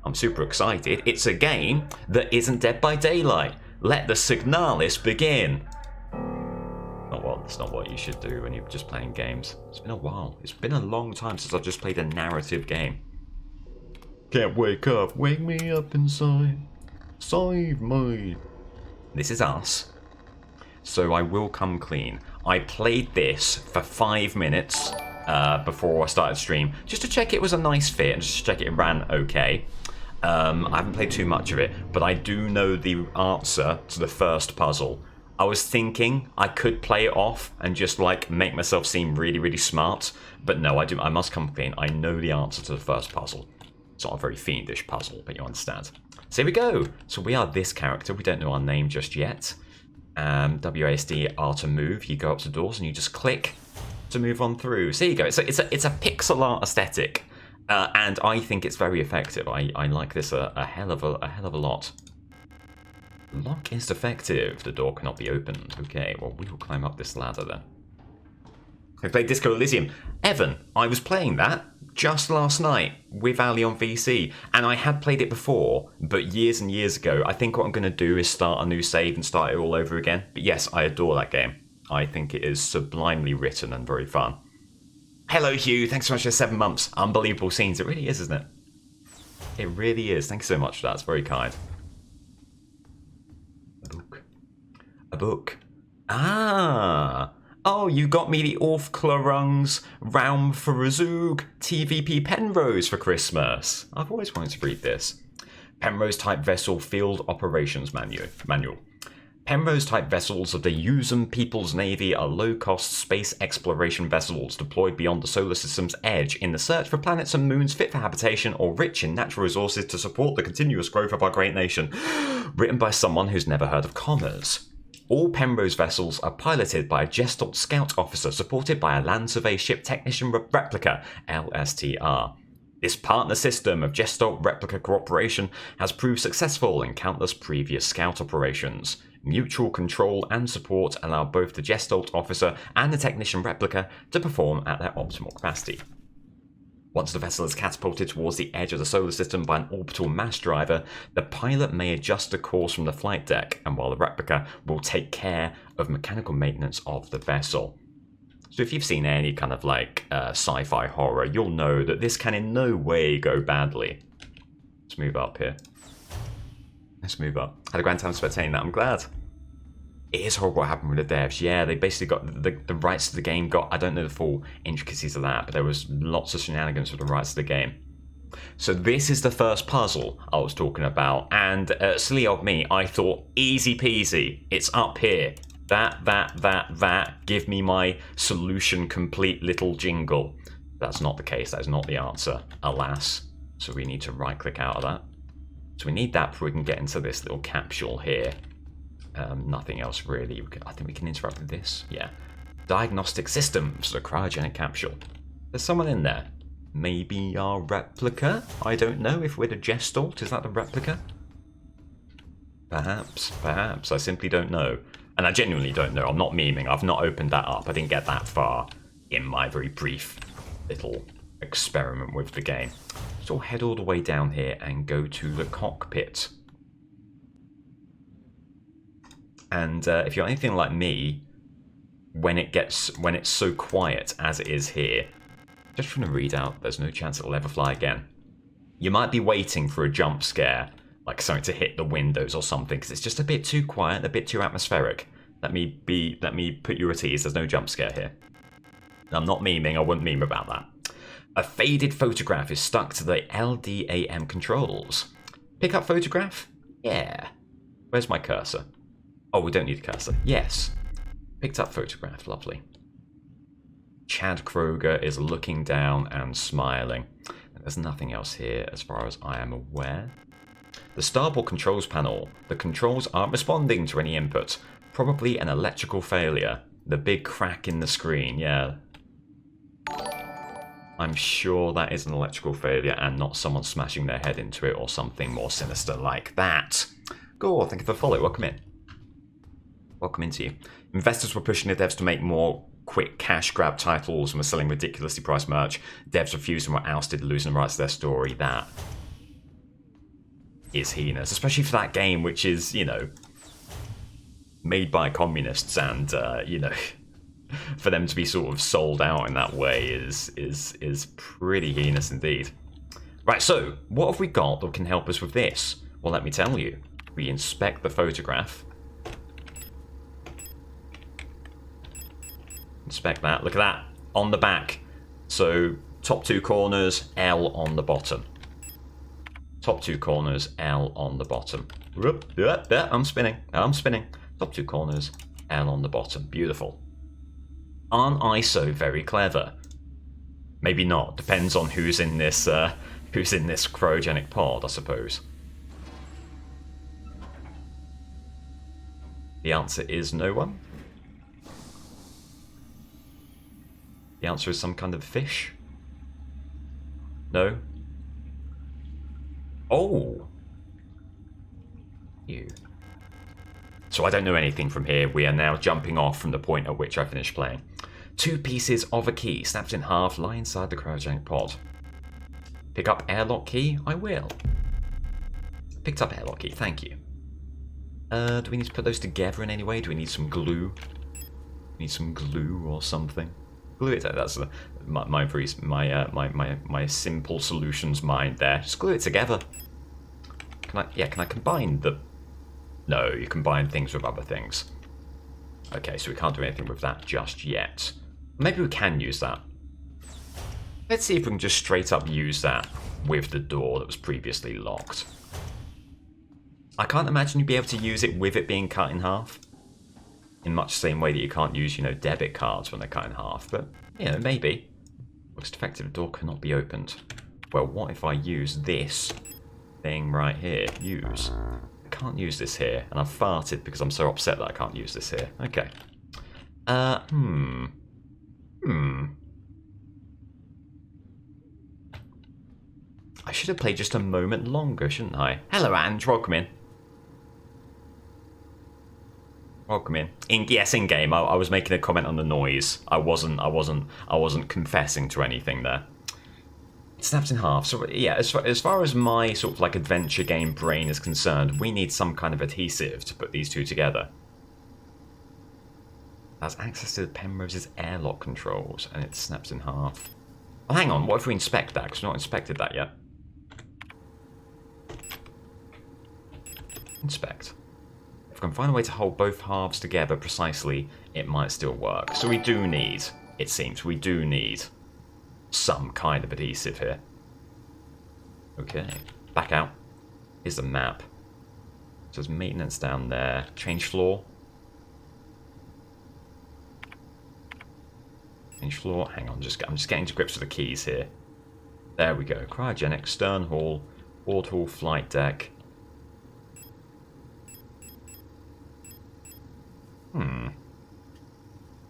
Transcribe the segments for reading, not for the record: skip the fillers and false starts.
I'm super excited. It's a game that isn't Dead by Daylight. Let the Signalis begin. That's not what you should do when you're just playing games. It's been a while. It's been a long time since I've just played a narrative game. Can't wake up. Wake me up inside. Save me. This is us. So I will come clean. I played this for 5 minutes before I started stream, just to check it was a nice fit and just to check it ran okay. I haven't played too much of it, but I do know the answer to the first puzzle. I was thinking I could play it off and just like make myself seem really, really smart, but no, I must come clean. I know the answer to the first puzzle. It's not a very fiendish puzzle, but you understand. So here we go. So we are this character. We don't know our name just yet. WASD R to move. You go up to doors and you just click to move on through. So there you go. It's a pixel art aesthetic, and I think it's very effective. I like this a hell of a lot. Lock is defective. The door cannot be opened. Okay, well, we will climb up this ladder then. I played Disco Elysium. Evan, I was playing that just last night with Ali on VC, and I had played it before, but years and years ago. I think what I'm going to do is start a new save and start it all over again. But yes, I adore that game. I think it is sublimely written and very fun. Hello, Hugh. Thanks so much for 7 months. Unbelievable scenes. It really is, isn't it? It really is. Thanks so much for that. It's very kind. A book. Ah. Oh, you got me the Orf Clarung's Raum Verzoek TVP Penrose for Christmas. I've always wanted to read this. Penrose type vessel field operations manual. Penrose type vessels of the Usum People's Navy are low-cost space exploration vessels deployed beyond the solar system's edge in the search for planets and moons fit for habitation or rich in natural resources to support the continuous growth of our great nation. Written by someone who's never heard of commas. All Penrose vessels are piloted by a Gestalt scout officer supported by a land survey ship technician replica, LSTR. This partner system of Gestalt replica cooperation has proved successful in countless previous scout operations. Mutual control and support allow both the Gestalt officer and the technician replica to perform at their optimal capacity. Once the vessel is catapulted towards the edge of the solar system by an orbital mass driver, the pilot may adjust the course from the flight deck, and while the replica will take care of mechanical maintenance of the vessel. So if you've seen any kind of like sci-fi horror, you'll know that this can in no way go badly. Let's move up here. Let's move up. Had a grand time spectating that, I'm glad. It is horrible what happened with the devs. Yeah, they basically got the rights to the game. I don't know the full intricacies of that, but there was lots of shenanigans with the rights to the game. So this is the first puzzle I was talking about, and silly of me, I thought easy peasy. It's up here. That. Give me my solution complete little jingle. That's not the case. That is not the answer, alas. So we need to right click out of that. So we need that before we can get into this little capsule here. Nothing else really. I think we can interact with this. Yeah. Diagnostic systems, the cryogenic capsule. There's someone in there. Maybe our replica? I don't know if we're the Gestalt. Is that the replica? Perhaps. I simply don't know. And I genuinely don't know. I'm not memeing. I've not opened that up. I didn't get that far in my very brief little experiment with the game. So I'll head all the way down here and go to the cockpit. And if you're anything like me, when it's so quiet as it is here, just trying to read out, there's no chance it'll ever fly again. You might be waiting for a jump scare, like something to hit the windows or something, because it's just a bit too quiet, a bit too atmospheric. Let me put you at ease. There's no jump scare here. I'm not memeing. I wouldn't meme about that. A faded photograph is stuck to the LDAM controls. Pick up photograph? Yeah. Where's my cursor? Oh, we don't need a cursor. Yes. Picked up photograph. Lovely. Chad Kroger is looking down and smiling. There's nothing else here as far as I am aware. The starboard controls panel. The controls aren't responding to any input. Probably an electrical failure. The big crack in the screen. Yeah. I'm sure that is an electrical failure and not someone smashing their head into it or something more sinister like that. Go, thank you for the follow. Welcome in. Welcome into you. Investors were pushing the devs to make more quick cash grab titles and were selling ridiculously priced merch. Devs refused and were ousted, losing the rights to their story. That is heinous, especially for that game, which is, you know, made by communists, and you know, for them to be sort of sold out in that way is pretty heinous indeed. Right, so what have we got that can help us with this? Well, let me tell you. We inspect the photograph. Inspect that. Look at that. On the back. So, top two corners, L on the bottom. Top two corners, L on the bottom. I'm spinning. I'm spinning. Top two corners, L on the bottom. Beautiful. Aren't I so very clever? Maybe not. Depends on who's in this cryogenic pod, I suppose. The answer is no one. The answer is some kind of fish. No. Oh. You. So I don't know anything from here. We are now jumping off from the point at which I finished playing. 2 pieces of a key, snapped in half, lie inside the cryogenic pod. Pick up airlock key? I will. Picked up airlock key, thank you. Do we need to put those together in any way? Do we need some glue? Need some glue or something? Glue it. That's my simple solutions mind there. Just glue it together. Can I? Yeah. Can I combine the? No, you combine things with other things. Okay, so we can't do anything with that just yet. Maybe we can use that. Let's see if we can just straight up use that with the door that was previously locked. I can't imagine you'd be able to use it with it being cut in half. In much the same way that you can't use, you know, debit cards when they're cut in half. But, you know, maybe. Looks defective, the door cannot be opened. Well, what if I use this thing right here? Use. I can't use this here. And I've farted because I'm so upset that I can't use this here. Okay. I should have played just a moment longer, shouldn't I? Hello, Ange. Welcome in. Welcome in. Yes, in game. I was making a comment on the noise. I wasn't confessing to anything there. It snaps in half. So yeah, as far as my sort of like adventure game brain is concerned, we need some kind of adhesive to put these two together. Has access to Penrose's airlock controls, and it snaps in half. Well, hang on. What if we inspect that? Because we've not inspected that yet. Inspect. If we can find a way to hold both halves together precisely, it might still work. So we do need, it seems, we do need some kind of adhesive here. Okay, back out. Here's the map. So there's maintenance down there. Change floor. Change floor. Hang on, I'm just getting to grips with the keys here. There we go. Cryogenic, stern hall, board hall, flight deck.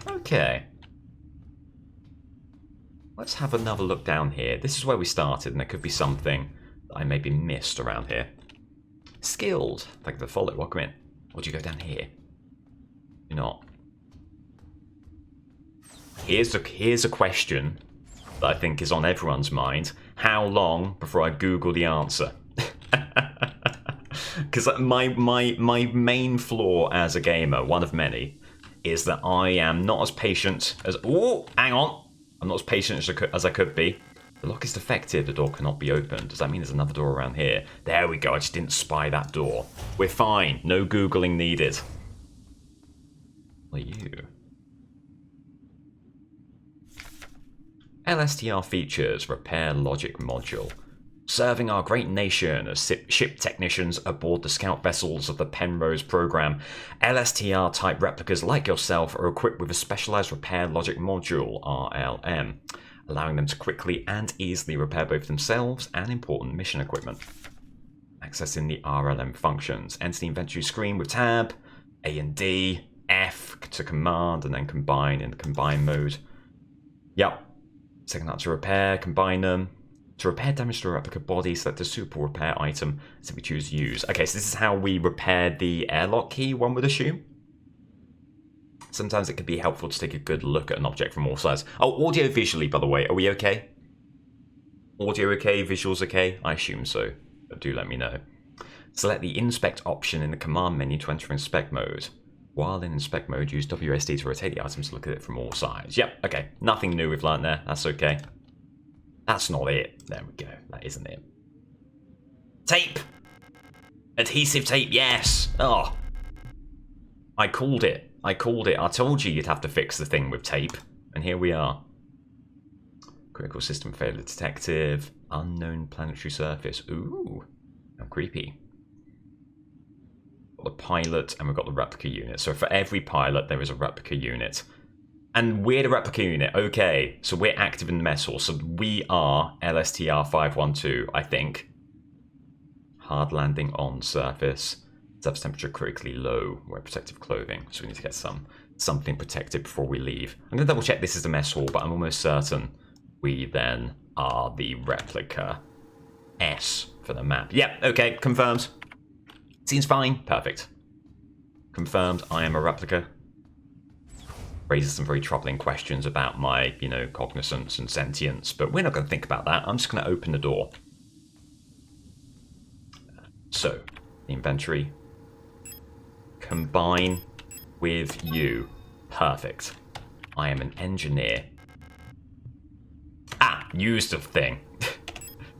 Okay. Let's have another look down here. This is where we started, and there could be something that I maybe missed around here. Skilled. Thank you for the follow. Welcome in. Or do you go down here? You're not. Here's a question that I think is on everyone's mind. How long before I Google the answer? Because my main flaw as a gamer, one of many, is that I am not as patient as... Oh, hang on. I'm not as patient as I could be. The lock is defective. The door cannot be opened. Does that mean there's another door around here? There we go. I just didn't spy that door. We're fine. No Googling needed. What are you? LSTR features repair logic module. Serving our great nation as ship technicians aboard the scout vessels of the Penrose program, LSTR-type replicas like yourself are equipped with a specialized repair logic module, RLM, allowing them to quickly and easily repair both themselves and important mission equipment. Accessing the RLM functions. Enter the inventory screen with Tab, A and D, F to command, and then combine in the combine mode. Yep. Second that to repair, combine them. To repair damage to a replica body, select a suitable repair item, so we choose use. Okay, so this is how we repaired the airlock key, one would assume. Sometimes it could be helpful to take a good look at an object from all sides. Oh, audio visually, by the way, are we okay? Audio okay, visuals okay? I assume so, but do let me know. Select the inspect option in the command menu to enter inspect mode. While in inspect mode, use WSD to rotate the items to look at it from all sides. Yep, okay. Nothing new we've learned there. That's okay. That's not it. There we go. That isn't it. Tape! Adhesive tape, yes! Oh. I called it. I called it. I told you you'd have to fix the thing with tape. And here we are. Critical system failure detective. Unknown planetary surface. Ooh. How creepy. Got the pilot and we've got the replica unit. So for every pilot there is a replica unit. And we're the replica unit. Okay. So we're active in the mess hall. So we are LSTR 512, I think. Hard landing on surface. Surface temperature critically low. Wear protective clothing. So we need to get something protected before we leave. I'm going to double check this is the mess hall, but I'm almost certain we then are the replica. S for the map. Yep, okay, confirmed. Seems fine. Perfect. Confirmed, I am a replica. Raises some very troubling questions about my, cognizance and sentience, but we're not going to think about that. I'm just going to open the door. So, the inventory. Combine with you. Perfect. I am an engineer. Ah, use the thing.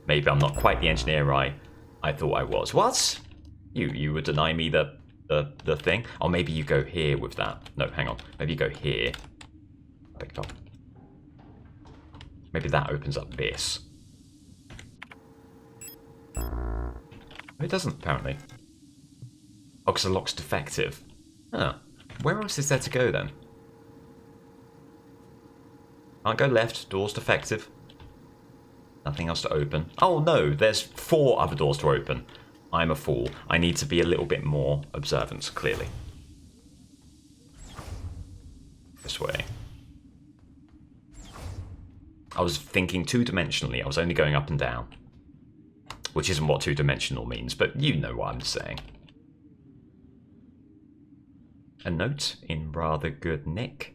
Maybe I'm not quite the engineer I thought I was. What? You would deny me the thing? Or maybe you go here with that. No, hang on. Maybe you go here. Picked up. Maybe that opens up this. It doesn't, apparently. Oh, because the lock's defective. Oh. Where else is there to go, then? Can't go left. Door's defective. Nothing else to open. Oh, no. There's 4 other doors to open. I'm a fool. I need to be a little bit more observant, clearly. This way. I was thinking 2-dimensionally. I was only going up and down. Which isn't what 2-dimensional means, but you know what I'm saying. A note in rather good nick.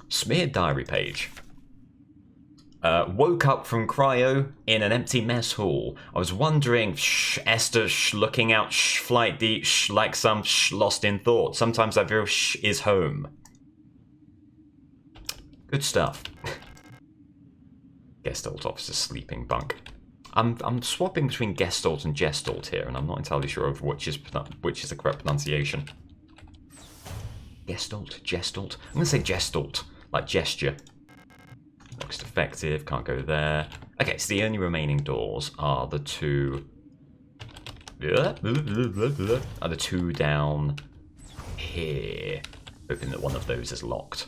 Smeared diary page. Woke up from cryo in an empty mess hall. I was wondering, Esther, looking out, flight deep, like some lost in thought. Sometimes I feel is home. Good stuff. Gestalt officer's sleeping bunk. I'm swapping between Gestalt and Gestalt here, and I'm not entirely sure of which is the correct pronunciation. Gestalt, Gestalt. I'm gonna say Gestalt, like gesture. Looks defective, can't go there. Okay, so the only remaining doors are the two... Are the two down here. Hoping that one of those is locked.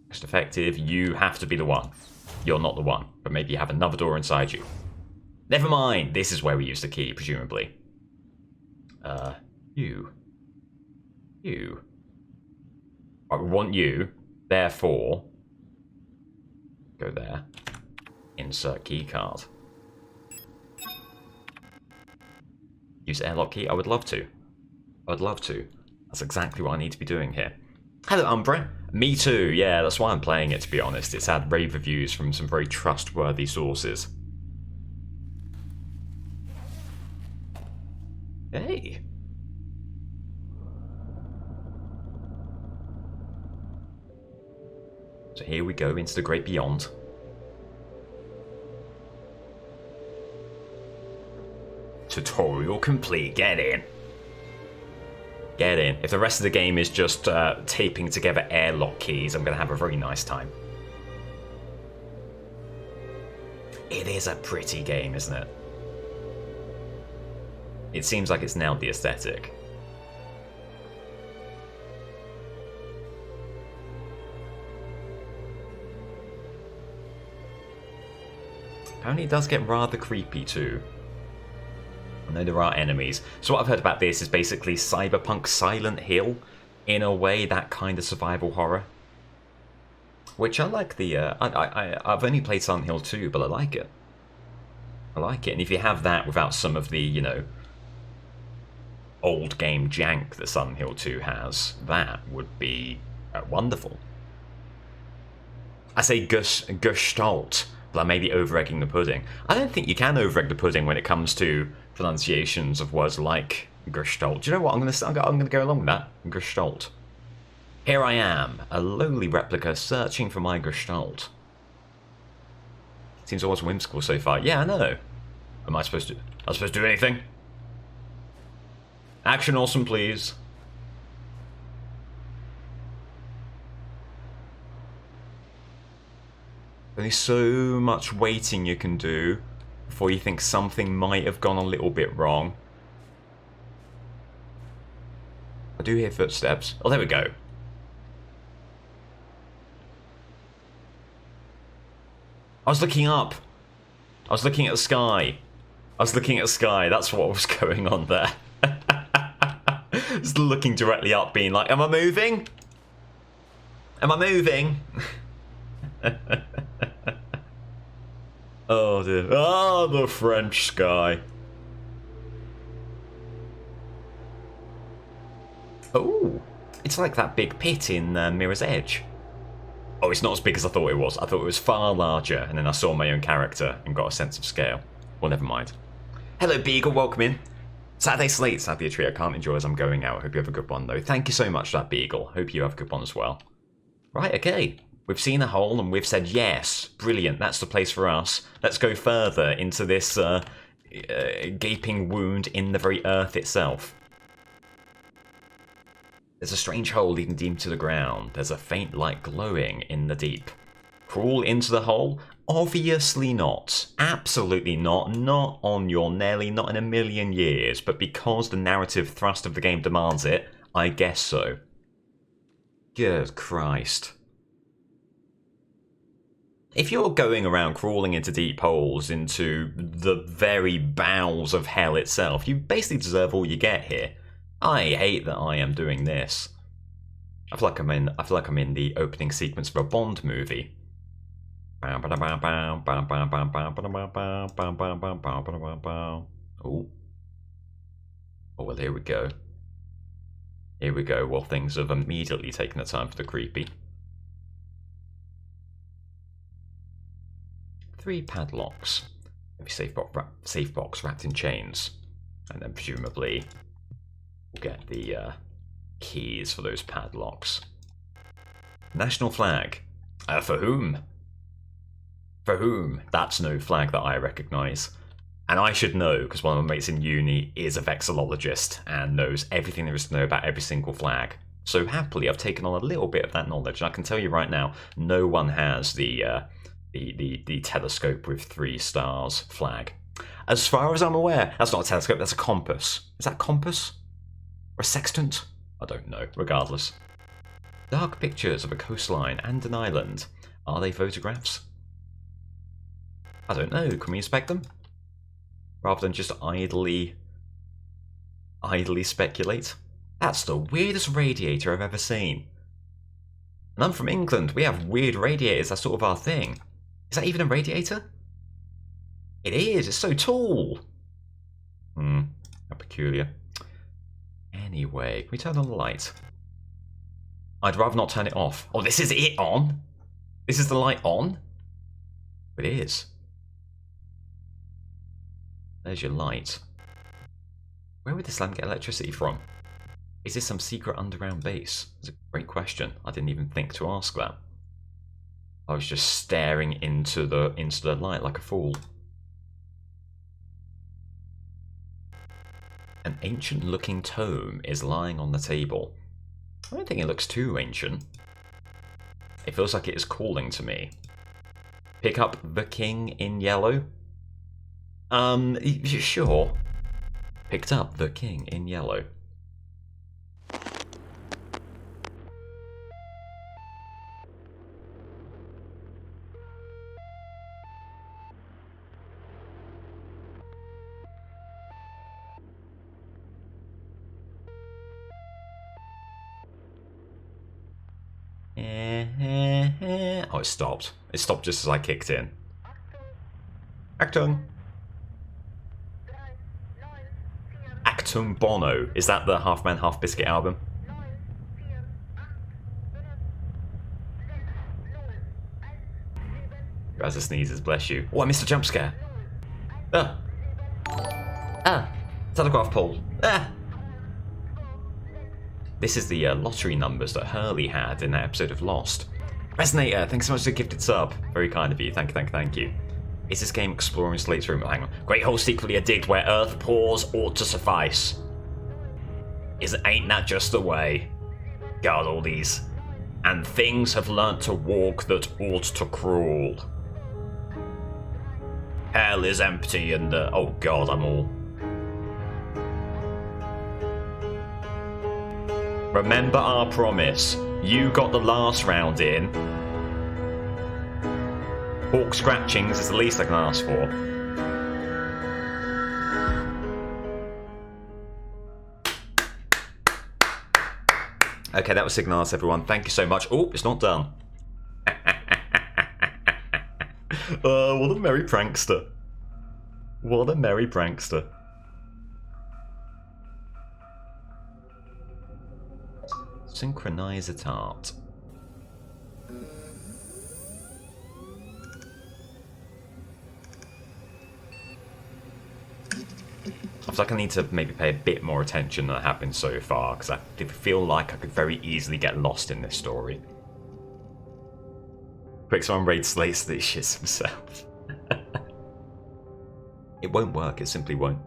Looks defective, you have to be the one. You're not the one, but maybe you have another door inside you. Never mind, this is where we use the key, presumably. You. I want you, therefore, go there, insert key card. Use airlock key, I would love to. That's exactly what I need to be doing here. Hello, Umbra. Me too, yeah, that's why I'm playing it, to be honest. It's had rave reviews from some very trustworthy sources. Hey. So here we go into the great beyond. Tutorial complete, get in. Get in. If the rest of the game is just taping together airlock keys, I'm going to have a very nice time. It is a pretty game, isn't it? It seems like it's nailed the aesthetic. Apparently it does get rather creepy too. I know there are enemies. So what I've heard about this is basically cyberpunk Silent Hill. In a way, that kind of survival horror. Which I like the... I've only played Silent Hill 2, but I like it. I like it. And if you have that without some of the, old game jank that Silent Hill 2 has, that would be wonderful. I say Gestalt Like maybe over-egging the pudding. I don't think you can over-egg the pudding when it comes to pronunciations of words like Gestalt. Do you know what? I'm gonna go along with that. Gestalt. Here I am, a lowly replica searching for my Gestalt. Seems almost whimsical so far. Yeah, I know. Am I supposed to do anything? Action awesome, please. Only so much waiting you can do before you think something might have gone a little bit wrong. I do hear footsteps. Oh, there we go. I was looking up. I was looking at the sky. That's what was going on there. Just looking directly up, being like, am I moving? Am I moving? Oh dear. Oh, the French sky. Oh, it's like that big pit in Mirror's Edge. Oh, it's not as big as I thought it was. I thought it was far larger, and then I saw my own character and got a sense of scale. Well, never mind. Hello, Beagle. Welcome in. Saturday slate, sadly a treat I can't enjoy as I'm going out. Hope you have a good one, though. Thank you so much for that, Beagle. Hope you have a good one as well. Right, okay. We've seen a hole and we've said yes. Brilliant. That's the place for us. Let's go further into this gaping wound in the very earth itself. There's a strange hole leading deep to the ground. There's a faint light glowing in the deep. Crawl into the hole? Obviously not. Absolutely not. Not on your Nelly, not in a million years. But because the narrative thrust of the game demands it, I guess so. Good Christ. If you're going around crawling into deep holes, into the very bowels of hell itself, you basically deserve all you get here. I hate that I am doing this. I feel like I'm in the opening sequence of a Bond movie. Oh. Oh, well, here we go. Here we go. Well, things have immediately taken a turn for the creepy. 3 padlocks. Maybe safe box wrapped in chains. And then presumably we'll get the keys for those padlocks. National flag. For whom? For whom? That's no flag that I recognise. And I should know, because one of my mates in uni is a vexillologist and knows everything there is to know about every single flag. So happily, I've taken on a little bit of that knowledge, and I can tell you right now, no one has the telescope with 3 stars flag. As far as I'm aware, that's not a telescope, that's a compass. Is that a compass? Or a sextant? I don't know, regardless. Dark pictures of a coastline and an island. Are they photographs? I don't know, can we inspect them? Rather than just idly speculate. That's the weirdest radiator I've ever seen. And I'm from England, we have weird radiators, that's sort of our thing. Is that even a radiator? It is, it's so tall. How peculiar. Anyway, can we turn on the light? I'd rather not turn it off. Oh, this is it on? This is the light on? It is. There's your light. Where would this lamp get electricity from? Is this some secret underground base? That's a great question. I didn't even think to ask that. I was just staring into the light like a fool. An ancient-looking tome is lying on the table. I don't think it looks too ancient. It feels like it is calling to me. Pick up The King in Yellow? Sure. Picked up The King in Yellow. Oh, it stopped. It stopped just as I kicked in. Actung. Actung Bono. Is that the Half Man, Half Biscuit album? Razza sneezes, bless you. Oh, I missed a jump scare. Telegraph pole. This is the lottery numbers that Hurley had in that episode of Lost. Resonator, thanks so much for the gifted sub. Very kind of you. Thank you. Is this game exploring Slate's room? Oh, hang on. Great hole secretly a dig where Earth pours ought to suffice. Ain't that just the way? God, all these. And things have learnt to walk that ought to crawl. Hell is empty and oh god, I'm all. Remember our promise. You got the last round in. Hawk scratchings is the least I can ask for. Okay, that was Signalis, everyone. Thank you so much. Oh, it's not done. What a merry prankster. What a merry prankster. Synchronize it art. I feel like I need to maybe pay a bit more attention than I have been so far, because I feel like I could very easily get lost in this story. Quick, someone raid Slate so that he shits himself. It won't work, it simply won't.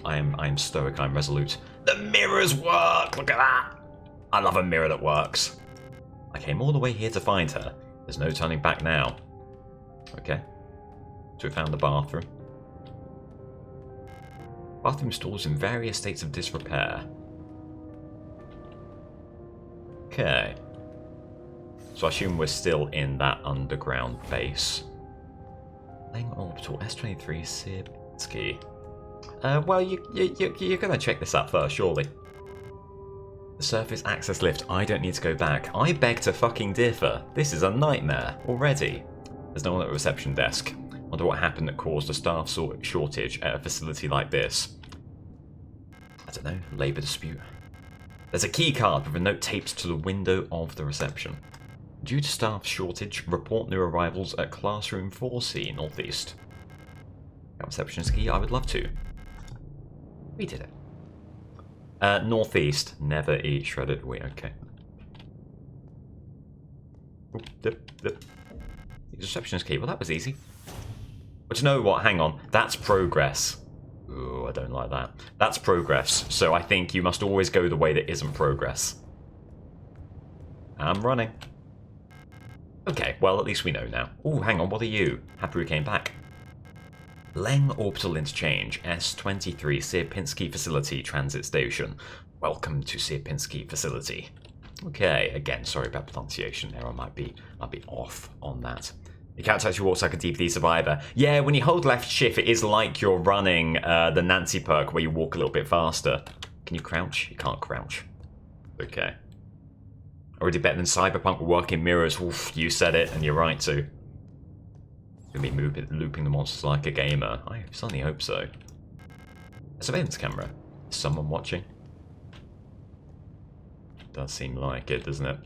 I am stoic, I'm resolute. The mirrors work! Look at that! I love a mirror that works. I came all the way here to find her. There's no turning back now. Okay. So we found the bathroom. Bathroom stalls in various states of disrepair. Okay. So I assume we're still in that underground base. Laying orbital S23 Sierpinski. Well, you're gonna check this out first, surely. The surface access lift. I don't need to go back. I beg to fucking differ. This is a nightmare already. There's no one at the reception desk. Wonder what happened that caused a staff shortage at a facility like this. I don't know. Labour dispute. There's a key card with a note taped to the window of the reception. Due to staff shortage, report new arrivals at classroom 4C northeast. Got receptionist key? I would love to. We did it. Northeast. Never eat shredded wheat. Okay. Receptionist key. Well, that was easy. But you know what? Hang on. That's progress. Ooh, I don't like that. That's progress. So I think you must always go the way that isn't progress. I'm running. Okay, well, at least we know now. Ooh, hang on. What are you? Happy we came back. Leng Orbital Interchange, S23 Sierpinski Facility Transit Station. Welcome to Sierpinski Facility. Okay, again, sorry about pronunciation there. I might be off on that. The character actually walks like a DVD survivor. Yeah, when you hold left shift, it is like you're running the Nancy perk where you walk a little bit faster. Can you crouch? You can't crouch. Okay. Already better than Cyberpunk with working mirrors. Oof, you said it, and you're right too. Gonna be looping the monsters like a gamer. I certainly hope so. A surveillance camera. Is someone watching? Does seem like it, doesn't it?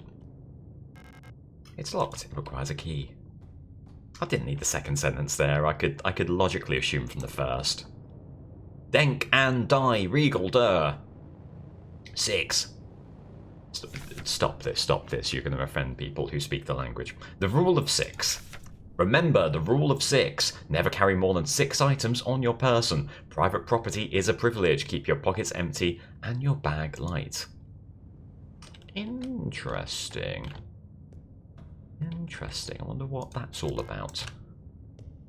It's locked. It requires a key. I didn't need the second sentence there. I could logically assume from the first. Denk and die, regal der. 6. Stop this. You're going to offend people who speak the language. The rule of 6. Remember the rule of 6. Never carry more than 6 items on your person. Private property is a privilege. Keep your pockets empty and your bag light. Interesting. Interesting. I wonder what that's all about.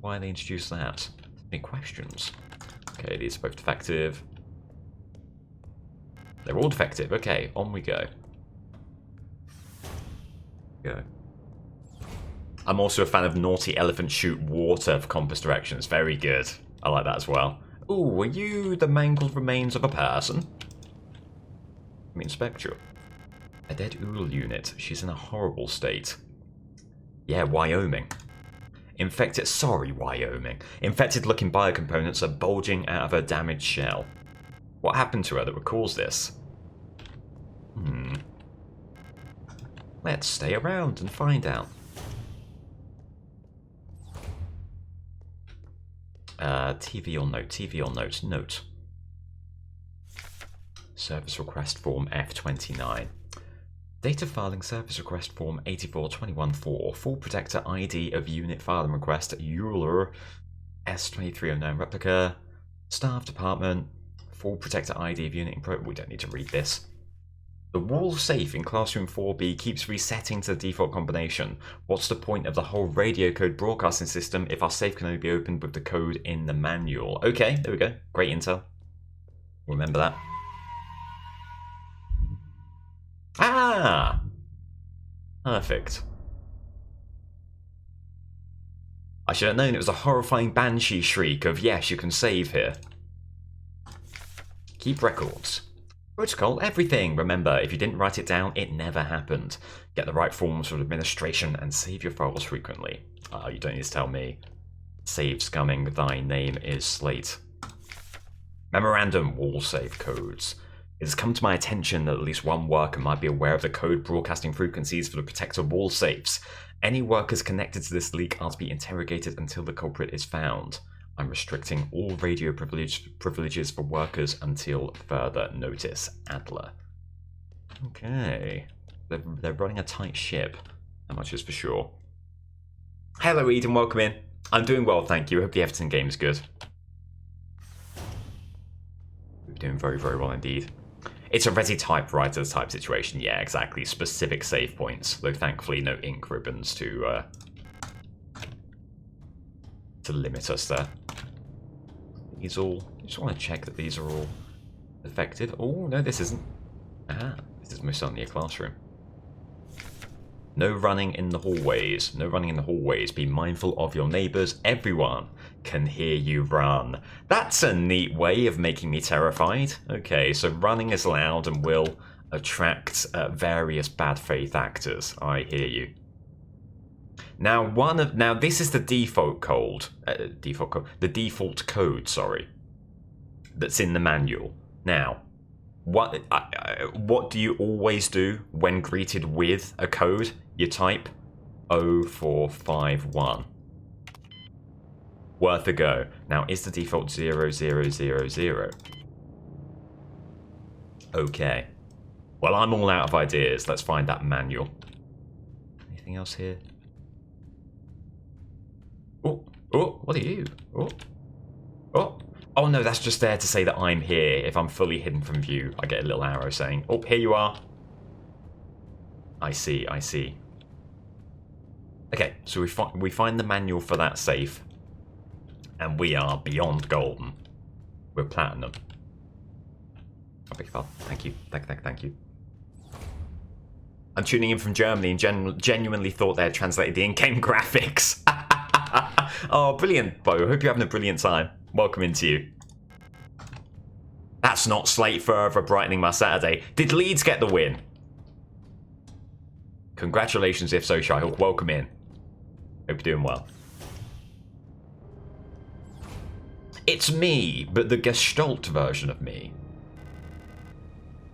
Why they introduced that? Any questions? Okay, these are both defective. They're all defective. Okay, on we go. Go. I'm also a fan of naughty elephant shoot water for compass directions. Very good. I like that as well. Ooh, are you the mangled remains of a person? I mean, Spectral. A dead Ool unit. She's in a horrible state. Yeah, Wyoming. Infected. Sorry, Wyoming. Infected-looking biocomponents are bulging out of her damaged shell. What happened to her that would cause this? Let's stay around and find out. TV or note, TV or note, note. Service request form F29. Data filing service request form 84214. Full protector ID of unit filing request Euler S2309 replica. Staff department. Full protector ID of unit. We don't need to read this. The wall safe in classroom 4B keeps resetting to the default combination. What's the point of the whole radio code broadcasting system if our safe can only be opened with the code in the manual? Okay, there we go. Great intel. Remember that. Ah! Perfect. I should have known it was a horrifying banshee shriek of yes, you can save here. Keep records. Protocol, everything. Remember, if you didn't write it down, it never happened. Get the right forms for administration and save your files frequently. You don't need to tell me. Save scumming, thy name is Slate. Memorandum, wall save codes. It has come to my attention that at least one worker might be aware of the code broadcasting frequencies for the protector wall safes. Any workers connected to this leak are to be interrogated until the culprit is found. I'm restricting all radio privileges for workers until further notice. Adler. Okay. They're running a tight ship. That much is for sure. Hello Eden, welcome in. I'm doing well, thank you. Hope the Everton game's good. We're doing very, very well indeed. It's a Resi typewriter type situation. Yeah, exactly. Specific save points. Though thankfully no ink ribbons to limit us there. These all... I just want to check that these are all effective. Oh, no, this isn't. Ah, this is most certainly a classroom. No running in the hallways. No running in the hallways. Be mindful of your neighbours. Everyone can hear you run. That's a neat way of making me terrified. Okay, so running is allowed and will attract various bad faith actors. I hear you. Now, this is the default code. The default code, sorry. That's in the manual. Now, what do you always do when greeted with a code? You type 0451. Worth a go. Now, is the default 0000? Okay. Well, I'm all out of ideas. Let's find that manual. Anything else here? Oh, what are you? Oh no, that's just there to say that I'm here. If I'm fully hidden from view, I get a little arrow saying, oh, here you are. I see. Okay, so we find the manual for that safe. And we are beyond golden. We're platinum. I beg your pardon. Thank you. Thank you. I'm tuning in from Germany and genuinely thought they had translated the in-game graphics. Oh, brilliant, Bo. Hope you're having a brilliant time. Welcome into you. That's not Slate forever brightening my Saturday. Did Leeds get the win? Congratulations if so, Shyhawk. Welcome in. Hope you're doing well. It's me, but the Gestalt version of me.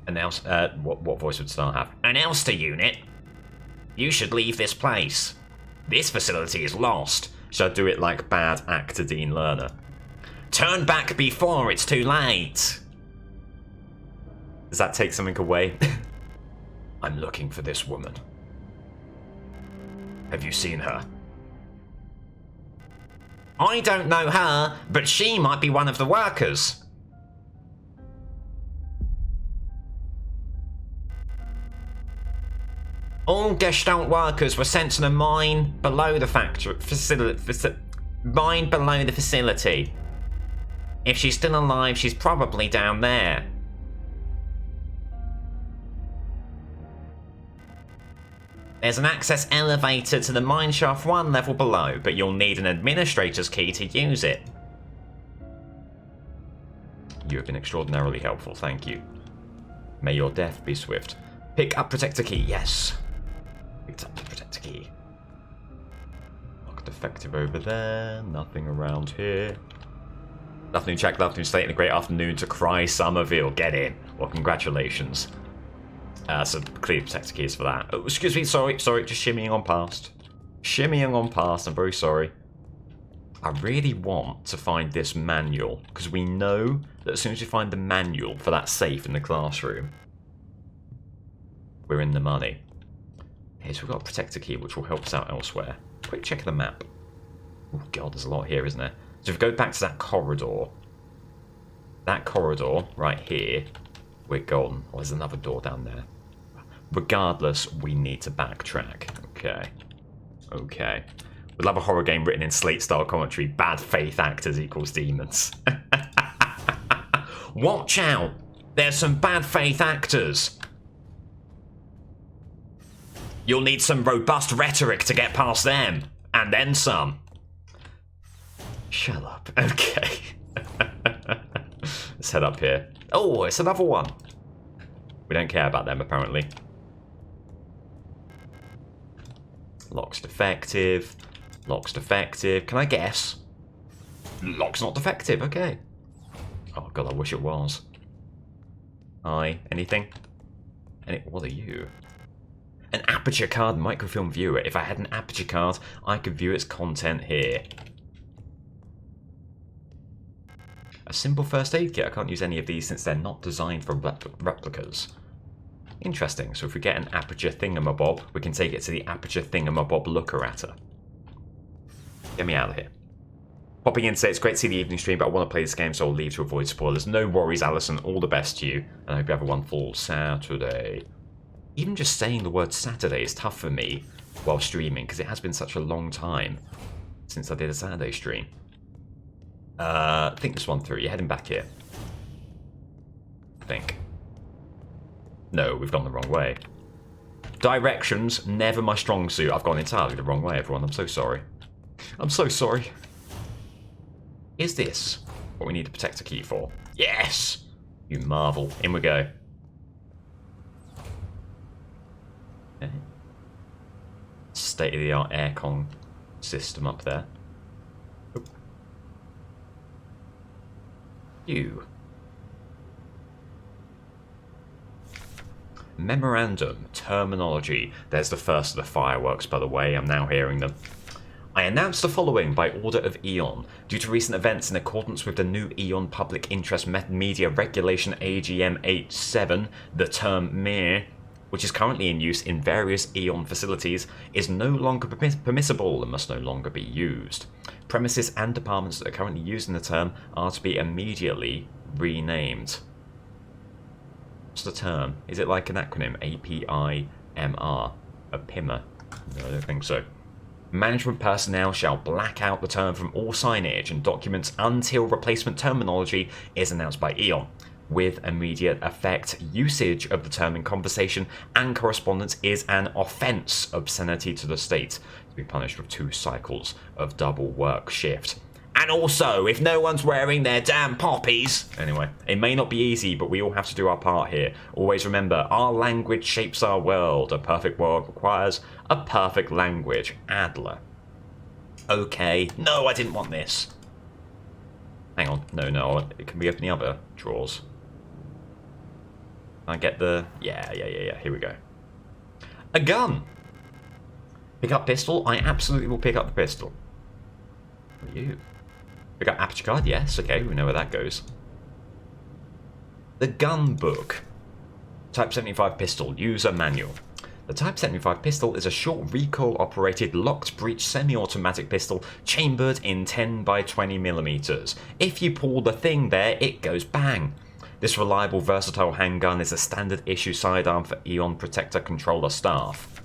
Announce. What voice would Star have? Announce to unit. You should leave this place. This facility is lost. Should I do it like bad actor Dean Lerner? Turn back before it's too late. Does that take something away? I'm looking for this woman. Have you seen her? I don't know her, but she might be one of the workers. All Gestalt workers were sent to the mine below the mine below the facility. If she's still alive, she's probably down there. There's an access elevator to the mine shaft 1 level below, but you'll need an administrator's key to use it. You have been extraordinarily helpful, thank you. May your death be swift. Pick up protector key, yes. Picked up the protector key. Locked effective over there, nothing around here. Afternoon check, afternoon state, and a great afternoon to Cry Somerville. Get in. Well, congratulations. So clear protector keys for that. Oh, excuse me, sorry, just shimmying on past. I'm very sorry. I really want to find this manual, because we know that as soon as we find the manual for that safe in the classroom, we're in the money. Okay, so we've got a protector key, which will help us out elsewhere. Quick check of the map. Oh god, there's a lot here, isn't there? So if we go back to that corridor right here, we're gone. Oh, there's another door down there. Regardless, we need to backtrack. Okay. Okay. We'd love a horror game written in Slate-style commentary. Bad faith actors equals demons. Watch out! There's some bad faith actors. You'll need some robust rhetoric to get past them. And then some. Shut up. Okay. Let's head up here. Oh, it's another one. We don't care about them, apparently. Lock's defective. Lock's defective. Can I guess? Lock's not defective. Okay. Oh, God, I wish it was. Hi. Anything? What are you? An aperture card microfilm viewer. If I had an aperture card, I could view its content here. A simple first aid kit. I can't use any of these since they're not designed for replicas. Interesting. So if we get an aperture thingamabob, we can take it to the aperture thingamabob looker-atter. Get me out of here. Popping in to say it's great to see the evening stream, but I want to play this game, so I'll leave to avoid spoilers. No worries, Alison. All the best to you. And I hope you have a wonderful Saturday. Even just saying the word Saturday is tough for me while streaming, because it has been such a long time since I did a Saturday stream. Think this one through. You're heading back here. I think. No, we've gone the wrong way. Directions, never my strong suit. I've gone entirely the wrong way, everyone. I'm so sorry. I'm so sorry. Is this what we need a protector key for? Yes! You marvel. In we go. Okay. State-of-the-art aircon system up there. Oh. You. Memorandum. Terminology. There's the first of the fireworks, by the way. I'm now hearing them. I announce the following by order of Eon. Due to recent events in accordance with the new Eon Public Interest Media Regulation AGM 87, the term mere, which is currently in use in various Eon facilities, is no longer permissible and must no longer be used. Premises and departments that are currently using the term are to be immediately renamed. What's the term? Is it like an acronym? APIMR? A PIMR? No, I don't think so. Management personnel shall black out the term from all signage and documents until replacement terminology is announced by Eon. With immediate effect, usage of the term in conversation and correspondence is an offence, obscenity to the state, to be punished with 2 cycles of double work shift. And also, if no one's wearing their damn poppies... Anyway, it may not be easy, but we all have to do our part here. Always remember, our language shapes our world. A perfect world requires a perfect language. Adler. Okay. No, I didn't want this. Hang on. No. Can we open the other drawers? Can I get the... Yeah. Here we go. A gun! Pick up pistol? I absolutely will pick up the pistol. What are you? Pick up aperture card? Yes, okay, we know where that goes. The gun book. Type 75 pistol, user manual. The Type 75 pistol is a short recoil-operated locked breech semi-automatic pistol chambered in 10 by 20 millimeters. If you pull the thing there, it goes bang. This reliable, versatile handgun is a standard issue sidearm for Eon Protector controller staff.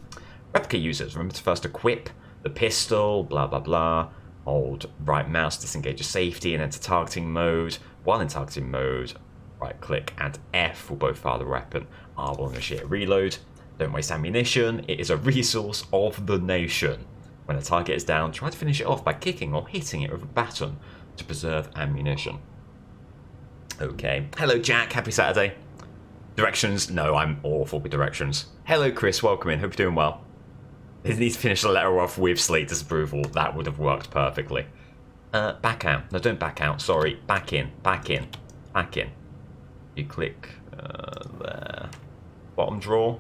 Replica users, remember to first equip the pistol, blah blah blah. Hold right mouse, disengage a safety, and enter targeting mode. While in targeting mode, right click and F will both fire the weapon. R will initiate reload. Don't waste ammunition, it is a resource of the nation. When a target is down, try to finish it off by kicking or hitting it with a baton to preserve ammunition. Okay. Hello Jack, happy Saturday. Directions? No, I'm awful with directions. Hello Chris, welcome in, hope you're doing well. He needs to finish the letter off with Slate disapproval. That would have worked perfectly. Back out. No, don't back out. Sorry. Back in. Back in. Back in. You click there. Bottom drawer.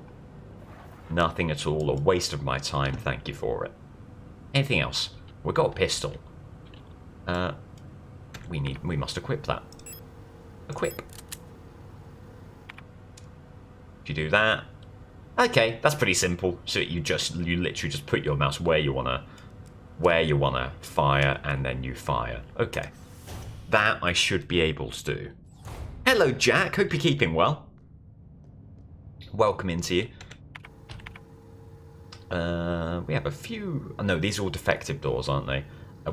Nothing at all. A waste of my time. Thank you for it. Anything else? We've got a pistol. We must equip that. Equip. If you do that, okay, that's pretty simple. So you literally just put your mouse where you wanna fire, and then you fire. Okay, that I should be able to do. Hello, Jack. Hope you're keeping well. Welcome into you. We have a few. Oh, no, these are all defective doors, aren't they?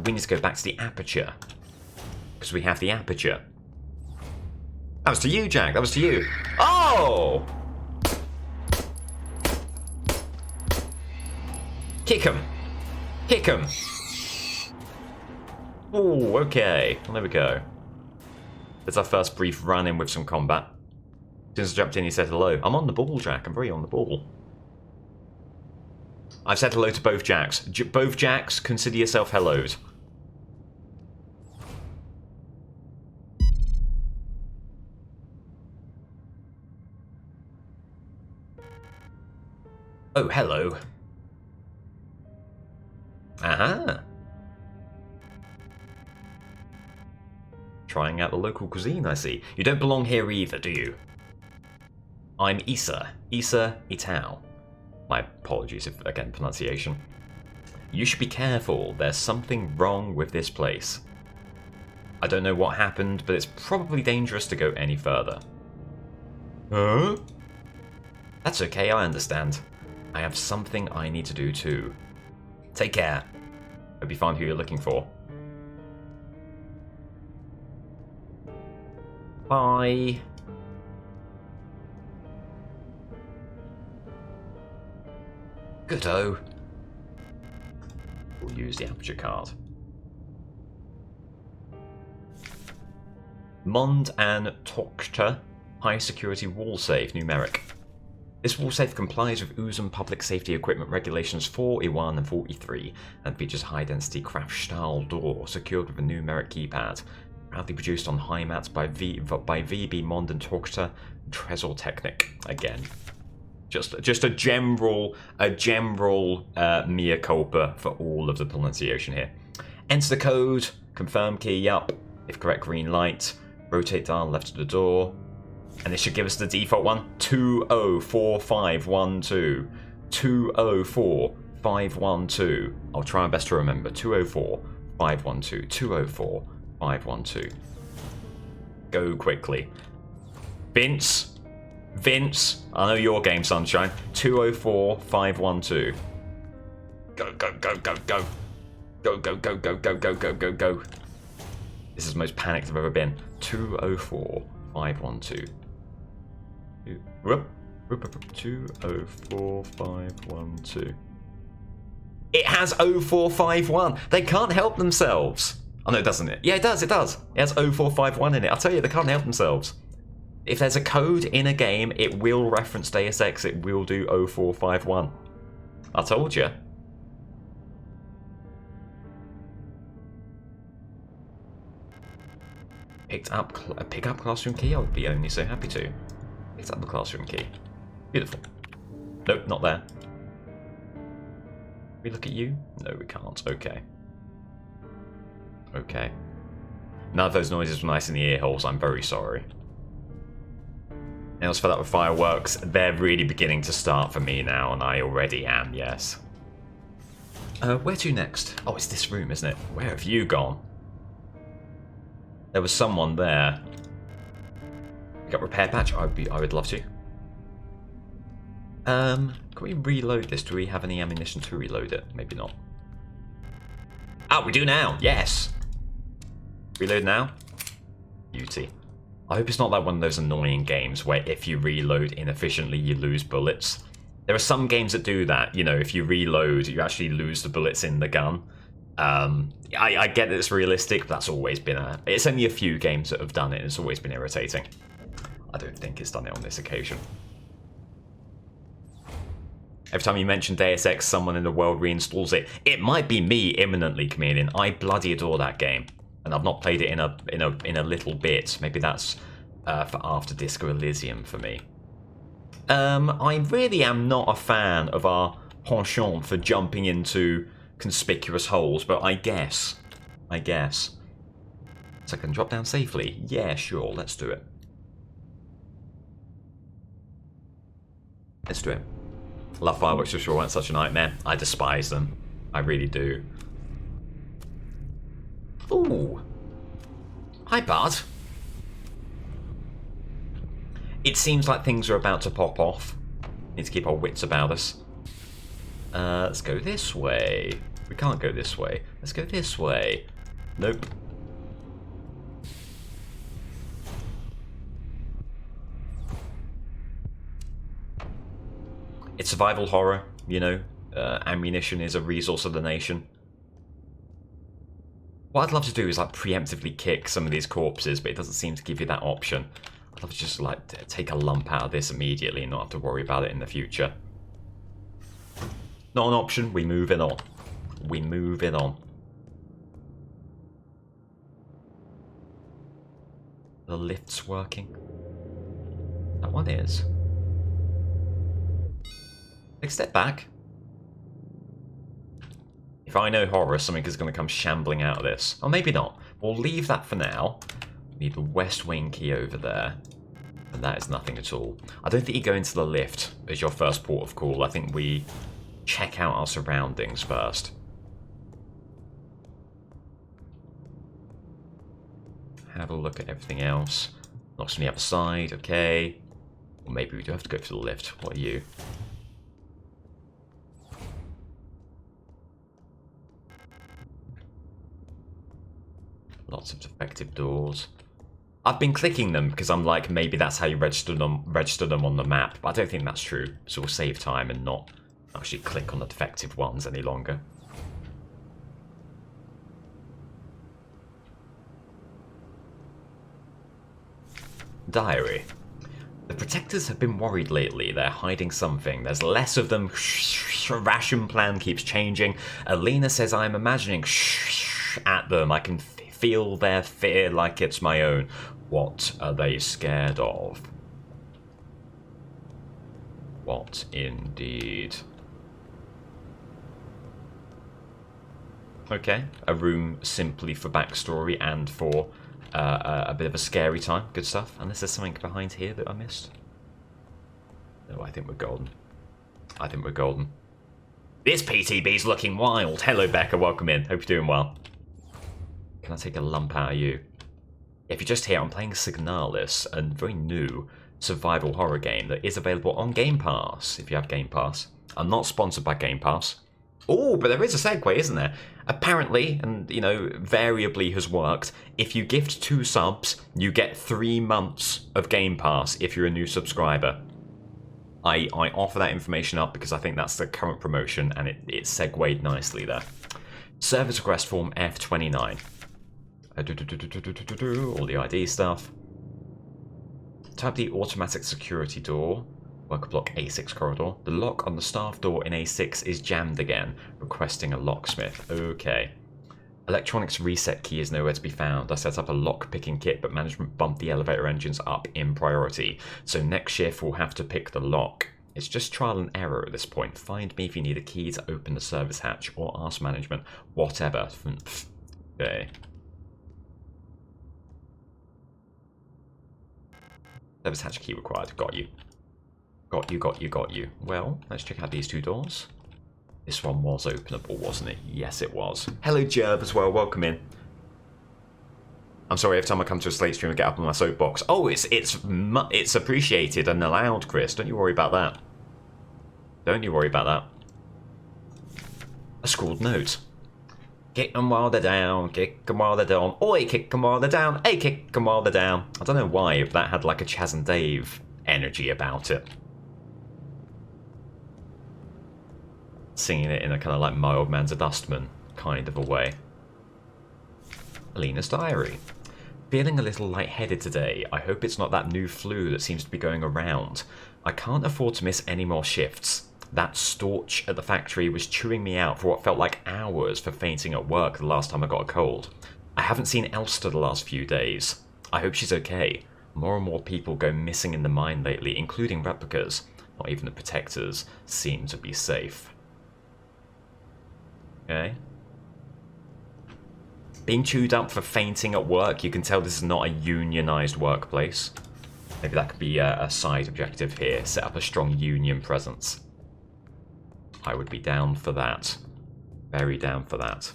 We need to go back to the aperture because we have the aperture. That was to you, Jack. That was to you. Oh! Kick him. Kick him. Oh, okay. Well, there we go. There's our first brief run-in with some combat. As soon as I jumped in, he said hello. I'm on the ball, Jack. I'm very on the ball. I've said hello to both Jacks. Both Jacks, consider yourself helloed. Oh, hello. Aha. Trying out the local cuisine, I see. You don't belong here either, do you? I'm Issa. Issa Ital. My apologies if, again, pronunciation. You should be careful. There's something wrong with this place. I don't know what happened, but it's probably dangerous to go any further. Huh? That's okay, I understand. I have something I need to do too. Take care. Hope you find who you're looking for. Bye. Good-o. We'll use the aperture card. Mond and Tokta High Security Wall Safe Numeric. This wall safe complies with Uzum Public Safety Equipment Regulations 41 and 43 and features high-density Kraftstahl door secured with a numeric keypad. Proudly produced on high mats by VB Mond and Tokta Tresor Technic. Again, just a general mea culpa for all of the pronunciation here. Enter the code. Confirm key up. If correct, green light. Rotate dial left of the door. And this should give us the default one. 204512. 204512. I'll try my best to remember. 204512. 204512. Go quickly. Vince, I know your game, sunshine. 204512. Go, go, go, go, go. Go, go, go, go, go, go, go, go, go. This is the most panicked I've ever been. 204512. 204512. It has 0451. They can't help themselves. Oh no, doesn't it? Yeah, it does. It does. It has 0451 in it. I'll tell you, they can't help themselves. If there's a code in a game, it will reference Deus Ex. It will do 0451. I told you. Pick up classroom key. I would be only so happy to. Picked up the classroom key. Beautiful. Nope, not there. Can we look at you? No, we can't. Okay. Okay. None of those noises were nice in the ear holes. I'm very sorry. And else for that with fireworks, they're really beginning to start for me now, and I already am, yes. Where to next? Oh, it's this room, isn't it? Where have you gone? There was someone there. You got repair patch? I would love to. Can we reload this? Do we have any ammunition to reload it? Maybe not. Oh, we do now! Yes! Reload now? Beauty. I hope it's not like one of those annoying games where if you reload inefficiently, you lose bullets. There are some games that do that. You know, if you reload, you actually lose the bullets in the gun. I get that it's realistic, but that's always been it's only a few games that have done it, and it's always been irritating. I don't think it's done it on this occasion. Every time you mention Deus Ex, someone in the world reinstalls it. It might be me imminently, Chameleon. I bloody adore that game, and I've not played it in a little bit. Maybe that's for after Disco Elysium for me. I really am not a fan of our penchant for jumping into conspicuous holes, but I guess So I can drop down safely. Yeah, sure, let's do it. Let's do it. Love fireworks, for sure weren't such a nightmare. I despise them. I really do. Ooh. Hi, Bud. It seems like things are about to pop off. Need to keep our wits about us. Let's go this way. We can't go this way. Let's go this way. Nope. It's survival horror, you know. Ammunition is a resource of the nation. What I'd love to do is like preemptively kick some of these corpses, but it doesn't seem to give you that option. I'd love to just like take a lump out of this immediately and not have to worry about it in the future. Not an option, we move it on. We move it on. The lift's working. That one is. Take a step back. If I know horror, something is going to come shambling out of this. Or maybe not. We'll leave that for now. Need the west wing key over there. And that is nothing at all. I don't think you go into the lift as your first port of call. I think we check out our surroundings first. Have a look at everything else. Knocks on the other side, okay. Or maybe we do have to go for the lift. What are you? Lots of defective doors. I've been clicking them because I'm like, maybe that's how you register them on the map, but I don't think that's true. So we'll save time and not actually click on the defective ones any longer. Diary. The protectors have been worried lately. They're hiding something. There's less of them. Ration plan keeps changing. Alina says I'm imagining at them. I can feel their fear like it's my own. What are they scared of? What indeed? Okay, a room simply for backstory and for a bit of a scary time. Good stuff. Unless there's something behind here that I missed. No, I think we're golden. I think we're golden. This PTB's looking wild. Hello, Becca. Welcome in. Hope you're doing well. Can I take a lump out of you? If you're just here, I'm playing Signalis, a very new survival horror game that is available on Game Pass, if you have Game Pass. I'm not sponsored by Game Pass. Oh, but there is a segue, isn't there? Apparently, and you know, variably has worked, if you gift 2 subs, you get 3 months of Game Pass if you're a new subscriber. I offer that information up because I think that's the current promotion, and it segued nicely there. Service request form F29. All the ID stuff. Type the automatic security door. Worker block A6 corridor. The lock on the staff door in A6 is jammed again. Requesting a locksmith. Okay. Electronics reset key is nowhere to be found. I set up a lock picking kit, but management bumped the elevator engines up in priority. So next shift we'll have to pick the lock. It's just trial and error at this point. Find me if you need a key to open the service hatch or ask management. Whatever. Okay. Service hatch key required. Got you. Got you, got you, got you. Well, let's check out these 2 doors. This one was openable, wasn't it? Yes, it was. Hello, Jerb, as well. Welcome in. I'm sorry, every time I come to a Slate stream, I get up on my soapbox. Oh, it's appreciated and allowed, Chris. Don't you worry about that. Don't you worry about that. A scrawled note. Kick them while they're down, kick them while they're down. Oi, kick them while they're down. Hey, kick them while they're down. I don't know why, but that had like a Chaz and Dave energy about it. Singing it in a kind of like mild man's a dustman kind of a way. Alina's diary. Feeling a little lightheaded today. I hope it's not that new flu that seems to be going around. I can't afford to miss any more shifts. That storch at the factory was chewing me out for what felt like hours for fainting at work the last time I got a cold. I haven't seen Elster the last few days. I hope she's okay. More and more people go missing in the mine lately, including replicas. Not even the protectors seem to be safe. Okay. being chewed up for fainting at work. You can tell this is not a unionized workplace. Maybe that could be a side objective here. Set up a strong union presence. I would be down for that. Very down for that.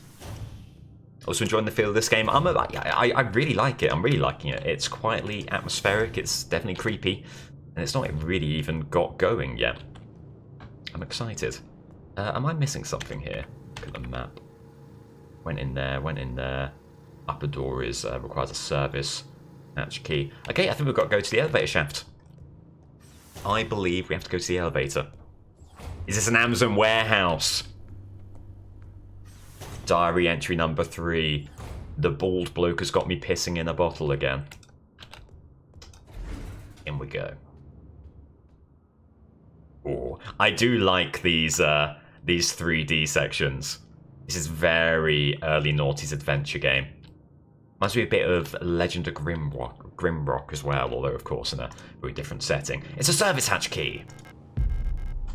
Also enjoying the feel of this game. I really like it. I'm really liking it. It's quietly atmospheric. It's definitely creepy. And it's not really even got going yet. I'm excited. Am I missing something here? Look at the map. Went in there, went in there. Upper door is requires a service. Hatch key. Okay, I think we've got to go to the elevator shaft. I believe we have to go to the elevator. Is this an Amazon warehouse? Diary entry number 3. The bald bloke has got me pissing in a bottle again. In we go. Oh, I do like these 3D sections. This is very early noughties adventure game. Reminds me a bit of Legend of Grimrock as well, although of course in a very different setting. It's a service hatch key.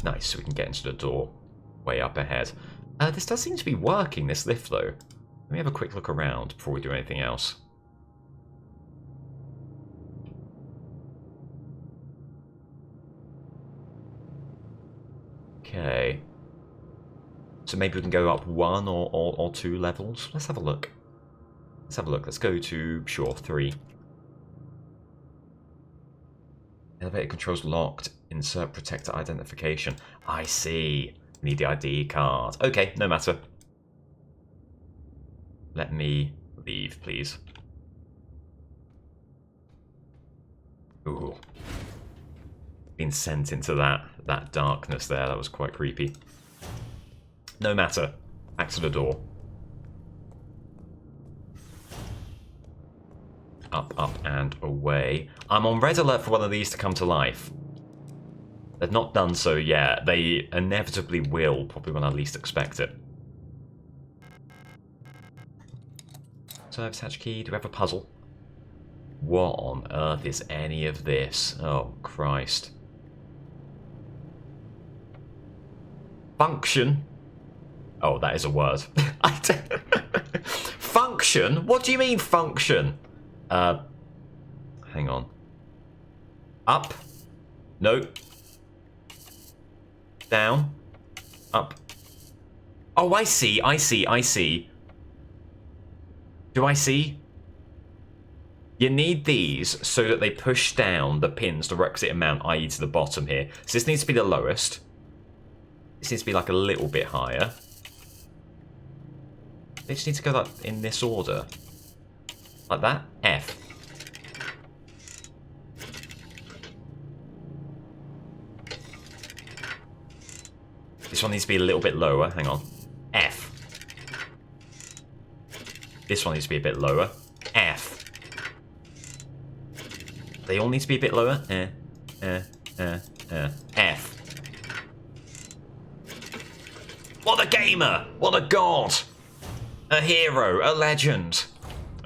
Nice, so we can get into the door way up ahead. This does seem to be working, this lift though. Let me have a quick look around before we do anything else. Okay. So maybe we can go up 1 or 2 levels. Let's have a look. Let's have a look. Let's go to, sure, 3. Elevator controls locked. Insert protector identification. I see. Need the ID card. Okay, no matter. Let me leave, please. Ooh. Been sent into that darkness there. That was quite creepy. No matter. Back to the door. Up, up, and away. I'm on red alert for one of these to come to life. They've not done so yet. They inevitably will, probably when I least expect it. Service hatch key. Do we have a puzzle? What on earth is any of this? Oh, Christ. Function? Oh, that is a word. Function? What do you mean, function? Hang on. Up. No. Down. Up. Oh, I see, I see, I see. Do I see? You need these so that they push down the pins, the requisite amount, i.e. to the bottom here. So this needs to be the lowest. This needs to be like a little bit higher. They just need to go like in this order. Like that. F. This one needs to be a little bit lower. Hang on. F. This one needs to be a bit lower. F. They all need to be a bit lower. F. What a gamer! What a god! A hero, a legend.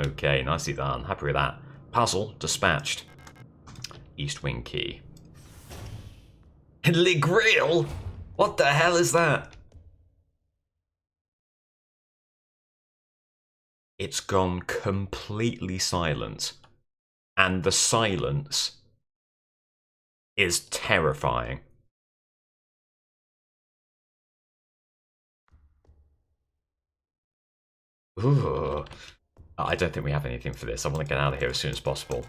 Okay, nicely done. Happy with that. Puzzle dispatched. East wing key. Le Grill? What the hell is that? It's gone completely silent. And the silence is terrifying. Ooh. I don't think we have anything for this. I want to get out of here as soon as possible.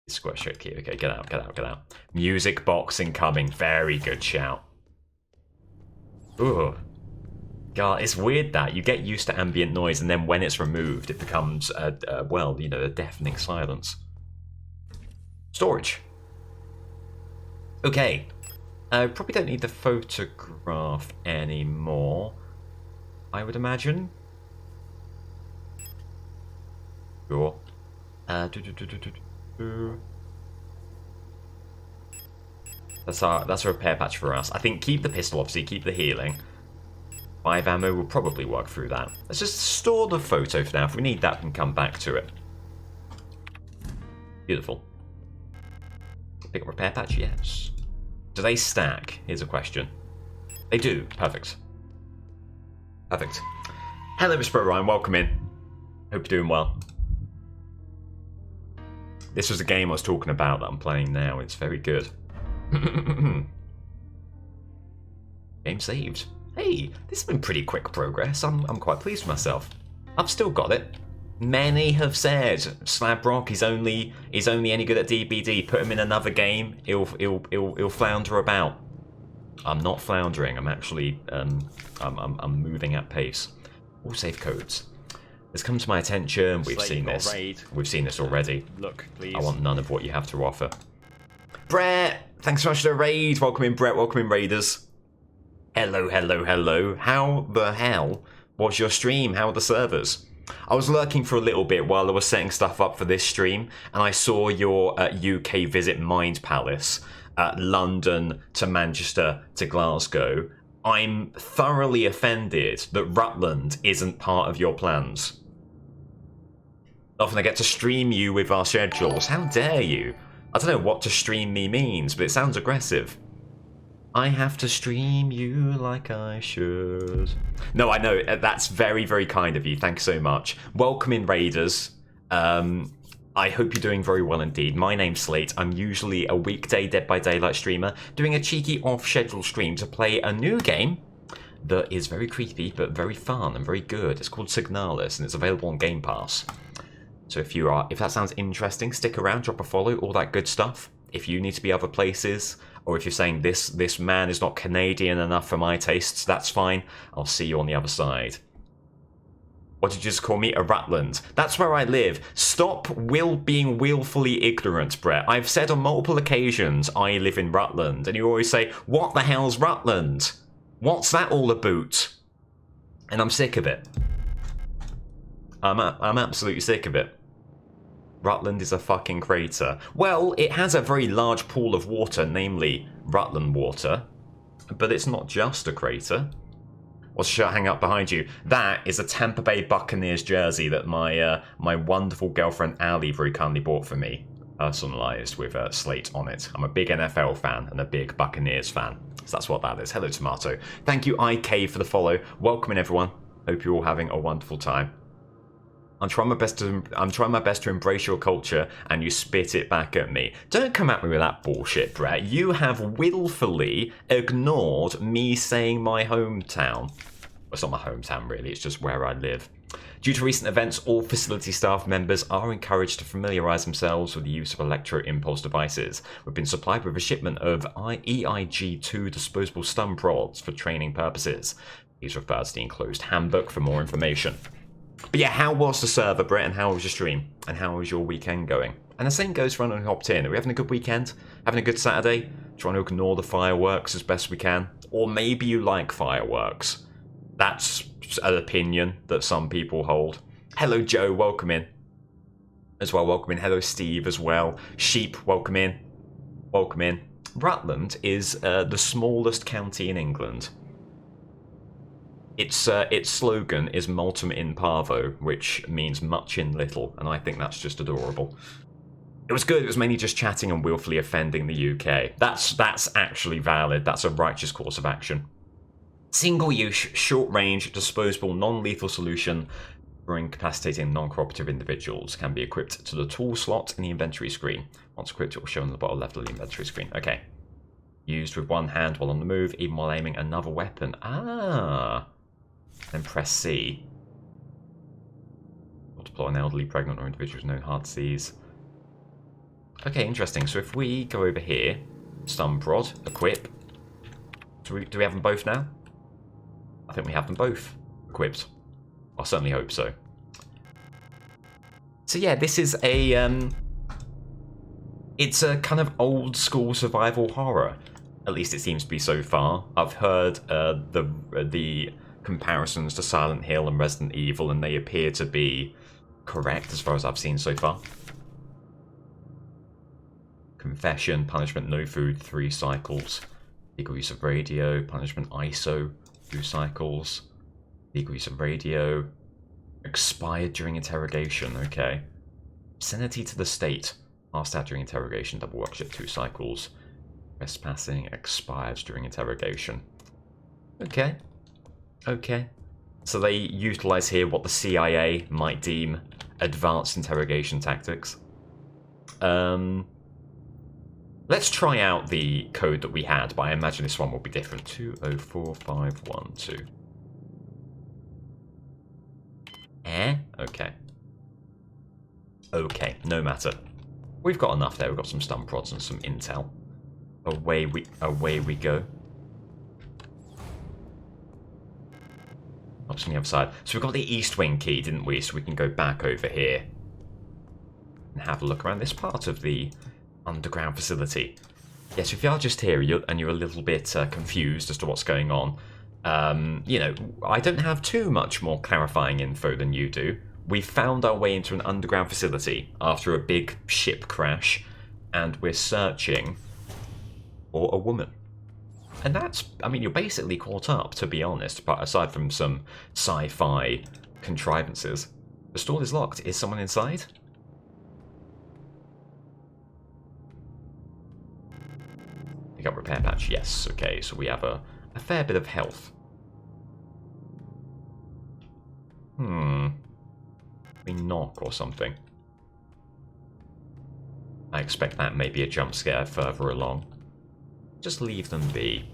Square straight key. Okay, get out, get out, get out. Music box incoming. Very good shout. Ooh. God, it's weird that you get used to ambient noise and then when it's removed, it becomes, well, you know, a deafening silence. Storage. Okay. Probably don't need the photograph anymore, I would imagine. Sure. That's a repair patch for us. I think keep the pistol, obviously, keep the healing. 5 ammo will probably work through that. Let's just store the photo for now. If we need that, we can come back to it. Beautiful. Pick up repair patch? Yes. Do they stack? Here's a question. They do. Perfect. Perfect. Hello, Mr. Ryan. Welcome in. Hope you're doing well. This was a game I was talking about that I'm playing now. It's very good. Game saved. Hey, this has been pretty quick progress. I'm quite pleased with myself. I've still got it. Many have said Slabrock is only any good at DBD. Put him in another game, he'll flounder about. I'm not floundering. I'm actually I'm moving at pace. All save codes. It's come to my attention. We've seen this. We've seen this already. Look, please. I want none of what you have to offer. Brett, thanks so much for the raid. Welcome in, Brett. Welcome in, Raiders. Hello, hello, hello. How the hell was your stream? How are the servers? I was lurking for a little bit while I was setting stuff up for this stream, and I saw your UK visit Mind Palace, London to Manchester to Glasgow. I'm thoroughly offended that Rutland isn't part of your plans. Often I get to stream you with our schedules. How dare you? I don't know what to stream me means, but it sounds aggressive. I have to stream you like I should. No, I know. That's very, very kind of you. Thanks so much. Welcome in, Raiders. I hope you're doing very well indeed. My name's Slate. I'm usually a weekday Dead by Daylight streamer doing a cheeky off-schedule stream to play a new game that is very creepy but very fun and very good. It's called Signalis and it's available on Game Pass. So if that sounds interesting, stick around, drop a follow, all that good stuff. If you need to be other places, or if you're saying this man is not Canadian enough for my tastes, that's fine. I'll see you on the other side. What did you just call me? A Rutland. That's where I live. Stop being willfully ignorant, Brett. I've said on multiple occasions I live in Rutland, and you always say, what the hell's Rutland? What's that all about? And I'm sick of it. I'm absolutely sick of it. Rutland is a fucking crater. Well, it has a very large pool of water, namely Rutland water, but it's not just a crater. What's the shirt hang up behind you? That is a Tampa Bay Buccaneers jersey that my wonderful girlfriend Ali very kindly bought for me, personalised with a slate on it. I'm a big NFL fan and a big Buccaneers fan, so that's what that is. Hello, Tomato. Thank you, IK, for the follow. Welcome in, everyone. Hope you're all having a wonderful time. I'm trying my best to embrace your culture, and you spit it back at me. Don't come at me with that bullshit, Brett. You have willfully ignored me saying my hometown. Well, it's not my hometown, really. It's just where I live. Due to recent events, all facility staff members are encouraged to familiarise themselves with the use of electro-impulse devices. We've been supplied with a shipment of EIG-2 disposable stun prods for training purposes. Please refer to the enclosed handbook for more information. But yeah, how was the server, Brett, and how was your stream? And how was your weekend going? And the same goes for anyone who hopped in. Are we having a good weekend? Having a good Saturday? Trying to ignore the fireworks as best we can? Or maybe you like fireworks. That's an opinion that some people hold. Hello, Joe. Welcome in. As well, welcome in. Hello, Steve, as well. Sheep, welcome in. Welcome in. Rutland is the smallest county in England. Its slogan is Multum in Parvo, which means much in little, and I think that's just adorable. It was good. It was mainly just chatting and willfully offending the UK. That's actually valid. That's a righteous course of action. Single-use, short-range, disposable, non-lethal solution for incapacitating non-cooperative individuals can be equipped to the tool slot in the inventory screen. Once equipped, it will show on the bottom left of the inventory screen. Okay. Used with one hand while on the move, even while aiming another weapon. Ah. Then press C. Or deploy an elderly, pregnant, or individual with known heart disease. Okay, interesting. So if we go over here, stun prod, equip. Do we have them both now? I think we have them both equipped. I certainly hope so. So yeah, this is a it's a kind of old school survival horror. At least it seems to be so far. I've heard the comparisons to Silent Hill and Resident Evil, and they appear to be correct as far as I've seen so far. Confession, punishment, no food, 3 cycles. Legal use of radio, punishment, ISO, 2 cycles. Legal use of radio. Expired during interrogation, okay. Obscenity to the state. Passed out during interrogation, double workshop, 2 cycles. Trespassing, expired during interrogation. Okay. Okay. So they utilize here what the CIA might deem advanced interrogation tactics. Let's try out the code that we had, but I imagine this one will be different. 204512. Okay. Okay, no matter. We've got enough there. We've got some stun prods and some intel. Away we go. Up on the other side. So we've got the east wing key, didn't we? So we can go back over here and have a look around this part of the underground facility. Yes, if you are just here and you're a little bit confused as to what's going on, you know, I don't have too much more clarifying info than you do. We found our way into an underground facility after a big ship crash, and we're searching for a woman. And that's, I mean, you're basically caught up, to be honest, but aside from some sci-fi contrivances. The stall is locked. Is someone inside? Pick up repair patch. Yes, okay, so we have a fair bit of health. We knock or something. I expect that may be a jump scare further along. Just leave them be.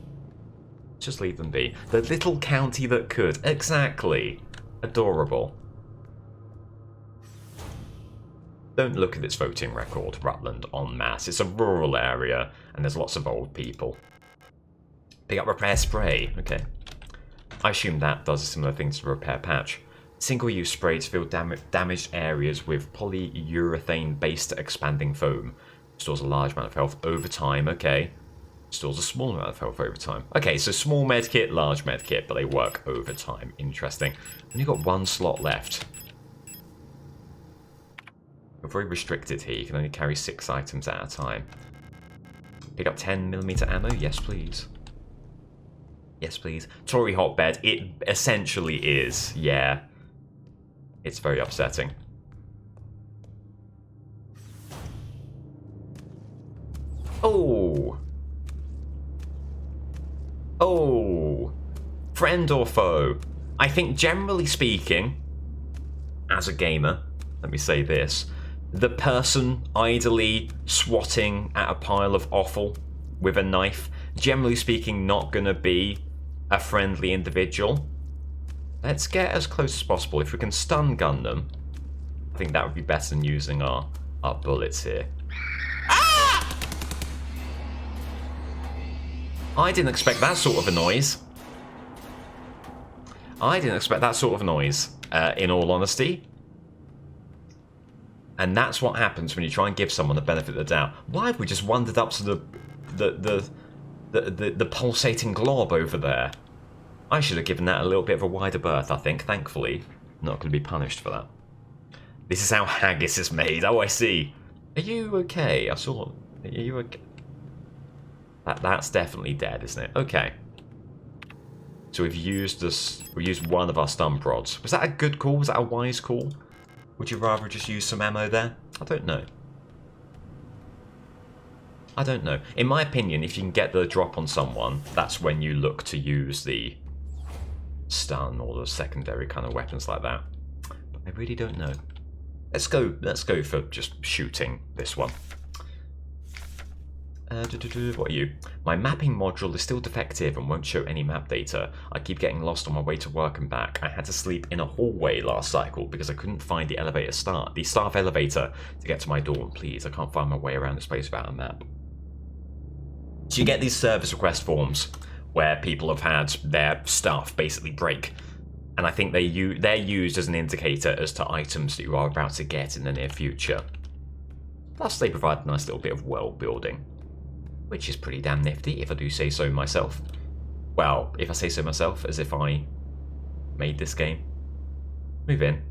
Just leave them be. The little county that could. Exactly. Adorable. Don't look at its voting record, Rutland, en masse. It's a rural area, and there's lots of old people. Pick up repair spray. Okay. I assume that does a similar thing to the repair patch. Single-use spray to fill damaged areas with polyurethane-based expanding foam. Stores a large amount of health over time. Okay. Stores a small amount of health over time. Okay, so small medkit, large medkit, but they work over time. Interesting. Only got one slot left. You're very restricted here. You can only carry 6 items at a time. Pick up 10mm ammo? Yes, please. Yes, please. Tory hotbed. It essentially is, yeah. It's very upsetting. Oh! Oh! Friend or foe? I think generally speaking, as a gamer, let me say this, the person idly swatting at a pile of offal with a knife, generally speaking, not gonna be a friendly individual. Let's get as close as possible. If we can stun gun them, I think that would be better than using our bullets here. Ah! I didn't expect that sort of a noise. I didn't expect that sort of noise, in all honesty. And that's what happens when you try and give someone the benefit of the doubt. Why have we just wandered up to the pulsating glob over there? I should have given that a little bit of a wider berth, I think. Thankfully, I'm not going to be punished for that. This is how haggis is made. Oh, I see. Are you okay? I saw... Are you okay? That's definitely dead, isn't it? Okay. So we've used this. We used one of our stun prods. Was that a good call? Was that a wise call? Would you rather just use some ammo there? I don't know. I don't know. In my opinion, if you can get the drop on someone, that's when you look to use the stun or the secondary kind of weapons like that. But I really don't know. Let's go for just shooting this one. What are you? My mapping module is still defective and won't show any map data. I keep getting lost on my way to work and back. I had to sleep in a hallway last cycle because I couldn't find the staff elevator to get to my dorm. Please, I can't find my way around this place without a map. So you get these service request forms where people have had their stuff basically break. And I think they're used as an indicator as to items that you are about to get in the near future. Plus they provide a nice little bit of world building, which is pretty damn nifty, if I do say so myself. Well, if I say so myself, as if I made this game. Move in.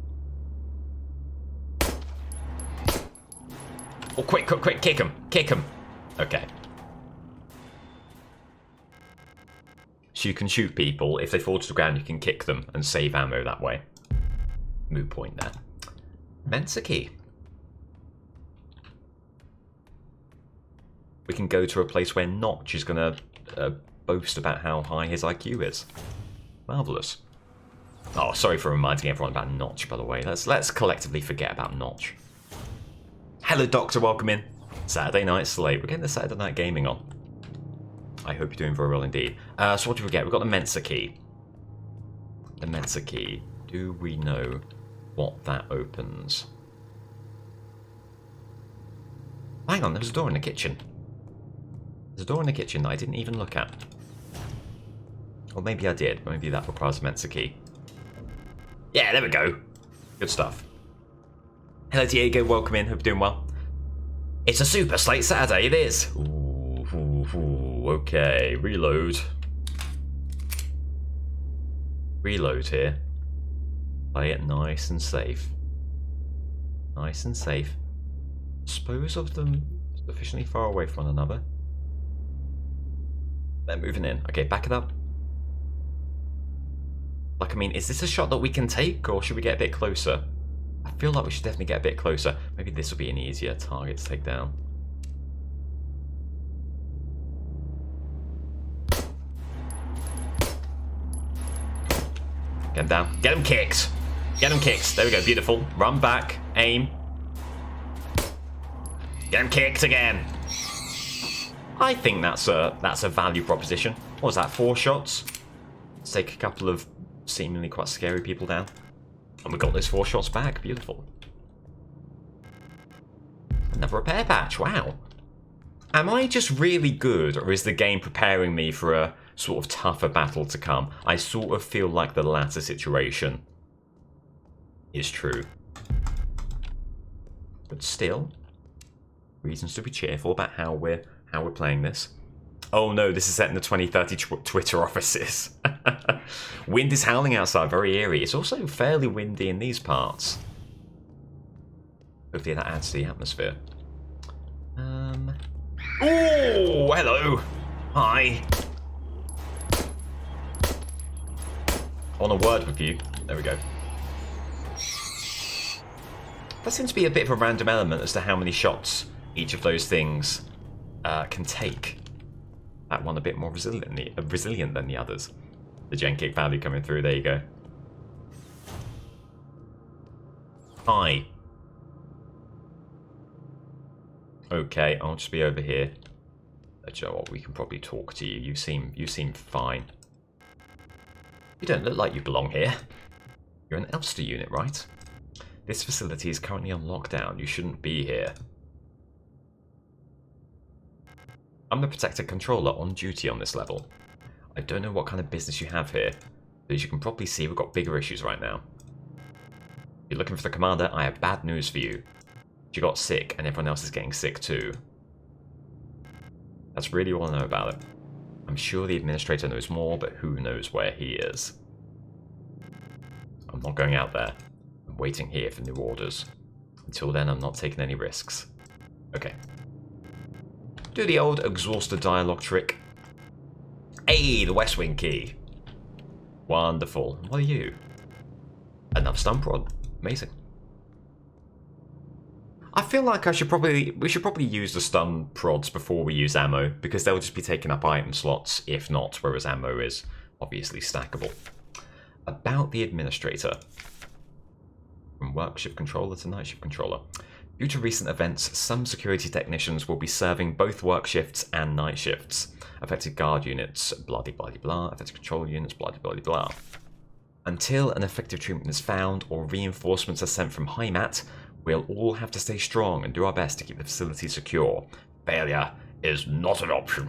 Oh, quick, kick him, kick him. Okay. So you can shoot people. If they fall to the ground, you can kick them and save ammo that way. Moot point there. Mensa key. We can go to a place where Notch is going to boast about how high his IQ is. Marvellous. Oh, sorry for reminding everyone about Notch, by the way. Let's collectively forget about Notch. Hello, Doctor. Welcome in. Saturday night slate. We're getting the Saturday night gaming on. I hope you're doing very well indeed. So what do we get? We've got the Mensa key. The Mensa key. Do we know what that opens? Hang on, there's a door in the kitchen. There's a door in the kitchen that I didn't even look at. Or maybe I did. Maybe that requires a Mensa key. Yeah, there we go. Good stuff. Hello, Diego. Welcome in. Hope you're doing well. It's a super slate Saturday. It is. Ooh, okay. Reload. Reload here. Play it nice and safe. Nice and safe. Dispose of them sufficiently far away from one another. They're moving in. Okay, back it up. Like, I mean, is this a shot that we can take, or should we get a bit closer? I feel like we should definitely get a bit closer. Maybe this will be an easier target to take down. Get him down. Get him kicked! Get him kicked. There we go, beautiful. Run back. Aim. Get him kicked again. I think that's a value proposition. What was that, 4 shots? Let's take a couple of seemingly quite scary people down. And we got those 4 shots back. Beautiful. Another repair patch. Wow. Am I just really good, or is the game preparing me for a sort of tougher battle to come? I sort of feel like the latter situation is true. But still, reasons to be cheerful about how we're playing this. Oh no, this is set in the 2030 Twitter offices. Wind is howling outside, very eerie. It's also fairly windy in these parts. Hopefully that adds to the atmosphere. Oh, hello. Hi. I want a word with you. There we go. That seems to be a bit of a random element as to how many shots each of those things can take. That one a bit more resilient than the others. The gen kick value coming through, there you go. Hi. Okay, I'll just be over here. You know what, we can probably talk to you. You seem fine. You don't look like you belong here. You're an Elster unit, right? This facility is currently on lockdown. You shouldn't be here. I'm the Protector Controller on duty on this level. I don't know what kind of business you have here, but as you can probably see, we've got bigger issues right now. If you're looking for the Commander, I have bad news for you. You got sick, and everyone else is getting sick too. That's really all I know about it. I'm sure the Administrator knows more, but who knows where he is. I'm not going out there. I'm waiting here for new orders. Until then, I'm not taking any risks. Okay. Do the old exhausted dialogue trick. Hey, the West Wing key. Wonderful. What are you? Another stump rod. Amazing. I feel like we should probably use the stun prods before we use ammo, because they'll just be taking up item slots, if not, whereas ammo is obviously stackable. About the Administrator. From work shift controller to night shift controller. Due to recent events, some security technicians will be serving both work shifts and night shifts. Affected guard units, blah blah blah blah. Affected control units, blah blah blah. Until an effective treatment is found or reinforcements are sent from Heimat, we'll all have to stay strong and do our best to keep the facility secure. Failure is not an option.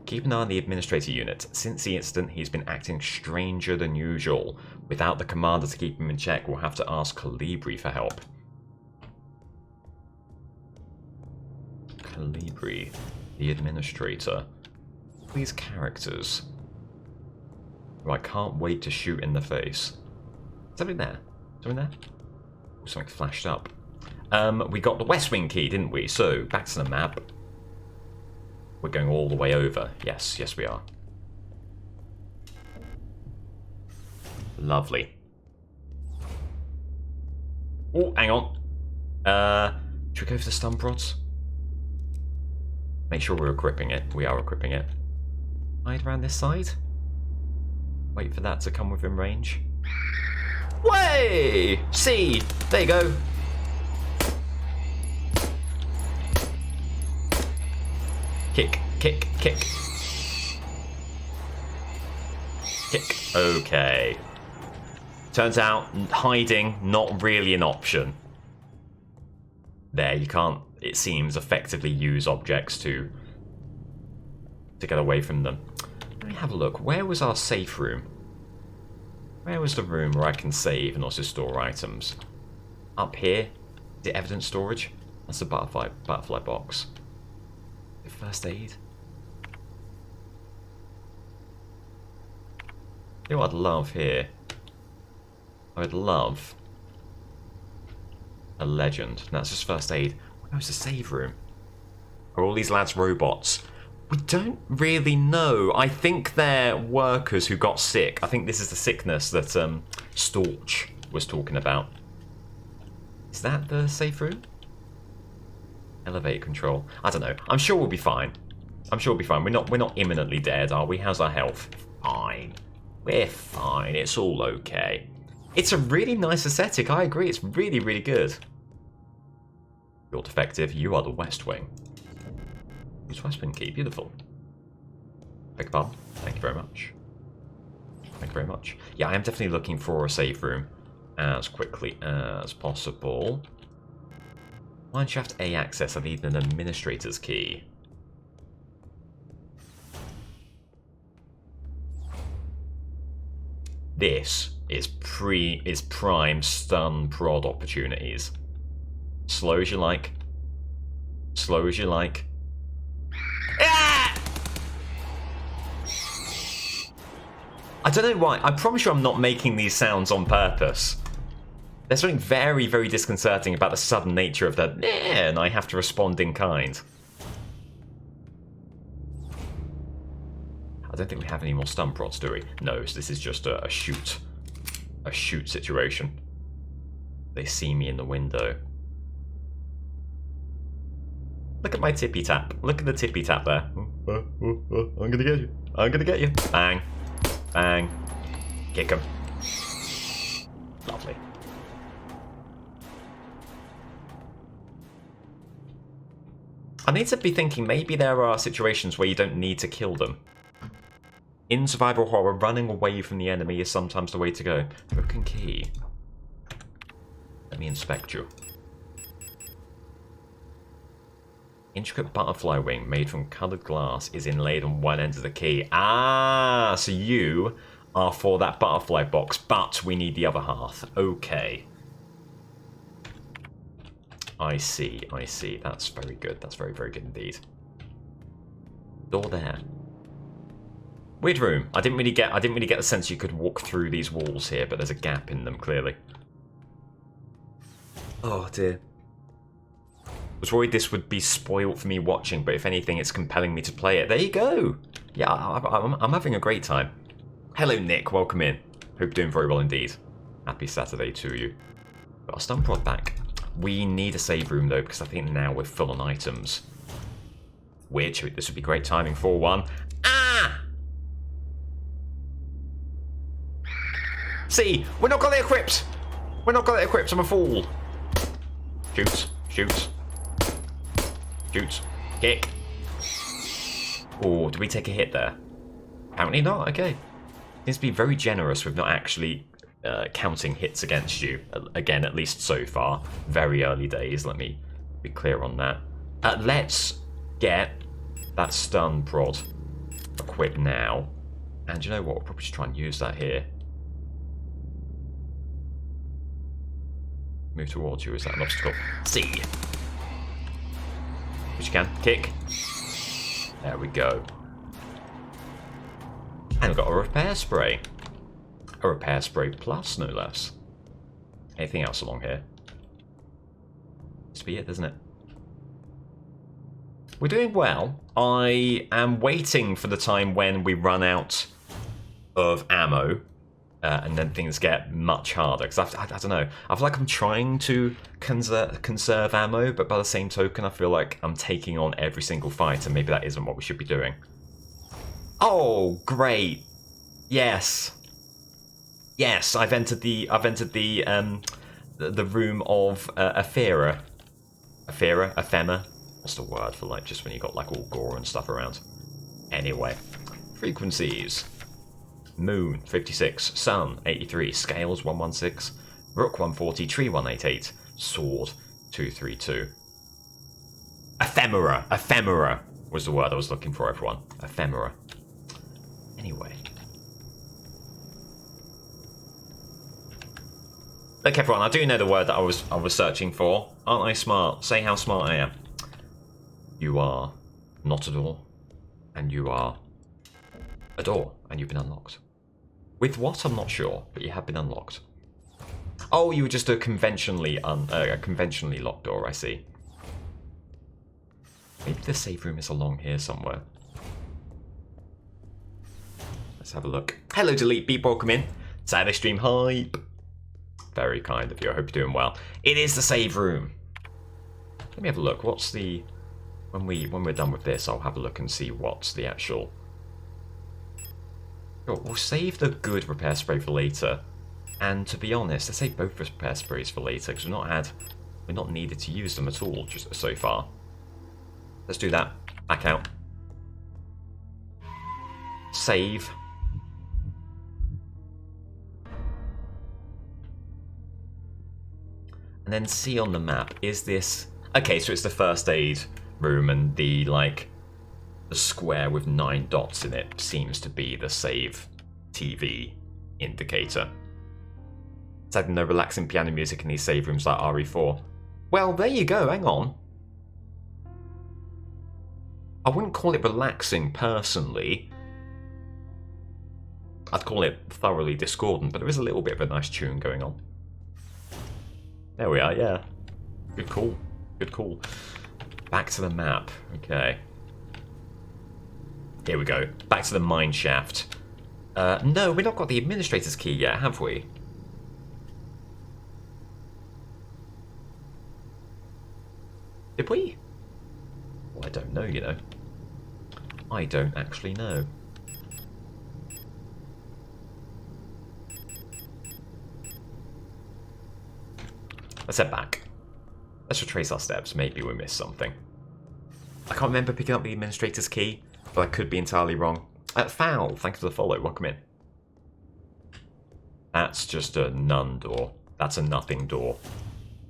Keep an eye on the Administrator unit. Since the incident, he's been acting stranger than usual. Without the Commander to keep him in check, we'll have to ask Calibri for help. Calibri, the Administrator. These characters who I can't wait to shoot in the face. Is something there? Something there? Oh, something flashed up. We got the West Wing key, didn't we? So, back to the map. We're going all the way over. Yes, yes we are. Lovely. Oh, hang on. Should we go for the stun prods? Make sure we're equipping it. We are equipping it. Hide around this side. Wait for that to come within range. Way! C! There you go. Kick, kick, kick. Kick. Okay. Turns out hiding not really an option. There, you can't, it seems, effectively use objects to get away from them. Let me have a look. Where was our safe room? Where was the room where I can save and also store items? Up here? Is it evidence storage? That's the butterfly box. Is it first aid? You know what I'd love here? I would love a legend. No, that's just first aid. Where's the save room? Are all these lads robots? We don't really know. I think they're workers who got sick. I think this is the sickness that Storch was talking about. Is that the safe room? Elevator control. I don't know. I'm sure we'll be fine. I'm sure we'll be fine. We're not imminently dead, are we? How's our health? Fine. We're fine. It's all okay. It's a really nice aesthetic. I agree. It's really, really good. You're defective. You are the West Wing. Use West Wing key. Beautiful. Beg your pardon. Thank you very much. Thank you very much. Yeah, I am definitely looking for a safe room as quickly as possible. Mineshaft A access. I need an administrator's key. This is prime stun prod opportunities. Slow as you like. Slow as you like. Ah! I don't know why. I promise you I'm not making these sounds on purpose. There's something very, very disconcerting about the sudden nature of the and I have to respond in kind. I don't think we have any more stun prods, do we? No, so this is just a shoot situation. They see me in the window. Look at my tippy tap. Look at the tippy tap there. I'm gonna get you. I'm gonna get you. Bang. Bang. Kick him. Lovely. I need to be thinking maybe there are situations where you don't need to kill them. In survival horror, running away from the enemy is sometimes the way to go. Broken key. Let me inspect you. Intricate butterfly wing made from coloured glass is inlaid on one end of the key. Ah, so you are for that butterfly box, but we need the other half. Okay. I see, I see. That's very good. That's very, very good indeed. Door there. Weird room. I didn't really get the sense you could walk through these walls here, but there's a gap in them clearly. Oh dear. I was worried this would be spoiled for me watching, but if anything, it's compelling me to play it. There you go. Yeah, I'm having a great time. Hello, Nick. Welcome in. Hope you're doing very well indeed. Happy Saturday to you. Got our stun prod back. We need a save room though, because I think now we're full on items. Which this would be great timing for one. Ah! See, we're not got it equipped. We're not got it equipped. I'm a fool. Shoots, shoots, shoots, kick. Oh, did we take a hit there? Apparently not. Okay. Seems to be very generous with not actually counting hits against you. Again, at least so far. Very early days. Let me be clear on that. Let's get that stun prod equipped now. And you know what? We'll probably just try and use that here. Move towards you. Is that an obstacle? See. Which you can. Kick. There we go. And we've got a repair spray. A repair spray plus, no less. Anything else along here? Must be it, isn't it? We're doing well. I am waiting for the time when we run out of ammo. And then things get much harder. Because I don't know. I feel like I'm trying to conserve ammo, but by the same token, I feel like I'm taking on every single fight, and maybe that isn't what we should be doing. Oh, great. Yes. Yes, I've entered the room of Ephera. Ephema. What's the word for like just when you got like all gore and stuff around? Anyway, frequencies. Moon 56, Sun 83, Scales 116, Rook 140, Tree 188, Sword 232. Ephemera was the word I was looking for, everyone. Ephemera. Anyway. Look, everyone, I do know the word that I was searching for. Aren't I smart? Say how smart I am. You are not a door, and you are a door, and you've been unlocked. With what? I'm not sure, but you have been unlocked. Oh, you were just a conventionally locked door, I see. Maybe the save room is along here somewhere. Let's have a look. Hello, Delete Beep, welcome in. Saturday Stream Hype. Very kind of you, I hope you're doing well. It is the save room. Let me have a look. What's the... When we're done with this, I'll have a look and see what's the actual... We'll save the good repair spray for later. And to be honest, let's save both repair sprays for later, because we're not needed to use them at all just so far. Let's do that. Back out. Save. And then see on the map, is this... Okay, so it's the first aid room, and the square with 9 dots in it seems to be the save TV indicator. Sadly, no relaxing piano music in these save rooms like RE4. Well, there you go, hang on. I wouldn't call it relaxing, personally. I'd call it thoroughly discordant, but there is a little bit of a nice tune going on. There we are, yeah. Good call. Good call. Back to the map. Okay. Here we go. Back to the mine shaft. No, we've not got the administrator's key yet, have we? Did we? Well, I don't know, you know. I don't actually know. Let's head back. Let's retrace our steps. Maybe we missed something. I can't remember picking up the administrator's key, but I could be entirely wrong. Foul, thanks for the follow. Welcome in. That's just a none door. That's a nothing door.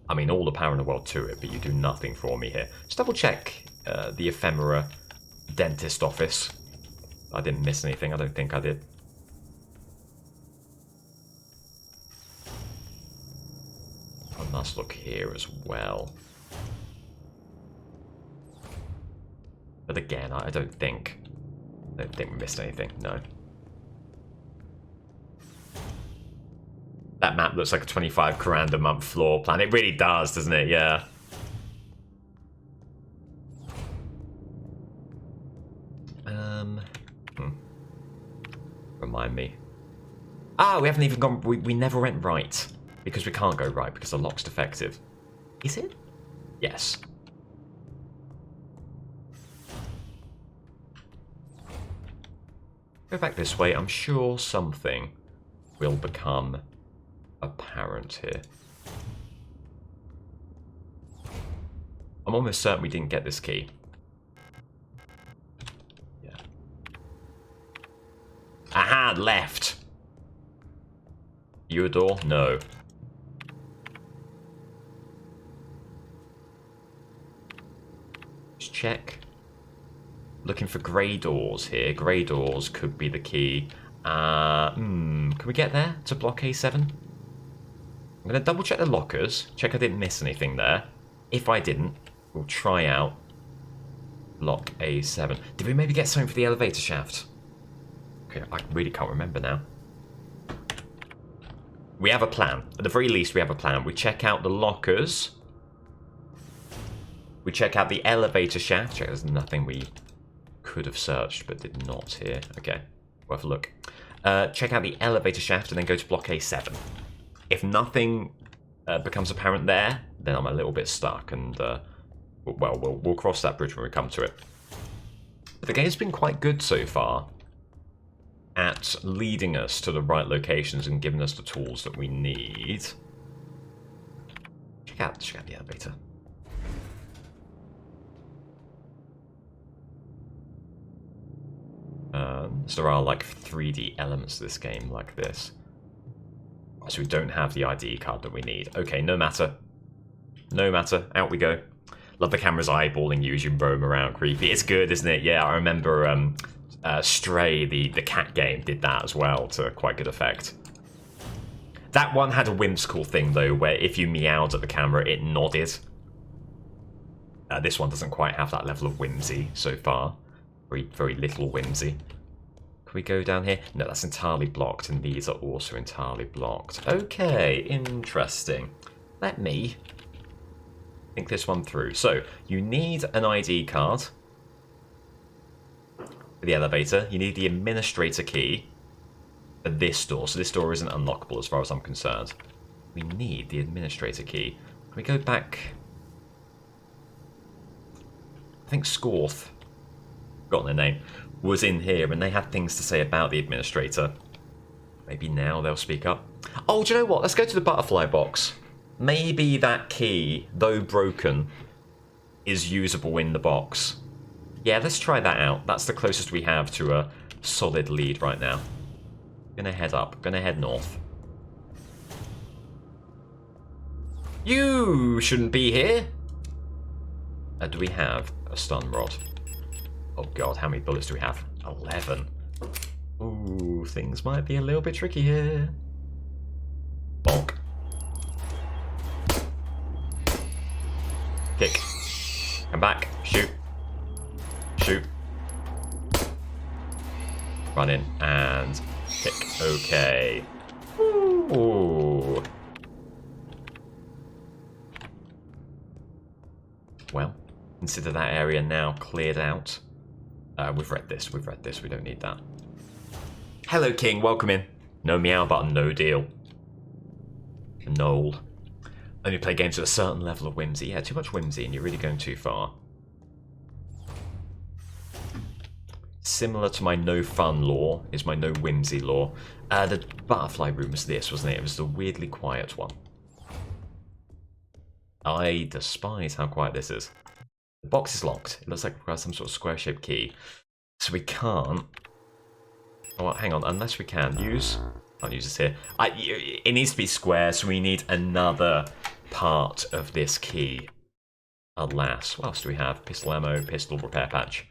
I mean, all the power in the world to it, but you do nothing for me here. Just double check the Ephemera dentist office. I didn't miss anything. I don't think I did. I must look here as well. But again, I don't think we missed anything. No. That map looks like a 25 grand a month floor plan. It really does, doesn't it? Yeah. Remind me. Ah, we haven't even gone... We never went right. Because we can't go right, because the lock's defective. Is it? Yes. Go back this way. I'm sure something will become apparent here. I'm almost certain we didn't get this key. Yeah. Aha, left. You a door? No. Just check. Looking for grey doors here. Grey doors could be the key. Can we get there to block A7? I'm going to double check the lockers. Check I didn't miss anything there. If I didn't, we'll try out block A7. Did we maybe get something for the elevator shaft? Okay, I really can't remember now. We have a plan. At the very least, we have a plan. We check out the lockers. We check out the elevator shaft. Check there's nothing we could have searched but did not here. Okay, we'll have a look. Check out the elevator shaft and then go to block A7. If nothing becomes apparent there, then I'm a little bit stuck, and well, we'll cross that bridge when we come to it. But the game's been quite good so far, at leading us to the right locations and giving us the tools that we need. Check out the elevator. So there are like 3D elements to this game like this. So we don't have the ID card that we need. Okay, no matter. No matter. Out we go. Love the camera's eyeballing you as you roam around creepy. It's good, isn't it? Yeah, I remember Stray, the cat game, did that as well to quite good effect. That one had a whimsical thing, though, where if you meowed at the camera, it nodded. This one doesn't quite have that level of whimsy so far. Very, very little whimsy. Can we go down here? No, that's entirely blocked, and these are also entirely blocked. Okay, interesting. Let me think this one through. So, you need an ID card for the elevator. You need the administrator key for this door. So this door isn't unlockable as far as I'm concerned. We need the administrator key. Can we go back? I think Scorth, forgotten their name, was in here and they had things to say about the administrator. Maybe now they'll speak up. Oh, do you know what? Let's go to the butterfly box. Maybe that key, though broken, is usable in the box. Yeah, let's try that out. That's the closest we have to a solid lead right now. Gonna head up. Gonna head north. You shouldn't be here. Do we have a stun rod? Oh god, how many bullets do we have? 11. Ooh, things might be a little bit tricky here. Bonk. Kick. Come back. Shoot. Shoot. Run in and kick. Okay. Ooh. Well, consider that area now cleared out. We've read this. We've read this. We don't need that. Hello, King. Welcome in. No meow button. No deal. Noel. Only play games with a certain level of whimsy. Yeah, too much whimsy and you're really going too far. Similar to my no fun law is my no whimsy law. The butterfly room was this, wasn't it? It was the weirdly quiet one. I despise how quiet this is. The box is locked. It looks like we've got some sort of square-shaped key. So we can't... Oh, hang on. Unless we can use... Can't use this here. It needs to be square, so we need another part of this key. Alas. What else do we have? Pistol ammo, pistol repair patch.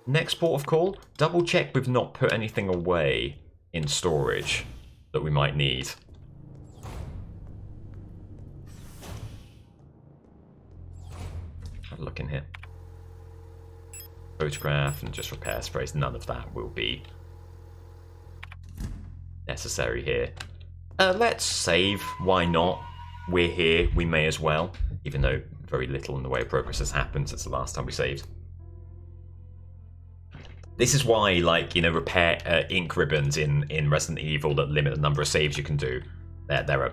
Next port of call. Double check we've not put anything away in storage that we might need. Have a look in here. Photograph and just repair sprays. None of that will be necessary here. Let's save. Why not? We're here. We may as well. Even though very little in the way of progress has happened since the last time we saved. This is why, like, you know, repair ink ribbons in Resident Evil that limit the number of saves you can do. They're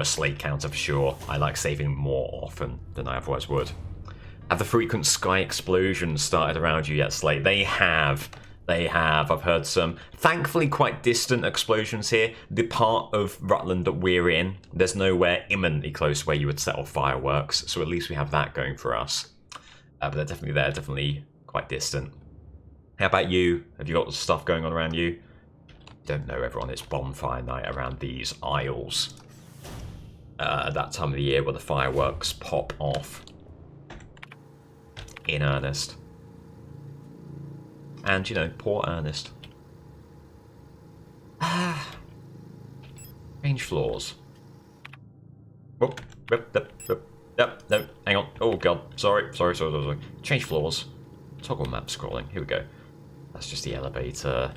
a slate counter for sure. I like saving more often than I otherwise would. Have the frequent sky explosions started around you yet, Slate? They have. They have. I've heard some, thankfully, quite distant explosions here. The part of Rutland that we're in, there's nowhere imminently close where you would set off fireworks, so at least we have that going for us. But they're definitely there, definitely quite distant. How about you? Have you got stuff going on around you? Don't know, everyone. It's bonfire night around these aisles. At that time of the year where the fireworks pop off. In earnest. And, you know, poor Ernest. Change floors. Oh, no, hang on. Oh, God. Sorry. Change floors. Toggle map scrolling. Here we go. That's just the elevator.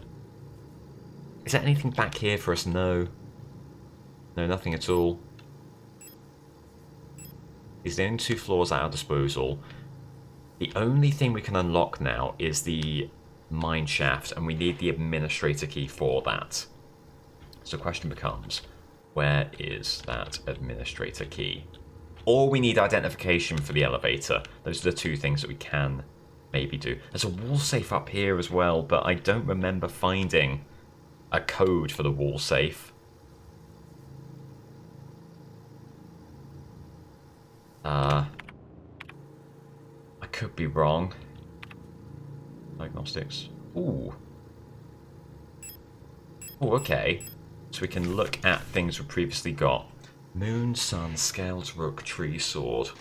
Is there anything back here for us? No. No, nothing at all. These are the only 2 floors at our disposal. The only thing we can unlock now is the mine shaft, and we need the administrator key for that. So the question becomes, where is that administrator key? Or we need identification for the elevator. Those are the 2 things that we can maybe do. There's a wall safe up here as well, but I don't remember finding a code for the wall safe. I could be wrong. Diagnostics. Ooh. Oh, okay. So we can look at things we previously got. Moon, sun, scales, rook, tree, sword.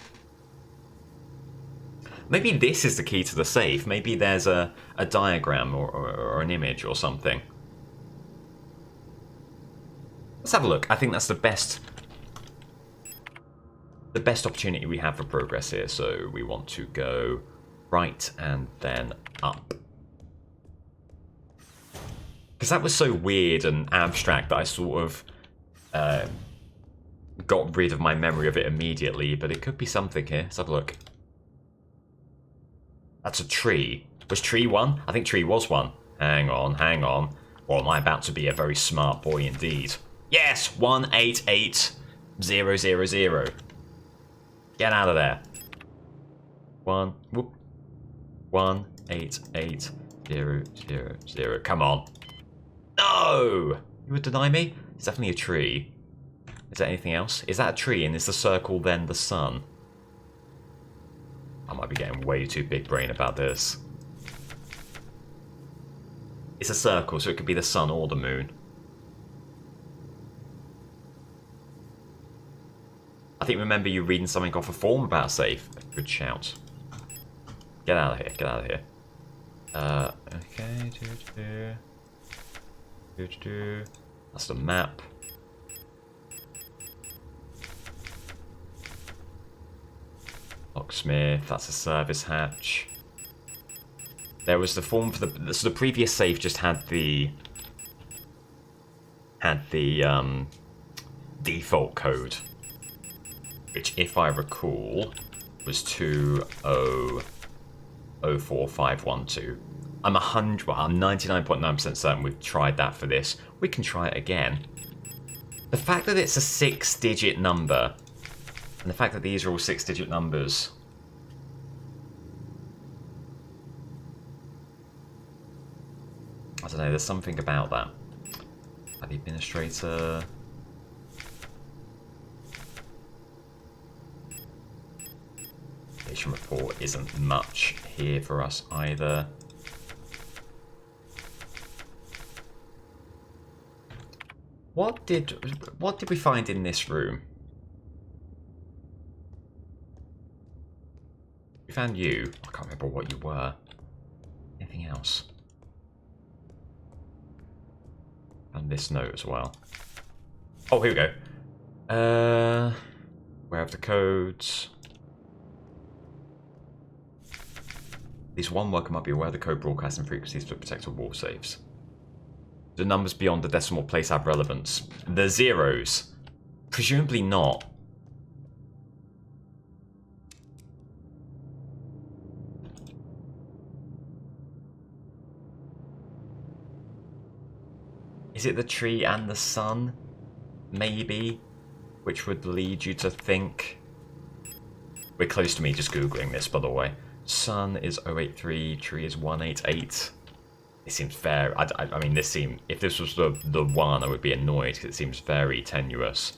Maybe this is the key to the safe. Maybe there's a diagram or an image or something. Let's have a look. I think that's the best opportunity we have for progress here. So we want to go right and then up. Because that was so weird and abstract that I sort of got rid of my memory of it immediately, but it could be something here. Let's have a look. That's a tree. Was tree one? I think tree was one. Hang on, hang on. Or am I about to be a very smart boy indeed? Yes! 188000. Get out of there. 188000. Come on. No! You would deny me? It's definitely a tree. Is there anything else? Is that a tree, and is the circle then the sun? I might be getting way too big brain about this. It's a circle, so it could be the sun or the moon. I think remember you reading something off a form about a safe. Good shout. Get out of here, get out of here. Okay. That's the map. Locksmith, that's a service hatch. There was the form for the... So the previous safe just had the default code, which, if I recall, was 2004512. I'm 99.9% certain we've tried that for this. We can try it again. The fact that it's a 6-digit number, and the fact that these are all 6-digit numbers, I don't know, there's something about that. The administrator. Station report isn't much here for us either. What did we find in this room? We found you. I can't remember what you were. Anything else? And this note as well. Oh, here we go. Where have the codes? At least one worker might be aware of the code broadcasting frequencies for protected wall safes. The numbers beyond the decimal place have relevance. The zeros. Presumably not. Is it the tree and the sun? Maybe? Which would lead you to think... We're close to me just googling this, by the way. Sun is 083, tree is 188. It seems fair. I mean, this seems... If this was the one, I would be annoyed, because it seems very tenuous.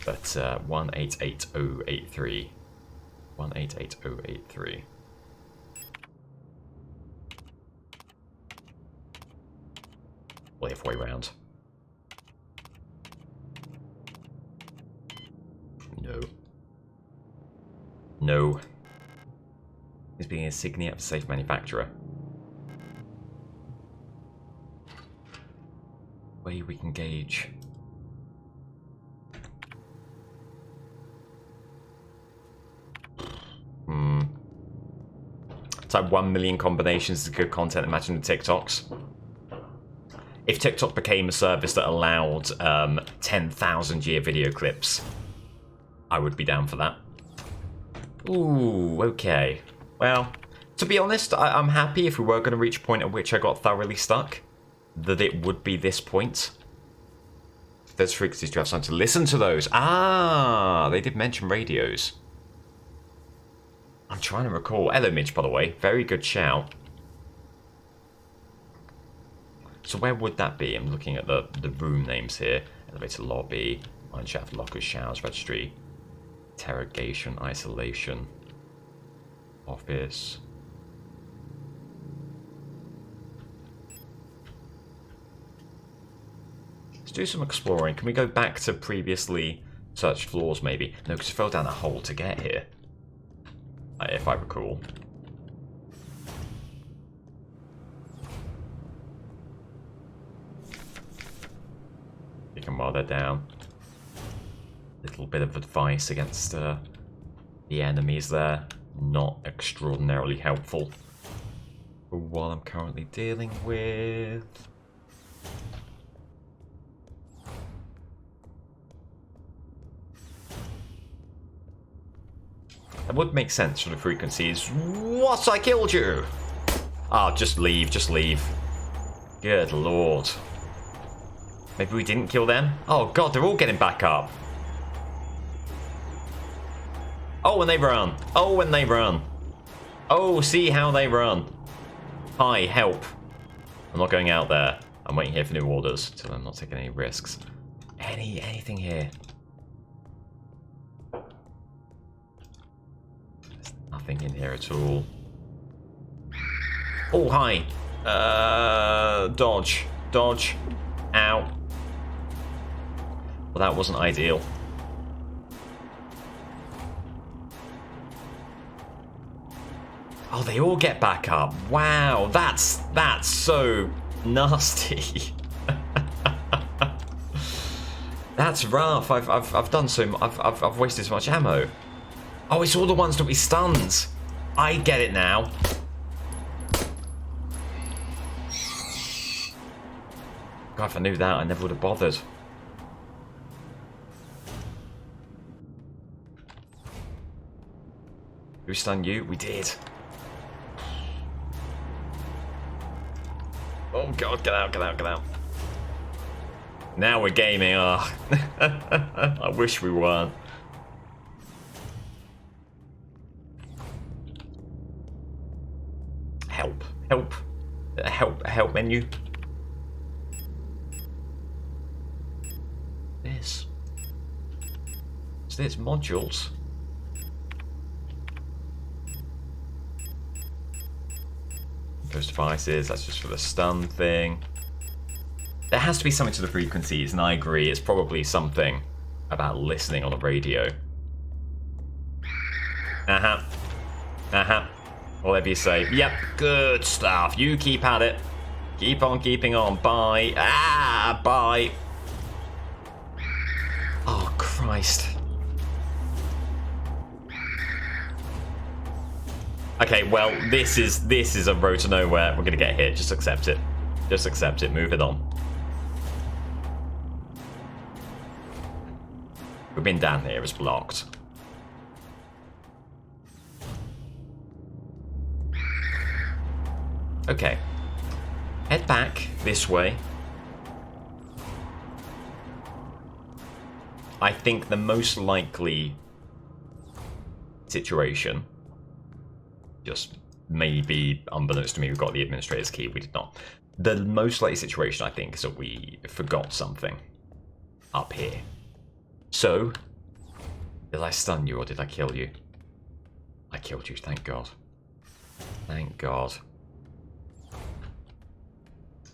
But 188083. 188083. Well, halfway round. No. No. Is being a Signalis of safe manufacturer. Way we can gauge. Type 1 million combinations is good content. Imagine the TikToks. If TikTok became a service that allowed 10,000-year video clips, I would be down for that. Ooh, okay. Well, to be honest, I'm happy if we were going to reach a point at which I got thoroughly stuck, that it would be this point. There's frequencies to have time to listen to those. Ah, they did mention radios. I'm trying to recall. Hello, Mitch, by the way. Very good shout. So where would that be? I'm looking at the room names here. Elevator lobby, mineshaft, lockers, showers, registry, interrogation, isolation, office. Let's do some exploring. Can we go back to previously searched floors, maybe? No, because it fell down a hole to get here. If I recall. You can while they're down. Little bit of advice against the enemies there. Not extraordinarily helpful. For what I'm currently dealing with. That would make sense for the frequencies. What? I killed you! Oh, just leave, just leave. Good lord. Maybe we didn't kill them? Oh god, they're all getting back up. Oh, and they run. Oh, and they run. Oh, see how they run. Hi, help. I'm not going out there. I'm waiting here for new orders, so I'm not taking any risks. Anything here? There's nothing in here at all. Oh, hi. Dodge. Dodge. Ow. Well, that wasn't ideal. Oh, they all get back up. Wow, that's so nasty. That's rough. I've done so. I've wasted so much ammo. Oh, it's all the ones that we stunned. I get it now. God, if I knew that, I never would have bothered. Who stunned you? We did. Oh god, get out, get out, get out. Now we're gaming, oh. I wish we weren't. Help, help, help menu. This. What's this? Modules. Ghost devices, that's just for the stun thing. There has to be something to the frequencies, and I agree, it's probably something about listening on the radio. Whatever you say. Yep, good stuff. You keep at it. Keep on keeping on. Bye. Bye. Oh, Christ. Okay, well, this is a road to nowhere. We're gonna get hit. Just accept it. Just accept it. Move it on. We've been down here. It's blocked. Okay. Head back this way. I think the most likely situation, just maybe unbeknownst to me, we've got the administrator's key, we did not. The most likely situation, I think, is that we forgot something up here. So, did I stun you or did I kill you? I killed you, thank God. Thank God.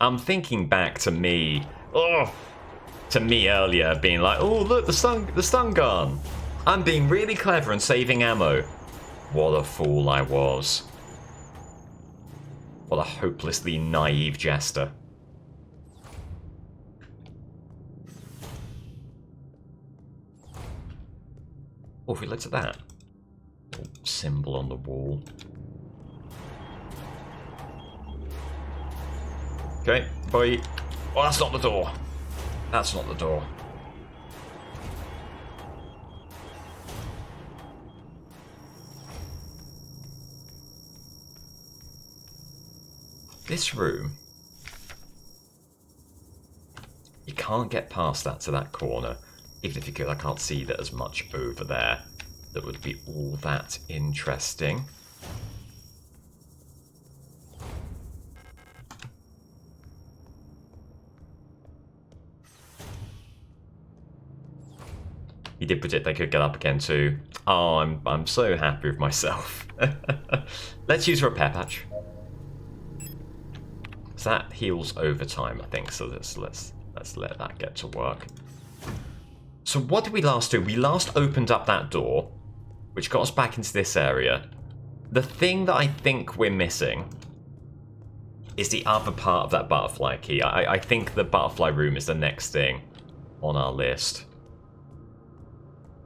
I'm thinking back to me, earlier, being like, oh look, the stun gun. I'm being really clever and saving ammo. What a fool I was. What a hopelessly naive jester. Oh, if we looked at that little symbol on the wall. Okay, bye. Oh, that's not the door. That's not the door. This room, you can't get past that to that corner. Even if you could, I can't see that as much over there. that would be all that interesting. He did predict they could get up again too. Oh, I'm so happy with myself. Let's use a repair patch. So that heals over time, I think. So let's let that get to work. So what did we last do? We last opened up that door, which got us back into this area. The thing that I think we're missing is the other part of that butterfly key. I think the butterfly room is the next thing on our list.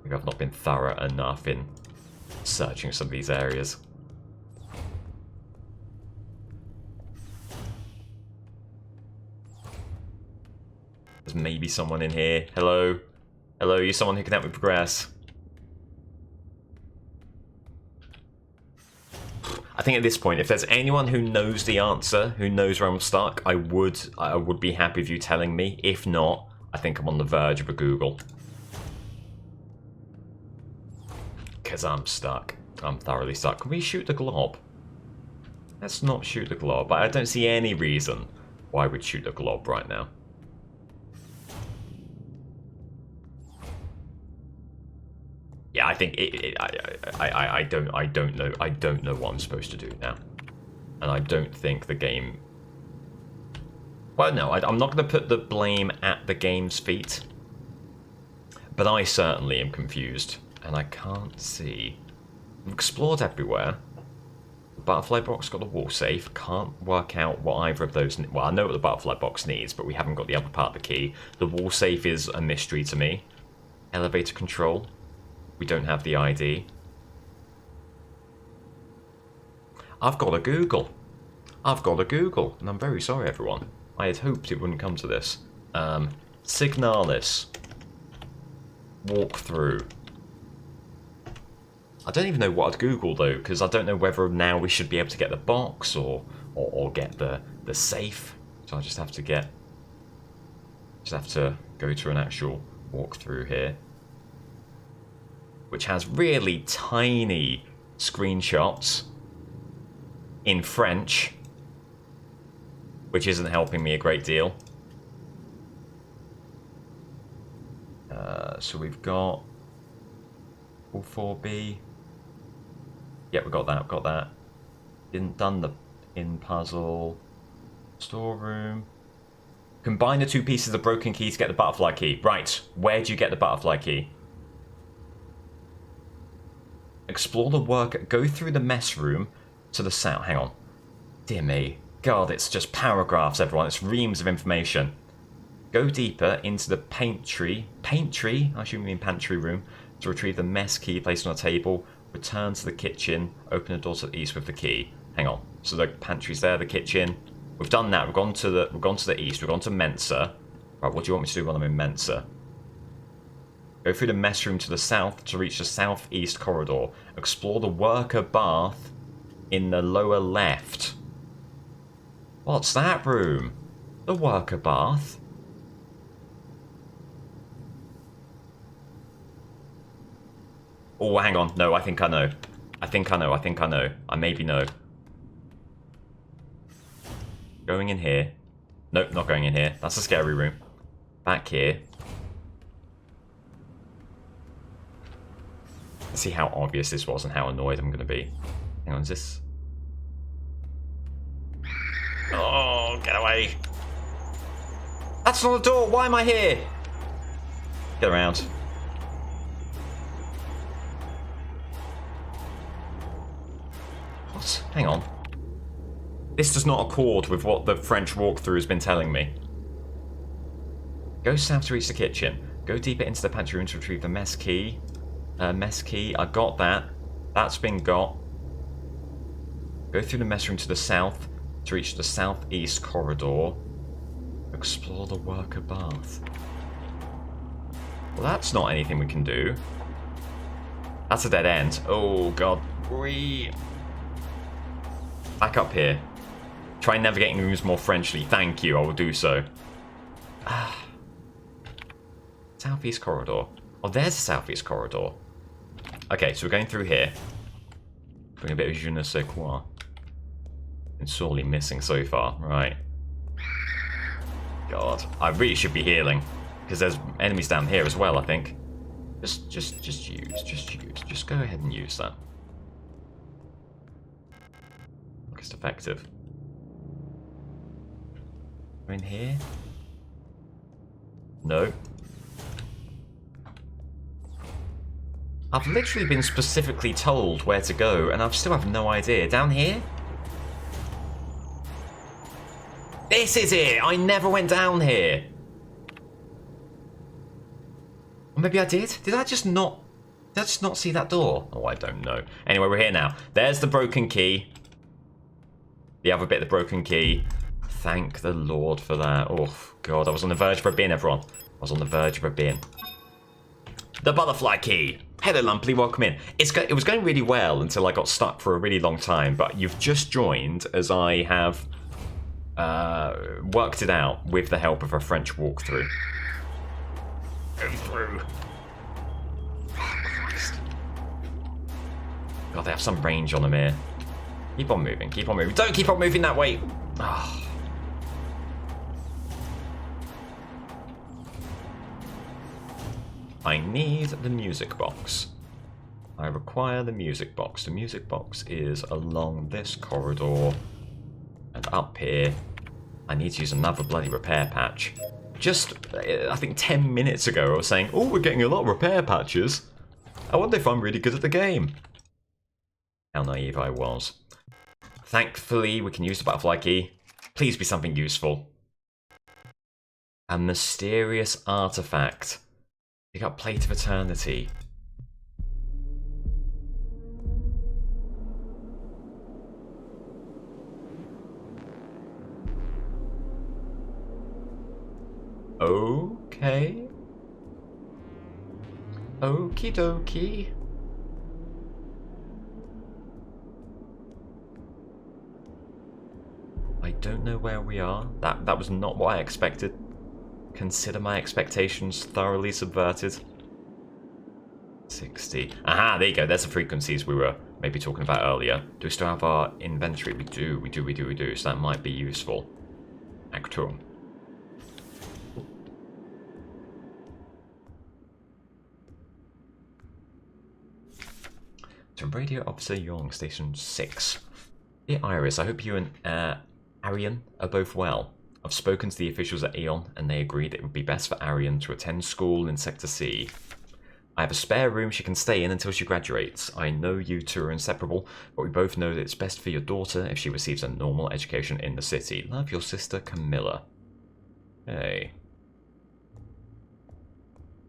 Maybe I've not been thorough enough in searching some of these areas. There's maybe someone in here. Hello? Hello, you someone who can help me progress? I think at this point, if there's anyone who knows the answer, who knows where I'm stuck, I would be happy with you telling me. If not, I think I'm on the verge of a Google. Because I'm stuck. I'm thoroughly stuck. Can we shoot the glob? Let's not shoot the glob. I don't see any reason why we'd shoot the glob right now. Yeah, I think I don't know what I'm supposed to do now, and I don't think the game. Well, no, I'm not going to put the blame at the game's feet, but I certainly am confused, and I can't see. I've explored everywhere. The butterfly box got the wall safe. Can't work out what either of those. Well, I know what the butterfly box needs, but we haven't got the other part of the key. The wall safe is a mystery to me. Elevator control. We don't have the ID. I've got a Google. I've got a Google, and I'm very sorry, everyone. I had hoped it wouldn't come to this. Signalis. Walkthrough. I don't even know what I'd Google, though, because I don't know whether now we should be able to get the box or get the safe. So I just have to get... Just have to go to an actual walkthrough here, which has really tiny screenshots in French, which isn't helping me a great deal. So we've got all 4B. Yeah, we got that. Done the in puzzle. Storeroom. Combine the two pieces of broken key to get the butterfly key. Right, where do you get the butterfly key? Explore the work. Go through the mess room to the south. Hang on. Dear me. God, it's just paragraphs, everyone. It's reams of information. Go deeper into the pantry. Pantry? I assume you mean pantry room. To retrieve the mess key placed on a table. Return to the kitchen. Open the door to the east with the key. Hang on. So the pantry's there, the kitchen. We've done that. We've gone to the east. We've gone to Mensa. Right, what do you want me to do while I'm in Mensa? Go through the mess room to the south to reach the southeast corridor. Explore the worker bath in the lower left. What's that room? The worker bath? Oh, hang on. No, I think I know. I think I know. I maybe know. Going in here. Nope, not going in here. That's a scary room. Back here. Let's see how obvious this was and how annoyed I'm going to be. Hang on, is this... Oh, get away. That's not a door. Why am I here? Get around. What? Hang on. This does not accord with what the French walkthrough has been telling me. Go south to reach the kitchen. Go deeper into the pantry room to retrieve the mess key. Mess key. I got that. That's been got. Go through the mess room to the south to reach the southeast corridor. Explore the worker bath. Well, that's not anything we can do. That's a dead end. Oh, God. Back up here. Try navigating rooms more Frenchly. Thank you, I will do so. Southeast corridor. Oh, there's the southeast corridor. Okay, so we're going through here. Doing a bit of je ne sais quoi. Been sorely missing so far. Right. God, I really should be healing. Because there's enemies down here as well, I think. Just use. Just go ahead and use that. Most effective. We're in here? No. I've literally been specifically told where to go, and I still have no idea. Down here? This is it! I never went down here! Or maybe I did? Did I just not see that door? Oh, I don't know. Anyway, we're here now. There's the broken key. The other bit of the broken key. Thank the Lord for that. Oh, God, I was on the verge of a bin, everyone. I was on the verge of a bin. The butterfly key. Hello, Lumpy, welcome in. It was going really well until I got stuck for a really long time, but you've just joined as I have worked it out with the help of a French walkthrough. Go through. Oh, Christ. God, they have some range on them here. Keep on moving, keep on moving. Don't keep on moving that way! Oh. I need the music box. I require the music box. The music box is along this corridor and up here. I need to use another bloody repair patch. Just, I think 10 minutes ago I was saying, oh, we're getting a lot of repair patches. I wonder if I'm really good at the game. How naive I was. Thankfully, we can use the butterfly key. Please be something useful. A mysterious artifact. Pick up Plate of Eternity. Okay. Okie dokie. I don't know where we are. That was not what I expected. Consider my expectations thoroughly subverted. 60. Aha, there you go. There's the frequencies we were maybe talking about earlier. Do we still have our inventory? We do. So that might be useful. Actum. To Radio Officer Young, Station 6. Dear Iris, I hope you and Arian are both well. I've spoken to the officials at Aeon, and they agreed it would be best for Arian to attend school in Sector C. I have a spare room she can stay in until she graduates. I know you two are inseparable, but we both know that it's best for your daughter if she receives a normal education in the city. Love, your sister, Camilla. Hey.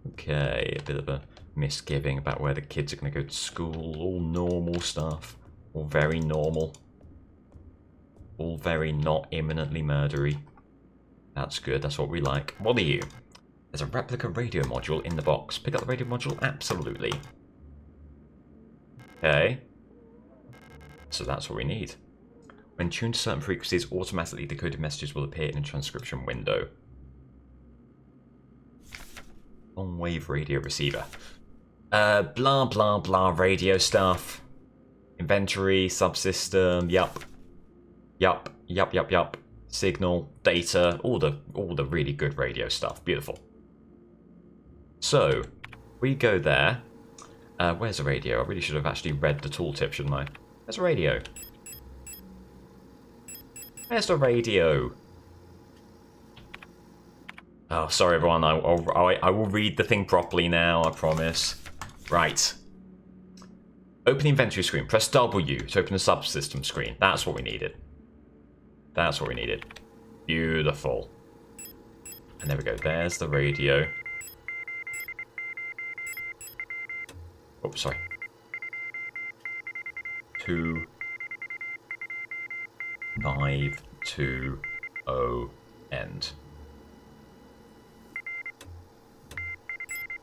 Okay, a bit of a misgiving about where the kids are going to go to school. All normal stuff. All very normal. All very not imminently murdery. That's good, that's what we like. What are you? There's a replica radio module in the box. Pick up the radio module? Absolutely. Okay. So that's what we need. When tuned to certain frequencies, automatically decoded messages will appear in a transcription window. Long-wave radio receiver. Blah, blah, blah radio stuff. Inventory, subsystem, yup. Signal, data, all the really good radio stuff. Beautiful. So, we go there. Where's the radio? I really should have actually read the tooltip, shouldn't I? Where's the radio? Where's the radio? Oh, sorry everyone. I will read the thing properly now, I promise. Right. Open the inventory screen. Press W to open the subsystem screen. That's what we needed. That's what we needed. Beautiful. And there we go. There's the radio. Oh, sorry. 2520 end.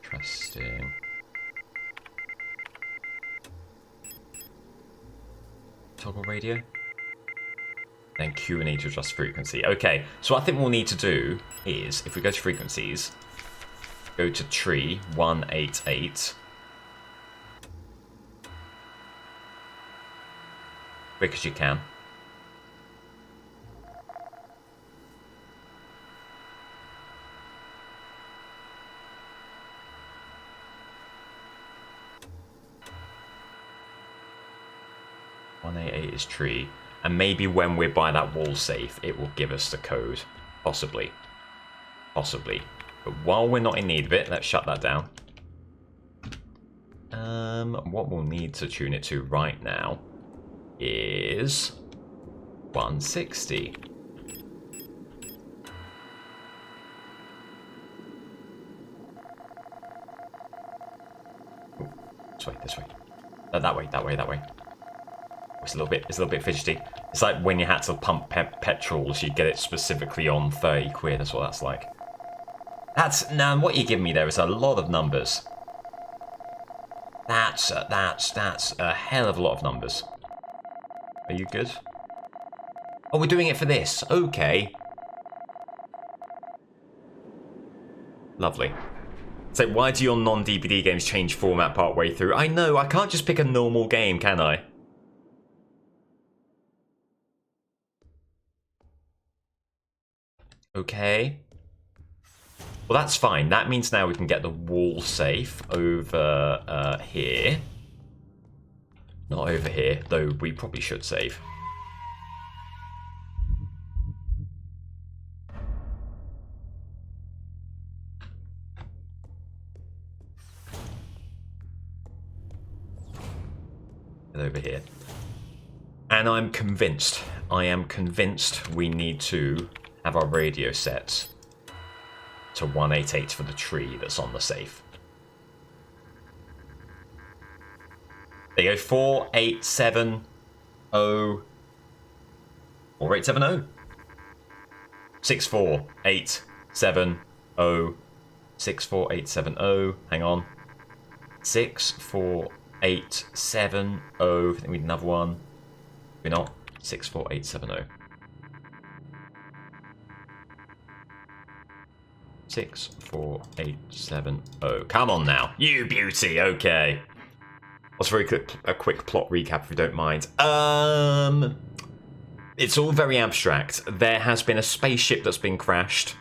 Interesting. Toggle radio. Then Q and E to adjust frequency. Okay, so what I think we'll need to do is, if we go to frequencies, go to tree 188. Quick as you can. .188 is tree. And maybe when we're by that wall safe, it will give us the code. Possibly. Possibly. But while we're not in need of it, let's shut that down. What we'll need to tune it to right now is 160. Ooh, this way. That way. It's a little bit fidgety. It's like when you had to pump petrol, so you get it specifically on 30 quid. That's what that's like. Now what you give me there is a lot of numbers. That's a hell of a lot of numbers. Are you good? Oh, we're doing it for this. Okay. Lovely. So why do your non-DVD games change format partway through? I know, I can't just pick a normal game, can I? Okay. Well, that's fine. That means now we can get the wall safe over here. Not over here, though we probably should save. And over here. And I am convinced we need to have our radio set to 188 for the tree that's on the safe. There you go, 4870. 4870. 64870. 64870. Hang on. 64870. I think we need another one. We're not. 64870. 64870. Come on now. You beauty. Okay. Let's a quick plot recap if you don't mind. It's all very abstract. There has been a spaceship that's been crashed.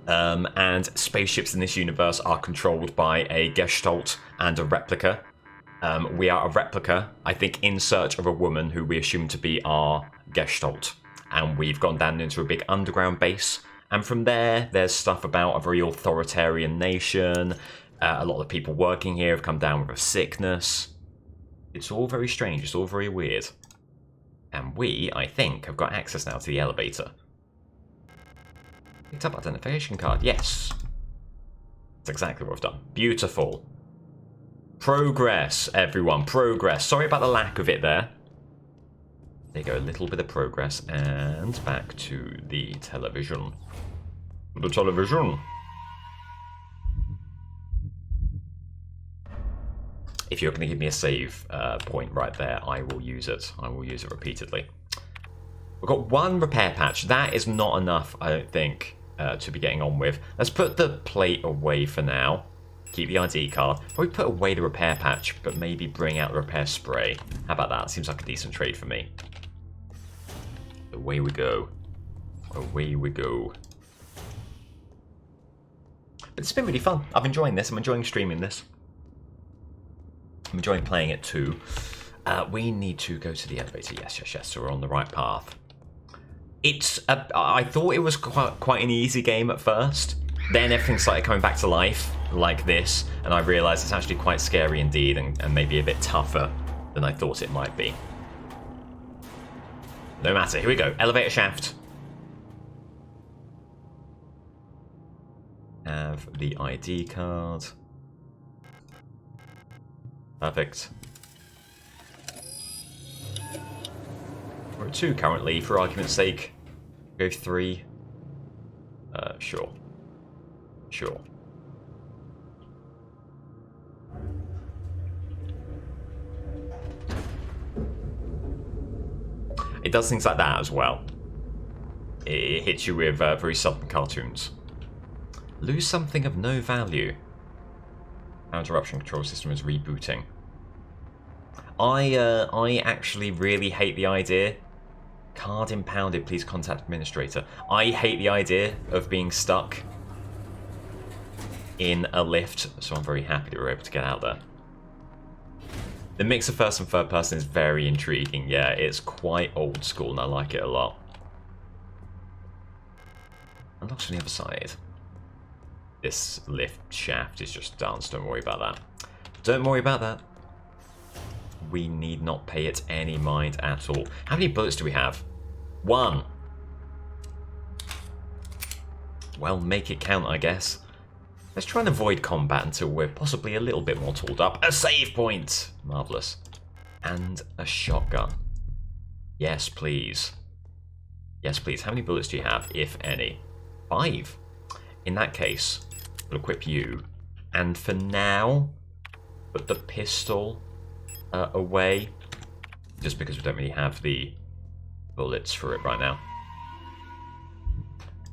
And spaceships in this universe are controlled by a Gestalt and a replica. We are a replica, I think, in search of a woman who we assume to be our Gestalt. And we've gone down into a big underground base. And from there, there's stuff about a very authoritarian nation. A lot of the people working here have come down with a sickness. It's all very strange. It's all very weird. And we, I think, have got access now to the elevator. Picked up identification card. Yes. That's exactly what I've done. Beautiful. Progress, everyone. Progress. Sorry about the lack of it there. There you go. A little bit of progress. And back to the television. The television. If you're going to give me a save point right there, I will use it. I will use it repeatedly. We've got one repair patch. That is not enough, I don't think, to be getting on with. Let's put the plate away for now. Keep the ID card. Probably put away the repair patch, but maybe bring out the repair spray. How about that? Seems like a decent trade for me. Away we go. Away we go. But it's been really fun. I'm enjoying this. I'm enjoying streaming this. I'm enjoying playing it too. We need to go to the elevator. Yes. So we're on the right path. I thought it was quite an easy game at first. Then everything started coming back to life like this, and I realised it's actually quite scary indeed, and maybe a bit tougher than I thought it might be. No matter. Here we go. Elevator shaft. Have the ID card. Perfect. We're at 2 currently, for argument's sake. Go 3. Sure. Sure. It does things like that as well. It hits you with very sudden cartoons. Lose something of no value. Our interruption control system is rebooting. I actually really hate the idea. Card impounded, please contact administrator. I hate the idea of being stuck in a lift, so I'm very happy that we're able to get out there. The mix of first and third person is very intriguing. Yeah, it's quite old school and I like it a lot. Unlocks from the other side. This lift shaft is just dance, don't worry about that. Don't worry about that. We need not pay it any mind at all. How many bullets do we have? 1. Well, make it count, I guess. Let's try and avoid combat until we're possibly a little bit more tooled up. A save point! Marvellous. And a shotgun. Yes, please. Yes, please. How many bullets do you have, if any? 5. In that case, we'll equip you. And for now, put the pistol away. Just because we don't really have the bullets for it right now.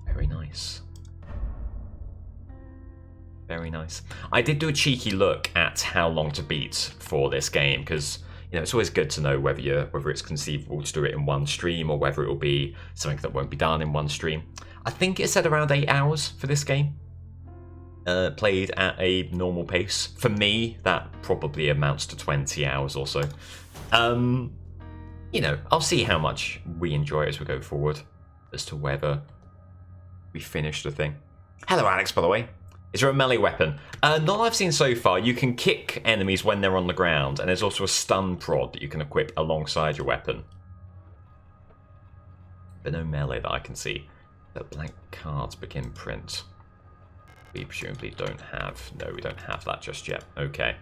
Very nice. Very nice. I did do a cheeky look at how long to beat for this game because it's always good to know whether it's conceivable to do it in one stream or whether it will be something that won't be done in one stream. I think it said around 8 hours for this game. Played at a normal pace. For me, that probably amounts to 20 hours or so. I'll see how much we enjoy as we go forward as to whether we finish the thing. Hello, Alex, by the way. Is there a melee weapon? Not that I've seen so far. You can kick enemies when they're on the ground, and there's also a stun prod that you can equip alongside your weapon. But no melee that I can see. The blank cards begin print. We presumably don't have. No, we don't have that just yet. Okay.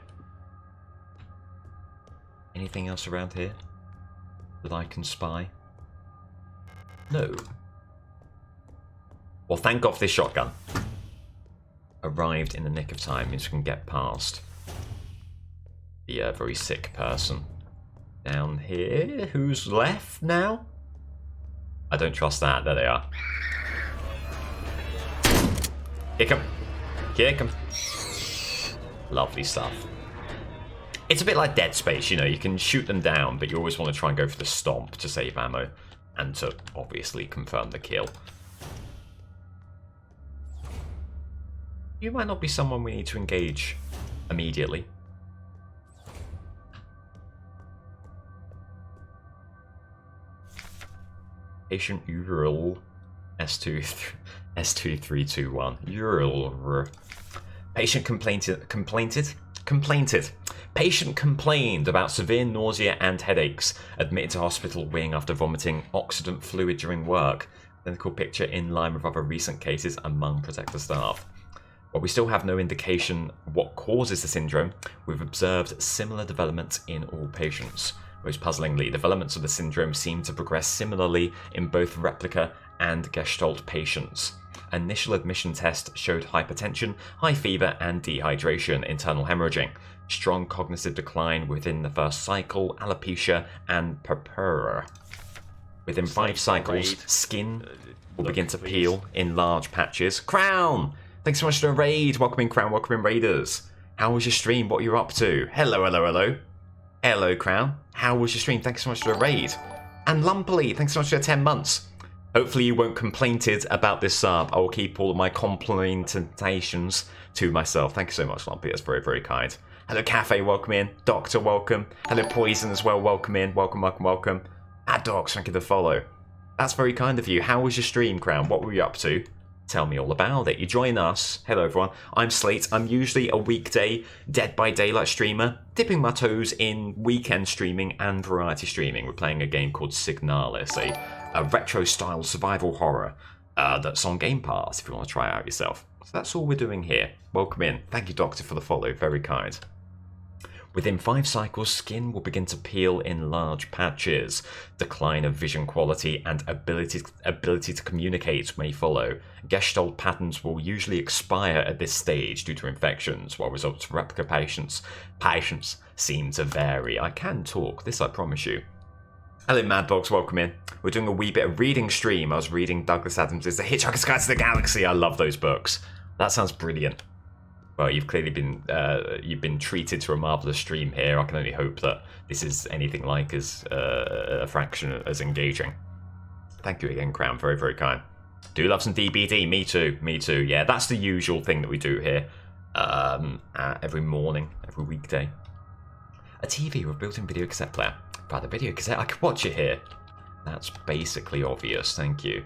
Anything else around here that I can spy? No. Well, thank God for this shotgun. Arrived in the nick of time means we can get past the very sick person. Down here, who's left now? I don't trust that. There they are. Kick 'em. Kick 'em. Lovely stuff. It's a bit like Dead Space, you can shoot them down, but you always want to try and go for the stomp to save ammo and to obviously confirm the kill. You might not be someone we need to engage immediately. Patient URL S2321. URL. Patient complained. Patient complained about severe nausea and headaches. Admitted to hospital wing after vomiting oxidant fluid during work. Clinical picture in line with other recent cases among Protector staff. While we still have no indication what causes the syndrome, we've observed similar developments in all patients. Most puzzlingly, developments of the syndrome seem to progress similarly in both replica and Gestalt patients. Initial admission test showed hypertension, high fever and dehydration, internal hemorrhaging, strong cognitive decline within the first cycle, alopecia and purpura. Within 5 cycles, skin will begin to peel in large patches. Crown! Thanks so much for the raid. Welcome in, Crown. Welcome in, Raiders. How was your stream? What are you up to? Hello, hello, hello. Hello, Crown. How was your stream? Thanks so much for the raid. And Lumpily, thanks so much for the 10 months. Hopefully you won't complainted about this sub. I will keep all of my complimentations to myself. Thank you so much, Lumpy. That's very, very kind. Hello, Cafe. Welcome in. Doctor, welcome. Hello, Poison as well. Welcome in. Welcome, welcome, welcome. Docs, thank you for the follow. That's very kind of you. How was your stream, Crown? What were you up to? Tell me all about it. You join us. Hello everyone, I'm Slate. I'm usually a weekday Dead by Daylight streamer, dipping my toes in weekend streaming and variety streaming. We're playing a game called Signalis, a retro style survival horror that's on Game Pass if you want to try it out yourself. So that's all we're doing here. Welcome in. Thank you, Doctor, for the follow. Very kind. Within 5 cycles, skin will begin to peel in large patches. Decline of vision quality and ability to communicate may follow. Gestalt patterns will usually expire at this stage due to infections, while results for replica patients seem to vary. I can talk, this I promise you. Hello, Mad Dogs, welcome in. We're doing a wee bit of reading stream. I was reading Douglas Adams' The Hitchhiker's Guide to the Galaxy. I love those books. That sounds brilliant. Well, you've clearly been you've been treated to a marvelous stream here. I can only hope that this is anything like as a fraction as engaging. Thank you again, Crown. Very, very kind. Do love some DBD. Me too. Me too. Yeah, that's the usual thing that we do here every morning, every weekday. A TV with a built-in video cassette player. By the video cassette, I can watch it here. That's basically obvious. Thank you.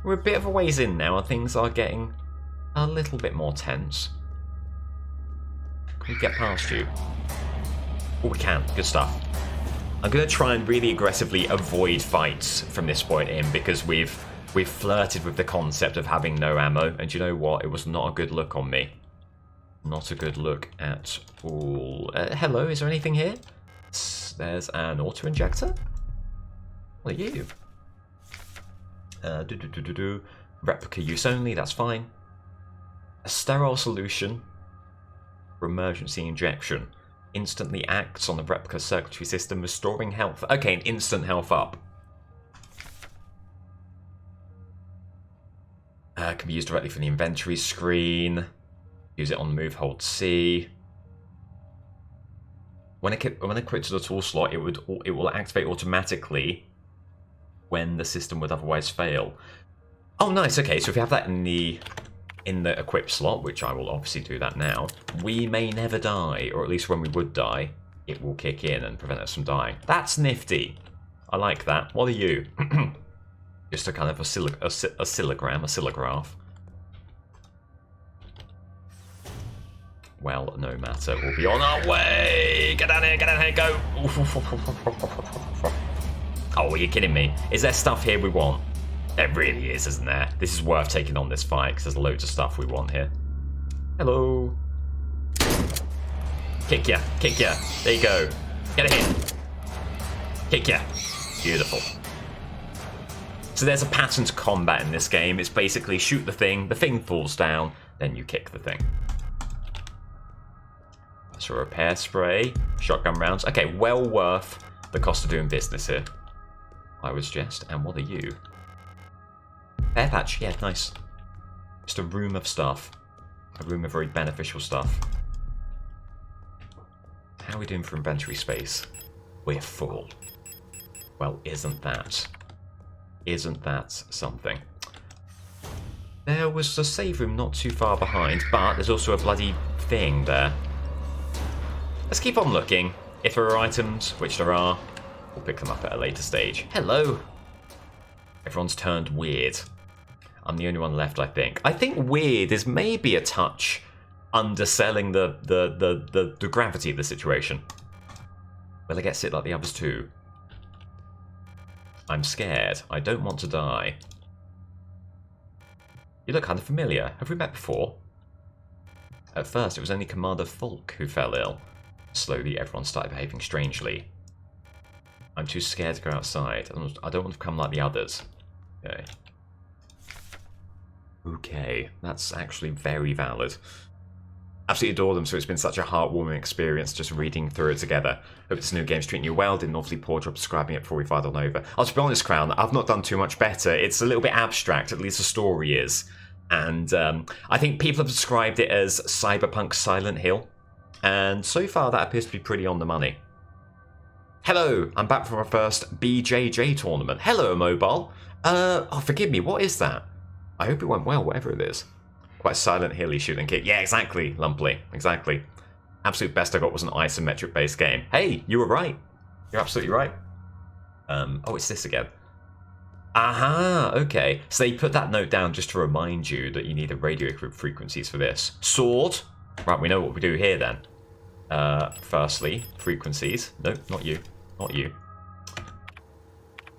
We're a bit of a ways in now, and things are getting a little bit more tense. Can we get past you? Oh, we can. Good stuff. I'm going to try and really aggressively avoid fights from this point in, because we've flirted with the concept of having no ammo, and you know what? It was not a good look on me. Not a good look at all. Hello, is there anything here? There's an auto-injector? What are you? Replica use only, that's fine. A sterile solution for emergency injection. Instantly acts on the replica circuitry system, restoring health. Okay, an instant health up. Can be used directly from the inventory screen. Use it on the move, hold C. When equipped to the tool slot, it will activate automatically when the system would otherwise fail. Oh, nice. Okay, so if you have that in the equip slot, which I will obviously do that now, we may never die, or at least when we would die, it will kick in and prevent us from dying. That's nifty. I like that. What are you? Just a kind of oscillograph. Well, no matter. We'll be on our way. Get down here, go. Oh, are you kidding me? Is there stuff here we want? There really is, isn't there? This is worth taking on this fight, because there's loads of stuff we want here. Hello. Kick ya, kick ya. There you go. Get a hit. Kick ya. Beautiful. So there's a pattern to combat in this game. It's basically shoot the thing falls down, then you kick the thing. That's a repair spray, shotgun rounds. Okay, well worth the cost of doing business here, I would suggest. And what are you? Air patch, yeah, nice. Just a room of stuff. A room of very beneficial stuff. How are we doing for inventory space? We're full. Well, isn't that something? There was a save room not too far behind, but there's also a bloody thing there. Let's keep on looking. If there are items, which there are, we'll pick them up at a later stage. Hello! Everyone's turned weird. I'm the only one left, I think. I think weird is maybe a touch underselling the gravity of the situation. Will I get sit like the others too? I'm scared. I don't want to die. You look kind of familiar. Have we met before? At first, it was only Commander Falk who fell ill. Slowly, everyone started behaving strangely. I'm too scared to go outside. I don't want to become like the others. Okay. Okay, that's actually very valid. Absolutely adore them, so it's been such a heartwarming experience just reading through it together. Hope this new game's treating you well. Did an awfully poor job describing it before we fired on over. I'll to be honest, Crown, I've not done too much better. It's a little bit abstract, at least the story is. And I think people have described it as Cyberpunk Silent Hill. And so far, that appears to be pretty on the money. Hello, I'm back from our first BJJ tournament. Hello, mobile. Oh, forgive me, what is that? I hope it went well, whatever it is. Quite Silent Hill-y shooting kick. Yeah, exactly, Lumply. Exactly. Absolute best I got was an isometric-based game. Hey, you were right. You're absolutely right. Oh, it's this again. Aha, okay. So they put that note down just to remind you that you need the radio frequencies for this. Sword. Right, we know what we do here then. Firstly, frequencies. Nope, not you. Not you.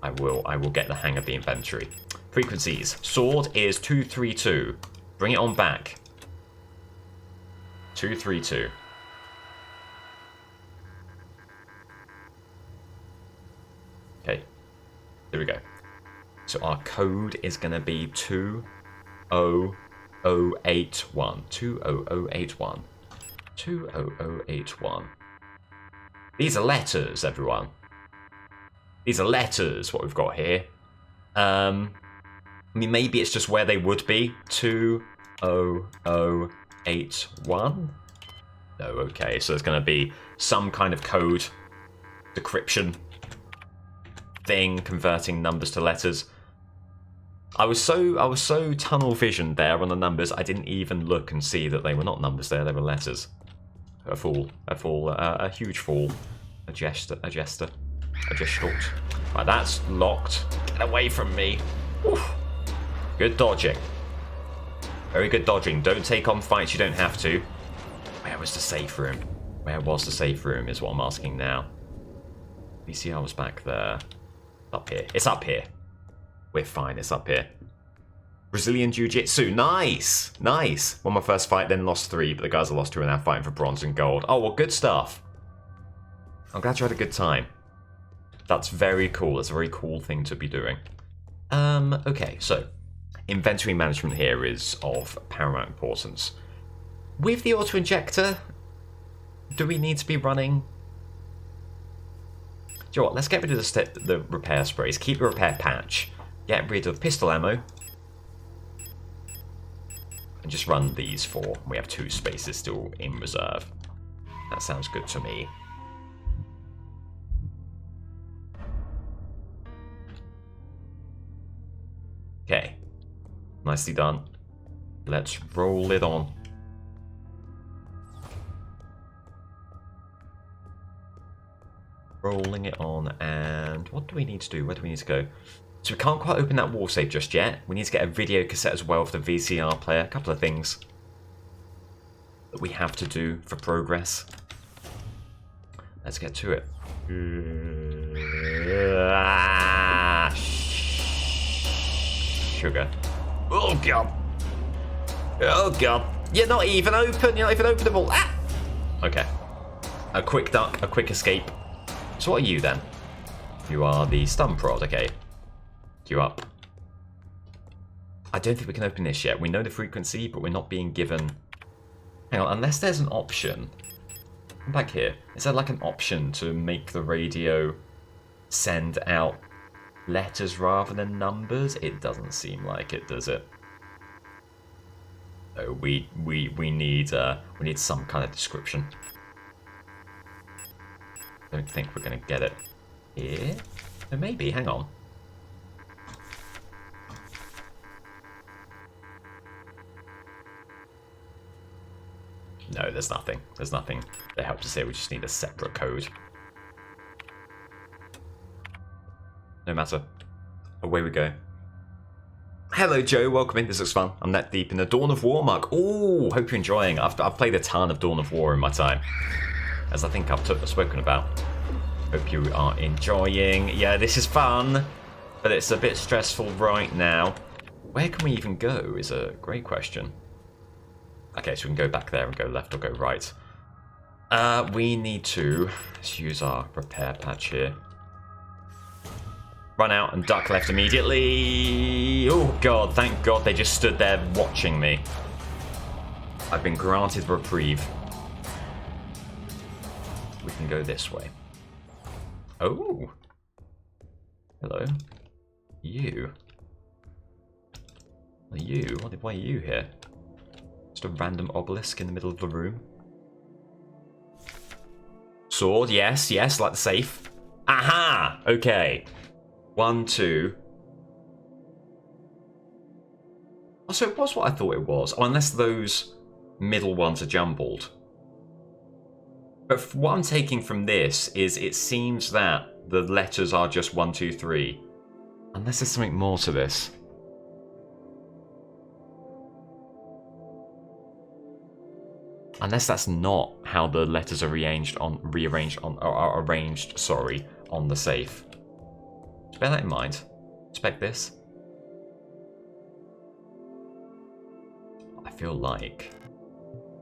I will get the hang of the inventory. Frequencies. Sword is 232. Bring it on back. 232. Okay. There we go. So our code is going to be 20081. 20081. 20081. These are letters, everyone. These are letters, what we've got here. I mean, maybe it's just where they would be. 2, 0081? No, okay, so there's going to be some kind of code decryption thing converting numbers to letters. I was so tunnel visioned there on the numbers, I didn't even look and see that they were not numbers there, they were letters. A huge fool. A jester. Right, that's locked. Get away from me. Oof. Good dodging. Very good dodging. Don't take on fights you don't have to. Where was the safe room? Where was the safe room is what I'm asking now. VCR was back there. Up here. It's up here. We're fine, it's up here. Brazilian Jiu-Jitsu. Nice! Nice! Won my first fight, then lost 3, but the guys I lost to are now fighting for bronze and gold. Oh, well, good stuff. I'm glad you had a good time. That's very cool. It's a very cool thing to be doing. Okay, so inventory management here is of paramount importance. With the auto-injector, do we need to be running? Do you know what? Let's get rid of the repair sprays. Keep the repair patch. Get rid of pistol ammo. And just run these 4. We have 2 spaces still in reserve. That sounds good to me. Okay. Nicely done. Let's roll it on. Rolling it on, and what do we need to do? Where do we need to go? So we can't quite open that wall save just yet. We need to get a video cassette as well for the VCR player. A couple of things that we have to do for progress. Let's get to it. Sugar. Oh god. Oh god. You're not even open. You're not even openable. Ah! Okay. A quick duck. A quick escape. So what are you then? You are the stun prod. Okay. You up. I don't think we can open this yet. We know the frequency, but we're not being given... Hang on, unless there's an option. Come back here. Is there like an option to make the radio send out letters rather than numbers? It doesn't seem like it, does it? No, we need some kind of description. I don't think we're gonna get it here. Oh, maybe. Hang on. No, there's nothing. There's nothing that helps us here. We just need a separate code. No matter. Away we go. Hello, Joe. Welcome in. This looks fun. I'm net deep in the Dawn of War mug. Ooh, hope you're enjoying. I've played a ton of Dawn of War in my time, as I think I've spoken about. Hope you are enjoying. Yeah, this is fun, but it's a bit stressful right now. Where can we even go is a great question. Okay, so we can go back there and go left or go right. We need to... Let's use our repair patch here. Run out and duck left immediately. Oh god, thank god they just stood there watching me. I've been granted reprieve. We can go this way. Oh. Hello. You. You? Why are you here? Just a random obelisk in the middle of the room. Sword, yes, like the safe. Aha! Okay. 1, 2. Oh, so it was what I thought it was. Oh, unless those middle ones are jumbled. But what I'm taking from this is it seems that the letters are just 1, 2, 3. Unless there's something more to this. Unless that's not how the letters are arranged on the safe. Just bear that in mind. Expect this. I feel like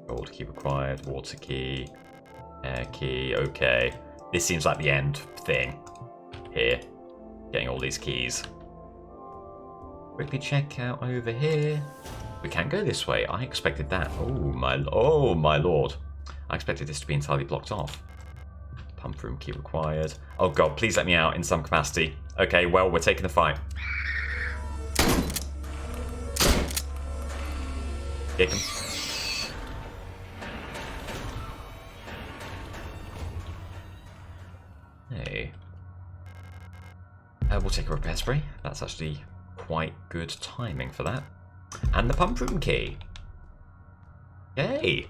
gold key required, water key, air key, okay. This seems like the end thing here. Getting all these keys. Quickly check out over here. We can go this way. I expected that. Oh my lord. I expected this to be entirely blocked off. Pump room key required. Oh god, please let me out in some capacity. Okay, well, we're taking the fight. Kick him. Hey. We'll take a repair spray. That's actually quite good timing for that. And the pump room key. Yay!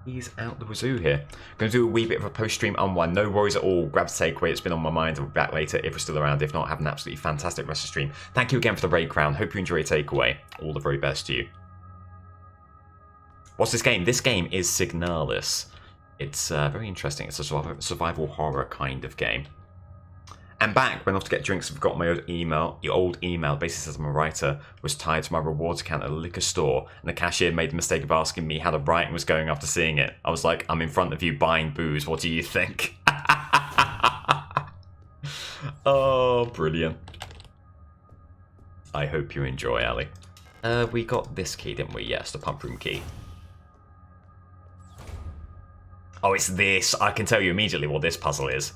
He's out the wazoo here. Going to do a wee bit of a post-stream unwind. No worries at all. Grab a takeaway. It's been on my mind. I'll be back later if we're still around. If not, have an absolutely fantastic rest of the stream. Thank you again for the raid crown. Hope you enjoy your takeaway. All the very best to you. What's this game? This game is Signalis. It's very interesting. It's a survival horror kind of game. And back, went off to get drinks, and forgot my old email. Your old email basically says I'm a writer, was tied to my rewards account at a liquor store, and the cashier made the mistake of asking me how the writing was going after seeing it. I was like, I'm in front of you buying booze, what do you think? Oh, brilliant. I hope you enjoy, Ali. We got this key, didn't we? Yes, the pump room key. Oh, it's this. I can tell you immediately what this puzzle is.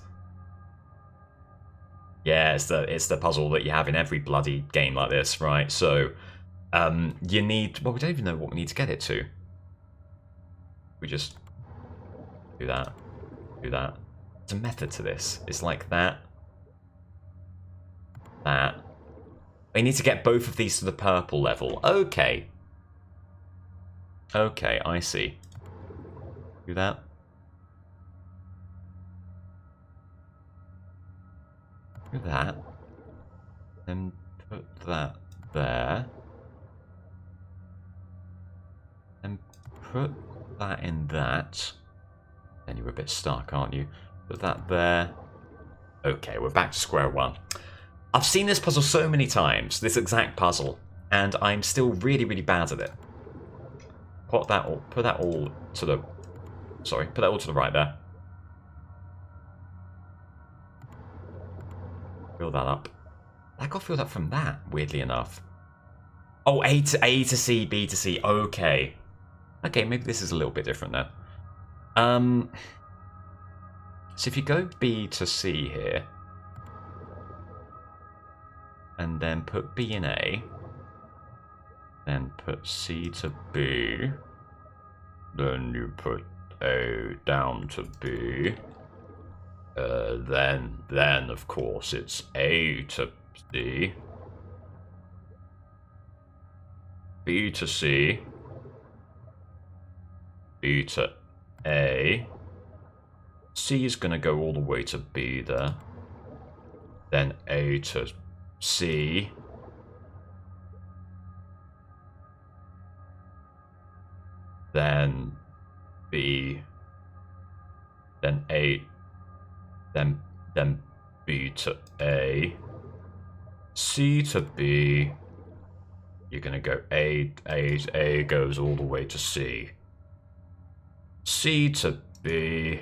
Yeah, it's the puzzle that you have in every bloody game like this, right? So, you need... Well, we don't even know what we need to get it to. We just do that. Do that. There's a method to this. It's like that. That. I need to get both of these to the purple level. Okay. Okay, I see. Do that. Do that. Then put that there. And put that in that. Then you're a bit stuck, aren't you? Put that there. Okay, we're back to square one. I've seen this puzzle so many times, this exact puzzle, and I'm still really, really bad at it. Put that all to the... Sorry, put that all to the right there. Fill that up. I got filled up from that, weirdly enough. Oh, A to C, B to C. Okay. Okay, maybe this is a little bit different then. So if you go B to C here, and then put B in A, then put C to B, then you put A down to B, then of course it's A to C, B to C, B to A, C is going to go all the way to B there, then A to C, then B, then A, then B to A, C to B. You're gonna go A goes all the way to C, C to B,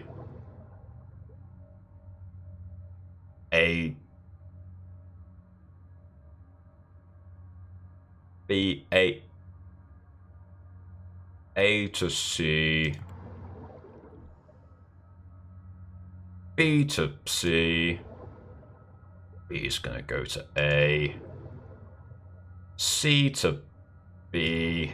A, B, A to C, B to C, B is going to go to A, C to B,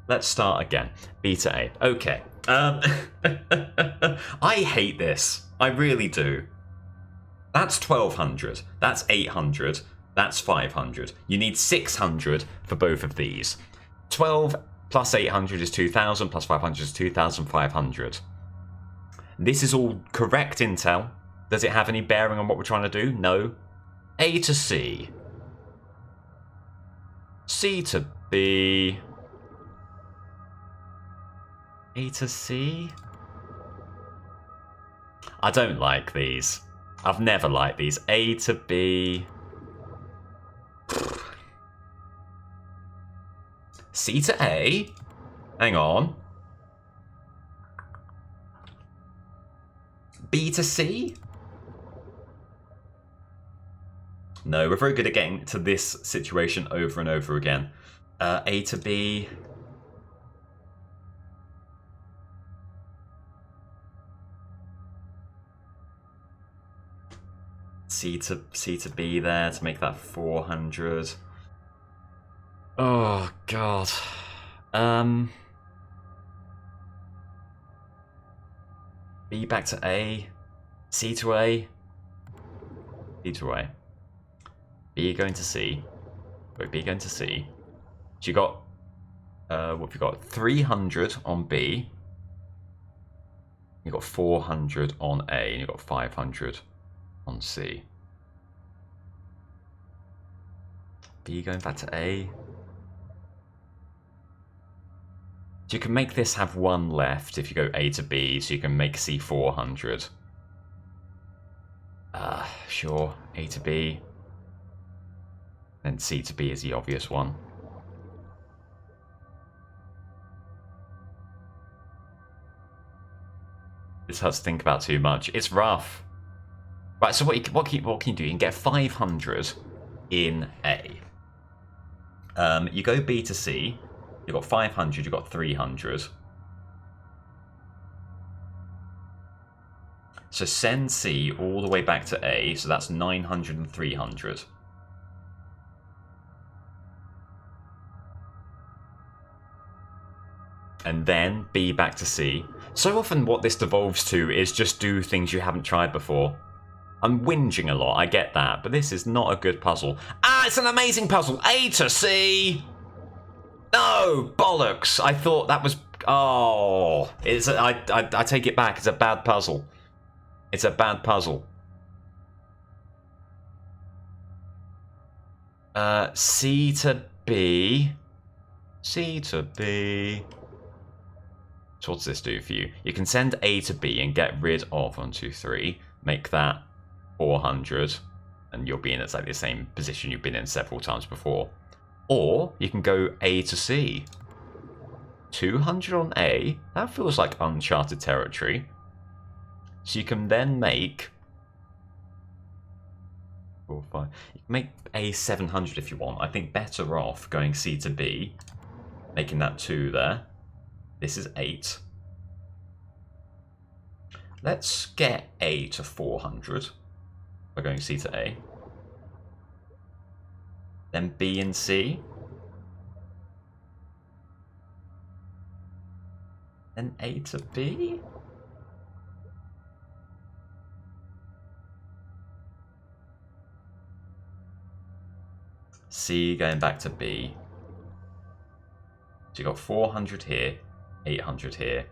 let's start again. B to A. Okay. I hate this. I really do. That's 1200. That's 800. That's 500. You need 600 for both of these. 12 plus 800 is 2000, plus 500 is 2500. This is all correct intel. Does it have any bearing on what we're trying to do? No. A to C. C to B. A to C? I don't like these. I've never liked these. A to B. C to A. Hang on. B to C? No, we're very good at getting to this situation over and over again. A to B. C to B there to make that 400. Oh god. B back to A. C to A. C to A. B going to C. Wait, B going to C. So you got what have you got? 300 on B. You got 400 on A, and you got 500 on C. B going back to A. So you can make this have one left if you go A to B, so you can make C 400. Sure, A to B. Then C to B is the obvious one. This hurts to think about too much. It's rough. Right, so what can you do? You can get 500 in A. You go B to C. You've got 500, you've got 300. So send C all the way back to A, so that's 900 and 300. And then B back to C. So often what this devolves to is just do things you haven't tried before. I'm whinging a lot, I get that, but this is not a good puzzle. Ah, it's an amazing puzzle! A to C! No, bollocks! I thought that was... Oh, I take it back, it's a bad puzzle. It's a bad puzzle. C to B. C to B. So what does this do for you? You can send A to B and get rid of 1, 2, 3. Make that 400. And you'll be in exactly the same position you've been in several times before. Or you can go A to C. 200 on A. That feels like uncharted territory. So you can then make 4, 5. You can make A 700 if you want. I think better off going C to B, making that 2 there. This is 8. Let's get A to 400 by going C to A. Then B and C. Then A to B. C going back to B. So you got 400 here, 800 here.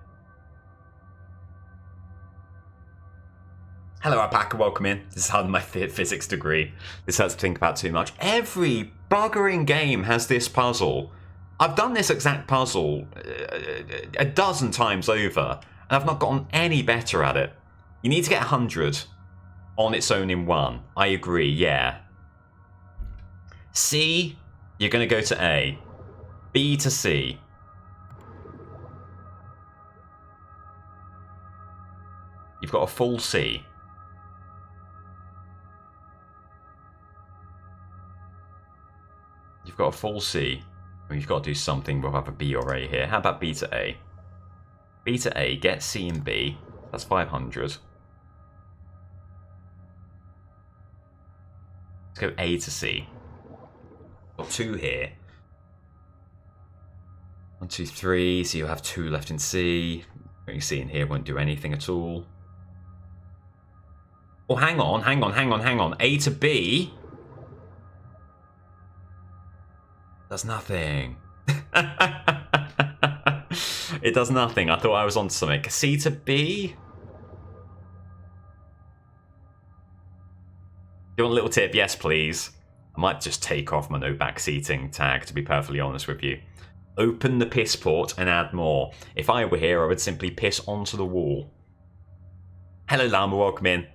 Hello, Alpaca, welcome in. This is hard in my physics degree. This hurts to think about too much. Every buggering game has this puzzle. I've done this exact puzzle a dozen times over, and I've not gotten any better at it. You need to get 100 on its own in one. I agree, yeah. C, you're going to go to A. B to C. You've got a full C. You've got a full C. Well, you've got to do something with either B or A here. How about B to A? B to A, get C and B. That's 500. Let's go A to C. Got 2 here. 1, 2, 3. So you have 2 left in C. What you see in here won't do anything at all. Oh, hang on. A to B. Does nothing. It does nothing. I thought I was on something. C to B. You want a little tip? Yes, please. I might just take off my no backseating tag, to be perfectly honest with you. Open the piss port and add more. If I were here, I would simply piss onto the wall. Hello, Llama, welcome in.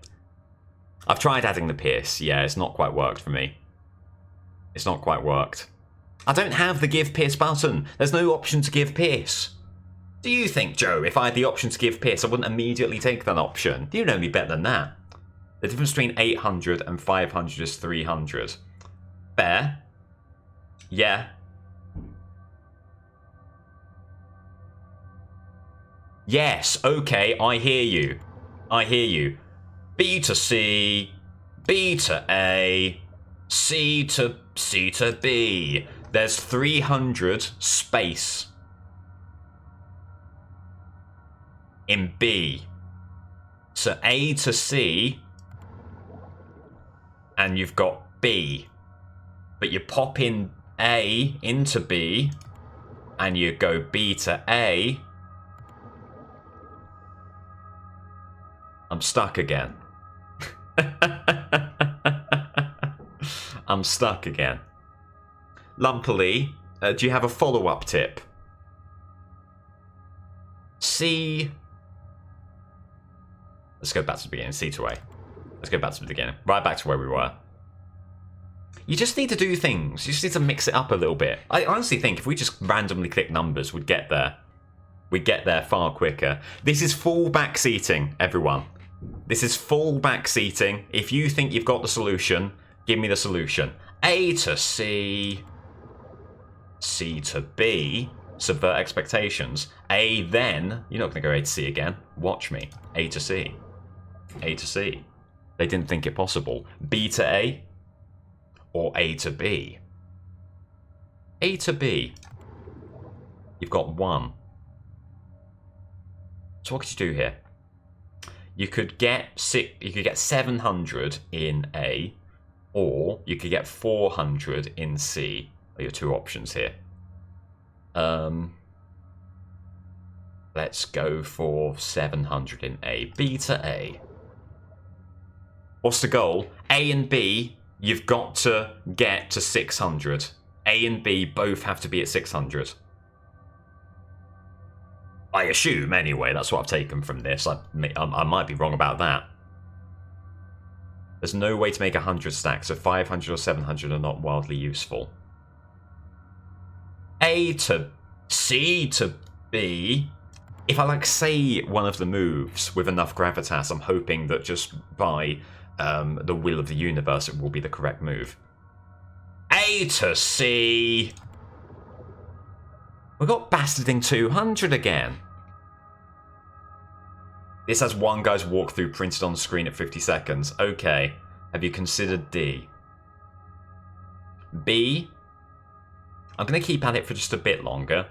I've tried adding the piss. Yeah, it's not quite worked for me. It's not quite worked. I don't have the give piss button. There's no option to give piss. Do you think, Joe, if I had the option to give piss, I wouldn't immediately take that option? You know me better than that. The difference between 800 and 500 is 300. Fair? Yeah. Yes, okay, I hear you. I hear you. B to C. B to A, C to B. There's 300 space in B. So A to C, and you've got B. But you pop in A into B, and you go B to A. I'm stuck again. I'm stuck again. Lumpily, do you have a follow-up tip? C. Let's go back to the beginning. C to A. Let's go back to the beginning. Right back to where we were. You just need to do things. You just need to mix it up a little bit. I honestly think if we just randomly click numbers, we'd get there. We'd get there far quicker. This is full backseating, everyone. This is full backseating. If you think you've got the solution, give me the solution. A to C. C to B. Subvert expectations. A then. You're not going to go A to C again. Watch me. A to C. A to C. They didn't think it possible. B to A. Or A to B. A to B. You've got 1. So what could you do here? You could get 700 in A, or you could get 400 in C. Are your two options here. Let's go for 700 in A. B to A. What's the goal? A and B, you've got to get to 600. A and B both have to be at 600. I assume, anyway. That's what I've taken from this. I might be wrong about that. There's no way to make 100 stacks, so 500 or 700 are not wildly useful. A to C to B. If I, like, say one of the moves with enough gravitas, I'm hoping that just by the will of the universe, it will be the correct move. A to C. We got bastarding 200 again. This has one guy's walkthrough printed on the screen at 50 seconds. Okay. Have you considered D? B. I'm going to keep at it for just a bit longer.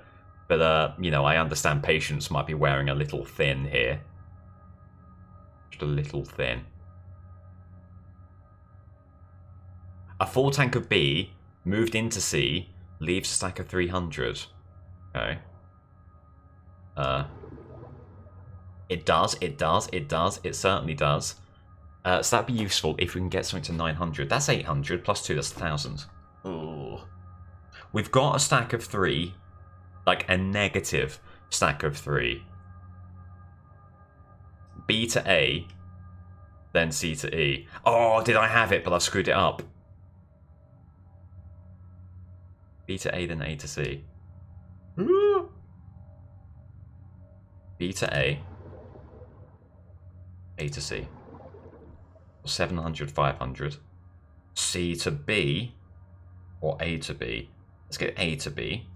But, you know, I understand patience might be wearing a little thin here. Just a little thin. A full tank of B moved into C leaves a stack of 300. Okay. It does, it certainly does. So that'd be useful if we can get something to 900. That's 800, plus 2, that's 1,000. Ooh. We've got a stack of 3, like a negative stack of 3. B to A, then C to E. Oh, did I have it, but I screwed it up. B to A, then A to C. Ooh. B to A to C. 700, 500. C to B, or A to B. Let's get A to B.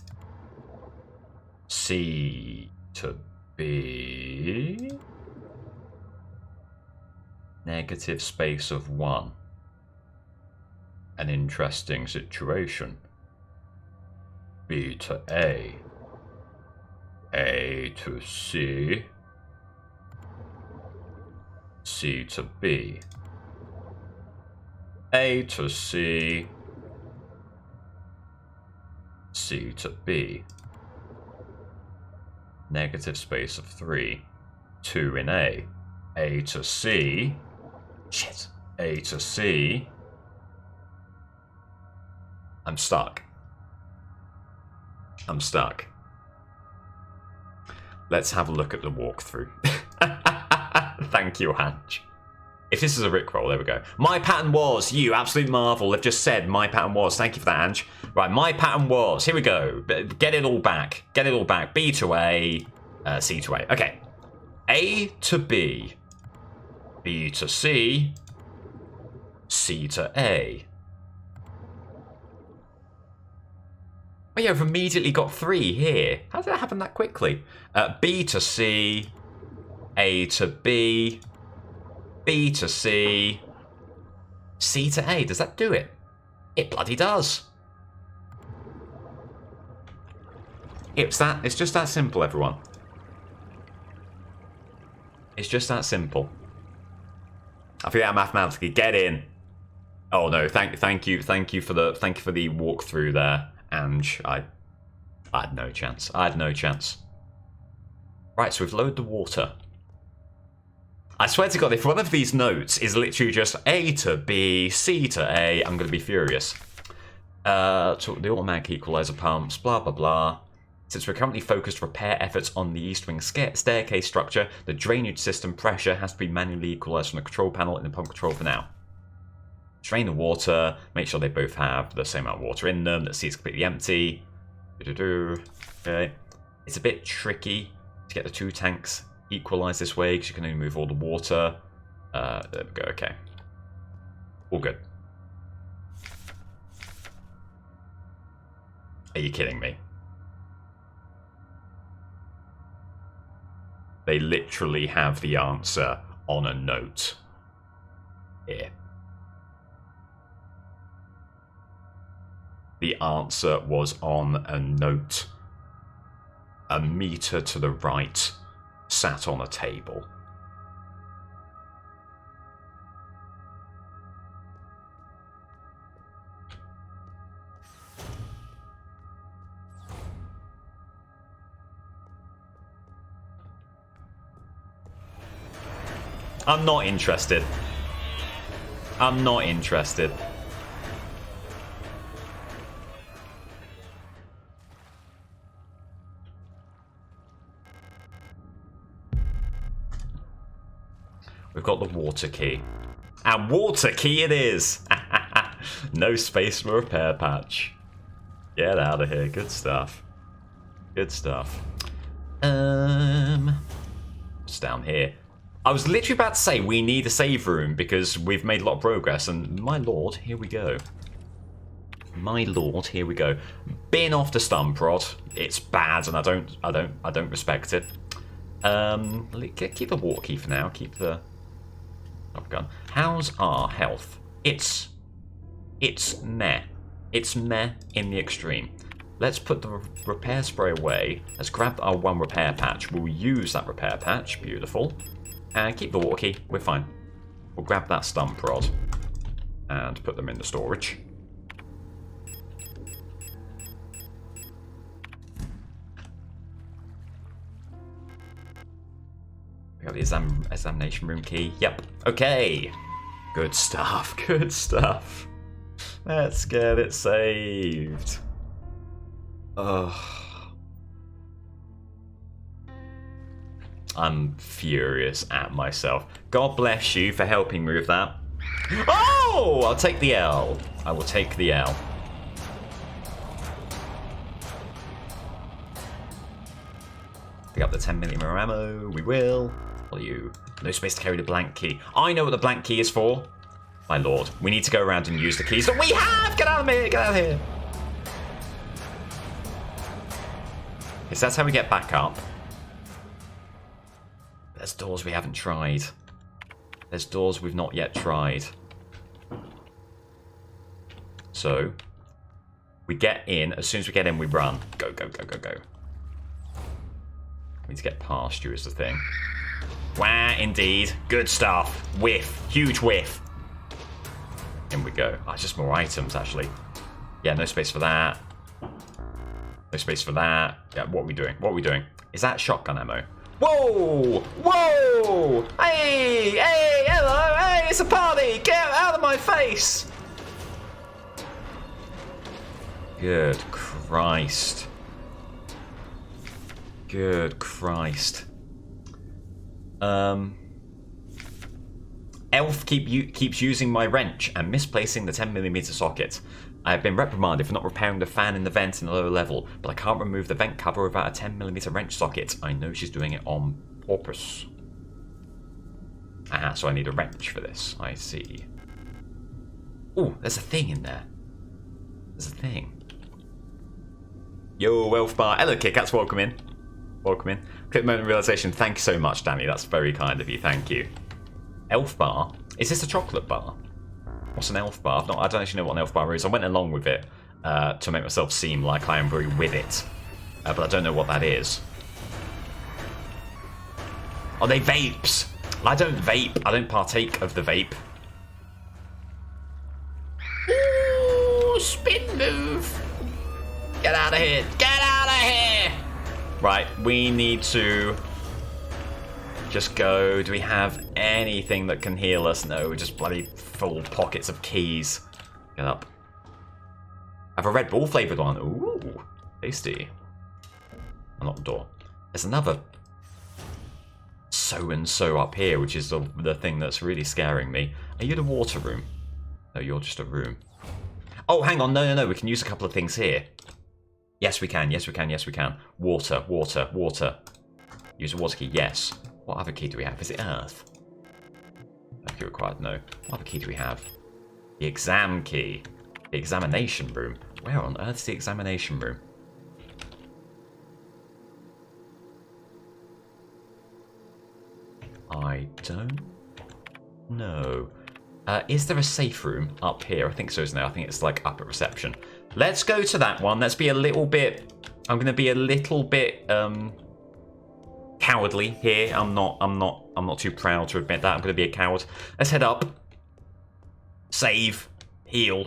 C to B. Negative space of 1. An interesting situation. B to A. A to C. C to B. A to C. C to B. Negative space of 3. 2 in A. A to C. Shit. A to C. I'm stuck. I'm stuck. Let's have a look at the walkthrough. Thank you, Hanch. If this is a Rickroll, there we go. My pattern was, you absolute marvel. They've just said my pattern was. Thank you for that, Hanch. Right, my pattern was. Here we go. Get it all back. Get it all back. B to A, C to A. Okay. A to B. B to C. C to A. Oh yeah, I've immediately got 3 here. How did that happen that quickly? B to C. A to B. B to C. C to A. Does that do it? It bloody does. It's just that simple, everyone. It's just that simple. I figured out mathematically. Get in. Oh no! Thank you for the walkthrough there, Ange. I had no chance. I had no chance. Right, so we've lowered the water. I swear to God, if one of these notes is literally just A to B, C to A, I'm going to be furious. So the automatic equalizer pumps, blah blah blah. Since we're currently focused repair efforts on the east wing staircase structure, the drainage system pressure has to be manually equalized from the control panel in the pump control for now. Drain the water, make sure they both have the same amount of water in them, that C is completely empty. Okay. It's a bit tricky to get the 2 tanks equalized this way because you can only move all the water. There we go, okay. All good. Are you kidding me? They literally have the answer on a note here. The answer was on a note. A meter to the right, sat on a table. I'm not interested. I'm not interested. We've got the water key. And water key it is! No space for a repair patch. Get out of here. Good stuff. Good stuff. What's down here? I was literally about to say we need a save room because we've made a lot of progress, and my lord, here we go. My lord, here we go. Bin off the stun prod. It's bad, and I don't respect it. Keep the water key for now. Keep the gun. How's our health? It's meh. It's meh in the extreme. Let's put the repair spray away. Let's grab our 1 repair patch. We'll use that repair patch. Beautiful. And keep the water key. We're fine. We'll grab that stun prod and put them in the storage. We got the examination room key. Yep. Okay. Good stuff. Good stuff. Let's get it saved. Ugh. I'm furious at myself. God bless you for helping me with that. Oh! I'll take the L. I will take the L. Pick up the 10mm ammo. We will. What are you? No space to carry the blank key. I know what the blank key is for. My lord. We need to go around and use the keys that we have! Get out of here! Get out of here! Okay, so that's how we get back up. There's doors we haven't tried. There's doors we've not yet tried. So, we get in. As soon as we get in, we run. Go, go, go, go, go. We need to get past you is the thing. Wah, indeed. Good stuff. Whiff. Huge whiff. In we go. Oh, just more items, actually. Yeah, no space for that. No space for that. Yeah, what are we doing? What are we doing? Is that shotgun ammo? Whoa! Whoa! Hey! Hey! Hello! Hey! It's a party! Get out of my face! Good Christ. Good Christ. Elf keeps using my wrench and misplacing the 10mm socket. I have been reprimanded for not repairing the fan in the vent in the lower level, but I can't remove the vent cover without a 10mm wrench socket. I know she's doing it on purpose. Ah, so I need a wrench for this. I see. Oh, there's a thing in there. There's a thing. Yo, Elf Bar. Hello, Kickats. Welcome in. Welcome in. Quick moment of realization. Thank you so much, Danny. That's very kind of you. Thank you. Elf Bar. Is this a chocolate bar? What's an elf bar? I don't actually know what an elf bar is. I went along with it to make myself seem like I am very with it. But I don't know what that is. Are they vapes? I don't vape. I don't partake of the vape. Ooh, spin move. Get out of here. Get out of here. Right, we need to just go. Do we have anything that can heal us? No, we're just bloody full pockets of keys. Get up. I have a Red Bull flavoured one. Ooh, tasty. Unlock the door. There's another so-and-so up here, which is the thing that's really scaring me. Are you the water room? No, you're just a room. Oh, hang on. No. We can use a couple of things here. Yes, we can. Yes, we can. Yes, we can. Water. Use a water key. Yes. What other key do we have? Is it Earth? No key required. No. What other key do we have? The exam key. The examination room. Where on earth is the examination room? I don't know. Is there a safe room up here? I think so, isn't there? I think it's like up at reception. Let's go to that one. Let's be a little bit... I'm going to be a little bit cowardly here. I'm not too proud to admit that. I'm going to be a coward. Let's head up. Save. Heal.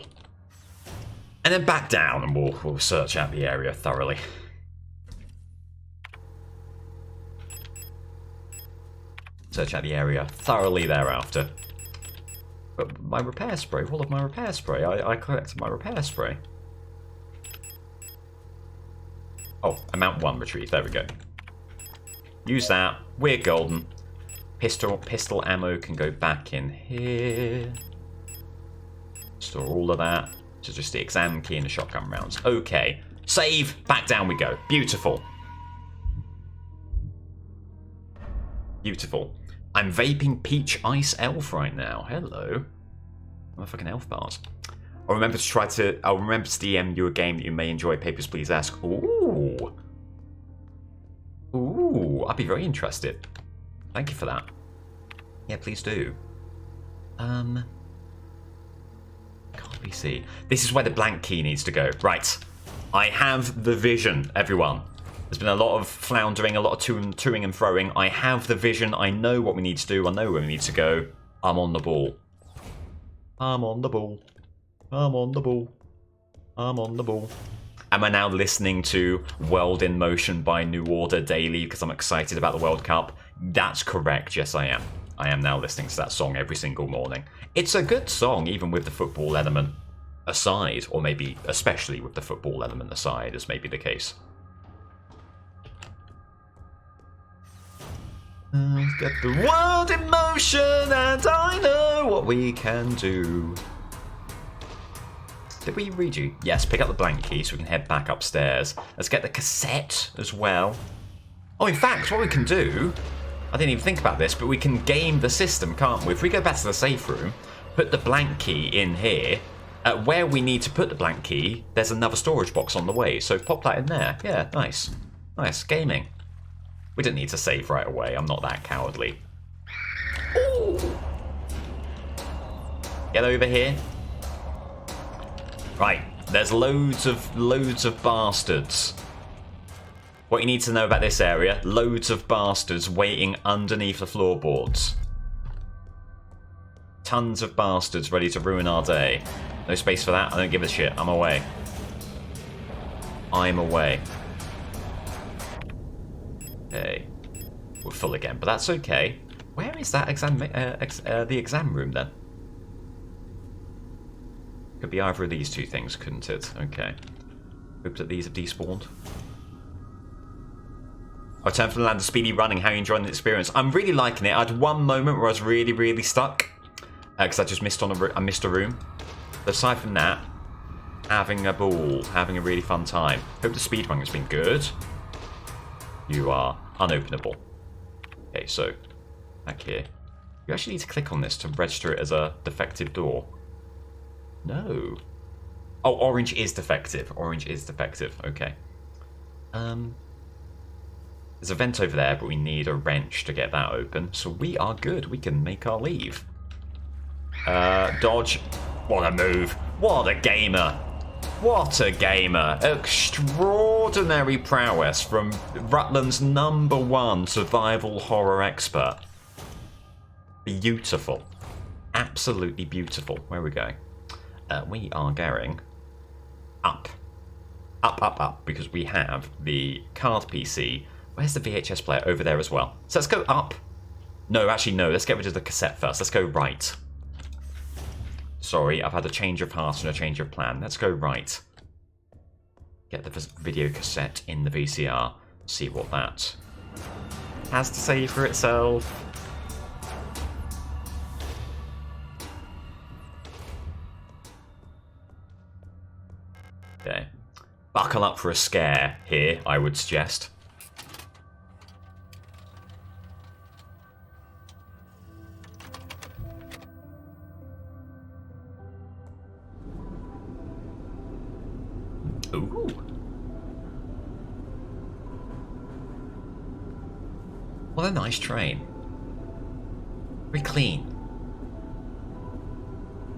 And then back down, and we'll search out the area thoroughly. Search out the area thoroughly thereafter. But my repair spray, all of my repair spray. I collected my repair spray. Oh, amount 1 retrieve. There we go. Use that. We're golden. Pistol ammo can go back in here. Store all of that. So just the exam key and the shotgun rounds. Okay. Save. Back down we go. Beautiful. Beautiful. I'm vaping Peach Ice Elf right now. Hello. Motherfucking elf bars. I'll remember to DM you a game that you may enjoy. Papers, please ask. Ooh. Ooh. I'd be very interested. Thank you for that. Yeah, please do. Can't we see? This is where the blank key needs to go. Right. I have the vision, everyone. There's been a lot of floundering, a lot of toing and throwing. I have the vision. I know what we need to do. I know where we need to go. I'm on the ball. I'm on the ball. I'm on the ball. I'm on the ball. Am I now listening to World in Motion by New Order daily because I'm excited about the World Cup? That's correct. Yes, I am. I am now listening to that song every single morning. It's a good song, even with the football element aside, or maybe especially with the football element aside, as may be the case. Get the world in motion, and I know what we can do. Did we read you? Yes, pick up the blank key so we can head back upstairs. Let's get the cassette as well. Oh, in fact, what we can do... I didn't even think about this, but we can game the system, can't we? If we go back to the safe room, put the blank key in here, where we need to put the blank key, there's another storage box on the way, so pop that in there. Yeah, nice. Nice, gaming. We didn't need to save right away. I'm not that cowardly. Ooh. Get over here. Right, there's loads of bastards. What you need to know about this area, loads of bastards waiting underneath the floorboards. Tons of bastards ready to ruin our day. No space for that, I don't give a shit. I'm away. I'm away. Okay. We're full again, but that's okay. Where is that the exam room then? Could be either of these two things, couldn't it? Okay. Hope that these have despawned. I returned from the land of speedy running. How are you enjoying the experience? I'm really liking it. I had one moment where I was really, really stuck. Because I just missed a room. But aside from that, having a ball. Having a really fun time. Hope the speedrun has been good. You are unopenable. Okay, so back here. You actually need to click on this to register it as a defective door. No. Oh, orange is defective. Orange is defective. Okay. There's a vent over there, but we need a wrench to get that open. So we are good. We can make our leave. Dodge. What a move. What a gamer. What a gamer. Extraordinary prowess from Rutland's #1 survival horror expert. Beautiful. Absolutely beautiful. Where are we going? We are going up. Up, because we have the card PC. Where's the VHS player? Over there as well. So let's go up. No, actually, no. Let's get rid of the cassette first. Let's go right. Sorry, I've had a change of heart and a change of plan. Let's go right. Get the video cassette in the VCR. See what that has to say for itself. Okay. Buckle up for a scare here, I would suggest. Ooh. What a nice train. Very clean.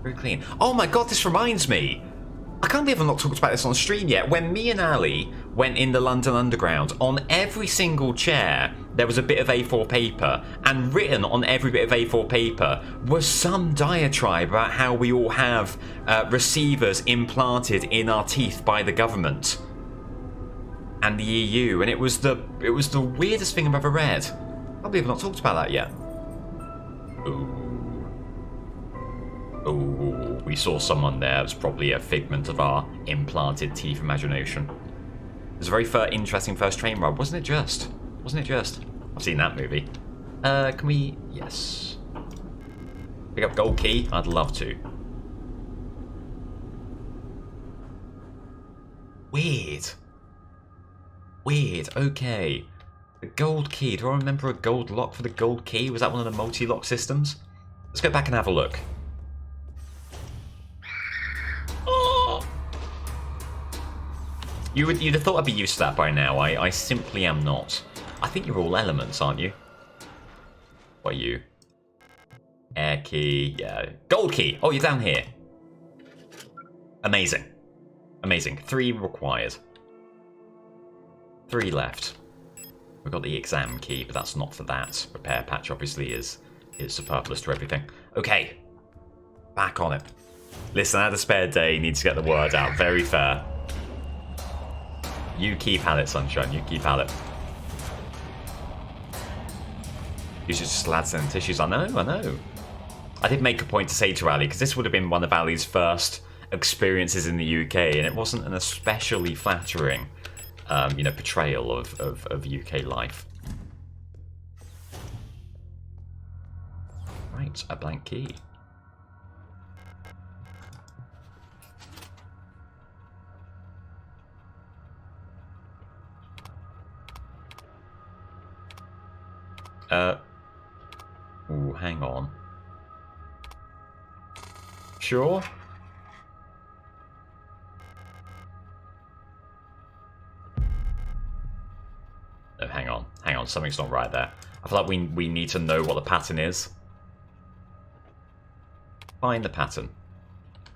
Very clean. Oh my god, this reminds me. I can't believe I've not talked about this on stream yet. When me and Ali went in the London Underground, on every single chair there was a bit of A4 paper, and written on every bit of A4 paper was some diatribe about how we all have receivers implanted in our teeth by the government and the EU, and it was the weirdest thing I've ever read. I can't believe I've not talked about that yet. Ooh, we saw someone there. It was probably a figment of our implanted teeth imagination. It was a very interesting first train ride, wasn't it just? Wasn't it just? I've seen that movie. Can we... Yes. Pick up gold key? I'd love to. Weird. Weird, okay. The gold key. Do I remember a gold lock for the gold key? Was that one of the multi-lock systems? Let's go back and have a look. You'd have thought I'd be used to that by now. I simply am not. I think you're all elements, aren't you? What are you? Air key, yeah. Gold key! Oh, you're down here. Amazing. Amazing. 3 required. 3 left. We've got the exam key, but that's not for that. Repair patch obviously is superfluous to everything. Okay. Back on it. Listen, I had a spare day, need to get the word out. Very fair. You keep at it, Sunshine. You keep at it. You should just add some tissues. I know. I did make a point to say to Ali, because this would have been one of Ali's first experiences in the UK, and it wasn't an especially flattering, portrayal of UK life. Right, a blank key. Ooh, hang on. Sure? No, hang on. Something's not right there. I feel like we need to know what the pattern is. Find the pattern.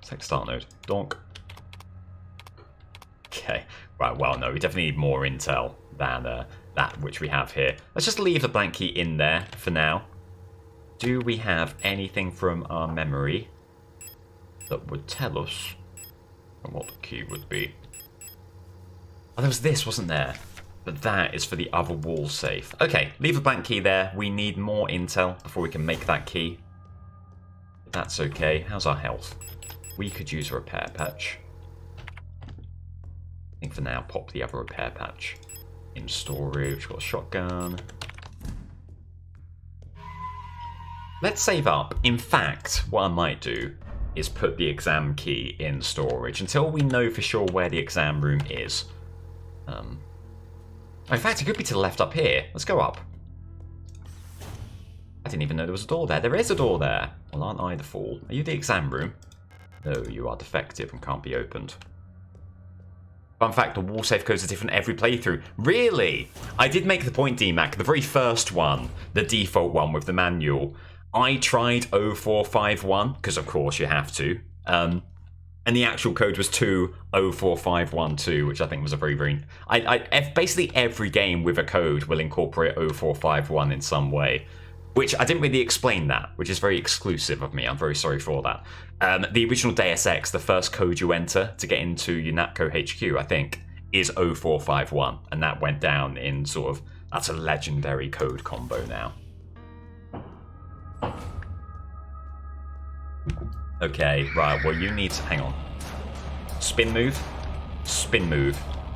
Select start node. Donk. Okay. Right, well, no, we definitely need more intel than that which we have here. Let's just leave the blank key in there for now. Do we have anything from our memory that would tell us what the key would be? Oh, there was this, wasn't there? But that is for the other wall safe. Okay, leave the blank key there. We need more intel before we can make that key. That's okay. How's our health? We could use a repair patch. I think for now, pop the other repair patch in storage. Got a shotgun. Let's save up. In fact, what I might do is put the exam key in storage until we know for sure where the exam room is. In fact, it could be to the left up here. Let's go up. I didn't even know there was a door there. There is a door there. Well, aren't I the fool? Are you the exam room? No, you are defective and can't be opened. Fun fact, the wall safe codes are different every playthrough. Really? I did make the point, DMAC, the very first one, the default one with the manual, I tried 0451, because of course you have to. And the actual code was 204512, which I think was a very, very... basically every game with a code will incorporate 0451 in some way, which I didn't really explain that, which is very exclusive of me. I'm very sorry for that. The original Deus Ex, the first code you enter to get into UNATCO HQ, I think, is 0451, and that went down in sort of... That's a legendary code combo now. Okay, right, well you need to... Hang on. Spin move. Spin move.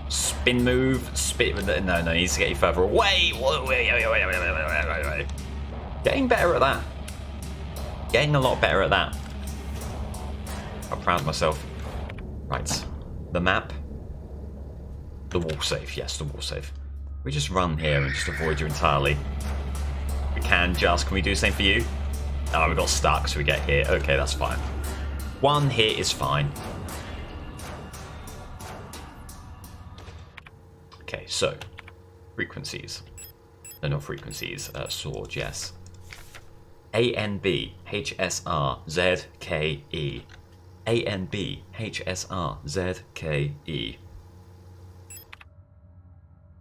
Spin move. Spin... No, he needs to get you further away. Wait. Getting better at that. Getting a lot better at that. I'm proud of myself. Right. The map. The wall safe. Yes, the wall safe. We just run here and just avoid you entirely. We can just... Can we do the same for you? Oh, we got stuck, so we get hit. Okay, that's fine. One hit is fine. Okay, so frequencies. No, not frequencies. Swords, yes. ANB HSR ZKE. ANB HSR ZKE.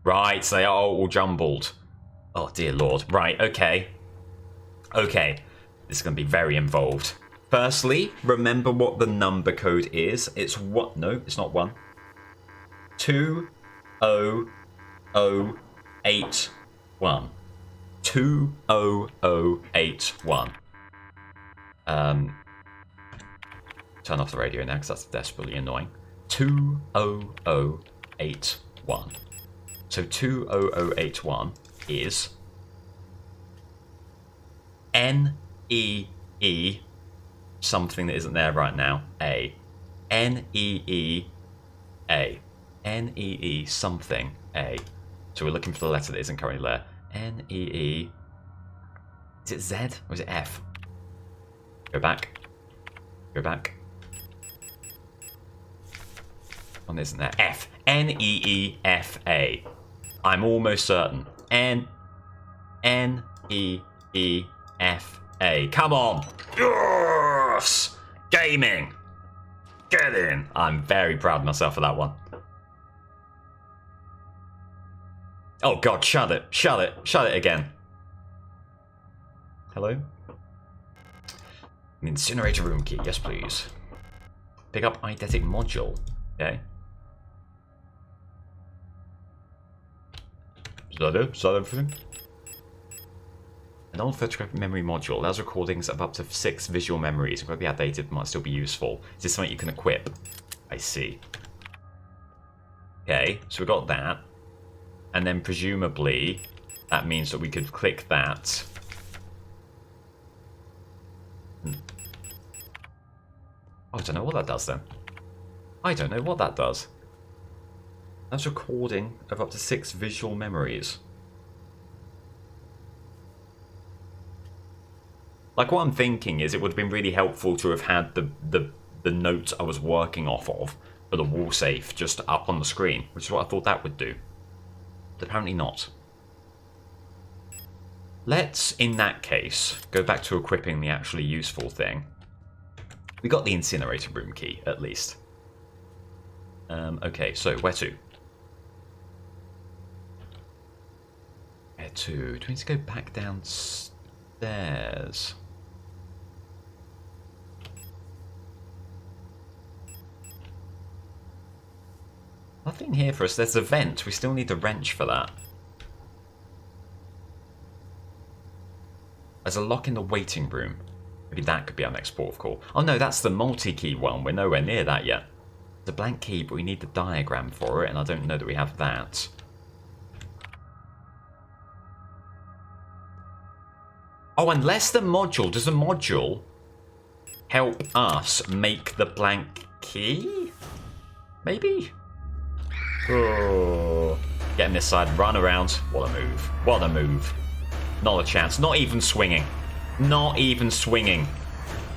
Right, so they are all jumbled. Oh dear lord. Right, okay. Okay. This is going to be very involved. Firstly, remember what the number code is. It's what? No, it's not 1. 20081. 20081. Turn off the radio now because that's desperately annoying. 20081. So 20081 is NEE something that isn't there right now. A. NEE A. NEE something A. So we're looking for the letter that isn't currently there. NEE. Is it Z or is it F? Go back. Go back. One isn't there. F. NEEFA. I'm almost certain. NEEFA. Come on. Yes! Gaming. Get in. I'm very proud of myself for that one. Oh god, shut it. Shut it. Shut it again. Hello? An incinerator room key. Yes, please. Pick up eidetic module. Okay. Is that it? Is that everything? An old photographic memory module allows recordings of up to 6 visual memories. It might be outdated, but might still be useful. Is this something you can equip? I see. Okay, so we got that. And then presumably, that means that we could click that. Oh, I don't know what that does then. I don't know what that does. That's recording of up to 6 visual memories. Like, what I'm thinking is it would have been really helpful to have had the note I was working off of for the wall safe just up on the screen, which is what I thought that would do. But apparently not. Let's, in that case, go back to equipping the actually useful thing. We got the incinerator room key, at least. Okay, so where to? Where to? Do we need to go back downstairs? Nothing here for us. There's a vent. We still need a wrench for that. There's a lock in the waiting room. Maybe that could be our next port of call. Oh no, that's the multi-key one. We're nowhere near that yet. It's a blank key, but we need the diagram for it, and I don't know that we have that. Oh, unless the module... Does the module help us make the blank key? Maybe? Oh. Getting this side, run around. What a move. What a move. Not a chance. Not even swinging. Not even swinging.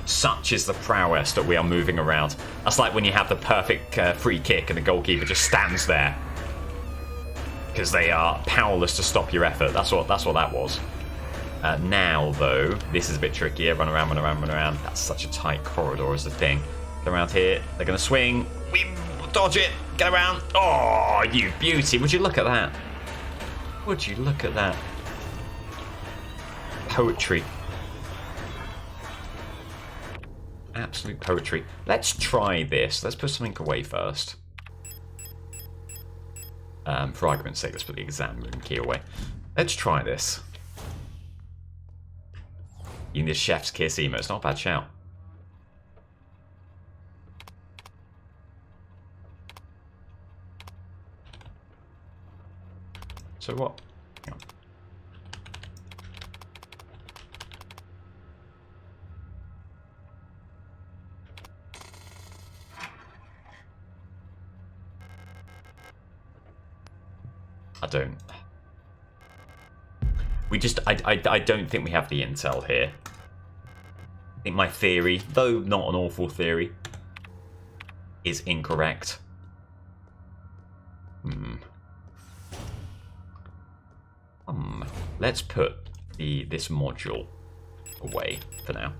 Such is the prowess that we are moving around. That's like when you have the perfect free kick and the goalkeeper just stands there. Because they are powerless to stop your effort. That's what that was. Now, though, this is a bit trickier. Run around, run around, run around. That's such a tight corridor is the thing. Get around here. They're going to swing. We dodge it. Get around. Oh, you beauty. Would you look at that? Would you look at that? Poetry. Absolute poetry. Let's try this. Let's put something away first. For argument's sake, let's put the exam room key away. Let's try this. You need a chef's kiss emo. It's not a bad shout. So what? Hang on. I don't. We just, I don't think we have the intel here. I think my theory, though not an awful theory, is incorrect. Let's put this module away for now.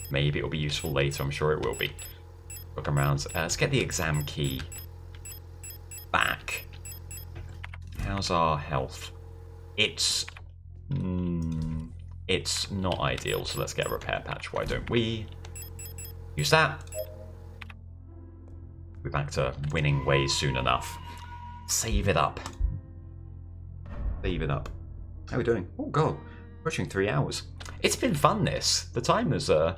Maybe it'll be useful later, I'm sure it will be. Look around. Let's get the exam key back. How's our health? It's not ideal, so let's get a repair patch. Why don't we use that? We're back to winning ways soon enough. Save it up. Save it up. How are we doing? Oh god, approaching 3 hours. It's been fun, this. The time has sort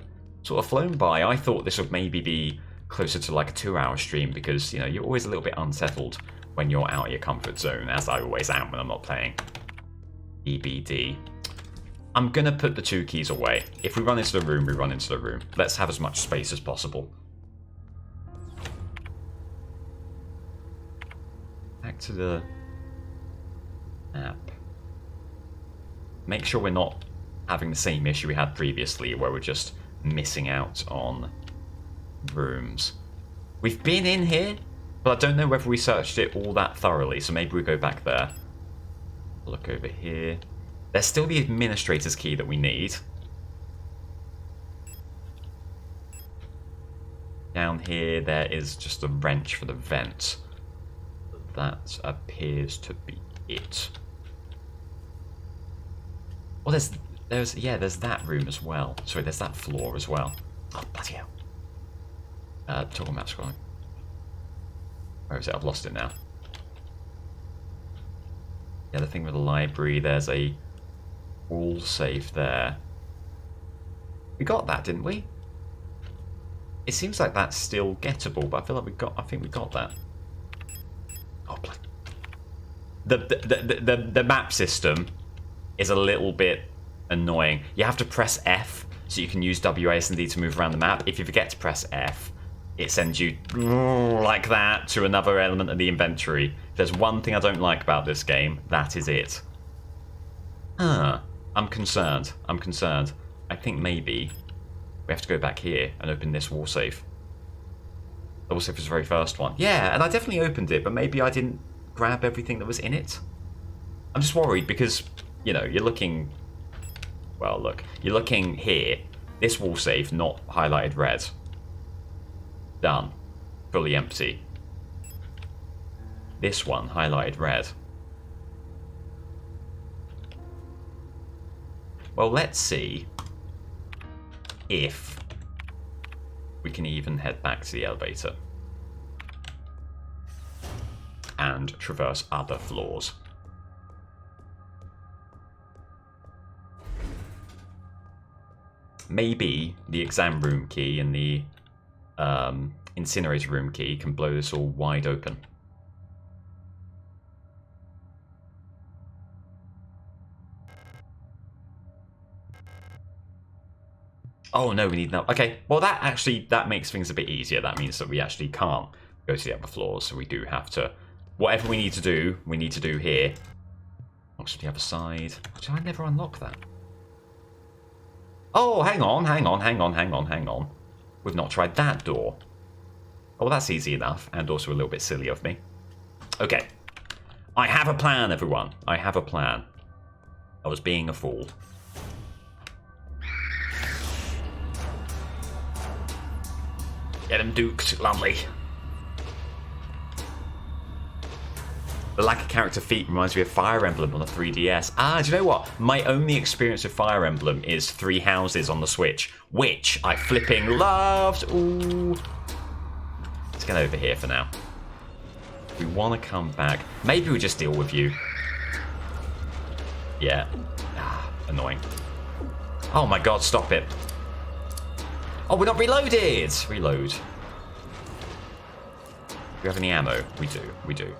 of flown by. I thought this would maybe be closer to like a 2-hour stream because, you know, you're always a little bit unsettled when you're out of your comfort zone, as I always am when I'm not playing EBD. I'm gonna put the 2 keys away. If we run into the room, we run into the room. Let's have as much space as possible. Back to the app. Make sure we're not having the same issue we had previously, where we're just missing out on rooms. We've been in here, but I don't know whether we searched it all that thoroughly, so maybe we go back there. Look over here. There's still the administrator's key that we need. Down here, there is just a wrench for the vent. That appears to be it. Well, there's that room as well. Sorry, there's that floor as well. Oh, bloody hell. Toggle map scrolling. Where is it? I've lost it now. The other thing with the library, there's a wall safe there. We got that, didn't we? It seems like that's still gettable, but I feel like I think we got that. Oh, the map system is a little bit annoying. You have to press F so you can use WASD to move around the map. If you forget to press F, it sends you like that to another element of the inventory. If there's one thing I don't like about this game, that is it. I'm concerned. I think maybe we have to go back here and open this wall safe. The wall safe was the very first one. Yeah, and I definitely opened it, but maybe I didn't grab everything that was in it. I'm just worried because, you know, you're looking... Well, look. You're looking here. This wall safe, not highlighted red. Done. Fully empty. This one, highlighted red. Well, let's see if we can even head back to the elevator and traverse other floors. Maybe the exam room key and the incinerator room key can blow this all wide open. Oh no, we need no. Okay, well that makes things a bit easier. That means that we actually can't go to the upper floors, so we do have to. Whatever we need to do here. Looks to the other side. Did I never unlock that? Oh, hang on. We've not tried that door. Oh, well, that's easy enough, and also a little bit silly of me. Okay. I have a plan, everyone. I have a plan. I was being a fool. Get him duked, lovely. The lack of character feat reminds me of Fire Emblem on the 3DS. Do you know what? My only experience with Fire Emblem is 3 Houses on the Switch, which I flipping loved. Ooh. Let's get over here for now. We want to come back. Maybe we just deal with you. Yeah. Annoying. Oh my god, stop it. Oh, we're not reloaded! Reload. Do we have any ammo? We do. We do.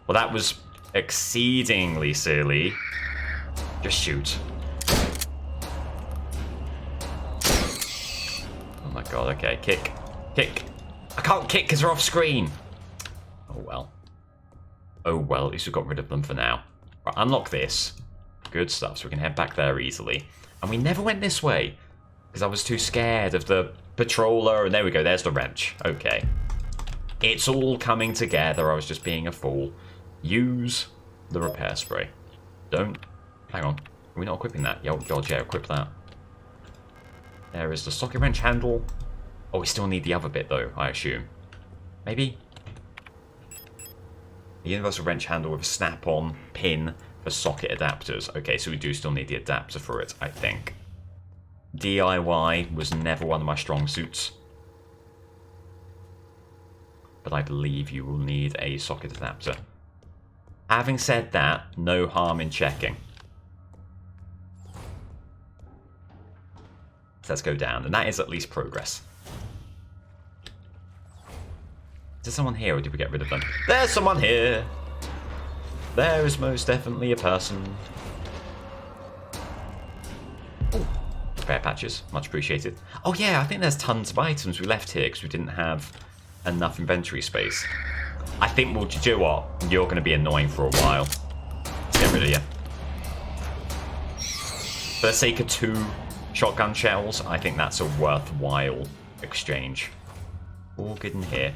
Well, that was exceedingly silly. Just shoot. Oh my god, okay. Kick. Kick. I can't kick because they're off screen. Oh well. Oh well, at least we've got rid of them for now. Right, unlock this. Good stuff, so we can head back there easily. And we never went this way because I was too scared of the patroller. And there we go, there's the wrench. Okay. It's all coming together. I was just being a fool. Use the repair spray. Don't. Hang on. Are we not equipping that? Oh, God, yeah, equip that. There is the socket wrench handle. Oh, we still need the other bit, though, I assume. Maybe? The universal wrench handle with a snap-on pin for socket adapters. Okay, so we do still need the adapter for it, I think. DIY was never one of my strong suits. But I believe you will need a socket adapter. Having said that, no harm in checking. Let's go down, and that is at least progress. Is there someone here, or did we get rid of them? There's someone here! There is most definitely a person. Ooh. Spare patches, much appreciated. Oh yeah, I think there's tons of items we left here because we didn't have enough inventory space. I think we'll do what? You're going to be annoying for a while. Let's get rid of you. For the sake of 2 shotgun shells, I think that's a worthwhile exchange. All good in here.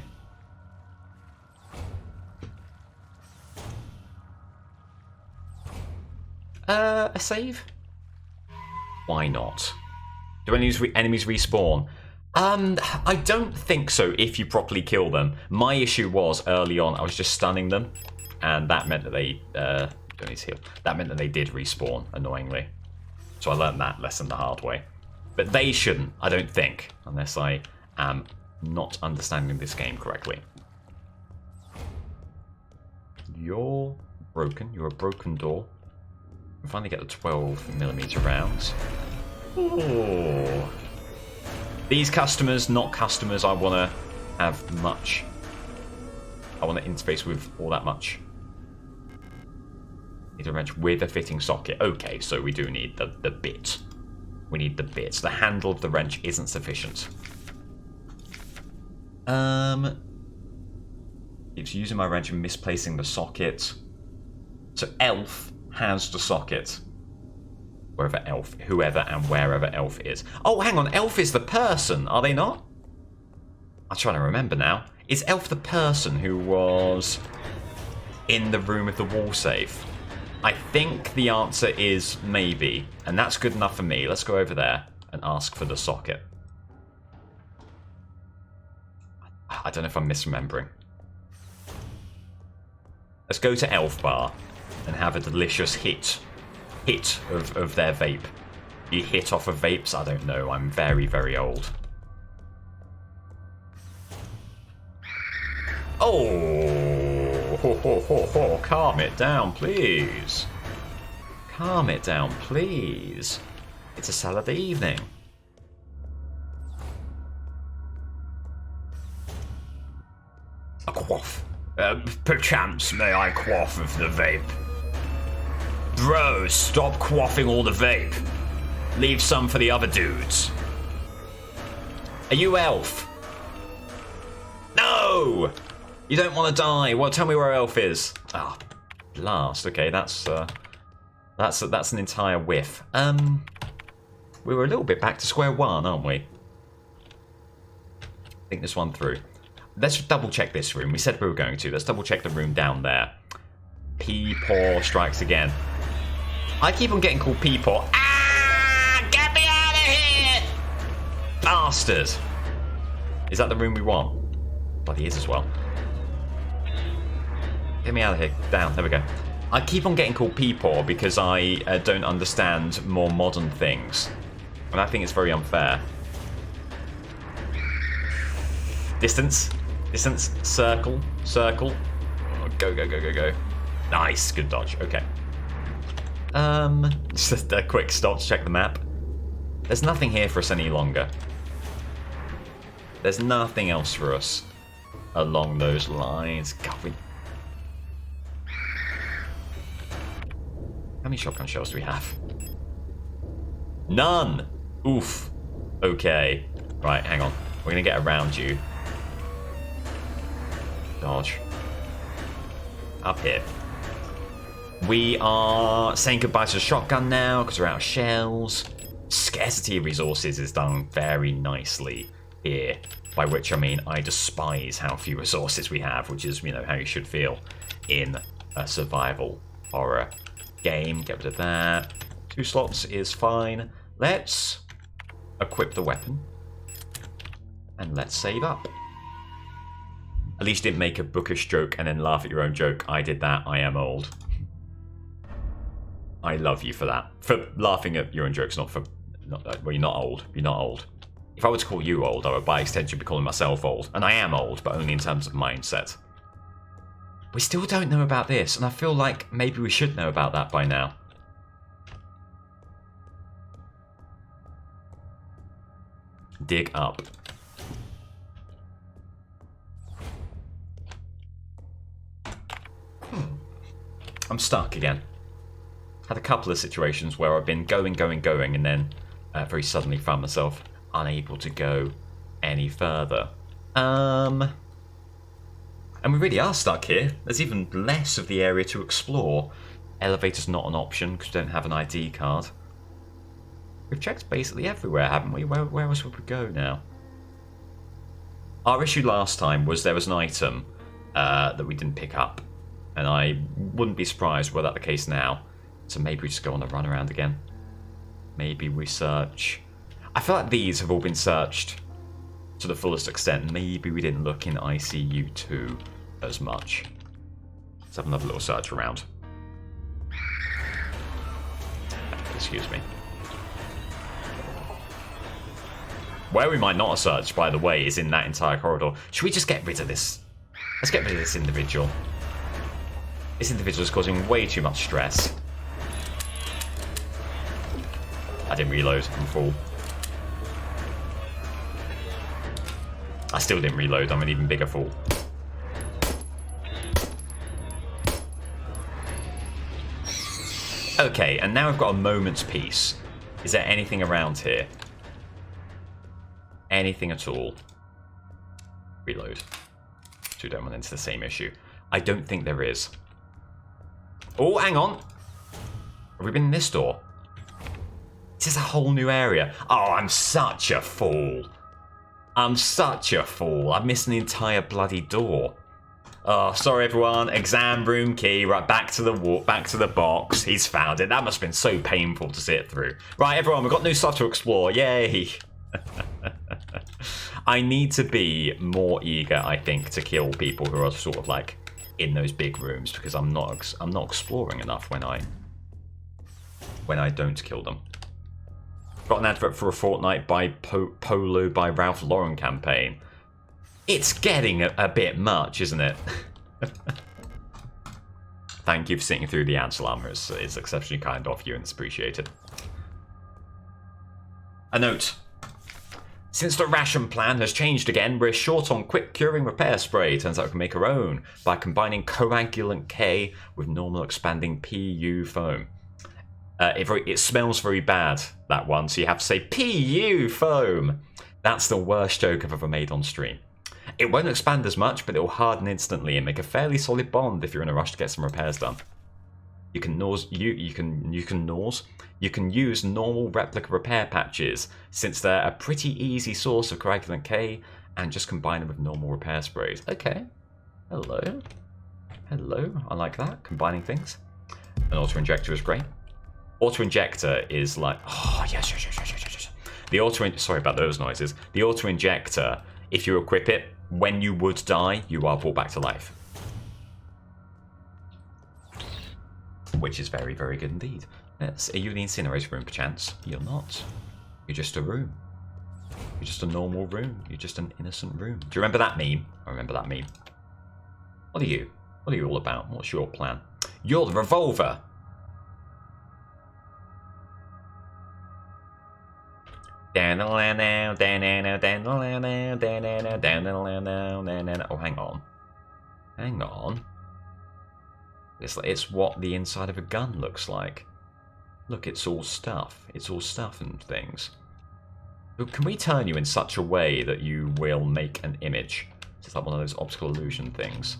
A save? Why not? Do enemies respawn? I don't think so if you properly kill them. My issue was early on I was just stunning them, and that meant that they don't need to heal. That meant that they did respawn, annoyingly. So I learned that lesson the hard way. But they shouldn't, I don't think, unless I am not understanding this game correctly. You're broken. You're a broken door. We finally get the 12mm rounds. Ooh. These customers, not customers I want to have much. I want to interface with all that much. Need a wrench with a fitting socket. Okay, so we do need the bit. We need the bits. The handle of the wrench isn't sufficient. Keeps using my wrench and misplacing the socket. So Elf has the socket. Whoever and wherever Elf is. Oh, hang on. Elf is the person, are they not? I'm trying to remember now. Is Elf the person who was in the room with the wall safe? I think the answer is maybe, and that's good enough for me. Let's go over there and ask for the socket. I don't know if I'm misremembering. Let's go to Elf Bar and have a delicious hit of their vape. You hit off of vapes? I don't know. I'm very, very old. Oh, ho, ho, ho, ho. Calm it down, please. Calm it down, please. It's a Saturday evening. A quaff. Perchance may I quaff of the vape. Bro, stop quaffing all the vape. Leave some for the other dudes. Are you Elf? No! You don't want to die. Well, tell me where Elf is. Ah, blast. Okay, that's an entire whiff. We were a little bit back to square one, aren't we? Think this one through. Let's double check this room. We said we were going to. Let's double check the room down there. Peepaw strikes again. I keep on getting called Peepaw. Ah! Get me out of here! Bastard! Is that the room we want? Bloody is as well. Get me out of here. Down. There we go. I keep on getting called peepaw because I don't understand more modern things. And I think it's very unfair. Distance. Distance. Circle. Circle. Oh, go, go, go, go, go. Nice. Good dodge. Okay. Just a quick stop to check the map. There's nothing here for us any longer. There's nothing else for us along those lines. God, how many shotgun shells do we have? None! Oof. Okay. Right, hang on. We're going to get around you. Dodge. Up here. We are saying goodbye to the shotgun now because we're out of shells. Scarcity of resources is done very nicely here. By which I mean I despise how few resources we have, which is, you know, how you should feel in a survival horror game. Get rid of that. 2 slots is fine. Let's equip the weapon. And let's save up. At least you didn't make a bookish joke and then laugh at your own joke. I did that. I am old. I love you for that. For laughing at your own jokes, not for... well, you're not old. You're not old. If I were to call you old, I would by extension be calling myself old. And I am old, but only in terms of mindset. We still don't know about this, and I feel like maybe we should know about that by now. Dig up. I'm stuck again. Had a couple of situations where I've been going, and then very suddenly found myself unable to go any further. And we really are stuck here. There's even less of the area to explore. Elevator's not an option because we don't have an ID card. We've checked basically everywhere, haven't we? Where else would we go now? Our issue last time was there was an item that we didn't pick up. And I wouldn't be surprised were that the case now. So maybe we just go on a run around again. Maybe we search... I feel like these have all been searched to the fullest extent. Maybe we didn't look in ICU 2 as much. Let's have another little search around. Excuse me. Where we might not have searched, by the way, is in that entire corridor. Should we just get rid of this? Let's get rid of this individual. This individual is causing way too much stress. I didn't reload. I'm full. I still didn't reload. I'm an even bigger fool. Okay, and now we've got a moment's peace. Is there anything around here? Anything at all? Reload. So we don't run into the same issue. I don't think there is. Oh, hang on. Have we been in this door? This is a whole new area. Oh, I'm such a fool. I'm such a fool. I've missed an entire bloody door. Oh, sorry everyone. Exam room key. Right, back to the box. He's found it. That must have been so painful to sit through. Right, everyone, we've got new stuff to explore. Yay. I need to be more eager, I think, to kill people who are sort of like in those big rooms because I'm not exploring enough when I don't kill them. Got an advert for a Fortnite by Polo by Ralph Lauren campaign. It's getting a bit much, isn't it? Thank you for sitting through the ad, Salama. It's exceptionally kind of you and it's appreciated. A note. Since the ration plan has changed again, we're short on quick curing repair spray. Turns out we can make our own by combining coagulant K with normal expanding PU foam. It smells very bad, that one, so you have to say PU foam. That's the worst joke I've ever made on stream. It won't expand as much, but it will harden instantly and make a fairly solid bond if you're in a rush to get some repairs done. You can use normal replica repair patches since they're a pretty easy source of coagulant K and just combine them with normal repair sprays. Okay. Hello. Hello. I like that. Combining things. An auto-injector is great. Auto-injector is like... Oh, yes. The sorry about those noises. The auto-injector if you equip it, when you would die, you are brought back to life. Which is very, very good indeed. Are you in the incinerator room, perchance? You're not. You're just a room. You're just a normal room. You're just an innocent room. Do you remember that meme? I remember that meme. What are you? What are you all about? What's your plan? You're the revolver! Oh, hang on. Hang on. It's what the inside of a gun looks like. Look, it's all stuff. It's all stuff and things. But can we turn you in such a way that you will make an image? It's like one of those optical illusion things.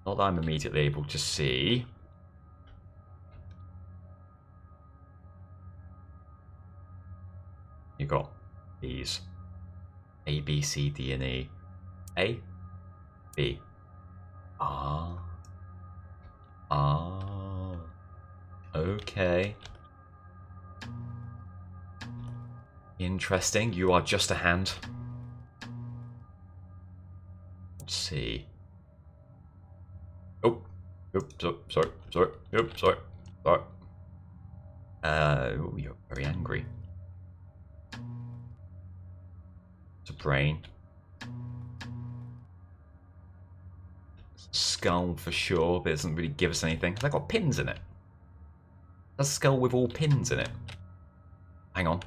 Not that I'm immediately able to see. You got these. A, B, C, D, and E. A, B. Ah. Ah. Okay. Interesting. You are just a hand. Let's see. Oh. Oops. Sorry. Oops. Sorry. Oh, you're very angry. It's a brain. Skull for sure, but it doesn't really give us anything. Has that got pins in it? That's a skull with all pins in it. Hang on.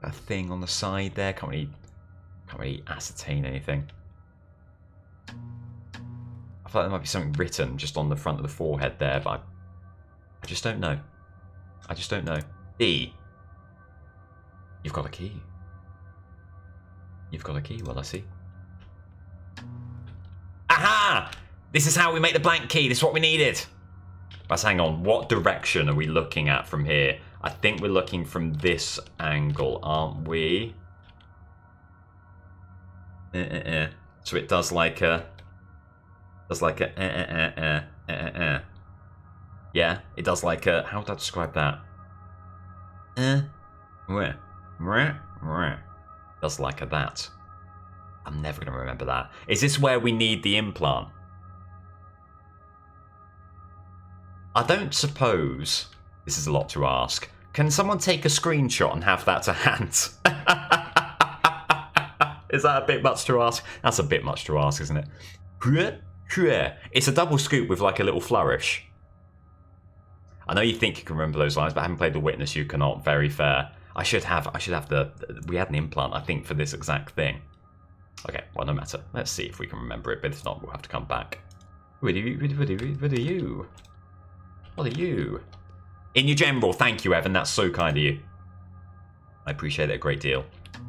A thing on the side there. Can't really ascertain anything. I feel like there might be something written just on the front of the forehead there, but I just don't know. I just don't know. D. You've got a key. You've got a key, well I see. Aha! This is how we make the blank key. This is what we needed. But hang on, what direction are we looking at from here? I think we're looking from this angle, aren't we? So it does like a... Yeah, it does like a... How would I describe that? Does like a that. I'm never going to remember that. Is this where we need the implant? I don't suppose... This is a lot to ask. Can someone take a screenshot and have that to hand? Is that a bit much to ask? That's a bit much to ask, isn't it? It's a double scoop with like a little flourish. I know you think you can remember those lines, but I haven't played The Witness, you cannot. Very fair. I should have the... We had an implant, I think, for this exact thing. Okay, well, no matter. Let's see if we can remember it, but if not, we'll have to come back. What are you? What are you? In your general, thank you, Evan. That's so kind of you. I appreciate it a great deal.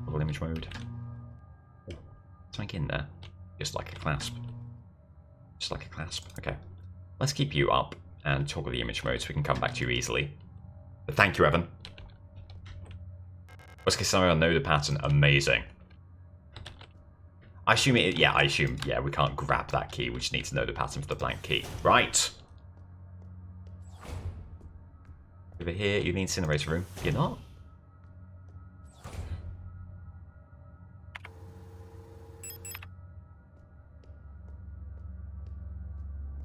Double image mode. Something in there. Just like a clasp. Just like a clasp. Okay. Let's keep you up and toggle the image mode so we can come back to you easily. But thank you, Evan. Worst case scenario, I know the pattern. Amazing. I assume it... Yeah, yeah, we can't grab that key. We just need to know the pattern for the blank key. Right. Over here, you're in the incinerator room. You're not?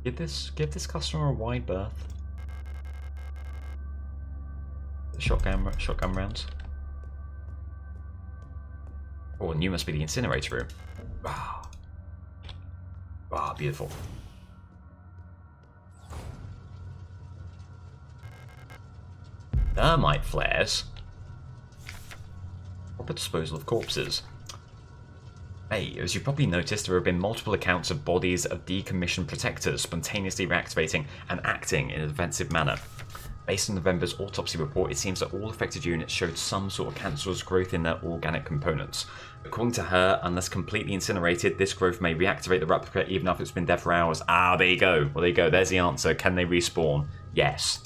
Give this customer a wide berth. The shotgun rounds. Oh, and you must be the incinerator room. Wow. Wow, beautiful. Thermite flares. Proper disposal of corpses. Hey, as you probably noticed, there have been multiple accounts of bodies of decommissioned protectors spontaneously reactivating and acting in a defensive manner. Based on November's autopsy report, it seems that all affected units showed some sort of cancerous growth in their organic components. According to her, unless completely incinerated, this growth may reactivate the replica even after it's been dead for hours. Ah, there you go. Well, there you go. There's the answer. Can they respawn? Yes.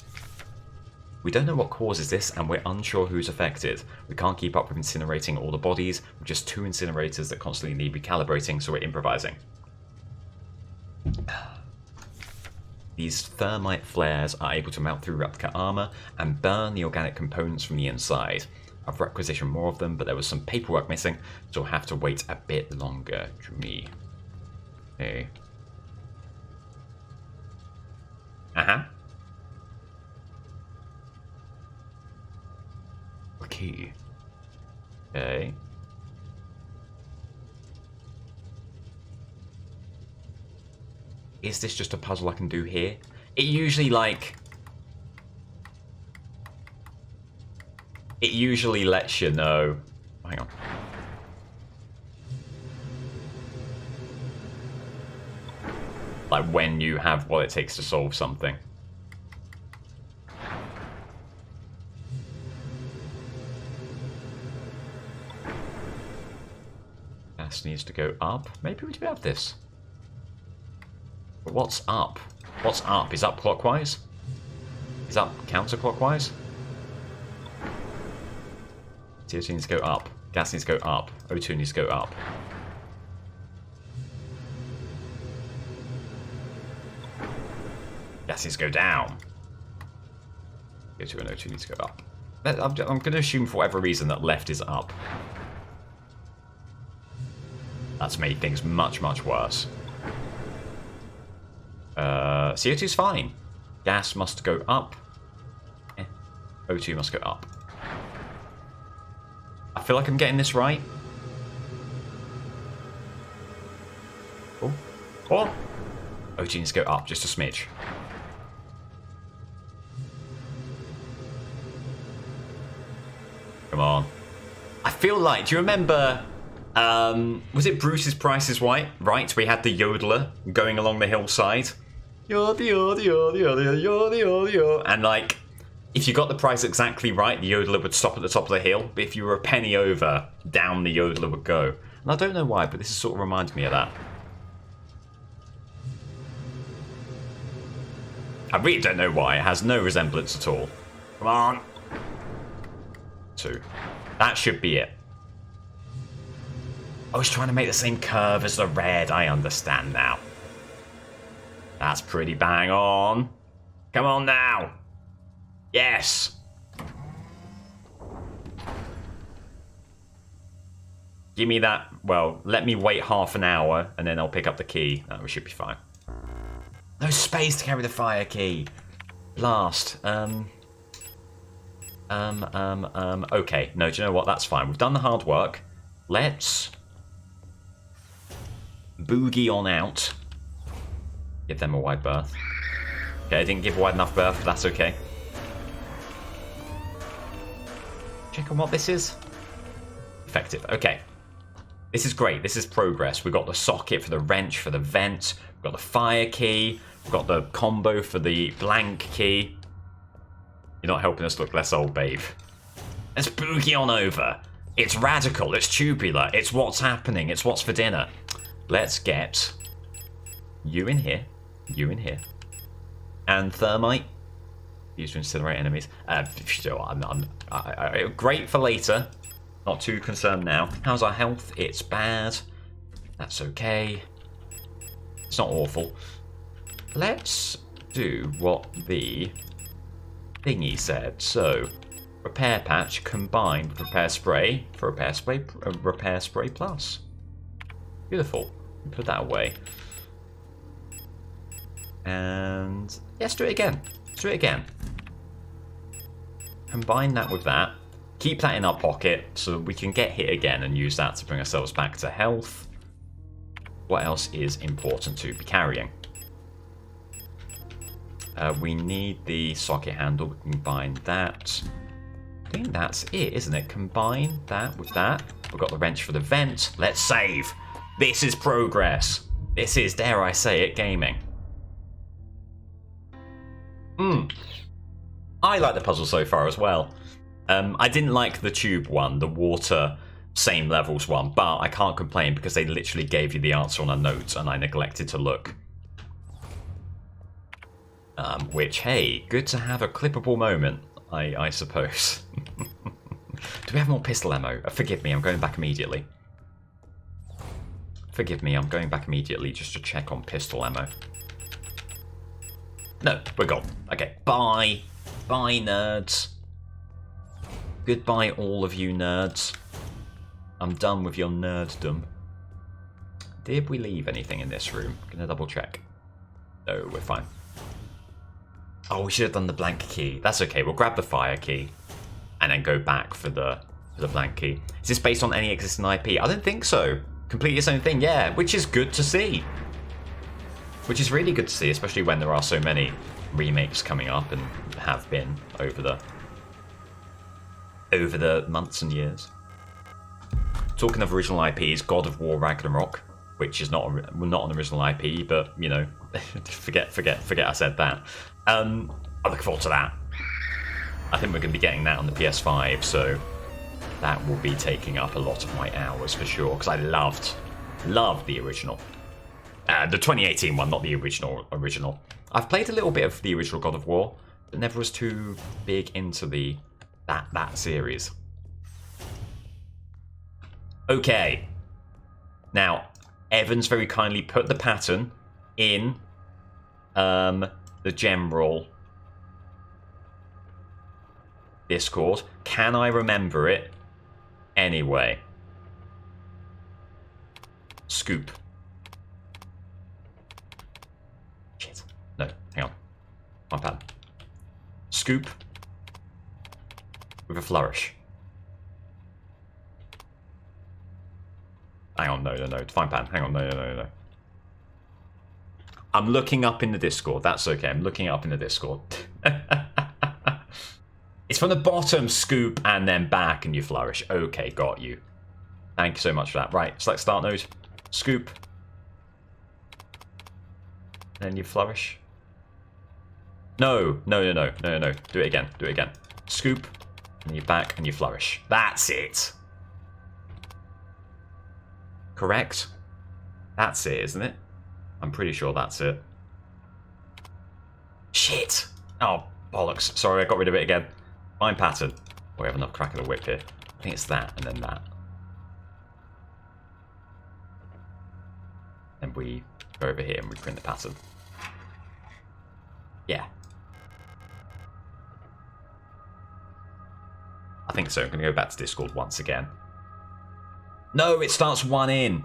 We don't know what causes this, and we're unsure who's affected. We can't keep up with incinerating all the bodies, with just 2 incinerators that constantly need recalibrating, so we're improvising. These thermite flares are able to melt through replica armor and burn the organic components from the inside. I've requisitioned more of them, but there was some paperwork missing, so I'll have to wait a bit longer. Me. Hey. Uh-huh. Okay. Okay. Is this just a puzzle I can do here? It usually, like... It usually lets you know... Hang on. Like, when you have what it takes to solve something. Gas needs to go up. Maybe we do have this. But what's up? What's up? Is up clockwise? Is up counterclockwise? CO2 needs to go up. Gas needs to go up. O2 needs to go up. Gas needs to go down. CO2 and O2 needs to go up. I'm going to assume for whatever reason that left is up. That's made things much, much worse. CO2's fine. Gas must go up. O2 must go up. I feel like I'm getting this right. Oh. Oh! O2 needs to go up just a smidge. Come on. I feel like, do you remember... was it Bruce's Price is Right? Right, we had the yodeler going along the hillside. And like, if you got the price exactly right, the yodeler would stop at the top of the hill. But if you were a penny over, down the yodeler would go. And I don't know why, but this sort of reminds me of that. I really don't know why. It has no resemblance at all. Come on. 2. That should be it. I was trying to make the same curve as the red. I understand now. That's pretty bang on. Come on now. Yes. Give me that. Well, let me wait half an hour and then I'll pick up the key. That we should be fine. No space to carry the fire key. Blast. Okay. No, do you know what? That's fine. We've done the hard work. Let's boogie on out. Give them a wide berth. Okay, I didn't give a wide enough berth, but that's okay. Check on what this is. Effective. Okay. This is great. This is progress. We've got the socket for the wrench for the vent. We've got the fire key. We've got the combo for the blank key. You're not helping us look less old, babe. Let's boogie on over. It's radical. It's tubular. It's what's happening. It's what's for dinner. Let's get you in here. You in here. And thermite. Used to incinerate enemies. Great for later. Not too concerned now. How's our health? It's bad. That's okay. It's not awful. Let's do what the thingy said. So, repair patch combined with repair spray for repair spray plus. Beautiful. Put that away. And let's do it again. Let's do it again. Combine that with that. Keep that in our pocket so that we can get hit again and use that to bring ourselves back to health. What else is important to be carrying? We need the socket handle. We can combine that. I think that's it, isn't it? Combine that with that. We've got the wrench for the vent. Let's save. This is progress. This is, dare I say it, gaming. I like the puzzle so far as well. I didn't like the tube one, the water same levels one, but I can't complain because they literally gave you the answer on a note and I neglected to look. Which, hey, good to have a clippable moment, I suppose. Do we have more pistol ammo? Forgive me, I'm going back immediately. Forgive me, I'm going back immediately just to check on pistol ammo. No, we're gone. Okay, bye. Bye, nerds. Goodbye, all of you nerds. I'm done with your nerddom. Did we leave anything in this room? Gonna double check. No, we're fine. Oh, we should have done the blank key. That's okay. We'll grab the fire key and then go back for the blank key. Is this based on any existing IP? I don't think so. Complete its own thing, yeah, which is good to see. Which is really good to see, especially when there are so many remakes coming up and have been over the months and years. Talking of original IPs, God of War Ragnarok, which is not an original IP, but you know, forget I said that. I'm looking forward to that. I think we're going to be getting that on the PS5, so that will be taking up a lot of my hours for sure, because I loved the original. The 2018 one, not the original. I've played a little bit of the original God of War, but never was too big into that series. Okay. Now, Evans very kindly put the pattern in the general Discord. Can I remember it anyway? Scoop. Shit. No, hang on. My pad. Scoop with a flourish. Hang on, no. Fine pan. Hang on, no. I'm looking up in the Discord. That's okay. I'm looking up in the Discord. It's from the bottom, scoop, and then back, and you flourish. Okay, got you. Thank you so much for that. Right, select start node. Scoop. Then you flourish. No. Do it again. Scoop, and you back, and you flourish. That's it. Correct? That's it, isn't it? I'm pretty sure that's it. Shit! Oh, bollocks. Sorry, I got rid of it again. Fine pattern. Oh, we have enough crack of the whip here. I think it's that, and then that. Then we go over here and we print the pattern. Yeah. I think so. I'm going to go back to Discord once again. No, it starts one in.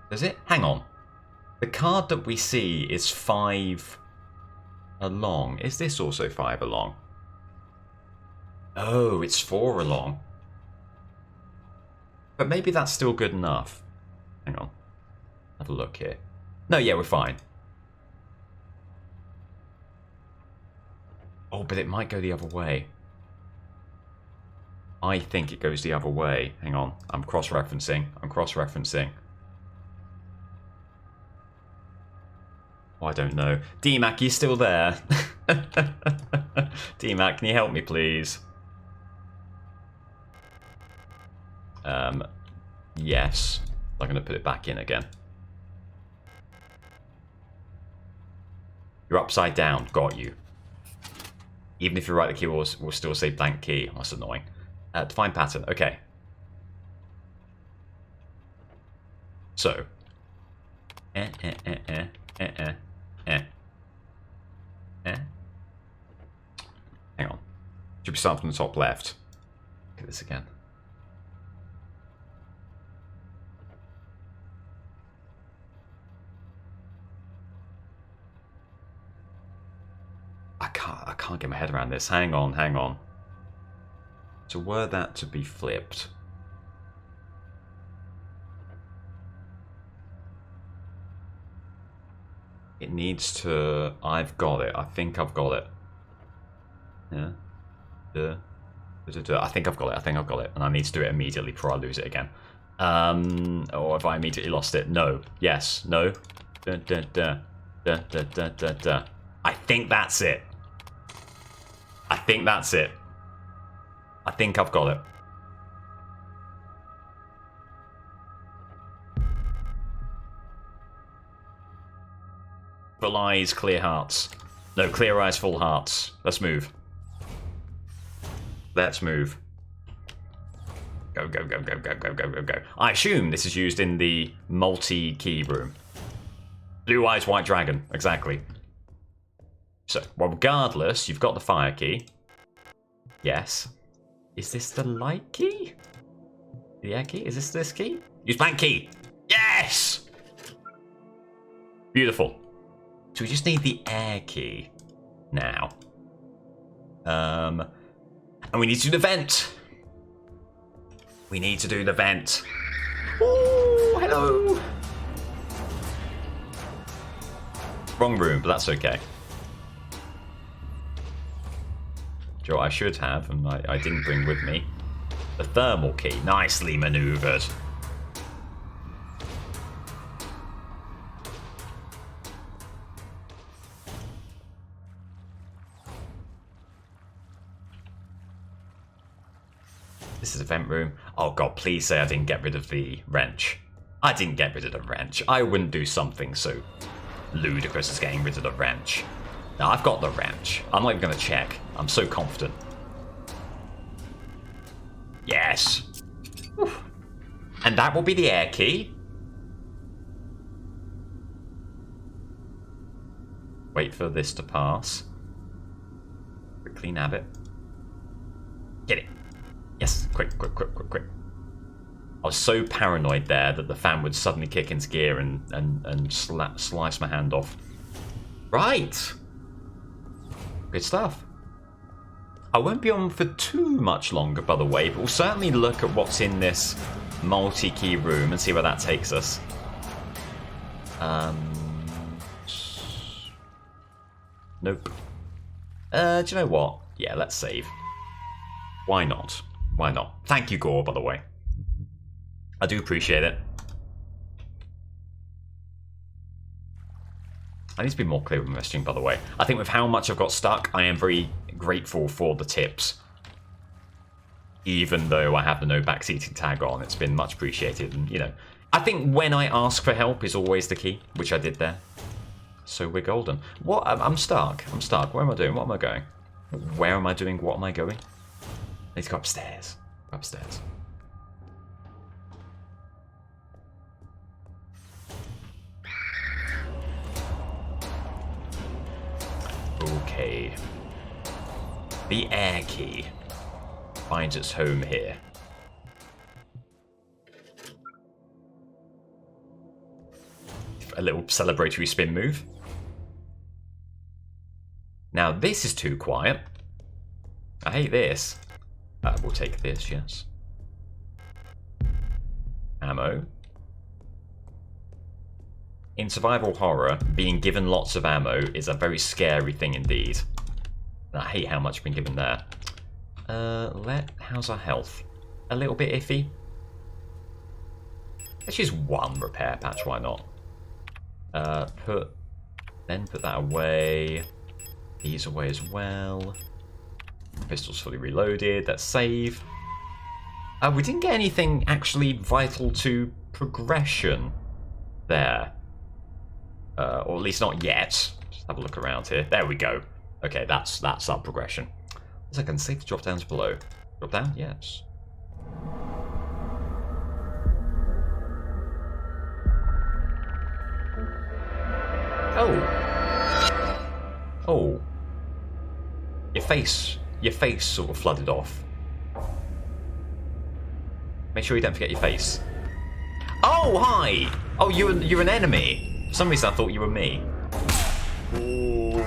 Does it? Hang on. The card that we see is 5 along. Is this also 5 along? Oh, it's 4 along. But maybe that's still good enough. Hang on. Have a look here. No, yeah, we're fine. Oh, but it might go the other way. I think it goes the other way. Hang on. I'm cross-referencing. Oh, I don't know. DMAC, you still there? DMAC, can you help me, please? Yes. I'm going to put it back in again. You're upside down. Got you. Even if you write the key, we'll still say blank key. That's annoying. Define pattern. Okay. So. Hang on. Should we start from the top left? Look at this again. I can't get my head around this. Hang on. So were that to be flipped, it needs to... I've got it. I think I've got it. Yeah. I think I've got it. And I need to do it immediately before I lose it again. Or have I immediately lost it? No. Yes. No. I think that's it. I think I've got it. Full eyes, clear hearts. No, clear eyes, full hearts. Let's move. Go. I assume this is used in the multi-key room. Blue eyes, white dragon. Exactly. So, well, regardless, you've got the fire key. Yes. Is this the light key? The air key? Is this key? Use blank key. Yes! Beautiful. So we just need the air key now. And we need to do the vent. We need to do the vent. Oh, hello. Wrong room, but that's okay. Do you know what I should have, and I didn't bring with me? The thermal key. Nicely maneuvered. This is a vent room. Oh god, please say I didn't get rid of the wrench. I didn't get rid of the wrench. I wouldn't do something so ludicrous as getting rid of the wrench. Now, I've got the wrench. I'm not even going to check. I'm so confident. Yes. Whew. And that will be the air key. Wait for this to pass. Quickly nab it. Get it. Yes, quick. I was so paranoid there that the fan would suddenly kick into gear and slice my hand off. Right. Good stuff. I won't be on for too much longer, by the way, but we'll certainly look at what's in this multi-key room and see where that takes us. Nope. Do you know what? Yeah, let's save. Why not? Why not? Thank you, Gore, by the way. I do appreciate it. I need to be more clear with my messaging, by the way. I think with how much I've got stuck, I am very grateful for the tips. Even though I have the no backseating tag on, it's been much appreciated. And, you know, I think when I ask for help is always the key, which I did there. So we're golden. What? I'm stuck. I'm stuck. Where am I doing? What am I going? Where am I doing? What am I going? I need to go upstairs. Go upstairs. Okay. The air key finds its home here. A little celebratory spin move. Now this is too quiet. I hate this. We'll take this, yes. Ammo. In survival horror, being given lots of ammo is a very scary thing indeed. And I hate how much I've been given there. How's our health? A little bit iffy. Let's use one repair patch, why not? Put that away. These away as well. Pistol's fully reloaded. Let's save. We didn't get anything actually vital to progression there. Or at least not yet. Just have a look around here. There we go. Okay, that's our progression. 1 second, save the drop downs below. Drop down? Yes. Oh. Oh. Your face sort of flooded off. Make sure you don't forget your face. Oh, hi! Oh, you're an enemy. For some reason I thought you were me. Ooh.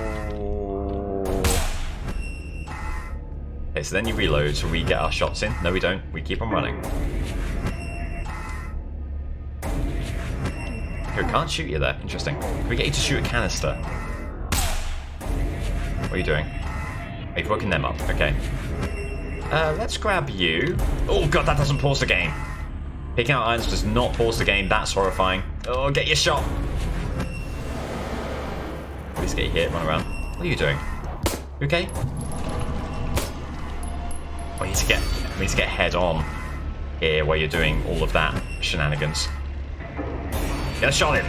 Okay, so then you reload so we get our shots in. No, we don't. We keep on running. Okay, we can't shoot you there. Interesting. Can we get you to shoot a canister? What are you doing? Oh, you've woken them up. Okay. Let's grab you. Oh god, that doesn't pause the game. Picking out irons does not pause the game. That's horrifying. Oh, get your shot. Please get you hit. Run around. What are you doing? You okay? We need to get head on here where you're doing all of that shenanigans. Get a shot in.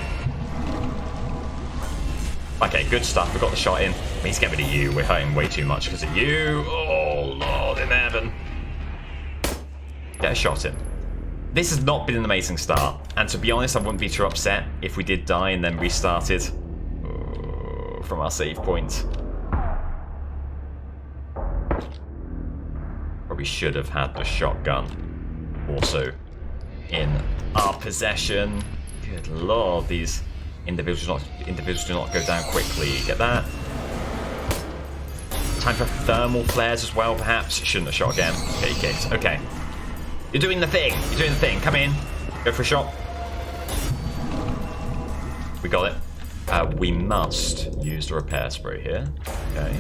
Okay, good stuff. We got the shot in. We need to get rid of you. We're hurting way too much because of you. Oh, Lord in heaven. Get a shot in. This has not been an amazing start. And to be honest, I wouldn't be too upset if we did die and then restarted from our save point. Probably should have had the shotgun also in our possession. Good lord, these individuals do not go down quickly. Get that? Time for thermal flares as well, perhaps. Shouldn't have shot again. Okay, you kicked. Okay. You're doing the thing. You're doing the thing. Come in. Go for a shot. We got it. We must use the repair spray here. Okay.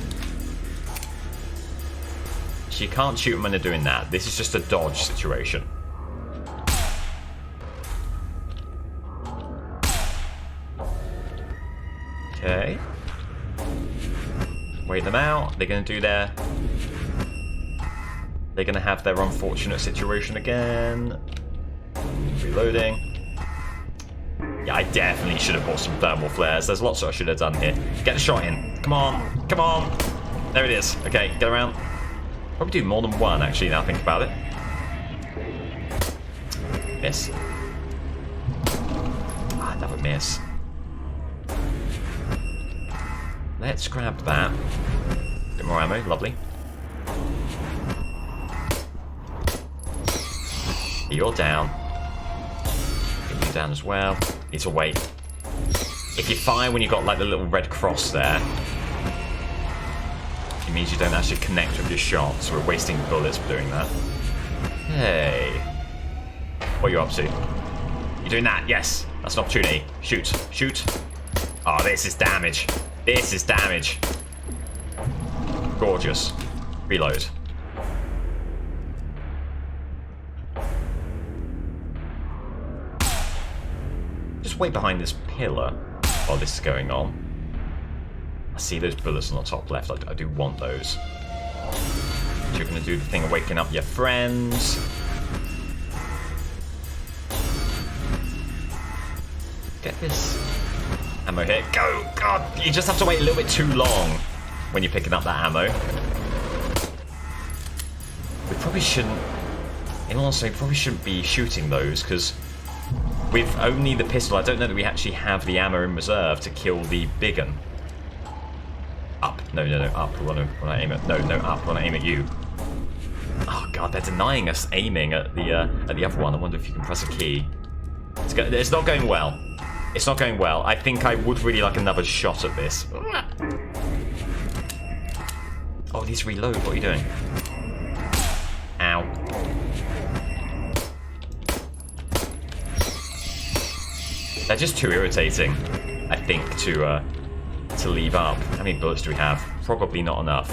So you can't shoot them when they're doing that. This is just a dodge situation. Okay. Wait them out. They're going to do their... They're going to have their unfortunate situation again. Reloading. Yeah, I definitely should have bought some thermal flares. There's lots I should have done here. Get the shot in. Come on. Come on. There it is. Okay, get around. Probably do more than one, actually, now I think about it. Miss. Ah, another miss. Let's grab that. Bit more ammo, lovely. You're down. You're down as well. Need to wait. If you fire when you've got like the little red cross there, it means you don't actually connect with your shot, so we're wasting bullets for doing that. Hey. What are you up to? You're doing that, yes. That's an opportunity. Shoot. Shoot. Oh, this is damage. This is damage. Gorgeous. Reload. Just wait behind this pillar while this is going on. I see those bullets on the top left. I do want those. You're going to do the thing of waking up your friends. Get this ammo here. Go! God, you just have to wait a little bit too long when you're picking up that ammo. We probably shouldn't... In all honesty, we probably shouldn't be shooting those, because with only the pistol, I don't know that we actually have the ammo in reserve to kill the big one. Up. No, up. We want to aim at... No, up. We want to aim at you. Oh, God, they're denying us aiming at the other one. I wonder if you can press a key. It's not going well. It's not going well. I think I would really like another shot at this. Oh, these reload. What are you doing? Ow. They're just too irritating, I think, to leave up. How many bullets do we have? Probably not enough.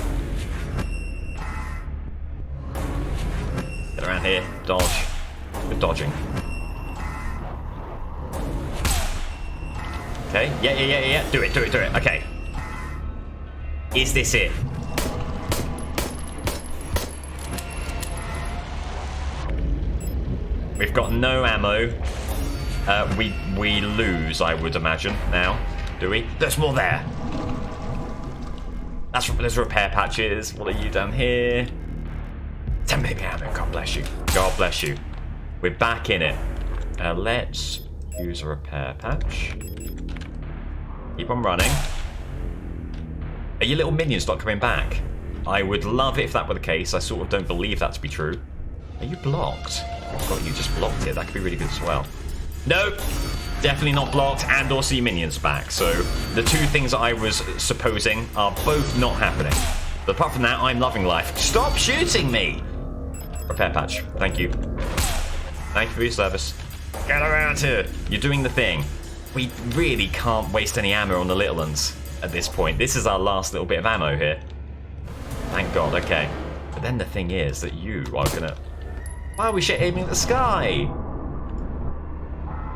Get around here. Dodge. Good dodging. Okay. Yeah. Do it. Okay. Is this it? We've got no ammo. We lose, I would imagine, now. Do we? There's more there. There's repair patches. What are you down here? 10 baby ammo. God bless you. God bless you. We're back in it. Let's use a repair patch. Keep on running. Are your little minions not coming back? I would love it if that were the case. I sort of don't believe that to be true. Are you blocked? Oh God, you just blocked it. That could be really good as well. Nope. Definitely not blocked, and also your minions back. So the two things that I was supposing are both not happening. But apart from that, I'm loving life. Stop shooting me! Repair patch. Thank you. Thank you for your service. Get around here. You're doing the thing. We really can't waste any ammo on the little ones at this point. This is our last little bit of ammo here. Thank God, okay. But then the thing is that you are gonna... Why are we shit aiming at the sky?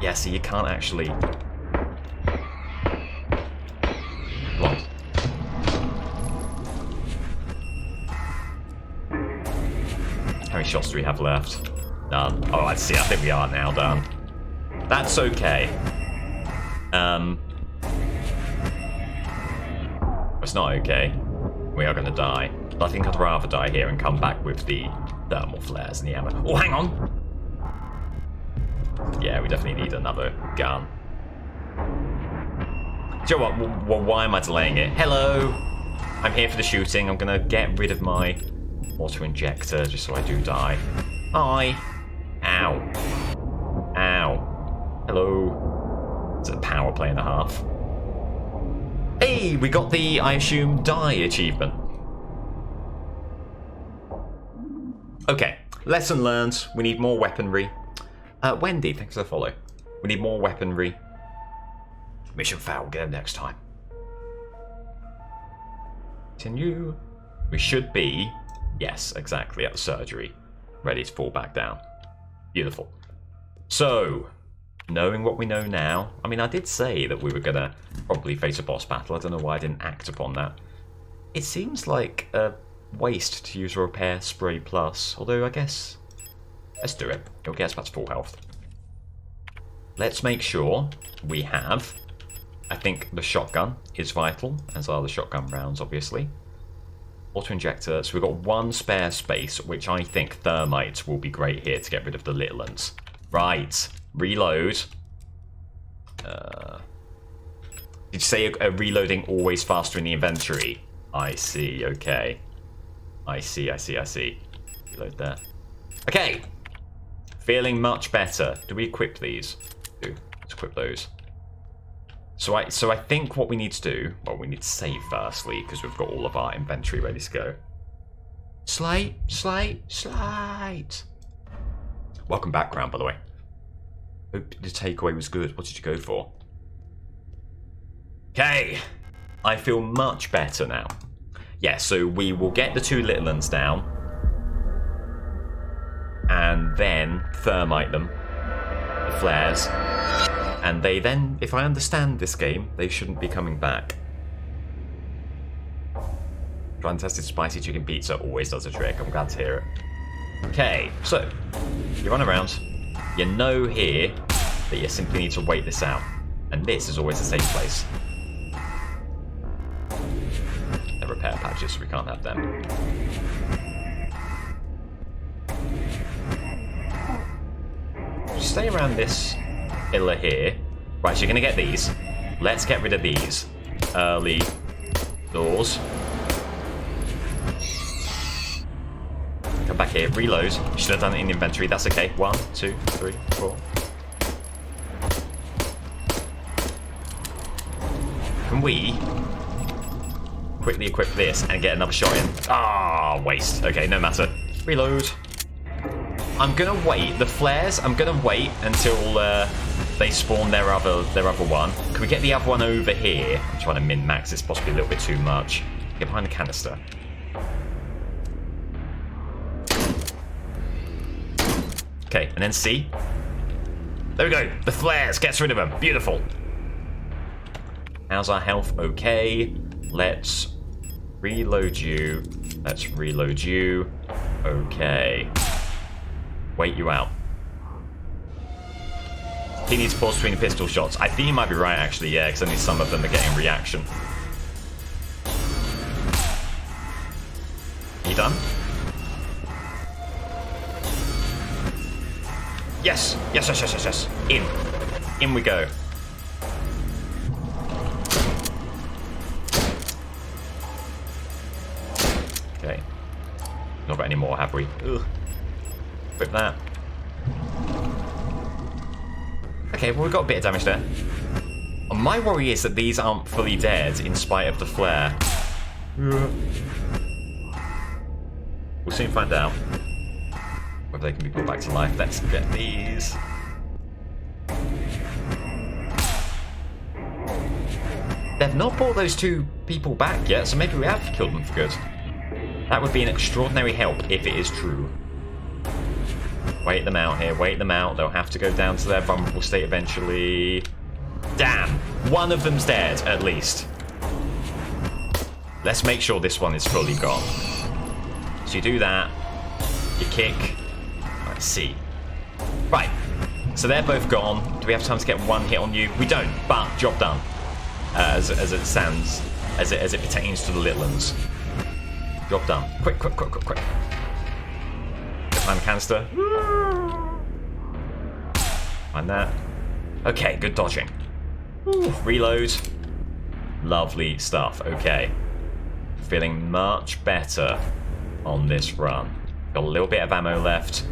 Yeah, so you can't actually... What? How many shots do we have left? None. Oh, I see. I think we are now done. That's okay. It's not okay. We are going to die. But I think I'd rather die here and come back with the thermal flares and the ammo. Oh, hang on! Yeah, we definitely need another gun. Do you know what? Why am I delaying it? Hello! I'm here for the shooting. I'm going to get rid of my Auto-injector, just so I do die. Hi! Ow. Ow. Hello. It's a power play and a half. Hey, we got the, I assume, die achievement. Okay, lesson learned. We need more weaponry. Wendy, thanks for the follow. We need more weaponry. Mission failed, get it next time. Continue. We should be, yes, exactly, at the surgery. Ready to fall back down. Beautiful. So, knowing what we know now, I mean, I did say that we were going to probably face a boss battle. I don't know why I didn't act upon that. It seems like a waste to use a repair spray plus, although I guess let's do it. It'll get us back to full health. Let's make sure we have, I think the shotgun is vital, as are the shotgun rounds, obviously. Auto-injector, so we've got one spare space, which I think thermite will be great here to get rid of the little ones. Right, reload. Did you say reloading always faster in the inventory? I see, okay. I see. Reload there. Okay. Feeling much better. Do we equip these? Let's equip those. So I think what we need to do, well, we need to save firstly, because we've got all of our inventory ready to go. Slate. Welcome back, Crown, by the way. Hope the takeaway was good. What did you go for? Okay. I feel much better now. Yeah, so we will get the two little ones down. And then thermite them. The flares. And they then, if I understand this game, they shouldn't be coming back. Fantastic spicy chicken pizza always does a trick. I'm glad to hear it. Okay, so you run around. You know here that you simply need to wait this out. And this is always a safe place. They're repair patches, so we can't have them. Just stay around this pillar here. Right, so you're going to get these. Let's get rid of these early doors. Come back here, reload. Should have done it in the inventory, that's okay. 1, 2, 3, 4. Can we quickly equip this and get another shot in? Ah, waste. Okay, no matter. Reload. I'm gonna wait. The flares, I'm gonna wait until they spawn their other one. Can we get the other one over here? I'm trying to min-max this, possibly a little bit too much. Get behind the canister. Okay, and then C. There we go. The flares gets rid of them. Beautiful. How's our health? Okay. Let's reload you. Let's reload you. Okay. Wait you out. He needs to pause between pistol shots. I think you might be right, actually, yeah, because only some of them are getting reaction. You done? Yes! Yes. In we go. Okay. Not got any more, have we? Ugh. Equip that. Okay, well, we've got a bit of damage there. My worry is that these aren't fully dead in spite of the flare. We'll soon find out whether they can be brought back to life. Let's get these. They've not brought those two people back yet, so maybe we have killed them for good. That would be an extraordinary help if it is true. Wait them out here, wait them out. They'll have to go down to their vulnerable state eventually. Damn! One of them's dead, at least. Let's make sure this one is fully gone. So you do that. You kick. Let's see. Right. So they're both gone. Do we have time to get one hit on you? We don't, but job done. As it stands, as it pertains to the little ones. Job done. Quick. Find the canister. Find that. Okay, good dodging. Ooh, reload. Lovely stuff. Okay. Feeling much better. on this run. Got a little bit of ammo left.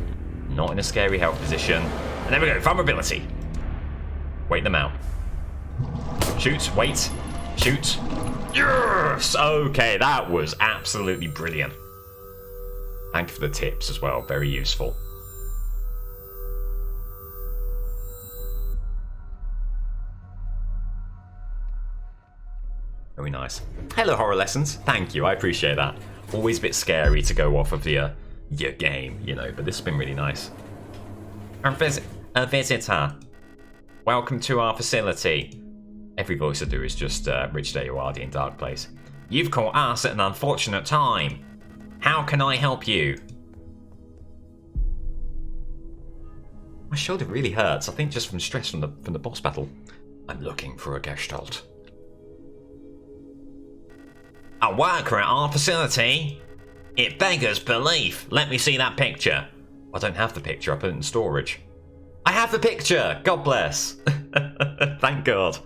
Not in a scary health position. And there we go, vulnerability. Wait them out. Shoot, wait, shoot. Yes! Okay, that was absolutely brilliant. Thank you for the tips as well, very useful. Very nice. Hello, Horror Lessons. Thank you, I appreciate that. Always a bit scary to go off of your game, you know, but this has been really nice. A visitor. Welcome to our facility. Every voice I do is just Rich Day Oadi in Dark Place. You've caught us at an unfortunate time. How can I help you? My shoulder really hurts, I think just from stress from the boss battle. I'm looking for a Gestalt. A worker at our facility? It beggars belief. Let me see that picture. I don't have the picture, I put it in storage. I have the picture! God bless! Thank God.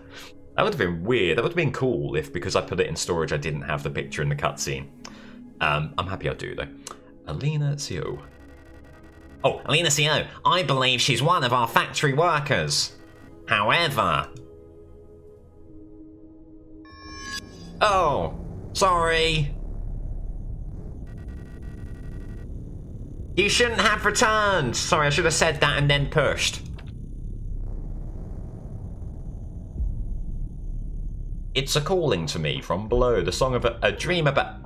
That would have been weird. That would have been cool if, because I put it in storage, I didn't have the picture in the cutscene. I'm happy I do, though. Alina Co. Oh, Alina Co. I believe she's one of our factory workers. However... Oh, sorry. You shouldn't have returned. Sorry, I should have said that and then pushed. It's a calling to me from below, the song of a dream about...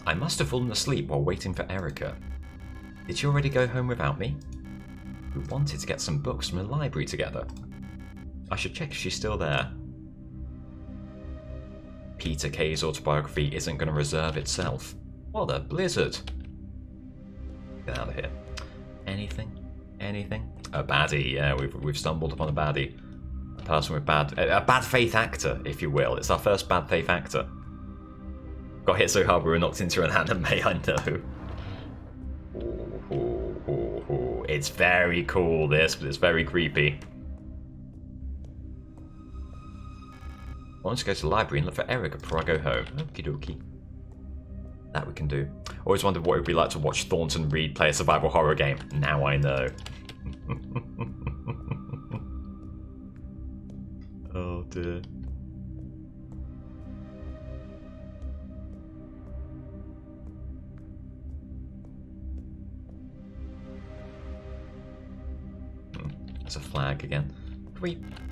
I must have fallen asleep while waiting for Erica. Did she already go home without me? We wanted to get some books from the library together. I should check if she's still there. Peter Kay's autobiography isn't going to reserve itself. What a blizzard. Get out of here. Anything? Anything? A baddie, yeah, we've stumbled upon a baddie. A person with a bad faith actor, if you will. It's our first bad faith actor. Got hit so hard we were knocked into an anime, I know. Ooh. It's very cool, this, but it's very creepy. I want to go to the library and look for Erica before I go home. Okie dokie. That we can do. Always wondered what it would be like to watch Thornton Reed play a survival horror game. Now I know. Oh dear. There's a flag again.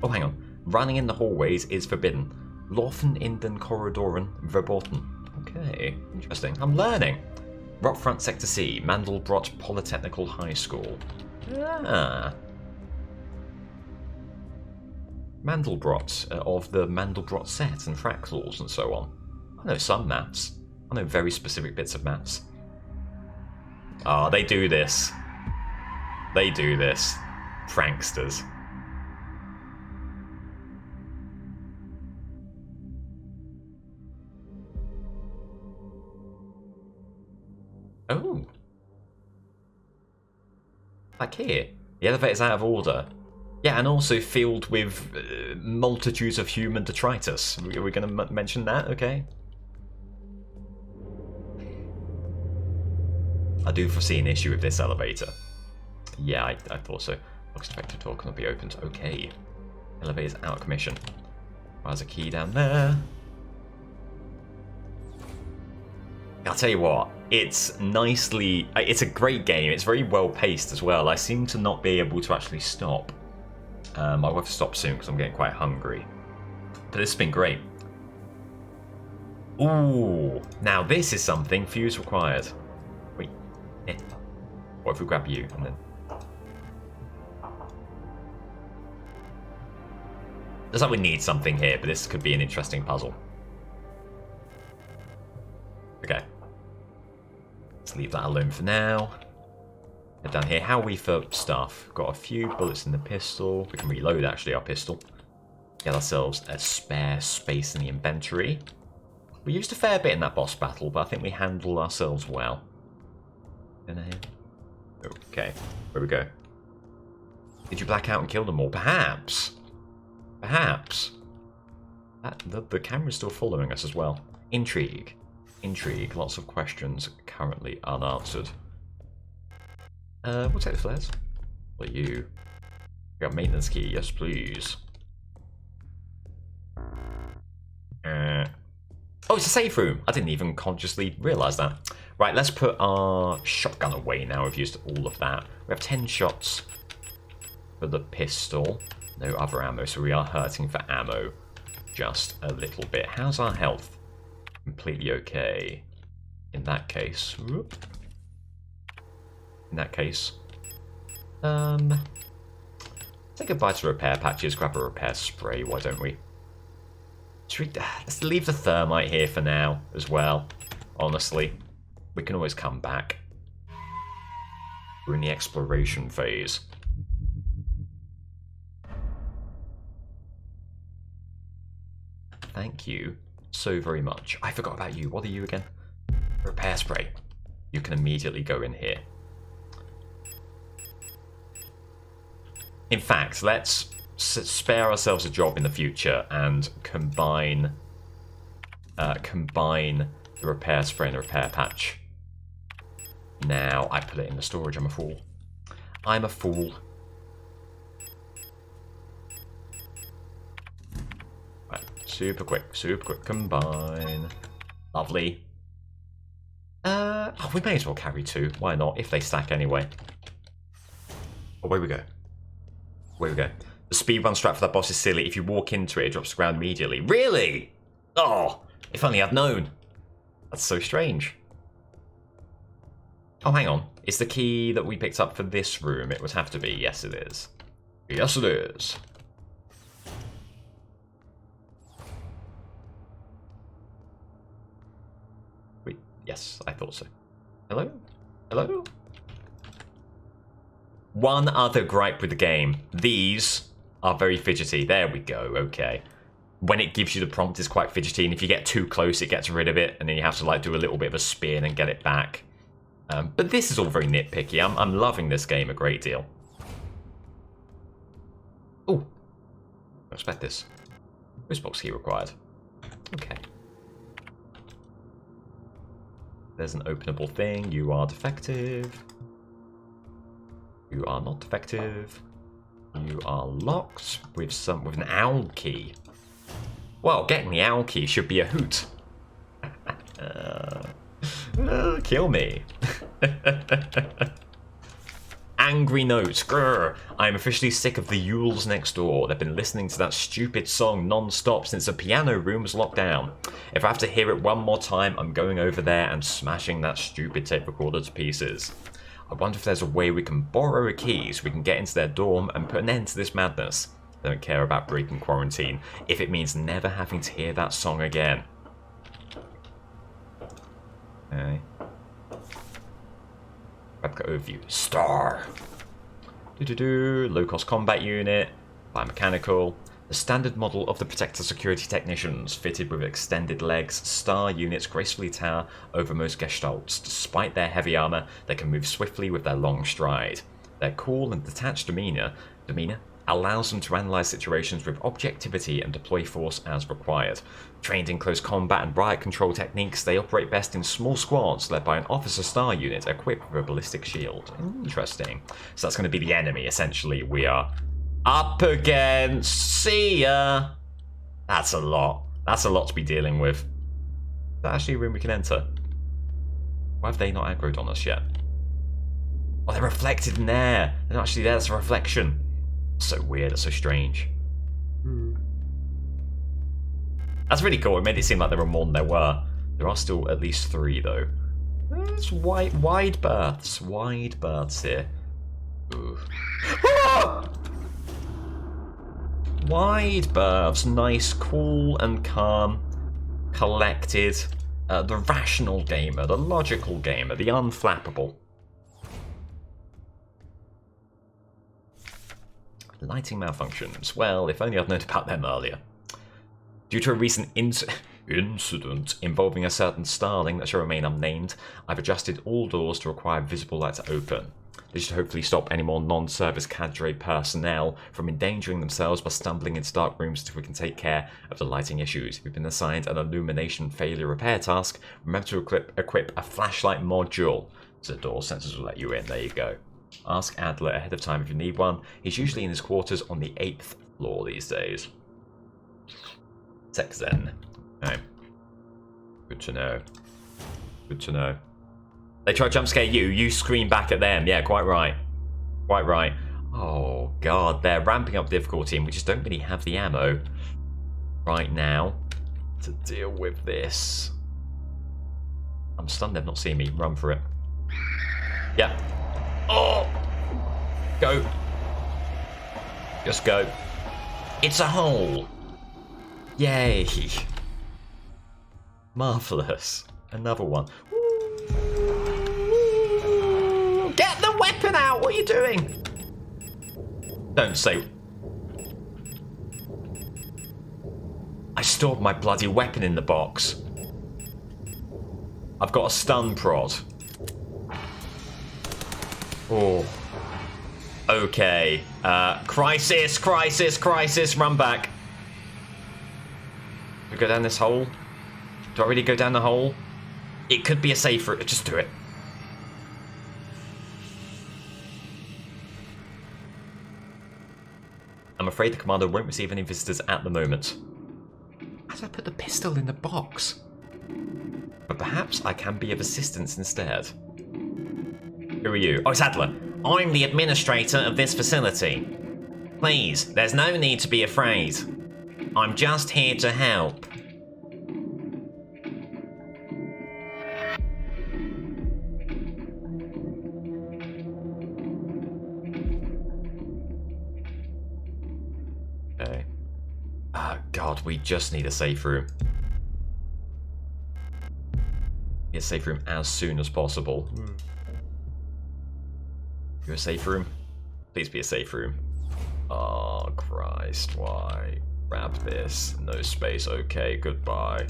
Oh, hang on. Running in the hallways is forbidden. Laufen in den Korridoren verboten. Okay, interesting. I'm learning. Rockfront Sector C, Mandelbrot Polytechnical High School. Ah. Mandelbrot, of the Mandelbrot set and fractals and so on. I know some maps. I know very specific bits of maps. Ah, they do this. They do this. Pranksters. Oh. Like here. The elevator's out of order. Yeah, and also filled with multitudes of human detritus. Are we going to mention that? Okay. I do foresee an issue with this elevator. Yeah, I thought so. Looks effective door cannot be opened. Okay. Elevator's out of commission. There's a key down there. I'll tell you what, it's nicely... It's a great game. It's very well paced as well. I seem to not be able to actually stop. I'll have to stop soon because I'm getting quite hungry. But this has been great. Ooh, now this is something. Fuse required. Wait. What if we grab you and then... Looks like we need something here, but this could be an interesting puzzle. Okay. Let's leave that alone for now. Head down here. How are we for stuff? Got a few bullets in the pistol. We can reload, actually, our pistol. Get ourselves a spare space in the inventory. We used a fair bit in that boss battle, but I think we handled ourselves well. Okay, where we go? Did you black out and kill them all? Perhaps. Perhaps. The camera's still following us as well. Intrigue. Intrigue. Lots of questions currently unanswered. We'll take the flares. What are you? We got maintenance key. Yes, please. Oh, it's a safe room. I didn't even consciously realise that. Right, let's put our shotgun away now. We've used all of that. We have 10 shots for the pistol. No other ammo, so we are hurting for ammo just a little bit. How's our health? Completely okay. In that case... say goodbye to repair patches, grab a repair spray, why don't we? Let's leave the thermite here for now as well, honestly. We can always come back. We're in the exploration phase. Thank you so very much. I forgot about you. What are you again? Repair spray. You can immediately go in here. In fact, let's spare ourselves a job in the future and combine the repair spray and the repair patch. Now I put it in the storage. I'm a fool. I'm a fool. Right, super quick, combine. Lovely. Oh, we may as well carry 2. Why not? If they stack anyway. Away we go. Away we go. The speedrun strat for that boss is silly. If you walk into it, it drops to the ground immediately. Really? Oh, if only I'd known. That's so strange. Oh, hang on. It's the key that we picked up for this room. It would have to be. Yes, it is. Yes, it is. Wait, yes, I thought so. Hello? Hello? One other gripe with the game. These are very fidgety. There we go, okay. When it gives you the prompt, it's quite fidgety, and if you get too close, it gets rid of it, and then you have to like do a little bit of a spin and get it back. But this is all very nitpicky. I'm loving this game a great deal. Oh, I expect this. Box key required. Okay. There's an openable thing. You are defective. You are not defective. You are locked with an owl key. Well, getting the owl key should be a hoot. Kill me. Angry notes. Grr. I'm officially sick of the Yules next door. They've been listening to that stupid song non-stop since the piano room was locked down. If I have to hear it one more time, I'm going over there and smashing that stupid tape recorder to pieces. I wonder if there's a way we can borrow a key so we can get into their dorm and put an end to this madness. I don't care about breaking quarantine if it means never having to hear that song again. Okay. Webcat overview. Star. Low-cost combat unit. Biomechanical. The standard model of the Protector security technicians, fitted with extended legs, Star units gracefully tower over most gestalts. Despite their heavy armor, they can move swiftly with their long stride. Their cool and detached demeanor allows them to analyze situations with objectivity and deploy force as required. Trained in close combat and riot control techniques, they operate best in small squads led by an officer Star unit equipped with a ballistic shield. Interesting. So that's going to be the enemy, essentially. We are up against. See ya. That's a lot. That's a lot to be dealing with. Is that actually a room we can enter? Why have they not aggroed on us yet? Oh, they're reflected in there. They're not actually there. That's a reflection. So weird. That's so strange. That's really cool. It made it seem like there were more than there were. There are still at least 3, though. It's wide berths. Wide berths here. Ooh. Wide berths. Nice, cool and calm. Collected. The rational gamer. The logical gamer. The unflappable. Lighting malfunctions. Well, if only I'd known about them earlier. Due to a recent Incident involving a certain starling that shall remain unnamed. I've adjusted all doors to require visible light to open. This should hopefully stop any more non-service cadre personnel from endangering themselves by stumbling into dark rooms until we can take care of the lighting issues. If you've been assigned an illumination failure repair task, remember to equip a flashlight module. So the door sensors will let you in. There you go. Ask Adler ahead of time if you need one. He's usually in his quarters on the 8th floor these days. Zen. Okay. Good to know. Good to know. They try to jump scare you, you scream back at them. Yeah, quite right. Quite right. Oh, God, they're ramping up difficulty and we just don't really have the ammo right now to deal with this. I'm stunned they've not seen me. Run for it. Yeah. Oh! Go. Just go. It's a hole. Yay. Marvellous. Another one. Get the weapon out! What are you doing? Don't say... I stored my bloody weapon in the box. I've got a stun prod. Oh. Okay. Crisis, crisis, crisis. Run back. Do we go down this hole? Do I really go down the hole? It could be a safe route. Just do it. I'm afraid the commander won't receive any visitors at the moment. How did I put the pistol in the box? But perhaps I can be of assistance instead. Who are you? Oh, it's Adler. I'm the administrator of this facility. Please, there's no need to be afraid. I'm just here to help. Okay. Oh, God, we just need a safe room. Need a safe room as soon as possible. You a safe room? Please be a safe room. Oh, Christ, why? Grab this. No space. Okay, goodbye.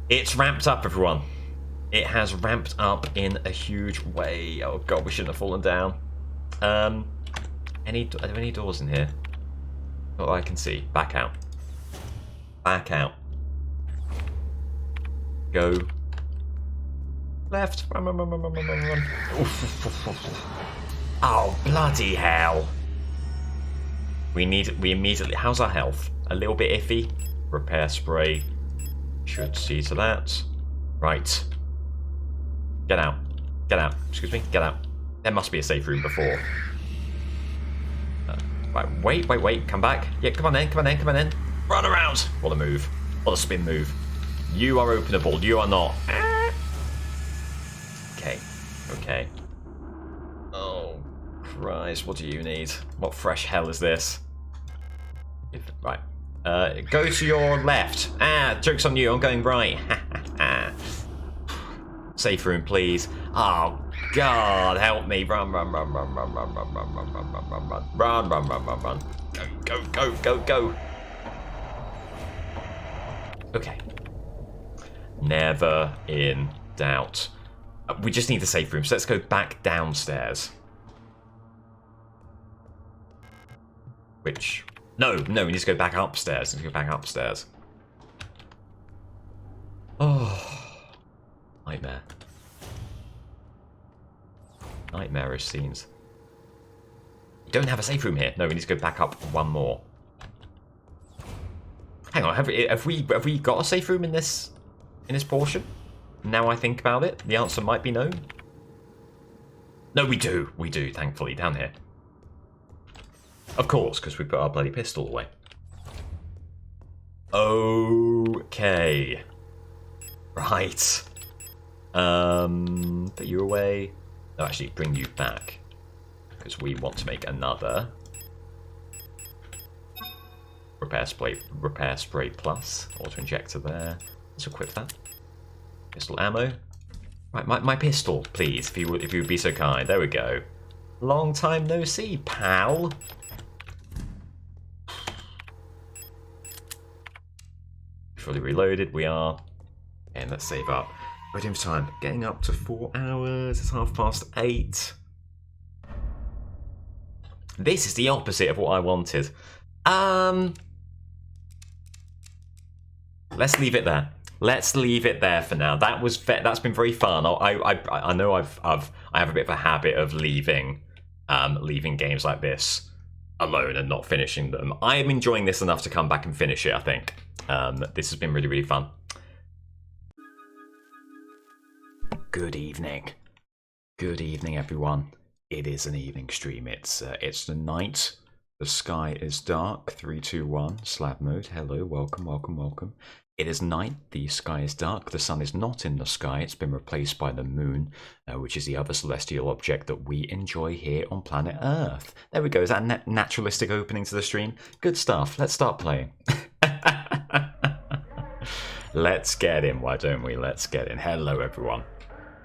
It's ramped up, everyone. It has ramped up in a huge way. Oh, God, we shouldn't have fallen down. Are there any doors in here? Oh, I can see. Back out. Back out. Go. Left. Run, run, run, run, run, run, run. Oh, bloody hell. We immediately... How's our health? A little bit iffy. Repair spray. Should see to that. Right. Get out. Get out. Excuse me. Get out. There must be a safe room before. Right. Wait. Come back. Yeah, come on in. Run around. What a move. What a spin move. You are openable. You are not. Okay. Oh, Christ, what do you need? What fresh hell is this? Right. Go to your left. Joke's on you, I'm going right. Safe room, please. Oh, God, help me. Run. Go. Okay. Never in doubt. We just need the safe room, so let's go back downstairs. Which... No, we need to go back upstairs. Oh. Nightmare. Nightmarish scenes. We don't have a safe room here. No, we need to go back up one more. Hang on, have we got a safe room in this portion? Now I think about it, the answer might be no. No, we do, thankfully, down here. Of course, because we put our bloody pistol away. Okay. Right. Put you away. No, actually, bring you back. Because we want to make another. Repair spray plus. Auto injector there. Let's equip that. Pistol ammo. Right, my pistol, please, if you would be so kind. There we go. Long time no see, pal. fully reloaded. We are. And let's save up. Waiting for time. Getting up to 4 hours. It's 8:30. This is the opposite of what I wanted. Let's leave it there. Let's leave it there for now. That's been very fun. I know I have a bit of a habit of leaving games like this alone and not finishing them. I am enjoying this enough to come back and finish it. I think this has been really, really fun. Good evening, everyone. It is an evening stream. It's the night. The sky is dark. 3, 2, 1. Slab mode. Hello, welcome. It is night. The sky is dark. The sun is not in the sky. It's been replaced by the moon, which is the other celestial object that we enjoy here on planet Earth. There we go. Is that a naturalistic opening to the stream? Good stuff. Let's start playing. Let's get in. Why don't we? Let's get in. Hello, everyone.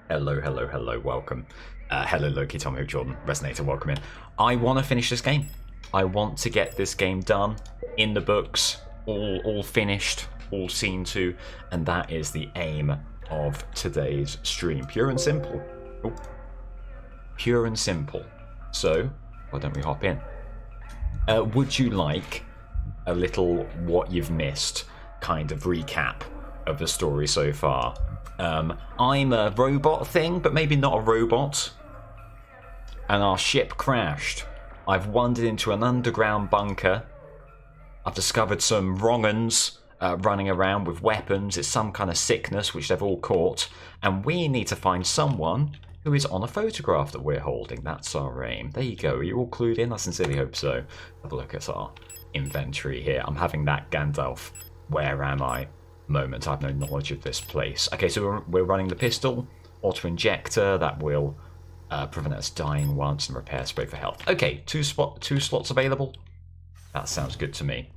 Hello. Welcome. Hello, Loki, Tommy, Jordan, Resonator, welcome in. I want to finish this game. I want to get this game done, in the books, all finished, all seen to, and that is the aim of today's stream. Pure and simple. Oh. Pure and simple. So, why don't we hop in? Would you like a little what you've missed kind of recap of the story so far? I'm a robot thing, but maybe not a robot. And our ship crashed. I've wandered into an underground bunker. I've discovered some wrong-uns running around with weapons. It's some kind of sickness which they've all caught. And we need to find someone who is on a photograph that we're holding. That's our aim. There you go. Are you all clued in? I sincerely hope so. Have a look at our inventory here. I'm having that Gandalf, where am I moment. I have no knowledge of this place. Okay, so we're running the pistol, auto-injector, that will prevent us dying once, and repair spray for health. Okay, two slots available. That sounds good to me.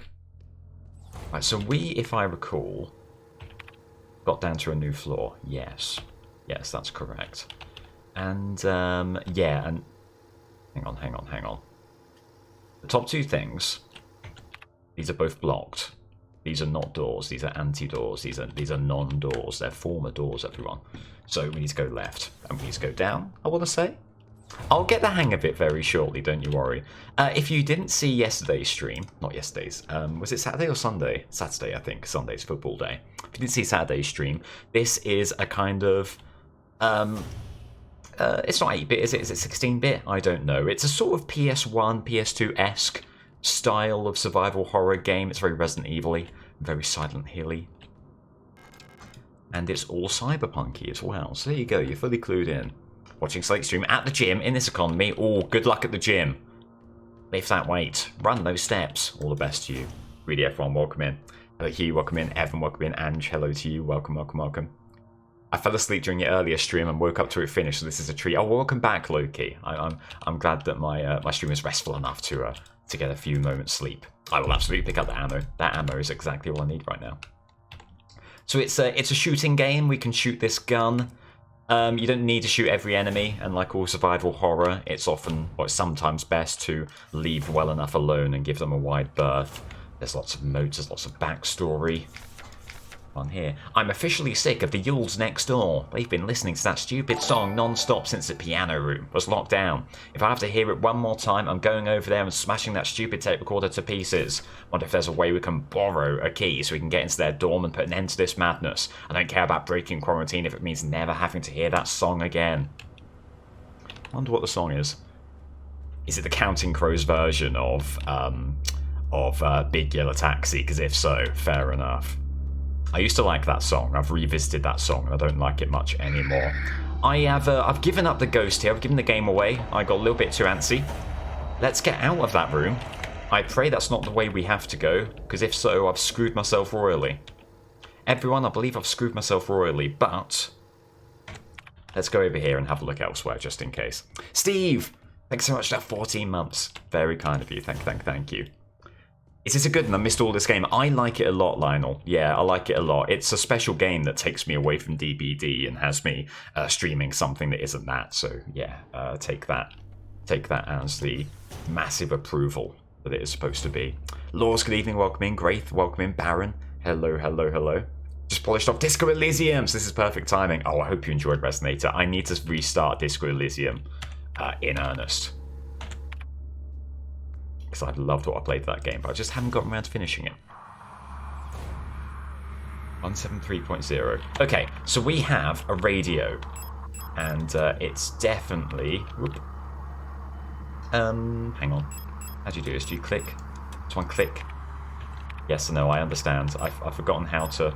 Right, so we, if I recall, got down to a new floor. Yes, that's correct. And yeah, and hang on. The top two things, these are both blocked. These are not doors. These are anti-doors. These are non-doors. They're former doors, everyone. So we need to go left, and we need to go down, I want to say. I'll get the hang of it very shortly, don't you worry. If you didn't see yesterday's stream, not yesterday's, was it Saturday or Sunday? Saturday, I think. Sunday's football day. If you didn't see Saturday's stream, this is a kind of... it's not 8-bit, is it? Is it 16-bit? I don't know. It's a sort of PS1, PS2-esque style of survival horror game. It's very Resident Evil-y, very Silent Hill-y. And it's all cyberpunky as well. So there you go, you're fully clued in. Watching Slate stream at the gym in this economy. Oh, good luck at the gym. Lift that weight. Run those steps. All the best to you. Really, everyone, welcome in. Hello, Hugh, welcome in. Evan, welcome in. Ange, hello to you. Welcome. I fell asleep during your earlier stream and woke up to it finished, so this is a treat. Oh, welcome back, Loki. I'm glad that my stream is restful enough to get a few moments sleep. I will absolutely pick up the ammo. That ammo is exactly what I need right now. So it's a shooting game. We can shoot this gun. You don't need to shoot every enemy, and like all survival horror, it's sometimes best to leave well enough alone and give them a wide berth. There's lots of modes, there's lots of backstory. On here. I'm officially sick of the Yules next door. They've been listening to that stupid song non-stop since the piano room was locked down. If I have to hear it one more time, I'm going over there and smashing that stupid tape recorder to pieces. Wonder if there's a way we can borrow a key so we can get into their dorm and put an end to this madness. I don't care about breaking quarantine if it means never having to hear that song again. Wonder what the song is. Is it the Counting Crows version of Big Yellow Taxi? Because if so, fair enough. I used to like that song. I've revisited that song and I don't like it much anymore. I've given up the ghost here. I've given the game away. I got a little bit too antsy. Let's get out of that room. I pray that's not the way we have to go, because if so, I've screwed myself royally. Everyone, I believe I've screwed myself royally, but let's go over here and have a look elsewhere just in case. Steve, thanks so much for that 14 months. Very kind of you. Thank you. Is this a good one? I missed all this game. I like it a lot, Lionel. Yeah, I like it a lot. It's a special game that takes me away from DBD and has me streaming something that isn't that. So yeah, take that as the massive approval that it is supposed to be. Laws, good evening. Welcome in. Graith, welcome in. Baron, Hello, hello, hello. Just polished off Disco Elysium, so this is perfect timing. Oh, I hope you enjoyed Resonator. I need to restart Disco Elysium in earnest. Because I've loved what I played that game, but I just haven't gotten around to finishing it. 173.0. Okay, so we have a radio. And it's definitely... Whoop. Hang on. How do you do this? Do you click? Does one click? Yes or no, I understand. I've forgotten how to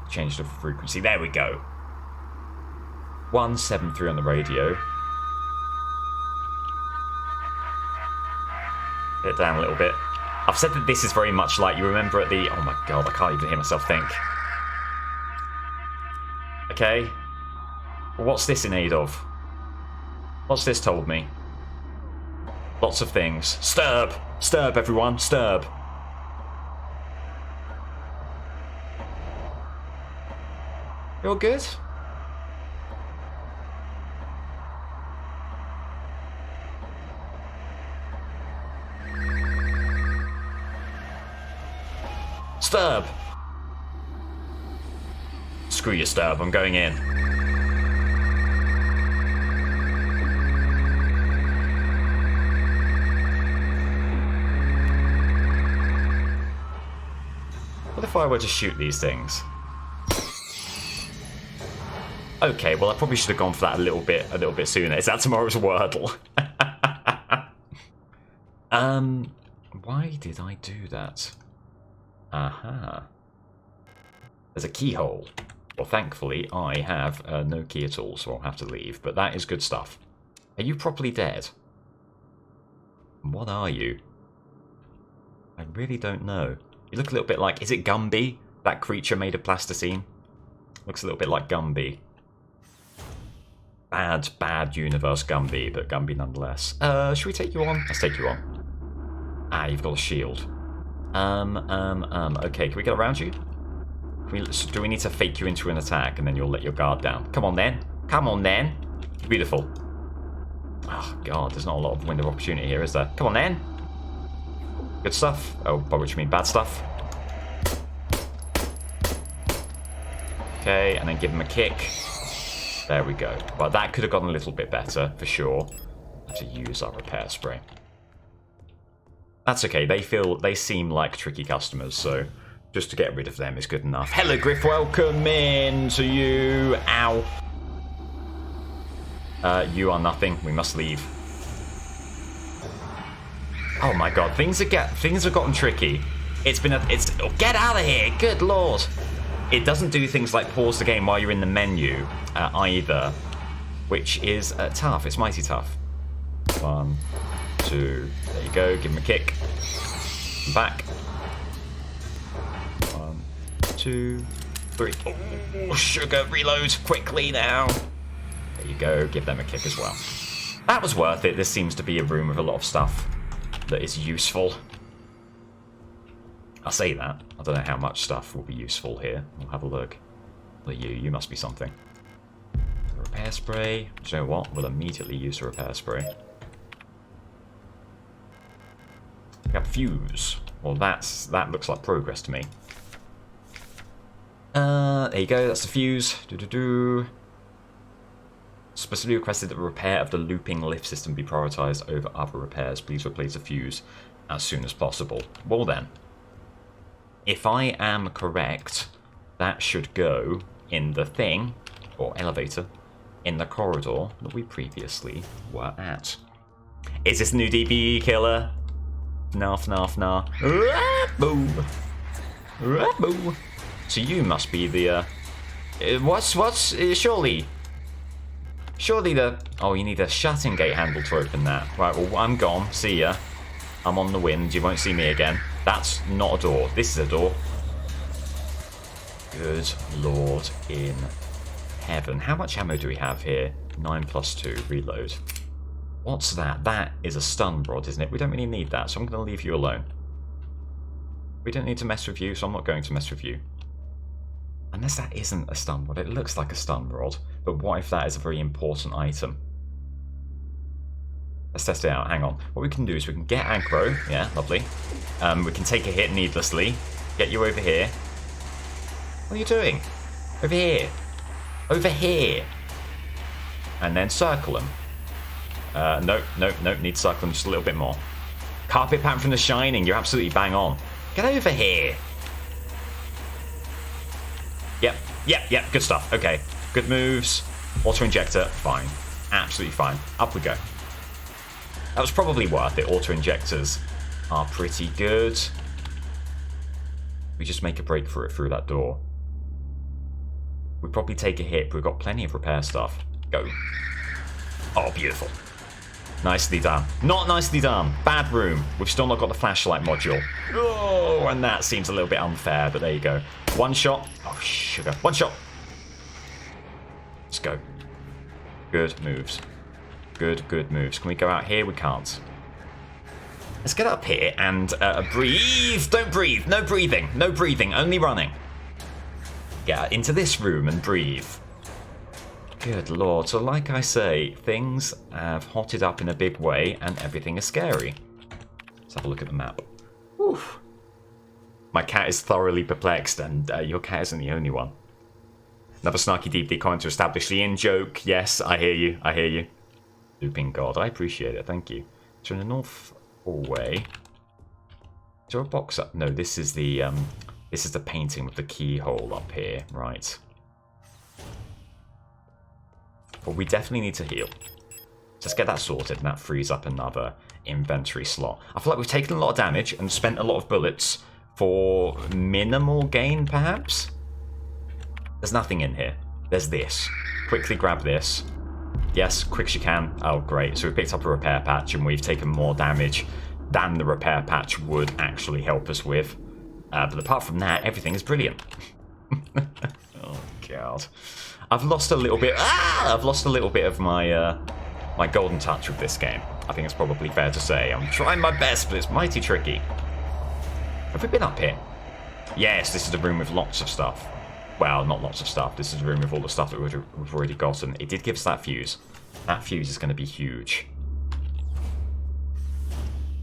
change the frequency. There we go. 173 on the radio. Get it down a little bit. I've said that this is very much like, you remember at the... Oh my god, I can't even hear myself think. Okay. Well, what's this in aid of? What's this told me? Lots of things. Sturb! Sturb, everyone. Sturb. You're good? Sturb! Screw you, Sturb. I'm going in. What if I were to shoot these things? Okay, well I probably should have gone for that a little bit sooner. Is that tomorrow's Wordle? Why did I do that? Aha. There's a keyhole. Well, thankfully I have no key at all, so I'll have to leave. But that is good stuff. Are you properly dead? What are you? I really don't know. You look a little bit like... Is it Gumby? That creature made of plasticine? Looks a little bit like Gumby. Bad universe Gumby, but Gumby nonetheless. Should we take you on? Let's take you on. Ah, you've got a shield. Okay, can we get around you? Do we need to fake you into an attack and then you'll let your guard down? Come on then. Come on then. Beautiful. Oh, God, there's not a lot of window of opportunity here, is there? Come on then. Good stuff. Oh, by which you mean bad stuff. Okay, and then give him a kick. There we go. Well, that could have gone a little bit better, for sure. I have to use our repair spray. That's okay. They seem like tricky customers, so just to get rid of them is good enough. Hello, Griff. Welcome in to you. Ow. You are nothing. We must leave. Oh my god, things have gotten tricky. Get out of here. Good lord. It doesn't do things like pause the game while you're in the menu either, which is tough. It's mighty tough. 1, 2. There you go. Give him a kick. Back. 1, 2, 3. Oh, sugar. Reload quickly now. There you go. Give them a kick as well. That was worth it. This seems to be a room with a lot of stuff that is useful. I'll say that. I don't know how much stuff will be useful here. We'll have a look. Well, you must be something. Repair spray. Do you know what? We'll immediately use the repair spray. We got fuse. Well, that looks like progress to me. There you go. That's the fuse. Specifically requested that the repair of the looping lift system be prioritised over other repairs. Please replace the fuse as soon as possible. Well then, if I am correct, that should go in the thing, or elevator, in the corridor that we previously were at. Is this a new DBE killer? FNAF. Boom. Boo. So you must be the, Surely the... Oh, you need a shutting gate handle to open that. Right, well, I'm gone. See ya. I'm on the wind. You won't see me again. That's not a door. This is a door. Good Lord in heaven. How much ammo do we have here? 9+2. Reload. What's that? That is a stun rod, isn't it? We don't really need that, so I'm going to leave you alone. We don't need to mess with you, so I'm not going to mess with you. Unless that isn't a stun rod. It looks like a stun rod. But what if that is a very important item? Let's test it out. Hang on. What we can do is we can get aggro. Yeah, lovely. We can take a hit needlessly. Get you over here. What are you doing? Over here. Over here. And then circle them. Nope. Need to circle them just a little bit more. Carpet pattern from The Shining. You're absolutely bang on. Get over here. Yep. Good stuff. Okay. Good moves. Auto injector. Fine. Absolutely fine. Up we go. That was probably worth it. Auto injectors are pretty good. We just make a break for it through that door. We probably take a hit, but we've got plenty of repair stuff. Go. Oh, beautiful. Nicely done. Not nicely done. Bad room. We've still not got the flashlight module. Oh, and that seems a little bit unfair, but there you go. One shot. Oh, sugar. One shot. Let's go. Good moves. Good moves. Can we go out here? We can't. Let's get up here and breathe. Don't breathe. No breathing. No breathing. Only running. Get into this room and breathe. Good lord. So like I say, things have hotted up in a big way and everything is scary. Let's have a look at the map. Oof. My cat is thoroughly perplexed and your cat isn't the only one. Another snarky deeply comment to establish the in-joke. Yes, I hear you. I hear you. Looping God. I appreciate it. Thank you. So in the north hallway. Is there a box up? No, this is the painting with the keyhole up here. Right. But we definitely need to heal. Let's get that sorted, and that frees up another inventory slot. I feel like we've taken a lot of damage and spent a lot of bullets for minimal gain, perhaps? There's nothing in here. There's this. Quickly grab this. Yes, quick as you can. Oh, great. So we picked up a repair patch, and we've taken more damage than the repair patch would actually help us with. But apart from that, everything is brilliant. Oh, God. I've lost a little bit... I've lost a little bit of my my golden touch with this game. I think it's probably fair to say. I'm trying my best, but it's mighty tricky. Have we been up here? Yes, this is the room with lots of stuff. Well, not lots of stuff. This is the room with all the stuff that we've already gotten. It did give us that fuse. That fuse is going to be huge.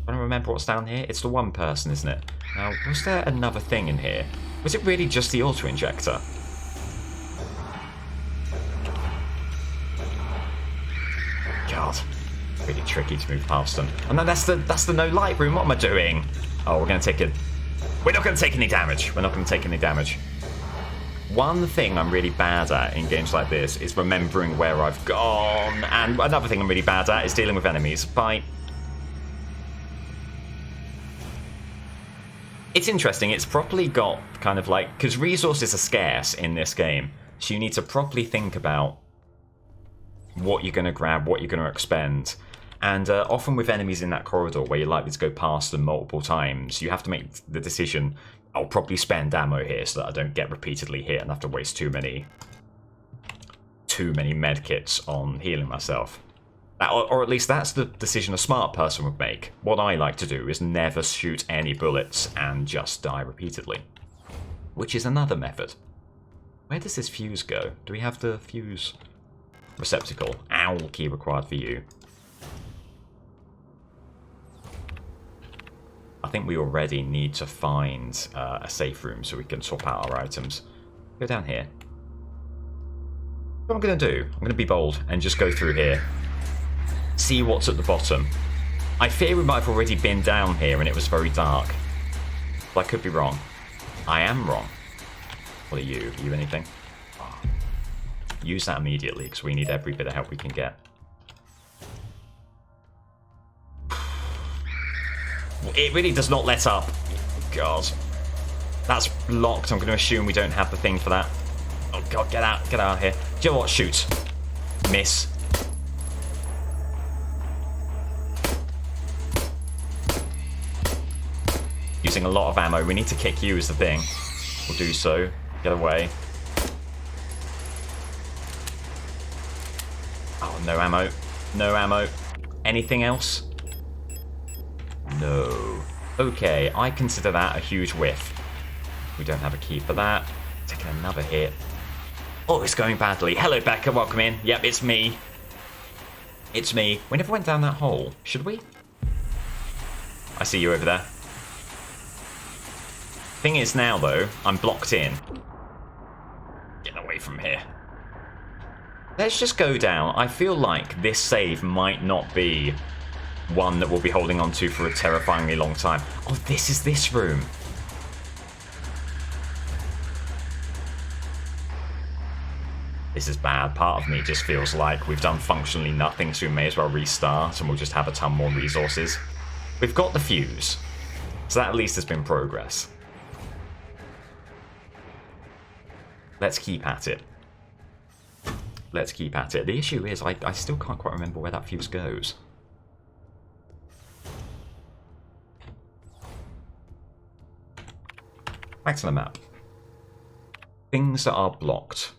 I don't remember what's down here. It's the one person, isn't it? Now, was there another thing in here? Was it really just the auto-injector? God, really tricky to move past them. And then that's the no light room. What am I doing? Oh, we're going to take it. We're not going to take any damage. We're not going to take any damage. One thing I'm really bad at in games like this is remembering where I've gone. And another thing I'm really bad at is dealing with enemies. Bye. It's interesting. It's properly got kind of like... Because resources are scarce in this game. So you need to properly think about what you're going to grab, what you're going to expend. And often with enemies in that corridor where you're likely to go past them multiple times, you have to make the decision, I'll probably spend ammo here so that I don't get repeatedly hit and have to waste too many medkits on healing myself. Or at least that's the decision a smart person would make. What I like to do is never shoot any bullets and just die repeatedly. Which is another method. Where does this fuse go? Do we have the fuse receptacle? Owl key required for you. I think we already need to find a safe room so we can swap out our items. Go down here. What I'm going to do, I'm going to be bold and just go through here. See what's at the bottom. I fear we might have already been down here and it was very dark. But I could be wrong. I am wrong. What are you? Are you anything? Oh. Use that immediately because we need every bit of help we can get. It really does not let up. God. That's locked. I'm going to assume we don't have the thing for that. Oh, God, get out of here. Do you know what? Shoot. Miss. Using a lot of ammo. We need to kick you is the thing. We'll do so. Get away. Oh, no ammo. No ammo. Anything else? No. Okay, I consider that a huge whiff. We don't have a key for that. Taking another hit. Oh, it's going badly. Hello, Becca. Welcome in. Yep, it's me. It's me. We never went down that hole. Should we? I see you over there. Thing is now, though, I'm blocked in. Get away from here. Let's just go down. I feel like this save might not be one that we'll be holding on to for a terrifyingly long time. Oh, this is this room. This is bad. Part of me just feels like we've done functionally nothing, so we may as well restart and we'll just have a ton more resources. We've got the fuse, so that at least has been progress. Let's keep at it. Let's keep at it. The issue is I still can't quite remember where that fuse goes. Back to the map. Things that are blocked.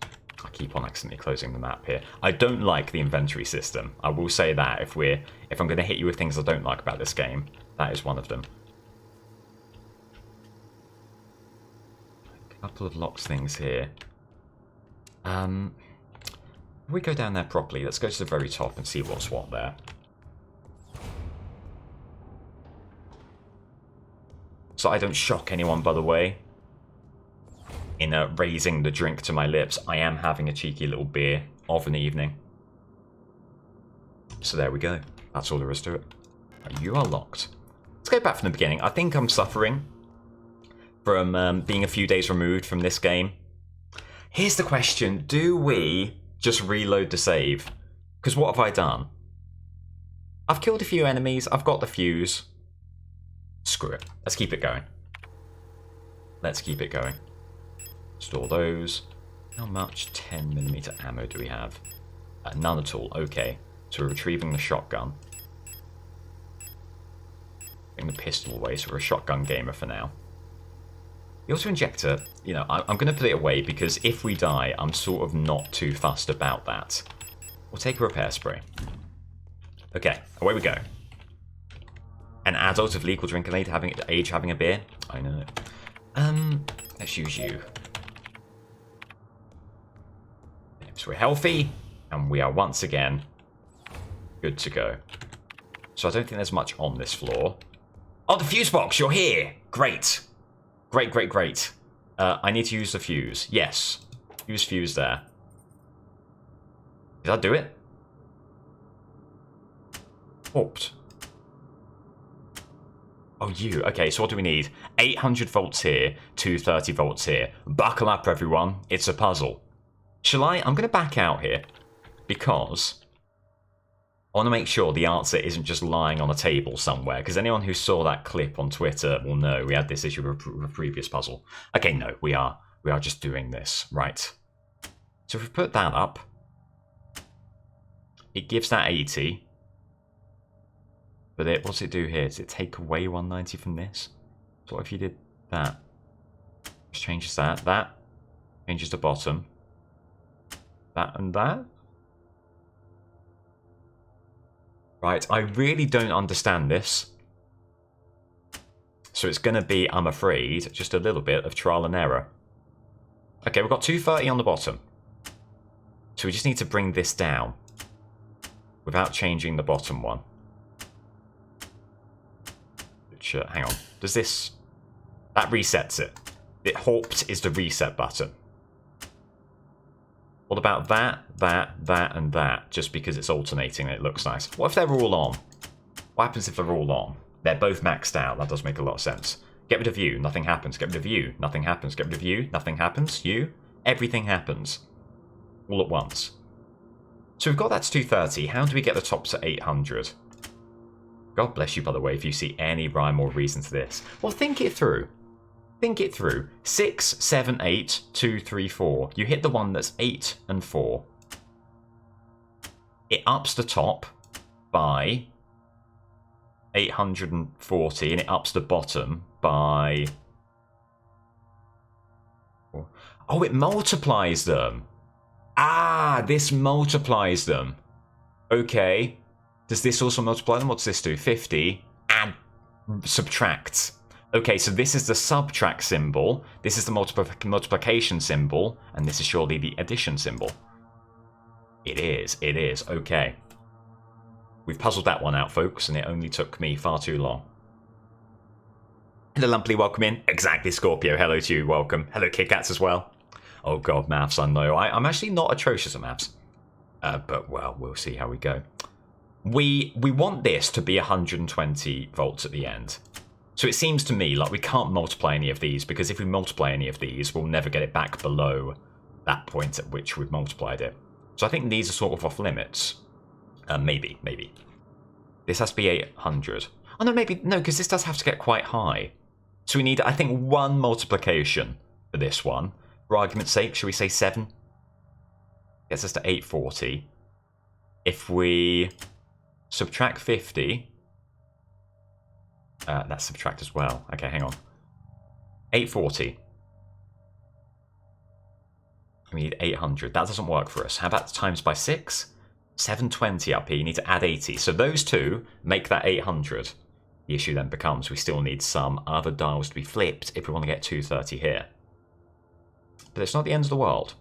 I keep on accidentally closing the map here. I don't like the inventory system. I will say that if I'm going to hit you with things I don't like about this game, that is one of them. A couple of locked things here. If we go down there properly, let's go to the very top and see what's what there. So I don't shock anyone, by the way. In raising the drink to my lips, I am having a cheeky little beer of an evening. So there we go. That's all there is to it. You are locked. Let's go back from the beginning. I think I'm suffering from being a few days removed from this game. Here's the question. Do we just reload the save? Because what have I done? I've killed a few enemies. I've got the fuse. Screw it. Let's keep it going. Let's keep it going. Store those. How much 10mm ammo do we have? None at all. Okay. So we're retrieving the shotgun. Putting the pistol away, so we're a shotgun gamer for now. The auto-injector, you know, I'm going to put it away because if we die, I'm sort of not too fussed about that. We'll take a repair spray. Okay, away we go. An adult of legal drinking age having a beer? I know. Let's use you. So we're healthy, and we are once again good to go. So I don't think there's much on this floor. Oh, the fuse box, you're here! Great. Great, great, great. I need to use the fuse. Yes. Use fuse there. Did I do it? Warped. Oh, you. Okay, so what do we need? 800 volts here, 230 volts here. Buckle up, everyone. It's a puzzle. Shall I? I'm going to back out here because I want to make sure the answer isn't just lying on a table somewhere, because anyone who saw that clip on Twitter will know we had this issue with a previous puzzle. Okay, no, we are just doing this. Right. So if we put that up, it gives that 80. But what's it do here? Does it take away 190 from this? So what if you did that? Just changes that. That changes the bottom. That and that? Right, I really don't understand this. So it's going to be, I'm afraid, just a little bit of trial and error. Okay, we've got 230 on the bottom. So we just need to bring this down without changing the bottom one. Which, hang on. Does this... That resets it. It warped is the reset button. What about that, that, and that? Just because it's alternating and it looks nice. What if they're all on? What happens if they're all on? They're both maxed out. That does make a lot of sense. Get rid of you, nothing happens. Get rid of you, nothing happens. Get rid of you, nothing happens. You, everything happens. All at once. So we've got that to 230. How do we get the top to 800? God bless you, by the way, if you see any rhyme or reason to this. Well, think it through. Think it through. 6, 7, 8, 2, 3, 4. You hit the one that's 8 and 4. It ups the top by 840, and it ups the bottom by... Oh, it multiplies them. Ah, this multiplies them. Okay. Does this also multiply them? What's this do? 50 and subtracts. Okay, so this is the subtract symbol, this is the multiplication symbol, and this is surely the addition symbol. It is, okay. We've puzzled that one out, folks, and it only took me far too long. Hello, Lumply, welcome in. Exactly, Scorpio. Hello to you, welcome. Hello, Kit Kats as well. Oh god, maths, I know. I'm actually not atrocious at maths. But, well, we'll see how we go. We want this to be 120 volts at the end. So it seems to me like we can't multiply any of these, because if we multiply any of these, we'll never get it back below that point at which we've multiplied it. So I think these are sort of off limits. Maybe. This has to be 800. Oh, no, maybe. No, because this does have to get quite high. So we need, I think, one multiplication for this one. For argument's sake, should we say 7? Gets us to 840. If we subtract 50... that's subtract as well. Okay, hang on. 840. We need 800. That doesn't work for us. How about times by 6? 720 up here. You need to add 80. So those two make that 800. The issue then becomes we still need some other dials to be flipped if we want to get 230 here. But it's not the end of the world.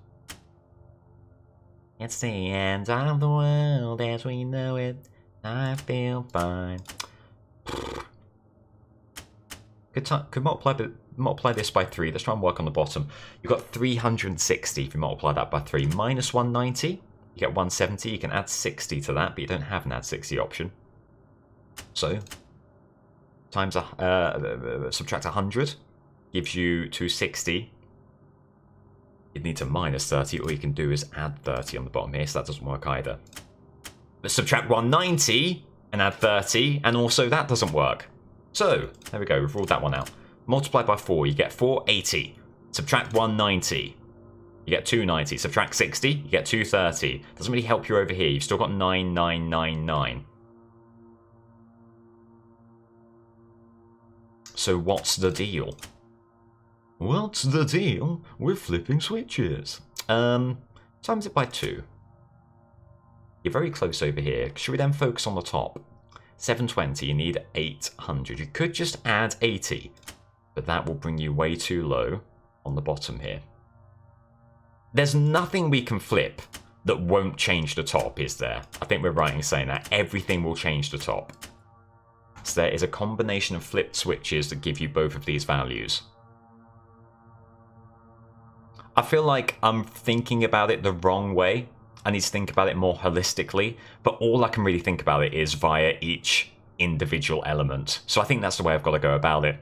It's the end of the world as we know it. I feel fine. Could multiply this by 3. Let's try and work on the bottom. You've got 360 if you multiply that by 3. Minus 190, you get 170. You can add 60 to that, but you don't have an add 60 option. So, times subtract 100 gives you 260. You'd need to minus 30. All you can do is add 30 on the bottom here, so that doesn't work either. Let's subtract 190 and add 30, and also that doesn't work. So, there we go, we've ruled that one out. Multiply by 4, you get 480. Subtract 190, you get 290. Subtract 60, you get 230. Doesn't really help you over here, you've still got 9999. So what's the deal? What's the deal with flipping switches? Times it by 2. You're very close over here. Should we then focus on the top? 720, you need 800. You could just add 80, but that will bring you way too low on the bottom here. There's nothing we can flip that won't change the top, is there? I think we're right in saying that. Everything will change the top. So there is a combination of flipped switches that give you both of these values. I feel like I'm thinking about it the wrong way. I need to think about it more holistically, but all I can really think about it is via each individual element. So I think that's the way I've got to go about it.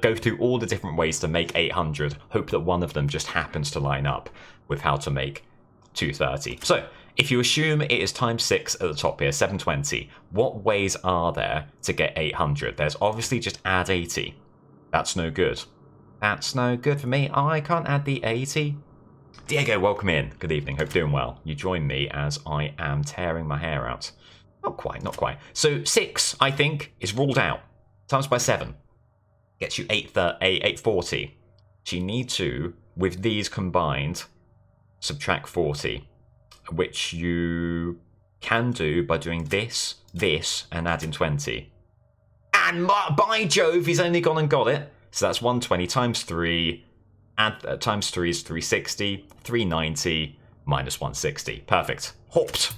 Go through all the different ways to make 800, hope that one of them just happens to line up with how to make 230. So, if you assume it is times 6 at the top here, 720, what ways are there to get 800? There's obviously just add 80. That's no good. That's no good for me. I can't add the 80. Diego, welcome in. Good evening. Hope you're doing well. You join me as I am tearing my hair out. Not quite, not quite. So 6, I think, is ruled out. Times by 7. Gets you 840. So you need to, with these combined, subtract 40. Which you can do by doing this, and adding 20. And by Jove, he's only gone and got it. So that's 120 times 3. Add times 3 is 360. 390 minus 160. Perfect. Hopped.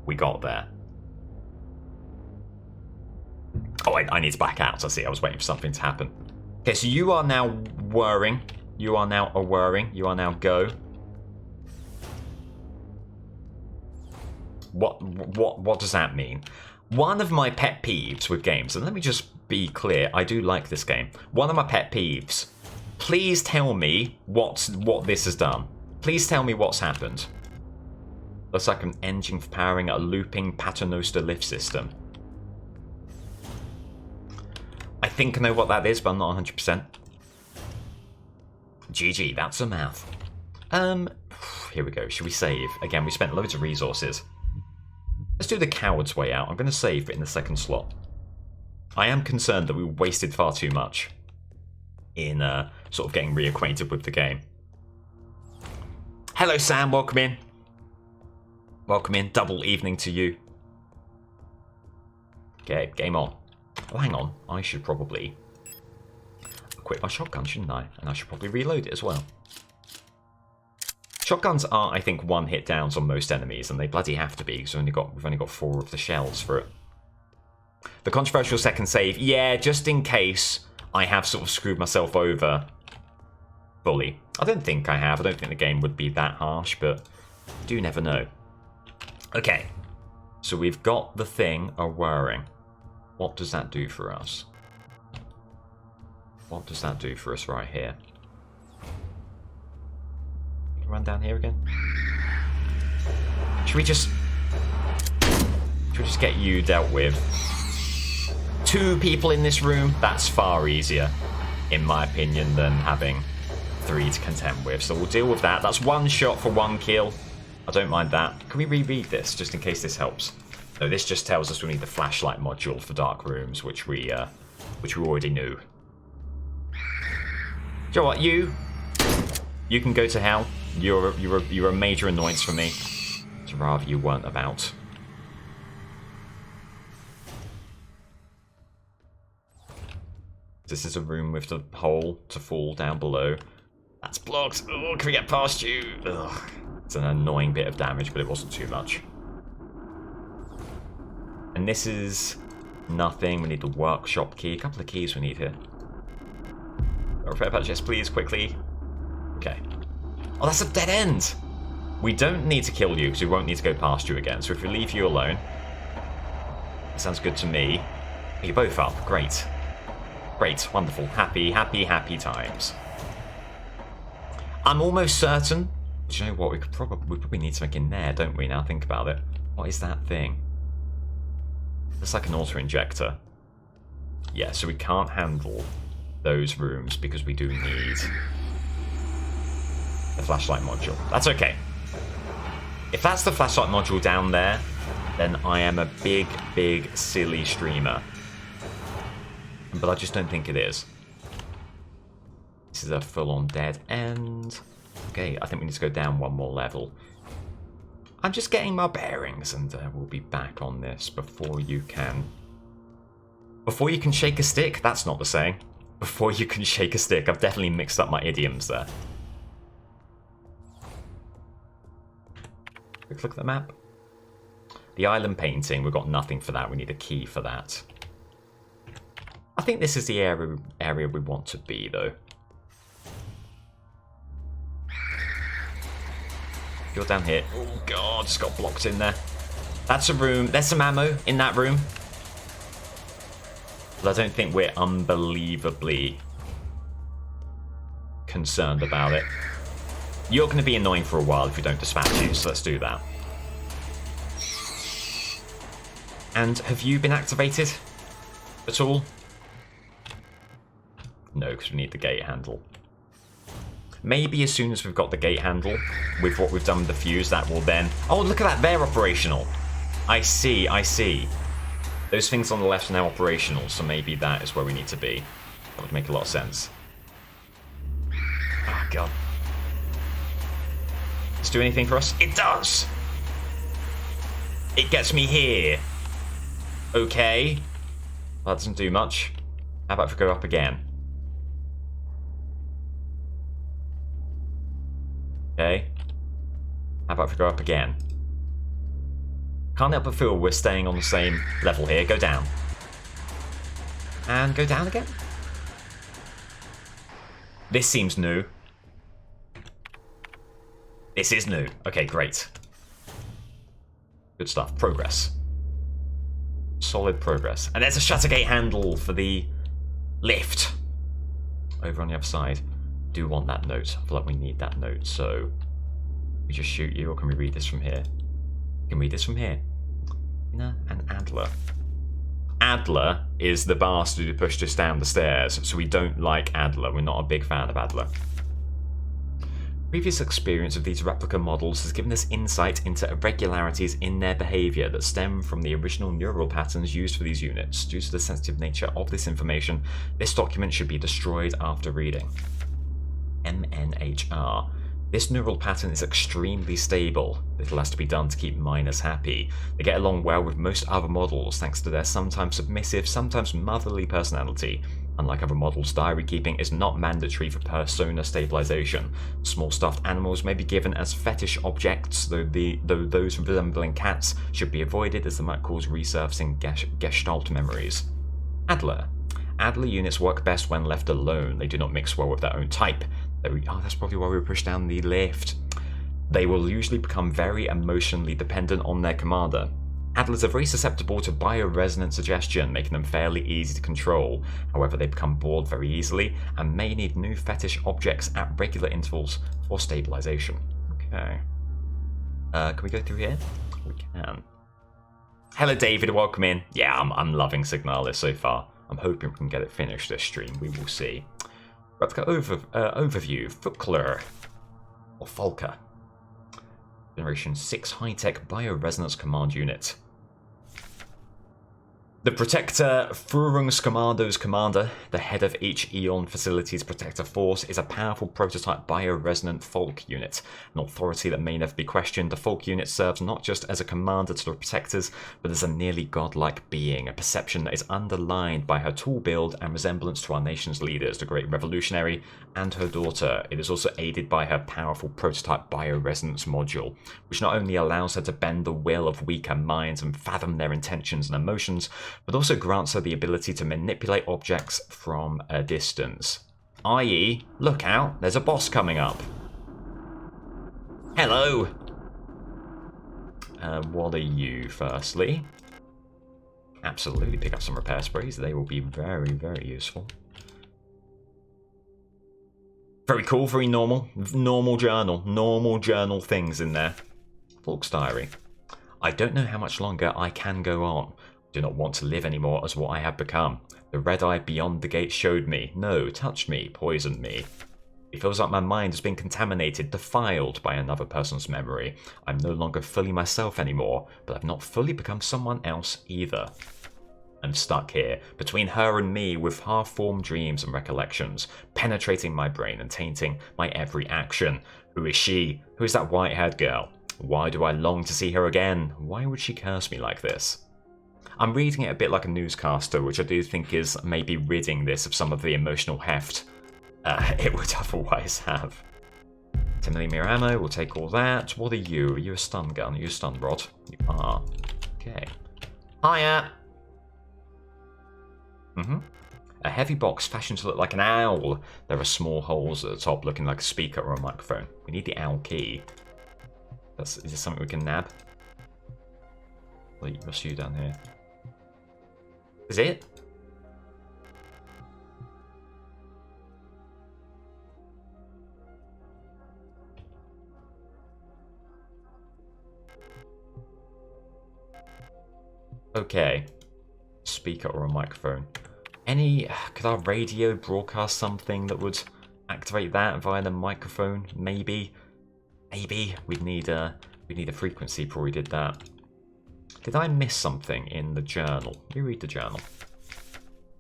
We got there. Oh, I need to back out. I see. I was waiting for something to happen. Okay, so you are now whirring. You are now a whirring. You are now go. What does that mean? One of my pet peeves with games, and let me just be clear, I do like this game. One of my pet peeves. Please tell me what this has done. Please tell me what's happened. Looks like an engine for powering a looping paternoster lift system. I think I know what that is, but I'm not 100%. GG, that's a math. Here we go. Should we save? Again, we spent loads of resources. Let's do the coward's way out. I'm going to save it in the second slot. I am concerned that we wasted far too much in sort of getting reacquainted with the game. Hello, Sam. Welcome in. Welcome in. Double evening to you. Okay, game on. Oh, hang on. I should probably equip my shotgun, shouldn't I? And I should probably reload it as well. Shotguns are, I think, one-hit downs on most enemies, and they bloody have to be, because we've only got 4 of the shells for it. The controversial second save, yeah, just in case I have sort of screwed myself over fully. I don't think I have. I don't think the game would be that harsh, but you do never know. Okay, so we've got the thing a-whirring. What does that do for us? What does that do for us right here? Run down here again? Should we just get you dealt with? 2 people in this room? That's far easier, in my opinion, than having 3 to contend with. So we'll deal with that. That's 1 shot for 1 kill. I don't mind that. Can we reread this, just in case this helps? No, this just tells us we need the flashlight module for dark rooms, which we already knew. Do you know what? You can go to hell. You're a major annoyance for me. So rather you weren't about. This is a room with the hole to fall down below. That's blocked. Oh, can we get past you? Ugh. It's an annoying bit of damage, but it wasn't too much. And this is nothing. We need the workshop key. A couple of keys we need here. Repair patch, yes, please, quickly. Okay. Oh, that's a dead end. We don't need to kill you, because we won't need to go past you again. So if we leave you alone, that sounds good to me. You're both up. Great. Great. Wonderful. Happy, happy, happy times. I'm almost certain. Do you know what? We probably need something in there, don't we? Now think about it. What is that thing? It's like an auto-injector. Yeah, so we can't handle those rooms because we do need the flashlight module. That's okay. If that's the flashlight module down there, then I am a big, big, silly streamer. But I just don't think it is. This is a full-on dead end. Okay, I think we need to go down 1 more level. I'm just getting my bearings, and we'll be back on this before you can... Before you can shake a stick? That's not the saying. Before you can shake a stick. I've definitely mixed up my idioms there. Quick look at the map. The island painting, we've got nothing for that. We need a key for that. I think this is the area we want to be, though. You're down here. Oh, God, just got blocked in there. That's a room. There's some ammo in that room. But I don't think we're unbelievably concerned about it. You're going to be annoying for a while if we don't dispatch you, so let's do that. And have you been activated at all? No, because we need the gate handle. Maybe as soon as we've got the gate handle, with what we've done with the fuse, that will then... Oh, look at that, they're operational. I see, I see. Those things on the left are now operational, so maybe that is where we need to be. That would make a lot of sense. Oh, God. Does it do anything for us? It does! It gets me here. Okay. Well, that doesn't do much. How about if we go up again? Okay. How about if we go up again? Can't help but feel we're staying on the same level here. Go down. And go down again. This seems new. This is new. Okay, great. Good stuff. Progress. Solid progress. And there's a shutter gate handle for the lift. Over on the other side. Do want that note. I feel like we need that note, so we just shoot you, or can we read this from here? Can we read this from here? No, and Adler. Adler is the bastard who pushed us down the stairs, so we don't like Adler. We're not a big fan of Adler. Previous experience of these replica models has given us insight into irregularities in their behaviour that stem from the original neural patterns used for these units. Due to the sensitive nature of this information, this document should be destroyed after reading. MNHR. This neural pattern is extremely stable. Little has to be done to keep miners happy. They get along well with most other models thanks to their sometimes submissive, sometimes motherly personality. Unlike other models, diary keeping is not mandatory for persona stabilization. Small stuffed animals may be given as fetish objects, though those resembling cats should be avoided as they might cause resurfacing gestalt memories. Adler. Adler units work best when left alone. They do not mix well with their own type. Oh, that's probably why we push down the lift. They will usually become very emotionally dependent on their commander. Adlers are very susceptible to bioresonant suggestion, making them fairly easy to control. However, they become bored very easily and may need new fetish objects at regular intervals for stabilization. Okay. Can we go through here? We can. Hello, David. Welcome in. Yeah, I'm loving Signalis so far. I'm hoping we can get it finished this stream. We will see. Replica overview. Fulker. Or Fulker. Generation 6 high-tech bioresonance command unit. The Protector Führungskommando's commander, the head of each Eon facility's protector force, is a powerful prototype bioresonant Folk unit, an authority that may never be questioned. The Folk unit serves not just as a commander to the protectors, but as a nearly godlike being, a perception that is underlined by her tall build and resemblance to our nation's leaders, the Great Revolutionary, and her daughter. It is also aided by her powerful prototype bioresonance module, which not only allows her to bend the will of weaker minds and fathom their intentions and emotions, but also grants her the ability to manipulate objects from a distance. I.e., look out, there's a boss coming up. Hello! What are you, firstly? Absolutely pick up some repair sprays. They will be very, very useful. Very cool, very normal. Normal journal things in there. Folk's diary. I don't know how much longer I can go on. Do not want to live anymore as what I have become. The red eye beyond the gate showed me, no, touched me, poisoned me. It feels like my mind has been contaminated, defiled by another person's memory. I'm no longer fully myself anymore, but I've not fully become someone else either. I'm stuck here, between her and me, with half-formed dreams and recollections, penetrating my brain and tainting my every action. Who is she? Who is that white-haired girl? Why do I long to see her again? Why would she curse me like this? I'm reading it a bit like a newscaster, which I do think is maybe ridding this of some of the emotional heft it would otherwise have. 10mm ammo, we'll take all that. What are you? Are you a stun gun? Are you a stun rod? You are. Okay. Hiya! A heavy box fashioned to look like an owl. There are small holes at the top looking like a speaker or a microphone. We need the owl key. Is this something we can nab? What's you down here? Is it? Okay. Speaker or a microphone. Could our radio broadcast something that would activate that via the microphone? Maybe. We'd need a frequency before we did that. Did I miss something in the journal? Let me read the journal.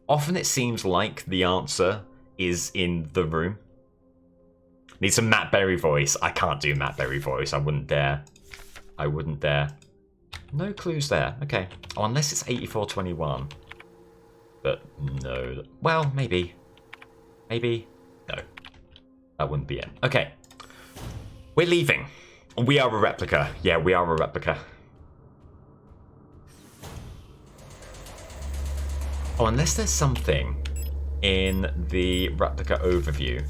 Often it seems like the answer is in the room. Need some Matt Berry voice. I can't do Matt Berry voice. I wouldn't dare. No clues there. Okay. Oh, unless it's 8421. But no. Well, maybe. No. That wouldn't be it. Okay. We're leaving. We are a replica. Yeah, we are a replica. Oh, unless there's something in the replica overview.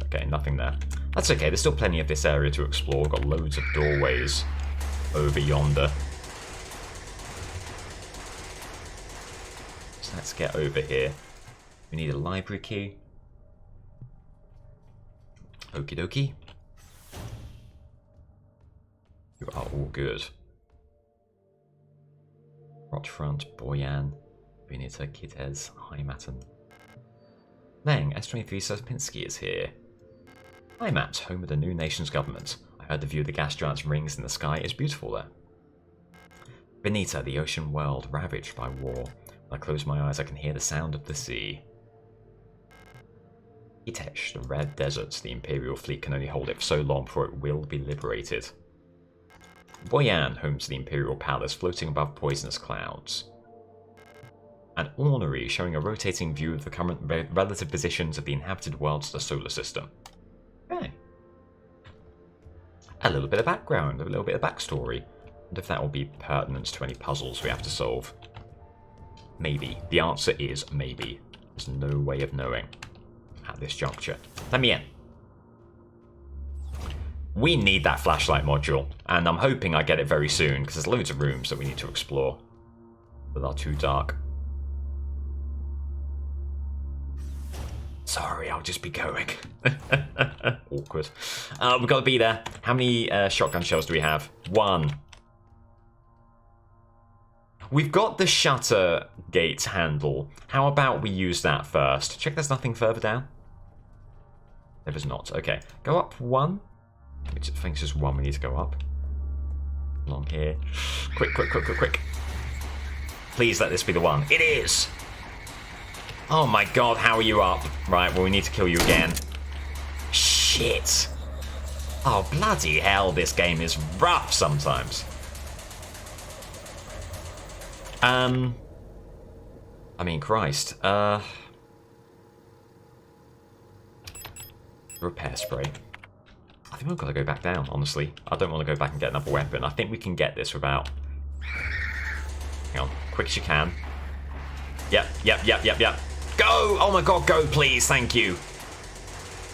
Okay, nothing there. That's okay, there's still plenty of this area to explore. We've got loads of doorways over yonder. So let's get over here. We need a library key. Okie dokie. You are all good. Rotfront, Boyan, Benita, Kitez, Heimatten. Meng, S23 Serpinski is here. Heimat, home of the new nation's government. I heard the view of the gas giant's rings in the sky is beautiful there. Benita, the ocean world ravaged by war. When I close my eyes, I can hear the sound of the sea. Itesh, the Red Desert. The Imperial fleet can only hold it for so long before it will be liberated. Boyan, home to the Imperial Palace, floating above poisonous clouds. An orrery showing a rotating view of the current relative positions of the inhabited worlds of the solar system. Okay. A little bit of background, a little bit of backstory. And if that will be pertinent to any puzzles we have to solve. Maybe. The answer is maybe. There's no way of knowing at this juncture. Let me in. We need that flashlight module, and I'm hoping I get it very soon, because there's loads of rooms that we need to explore that are too dark. Sorry, I'll just be going. Awkward. We've got to be there. How many shotgun shells do we have? 1. We've got the shutter gate handle. How about we use that first? Check there's nothing further down. There is not. Okay. Go up 1. I think it's just 1 we need to go up. Along here. Quick, quick, quick, quick, quick. Please let this be the one. It is! Oh my god, how are you up? Right, well we need to kill you again. Shit. Oh, bloody hell, this game is rough sometimes. I mean, Christ. Repair spray. I think we've got to go back down, honestly. I don't want to go back and get another weapon. I think we can get this without... Hang on. Quick as you can. Yep, yep, yep, yep, yep. Go! Oh my god, go please, thank you.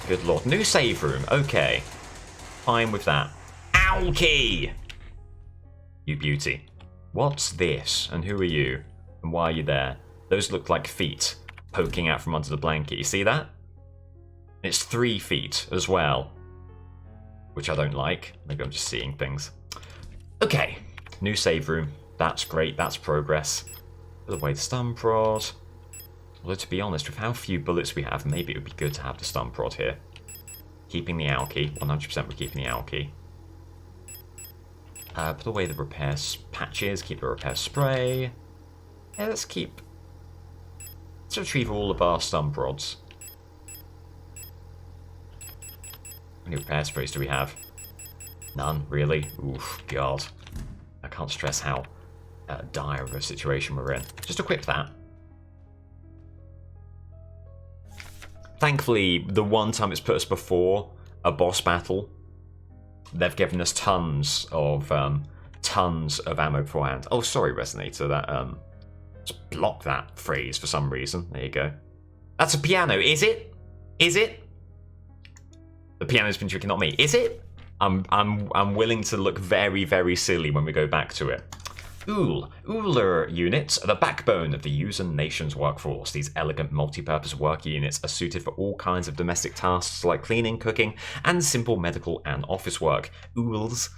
Good lord. New save room, okay. Fine with that. Owl key! You beauty. What's this? And who are you? And why are you there? Those look like feet poking out from under the blanket. You see that? It's 3 feet as well. Which I don't like. Maybe I'm just seeing things. Okay. New save room. That's great. That's progress. Put away the stun prod. Although to be honest, with how few bullets we have, maybe it would be good to have the stun prod here. Keeping the owl key. 100% we're keeping the owl key. Put away the repair patches. Keep the repair spray. Yeah, let's retrieve all of our stun prods. How many repair sprays do we have? None, really? Oof, god. I can't stress how dire of a situation we're in. Just equip that. Thankfully, the one time it's put us before a boss battle, they've given us tons of ammo beforehand. Oh, sorry, Resonator. That just block that phrase for some reason. There you go. That's a piano, is it? Is it? The piano's been tricking, not me. Is it? I'm willing to look very, very silly when we go back to it. Uller units are the backbone of the Yuuzhan nation's workforce. These elegant multi-purpose worker units are suited for all kinds of domestic tasks like cleaning, cooking, and simple medical and office work. Ools,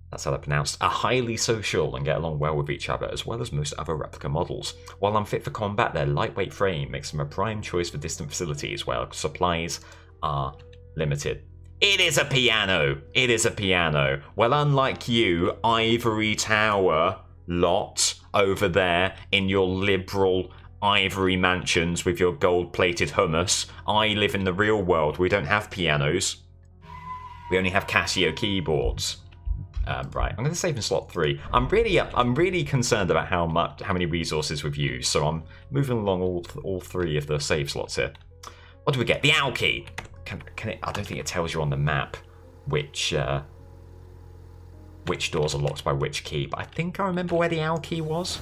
that's how they're pronounced, are highly social and get along well with each other, as well as most other replica models. While unfit for combat, their lightweight frame makes them a prime choice for distant facilities where supplies are limited. It is a piano! It is a piano. Well, unlike you, Ivory Tower lot over there in your liberal ivory mansions with your gold-plated hummus, I live in the real world. We don't have pianos. We only have Casio keyboards. Right, I'm going to save in slot 3. I'm really concerned about how many resources we've used, so I'm moving along all 3 of the save slots here. What do we get? The owl key. Can it? I don't think it tells you on the map which doors are locked by which key, but I think I remember where the owl key was.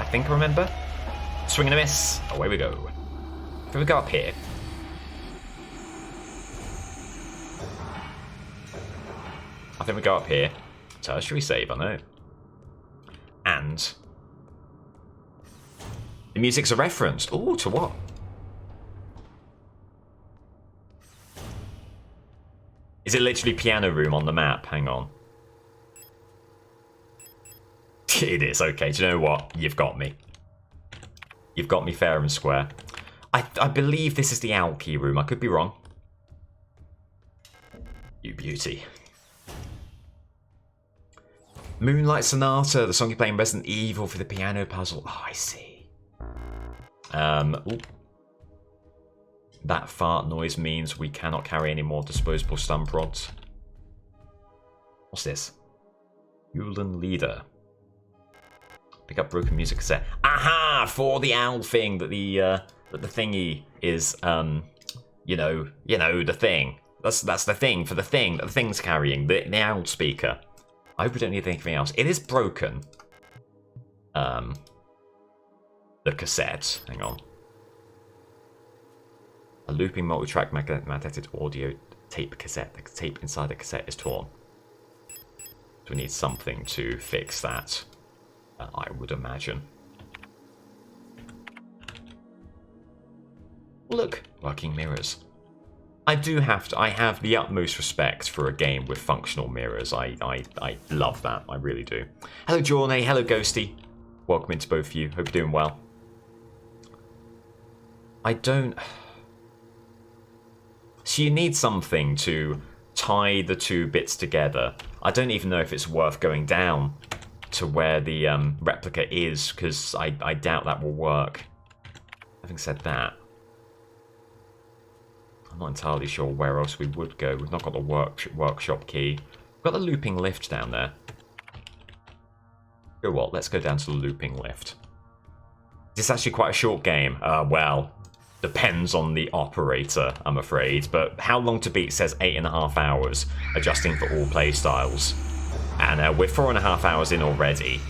I think I remember. Swing and a miss. Away we go. Can we go up here? I think we go up here. Tertiary save, I know. And the music's a reference. Ooh, to what? Is it literally piano room on the map? Hang on. It is, okay. Do you know what? You've got me. You've got me fair and square. I believe this is the owl key room. I could be wrong. You beauty. Moonlight Sonata, the song you play in Resident Evil for the piano puzzle. Oh, I see. Ooh. That fart noise means we cannot carry any more disposable stun prods. What's this? Yulin Leader. Pick up broken music cassette. Aha! For the owl thing that the thingy is, you know, the thing. That's the thing for the thing that the thing's carrying. The owl speaker. I hope we don't need anything else. It is broken. The cassette. Hang on. A looping multi-track magnetic audio tape cassette. The tape inside the cassette is torn. So we need something to fix that. I would imagine. Look, working mirrors. I have the utmost respect for a game with functional mirrors. I love that. I really do. Hello, Jornay. Hello, Ghosty. Welcome into both of you. Hope you're doing well. So you need something to tie the two bits together. I don't even know if it's worth going down to where the replica is, because I doubt that will work. Having said that, I'm not entirely sure where else we would go. We've not got the workshop key. We've got the looping lift down there. Go what? Let's go down to the looping lift. It's actually quite a short game. Well, depends on the operator, I'm afraid. But how long to beat says 8.5 hours, adjusting for all play styles. And we're 4.5 hours in already.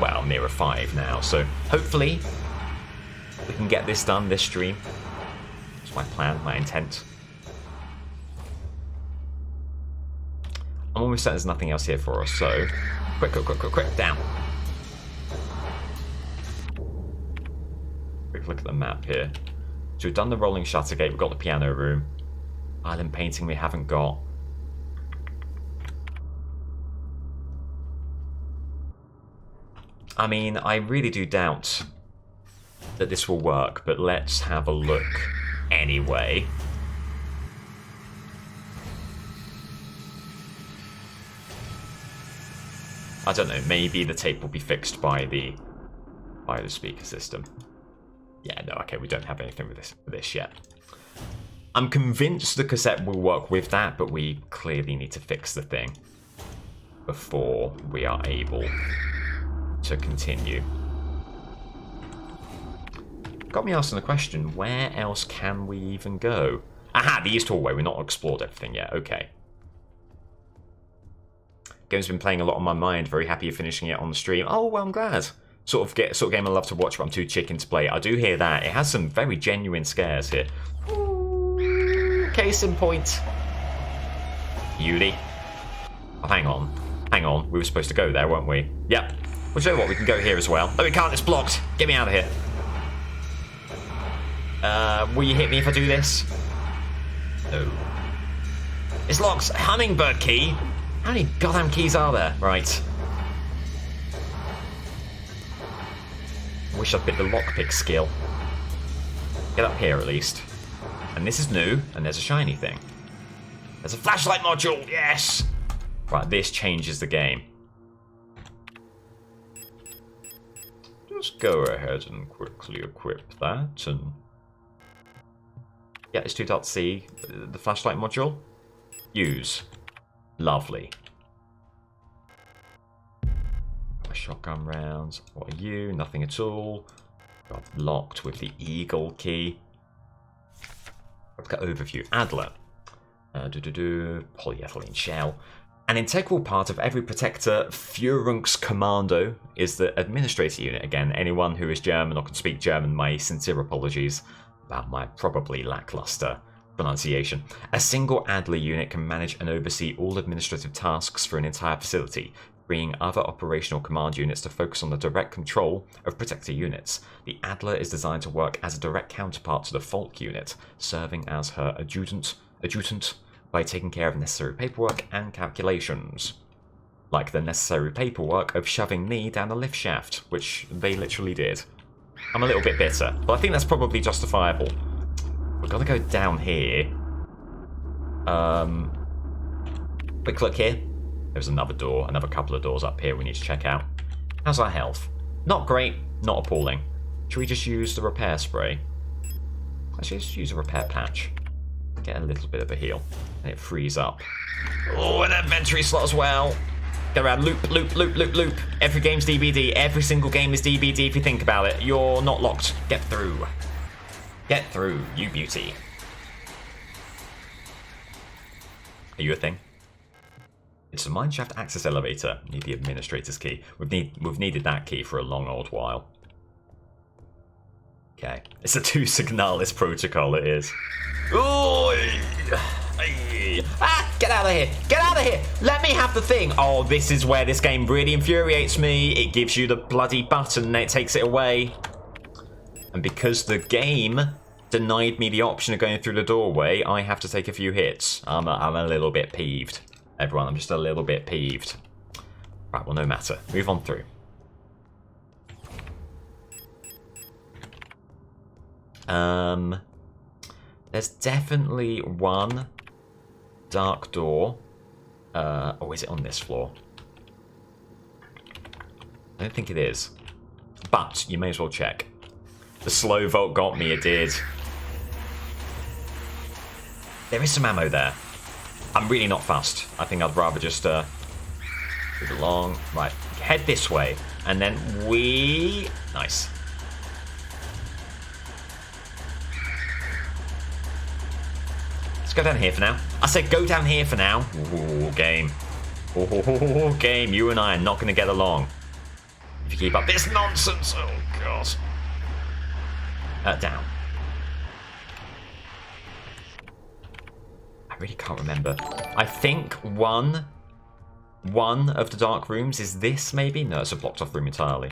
Well, nearer 5 now. So hopefully we can get this done this stream. That's my plan, my intent. I'm almost certain there's nothing else here for us, so quick, down. Quick look at the map here. So we've done the rolling shutter gate, we've got the piano room. Island painting we haven't got. I mean, I really do doubt that this will work, but let's have a look anyway. I don't know, maybe the tape will be fixed by the speaker system. Yeah, no, okay, we don't have anything with this yet. I'm convinced the cassette will work with that, but we clearly need to fix the thing before we are able to continue. Got me asking the question, where else can we even go? Aha, the East Hallway. We've not explored everything yet. Okay. Game's been playing a lot on my mind. Very happy you're finishing it on the stream. Oh, well, I'm glad. Sort of game I love to watch, but I'm too chicken to play. I do hear that. It has some very genuine scares here. Ooh, case in point. Beauty. Oh, hang on. Hang on. We were supposed to go there, weren't we? Yep. Well, you know what? We can go here as well. Oh, we can't. It's blocked. Get me out of here. Will you hit me if I do this? No. It's locked. Hummingbird key. How many goddamn keys are there? Right. Wish I'd bit the lockpick skill. Get up here at least. And this is new, and there's a shiny thing. There's a flashlight module. Yes. Right. This changes the game. Just go ahead and quickly equip that and. Yeah, it's 2.C, the flashlight module. Use. Lovely. Shotgun rounds. What are you? Nothing at all. Got locked with the eagle key. Let's get overview. Adler. Polyethylene shell. An integral part of every protector Führungs Commando is the administrator unit. Again, anyone who is German or can speak German, my sincere apologies about my probably lackluster pronunciation. A single Adler unit can manage and oversee all administrative tasks for an entire facility, freeing other operational command units to focus on the direct control of protector units. The Adler is designed to work as a direct counterpart to the Falk unit, serving as her adjutant by taking care of necessary paperwork and calculations. Like the necessary paperwork of shoving me down a lift shaft, which they literally did. I'm a little bit bitter, but I think that's probably justifiable. We're gonna go down here. Quick look here. There's another door, another couple of doors up here we need to check out. How's our health? Not great, not appalling. Should we just use the repair spray? Actually, let's use a repair patch. Get a little bit of a heal. And it frees up. Oh, an inventory slot as well. Go around, loop, loop, loop, loop, loop. Every game's DBD. Every single game is DBD if you think about it. You're not locked. Get through. Get through, you beauty. Are you a thing? It's a mineshaft access elevator. Need the administrator's key. We've needed that key for a long old while. Okay. It's a 2 Signalis protocol, it is. Ooh, ah, get out of here! Get out of here! Let me have the thing! Oh, this is where this game really infuriates me. It gives you the bloody button and it takes it away. And because the game denied me the option of going through the doorway, I have to take a few hits. I'm a little bit peeved. Everyone, I'm just a little bit peeved. Right, well, no matter. Move on through. There's definitely one dark door. Oh, is it on this floor? I don't think it is. But you may as well check. The slow vault got me, it did. There is some ammo there. I'm really not fussed. I think I'd rather just move along. Right, head this way. And then we... Nice. Let's go down here for now. I said go down here for now. Ooh, game. Ooh, game. You and I are not going to get along. If you keep up this nonsense. Oh, God. Down. I really can't remember. I think one of the dark rooms is this, maybe? No, it's a blocked off room entirely.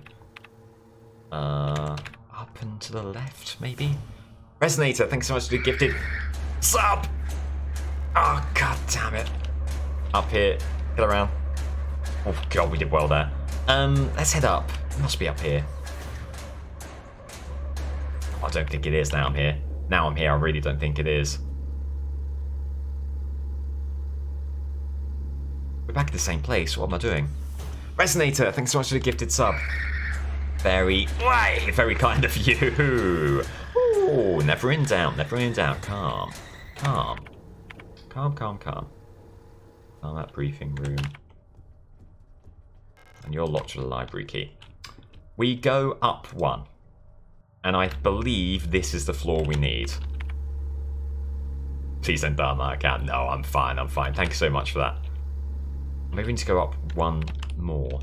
Up and to the left, maybe? Resonator, thanks so much for the gifted sub! Oh, god damn it. Up here. Get around. Oh, god, we did well there. Let's head up. It must be up here. I don't think it is now I'm here. Now I'm here, I really don't think it is. We're back at the same place. What am I doing? Resonator, thanks so much for the gifted sub. Very kind of you. Ooh, never in doubt, never in doubt. Calm. Calm. Calm, calm, calm. Calm that briefing room. And you're locked with a library key. We go up one. And I believe this is the floor we need. Please don't die on that account. No, I'm fine, I'm fine. Thank you so much for that. Maybe we need to go up one more.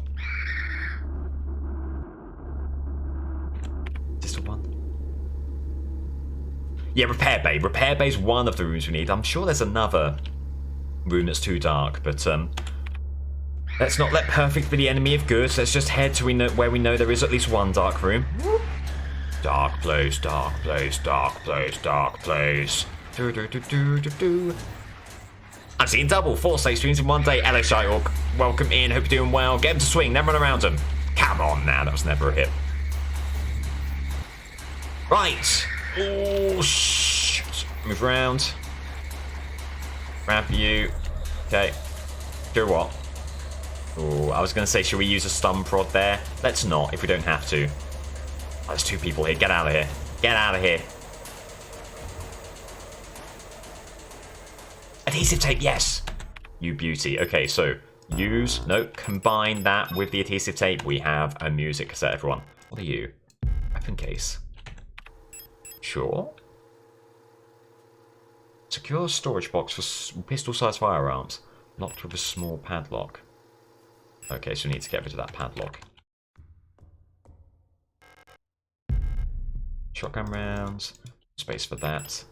Is this the one? Yeah, repair bay. Repair bay's one of the rooms we need. I'm sure there's another room that's too dark, but let's not let perfect be the enemy of good. Let's just head to where we know there is at least one dark room. Dark place, dark place, dark place, dark place. Do, do, do, do, do, do. I'm seeing double 4 safe streams in one day. Hello, Shyhawk. Welcome in. Hope you're doing well. Get him to swing. Never run around him. Come on now. That was never a hit. Right. Oh, shh. Move around. Grab you. Okay. Do what? Oh, I was going to say, should we use a stun prod there? Let's not, if we don't have to. Oh, there's 2 people here. Get out of here. Get out of here. Adhesive tape, yes. You beauty. Okay, so combine that with the adhesive tape. We have a music cassette, everyone. What are you? Weapon case. Sure. Secure storage box for pistol-sized firearms. Locked with a small padlock. Okay, so we need to get rid of that padlock. Shotgun rounds. Space for that.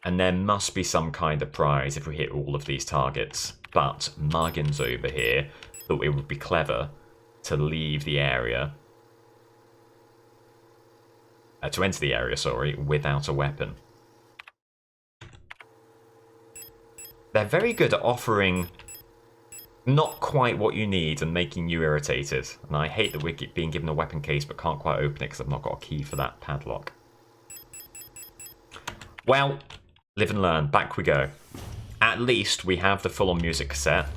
And there must be some kind of prize if we hit all of these targets. But Muggins over here thought it would be clever to leave the area. To enter the area, sorry, without a weapon. They're very good at offering not quite what you need and making you irritated. And I hate that we're being given a weapon case but can't quite open it because I've not got a key for that padlock. Well, live and learn. Back we go. At least we have the full-on music cassette.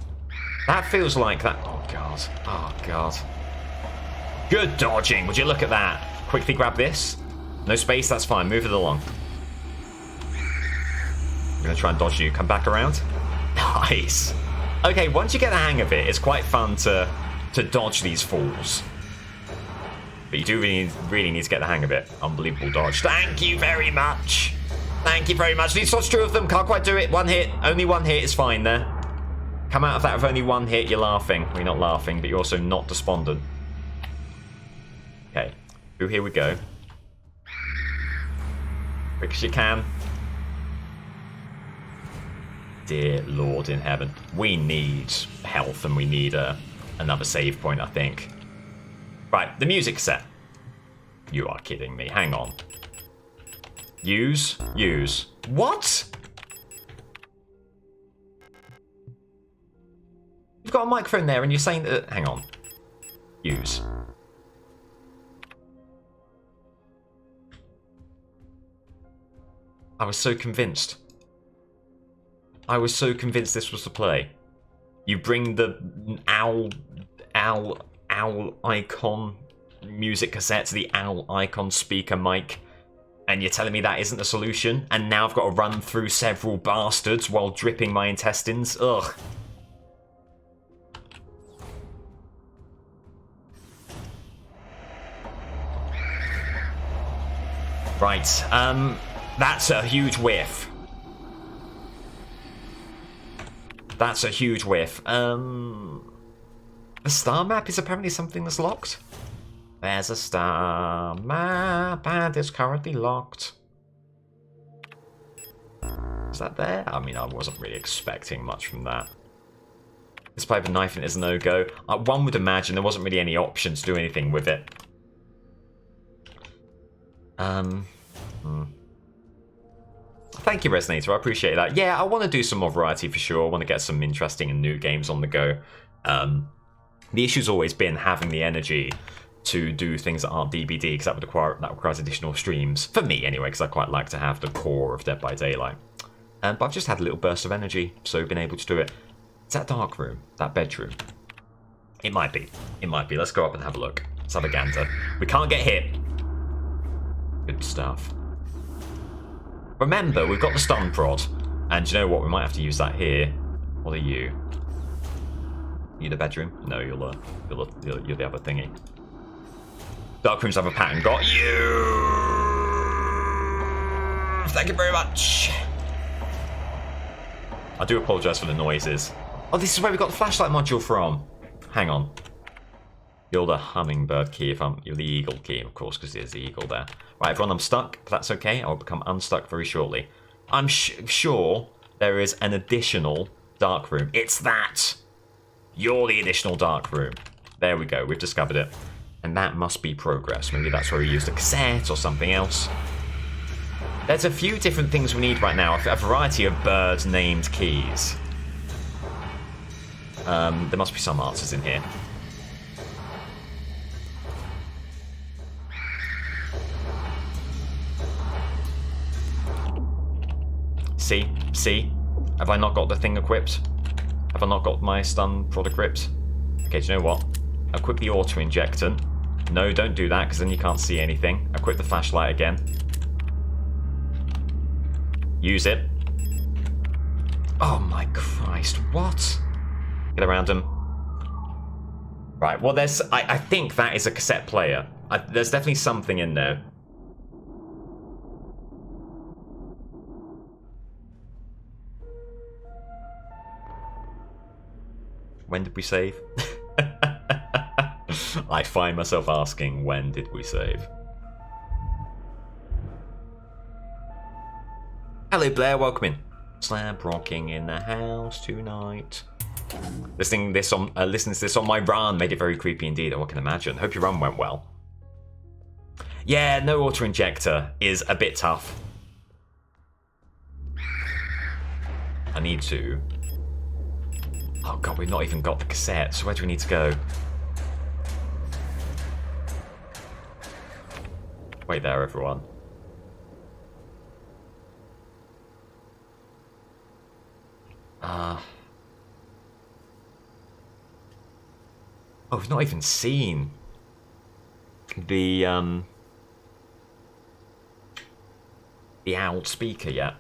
That feels like that... Oh, God. Oh, God. Good dodging. Would you look at that? Quickly grab this. No space, that's fine. Move it along. I'm going to try and dodge you. Come back around. Nice. Okay, once you get the hang of it, it's quite fun to dodge these falls. But you do really need to get the hang of it. Unbelievable dodge. Thank you very much. Thank you very much. Need to dodge 2 of them. Can't quite do it. 1 hit. Only 1 hit is fine there. Come out of that with only 1 hit. You're laughing. Well, you're not laughing, but you're also not despondent. Okay. Through here we go. Quick as you can. Dear Lord in heaven. We need health and we need another save point, I think. Right, the music set. You are kidding me. Hang on. Use. What? You've got a microphone there and you're saying that... Hang on. Use. I was so convinced. I was so convinced this was the play. You bring the owl icon music cassette to the owl icon speaker mic, and you're telling me that isn't the solution? And now I've got to run through several bastards while dripping my intestines? Ugh. Right, that's a huge whiff. That's a huge whiff. The star map is apparently something that's locked. There's a star map and it's currently locked. Is that there? I mean, I wasn't really expecting much from that. Display of a knife and it is a no-go. One would imagine there wasn't really any option to do anything with it. Thank you, Resonator. I appreciate that. Yeah, I want to do some more variety for sure. I want to get some interesting and new games on the go. The issue's always been having the energy to do things that aren't DBD, because that requires additional streams. For me, anyway, because I quite like to have the core of Dead by Daylight. But I've just had a little burst of energy, so been able to do it. Is that dark room? That bedroom? It might be. It might be. Let's go up and have a look. Let's have a gander. We can't get hit. Good stuff. Remember, we've got the stun prod, and you know what? We might have to use that here. What are you? You the bedroom? No, you're the other thingy. Dark rooms have a pattern. Got you. Thank you very much. I do apologise for the noises. Oh, this is where we got the flashlight module from. Hang on. You're the hummingbird key. You're the eagle key, of course, because there's the eagle there. Right, everyone, I'm stuck, but that's okay. I'll become unstuck very shortly. I'm sure there is an additional dark room. It's that. You're the additional dark room. There we go. We've discovered it. And that must be progress. Maybe that's where we used a cassette or something else. There's a few different things we need right now. A variety of bird-named keys. There must be some answers in here. See? Have I not got the thing equipped? Have I not got my stun prod equipped? Okay, do you know what? Equip the auto-injectant. No, don't do that, because then you can't see anything. Equip the flashlight again. Use it. Oh my Christ, what? Get around him. Right, well, I think that is a cassette player. There's definitely something in there. When did we save? I find myself asking, when did we save? Hello Blair, welcome in. Slab rocking in the house tonight. Listening to this on my run made it very creepy indeed. Oh, I can imagine. Hope your run went well. Yeah, no auto injector is a bit tough. I need to. Oh god, we've not even got the cassette, so where do we need to go? Wait there, everyone. Oh, we've not even seen the owl speaker yet.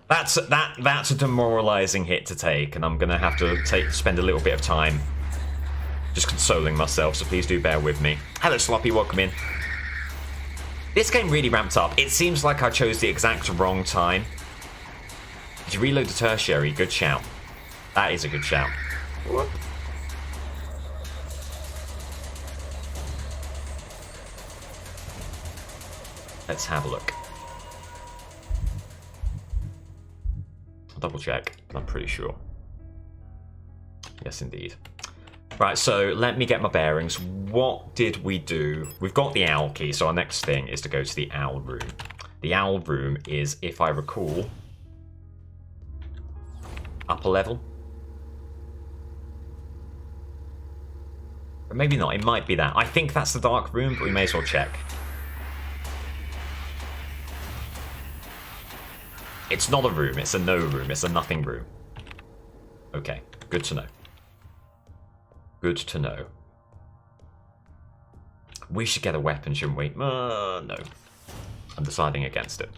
That's a demoralizing hit to take, and I'm gonna have to spend a little bit of time just consoling myself, so please do bear with me. Hello, Sloppy, welcome in. This game really ramped up. It seems like I chose the exact wrong time. Did you reload the tertiary? Good shout. That is a good shout. Whoop. Let's have a look. I'll double check, but I'm pretty sure. Yes, indeed. Right, so let me get my bearings. What did we do? We've got the owl key, so our next thing is to go to the owl room. The owl room is, if I recall, upper level. But maybe not, it might be that. I think that's the dark room, but we may as well check. It's not a room, it's a no room, it's a nothing room. Okay, good to know. Good to know. We should get a weapon, shouldn't we? No. I'm deciding against it.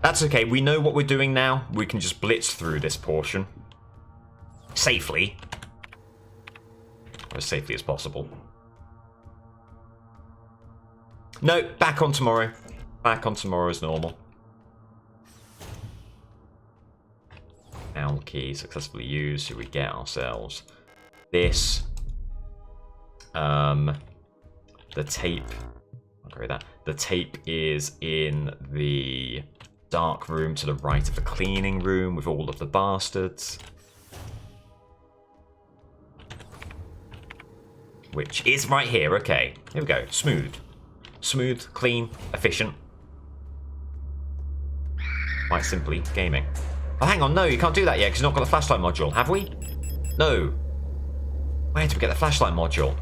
That's okay, we know what we're doing now. We can just blitz through this portion. Safely. Or as safely as possible. No, back on tomorrow. Back on tomorrow as normal. Owl key successfully used, so we get ourselves this. The tape. I'll go with that. The tape is in the dark room to the right of the cleaning room with all of the bastards. Which is right here, okay. Here we go. Smooth. Smooth, clean, efficient. Quite simply, gaming. Oh, hang on, no, you can't do that yet because you've not got the flashlight module, have we? No. Where did we get the flashlight module?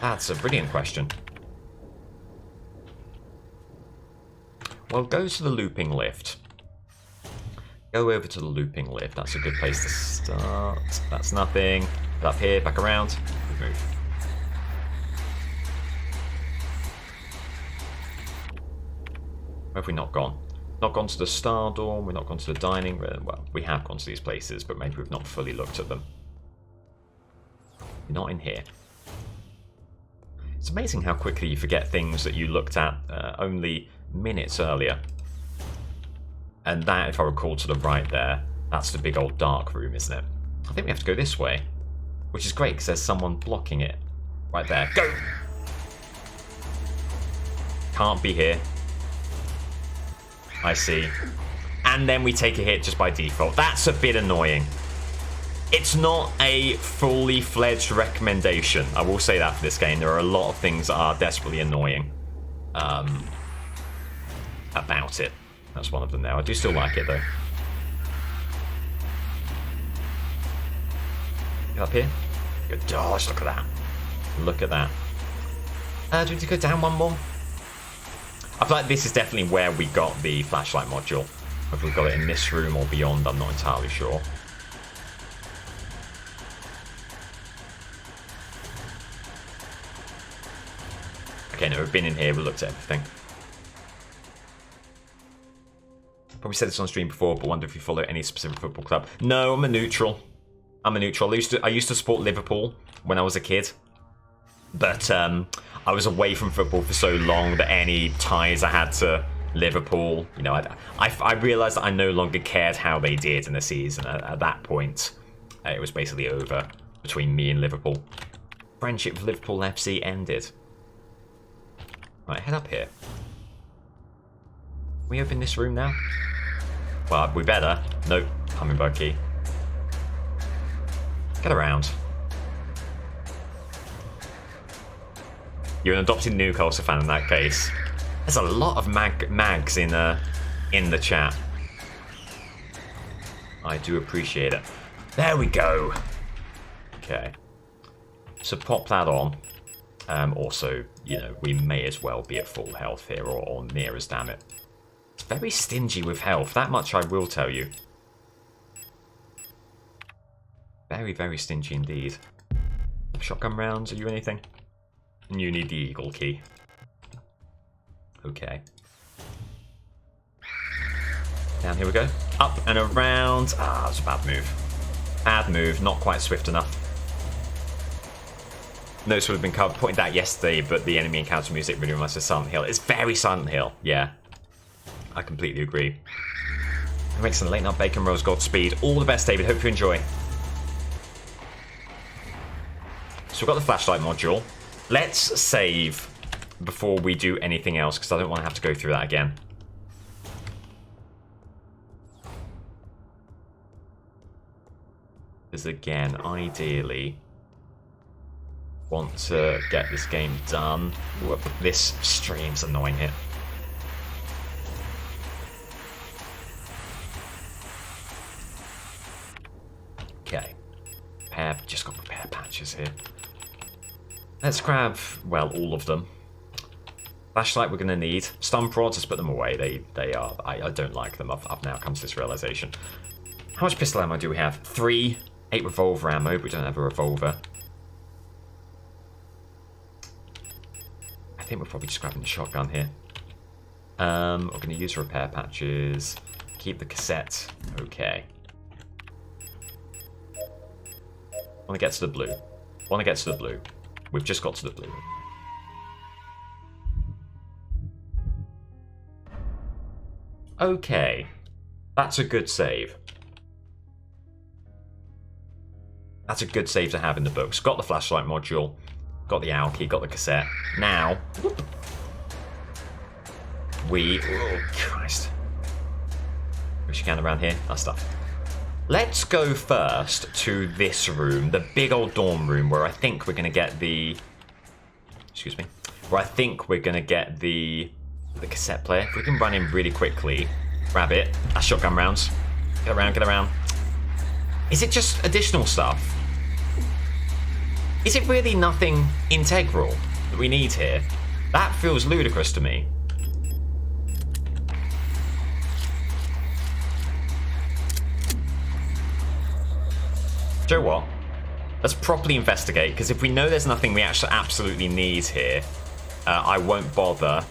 That's a brilliant question. Well, go to the looping lift. Go over to the looping lift. That's a good place to start. That's nothing. Up here, back around. Good move. Where have we not gone? Not gone to the Star Dorm, we've not gone to the dining room. Well, we have gone to these places, but maybe we've not fully looked at them. Not in here. It's amazing how quickly you forget things that you looked at only minutes earlier. And that, if I recall to the right there, that's the big old dark room, isn't it? I think we have to go this way. Which is great, because there's someone blocking it. Right there. Go! Can't be here. I see. And then we take a hit just by default. That's a bit annoying. It's not a fully fledged recommendation. I will say that for this game. There are a lot of things that are desperately annoying about it. That's one of them now. I do still like it, though. Get up here. Good gosh, look at that. Look at that. Do we need to go down one more? I feel like this is definitely where we got the flashlight module. If we got it in this room or beyond, I'm not entirely sure. Okay, no, we've been in here, we looked at everything. Probably said this on stream before, but wonder if you follow any specific football club. No, I'm a neutral. I'm a neutral. I used to support Liverpool when I was a kid. But I was away from football for so long that any ties I had to Liverpool, you know, I realised that I no longer cared how they did in the season. At that point, it was basically over between me and Liverpool. Friendship with Liverpool FC ended. Right, head up here. Can we open this room now? Well, we better. Nope, hummingbird key. Get around. You're an adopted Newcastle fan in that case. There's a lot of mags in the chat. I do appreciate it. There we go. Okay. So pop that on. Also, you know, we may as well be at full health here, or near as, damn it. It's very stingy with health, that much I will tell you. Very, very stingy indeed. Shotgun rounds, are you anything? And you need the eagle key. Okay. Down, here we go. Up and around. Ah, that's a bad move. Bad move, not quite swift enough. Notes would have been pointed out yesterday, but the enemy encounter music really reminds us of Silent Hill. It's very Silent Hill, yeah. I completely agree. It makes some late night bacon rolls, Godspeed. All the best, David. Hope you enjoy. So we've got the flashlight module. Let's save before we do anything else, because I don't want to have to go through that again. Because again, ideally, want to get this game done. Whoop, this stream's annoying it. Okay. Just got repair patches here. Let's grab, well, all of them. Flashlight we're going to need. Stun prods, just put them away. They are, I don't like them. I've now come to this realization. How much pistol ammo do we have? 3. 8 revolver ammo, but we don't have a revolver. I think we're probably just grabbing the shotgun here. We're going to use repair patches. Keep the cassette. Okay. Want to get to the blue. Want to get to the blue. We've just got to the blue. Okay. That's a good save. That's a good save to have in the books. Got the flashlight module. Got the owl key. Got the cassette. Now, we... Oh, Christ. Wish you can around here. That stuff. Let's go first to this room. The big old dorm room where I think we're going to get the... Excuse me. Where I think we're going to get the cassette player. If we can run in really quickly. Grab it. That's shotgun rounds. Get around, get around. Is it just additional stuff? Is it really nothing integral that we need here? That feels ludicrous to me. Do you know what? Let's properly investigate, because if we know there's nothing we actually absolutely need here, I won't bother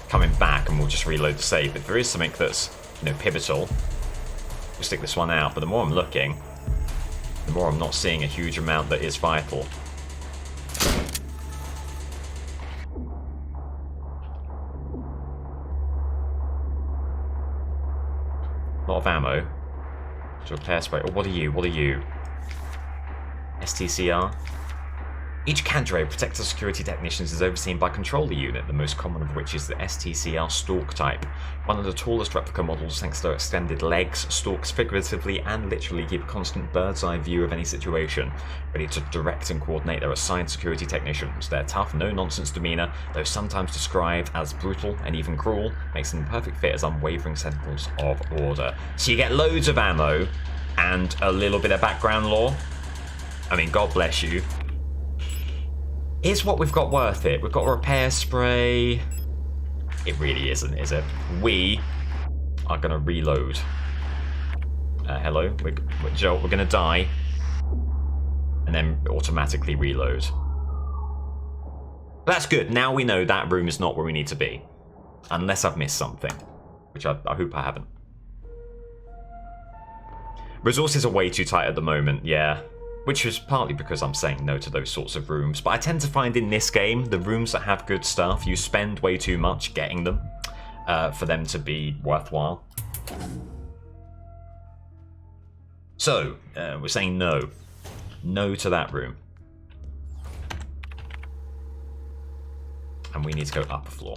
coming back and we'll just reload the save. If there is something that's, you know, pivotal, we'll stick this one out. But the more I'm looking, the more I'm not seeing a huge amount that is vital. A lot of ammo. To repair spray. Oh, what are you? What are you? STCR? Each cadre protects the security technicians is overseen by a controller unit, the most common of which is the STCR Stalk type. One of the tallest replica models, thanks to their extended legs, stalks figuratively and literally keep a constant bird's eye view of any situation, ready to direct and coordinate their assigned security technicians. Their tough, no-nonsense demeanour, though sometimes described as brutal and even cruel, makes them a perfect fit as unwavering sentinels of order. So you get loads of ammo and a little bit of background lore. I mean, God bless you. Is what we've got worth it? We've got a repair spray. It really isn't, is it? We are going to reload. Hello? Joel, we're going to die. And then automatically reload. That's good. Now we know that room is not where we need to be. Unless I've missed something. Which I hope I haven't. Resources are way too tight at the moment, yeah. Which is partly because I'm saying no to those sorts of rooms. But I tend to find in this game, the rooms that have good stuff, you spend way too much getting them for them to be worthwhile. So, we're saying no. No to that room. And we need to go up a floor.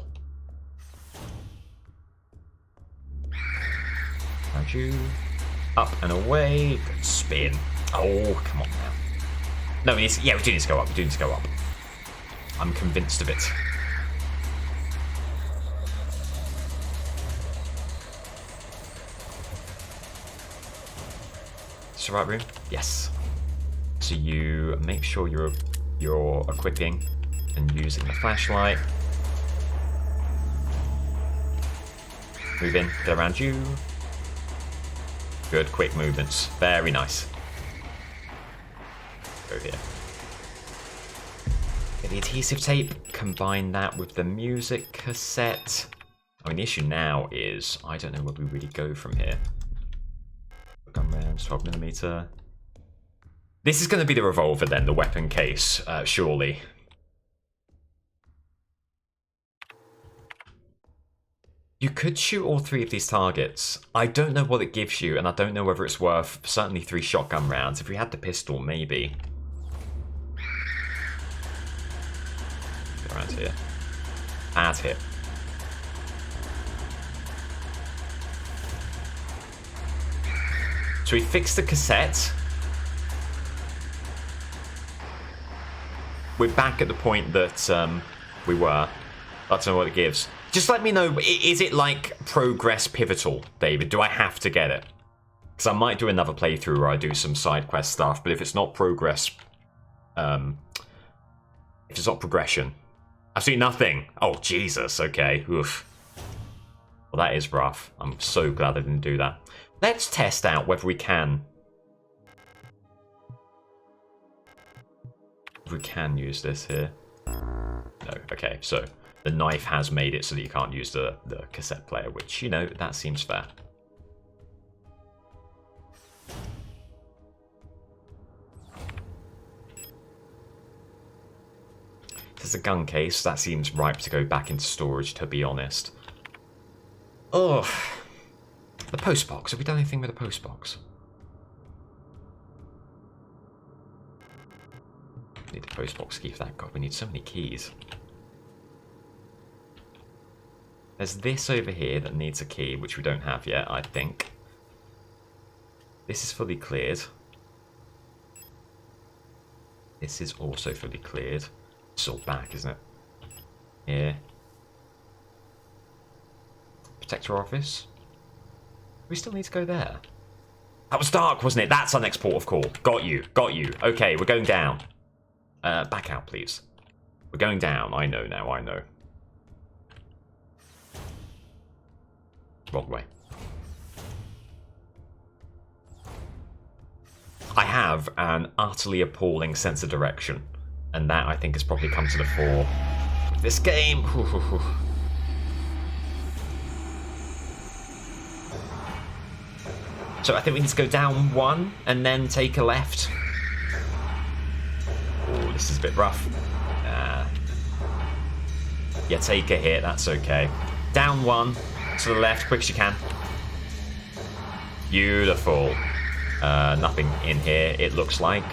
Thank you. Up and away. Spin. Oh, come on now. No, we do need to go up. We do need to go up. I'm convinced of it. Is this the right room? Yes. So you make sure you're equipping and using the flashlight. Move in, get around you. Good, quick movements. Very nice. Go here. Get the adhesive tape, combine that with the music cassette. I mean, the issue now is I don't know where we really go from here. Gun rounds, 12mm. This is going to be the revolver then, the weapon case, surely. You could shoot all 3 of these targets. I don't know what it gives you, and I don't know whether it's worth certainly 3 shotgun rounds. If we had the pistol, maybe. Get around here. Bad hit. So we fixed the cassette. We're back at the point that we were. I don't know what it gives. Just let me know, is it like progress pivotal, David? Do I have to get it? Because I might do another playthrough where I do some side quest stuff, but if it's not progress, if it's not progression, absolutely nothing. Oh, Jesus, okay. Oof. Well, that is rough. I'm so glad I didn't do that. Let's test out whether we can. If we can use this here. No, okay, so the knife has made it so that you can't use the cassette player, which, you know, that seems fair. There's a gun case. That seems ripe to go back into storage, to be honest. Oh, the postbox. Have we done anything with the postbox? Need the postbox key for that. God, we need so many keys. There's this over here that needs a key, which we don't have yet, I think. This is fully cleared. This is also fully cleared. It's all back, isn't it? Here. Protector office. We still need to go there. That was dark, wasn't it? That's our next port of call. Got you. Got you. Okay, we're going down. Back out, please. We're going down. I know now, I know. Wrong way. I have an utterly appalling sense of direction, and that, I think, has probably come to the fore with this game. So I think we need to go down 1 and then take a left. Oh, this is a bit rough. Yeah, take a hit, that's okay. Down 1. To the left, quick as you can. Beautiful. Nothing in here, it looks like.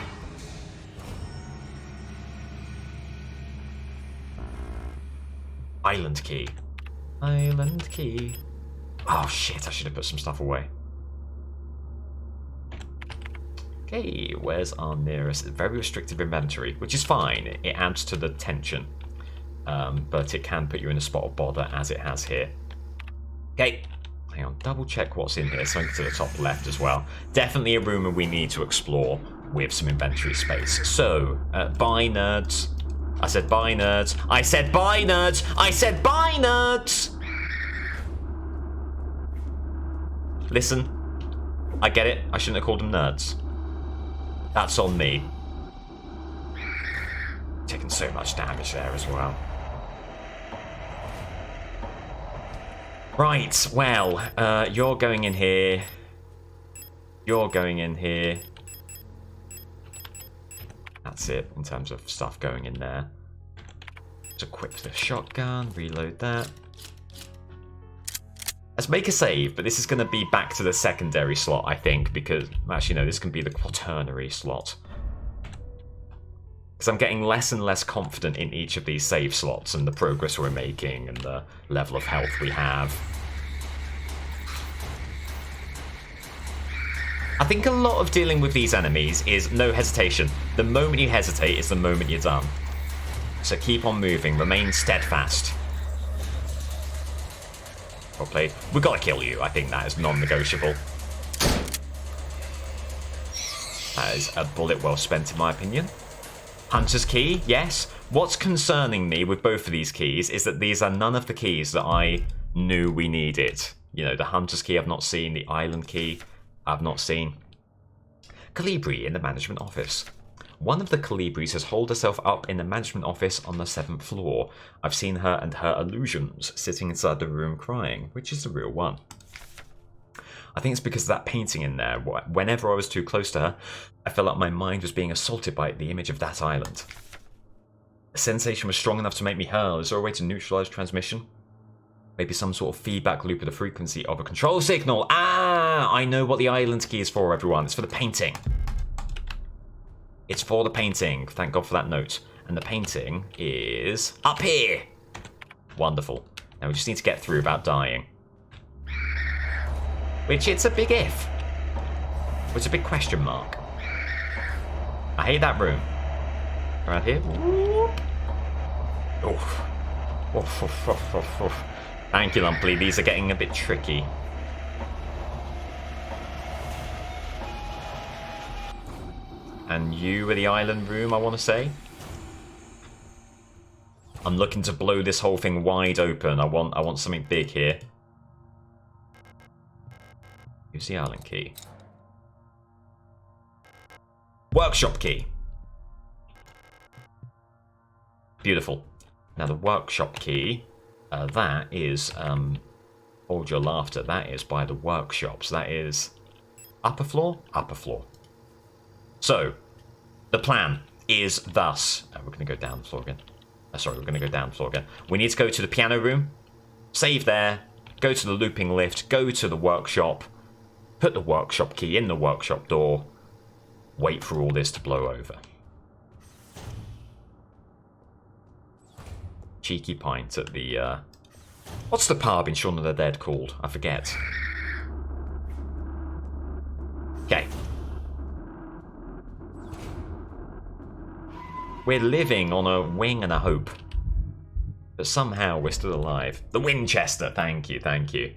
Island key. Island key. Oh shit, I should have put some stuff away. Okay, where's our nearest? Very restrictive inventory, which is fine. It adds to the tension. But it can put you in a spot of bother, as it has here. Okay, hang on, double check what's in here, something to the top left as well. Definitely a room we need to explore with some inventory space. So, bye nerds. I said bye nerds. I said bye nerds. I said bye nerds. Listen, I get it. I shouldn't have called them nerds. That's on me. Taking so much damage there as well. Right, well, you're going in here. You're going in here. That's it, in terms of stuff going in there. Let's equip the shotgun, reload that. Let's make a save, but this is going to be back to the secondary slot, I think, because... Actually, no, this can be the quaternary slot. Because I'm getting less and less confident in each of these save slots and the progress we're making and the level of health we have. I think a lot of dealing with these enemies is no hesitation. The moment you hesitate is the moment you're done. So keep on moving, remain steadfast. Well played. We've got to kill you. I think that is non-negotiable. That is a bullet well spent, in my opinion. Hunter's key, yes. What's concerning me with both of these keys is that these are none of the keys that I knew we needed. You know, the Hunter's key I've not seen, the Island key I've not seen. Calibri in the management office. One of the Calibris has holed herself up in the management office on the 7th floor. I've seen her and her illusions sitting inside the room crying, which is the real one. I think it's because of that painting in there. Whenever I was too close to her, I felt like my mind was being assaulted by the image of that island. The sensation was strong enough to make me hurl. Is there a way to neutralize transmission? Maybe some sort of feedback loop of the frequency of a control signal. Ah, I know what the island key is for, everyone. It's for the painting. It's for the painting. Thank God for that note. And the painting is up here. Wonderful. Now we just need to get through without dying. Which it's a big if. It's a big question mark. I hate that room. Around here. Oof. Oof, oof, oof, oof, oof. Thank you, Lumpy. These are getting a bit tricky. And you are the island room, I want to say. I'm looking to blow this whole thing wide open. I want something big here. Use the island key. Workshop key. Beautiful. Now the workshop key, that is, hold your laughter, that is by the workshops. That is upper floor? Upper floor. So, the plan is thus. We're going to go down the floor again. Sorry, we're going to go down the floor again. We need to go to the piano room, save there, go to the looping lift, go to the workshop, put the workshop key in the workshop door, wait for all this to blow over. Cheeky pint at the, what's the pub in Shaun of the Dead called? I forget. Okay. We're living on a wing and a hope. But somehow we're still alive. The Winchester, thank you, thank you.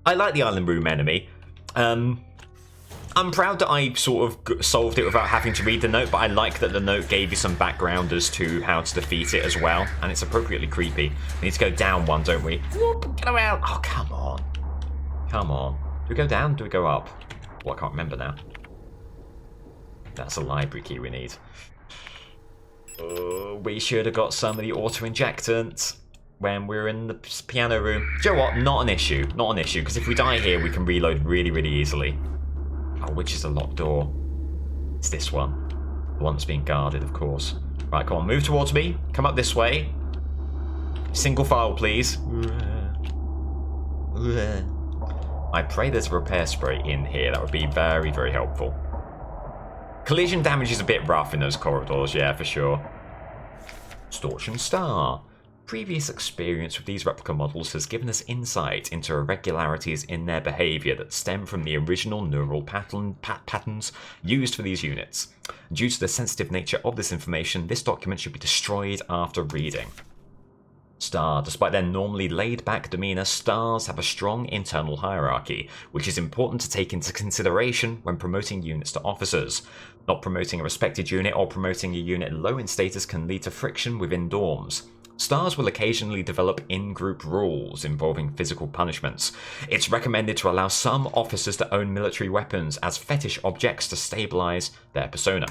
I like the island room enemy. I'm proud that I sort of solved it without having to read the note, but I like that the note gave you some background as to how to defeat it as well, and it's appropriately creepy. We need to go down one, don't we? Get around! Oh, come on. Come on. Do we go down? Do we go up? Well, I can't remember now. That's a library key we need. We should have got some of the auto-injectant when we're in the piano room. Do you know what? Not an issue. Not an issue, because if we die here, we can reload really, really easily. Oh, which is a locked door? It's this one. The one that's being guarded, of course. Right, come on, move towards me. Come up this way. Single file, please. I pray there's a repair spray in here. That would be very, very helpful. Collision damage is a bit rough in those corridors, yeah, for sure. Distortion Star. Previous experience with these replica models has given us insight into irregularities in their behaviour that stem from the original neural patterns used for these units. Due to the sensitive nature of this information, this document should be destroyed after reading. Star. Despite their normally laid-back demeanour, stars have a strong internal hierarchy, which is important to take into consideration when promoting units to officers. Not promoting a respected unit or promoting a unit low in status can lead to friction within dorms. Stars will occasionally develop in-group rules involving physical punishments. It's recommended to allow some officers to own military weapons as fetish objects to stabilise their persona.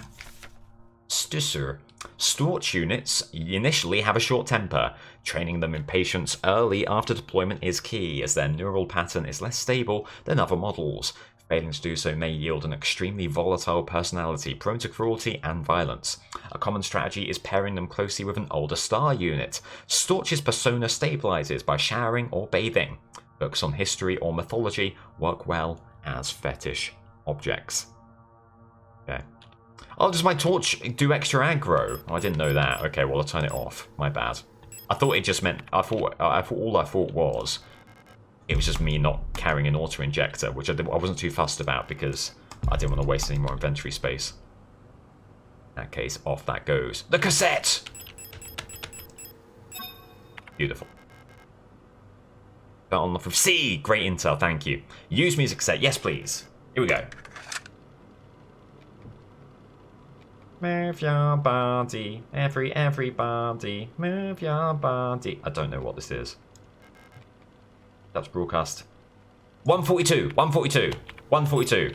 Stusser. Storch units initially have a short temper. Training them in patience early after deployment is key, as their neural pattern is less stable than other models. Failing to do so may yield an extremely volatile personality, prone to cruelty and violence. A common strategy is pairing them closely with an older star unit. Storch's persona stabilizes by showering or bathing. Books on history or mythology work well as fetish objects. Okay. Oh, does my torch do extra aggro? Oh, I didn't know that. Okay, well, I'll turn it off. My bad. I thought it just meant... I thought all I thought was... It was just me not carrying an auto-injector, which I wasn't too fussed about because I didn't want to waste any more inventory space. In that case, off that goes. The cassette! Beautiful. Got on off of C! Great intel, thank you. Use music cassette, yes please. Here we go. Move your body, everybody, move your body. I don't know what this is. That's broadcast. 142, 142, 142.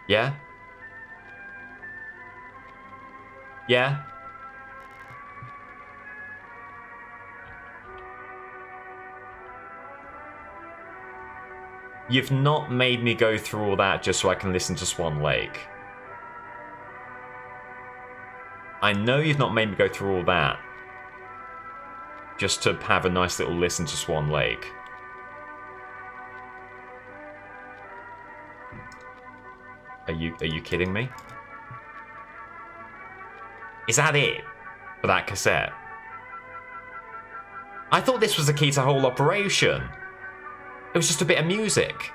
Yeah? Yeah? You've not made me go through all that just so I can listen to Swan Lake. I know you've not made me go through all that just to have a nice little listen to Swan Lake. Are you kidding me? Is that it for that cassette? I thought this was the key to the whole operation. It was just a bit of music.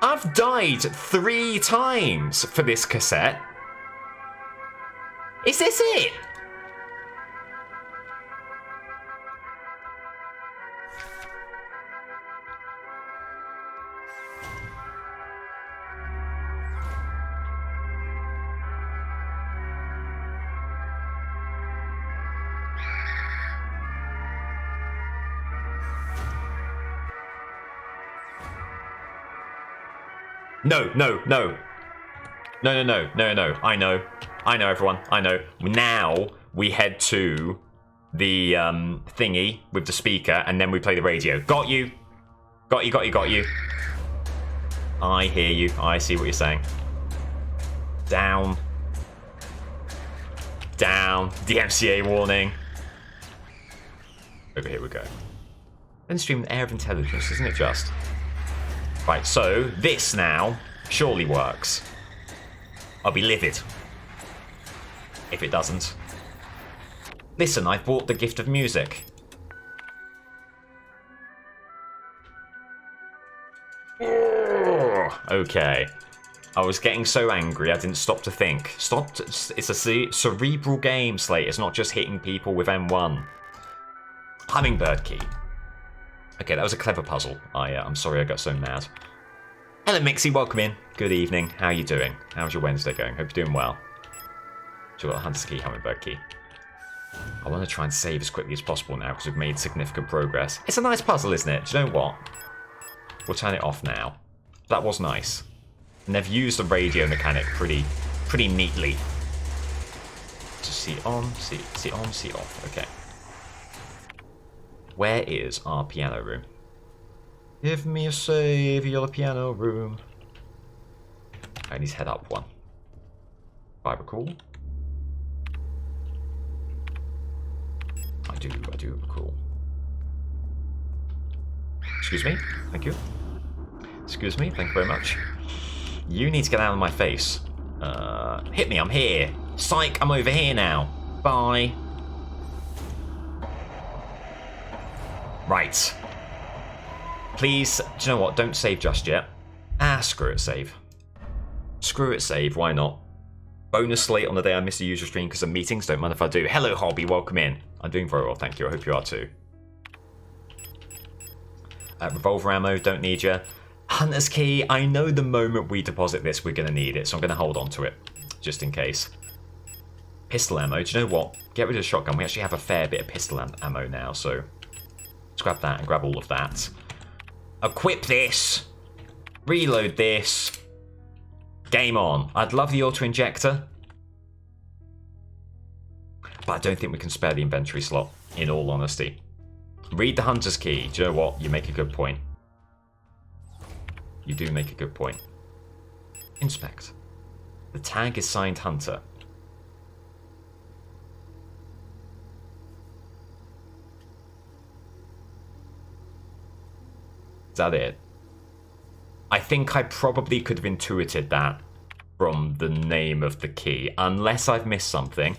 I've died 3 times for this cassette. Is this it? No. I know, everyone. I know. Now we head to the thingy with the speaker, and then we play the radio. Got you. Got you. I hear you. I see what you're saying. Down. DMCA warning. Over here we go. Then stream an air of intelligence, isn't it just? Right, so this now surely works. I'll be livid if it doesn't. Listen, I've bought the gift of music. Okay. I was getting so angry I didn't stop to think. It's a cerebral game, Slate. It's not just hitting people with M1. Hummingbird key. Okay, that was a clever puzzle. I'm sorry I got so mad. Hello, Mixie. Welcome in. Good evening. How are you doing? How's your Wednesday going? Hope you're doing well. So we've got a Hunter's Key, Hummingbird Key. I want to try and save as quickly as possible now because we've made significant progress. It's a nice puzzle, isn't it? Do you know what? We'll turn it off now. That was nice. And they've used the radio mechanic pretty neatly. Just see on, see on, see off. Okay. Where is our piano room? Give me a save, you're the piano room. I need to head up one. If I recall. I do recall. Excuse me, thank you. Excuse me, thank you very much. You need to get out of my face. Hit me, I'm here. Psych, I'm over here now. Bye. Right. Please, do you know what? Don't save just yet. Screw it, save. Screw it, save. Why not? Bonus slate on the day I miss a user stream because of meetings. Don't mind if I do. Hello, Hobby. Welcome in. I'm doing very well, thank you. I hope you are too. Revolver ammo. Don't need you. Hunter's Key. I know the moment we deposit this, we're going to need it, so I'm going to hold on to it just in case. Pistol ammo. Do you know what? Get rid of the shotgun. We actually have a fair bit of pistol ammo now, so let's grab that and grab all of that. Equip this. Reload this. Game on. I'd love the auto-injector, but I don't think we can spare the inventory slot, in all honesty. Read the Hunter's Key. Do you know what? You make a good point. You do make a good point. Inspect. The tag is signed Hunter. Is that it? I think I probably could have intuited that from the name of the key, unless I've missed something.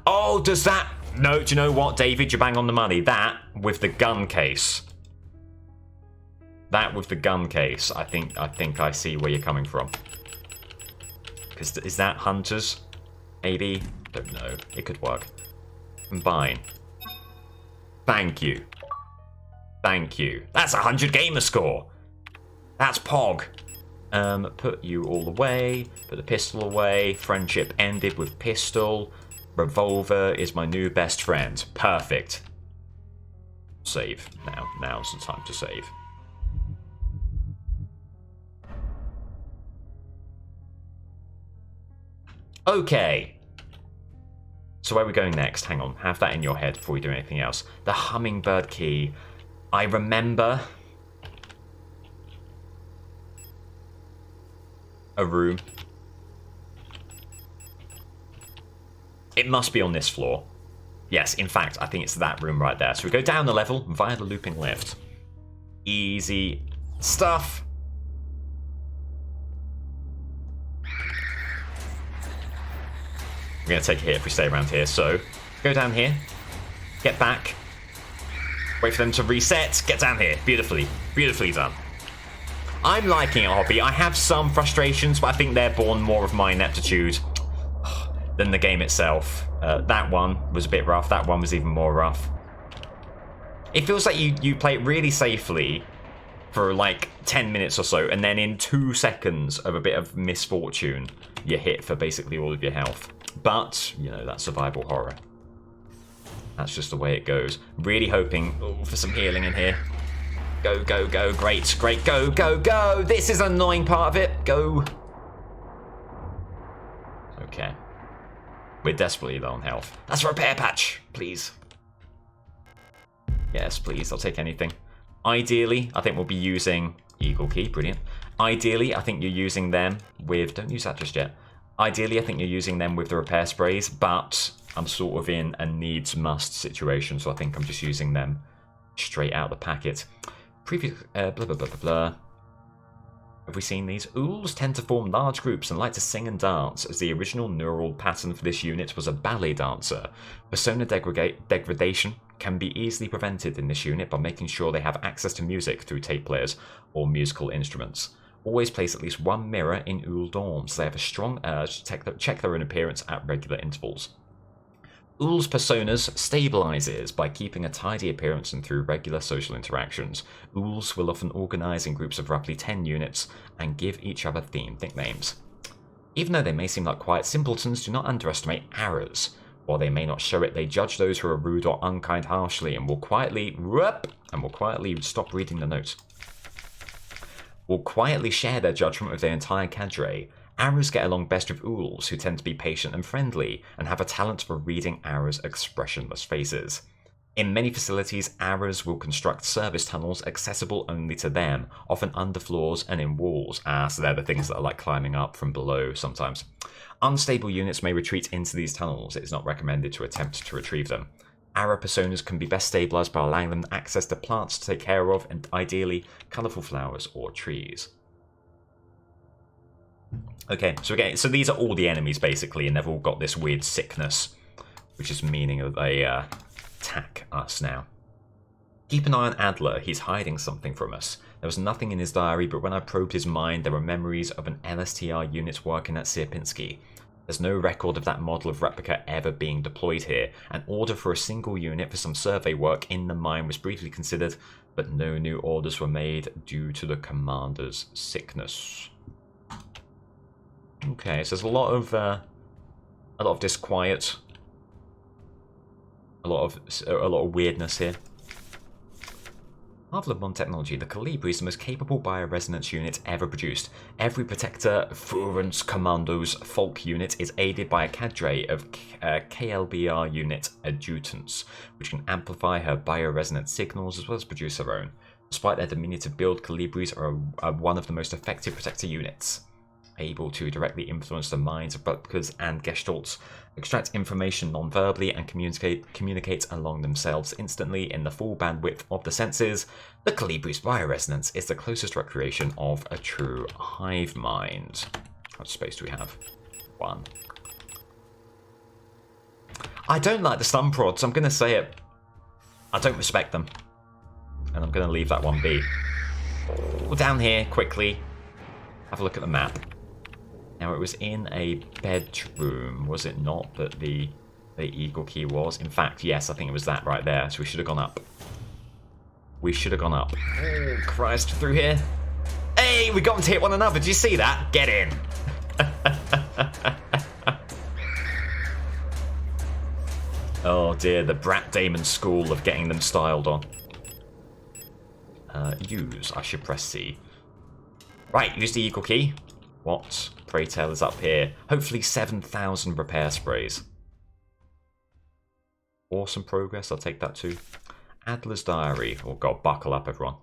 Oh, does that... No, do you know what, David? You're bang on the money. That with the gun case. That with the gun case. I think I see where you're coming from. Because is that Hunter's? Maybe? Don't know. It could work. Combine. Thank you. Thank you. That's 100 gamer score. That's Pog. Put you all away. Put the pistol away. Friendship ended with pistol. Revolver is my new best friend. Perfect. Save. Now's the time to save. Okay. So where are we going next? Hang on. Have that in your head before we do anything else. The hummingbird key. I remember a room. It must be on this floor. Yes, in fact, I think it's that room right there. So we go down the level via the looping lift. Easy stuff. We're going to take a hit if we stay around here. So go down here. Get back. Wait for them to reset. Get down here. Beautifully. Beautifully done. I'm liking it, Hobby. I have some frustrations, but I think they're born more of my ineptitude than the game itself. That one was a bit rough. That one was even more rough. It feels like you play it really safely for like 10 minutes or so, and then in 2 seconds of a bit of misfortune, you're hit for basically all of your health. But, you know, that's survival horror. That's just the way it goes. Really hoping for some healing in here. Go, go, go. Great, great. Go, go, go. This is an annoying part of it. Go. Okay. We're desperately low on health. That's a repair patch, please. Yes, please. I'll take anything. Ideally, I think we'll be using Eagle Key. Brilliant. Ideally, I think you're using them with... Don't use that just yet. Ideally, I think you're using them with the repair sprays, but I'm sort of in a needs-must situation, so I think I'm just using them straight out of the packet. Previous... blah, blah, blah, blah, blah. Have we seen these? Ools tend to form large groups and like to sing and dance, as the original neural pattern for this unit was a ballet dancer. Persona degradation can be easily prevented in this unit by making sure they have access to music through tape players or musical instruments. Always place at least one mirror in Ool dorms. They have a strong urge to check their own appearance at regular intervals. Ool's personas stabilizes by keeping a tidy appearance and through regular social interactions. Ools will often organize in groups of roughly 10 units and give each other themed nicknames. Even though they may seem like quiet simpletons, do not underestimate arrows. While they may not show it, they judge those who are rude or unkind harshly and will quietly stop reading the notes. Will quietly share their judgment with their entire cadre. Arrows get along best with Ools, who tend to be patient and friendly, and have a talent for reading Arrows' expressionless faces. In many facilities, Arrows will construct service tunnels accessible only to them, often under floors and in walls. So they're the things that are like climbing up from below sometimes. Unstable units may retreat into these tunnels. It is not recommended to attempt to retrieve them. Arrow personas can be best stabilized by allowing them access to plants to take care of, and ideally, colorful flowers or trees. Okay, so these are all the enemies basically, and they've all got this weird sickness, which is meaning that they attack us now. Keep an eye on Adler, he's hiding something from us. There was nothing in his diary, but when I probed his mind, there were memories of an LSTR unit working at Sierpinski. There's no record of that model of replica ever being deployed here. An order for a single unit for some survey work in the mine was briefly considered, but no new orders were made due to the commander's sickness. Okay, so there's a lot of disquiet, a lot of weirdness here. Harvard technology, the Calibri is the most capable bioresonance unit ever produced. Every Protector Furence Commando's Folk unit is aided by a cadre of KLBR unit adjutants, which can amplify her bioresonance signals as well as produce her own. Despite their diminutive build, Calibris are one of the most effective Protector units, able to directly influence the minds of replicas and gestalts, extract information non-verbally, and communicate along themselves instantly in the full bandwidth of the senses. The Calibri's bioresonance is the closest recreation of a true hive mind. How much space do we have? 1. I don't like the stun prods, I'm going to say it. I don't respect them. And I'm going to leave that one be. Down here, quickly, have a look at the map. Now, it was in a bedroom, was it not, that the Eagle Key was? In fact, yes, I think it was that right there, so we should have gone up. We should have gone up. Oh, Christ, through here. Hey, we got them to hit one another, did you see that? Get in! Oh dear, the Brat Damon school of getting them styled on. Use, I should press C. Right, use the Eagle Key. What Pray Tell is up here. Hopefully 7,000 repair sprays. Awesome progress, I'll take that too. Adler's Diary. Oh god, buckle up everyone.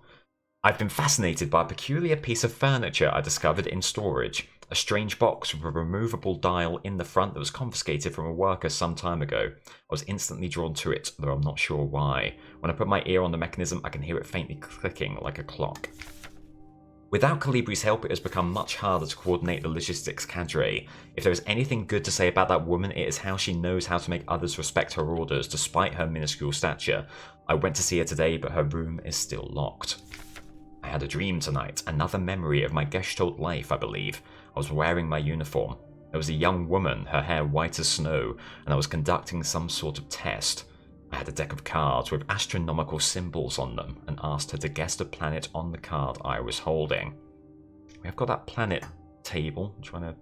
I've been fascinated by a peculiar piece of furniture I discovered in storage. A strange box with a removable dial in the front that was confiscated from a worker some time ago. I was instantly drawn to it, though I'm not sure why. When I put my ear on the mechanism, I can hear it faintly clicking like a clock. Without Calibri's help, it has become much harder to coordinate the logistics cadre. If there is anything good to say about that woman, it is how she knows how to make others respect her orders, despite her minuscule stature. I went to see her today, but her room is still locked. I had a dream tonight, another memory of my Gestalt life, I believe. I was wearing my uniform. There was a young woman, her hair white as snow, and I was conducting some sort of test. I had a deck of cards with astronomical symbols on them and asked her to guess the planet on the card I was holding. We have got that planet table. I'm trying to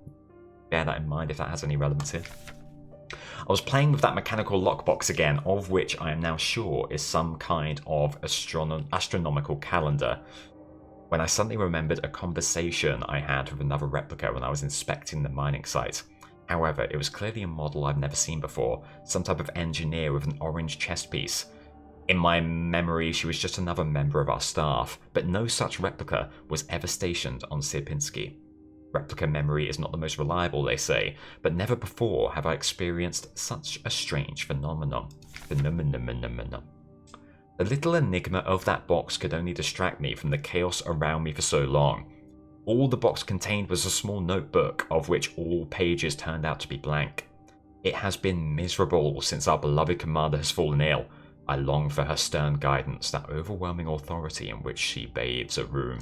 bear that in mind if that has any relevance here. I was playing with that mechanical lockbox again, of which I am now sure is some kind of astronomical calendar, when I suddenly remembered a conversation I had with another replica when I was inspecting the mining site. However, it was clearly a model I've never seen before, some type of engineer with an orange chest piece. In my memory, she was just another member of our staff, but no such replica was ever stationed on Sierpinski. Replica memory is not the most reliable, they say, but never before have I experienced such a strange phenomenon. The little enigma of that box could only distract me from the chaos around me for so long. All the box contained was a small notebook, of which all pages turned out to be blank. It has been miserable since our beloved commander has fallen ill. I long for her stern guidance, that overwhelming authority in which she bathes a room.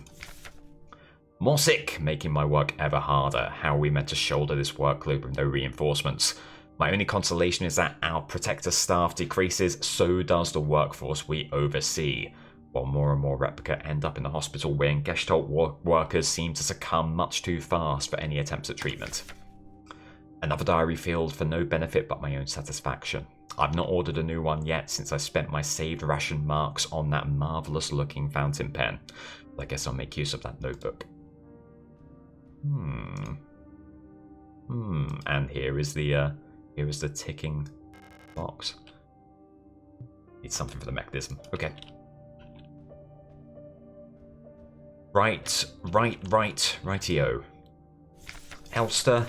More sick, making my work ever harder. How are we meant to shoulder this workload with no reinforcements? My only consolation is that our protector staff decreases, so does the workforce we oversee. While more and more replica end up in the hospital wing, Gestalt workers seem to succumb much too fast for any attempts at treatment. Another diary filled for no benefit but my own satisfaction. I've not ordered a new one yet since I spent my saved ration marks on that marvellous looking fountain pen. But I guess I'll make use of that notebook. And here is the ticking box. Need something for the mechanism. Okay. Rightio. Elster.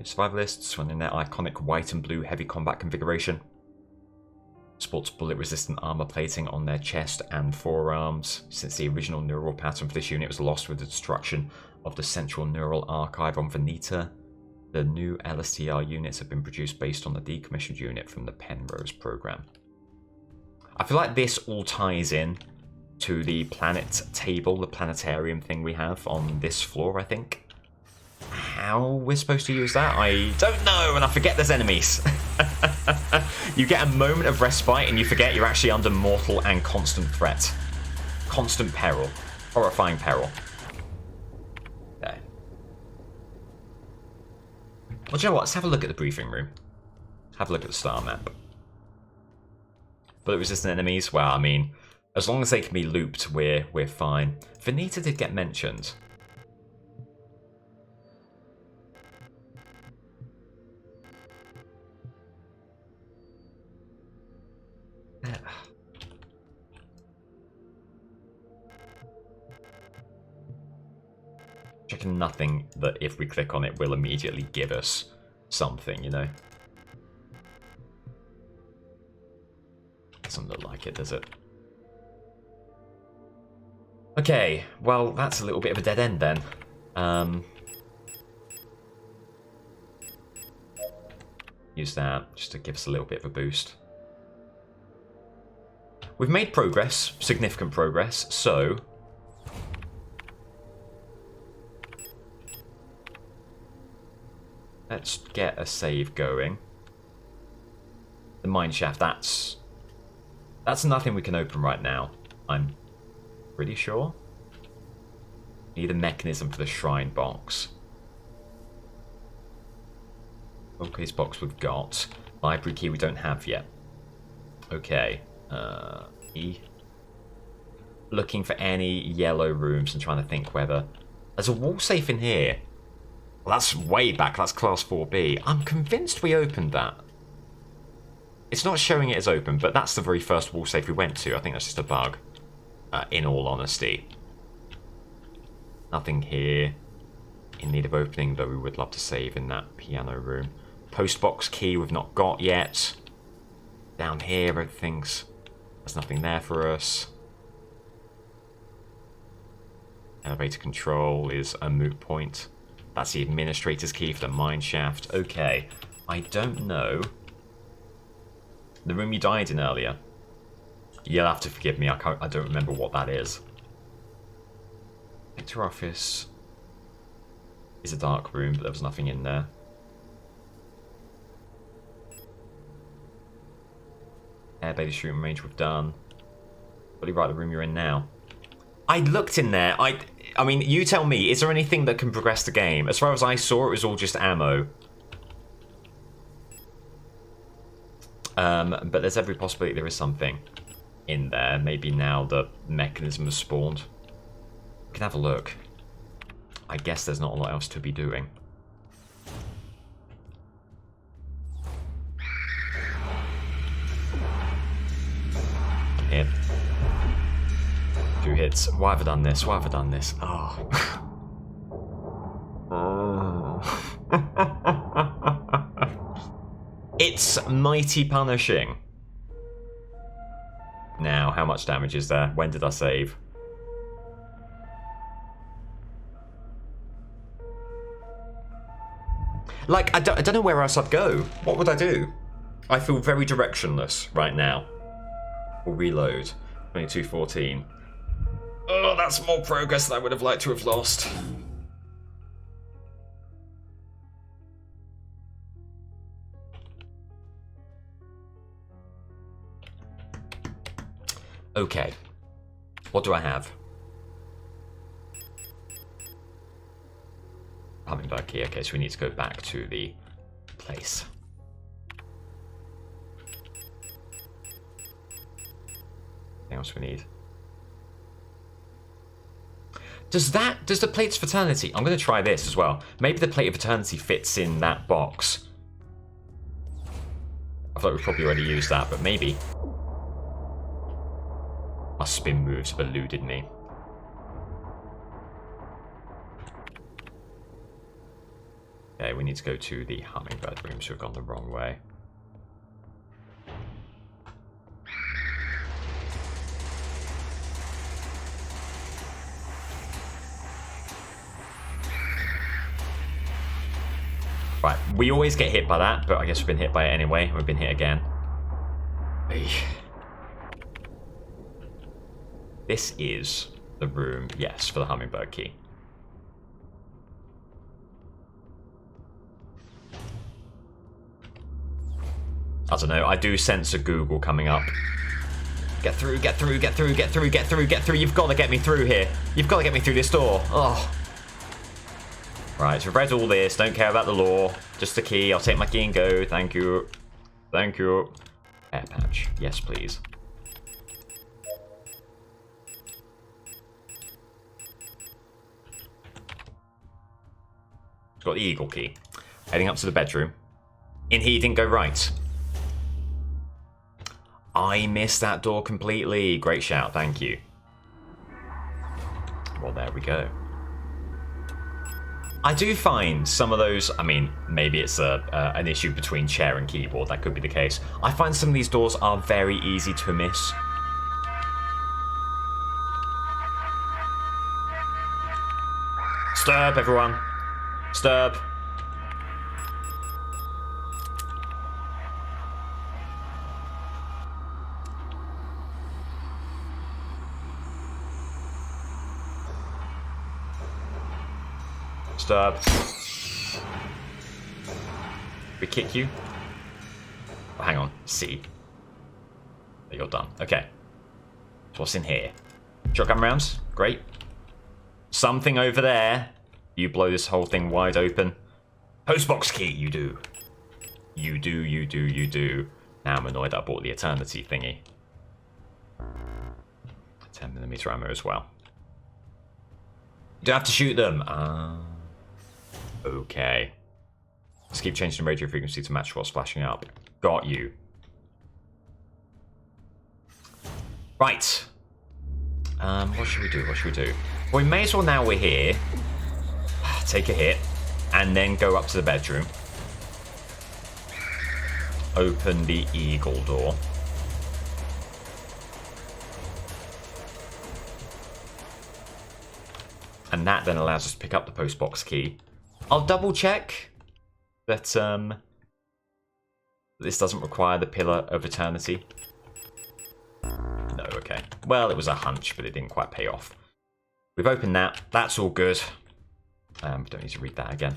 Survivalists running their iconic white and blue heavy combat configuration. Sports bullet-resistant armor plating on their chest and forearms, since the original neural pattern for this unit was lost with the destruction of the central neural archive on Veneta. The new LSTR units have been produced based on the decommissioned unit from the Penrose program. I feel like this all ties in to the planet table, the planetarium thing we have on this floor, I think. How we're supposed to use that, I don't know, and I forget there's enemies. You get a moment of respite and you forget you're actually under mortal and constant threat. Constant peril. Horrifying peril. Okay. Well, do you know what? Let's have a look at the briefing room. Have a look at the star map. Bullet-resistant enemies? Well, I mean, as long as they can be looped, we're fine. Veneta did get mentioned. Checking nothing that if we click on it will immediately give us something, you know? Doesn't look like it, does it? Okay, well, that's a little bit of a dead end then. Use that just to give us a little bit of a boost. We've made progress, significant progress, so let's get a save going. The mine shaft, that's nothing we can open right now, I'm pretty sure. Need a mechanism for the shrine box. Showcase box we've got. Library key we don't have yet. Okay. E. Looking for any yellow rooms and trying to think whether... There's a wall safe in here. Well, that's way back. That's class 4B. I'm convinced we opened that. It's not showing it as open, but that's the very first wall safe we went to. I think that's just a bug, in all honesty. Nothing here in need of opening, though we would love to save in that piano room. Postbox key we've not got yet. Down here, everything's... There's nothing there for us. Elevator control is a moot point. That's the administrator's key for the mine shaft. Okay, I don't know. The room you died in earlier. You'll have to forgive me, I don't remember what that is. Victor office is a dark room, but there was nothing in there. Air beta shooting range we've done. Probably right, the room you're in now. I looked in there. I mean, you tell me, is there anything that can progress the game? As far as I saw, it was all just ammo. But there's every possibility there is something in there. Maybe now the mechanism has spawned. We can have a look. I guess there's not a lot else to be doing. Hit. 2 hits. Why have I done this? Why have I done this? Oh. It's mighty punishing. Now, how much damage is there? When did I save? Like, I don't know where else I'd go. What would I do? I feel very directionless right now. We'll reload. 2214. Oh, that's more progress than I would have liked to have lost. Okay. What do I have? Hummingbird key. Okay, so we need to go back to the place. Anything else we need? Does the Plate of Eternity... I'm going to try this as well. Maybe the Plate of Eternity fits in that box. I thought we probably already used that, but maybe. My spin moves have eluded me. Okay, we need to go to the Hummingbird room, so we've gone the wrong way. Right, we always get hit by that, but I guess we've been hit by it anyway. We've been hit again. This is the room, yes, for the Hummingbird key. I don't know, I do sense a Google coming up. Get through, get through, get through, get through, get through, get through. You've got to get me through here. You've got to get me through this door. Oh. Right, so I've read all this. Don't care about the law. Just the key. I'll take my key and go. Thank you. Thank you. Air patch. Yes, please. Got the eagle key. Heading up to the bedroom. In here, you didn't go right. I missed that door completely. Great shout. Thank you. Well, there we go. I do find some of those, I mean, maybe it's an issue between chair and keyboard, that could be the case. I find some of these doors are very easy to miss. Stirb, everyone. Stirb. Stirb. We kick you. Oh, hang on. C. You're done. Okay. So what's in here? Shotgun rounds. Great. Something over there. You blow this whole thing wide open. Postbox key. You do. You do, you do, you do. Now I'm annoyed I bought the Eternity thingy. 10mm ammo as well. Do I have to shoot them? Okay. Just keep changing the radio frequency to match what's flashing up. Got you. Right. What should we do? What should we do? Well, we may as well, now we're here, take a hit, and then go up to the bedroom. Open the eagle door. And that then allows us to pick up the postbox key. I'll double check that this doesn't require the Pillar of Eternity. No, okay. Well, it was a hunch, but it didn't quite pay off. We've opened that. That's all good. We don't need to read that again.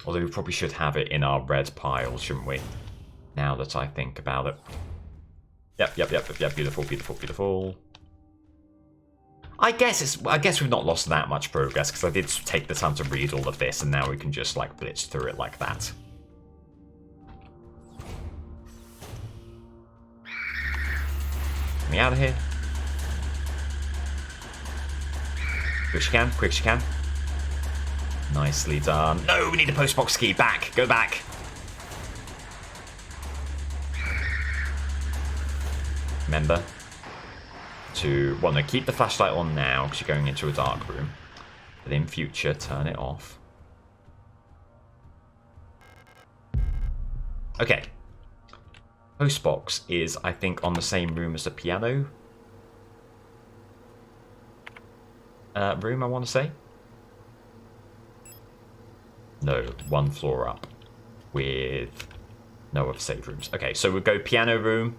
Although we probably should have it in our red pile, shouldn't we? Now that I think about it. Yep. Beautiful, beautiful, beautiful. I guess we've not lost that much progress, because I did take the time to read all of this, and now we can just like blitz through it like that. Get me out of here. Quick as you can, quick as you can. Nicely done. No, we need the postbox key. Back, go back. Remember to, well, no, keep the flashlight on now because you're going into a dark room. But in future, turn it off. Okay. Postbox is, I think, on the same room as the piano room, I want to say. No, one floor up with no other save rooms. Okay, so we'll go piano room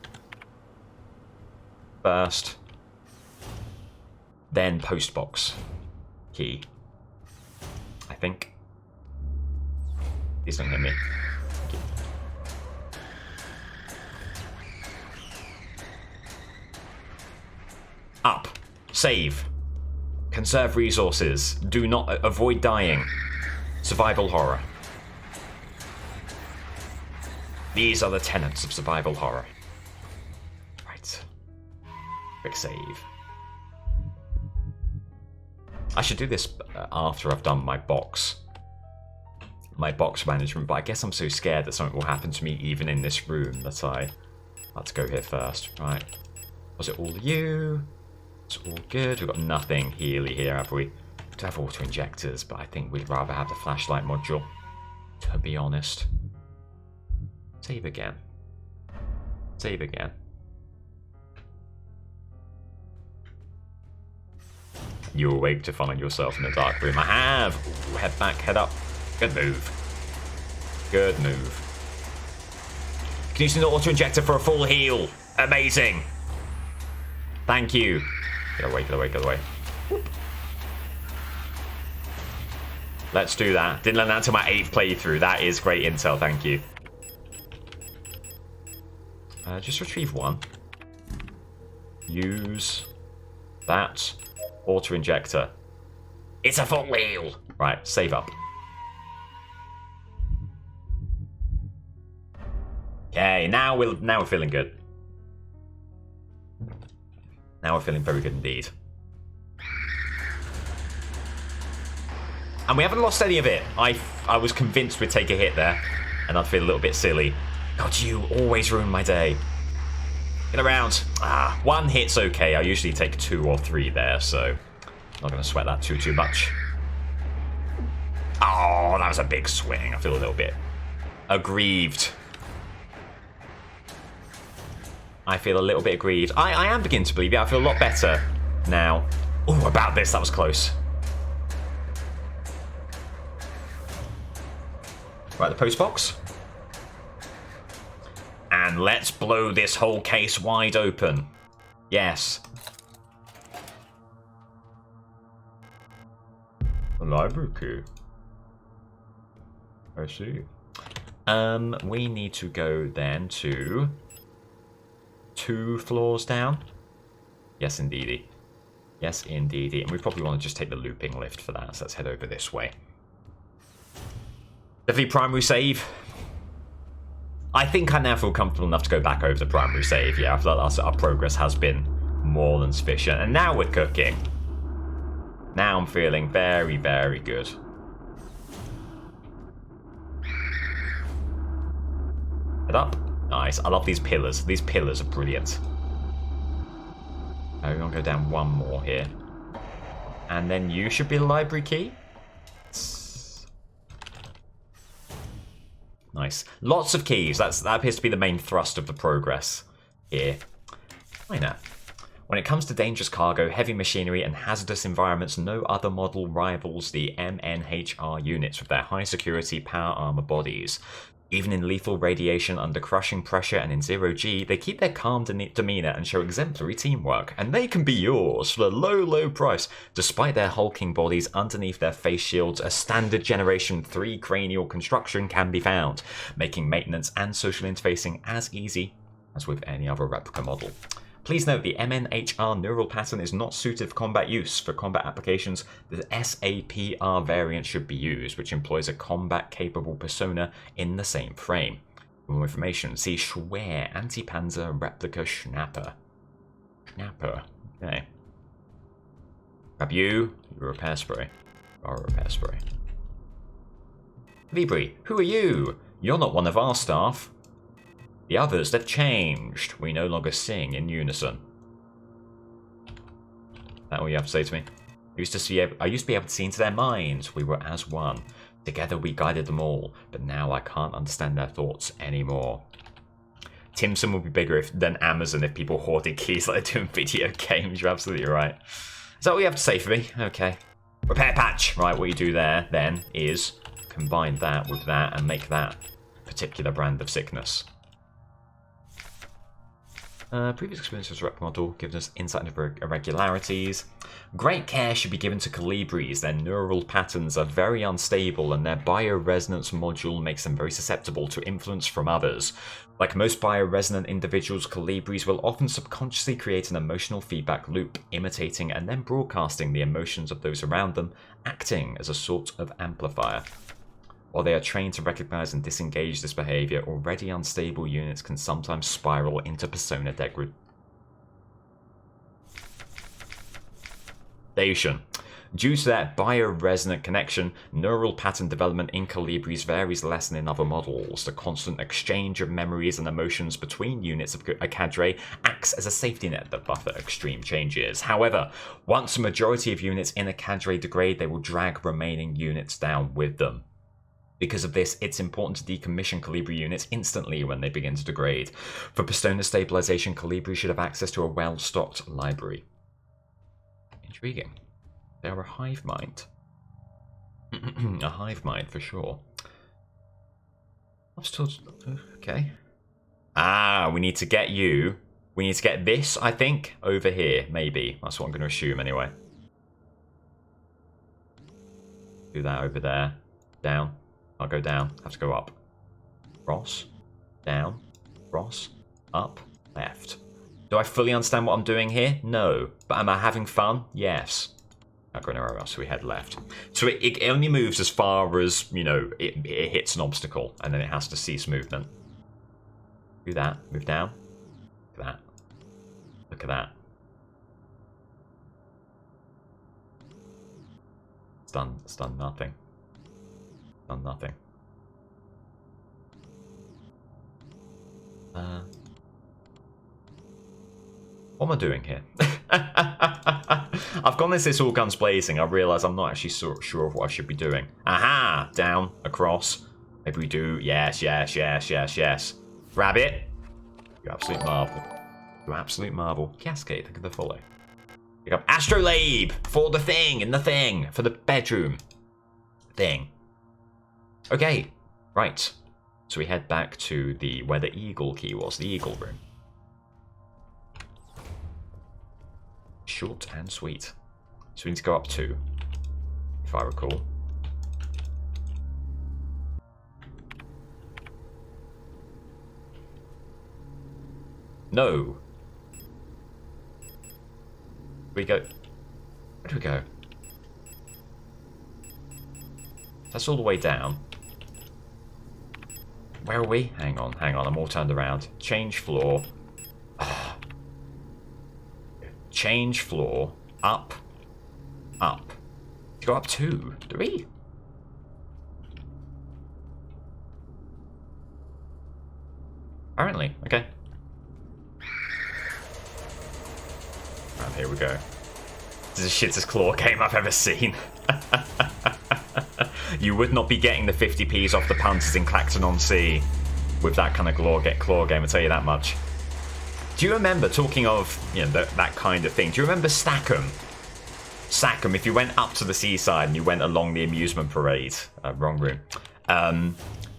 first, then postbox key, I think. Please don't hit me. Up. Save. Conserve resources. Do not avoid dying. Survival horror. These are the tenets of survival horror. Right. Quick save. I should do this after I've done my box management, but I guess I'm so scared that something will happen to me even in this room that I had to go here first. Right. Was it all you? It's all good. We've got nothing Healy here, have we? We do have auto injectors, but I think we'd rather have the flashlight module, to be honest. Save again. Save again. You awake to find yourself in a dark room. I have! Ooh, head back, head up. Good move. Good move. You can use the auto injector for a full heal. Amazing. Thank you. Get away, get away, get away. Whoop. Let's do that. Didn't learn that until my 8th playthrough. That is great intel, thank you. Just retrieve one. Use that auto injector. It's a full heal. Right, save up. Okay, now we're feeling good. Now we're feeling very good indeed. And we haven't lost any of it. I was convinced we'd take a hit there, and I'd feel a little bit silly. God, you always ruin my day. Get around. Ah, one hit's okay. I usually take 2 or 3 there, so I'm not going to sweat that too much. Oh, that was a big swing. I feel a little bit aggrieved. I feel a little bit aggrieved. I am beginning to believe it. I feel a lot better now. Oh, about this. That was close. Right, the post box. And let's blow this whole case wide open. Yes. A library key. I see. We need to go then to 2 floors down. Yes, indeedy. Yes, indeedy. And we probably want to just take the looping lift for that, so let's head over this way. Definitely primary save. I think I now feel comfortable enough to go back over the primary save. Yeah, I feel like our progress has been more than sufficient. And now we're cooking. Now I'm feeling very, very good. Head up. Nice. I love these pillars. These pillars are brilliant. We're going to go down one more here. And then you should be the library key. Nice. Lots of keys. That appears to be the main thrust of the progress here. Minor. When it comes to dangerous cargo, heavy machinery, and hazardous environments, no other model rivals the MNHR units with their high security power armor bodies. Even in lethal radiation, under crushing pressure, and in zero-G, they keep their calm demeanor and show exemplary teamwork. And they can be yours for a low, low price. Despite their hulking bodies, underneath their face shields, a standard Generation 3 cranial construction can be found, making maintenance and social interfacing as easy as with any other replica model. Please note the MNHR neural pattern is not suited for combat use. For combat applications, the SAPR variant should be used, which employs a combat-capable persona in the same frame. For more information, see Schwer Anti-Panzer Replica Schnapper. Schnapper. Okay. Grab you. You're a repair spray. You're a repair spray. Libri, who are you? You're not one of our staff. The others, they've changed. We no longer sing in unison. That all you have to say to me? I used to be able to see into their minds. We were as one. Together we guided them all, but now I can't understand their thoughts anymore. Timson would be bigger than Amazon if people hoarded keys like they do in video games. You're absolutely right. Is that what you have to say for me? Okay. Repair patch. Right, what you do there then is combine that with that and make that particular brand of sickness. Previous experience with rep model gives us insight into irregularities. Great care should be given to colibris. Their neural patterns are very unstable and their bioresonance module makes them very susceptible to influence from others. Like most bioresonant individuals, colibris will often subconsciously create an emotional feedback loop, imitating and then broadcasting the emotions of those around them, acting as a sort of amplifier. While they are trained to recognize and disengage this behavior, already unstable units can sometimes spiral into persona degradation. Due to that bioresonant connection, neural pattern development in colibris varies less than in other models. The constant exchange of memories and emotions between units of a cadre acts as a safety net that buffer extreme changes. However, once a majority of units in a cadre degrade, they will drag remaining units down with them. Because of this, it's important to decommission Colibri units instantly when they begin to degrade. For persona stabilization, Colibri should have access to a well-stocked library. Intriguing. They are a hive mind. A hive mind for sure. Okay. Ah, we need to get you. We need to get this, I think, over here, maybe. That's what I'm going to assume anyway. Do that over there. Down. I'll go down. Have to go up. Cross. Down. Cross. Up. Left. Do I fully understand what I'm doing here? No. But am I having fun? Yes. Not going anywhere else, so we head left. So it only moves as far as, you know, it hits an obstacle, and then it has to cease movement. Do that. Move down. Look at that. Look at that. It's done nothing. Done nothing. What am I doing here? I've gone this all guns blazing. I realise I'm not actually sure of what I should be doing. Aha! Down, across. Maybe we do. Yes, yes, yes, yes, yes. Grab it. You absolute marvel. You absolute marvel. Cascade, look at the follow. Pick up Astrolabe for the thing, in the thing. For the bedroom thing. Okay, right. So we head back to where the eagle key was, the eagle room. Short and sweet. So we need to go up 2, if I recall. No. Where do we go? Where do we go? That's all the way down. Where are we? Hang on, I'm all turned around. Change floor. Change floor. Up. Up. Go up 2, 3. Apparently, okay. And here we go. This is the shittest claw game I've ever seen. You would not be getting the 50p's off the punters in Clacton-on-Sea with that kind of claw game, I'll tell you that much. Do you remember, talking of, you know, that kind of thing, do you remember Stackham? Stackham, if you went up to the seaside and you went along the amusement parade, wrong room,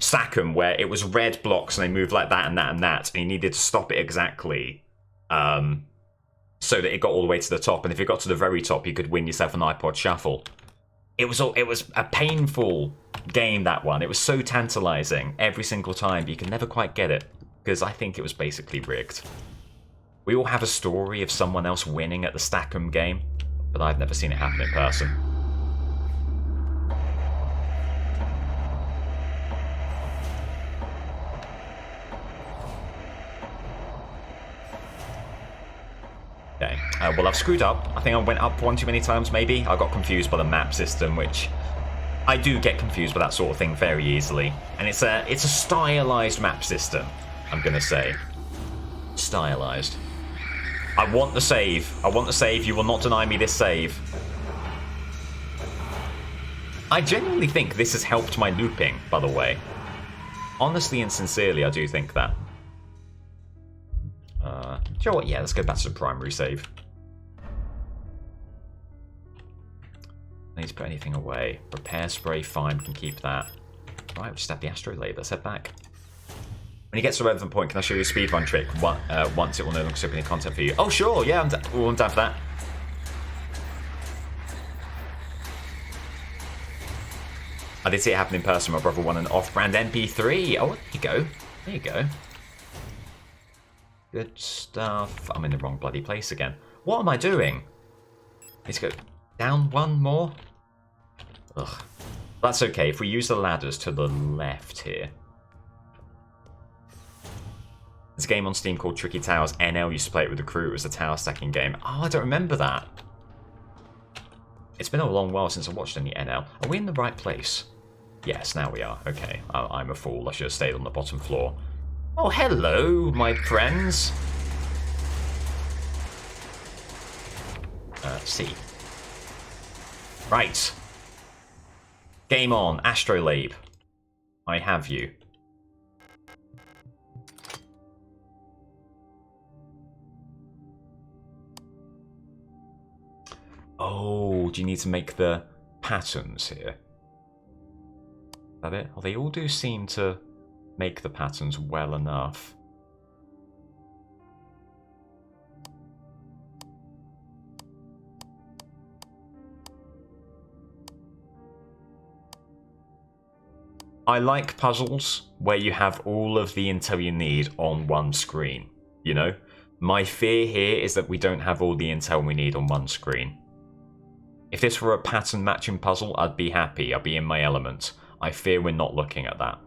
Stackham, where it was red blocks and they moved like that and that and that, and you needed to stop it exactly so that it got all the way to the top, and if you got to the very top, you could win yourself an iPod Shuffle. It was a painful game, that one. It was so tantalizing every single time, but you could never quite get it, because I think it was basically rigged. We all have a story of someone else winning at the Stackham game, but I've never seen it happen in person. Okay, well, I've screwed up. I think I went up one too many times, maybe. I got confused by the map system, which I do get confused by that sort of thing very easily. And it's a stylized map system, I'm going to say. Stylized. I want the save. I want the save. You will not deny me this save. I genuinely think this has helped my looping, by the way. Honestly and sincerely, I do think that. Do you know what? Yeah, let's go back to the primary save. I need to put anything away. Repair spray, fine, we can keep that. Right, we just have the astrolabe. Let's head back. When you get to a relevant point, can I show you a speedrun trick? Once it will no longer serve any content for you. Oh, sure, yeah, I'm down for that. I did see it happen in person. My brother won an off-brand MP3. Oh, there you go. There you go. Good stuff. I'm in the wrong bloody place again. What am I doing? Let's go down one more. Ugh. That's okay. If we use the ladders to the left here. There's a game on Steam called Tricky Towers. NL used to play it with the crew. It was a tower stacking game. Oh, I don't remember that. It's been a long while since I watched any NL. Are we in the right place? Yes, now we are. Okay. I'm a fool. I should have stayed on the bottom floor. Oh, hello, my friends. C. Right. Game on. Astrolabe. I have you. Oh, do you need to make the patterns here? Is that it? Oh, they all do seem to make the patterns well enough. I like puzzles where you have all of the intel you need on one screen, you know? My fear here is that we don't have all the intel we need on one screen. If this were a pattern matching puzzle, I'd be happy, I'd be in my element. I fear we're not looking at that.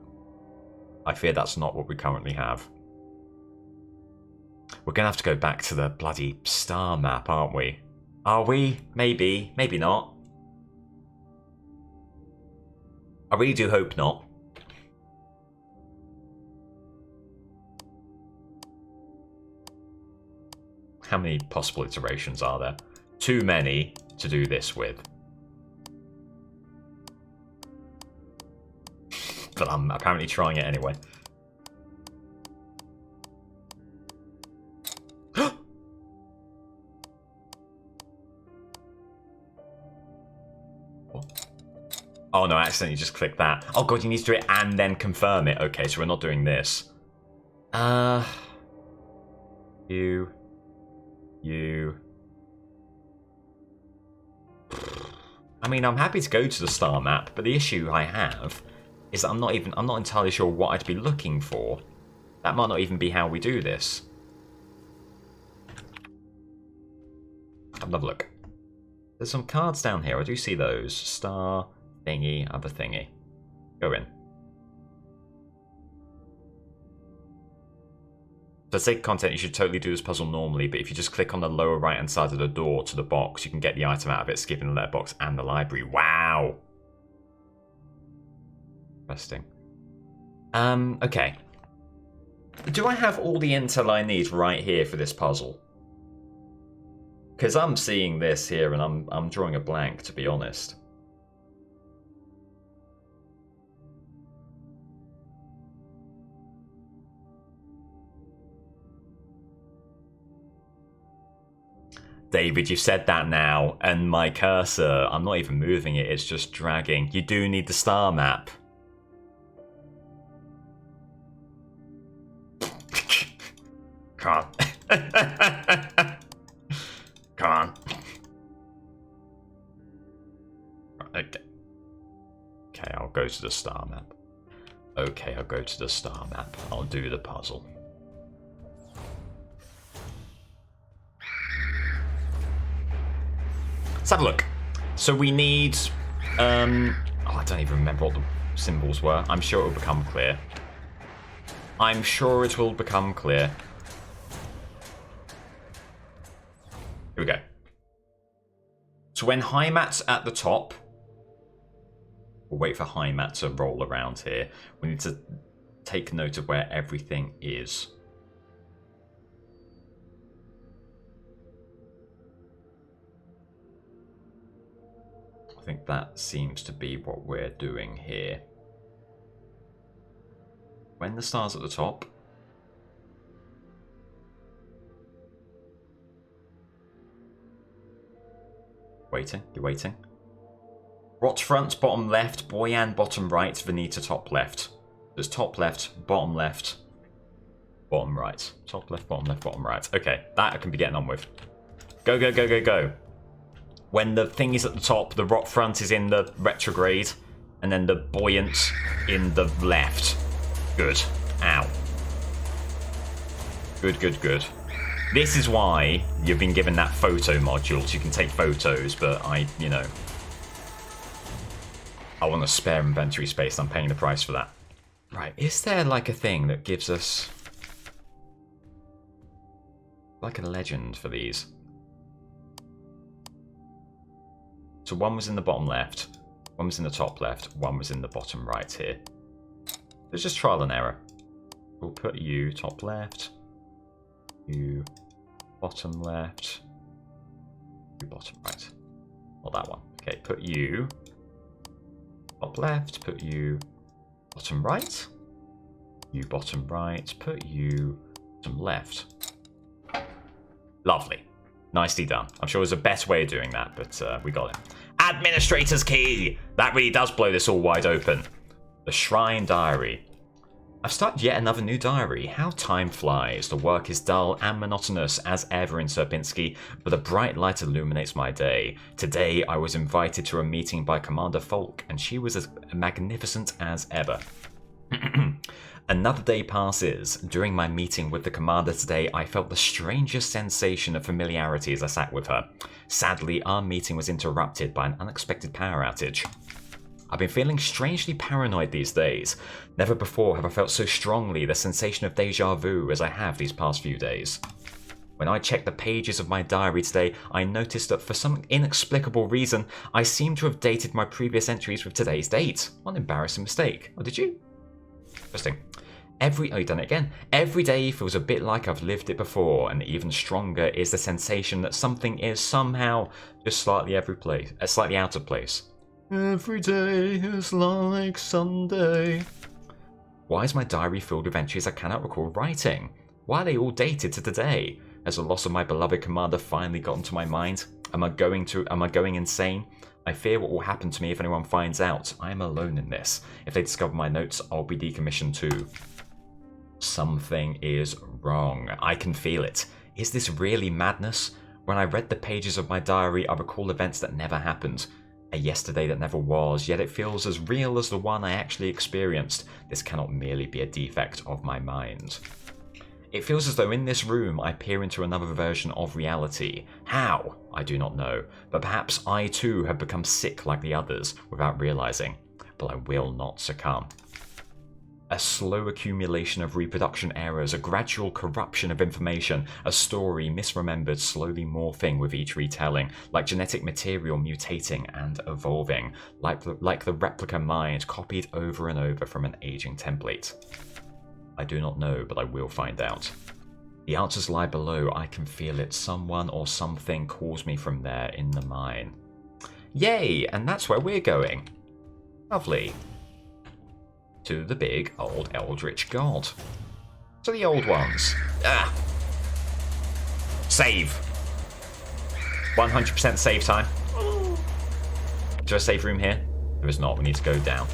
I fear that's not what we currently have. We're going to have to go back to the bloody star map, aren't we? Are we? Maybe. Maybe not. I really do hope not. How many possible iterations are there? Too many to do this with. But I'm apparently trying it anyway. Oh no, I accidentally just clicked that. Oh god, you need to do it and then confirm it. Okay, so we're not doing this. You. I mean, I'm happy to go to the star map, but the issue I have is that I'm not entirely sure what I'd be looking for. That might not even be how we do this. Have another look. There's some cards down here. I do see those. Star, thingy, other thingy. Go in. For the sake of content, you should totally do this puzzle normally, but if you just click on the lower right-hand side of the door to the box, you can get the item out of it, skipping the letterbox and the library. Wow! Interesting. Okay. Do I have all the intel I need right here for this puzzle? Because I'm seeing this here and I'm drawing a blank, to be honest. David, you've said that now, and my cursor, I'm not even moving it, it's just dragging. You do need the star map. Come on. Come on. Okay. Okay, I'll go to the star map. Okay, I'll go to the star map. I'll do the puzzle. Let's have a look. So we need... I don't even remember what the symbols were. I'm sure it will become clear. I'm sure it will become clear. Here we go. So when Heimat's at the top, we'll wait for Heimat to roll around here. We need to take note of where everything is. I think that seems to be what we're doing here. When the star's at the top, waiting, you're waiting. Rot front, bottom left, Boyan bottom right, Venita top left. There's top left, bottom right. Top left, bottom right. Okay, that I can be getting on with. Go, go, go, go, go. When the thing is at the top, the rot front is in the retrograde, and then the buoyant in the left. Good. Ow. Good, good, good. This is why you've been given that photo module, so you can take photos, but I want a spare inventory space. I'm paying the price for that. Right, is there like a thing that gives us like a legend for these? So one was in the bottom left, one was in the top left, one was in the bottom right here. There's just trial and error. We'll put you top left, you bottom left, you bottom right. Not that one. Okay, put you top left, put you bottom right, you bottom right, put you bottom left. Lovely. Nicely done. I'm sure there's a better way of doing that, but we got it. Administrator's key! That really does blow this all wide open. The Shrine Diary. I've started yet another new diary. How time flies. The work is dull and monotonous as ever in Sierpinski, but a bright light illuminates my day. Today I was invited to a meeting by Commander Falk, and she was as magnificent as ever. Another day passes. During my meeting with the commander today, I felt the strangest sensation of familiarity as I sat with her. Sadly, our meeting was interrupted by an unexpected power outage. I've been feeling strangely paranoid these days. Never before have I felt so strongly the sensation of deja vu as I have these past few days. When I checked the pages of my diary today, I noticed that for some inexplicable reason, I seem to have dated my previous entries with today's date. What an embarrassing mistake. Oh, did you? Interesting. Oh, you've done it again. Every day feels a bit like I've lived it before, and even stronger is the sensation that something is somehow just slightly out of place. Every day is like Sunday. Why is my diary filled with entries I cannot recall writing? Why are they all dated to today? Has the loss of my beloved commander finally gotten to my mind? Am I going insane? I fear what will happen to me if anyone finds out. I am alone in this. If they discover my notes, I'll be decommissioned too. Something is wrong. I can feel it. Is this really madness? When I read the pages of my diary, I recall events that never happened. A yesterday that never was, yet it feels as real as the one I actually experienced. This cannot merely be a defect of my mind. It feels as though in this room I peer into another version of reality. How? I do not know, but perhaps I too have become sick like the others without realizing. But I will not succumb. A slow accumulation of reproduction errors, a gradual corruption of information, a story misremembered, slowly morphing with each retelling, like genetic material mutating and evolving, like the replica mind copied over and over from an aging template. I do not know, but I will find out. The answers lie below, I can feel it. Someone or something calls me from there in the mine. Yay, and that's where we're going. Lovely. To the big old eldritch god. To the old ones. Ah. Save. 100% save time. Is there a save room here? There is not. We need to go down.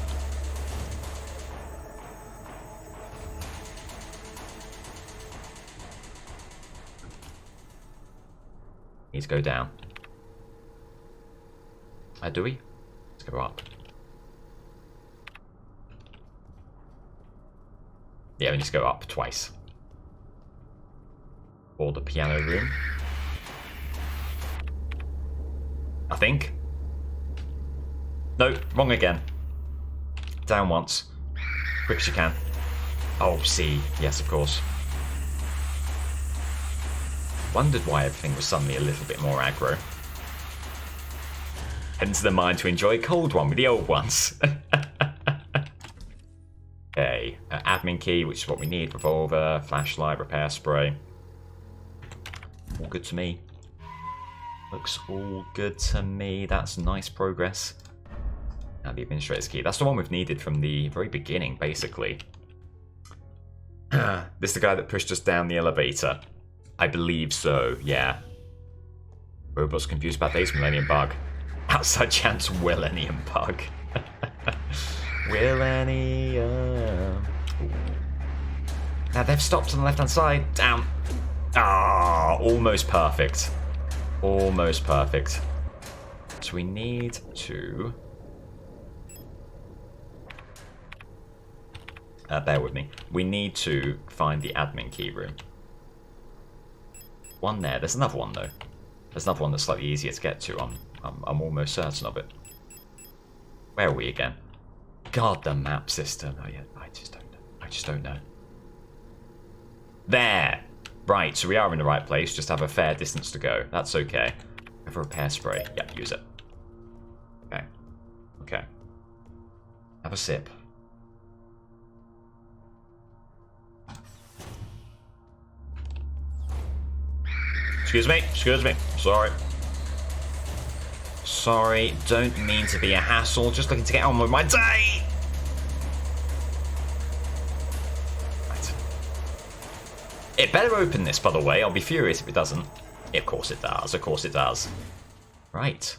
Need to go down. Do we? Let's go up. Yeah, we need to go up twice. Or the piano room. I think. No, wrong again. Down once. Quick as you can. Oh, C. Yes, of course. Wondered why everything was suddenly a little bit more aggro. Hence the mind to enjoy cold one with the old ones. Okay, admin key, which is what we need. Revolver, flashlight, repair spray. All good to me. Looks all good to me. That's nice progress. Now the administrator's key. That's the one we've needed from the very beginning, basically. This is the guy that pushed us down the elevator. I believe so, yeah. Robots confused about this Millennium Bug. Outside chance Millennium Bug. Millennium. Now they've stopped on the left hand side. Down. Ah, almost perfect. Almost perfect. So we need to... bear with me. We need to find the admin key room. One there. There's another one though. There's another one that's slightly easier to get to. I'm almost certain of it. Where are we again? God, the map system. Oh yeah, I just don't know. I just don't know. There! Right, so we are in the right place. Just have a fair distance to go. That's okay. Have a repair spray. Yep, use it. Okay. Okay. Have a sip. Excuse me. Excuse me. Sorry. Sorry, don't mean to be a hassle, just looking to get on with my day! Right. It better open this, by the way, I'll be furious if it doesn't. Of course it does, of course it does. Right.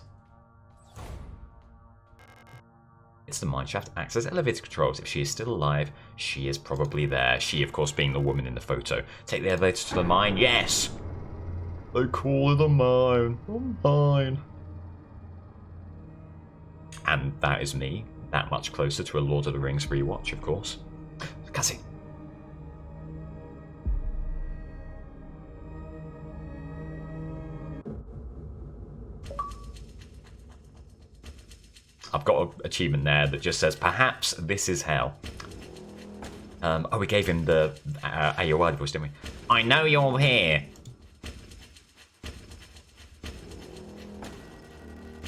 It's the mineshaft access elevator controls. If she is still alive, she is probably there. She, of course, being the woman in the photo. Take the elevator to the mine, yes! They call it a mine. A mine. And that is me, that much closer to a Lord of the Rings rewatch, of course. Cussing. I've got an achievement there that just says, perhaps this is hell. Oh, we gave him the AOI voice, didn't we? I know you're here.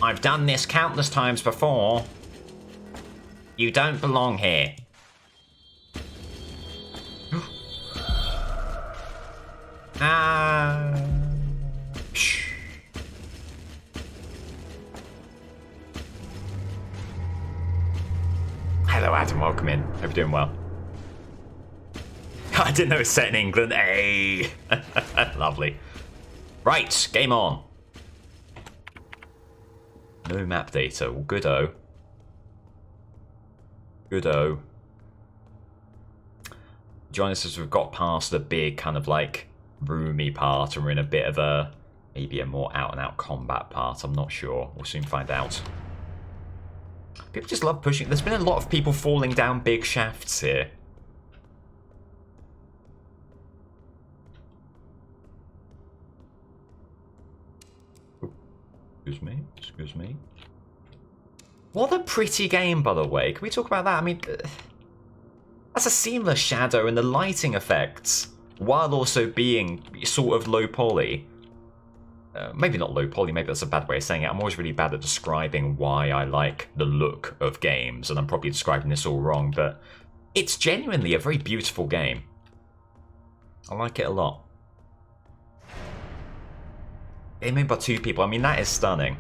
I've done this countless times before. You don't belong here. Psh. Hello, Adam. Welcome in. Hope you're doing well. I didn't know it was set in England. Hey, lovely. Right, game on. No map data. Well, good-o. Good-o. Join us as we've got past the big kind of like roomy part and we're in a bit of a maybe a more out-and-out combat part. I'm not sure. We'll soon find out. People just love pushing. There's been a lot of people falling down big shafts here. Excuse me, excuse me. What a pretty game, by the way. Can we talk about that? I mean, That's a seamless shadow and the lighting effects, while also being sort of low poly. Maybe not low poly, maybe that's a bad way of saying it. I'm always really bad at describing why I like the look of games, and I'm probably describing this all wrong, but it's genuinely a very beautiful game. I like it a lot. Game made by 2 people, I mean, that is stunning.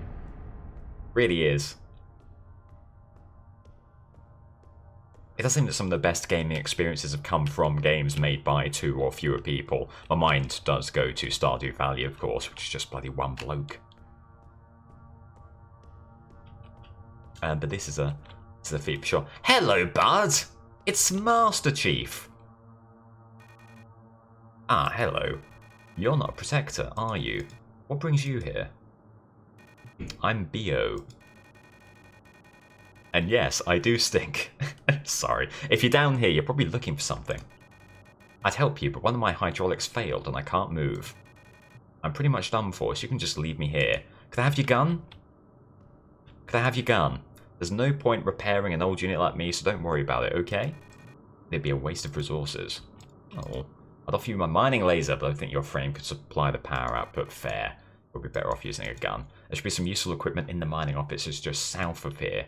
Really is. It does seem that some of the best gaming experiences have come from games made by 2 or fewer people. My mind does go to Stardew Valley, of course, which is just bloody one bloke. But this is a feat for sure. Hello, bud! It's Master Chief! Ah, hello. You're not a protector, are you? What brings you here? I'm Bio. And yes, I do stink. Sorry. If you're down here, you're probably looking for something. I'd help you, but one of my hydraulics failed and I can't move. I'm pretty much done for, so you can just leave me here. Could I have your gun? Could I have your gun? There's no point repairing an old unit like me, so don't worry about it, okay? It'd be a waste of resources. Oh, I'd offer you my mining laser, but I think your frame could supply the power output. Fair. We'll be better off using a gun. There should be some useful equipment in the mining offices just south of here.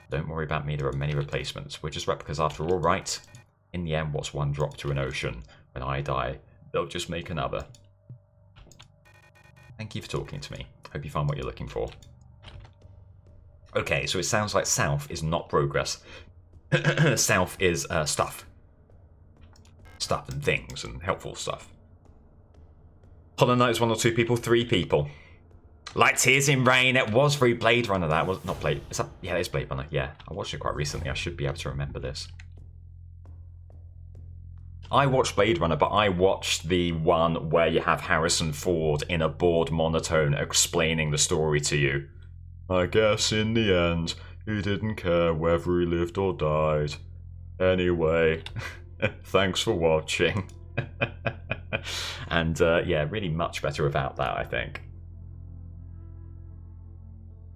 Don't worry about me, there are many replacements. We're just replicas after all, right? In the end, what's one drop to an ocean? When I die, they'll just make another. Thank you for talking to me. Hope you find what you're looking for. Okay, so it sounds like south is not progress. South is stuff. Stuff and things and helpful stuff. Hollow Knight is 1 or 2 people, 3 people. Like Tears in Rain, it was through Blade Runner, that was not Blade. Is that, yeah, it's Blade Runner, yeah. I watched it quite recently, I should be able to remember this. I watched Blade Runner, but I watched the one where you have Harrison Ford in a bored monotone explaining the story to you. I guess in the end, he didn't care whether he lived or died. Anyway, thanks for watching. And yeah, really much better without that, I think.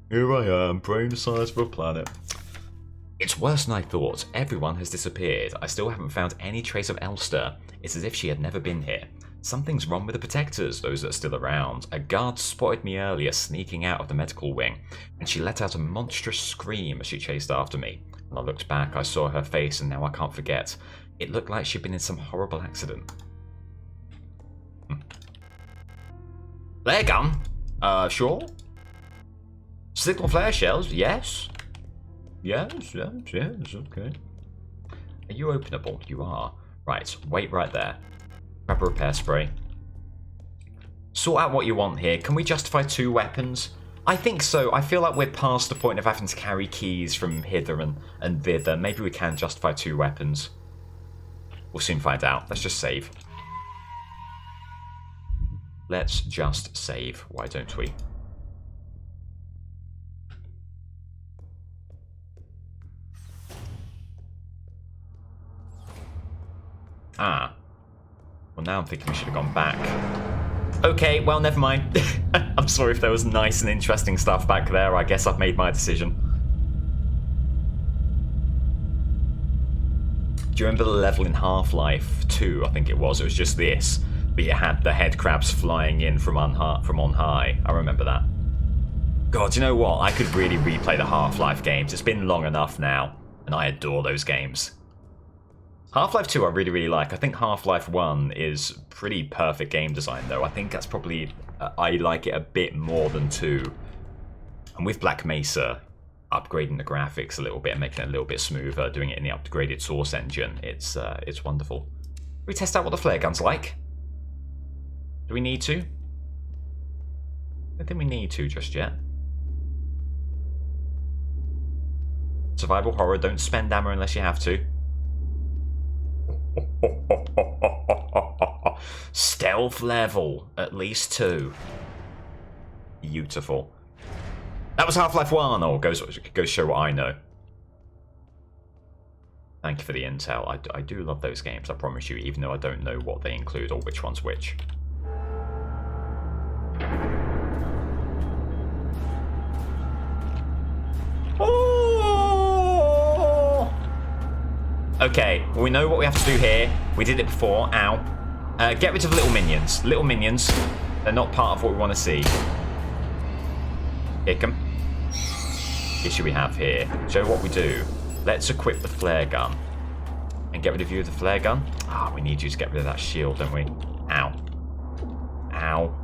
Here I am, brain the size of a planet. It's worse than I thought. Everyone has disappeared. I still haven't found any trace of Elster. It's as if she had never been here. Something's wrong with the protectors, those that are still around. A guard spotted me earlier sneaking out of the medical wing, and she let out a monstrous scream as she chased after me. When I looked back, I saw her face, and now I can't forget. It looked like she'd been in some horrible accident. Flare gun? Sure. Signal flare shells? Yes. Yes, okay. Are you openable? You are. Right, wait right there. Grab a repair spray. Sort out what you want here. Can we justify 2 weapons? I think so. I feel like we're past the point of having to carry keys from hither and thither. Maybe we can justify 2 weapons. We'll soon find out. Let's just save. Let's just save. Why don't we? Ah. Well, now I'm thinking we should have gone back. Okay, well, never mind. I'm sorry if there was nice and interesting stuff back there. I guess I've made my decision. Do you remember the level in Half-Life 2, I think it was? It was just this, but you had the head crabs flying in from on high. I remember that. God, you know what? I could really replay the Half-Life games. It's been long enough now, and I adore those games. Half-Life 2 I really, really like. I think Half-Life 1 is pretty perfect game design, though. I think that's probably... I like it a bit more than 2. And with Black Mesa, upgrading the graphics a little bit and making it a little bit smoother, doing it in the upgraded Source engine, it's wonderful. Can we test out what the flare gun's like? Do we need to? I don't think we need to just yet. Survival horror, don't spend ammo unless you have to. Stealth level, at least 2. Beautiful. That was Half-Life 1. Oh, goes show what I know. Thank you for the intel. I do love those games, I promise you, even though I don't know what they include or which one's which. Okay, well, we know what we have to do here. We did it before. Ow. Get rid of little minions. Little minions. They're not part of what we want to see. Kick them. Issue we have here. Show what we do. Let's equip the flare gun. And get rid of you with the flare gun. Ah, we need you to get rid of that shield, don't we? Ow. Ow.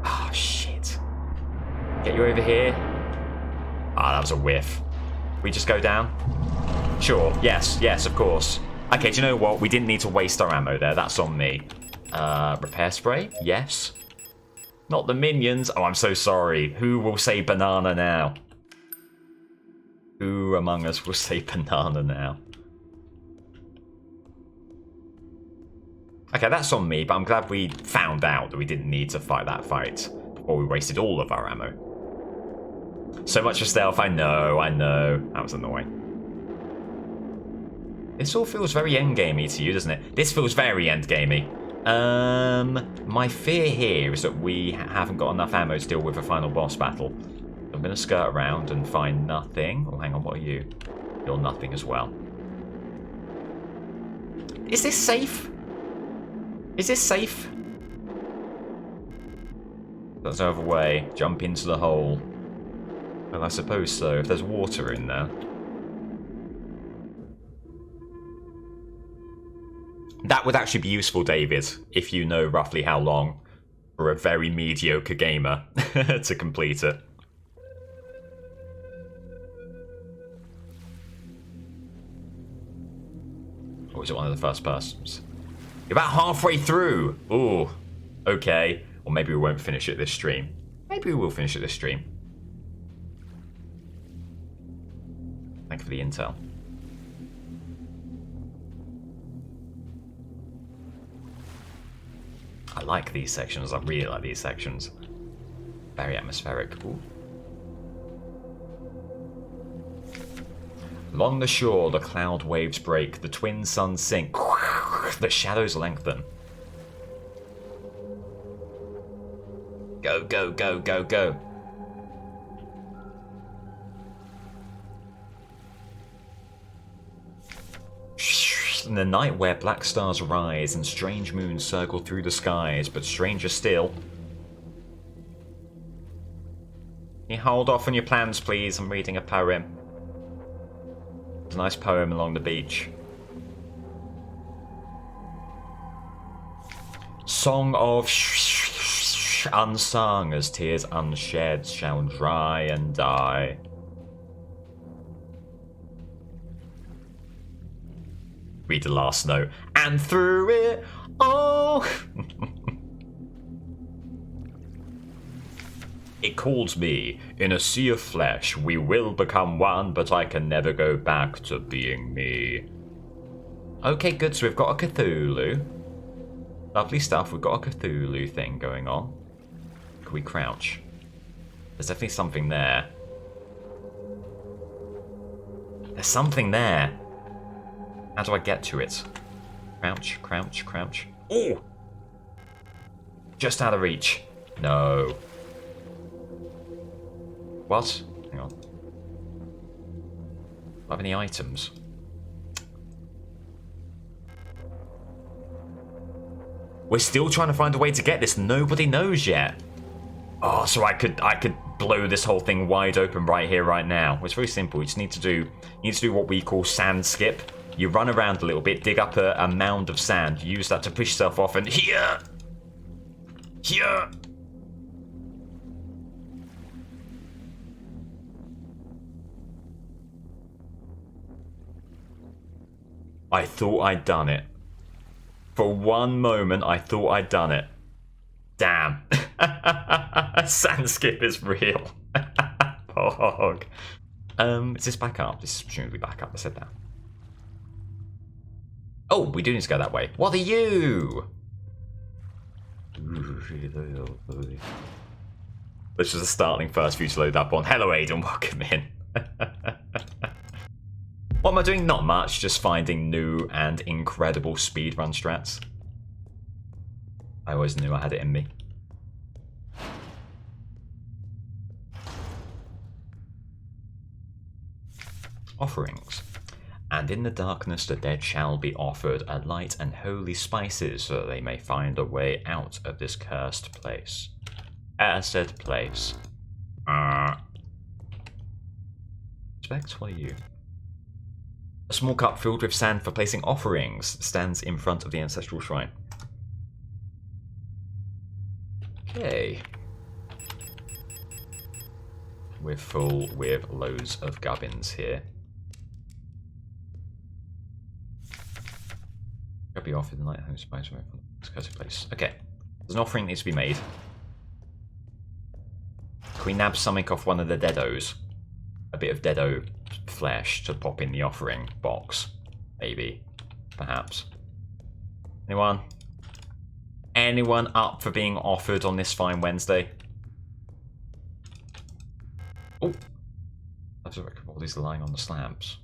Ah, shit. Get you over here. Ah, that was a whiff. We just go down? Sure. Yes, of course. Okay, do you know what? We didn't need to waste our ammo there. That's on me. Repair spray? Yes. Not the minions. Oh, I'm so sorry. Who will say banana now? Who among us will say banana now? Okay, that's on me, but I'm glad we found out that we didn't need to fight that fight before we wasted all of our ammo. So much for stealth, I know. That was annoying. This all feels very endgamey to you, doesn't it? This feels very endgamey. My fear here is that we haven't got enough ammo to deal with a final boss battle. I'm going to skirt around and find nothing. Oh, hang on, what are you? You're nothing as well. Is this safe? Is this safe? There's no other way. Jump into the hole. Well, I suppose so, if there's water in there. That would actually be useful, David, if you know roughly how long for a very mediocre gamer to complete it. Or is it one of the first persons? You're about halfway through! Ooh, okay. Or maybe we won't finish it this stream. Maybe we will finish it this stream. Thank you for the intel. I like these sections. I really like these sections. Very atmospheric. Ooh. Along the shore, the cloud waves break. The twin suns sink. The shadows lengthen. Go, go, go, go, go. In the night where black stars rise and strange moons circle through the skies, but stranger still. Can you hold off on your plans, please? I'm reading a poem. It's a nice poem along the beach. Song of unsung as tears unshed shall dry and die. Read the last note. And through it all. It calls me, in a sea of flesh, we will become one, but I can never go back to being me. Okay, good, so we've got a Cthulhu. Lovely stuff, we've got a Cthulhu thing going on. Can we crouch? There's definitely something there. There's something there. How do I get to it? Crouch, crouch, crouch. Oh! Just out of reach. No. What? Hang on. Do I have any items? We're still trying to find a way to get this. Nobody knows yet. Oh, so I could blow this whole thing wide open right here, right now. Well, it's very simple. You just need to do what we call sand skip. You run around a little bit, dig up a mound of sand. You use that to push yourself off, and here. I thought I'd done it. For one moment, I thought I'd done it. Damn. Sand skip is real. Pog. Is this back up? This is presumably back up. I said that. Oh, we do need to go that way. What are you? This is a startling first for you to load up on. Hello, Aiden. Welcome in. What am I doing? Not much. Just finding new and incredible speedrun strats. I always knew I had it in me. Offerings. And in the darkness the dead shall be offered a light and holy spices, so that they may find a way out of this cursed place. Acid place. Specs, what are you? A small cup filled with sand for placing offerings stands in front of the ancestral shrine. Okay. We're full with loads of gubbins here. Could be offered in light home spice from this cursed place. Okay. There's an offering that needs to be made. Can we nab something off one of the deados? A bit of deado flesh to pop in the offering box. Maybe. Perhaps. Anyone? Anyone up for being offered on this fine Wednesday? Oh! That's a record of all these lying on the slabs.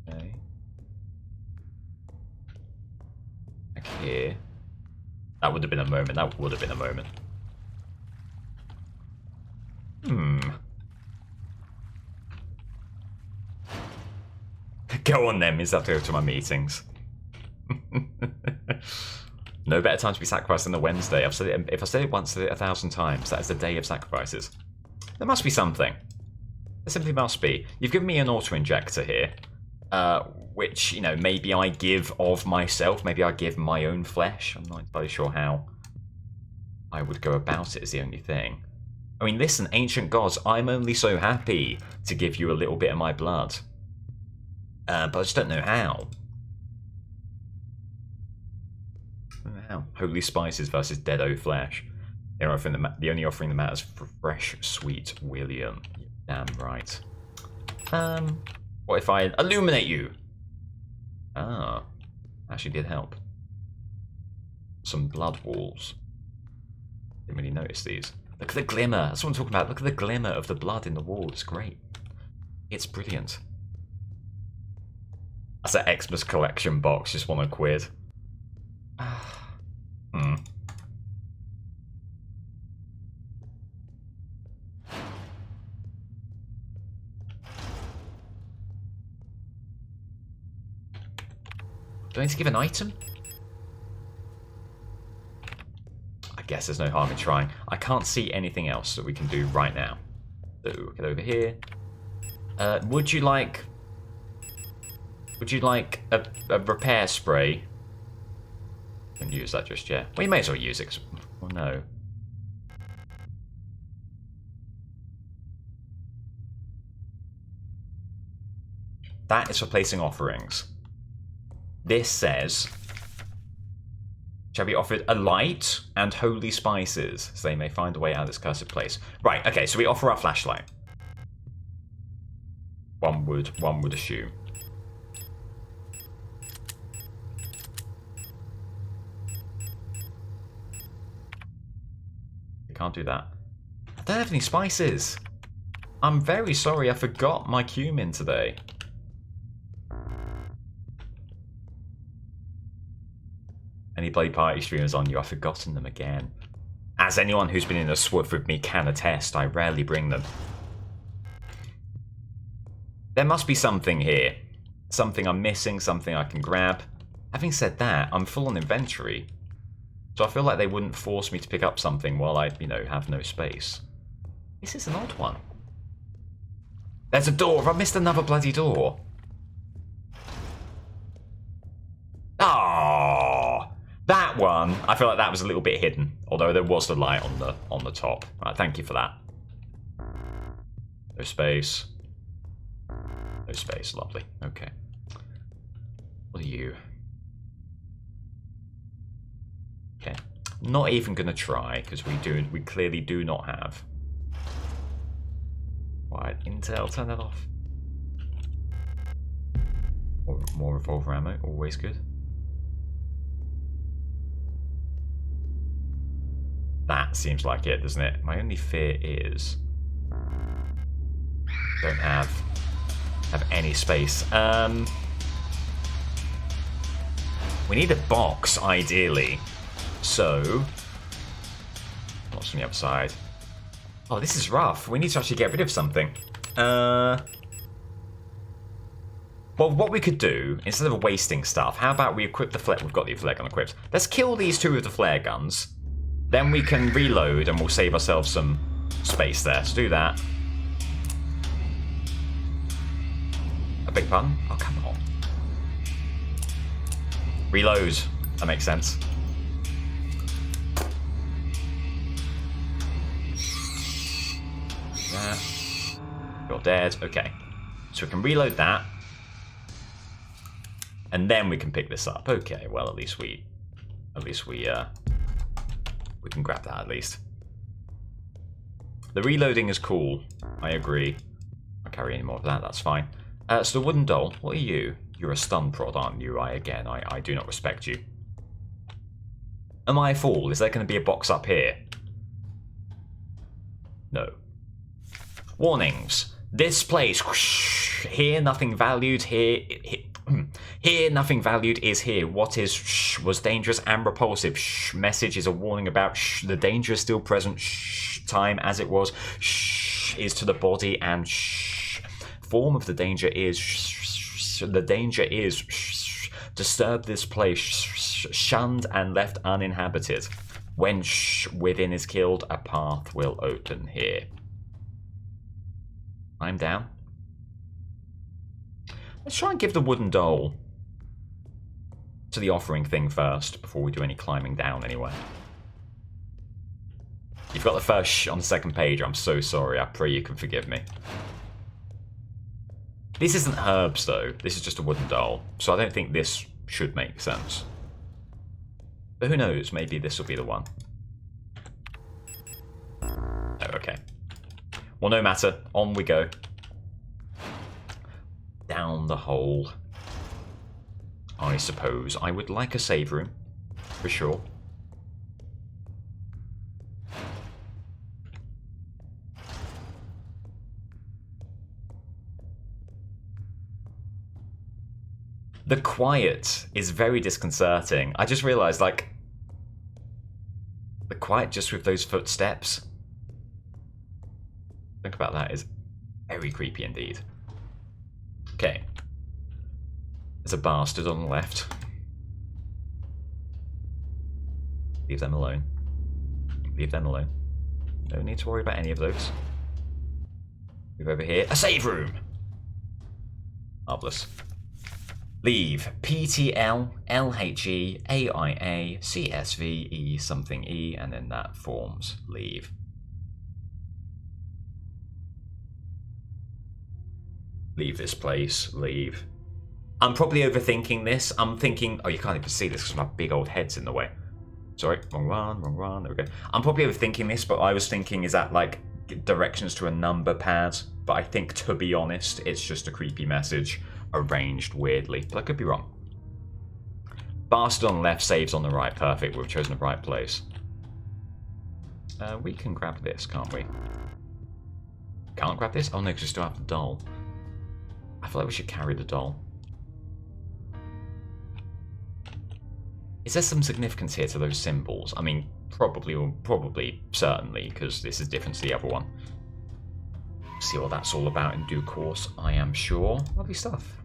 Okay. Back here. That would have been a moment. That would have been a moment. Go on then, means I have to go to my meetings. No better time to be sacrificed than a Wednesday. I've said it, if I said it once, I said it 1,000 times. That is the day of sacrifices. There must be something. There simply must be. You've given me an auto-injector here. Which, you know, maybe I give of myself. Maybe I give my own flesh. I'm not entirely sure how I would go about it is the only thing. I mean, listen, ancient gods, I'm only so happy to give you a little bit of my blood. But I just don't know how. Holy spices versus deado flesh. The only offering that matters for fresh, sweet William. Damn right. What if I illuminate you? Ah, actually did help. Some blood walls. Didn't really notice these. Look at the glimmer. That's what I'm talking about. Look at the glimmer of the blood in the wall. It's great. It's brilliant. That's an Xmas collection box. Just want £1. Do I need to give an item? I guess there's no harm in trying. I can't see anything else that we can do right now. So, get over here. Would you like a repair spray? Couldn't use that just yet. Well, you may as well use it. Oh no. That is for placing offerings. This says, shall be offered a light and holy spices, so they may find a way out of this cursed place. Right, okay, so we offer our flashlight. One would assume. You can't do that. I don't have any spices. I'm very sorry, I forgot my cumin today. Any bloody party streamers on you, I've forgotten them again. As anyone who's been in a SWF with me can attest, I rarely bring them. There must be something here. Something I'm missing, something I can grab. Having said that, I'm full on inventory. So I feel like they wouldn't force me to pick up something while I, you know, have no space. This is an odd one. There's a door! Have I missed another bloody door? Ah, that one! I feel like that was a little bit hidden. Although there was the light on the top. Right, thank you for that. No space. No space, lovely. Okay. What are you? Okay. Not even gonna try, because we clearly do not have. Right, Intel, turn that off. More revolver ammo, always good. That seems like it, doesn't it? My only fear is don't have any space. We need a box, ideally. So, what's from the other side? Oh, this is rough. We need to actually get rid of something. Well, what we could do, instead of wasting stuff, how about we equip the flare... We've got the flare gun equipped. Let's kill these 2 with the flare guns. Then we can reload and we'll save ourselves some space there. So do that. A big pun? Oh, come on. Reload. That makes sense. Yeah. You're dead. Okay. So we can reload that. And then we can pick this up. Okay, well at least we can grab that at least. The reloading is cool. I agree. I'll carry any more of that, that's fine. So the wooden doll, what are you? You're a stun prod, aren't you? I do not respect you. Am I a fool? Is there going to be a box up here? No. Warnings. This place. Here nothing valued. Here nothing valued is here. What is was dangerous and repulsive. Message is a warning about the danger is still present. Time as it was is to the body and form of the danger is disturb this place shunned and left uninhabited. When within is killed, a path will open here. I'm down. Let's try and give the wooden doll to the offering thing first before we do any climbing down anyway. You've got the first on the second page. I'm so sorry. I pray you can forgive me. This isn't herbs though. This is just a wooden doll. So I don't think this should make sense. But who knows? Maybe this will be the one. Oh, okay. Well, no matter. On we go. Down the hole. I suppose I would like a save room, for sure. The quiet is very disconcerting. I just realised, like, the quiet just with those footsteps. Think about that, is very creepy indeed. Okay. There's a bastard on the left. Leave them alone. Leave them alone. No need to worry about any of those. Move over here. A save room! Marvellous. Leave. PTL, LHE, AIA, CSV, E something E, and then that forms leave. Leave this place. Leave. I'm probably overthinking this. I'm thinking... Oh, you can't even see this because my big old head's in the way. Sorry. Wrong one, wrong one. There we go. I'm probably overthinking this, but I was thinking, is that like directions to a number pad? But I think, to be honest, it's just a creepy message arranged weirdly. But I could be wrong. Bastard on the left, saves on the right. Perfect. We've chosen the right place. We can grab this, can't we? Can't grab this? Oh no, because we still have the doll. I feel like we should carry the doll. Is there some significance here to those symbols? I mean, probably, certainly, because this is different to the other one. See what that's all about in due course, I am sure. Lovely stuff.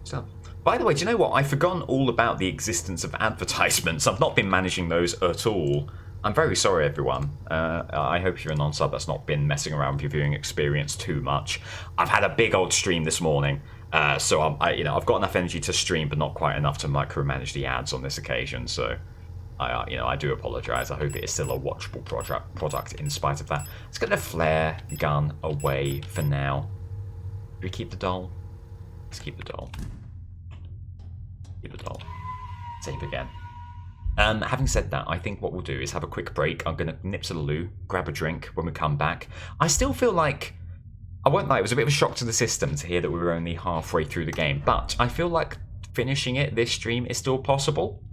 So, by the way, do you know what? I've forgotten all about the existence of advertisements. I've not been managing those at all. I'm very sorry, everyone. I hope you're a non-sub that's not been messing around with your viewing experience too much. I've had a big old stream this morning, so I've got enough energy to stream, but not quite enough to micromanage the ads on this occasion. So, I do apologise. I hope it is still a watchable product in spite of that. Let's get the flare gun away for now. Do we keep the doll? Let's keep the doll. Keep the doll. Save again. Having said that, I think what we'll do is have a quick break. I'm going to nip to the loo, grab a drink when we come back. I still feel like, I won't lie, it was a bit of a shock to the system to hear that we were only halfway through the game, but I feel like finishing it this stream is still possible.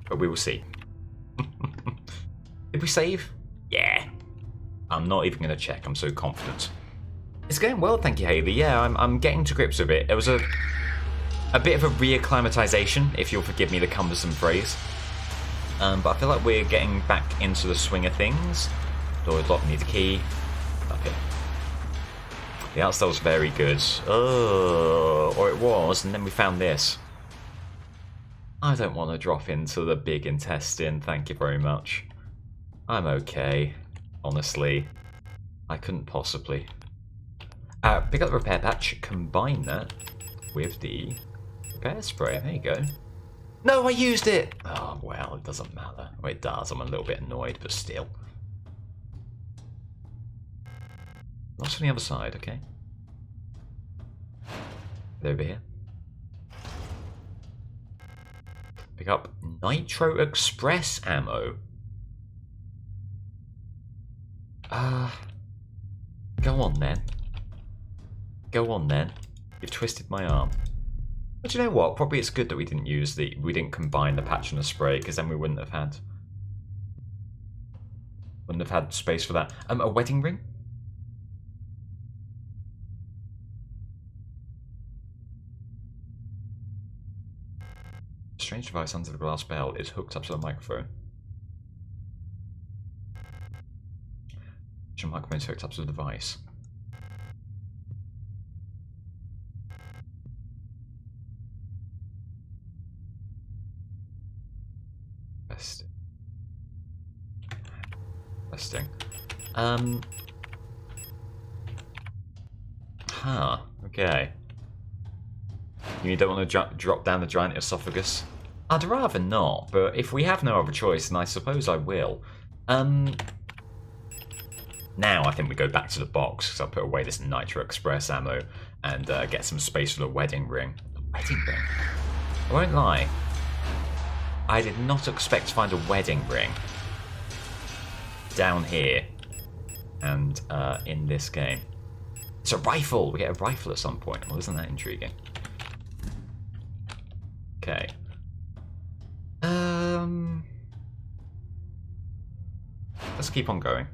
But we will see. Did we save? Yeah. I'm not even going to check, I'm so confident. It's going well, thank you, Hayley. Yeah, I'm getting to grips with it. It was a bit of a reacclimatization, if you'll forgive me the cumbersome phrase. But I feel like we're getting back into the swing of things. Door is locked, need a key. Okay. The art style's very good. Oh, or it was, and then we found this. I don't want to drop into the big intestine, thank you very much. I'm okay, honestly. I couldn't possibly. Pick up the repair patch, combine that with the repair spray. There you go. No, I used it! Oh, well, it doesn't matter. Well, it does. I'm a little bit annoyed, but still. What's on the other side, okay? Over here. Pick up Nitro Express ammo. Go on then. Go on then. You've twisted my arm. But you know what? Probably it's good that we didn't combine the patch and the spray, because then we wouldn't have had space for that. A wedding ring? A strange device under the glass bell is hooked up to the microphone. The microphone is hooked up to the device. Interesting. Okay. You don't want to drop down the giant esophagus? I'd rather not, but if we have no other choice, then I suppose I will. Now I think we go back to the box, because I'll put away this Nitro Express ammo and get some space for the wedding ring. The wedding ring? I won't lie. I did not expect to find a wedding ring down here and in this game. It's a rifle! We get a rifle at some point. Well, isn't that intriguing? Okay. Let's keep on going.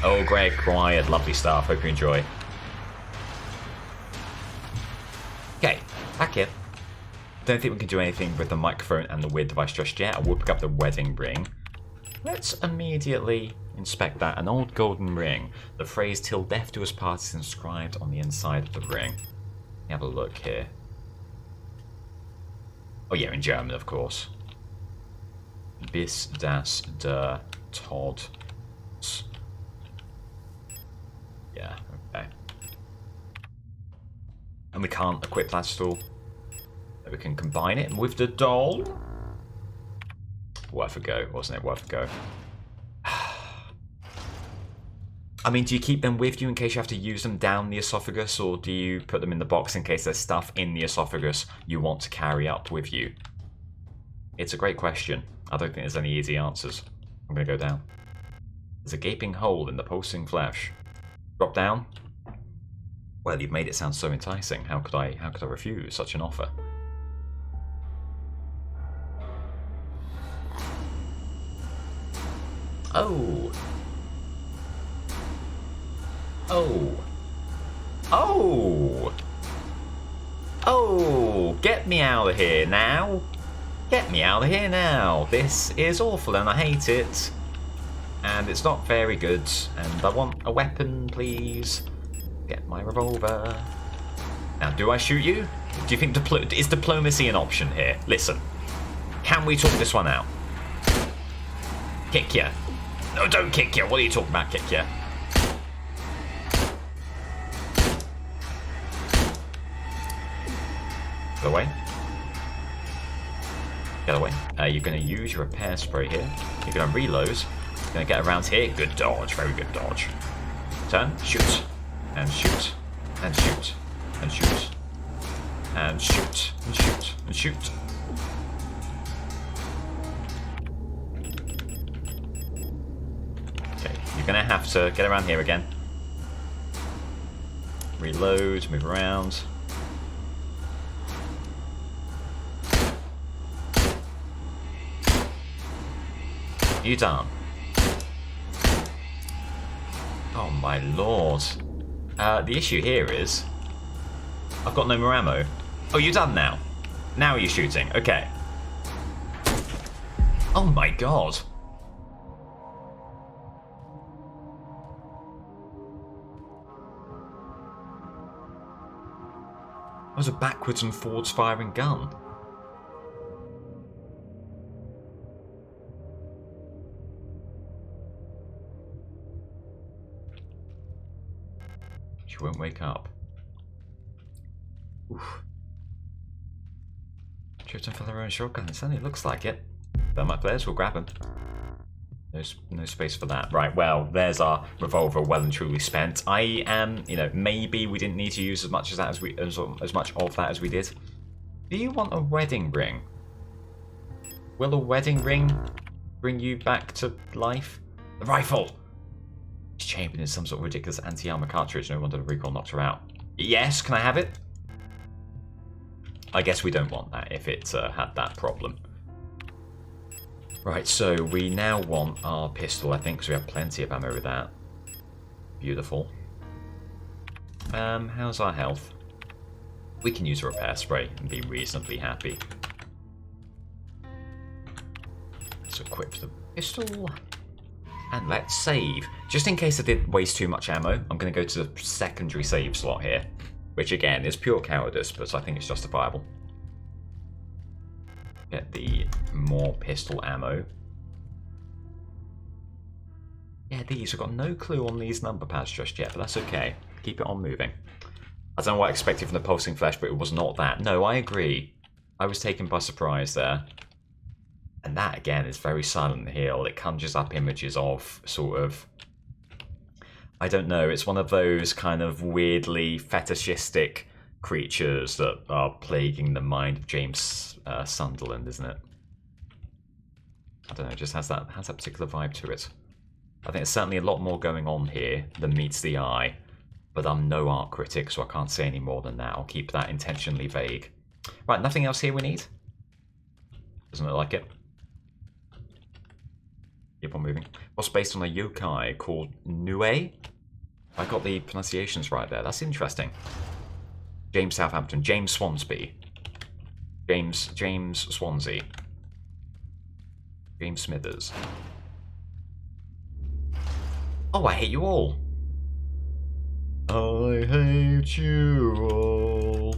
Oh, Greg, quiet, lovely stuff. Hope you enjoy. Okay, back here. Don't think we can do anything with the microphone and the weird device just yet. I will pick up the wedding ring. Let's immediately inspect that. An old golden ring. The phrase "till death do us part" is inscribed on the inside of the ring. Let me have a look here. Oh yeah, in German, of course. Bis das der Tod. Yeah, okay. And we can't equip that still. We can combine it with the doll. Worth a go, wasn't it? Worth a go. I mean, do you keep them with you in case you have to use them down the esophagus, or do you put them in the box in case there's stuff in the esophagus you want to carry up with you? It's a great question. I don't think there's any easy answers. I'm going to go down. There's a gaping hole in the pulsing flesh. Drop down? Well, you've made it sound so enticing. How could I refuse such an offer? Oh! Oh! Oh! Oh! Get me out of here now! Get me out of here now! This is awful and I hate it. And it's not very good. And I want a weapon, please. Get my revolver. Now, do I shoot you? Do you think is diplomacy an option here? Listen. Can we talk this one out? Kick ya. No, don't kick ya. What are you talking about, kick ya? Get away. Get away. You're going to use your repair spray here. You're going to reload. You're going to get around here. Good dodge. Very good dodge. Turn. Shoot. And shoot. And shoot. And shoot. And shoot. And shoot. And shoot. Okay. You're going to have to get around here again. Reload. Move around. You done? Oh my lord. The issue here is I've got no more ammo. Oh, you done now? Now you're shooting. Okay. Oh my god. That was a backwards and forwards firing gun. She won't wake up. Oof. Chosen for their own shotgun. It certainly looks like it. Thermite flares, we'll grab them. No space for that. Right, well, there's our revolver well and truly spent. I am, you know, maybe we didn't need to use as much of that as we did. Do you want a wedding ring? Will a wedding ring bring you back to life? The rifle! It's chambered in some sort of ridiculous anti-armor cartridge. No wonder the recoil knocked her out. Yes, can I have it? I guess we don't want that if it had that problem. Right, so we now want our pistol, I think, because we have plenty of ammo with that. Beautiful. How's our health? We can use a repair spray and be reasonably happy. Let's equip the pistol. And let's save. Just in case I did waste too much ammo, I'm going to go to the secondary save slot here. Which, again, is pure cowardice, but I think it's justifiable. Get the more pistol ammo. Yeah, these. I've got no clue on these number pads just yet, but that's okay. Keep it on moving. I don't know what I expected from the pulsing flesh, but it was not that. No, I agree. I was taken by surprise there. And that, again, is very Silent Hill. It conjures up images of sort of... I don't know, it's one of those kind of weirdly fetishistic creatures that are plaguing the mind of James Sunderland, isn't it? I don't know, it just has that particular vibe to it. I think there's certainly a lot more going on here than meets the eye, but I'm no art critic, so I can't say any more than that. I'll keep that intentionally vague. Right, nothing else here we need? Doesn't look like it. Keep on moving. What's based on a yokai called Nue? I got the pronunciations right there. That's interesting. James Southampton. James Swansby. James Swansea. James Smithers. Oh, I hate you all. I hate you all.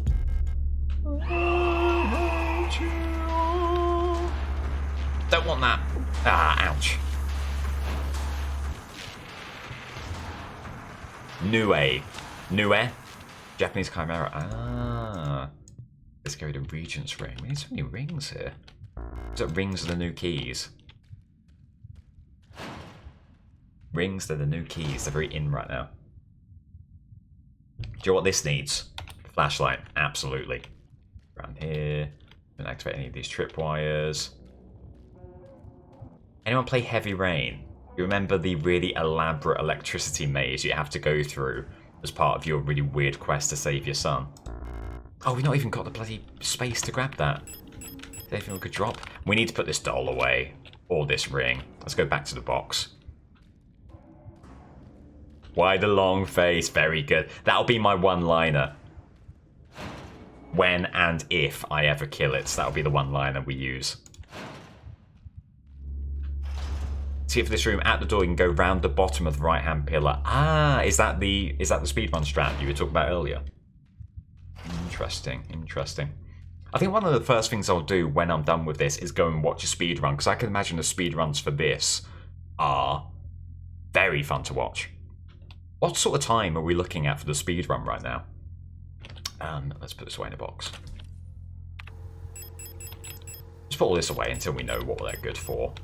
I hate you all. Don't want that. Ah, ouch. Nue. Japanese chimera. Ah. Let's go to Regent's Ring. We need so many rings here. Is it rings are the new keys? Rings are the new keys. They're very in right now. Do you know what this needs? Flashlight. Absolutely. Around here. Don't activate any of these tripwires. Anyone play Heavy Rain? You remember the really elaborate electricity maze you have to go through as part of your really weird quest to save your son? Oh, we've not even got the bloody space to grab that. Is there anything we could drop? We need to put this doll away. Or this ring. Let's go back to the box. Why the long face? Very good. That'll be my one-liner. When and if I ever kill it, that'll be the one-liner we use. See for this room at the door, you can go round the bottom of the right-hand pillar. Ah, is that the speedrun strat you were talking about earlier? Interesting. I think one of the first things I'll do when I'm done with this is go and watch a speedrun, because I can imagine the speedruns for this are very fun to watch. What sort of time are we looking at for the speedrun right now? Let's put this away in a box. Let's put all this away until we know what they're good for.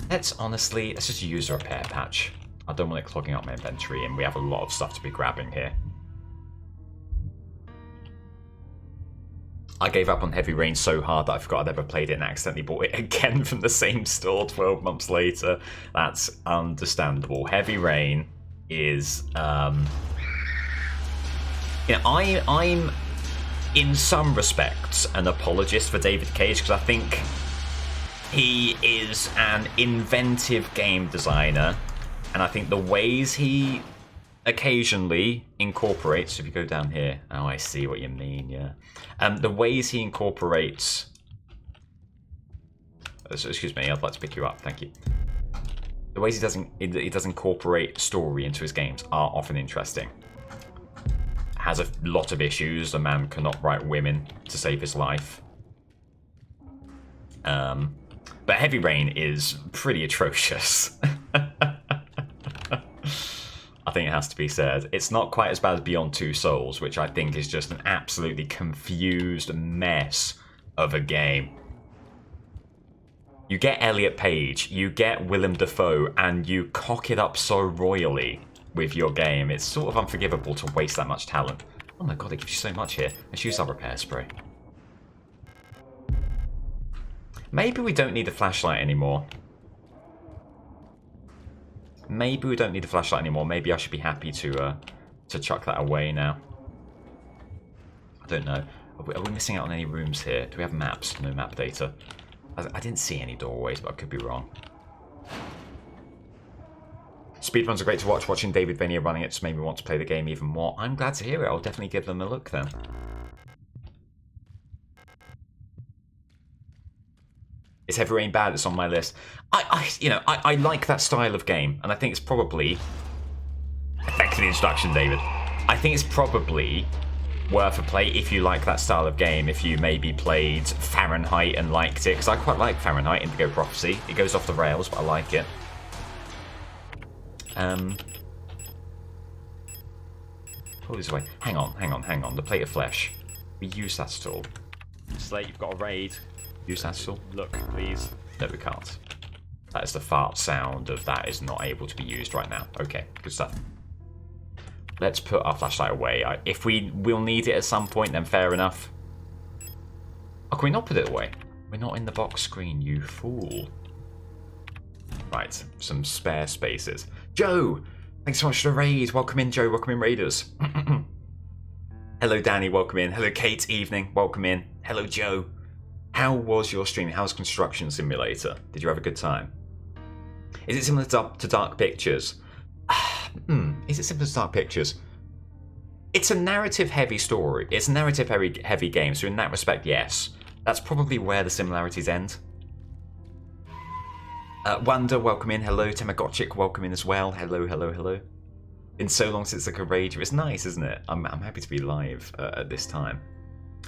Let's just use a repair patch. I don't want it clogging up my inventory, and we have a lot of stuff to be grabbing here. I gave up on Heavy Rain so hard that I forgot I'd ever played it and accidentally bought it again from the same store 12 months later. That's understandable. Heavy Rain is, I'm in some respects an apologist for David Cage, because I think he is an inventive game designer, and I think the ways he occasionally incorporates, if you go down here, oh, I see what you mean, yeah. The ways he incorporates Excuse me, I'd like to pick you up, thank you. The ways he does incorporate story into his games are often interesting. Has a lot of issues. The man cannot write women to save his life. But Heavy Rain is pretty atrocious. I think it has to be said. It's not quite as bad as Beyond Two Souls, which I think is just an absolutely confused mess of a game. You get Elliot Page, you get Willem Dafoe, and you cock it up so royally with your game. It's sort of unforgivable to waste that much talent. Oh my god, it gives you so much here. Let's use our repair spray. Maybe we don't need a flashlight anymore. Maybe we don't need a flashlight anymore. Maybe I should be happy to chuck that away now. I don't know. Are we missing out on any rooms here? Do we have maps? No map data. I didn't see any doorways, but I could be wrong. Speedruns are great to watch. Watching David Vanier running it just made me want to play the game even more. I'm glad to hear it. I'll definitely give them a look then. Is Heavy Rain bad? It's on my list. I like that style of game, and I think it's probably... Thanks for the introduction, David. I think it's probably worth a play if you like that style of game, if you maybe played Fahrenheit and liked it, because I quite like Fahrenheit, Indigo Prophecy. It goes off the rails, but I like it. Pull this away. Hang on. The plate of flesh. We use that at all. Slate, you've got a raid. Use that at all. Look, please. No, we can't. That is the fart sound of that is not able to be used right now. Okay, good stuff. Let's put our flashlight away. If we will need it at some point, then fair enough. Oh, can we not put it away? We're not in the box screen, you fool. Right, some spare spaces. Joe! Thanks so much for the raid. Welcome in, Joe. Welcome in, Raiders. Hello, Danny. Welcome in. Hello, Kate. Evening. Welcome in. Hello, Joe. How was your stream? How's Construction Simulator? Did you have a good time? Is it similar to Dark Pictures? Is it similar to Dark Pictures? It's a narrative-heavy story. It's a narrative-heavy game, so in that respect, yes. That's probably where the similarities end. Wanda, welcome in. Hello, Tamagotchic, welcome in as well. Hello. Been so long since the Courageous. It's nice, isn't it? I'm happy to be live at this time.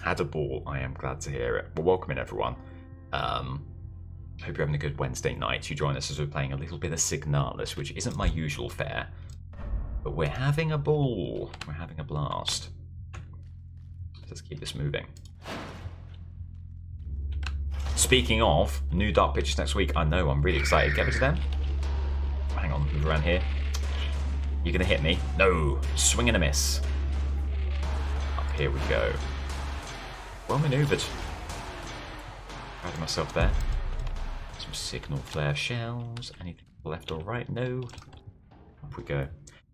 Had a ball. I am glad to hear it. Well, welcome in, everyone. Hope you're having a good Wednesday night. You join us as we're playing a little bit of Signalis, which isn't my usual fare. But we're having a ball. We're having a blast. Let's keep this moving. Speaking of new Dark Pictures next week, I know, I'm really excited. Get rid of them. Hang on, move around here. You're going to hit me. No. Swing and a miss. Up here we go. Well manoeuvred. Proud of myself there. Some signal flare shells. Anything left or right? No. Up we go.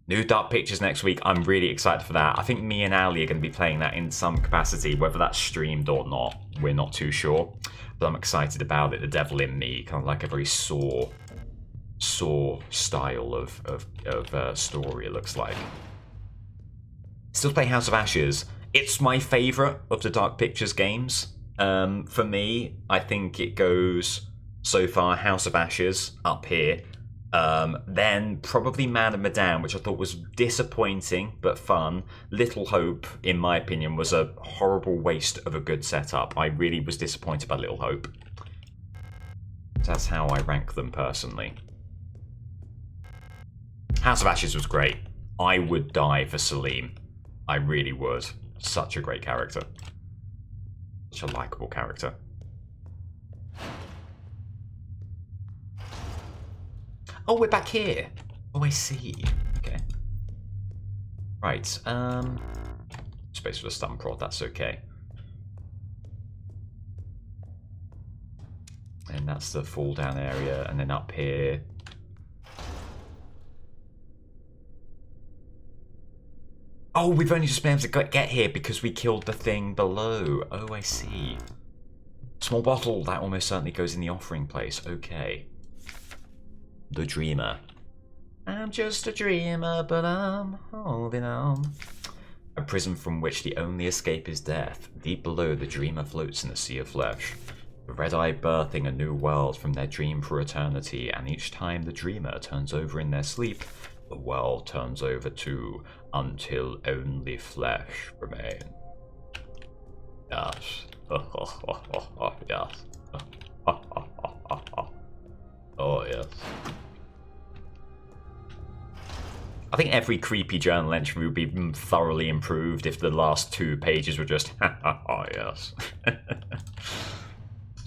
New Dark Pictures next week. I'm really excited for that. I think me and Ali are going to be playing that in some capacity. Whether that's streamed or not, we're not too sure. But I'm excited about it. The devil in me, kind of like a very Saw style of story, it looks like. Still play House of Ashes. It's my favourite of the Dark Pictures games. For me, I think it goes so far House of Ashes up here. Then probably Man of Medan, which I thought was disappointing but fun. Little Hope, in my opinion, was a horrible waste of a good setup. I really was disappointed by Little Hope. That's how I rank them personally. House of Ashes was great. I would die for Salim. I really would. Such a great character. Such a likeable character. Oh, we're back here. Oh, I see. Okay. Right. Space for the stun prod. That's okay. And that's the fall down area. And then up here. Oh, we've only just been able to get here because we killed the thing below. Oh, I see. Small bottle. That almost certainly goes in the offering place. Okay. The dreamer. I'm just a dreamer, but I'm holding on. A prison from which the only escape is death. Deep below, the dreamer floats in a sea of flesh. The red-eye birthing a new world from their dream for eternity, and each time the dreamer turns over in their sleep, the world turns over too, until only flesh remains. Yes. Yes. Oh, yes. I think every creepy journal entry would be thoroughly improved if the last 2 pages were just, oh, yes.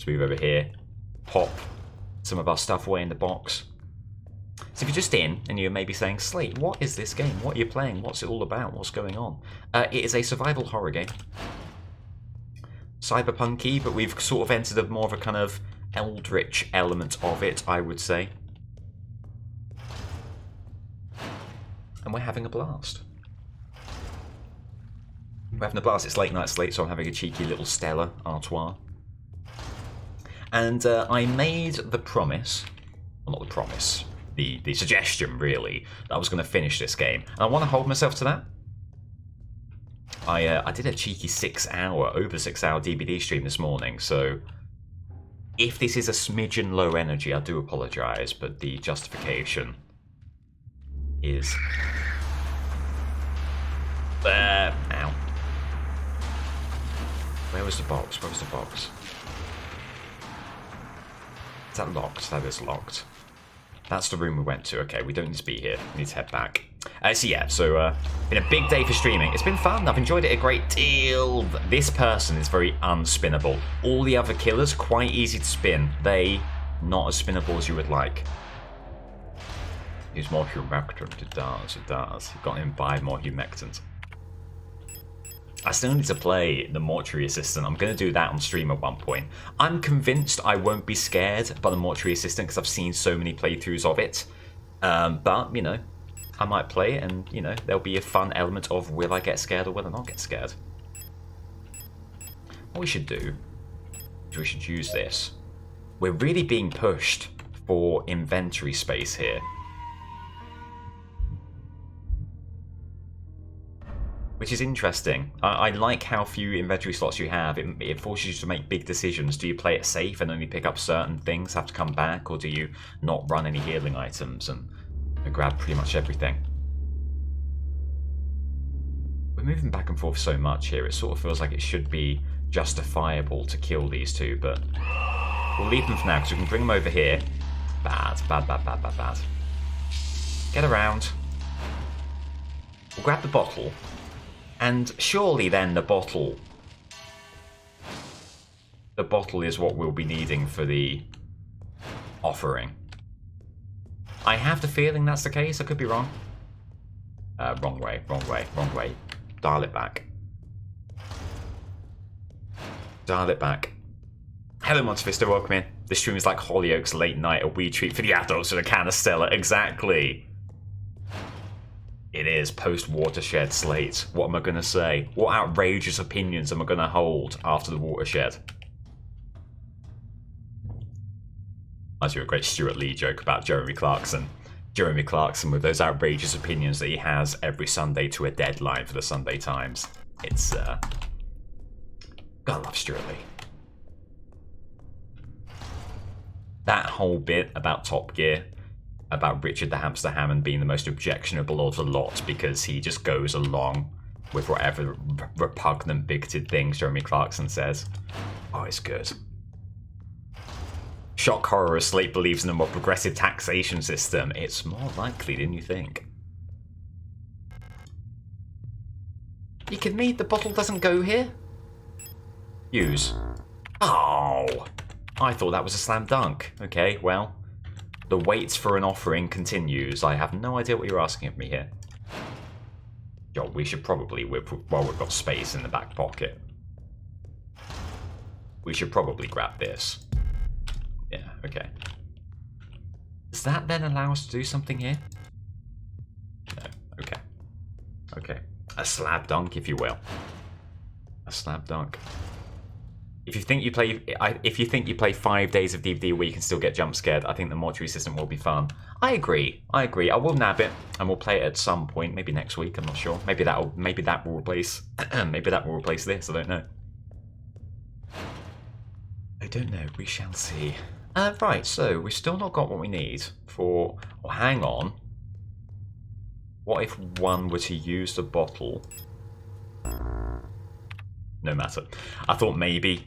Let's move over here. Pop some of our stuff away in the box. So if you're just in and you're maybe saying, Slate, what is this game? What are you playing? What's it all about? What's going on? It is a survival horror game. Cyberpunky, but we've sort of entered more of a kind of eldritch element of it, I would say. And we're having a blast. We're having a blast. It's late night Slate, so I'm having a cheeky little Stella Artois. And I made the promise, well, not the promise, the suggestion really, that I was going to finish this game. And I want to hold myself to that. I did a cheeky over 6 hour DVD stream this morning, so if this is a smidgen low energy, I do apologise, but the justification is... ow. Where was the box? Where was the box? Is that locked? That is locked. That's the room we went to. Okay, we don't need to be here. We need to head back. So been a big day for streaming. It's been fun. I've enjoyed it a great deal. This person is very unspinnable. All the other killers, quite easy to spin. They, not as spinnable as you would like. Use more humectant. It does. You've got to imbibe more humectant. I still need to play the Mortuary Assistant. I'm going to do that on stream at one point. I'm convinced I won't be scared by the Mortuary Assistant because I've seen so many playthroughs of it. But, you know, I might play it and, you know, there'll be a fun element of will I get scared or will I not get scared. What we should do is we should use this. We're really being pushed for inventory space here. Which is interesting. I like how few inventory slots you have. It forces you to make big decisions. Do you play it safe and only pick up certain things, have to come back, or do you not run any healing items and grab pretty much everything? We're moving back and forth so much here, it sort of feels like it should be justifiable to kill these two, but we'll leave them for now because we can bring them over here. Bad. Get around. We'll grab the bottle. And surely then the bottle is what we'll be needing for the offering. I have the feeling that's the case. I could be wrong. Wrong way. Dial it back. Hello, Montefisto. Welcome in. This stream is like Hollyoaks late night, a wee treat for the adults with a can of Stella. Exactly. It is post-watershed Slate. What am I going to say? What outrageous opinions am I going to hold after the watershed? I do a great Stuart Lee joke about Jeremy Clarkson. Jeremy Clarkson with those outrageous opinions that he has every Sunday to a deadline for the Sunday Times. It's, gotta love Stuart Lee. That whole bit about Top Gear, about Richard the Hamster Hammond being the most objectionable of the lot because he just goes along with whatever repugnant, bigoted things Jeremy Clarkson says. Oh, it's good. Shock horror Slate believes in a more progressive taxation system. It's more likely than you think. You kidding me? The bottle doesn't go here? Use. Oh! I thought that was a slam dunk. Okay, well... The wait for an offering continues. I have no idea what you're asking of me here. Yo, we should probably, while we've got space in the back pocket, we should probably grab this. Yeah, okay. Does that then allow us to do something here? No, okay. Okay. A slab dunk, if you will. A slab dunk. If you think you play 5 days of DVD where you can still get jump scared, I think the Mortuary System will be fun. I agree. I will nab it and we'll play it at some point, maybe next week. I'm not sure. Maybe that will replace this. I don't know. don't know. We shall see. Right, so we've still not got what we need for... Oh, hang on. What if one were to use the bottle? No matter. I thought maybe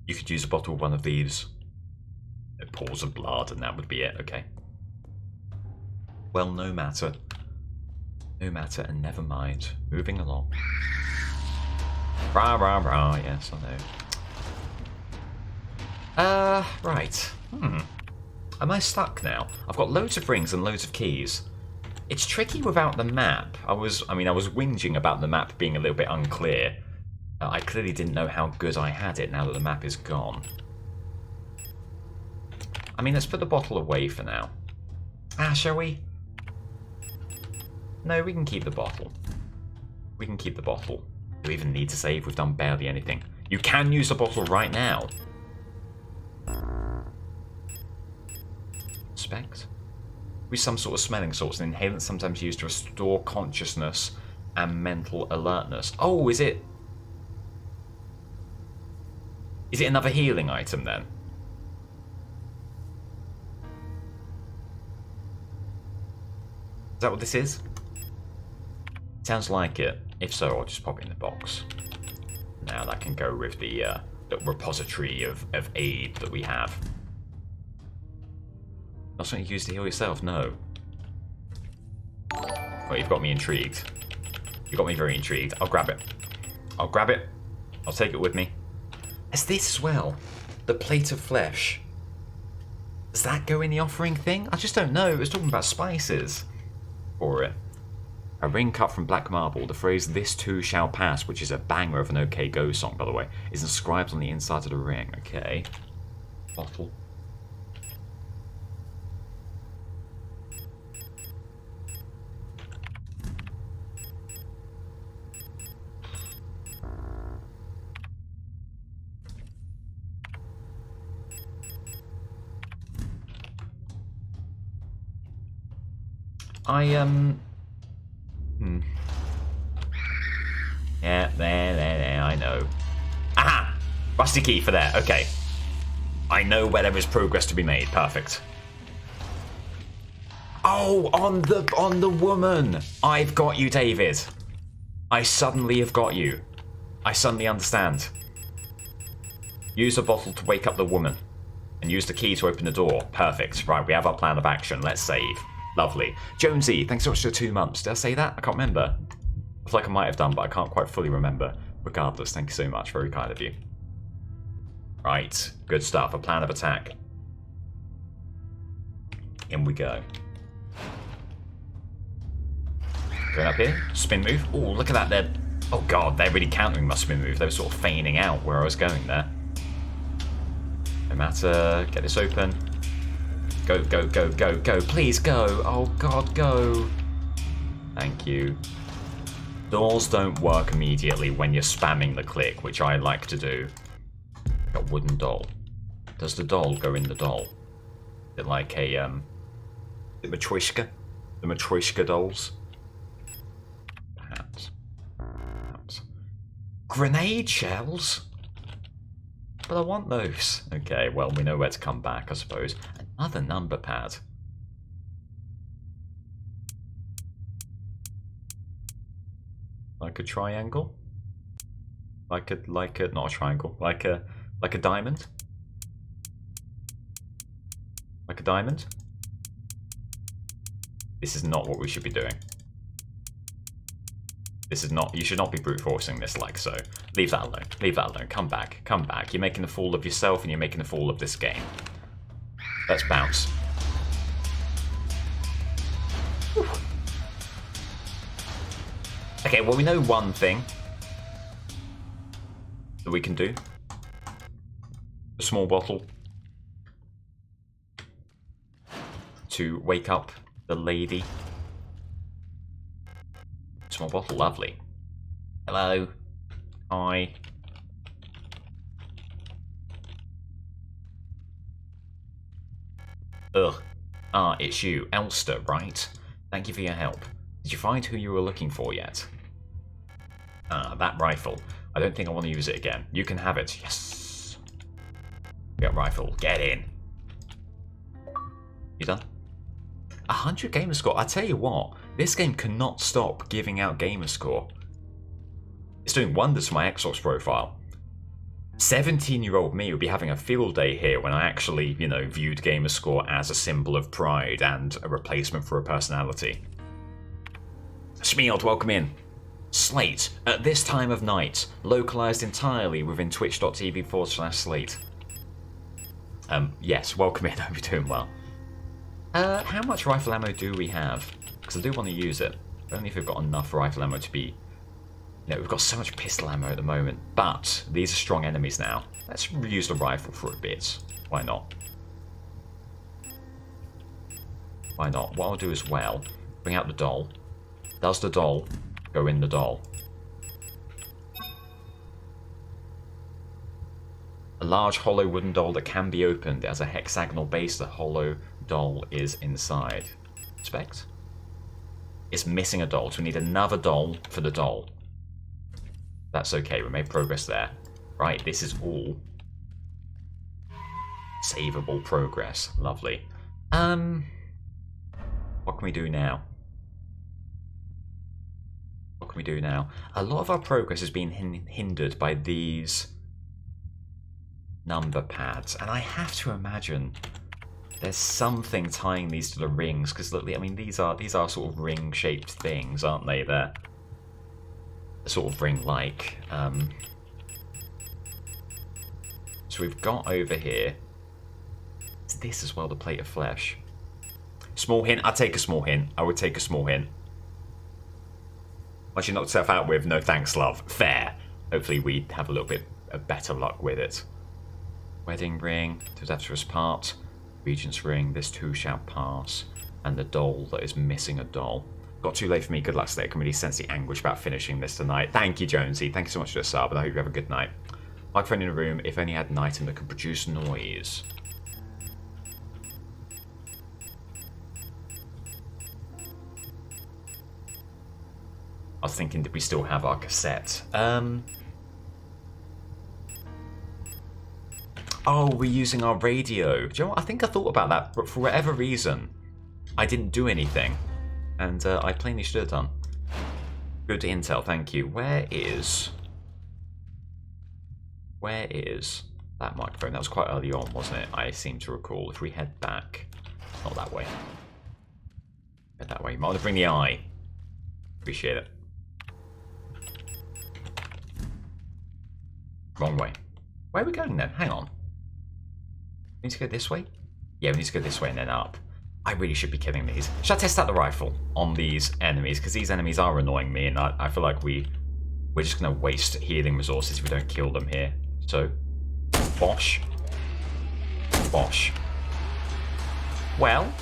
you could use a bottle of one of these. It pours of blood and that would be it. Okay. Well, no matter. No matter and never mind. Moving along. Rah, rah, rah. Yes, I know. Right. Am I stuck now? I've got loads of rings and loads of keys. It's tricky without the map. I was whinging about the map being a little bit unclear. I clearly didn't know how good I had it now that the map is gone. I mean, let's put the bottle away for now. Shall we? No, we can keep the bottle. We can keep the bottle. Do we even need to save? We've done barely anything. You can use the bottle right now. Inspect. With some sort of smelling salts, an inhalant sometimes used to restore consciousness and mental alertness. Oh, is it? Is it another healing item then? Is that what this is? Sounds like it. If so, I'll just pop it in the box. Now that can go with the repository of aid that we have. Not something you use to heal yourself, no. Well, you've got me intrigued. You've got me very intrigued. I'll grab it. I'll grab it. I'll take it with me. There's this as well. The plate of flesh. Does that go in the offering thing? I just don't know. It was talking about spices. For it. A ring cut from black marble. The phrase, "this too shall pass," which is a banger of an OK Go song, by the way, is inscribed on the inside of the ring. Okay. Bottle. Yeah, there, I know. Aha! Rusty key for there, okay. I know where there is progress to be made, perfect. Oh, on the woman! I've got you, David. I suddenly have got you. I suddenly understand. Use a bottle to wake up the woman. And use the key to open the door. Perfect. Right, we have our plan of action. Let's save. Lovely. Jonesy, thanks so much for 2 months. Did I say that? I can't remember. I feel like I might have done, but I can't quite fully remember. Regardless, thank you so much. Very kind of you. Right. Good stuff. A plan of attack. In we go. Going up here. Spin move. Oh, look at that. They're... Oh, God. They're really countering my spin move. They were sort of feigning out where I was going there. No matter. Get this open. Go, go, go, go, go. Please go. Oh, God, go. Thank you. Doors don't work immediately when you're spamming the click, which I like to do. Got wooden doll. Does the doll go in the doll? Is it like a, the Matryoshka? The Matryoshka dolls? Perhaps. Perhaps. Grenade shells? But I want those. Okay, well, we know where to come back, I suppose. Another number pad. Like a triangle? Like a not a triangle. Like a diamond? Like a diamond? This is not what we should be doing. This is not, you should not be brute forcing this like so. Leave that alone. Leave that alone. Come back. Come back. You're making a fool of yourself and you're making a fool of this game. Let's bounce. Whew. Okay, well we know one thing that we can do. A small bottle. To wake up the lady. Small bottle, lovely. Hello. Hi. Ugh. Ah, it's you. Elster, right? Thank you for your help. Did you find who you were looking for yet? Ah, that rifle. I don't think I want to use it again. You can have it. Yes. We got rifle. Get in. You done? 100 gamer score. I tell you what, this game cannot stop giving out gamer score. It's doing wonders for my Xbox profile. 17-year-old me would be having a field day here when I actually, you know, viewed gamer score as a symbol of pride and a replacement for a personality. Schmield, welcome in. Slate, at this time of night, localized entirely within twitch.tv/slate. Yes, welcome in, hope you're doing well. How much rifle ammo do we have? Because I do want to use it. Only if we've got enough rifle ammo to be... You know, we've got so much pistol ammo at the moment, but these are strong enemies now. Let's use the rifle for a bit. Why not? Why not? What I'll do as well, bring out the doll. Does the doll go in the doll? A large hollow wooden doll that can be opened. It has a hexagonal base. The hollow doll is inside. Respect? It's missing a doll, so we need another doll for the doll. That's okay, we made progress there. Right, this is all savable progress. Lovely. What can we do now? What can we do now? A lot of our progress has been hindered by these number pads, and I have to imagine there's something tying these to the rings, because look, I mean, these are sort of ring-shaped things, aren't they? They're sort of ring-like. So we've got over here. It's this as well, the plate of flesh. Small hint. I'd take a small hint. I would take a small hint. Once you knock yourself out with no thanks, love. Fair. Hopefully we have a little bit of better luck with it. Wedding ring. Disastrous part. Regent's ring. This too shall pass. And the doll that is missing a doll. Got too late for me. Good luck today. I can really sense the anguish about finishing this tonight. Thank you, Jonesy. Thank you so much for the sub, and I hope you have a good night. Microphone in a room. If only had an item that could produce noise. I was thinking, did we still have our cassette? Oh, we're using our radio. Do you know what? I think I thought about that, but for whatever reason, I didn't do anything. And I plainly should have done. Good intel, thank you. Where is that microphone? That was quite early on, wasn't it? I seem to recall. If we head back, not that way. Head that way. You might want to bring the eye. Appreciate it. Wrong way. Where are we going then? Hang on. We need to go this way? Yeah, we need to go this way and then up. I really should be killing these. Should I test out the rifle on these enemies? Because these enemies are annoying me, and I feel like we're just going to waste healing resources if we don't kill them here. So, bosh. Bosh. Well,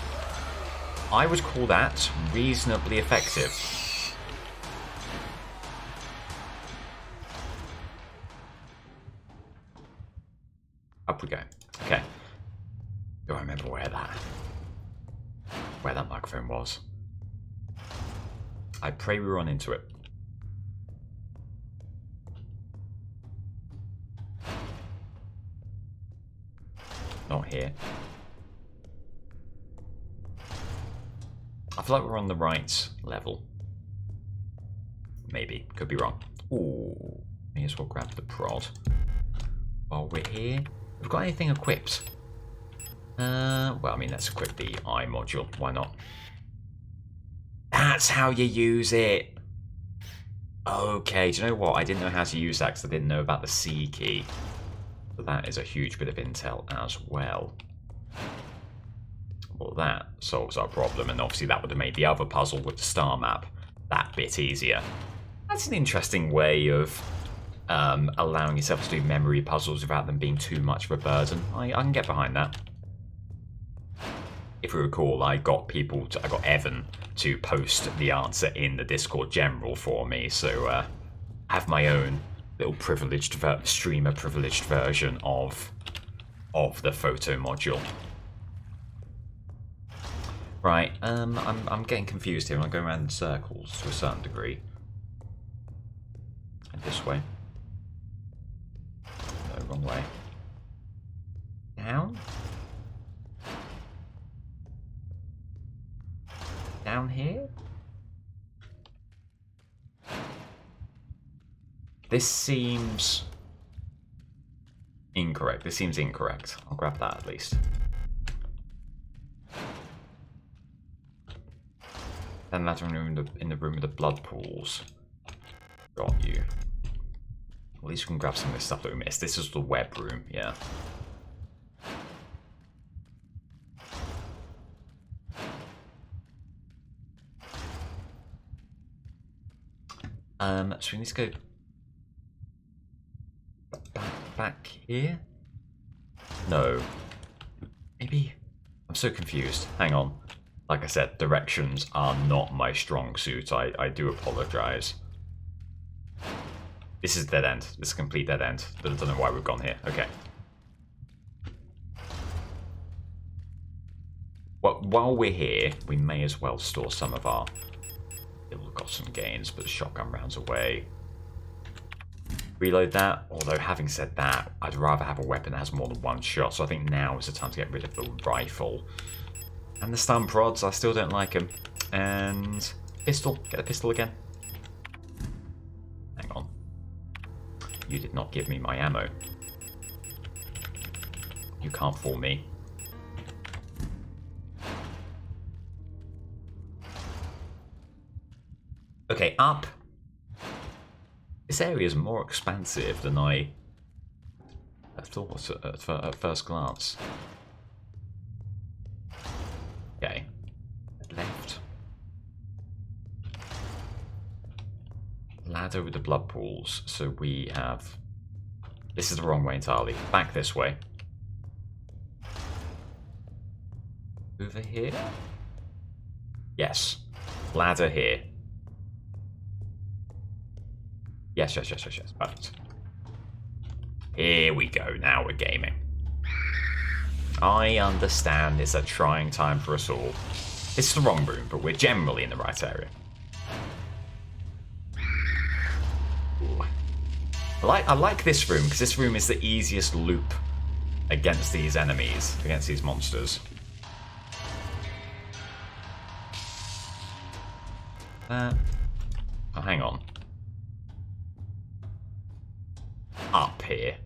I would call that reasonably effective. Up we go. Okay. Do I remember where that microphone was? I pray we run into it. Not here. I feel like we're on the right level. Maybe. Could be wrong. Ooh. May as well grab the prod. While we're here. We've got anything equipped? Well, I mean, let's equip the eye module. Why not? That's how you use it. Okay, do you know what? I didn't know how to use that because I didn't know about the C key. So that is a huge bit of intel as well. Well, that solves our problem, and obviously that would have made the other puzzle with the star map that bit easier. That's an interesting way of allowing yourself to do memory puzzles without them being too much of a burden. I can get behind that. If you recall, I got Evan to post the answer in the Discord general for me, so I have my own little streamer privileged version of the photo module. Right, I'm getting confused here. I'm going around in circles to a certain degree. And this way. No, wrong way. Down here? This seems incorrect. This seems incorrect. I'll grab that at least. Then that's in the room with the blood pools. Got you. At least we can grab some of this stuff that we missed. This is the web room, yeah. So we need to go back here? No. Maybe? I'm so confused. Hang on. Like I said, directions are not my strong suit. I do apologize. This is dead end. This is a complete dead end. I don't know why we've gone here. Okay. Well, while we're here, we may as well store some of our... It'll got some gains, but the shotgun rounds away. Reload that, although having said that, I'd rather have a weapon that has more than one shot, so I think now is the time to get rid of the rifle. And the stun prods, I still don't like them. And pistol, get the pistol again. Hang on. You did not give me my ammo. You can't fool me. Okay, up. This area is more expansive than I thought at first glance. Okay. Left. Ladder with the blood pools. So we have... This is the wrong way entirely. Back this way. Over here? Yes. Ladder here. Yes. Perfect. Here we go. Now we're gaming. I understand it's a trying time for us all. It's the wrong room, but we're generally in the right area. Ooh. I like this room, because this room is the easiest loop against these enemies, against these monsters. Oh, hang on. Up here.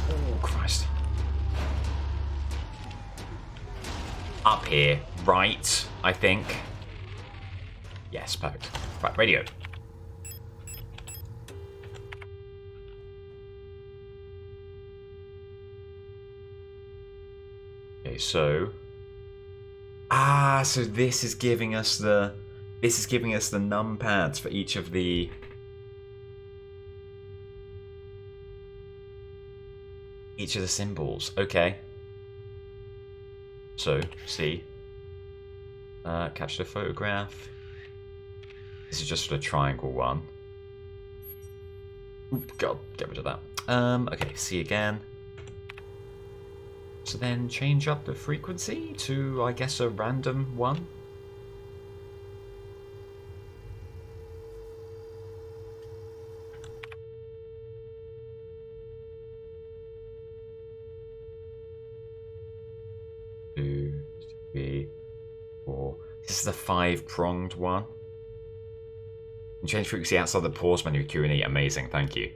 Oh, Christ. Up here, right, I think. Yes, perfect. Right, radio. Okay, so... so this is giving us the... This is giving us the numpads for each of the... Each of the symbols. Okay. So, see. Capture the photograph. This is just for the triangle one. Oop, God, get rid of that. Okay, see again. So then change up the frequency to, I guess, a random one. Two, three, four. This is the 5-pronged one. And change frequency outside the pause menu Q&E. Amazing, thank you.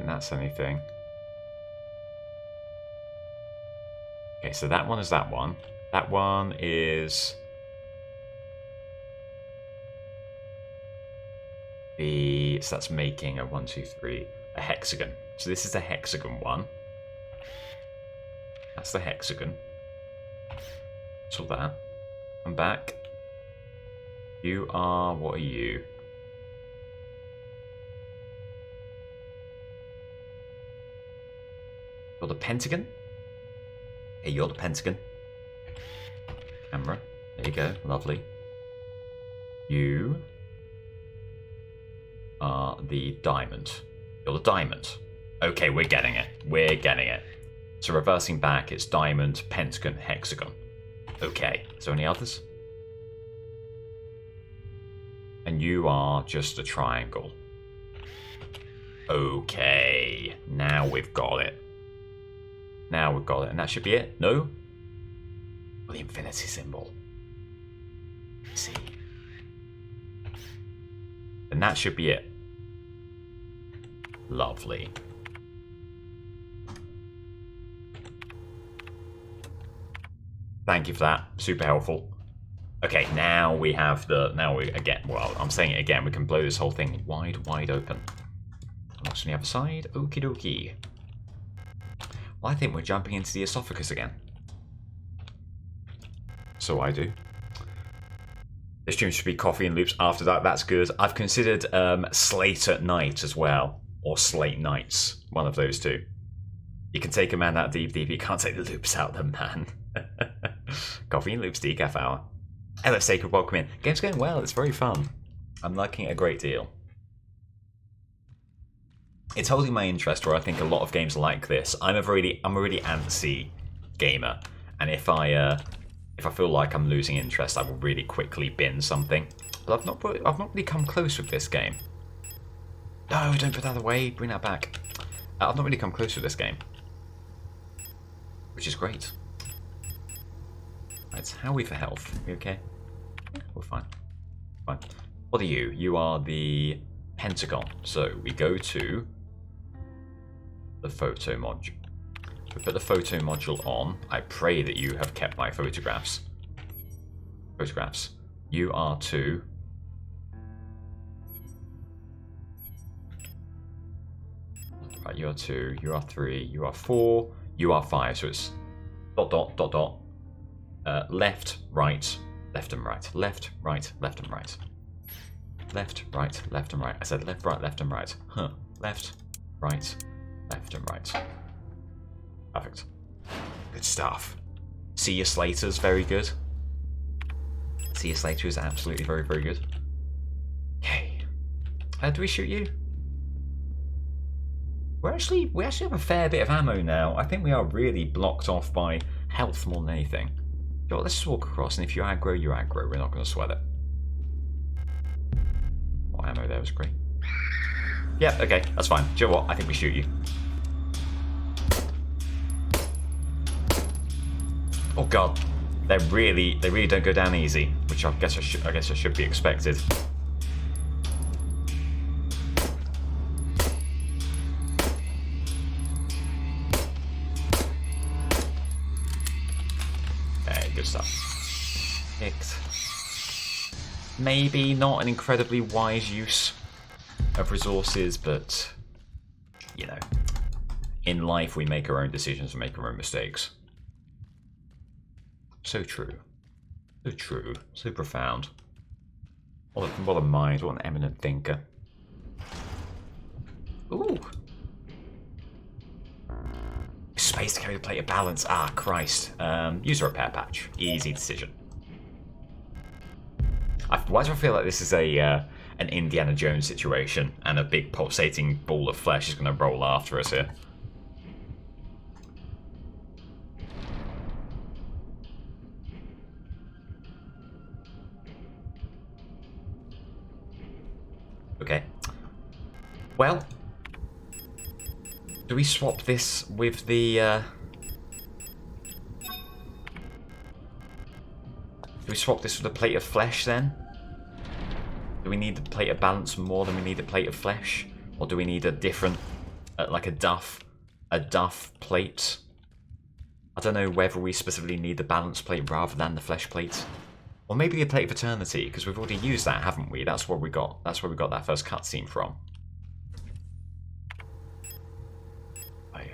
That's anything. Okay, so that one is that one. That one is the... So that's making a 1, 2, 3, a hexagon. So this is the hexagon one. That's the hexagon. So that. I'm back. You are... What are you? You're the pentagon? Hey, you're the pentagon. Camera. There you go. Lovely. You are the diamond. You're the diamond. Okay, we're getting it. We're getting it. So reversing back, it's diamond, pentagon, hexagon. Okay, is there any others? And you are just a triangle. Okay, now we've got it. Now we've got it, and that should be it. No? Well, the infinity symbol. Let's see. And that should be it. Lovely. Thank you for that. Super helpful. Okay, now we have the... Now we, again, well, I'm saying it again. We can blow this whole thing wide open. What's on the other side? Okie dokie. Well, I think we're jumping into the esophagus again. So I do. The stream should be coffee and loops after that. That's good. I've considered Slate at Night as well. Or Slate Nights. One of those two. You can take a man out deep, but you can't take the loops out the man. Coffee and loops decaf hour. Hello, Sacred. Welcome in. Game's going well. It's very fun. I'm liking it a great deal. It's holding my interest where I think a lot of games like this. I'm a really antsy gamer. And if I feel like I'm losing interest, I will really quickly bin something. But I've not really come close with this game. No, don't put that away. Bring that back. I've not really come close with this game. Which is great. Right, how are we for health? We okay? Yeah, we're fine. Fine. What are you? You are the pentagon. So we go to the photo module. So we put the photo module on. I pray that you have kept my photographs. Photographs. You are two. Right, you are two. You are three. You are four. You are five. So it's dot dot dot dot. Left, right, left and right. Left, right, left and right. Left, right, left and right. I said left, right, left and right. Huh. Left, right, left and right. Perfect. Good stuff. See your Slaters, very good. See your Slater is absolutely very, very good. Okay. How do we shoot you? We actually have a fair bit of ammo now. I think we are really blocked off by health more than anything. So let's just walk across, and if you aggro, you aggro. We're not going to sweat it. More ammo there was great. Yeah, okay, that's fine. Do you know what? I think we shoot you. Oh god, they really don't go down easy, which I guess I should be expected. Good stuff. Picked. Maybe not an incredibly wise use of resources, but you know, in life we make our own decisions and make our own mistakes. So true. So true. So profound. What a mind, what an eminent thinker. Ooh. Space to carry the plate of balance. Ah, Christ. Use a repair patch. Easy decision. Why do I feel like this is an Indiana Jones situation and a big pulsating ball of flesh is going to roll after us here? Okay. Well, do we swap this with the... Do we swap this with a plate of flesh then? Do we need the plate of balance more than we need a plate of flesh? Or do we need a different, like a duff plate? I don't know whether we specifically need the balance plate rather than the flesh plate. Or maybe a plate of eternity, because we've already used that, haven't we? That's where we got that first cutscene from.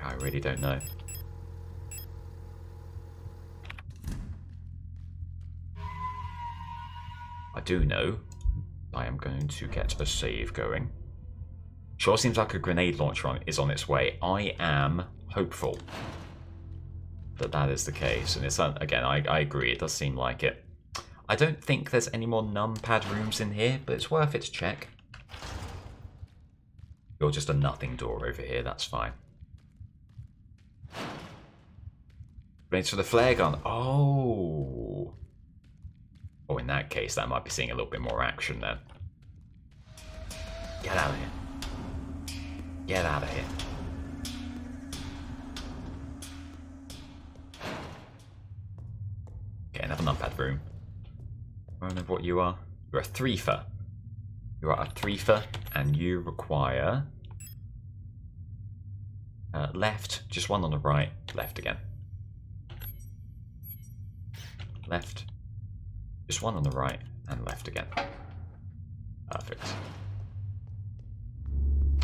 I really don't know. I do know I am going to get a save going. Sure seems like a grenade launcher is on its way. I am hopeful that that is the case. And it's again, I agree, it does seem like it. I don't think there's any more numpad rooms in here, but it's worth it to check. You're just a nothing door over here, that's fine. Grenades for the flare gun. Oh. Oh, in that case, that might be seeing a little bit more action then. Get out of here. Get out of here. Okay, another numpad room. I don't know what you are. You're a threefer. You are a threefer, and you require... left, just one on the right, left again. Left, just one on the right, and left again. Perfect.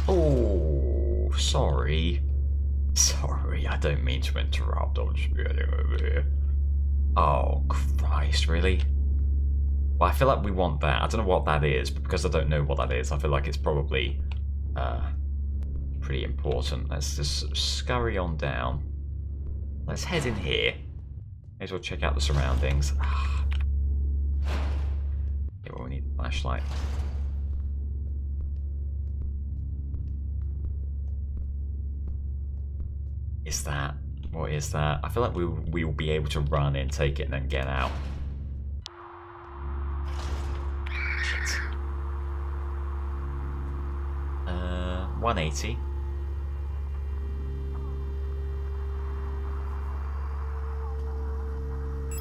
Oh, sorry. Sorry, I don't mean to interrupt. I'm just getting over here. Oh, Christ, really? Well, I feel like we want that. I don't know what that is, but because I don't know what that is, I feel like it's probably pretty important. Let's just scurry on down. Let's head in here. May as well check out the surroundings. Yeah, well, we need a flashlight. Is that? What is that? I feel like we will be able to run in, take it, and then get out. Shit. 180.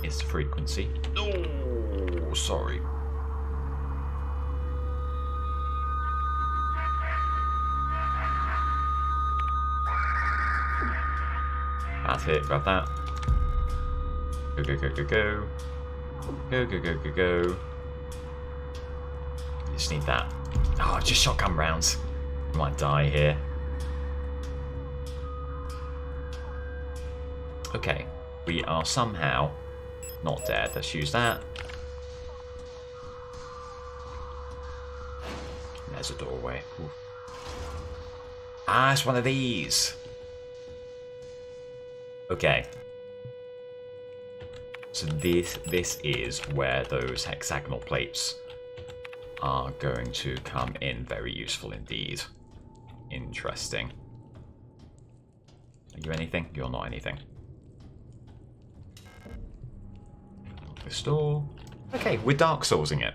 Is the frequency. Oh, sorry. That's it, grab that. Go, go, go, go, go. Go, go, go, go, go. Just need that. Oh, just shotgun rounds. I might die here. Okay, we are somehow not dead. Let's use that. There's a doorway. Ooh. Ah, it's one of these. Okay. So this is where those hexagonal plates are going to come in very useful indeed. Interesting. Are you anything? You're not anything. This door. Okay, we're Dark Soulsing it.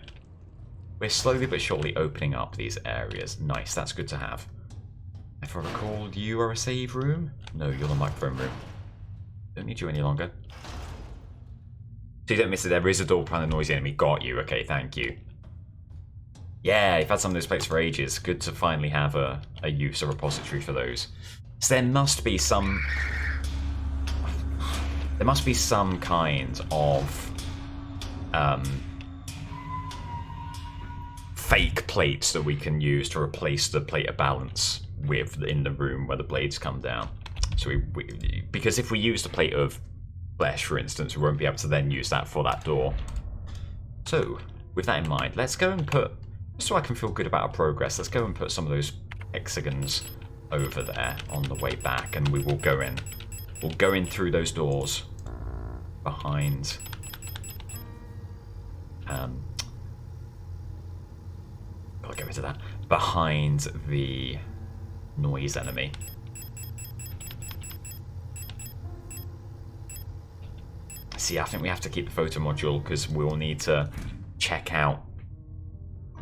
We're slowly but surely opening up these areas. Nice, that's good to have. If I recall, you are a save room? No, you're the microphone room. Don't need you any longer. So you don't miss it. There is a door behind the noisy enemy. Got you. Okay, thank you. Yeah, you've had some of those plates for ages. Good to finally have a use, a repository for those. So there must be some... There must be some kind of... fake plates that we can use to replace the plate of balance with in the room where the blades come down. So because if we use the plate of flesh, for instance, we won't be able to then use that for that door. So, with that in mind, let's go and put, just so I can feel good about our progress, let's go and put some of those hexagons over there on the way back, and we will go in. We'll go in through those doors behind... I'll get rid of that. Behind the noise enemy. See, I think we have to keep the photo module because we'll need to check out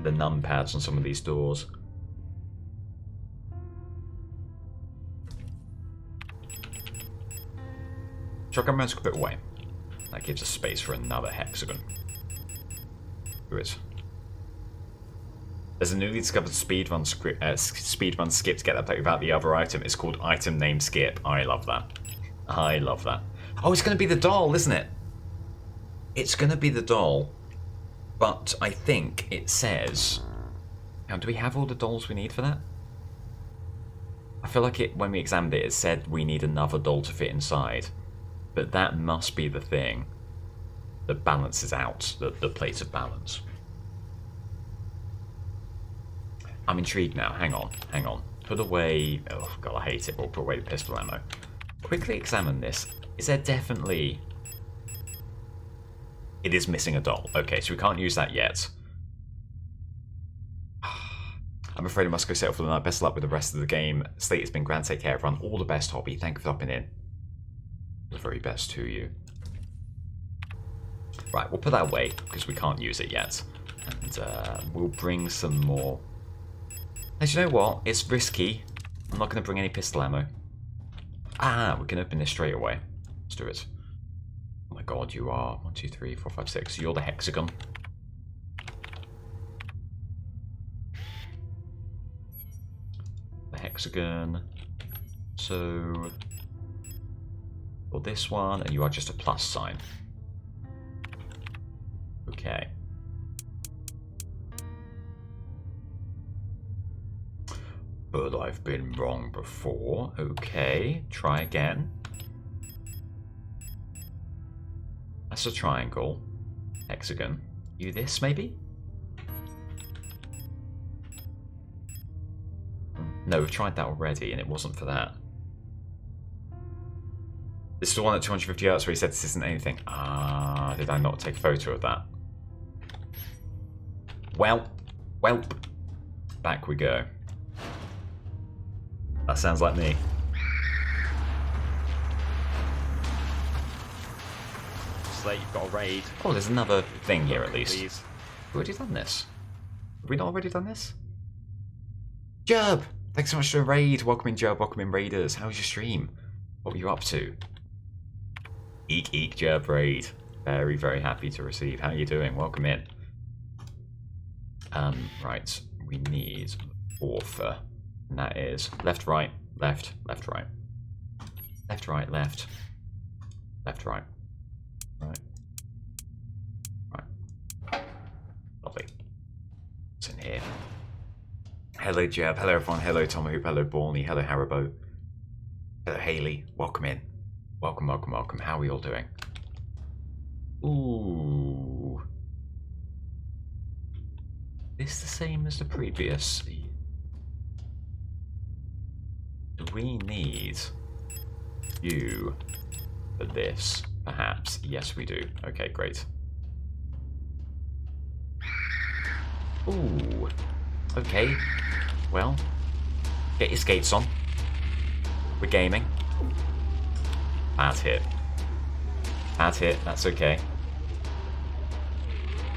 the numpads on some of these doors. Shotgun rounds a bit away. That gives us space for another hexagon. Who is? There's a newly discovered speedrun skip to get that plate without the other item. It's called item name skip. I love that. I love that. Oh, it's going to be the doll, isn't it? It's going to be the doll, but I think it says... Now, do we have all the dolls we need for that? I feel like when we examined it, it said we need another doll to fit inside, but that must be the thing that balances out the plate of balance. I'm intrigued now. Hang on, hang on. Put away... Oh, God, I hate it. We'll put away the pistol ammo. Quickly examine this. Is there definitely... It is missing a doll. Okay, so we can't use that yet. I'm afraid I must go settle for the night. Best of luck with the rest of the game. Slate has been grand. Take care, everyone. All the best, Hobby. Thank you for hopping in. The very best to you. Right, we'll put that away because we can't use it yet. And we'll bring some more. And you know what? It's risky. I'm not going to bring any pistol ammo. Ah, we can open this straight away. Let's do it. Oh my god, you are 1, 2, 3, 4, 5, 6. You're the hexagon. The hexagon. So for this one, and you are just a plus sign. Okay. But I've been wrong before. Okay, try again. That's a triangle. Hexagon. You this, maybe? No, we've tried that already, and it wasn't for that. This is the one at 250 hertz where he said this isn't anything. Ah, did I not take a photo of that? Well, back we go. That sounds like me. Slate, you've got a raid. Oh, there's another thing here at least. Please. We've already done this. Have we not already done this? Jub! Thanks so much for the raid. Welcome in, Jub. Welcome in, Raiders. How was your stream? What were you up to? Eek, eek, Jub raid. Very, very happy to receive. How are you doing? Welcome in. Right. We need author. And that is left, right, left, left, right. Left, right, left. Left, right. Right. Right. Lovely. What's in here? Hello, Jeb. Hello, everyone. Hello, Tom Hoop. Hello, Borny. Hello, Haribo. Hello, Haley. Welcome in. Welcome, welcome, welcome. How are we all doing? Ooh. Is this the same as the previous? Do we need you for this? Perhaps. Yes, we do. Okay, great. Ooh. Okay. Well, get your skates on. We're gaming. Bad hit. Bad hit, that's okay.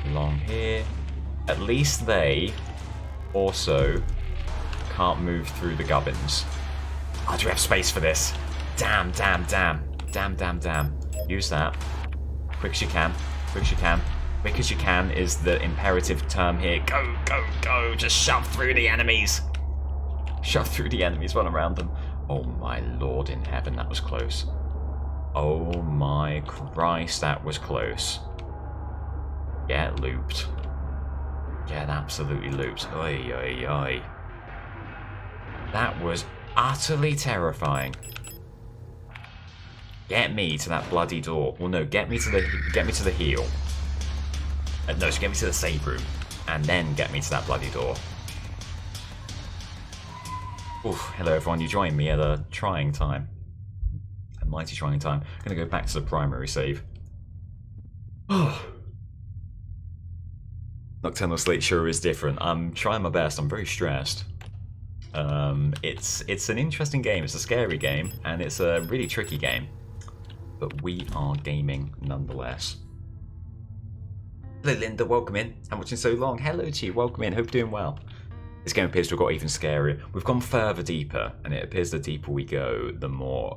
Along here. At least they also can't move through the gubbins. Oh, do we have space for this? Damn, damn, damn. Damn, damn, damn. Use that. Quick as you can. Quick as you can. Quick as you can is the imperative term here. Go, go, go. Just shove through the enemies. Shove through the enemies, run around them. Oh my lord in heaven, that was close. Oh my Christ, that was close. Yeah, it looped. Yeah, it absolutely looped. Oi, oi, oi. That was utterly terrifying. Get me to that bloody door. Well, no, get me to the heel. No, so get me to the save room, and then get me to that bloody door. Oof, hello everyone, you joined me at a trying time. A mighty trying time. I'm going to go back to the primary save. Oh. Nocturnal Slate sure is different. I'm trying my best, I'm very stressed. It's an interesting game, it's a scary game, and it's a really tricky game. But we are gaming nonetheless. Hello Linda, welcome in. Haven't watched in so long. Hello to you, welcome in, hope you're doing well. This game appears to have got even scarier. We've gone further deeper, and it appears the deeper we go, the more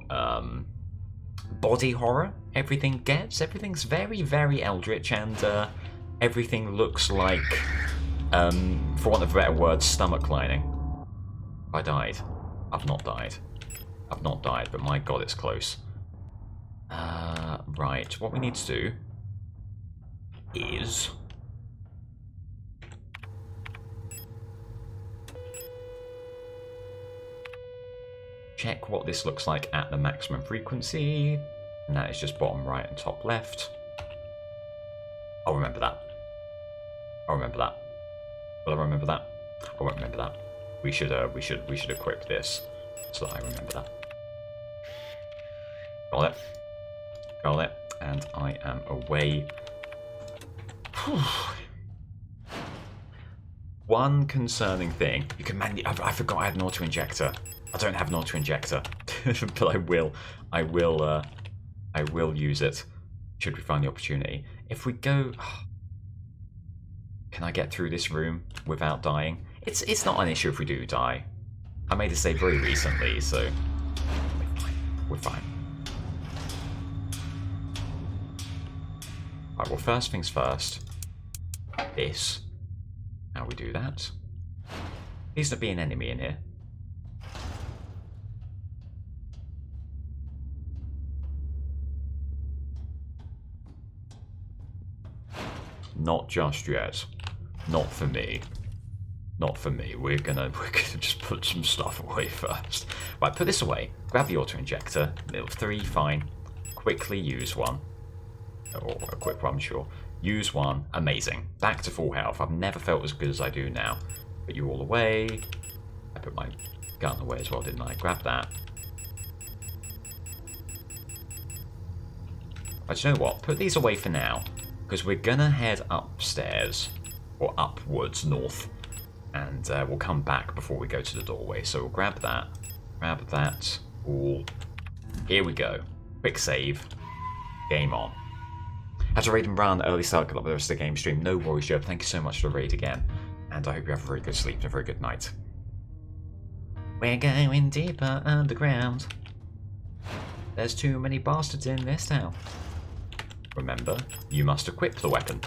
body horror everything gets. Everything's very, very eldritch, and everything looks like, for want of a better word, stomach lining. I died. I've not died. I've not died, but my god, it's close. Right, what we need to do is check what this looks like at the maximum frequency, and that is just bottom right and top left. I'll remember that. I'll remember that. Will I remember that? I won't remember that. We should equip this so that I remember that. Got it. Got it. And I am away. one concerning thing. You can manually... I forgot I had an auto-injector. I don't have an auto-injector. But I will. I will use it. Should we find the opportunity. If we go... Can I get through this room without dying? It's not an issue if we do die. I made a save very recently, so... We're fine. Right, well, first things first. This. How we do that. Needs to be an enemy in here. Not just yet. Not for me. Not for me. We're gonna just put some stuff away first. Right, put this away. Grab the auto-injector. Level 3, fine. Quickly use one. Or a quick one, sure. Use one. Amazing. Back to full health. I've never felt as good as I do now. Put you all away. I put my gun away as well, didn't I? Grab that. But you know what? Put these away for now. Because we're gonna head upstairs. Or upwards, north. And we'll come back before we go to the doorway. So we'll grab that. Grab that. All. Here we go. Quick save. Game on. Had to raid and run early start, got up the rest of the game stream. No worries, Joe. Thank you so much for the raid again. And I hope you have a very good sleep and a very good night. We're going deeper underground. There's too many bastards in this town. Remember, you must equip the weapon.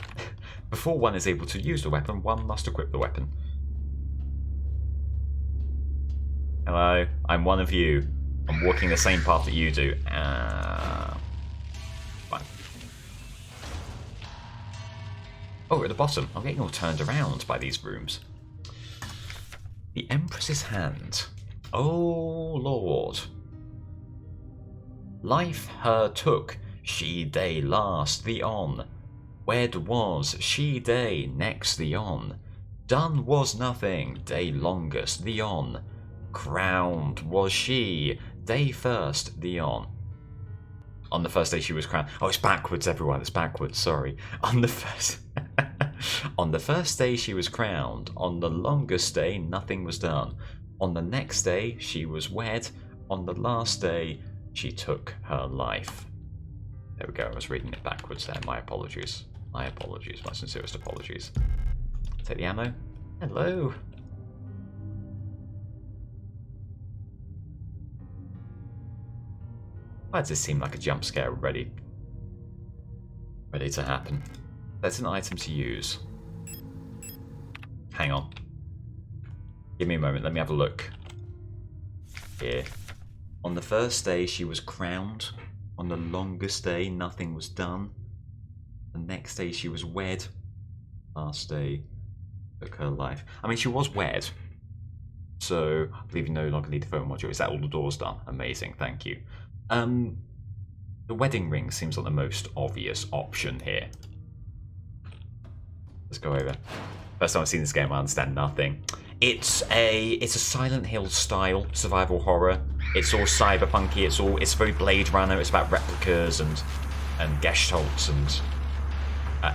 Before one is able to use the weapon, one must equip the weapon. Hello, I'm one of you. I'm walking the same path that you do. Fine. Oh, we're at the bottom. I'm getting all turned around by these rooms. The Empress's Hand. Oh, Lord. Life her took, she day last the on. Wed was she day next the on. Done was nothing, day longest the on. Crowned was she, day first the on. On the first day she was crowned. Oh, it's backwards, everyone. It's backwards. Sorry. On the first, on the first day she was crowned. On the longest day, nothing was done. On the next day, she was wed. On the last day, she took her life. There we go. I was reading it backwards there. My apologies. My apologies. My sincerest apologies. Take the ammo. Hello. Why does this seem like a jump scare already? Ready to happen. That's an item to use. Hang on. Give me a moment, let me have a look. Here. On the first day she was crowned. On the longest day nothing was done. The next day she was wed. Last day took her life. I mean, she was wed. So, I believe you no longer need the phone module. Is that all the doors done? Amazing, thank you. The wedding ring seems like the most obvious option here. Let's go over. First time I've seen this game, I understand nothing. It's a Silent Hill style survival horror. It's all cyberpunky. It's very Blade Runner. It's about replicas and gestalts and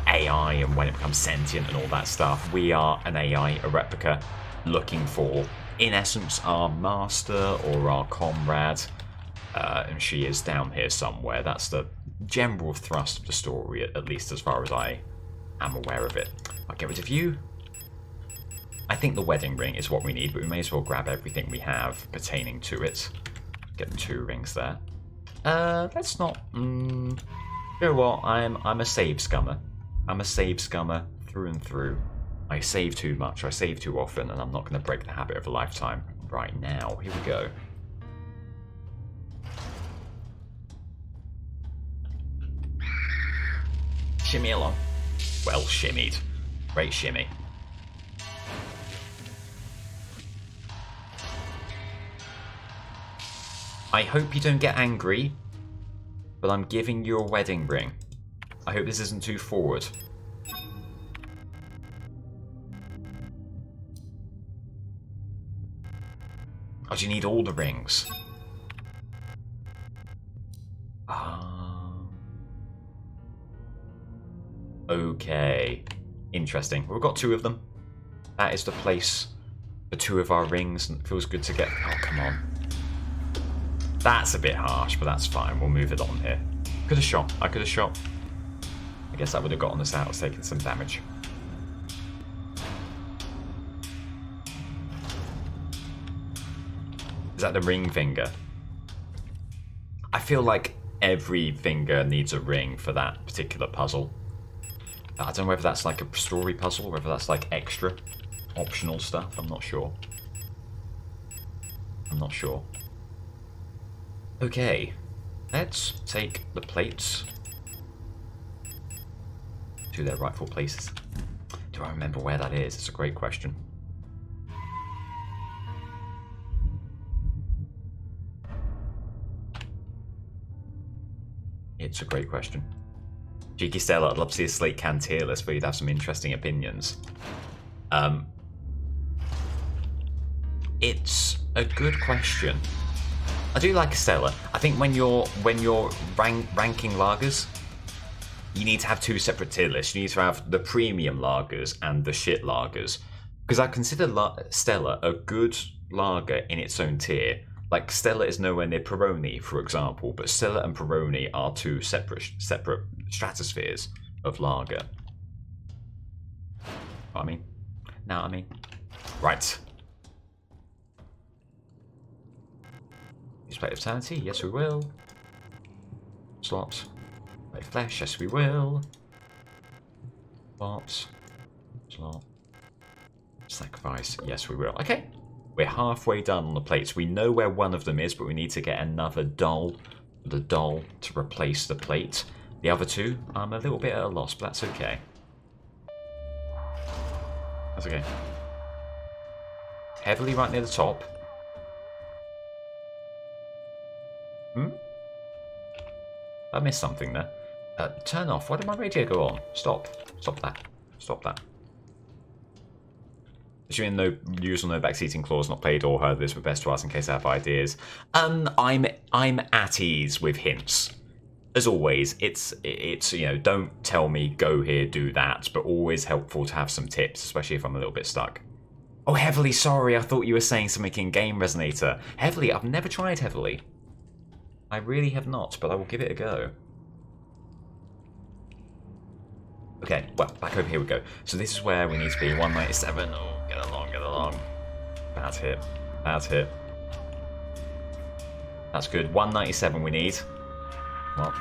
AI and when it becomes sentient and all that stuff. We are an AI, a replica, looking for, in essence, our master or our comrade. And she is down here somewhere. That's the general thrust of the story, at least as far as I am aware of it. I'll get rid of you. I think the wedding ring is what we need, but we may as well grab everything we have pertaining to it. Get the 2 rings there. Let's not... You know what? I'm a save scummer. I'm a save scummer through and through. I save too much, I save too often, and I'm not going to break the habit of a lifetime right now. Here we go. Shimmy along. Well shimmied. Great shimmy. I hope you don't get angry, but I'm giving you a wedding ring. I hope this isn't too forward. Oh, do you need all the rings? Okay. Interesting. We've got 2 of them. That is the place for 2 of our rings, and it feels good to get... Oh, come on. That's a bit harsh, but that's fine. We'll move it on here. Could have shot. I could have shot. I guess that would have gotten us out, taking some damage. Is that the ring finger? I feel like every finger needs a ring for that particular puzzle. I don't know whether that's like a story puzzle or whether that's like extra optional stuff. I'm not sure. I'm not sure. Okay, let's take the plates to their rightful places. Do I remember where that is? It's a great question. It's a great question. Cheeky Stella, I'd love to see a Slate Can tier list where you'd have some interesting opinions. It's a good question. I do like Stella. I think when you're ranking lagers, you need to have 2 separate tier lists. You need to have the premium lagers and the shit lagers. Because I consider Stella a good lager in its own tier. Like, Stella is nowhere near Peroni, for example, but Stella and Peroni are 2 separate stratospheres of lager. What I mean? Now I mean. Right. Use Plate of Eternity, yes we will. Slot. Plate of Flesh, yes we will. Slot. Sacrifice, yes we will. Okay. We're halfway done on the plates. We know where one of them is, but we need to get another doll, the doll, to replace the plate. The other 2, I'm a little bit at a loss, but that's okay. That's okay. Heavily right near the top. I missed something there. Turn off. Why did my radio go on? Stop. Stop that. Stop that. Assuming no usual no backseating clause, not played or heard this, but best to ask in case I have ideas. I'm at ease with hints. As always, it's you know, don't tell me go here, do that, but always helpful to have some tips, especially if I'm a little bit stuck. Oh, Heavily, sorry, I thought you were saying something in Game Resonator. Heavily, I've never tried Heavily. I really have not, but I will give it a go. Okay, well, back over here we go. So this is where we need to be, 197. Oh, get along, get along. Bad hit. Bad hit. That's good. 197 we need. Well.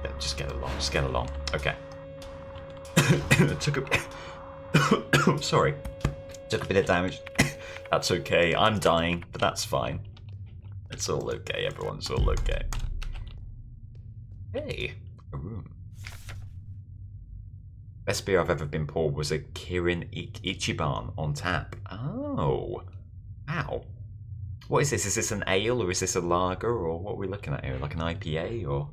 Yeah, just get along, just get along. Okay. Took a... Sorry. Took a bit of damage. That's okay. I'm dying, but that's fine. It's all okay, everyone's all okay. Hey, a room. Best beer I've ever been poured was a Kirin Ichiban on tap. Oh, wow. What is this? Is this an ale or is this a lager or what are we looking at here? Like an IPA or?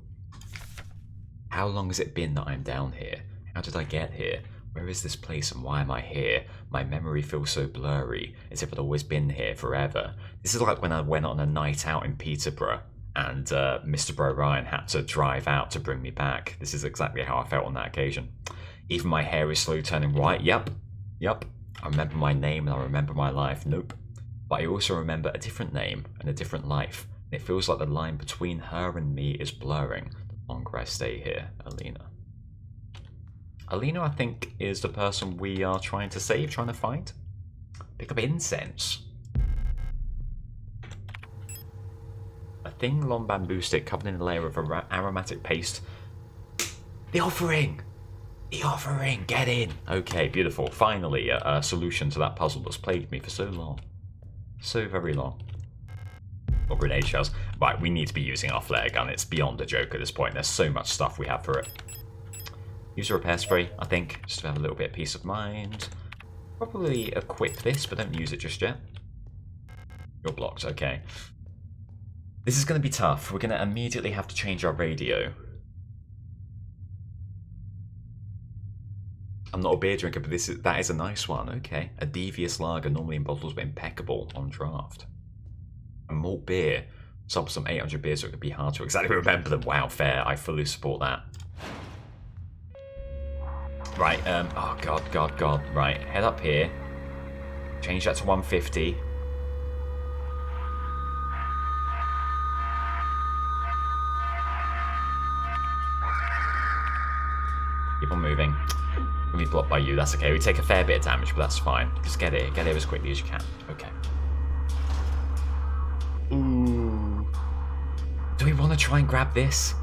How long has it been that I'm down here? How did I get here? Where is this place and why am I here? My memory feels so blurry, as if I'd always been here forever. This is like when I went on a night out in Peterborough and Mr. Bro Ryan had to drive out to bring me back. This is exactly how I felt on that occasion. Even my hair is slowly turning white. Yep. I remember my name and I remember my life. Nope. But I also remember a different name and a different life. And it feels like the line between her and me is blurring the longer I stay here. Alina. Alina, I think, is the person we are trying to save, trying to find. Pick up incense. A thin, long bamboo stick covered in a layer of aromatic paste. The offering! The offering! Get in! Okay, beautiful. Finally, a solution to that puzzle that's plagued me for so long. So very long. Or grenade shells. Right, we need to be using our flare gun. It's beyond a joke at this point. There's so much stuff we have for it. Use a repair spray, I think, just to have a little bit of peace of mind. Probably equip this, but don't use it just yet. You're blocked, okay. This is going to be tough. We're going to immediately have to change our radio. I'm not a beer drinker, but that is a nice one. Okay. A devious lager, normally in bottles, but impeccable on draft. A malt beer. Some 800 beers, so it could be hard to exactly remember them. Wow, fair. I fully support that. Right, oh god. Right, head up here. Change that to 150. Keep on moving. We'll be blocked by you, that's okay. We take a fair bit of damage, but that's fine. Just get here as quickly as you can. Okay. Ooh. Do we want to try and grab this?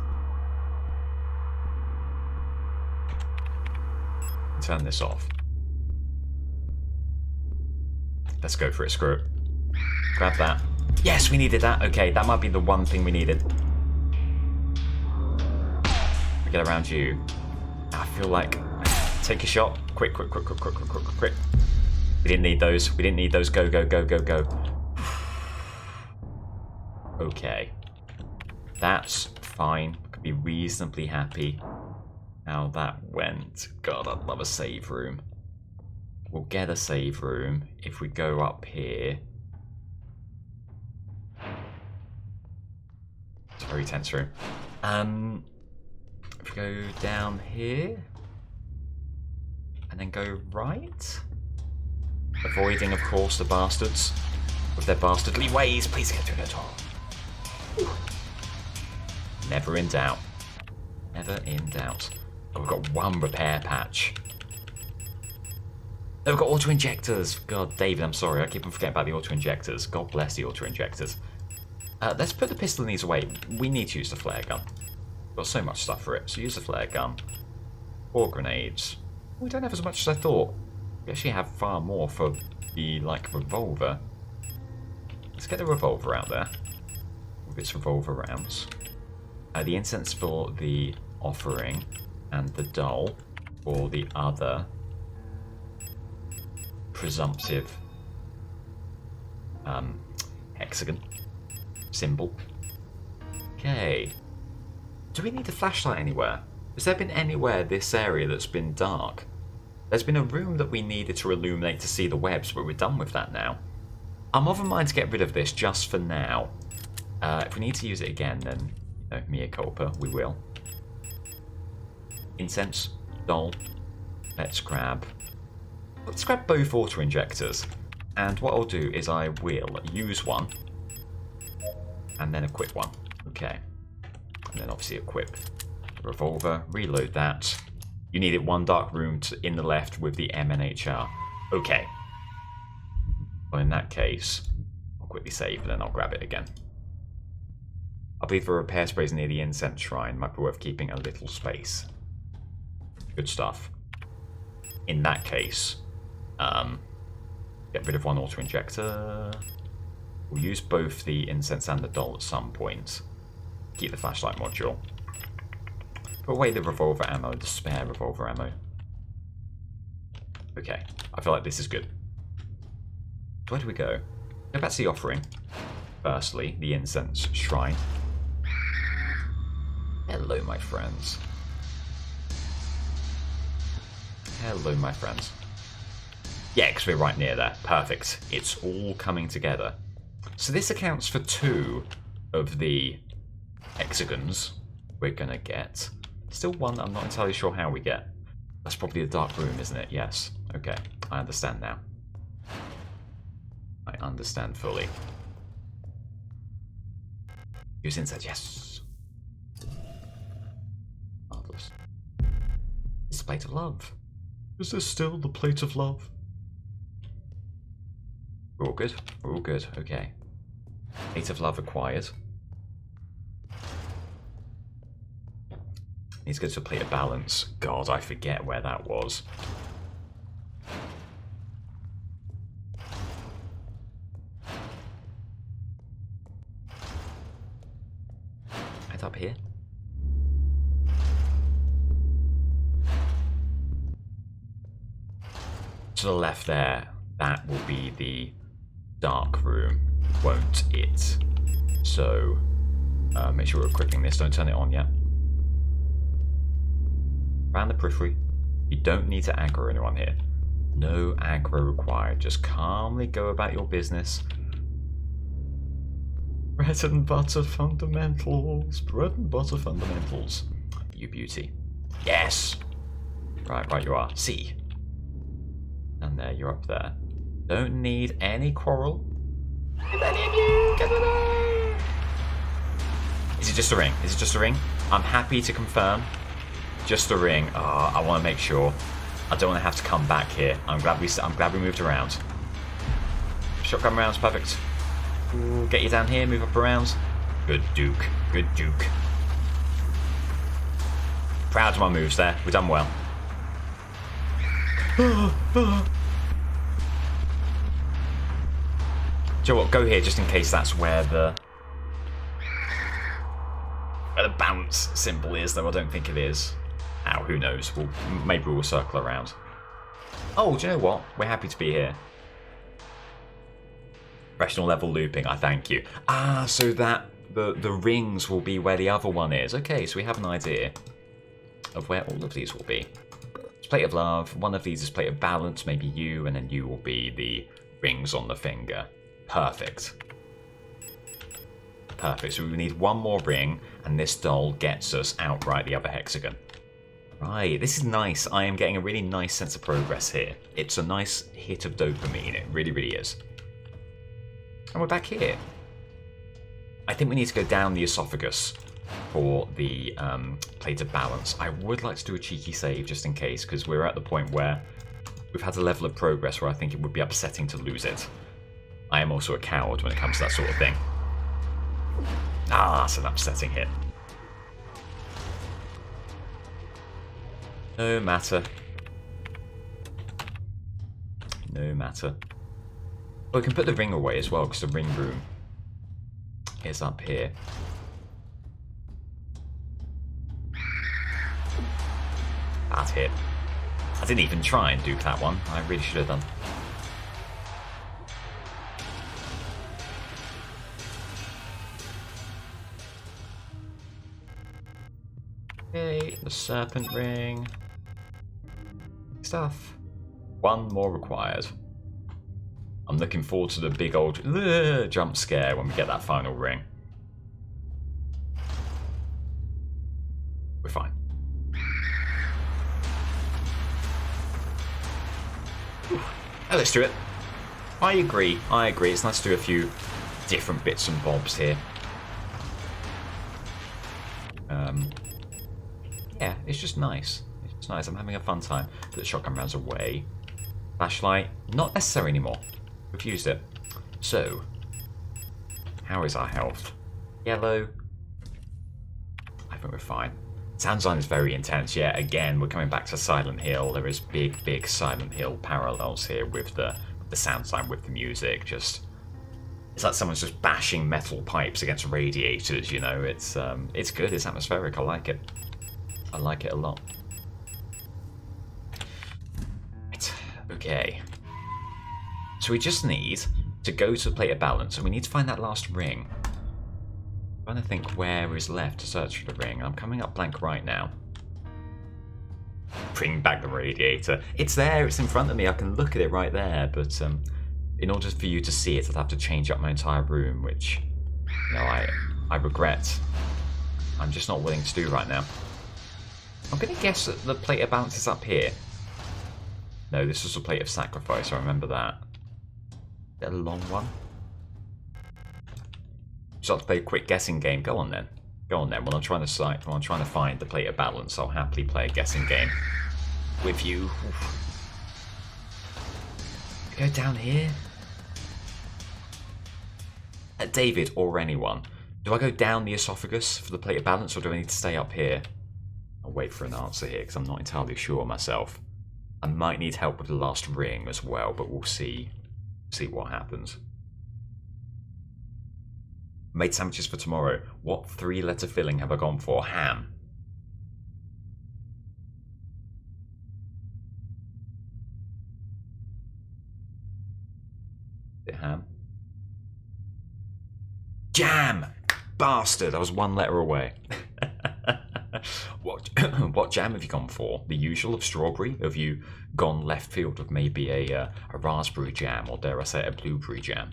Turn this off. Let's go for it, screw it. Grab that. Yes, we needed that. Okay, that might be the one thing we needed. We get around you. I feel like... Take a shot. Quick. We didn't need those. Go. Okay. That's fine. Could be reasonably happy how that went. God, I'd love a save room. We'll get a save room if we go up here. It's a very tense room. If we go down here and then go right, avoiding, of course, the bastards with their bastardly ways. Please get through the door. Whew. Never in doubt. Never in doubt. Oh, we've got one repair patch. Oh, we've got auto-injectors. God, David, I'm sorry. I keep on forgetting about the auto-injectors. God bless the auto-injectors. Let's put the pistol in these away. We need to use the flare gun. We've got so much stuff for it. So use the flare gun. 4 grenades. We don't have as much as I thought. We actually have far more for the, revolver. Let's get the revolver out there. With its revolver rounds. The incense for the offering. And the doll for the other presumptive hexagon symbol. Okay. Do we need a flashlight anywhere? Has there been anywhere this area that's been dark? There's been a room that we needed to illuminate to see the webs, but we're done with that now. I'm of a mind to get rid of this just for now. If we need to use it again, then, mea culpa, we will. Incense, doll. Let's grab both auto-injectors. And what I'll do is I will use one. And then equip one. Okay. And then obviously equip the revolver. Reload that. You need it one dark room in the left with the MNHR. Okay. Well, in that case, I'll quickly save and then I'll grab it again. I believe the repair sprays near the incense shrine might be worth keeping a little space. Good stuff. In that case, get rid of one auto-injector. We'll use both the incense and the doll at some point. Keep the flashlight module. Put away the revolver ammo, the spare revolver ammo. Okay, I feel like this is good. Where do we go? Go back to the offering. Firstly, the incense shrine. Hello, my friends. Hello, my friends. Yeah, because we're right near there. Perfect. It's all coming together. So this accounts for 2 of the hexagons we're going to get. Still one I'm not entirely sure how we get. That's probably a dark room, isn't it? Yes. Okay. I understand now. I understand fully. Use incense. Yes. Marvelous. It's a plate of love. Is this still the plate of love? We're all good. We're all good. Okay. Plate of love acquired. Needs to go to a plate of balance. God, I forget where that was. Head up here. To the left there, that will be the dark room, won't it? So, make sure we're equipping this. Don't turn it on yet. Around the periphery. You don't need to aggro anyone here. No aggro required. Just calmly go about your business. Bread and butter fundamentals. Bread and butter fundamentals. You beauty. Yes! Right, you are. C. And there, you're up there. Don't need any coral. If any of you get there. Is it just a ring? Is it just a ring? I'm happy to confirm. Just a ring. Oh, I want to make sure. I don't want to have to come back here. I'm glad we moved around. Shotgun rounds, perfect. Ooh, get you down here, move up around. Good Duke. Good Duke. Proud of my moves there. We've done well. Do you know what? Go here just in case that's where the bounce symbol is, though I don't think it is. Ow, who knows? Maybe we'll circle around. Oh, do you know what? We're happy to be here. Professional level looping, I thank you. Ah, so that the rings will be where the other one is. Okay, so we have an idea of where all of these will be. It's plate of love, one of these is plate of balance, maybe you, and then you will be the rings on the finger. Perfect. Perfect, so we need one more ring, and this doll gets us outright the other hexagon. Right, this is nice. I am getting a really nice sense of progress here. It's a nice hit of dopamine, it really, really is. And we're back here. I think we need to go down the esophagus for the plate of balance. I would like to do a cheeky save just in case, because we're at the point where we've had a level of progress where I think it would be upsetting to lose it. I am also a coward when it comes to that sort of thing. Ah, that's an upsetting hit. No matter. No matter. Oh, we can put the ring away as well, because the ring room is up here. Bad hit. I didn't even try and duke that one. I really should have done. Okay, the serpent ring. Stuff. One more required. I'm looking forward to the big old jump scare when we get that final ring. We're fine. Oh, let's do it. I agree. It's nice to do a few different bits and bobs here. Yeah, it's just nice. It's just nice. I'm having a fun time. Put the shotgun rounds away. Flashlight, not necessary anymore. We've used it. So, how is our health? Yellow. I think we're fine. Sound design is very intense. Yeah, again, we're coming back to Silent Hill. There is big Silent Hill parallels here with the sound design, with the music. Just, it's like someone's just bashing metal pipes against radiators. You know, it's good. It's atmospheric. I like it. I like it a lot. Right. Okay. So we just need to go to the plate of balance, and we need to find that last ring. I'm trying to think where is left to search for the ring. I'm coming up blank right now. Bring back the radiator. It's there, it's in front of me, I can look at it right there, but in order for you to see it, I'd have to change up my entire room, which, you know, I regret. I'm just not willing to do right now. I'm going to guess that the plate of balance is up here. No, this was a plate of sacrifice, I remember that. Is that a long one? Just like to play a quick guessing game. Go on then. Go on then. When I'm trying to find the plate of balance, I'll happily play a guessing game with you. Oof. Go down here. David or anyone. Do I go down the esophagus for the plate of balance, or do I need to stay up here? I'll wait for an answer here because I'm not entirely sure myself. I might need help with the last ring as well, but we'll see. See what happens. Made sandwiches for tomorrow. What 3-letter filling have I gone for? Ham. Is it ham? Jam! Bastard! I was 1 letter away. What jam have you gone for? The usual of strawberry? Have you gone left field with maybe a raspberry jam, or dare I say a blueberry jam?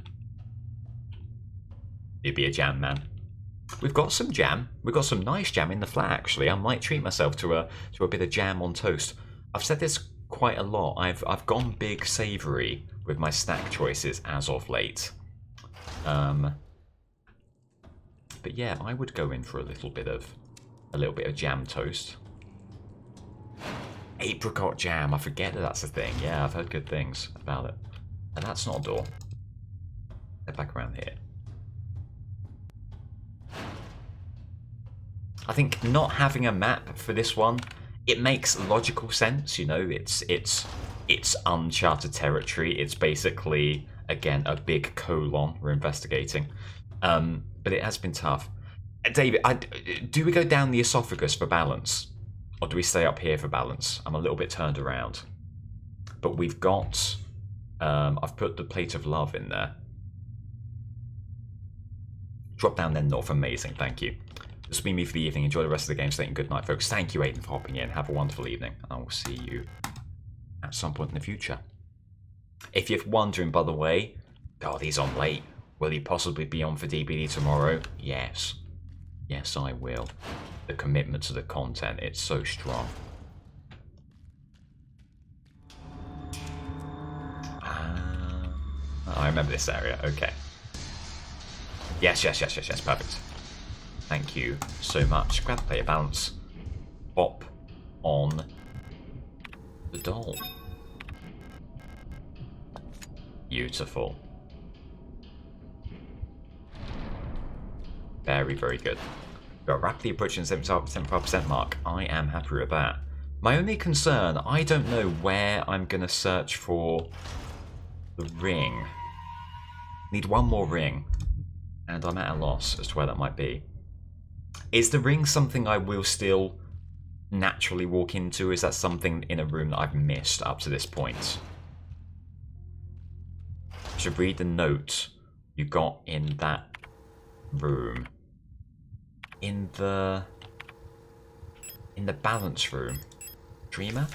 You'd be a jam man. We've got some jam. We've got some nice jam in the flat, actually. I might treat myself to a bit of jam on toast. I've said this quite a lot. I've gone big savoury with my snack choices as of late. But yeah, I would go in for a little bit of jam toast. Apricot jam. I forget that that's a thing. Yeah, I've heard good things about it. And that's not a door. Head back around here. I think not having a map for this one, it makes logical sense. You know, it's uncharted territory. It's basically, again, a big colon we're investigating. But it has been tough. David, do we go down the esophagus for balance? Or do we stay up here for balance? I'm a little bit turned around. But we've got... I've put the plate of love in there. Drop down then north. Amazing, thank you. This will be me for the evening. Enjoy the rest of the game state and good night, folks. Thank you, Aiden, for hopping in. Have a wonderful evening. I will see you at some point in the future. If you're wondering, by the way, God, he's on late. Will he possibly be on for DBD tomorrow? Yes. Yes, I will. The commitment to the content, it's so strong. I remember this area, okay. Yes, perfect. Thank you so much. Grab the plate of balance. Pop on the doll. Beautiful. Very, very good. We're rapidly approaching the 75% mark. I am happy with that. My only concern, I don't know where I'm going to search for the ring. Need one more ring. And I'm at a loss as to where that might be. Is the ring something I will still naturally walk into? Is that something in a room that I've missed up to this point? I should read the note you got in that room. In the balance room. Dreamer?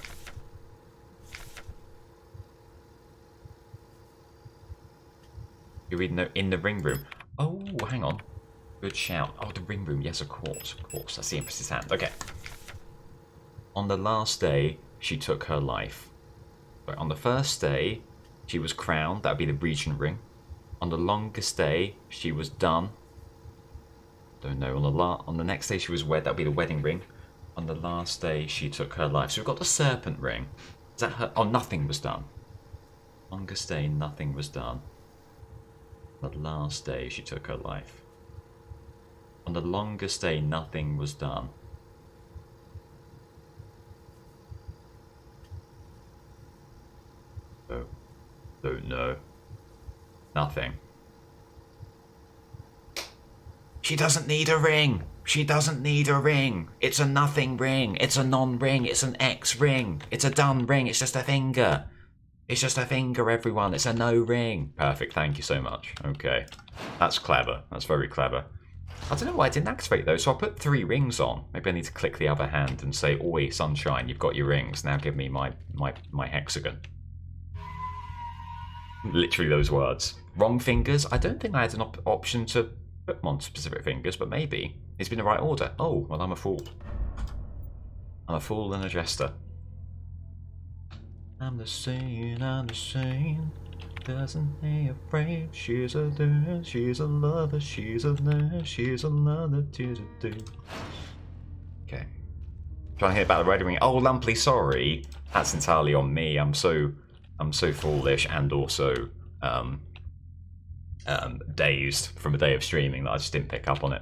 You read note in the ring room. Oh, hang on. Good shout. Oh, the ring room. Yes, of course. Of course. That's the Empress's hand. Okay. On the last day, she took her life. But on the first day, she was crowned. That would be the regent ring. On the longest day, she was done. Don't know. On the next day, she was wed. That would be the wedding ring. On the last day, she took her life. So we've got the serpent ring. Is that her? Oh, nothing was done. Longest day, nothing was done. The last day, she took her life. On the longest day, nothing was done. Oh, don't know. Nothing. She doesn't need a ring. She doesn't need a ring. It's a nothing ring. It's a non-ring. It's an X ring. It's a done ring. It's just a finger. It's just a finger, everyone. It's a no ring. Perfect. Thank you so much. Okay. That's clever. That's very clever. I don't know why I didn't activate those, so I'll put 3 rings on. Maybe I need to click the other hand and say, oi, sunshine, you've got your rings. Now give me my hexagon. Literally those words. Wrong fingers. I don't think I had an option to put them on specific fingers, but maybe. It's been the right order. Oh, well, I'm a fool. I'm a fool and a jester. I'm the same, doesn't be afraid. She's a lover, she's a lover, she's a nurse, she's a lover, do. Okay. Trying to hear about the wedding ring. Oh, Lumply, sorry. That's entirely on me. I'm so foolish and also dazed from a day of streaming that I just didn't pick up on it.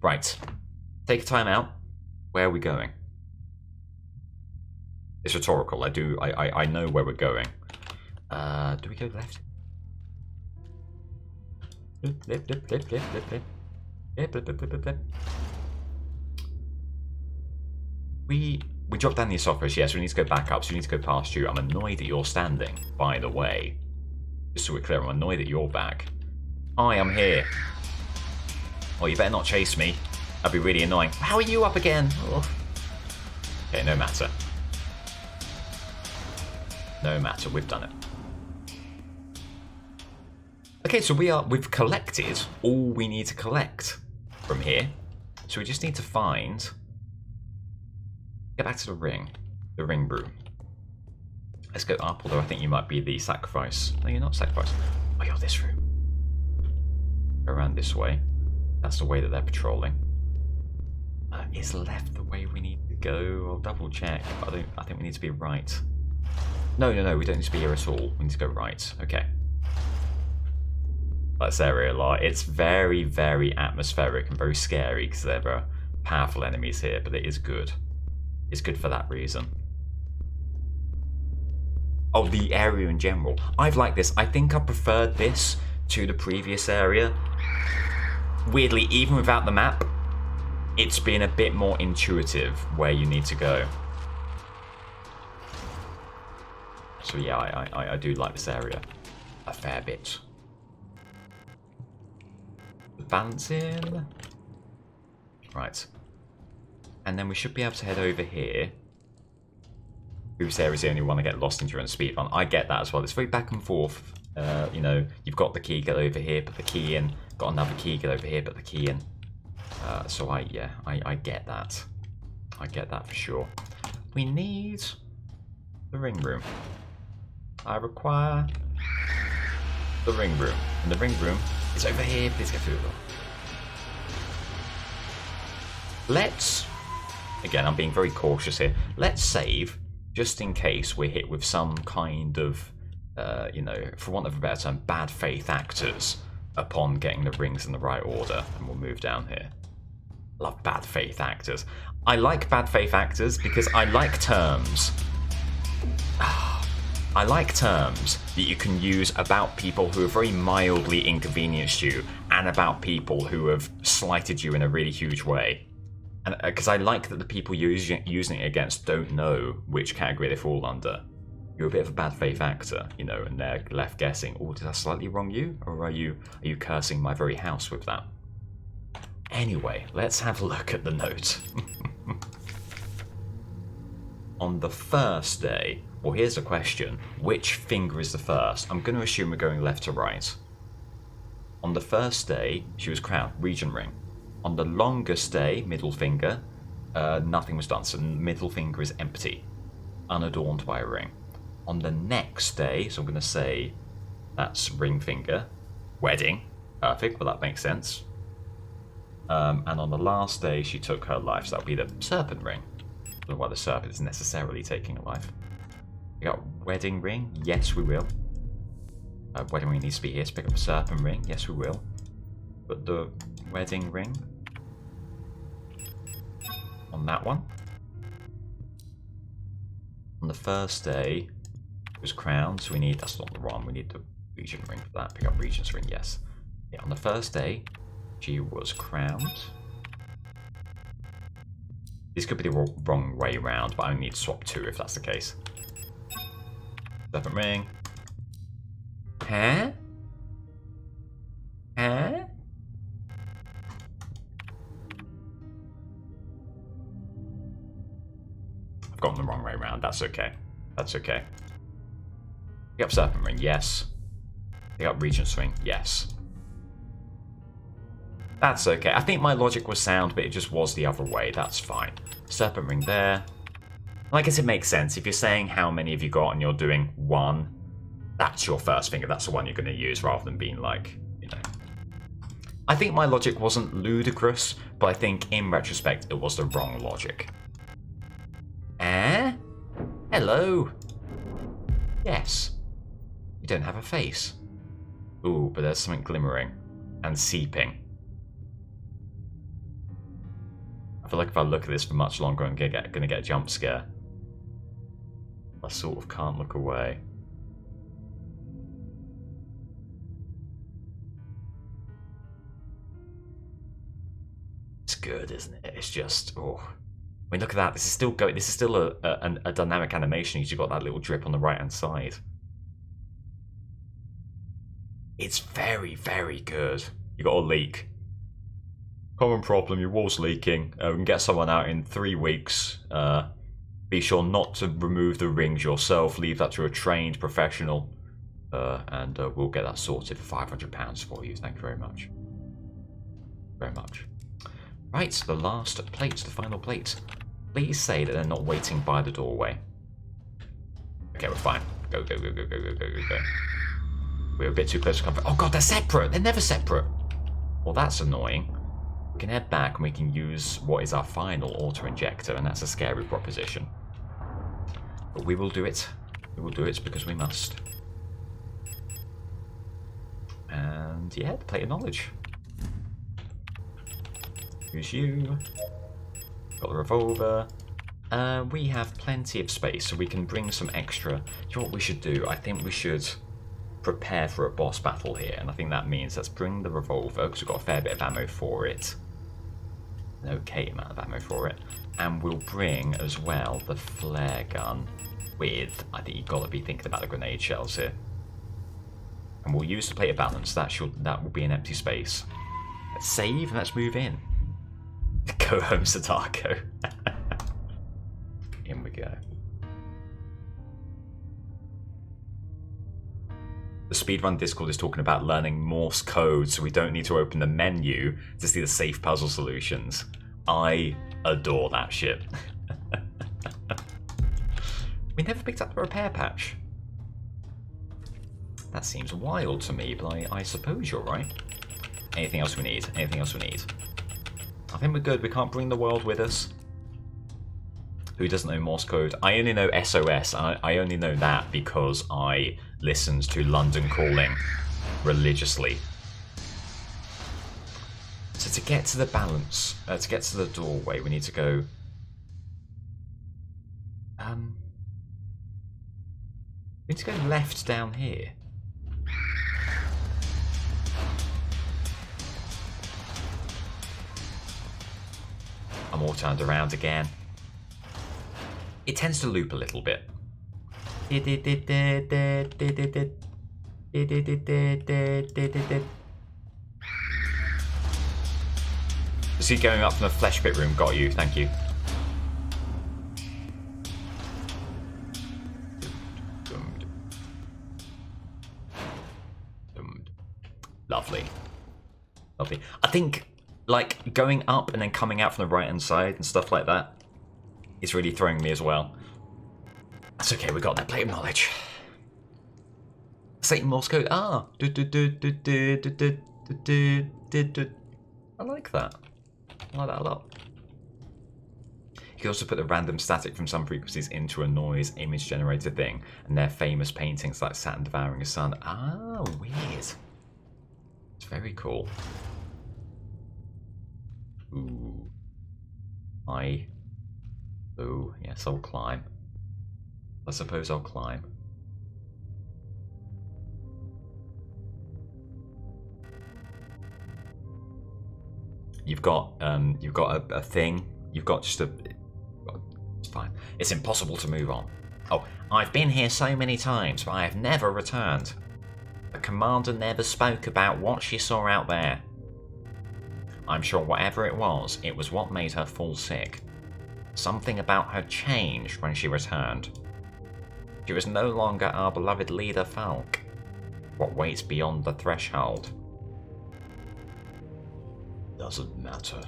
Right. Take a time out. Where are we going? It's rhetorical. I know where we're going. Do we go left? Left. We dropped down the esophagus. Yes, we need to go back up. So we need to go past you. I'm annoyed that you're standing. By the way, just so we're clear, I'm annoyed that you're back. Hi, I'm here. Oh, you better not chase me. That'd be really annoying. How are you up again? Oh. Okay, no matter. No matter, we've done it. Okay, so we've collected all we need to collect from here. So we just need to find... Get back to the ring room. Let's go up, although I think you might be the sacrifice. No, you're not sacrifice. Oh, you're this room. Go around this way. That's the way that they're patrolling. Is left the way we need to go? I'll double check, but I think we need to be right. No, we don't need to be here at all. We need to go right. Okay. This area a lot. It's very, very atmospheric and very scary because there are powerful enemies here, but it is good. It's good for that reason. Oh, the area in general. I've liked this. I think I preferred this to the previous area. Weirdly, even without the map, it's been a bit more intuitive where you need to go. So yeah, I do like this area a fair bit. Balance in. Right. And then we should be able to head over here. Previous area is the only one I get lost in during the speed run. I get that as well. It's very back and forth. You know, you've got the key, get over here, put the key in. Got another key, get over here, put the key in. So I get that. I get that for sure. We need the ring room. I require the ring room. And the ring room is over here. Please get through the door. Let's, again, I'm being very cautious here. Let's save, just in case we're hit with some kind of, you know, for want of a better term, bad faith actors upon getting the rings in the right order. And we'll move down here. Love bad faith actors. I like bad faith actors because I like terms. I like terms that you can use about people who have very mildly inconvenienced you and about people who have slighted you in a really huge way. And because I like that the people you're using it against don't know which category they fall under. You're a bit of a bad faith actor, you know, and they're left guessing, oh, did I slightly wrong you? Or are you cursing my very house with that? Anyway, let's have a look at the note. On the first day, well, here's a question. Which finger is the first? I'm going to assume we're going left to right. On the first day, she was crowned, Regent ring. On the longest day, middle finger, nothing was done. So middle finger is empty, unadorned by a ring. On the next day, so I'm going to say that's ring finger, wedding. Perfect, well, that makes sense. And on the last day, she took her life, so that'll be the serpent ring. I don't know why the serpent is necessarily taking a life. We got wedding ring. Yes, we will. Wedding ring needs to be here to pick up a serpent ring. Yes, we will. But the wedding ring on that one. On the first day, it was crowned, so we need, that's not the wrong, we need the regent ring for that. Pick up regent's ring, yes. Yeah, on the first day, she was crowned. This could be the wrong way around, but I only need to swap two if that's the case. Serpent ring. Huh? Huh? I've gotten the wrong way around. That's okay. That's okay. Pick up serpent ring, yes. Pick up regent's ring, yes. That's okay. I think my logic was sound, but it just was the other way. That's fine. Serpent ring there. I guess it makes sense. If you're saying how many have you got and you're doing one, that's your first finger. That's the one you're going to use rather than being like, you know. I think my logic wasn't ludicrous, but I think in retrospect it was the wrong logic. Eh? Hello? Yes. You don't have a face. Ooh, but there's something glimmering and seeping. I feel like if I look at this for much longer, I'm gonna get a jump scare. I sort of can't look away. It's good, isn't it? It's just, oh. I mean, look at that. This is still going. This is still a dynamic animation. You've got that little drip on the right hand side. It's very, very good. You got a leak. Common problem, your wall's leaking. We can get someone out in 3 weeks. Be sure not to remove the rings yourself. Leave that to a trained professional. And we'll get that sorted for £500 for you. Thank you very much. Very much. Right, the last plate, the final plate. Please say that they're not waiting by the doorway. Okay, we're fine. Go, go, go, go, go, go, go, go, go. We're a bit too close to comfort. Oh god, they're separate! They're never separate! Well, that's annoying. We can head back and we can use what is our final auto-injector, and that's a scary proposition. But we will do it. We will do it because we must. And yeah, the plate of knowledge. Who's you? Got the revolver. We have plenty of space, so we can bring some extra. Do you know what we should do? I think we should prepare for a boss battle here, and I think that means let's bring the revolver, because we've got a fair bit of ammo for it. An okay amount of ammo for it. And we'll bring as well the flare gun with, I think you've got to be thinking about the grenade shells here. And we'll use the plate of balance, that will be an empty space. Let's save and let's move in. Go home, Sadako. In we go. The speedrun Discord is talking about learning Morse code so we don't need to open the menu to see the safe puzzle solutions. I adore that shit. We never picked up the repair patch. That seems wild to me, but I suppose you're right. Anything else we need? Anything else we need? I think we're good. We can't bring the world with us. Who doesn't know Morse code? I only know SOS. I only know that because I listened to London Calling religiously. So to get to the balance, to get to the doorway, we need to go... we need to go left down here. I'm all turned around again. It tends to loop a little bit. See, going up from the flesh pit room got you, thank you. Lovely. Lovely. I think, like, going up and then coming out from the right-hand side and stuff like that is really throwing me as well. That's okay, we got that plate of knowledge. Satan Morse code. Ah! I like that. I like that a lot. You can also put the random static from some frequencies into a noise image generator thing, and they're famous paintings like Saturn devouring a sun. Ah, weird. It's very cool. Ooh. Oh, yes, I'll climb. I suppose I'll climb. You've got a thing. You've got just a... It's fine. It's impossible to move on. Oh, I've been here so many times, but I have never returned. The commander never spoke about what she saw out there. I'm sure whatever it was what made her fall sick. Something about her changed when she returned. She was no longer our beloved leader, Falk. What waits beyond the threshold? Doesn't matter.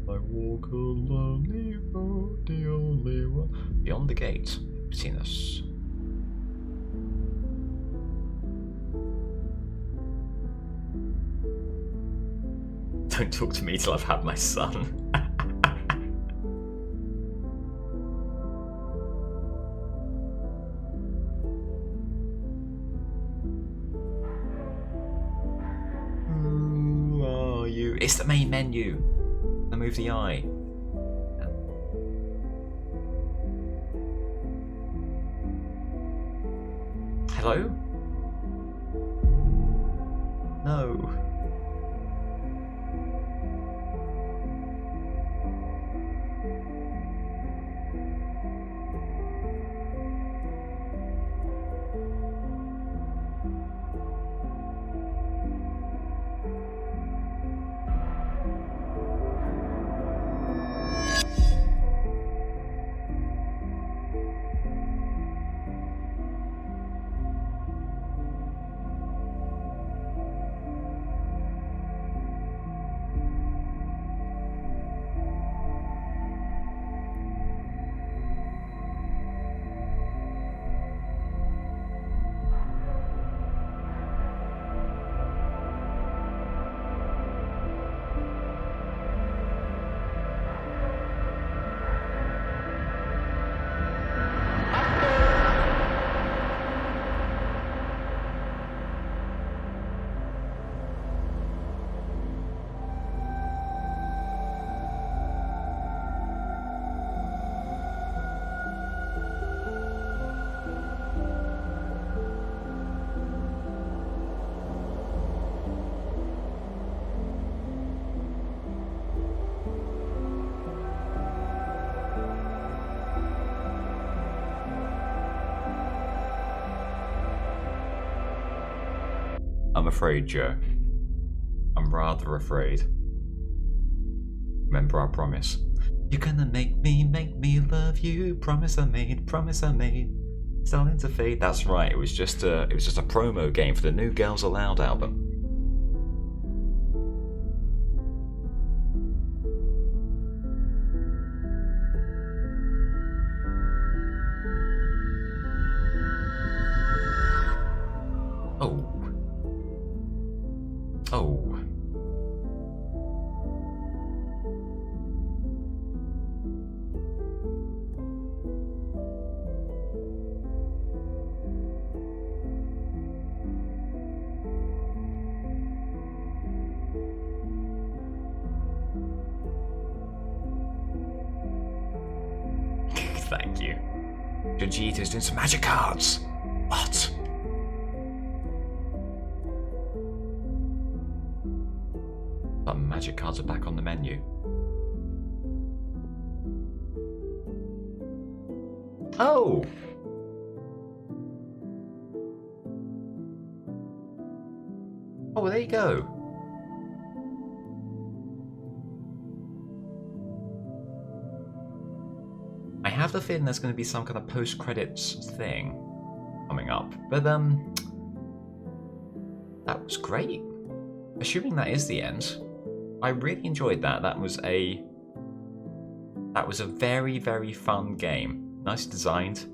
I walk a lonely road, the only one. Beyond the gate, Signalis. Don't talk to me till I've had my son. Who are you? It's the main menu. I move the eye. Hello? No. I'm afraid, Joe. I'm rather afraid. Remember our promise. You're gonna make me love you. Promise I made, promise I made. Starting to fade. That's right. It was just a promo game for the new Girls Aloud album. Oh. Oh. Thank you. Vegeta's doing some magic cards. What? But magic cards are back on the menu. Oh! Oh, well, there you go. I have the feeling there's going to be some kind of post-credits thing coming up, but that was great. Assuming that is the end, I really enjoyed that. That was a very, very fun game. Nice designed.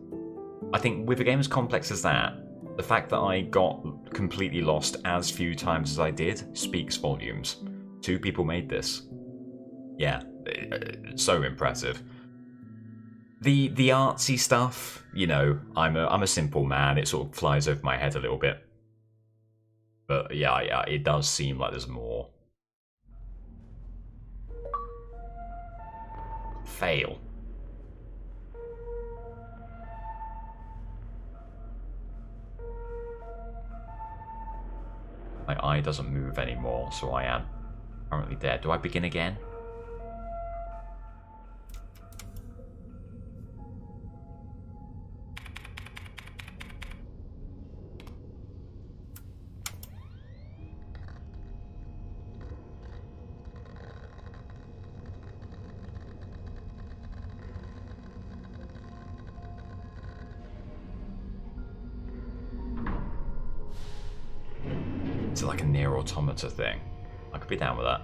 I think with a game as complex as that, the fact that I got completely lost as few times as I did speaks volumes. 2 people made this. Yeah, so impressive. The artsy stuff, you know, I'm a simple man. It sort of flies over my head a little bit. But yeah, it does seem like there's more. Fail. My eye doesn't move anymore, so I am currently dead. Do I begin again? Is it like a near automata thing? I could be down with that.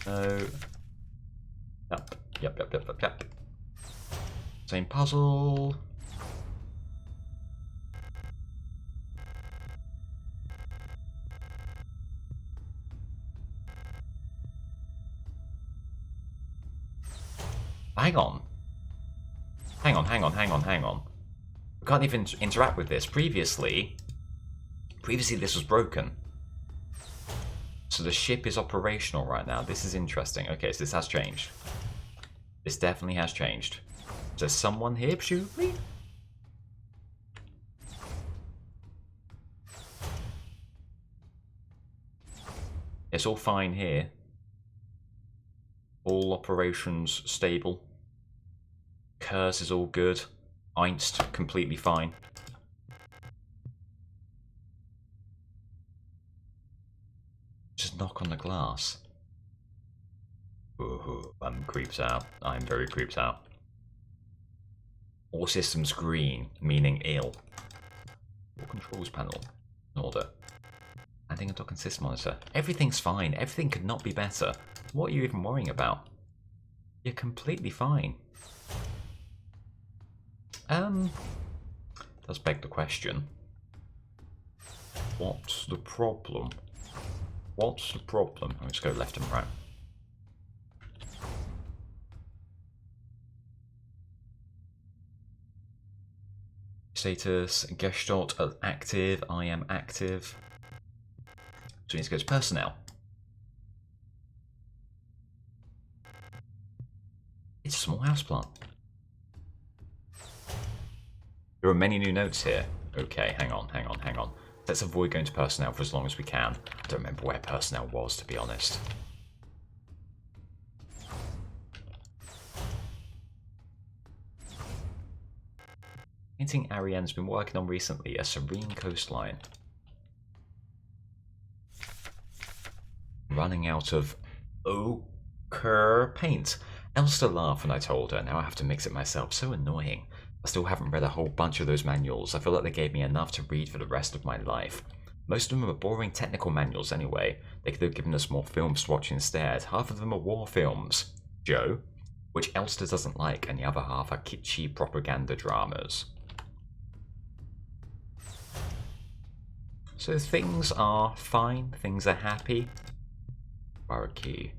So, yep. Same puzzle. Hang on. We can't even interact with this. Previously this was broken. So the ship is operational right now. This is interesting. Okay, so this has changed. This definitely has changed. Is there someone here? Shoot me? It's all fine here. All operations stable. Curse is all good. Einst completely fine. Just knock on the glass. Ooh, I'm creeped out. I'm very creeped out. All systems green, meaning ill. All controls panel. In order. Adding a dock and sys monitor. Everything's fine. Everything could not be better. What are you even worrying about? You're completely fine. Does beg the question. What's the problem? What's the problem? Let's go left and right. Status, Gestalt active, I am active. So we need to go to personnel. It's a small houseplant. There are many new notes here. Okay, hang on. Let's avoid going to personnel for as long as we can. I don't remember where personnel was, to be honest. Painting Ariane's been working on recently, a serene coastline. Running out of ochre paint. Elster laughed when I told her, now I have to mix it myself, so annoying. I still haven't read a whole bunch of those manuals. I feel like they gave me enough to read for the rest of my life. Most of them are boring technical manuals anyway. They could have given us more films to watch instead. Half of them are war films, Joe, which Elster doesn't like, and the other half are kitschy propaganda dramas. So things are fine, things are happy. Key.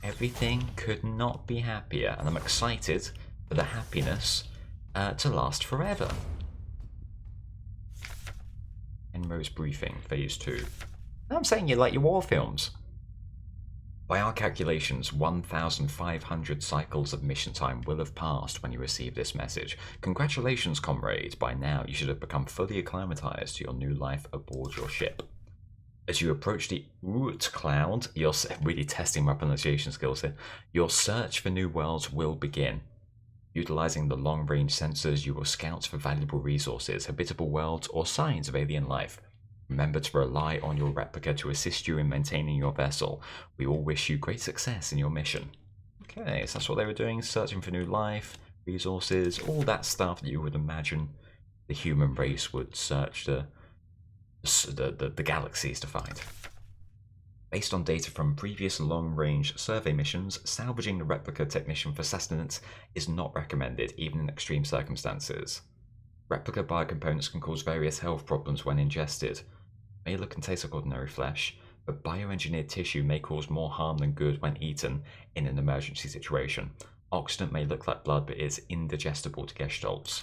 Everything could not be happier, and I'm excited for the happiness to last forever. Enro's briefing, phase 2. I'm saying you like your war films. By our calculations, 1,500 cycles of mission time will have passed when you receive this message. Congratulations, comrade. By now, you should have become fully acclimatized to your new life aboard your ship. As you approach the Oort cloud, you're really testing my pronunciation skills here. Your search for new worlds will begin. Utilizing the long-range sensors, you will scout for valuable resources, habitable worlds, or signs of alien life. Remember to rely on your replica to assist you in maintaining your vessel. We all wish you great success in your mission. Okay, so that's what they were doing, searching for new life, resources, all that stuff that you would imagine the human race would search the galaxies to find. Based on data from previous long-range survey missions, salvaging the replica technician for sustenance is not recommended, even in extreme circumstances. Replica biocomponents can cause various health problems when ingested. May look and taste like ordinary flesh, but bioengineered tissue may cause more harm than good when eaten in an emergency situation. Oxidant may look like blood, but is indigestible to Gestalts.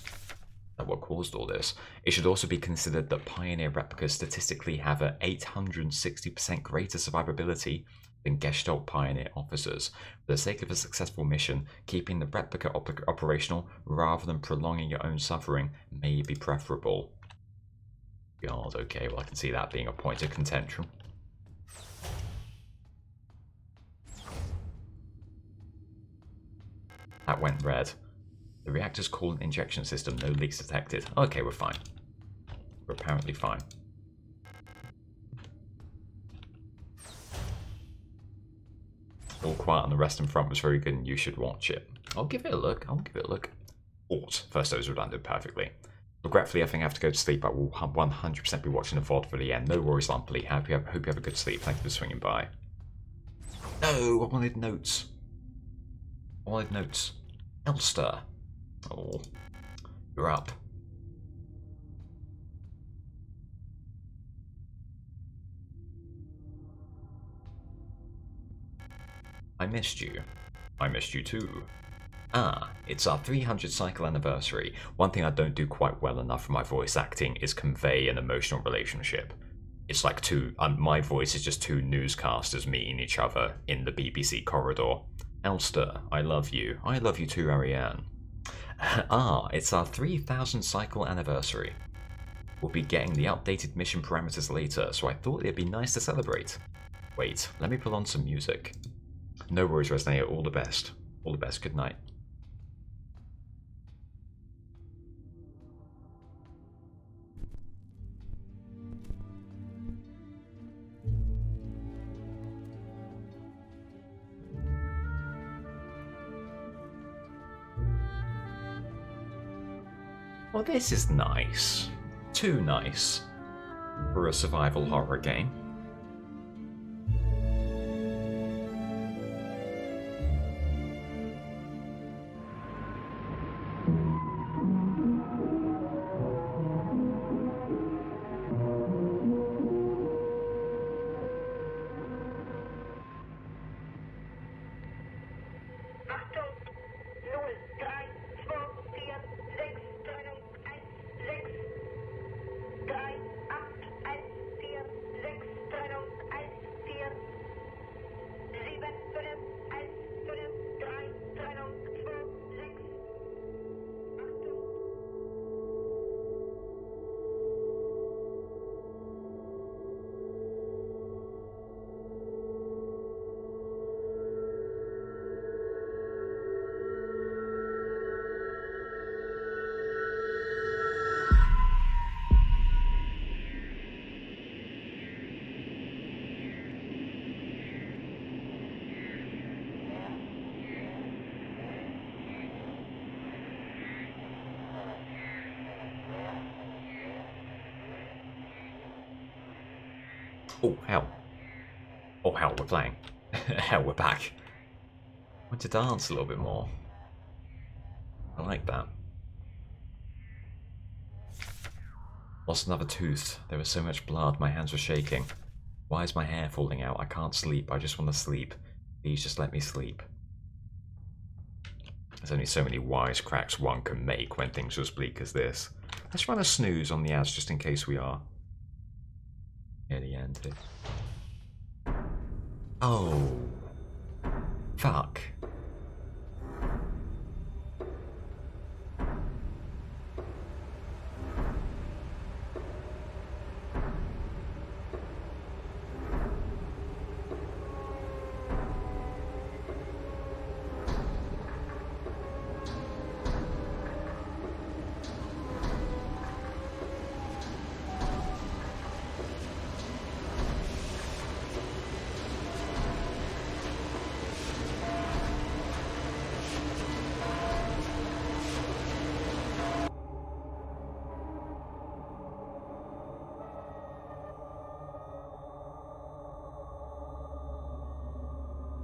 That what caused all this. It should also be considered that Pioneer replicas statistically have an 860% greater survivability than Gestalt Pioneer officers. For the sake of a successful mission, keeping the replica operational rather than prolonging your own suffering may be preferable. God, okay, well I can see that being a point of contention. That went red. The reactor's coolant injection system, no leaks detected. Okay, we're fine. We're apparently fine. All quiet on the rest in front was very good and you should watch it. I'll give it a look, Ought. First those redundant perfectly. Regretfully, I think I have to go to sleep. I will 100% be watching the VOD for the end. No worries, Lumpily. Hope you have a good sleep. Thank you for swinging by. No, I wanted notes. Elster. Oh, you're up. I missed you. I missed you too. Ah, it's our 300 cycle anniversary. One thing I don't do quite well enough for my voice acting is convey an emotional relationship. It's like my voice is just two newscasters meeting each other in the BBC corridor. Elster, I love you. I love you too, Ariane. Ah, it's our 3000 cycle anniversary. We'll be getting the updated mission parameters later, so I thought it'd be nice to celebrate. Wait, let me pull on some music. No worries, Resonator, all the best. All the best, good night. Well, this is nice. Too nice for a survival horror game. Oh, hell. Oh, hell, we're playing. Hell, we're back. I want to dance a little bit more. I like that. Lost another tooth. There was so much blood, my hands were shaking. Why is my hair falling out? I can't sleep. I just want to sleep. Please just let me sleep. There's only so many wisecracks one can make when things are as bleak as this. Let's run a snooze on the ads just in case we are. Near the end here. Oh. Fuck.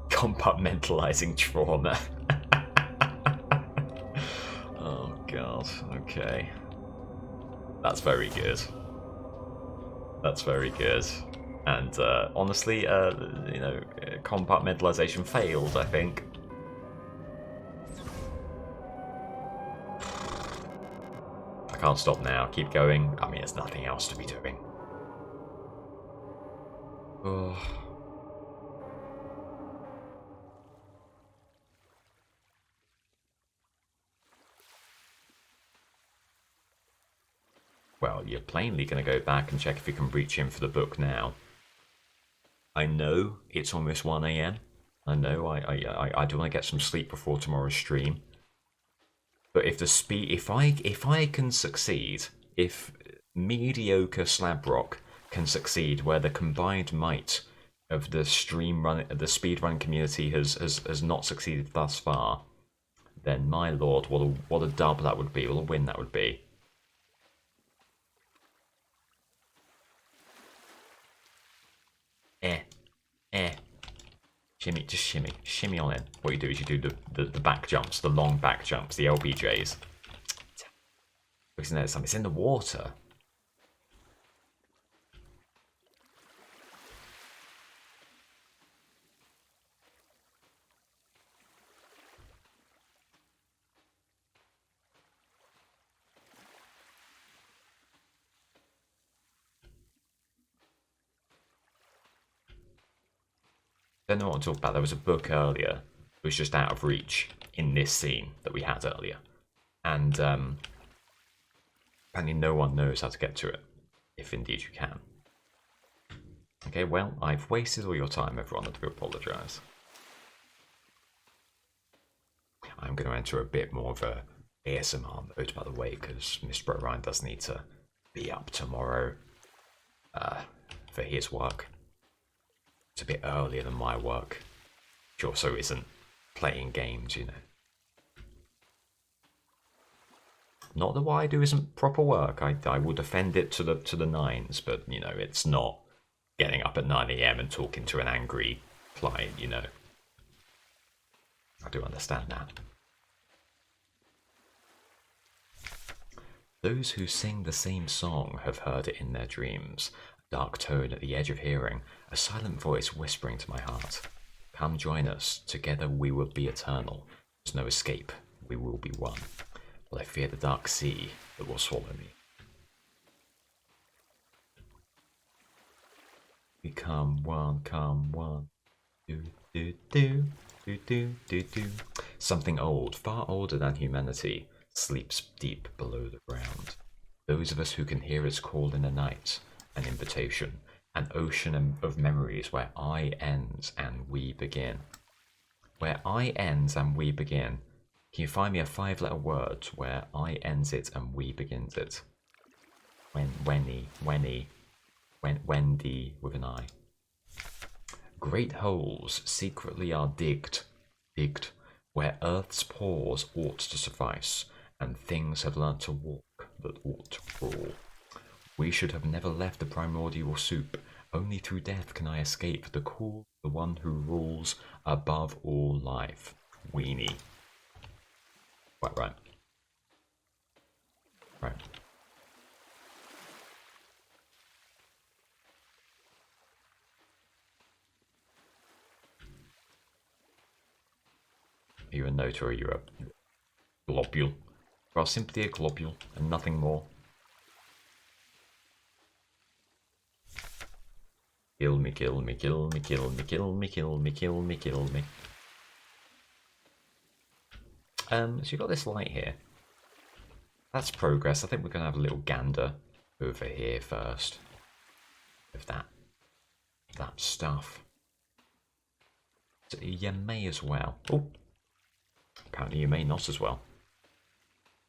Compartmentalizing trauma. Oh god, okay. That's very good. That's very good. And honestly, you know, compartmentalization failed, I think. I can't stop now, keep going. I mean, there's nothing else to be doing. Oh. Well, you're plainly going to go back and check if you can reach him for the book now. I know it's almost 1 AM. I know I do want to get some sleep before tomorrow's stream. But if the speed, if I can succeed, if mediocre Slabrock can succeed, where the combined might of the speedrun community has not succeeded thus far, then my lord, what a dub that would be, what a win that would be. Shimmy, just shimmy on in. What you do is you do the back jumps, the long back jumps, the LBJs. Isn't there something? It's in the water. Don't know what I'm talking about. There was a book earlier that was just out of reach in this scene that we had earlier. And apparently no one knows how to get to it, if indeed you can. Okay, well, I've wasted all your time, everyone. I do apologise. I'm going to enter a bit more of a ASMR mode, by the way, because Mr. Ryan does need to be up tomorrow for his work. It's a bit earlier than my work, which also isn't playing games, you know. Not that what I do isn't proper work. I will defend it to the nines, but you know, it's not getting up at 9 AM and talking to an angry client, you know. I do understand that. Those who sing the same song have heard it in their dreams. A dark tone at the edge of hearing, a silent voice whispering to my heart. Come join us, together we will be eternal. There's no escape, we will be one. But I fear the dark sea that will swallow me. We come one, do do do do do do do. Something old, far older than humanity, sleeps deep below the ground. Those of us who can hear its call in the night, an invitation, an ocean of memories where I ends and we begin. Where I ends and we begin. Can you find me a 5-letter word where I ends it and we begins it? Wendy with an I. Great holes secretly are digged, where earth's pores ought to suffice, and things have learnt to walk that ought to crawl. We should have never left the primordial soup Only through death can I escape the call of the one who rules above all life. Weenie. Right. Are you a note or are you a globule? Well, simply a globule and nothing more. Kill me. So you've got this light here. That's progress. I think we're going to have a little gander over here first. Of that stuff. So you may as well. Oh, apparently you may not as well.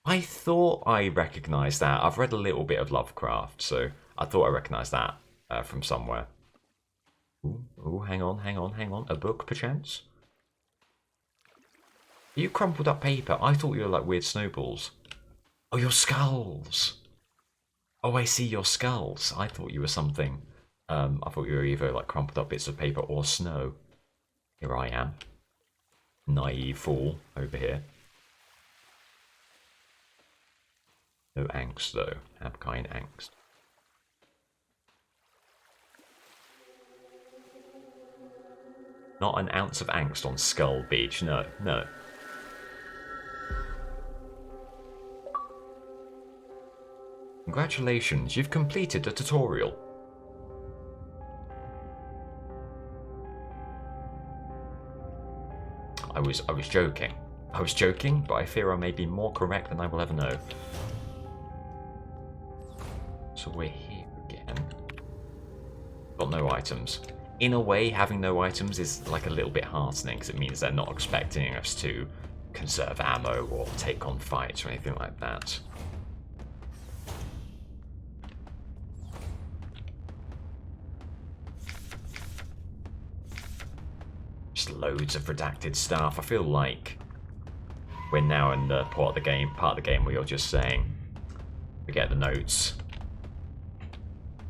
I thought I recognised that. I've read a little bit of Lovecraft, so I thought I recognised that from somewhere. Ooh, hang on. A book, perchance? Are you crumpled up paper? I thought you were like weird snowballs. Oh, your skulls! Oh, I see your skulls. I thought you were something. I thought you were either like crumpled up bits of paper or snow. Here I am. Naive fool over here. No angst though. Have kind angst. Not an ounce of angst on Skull Beach. No. Congratulations, you've completed the tutorial. I was joking. I was joking, but I fear I may be more correct than I will ever know. So we're here again. Got no items. In a way, having no items is like a little bit heartening because it means they're not expecting us to conserve ammo or take on fights or anything like that. Just loads of redacted stuff. I feel like we're now in the part of the game where you're just saying, forget the notes.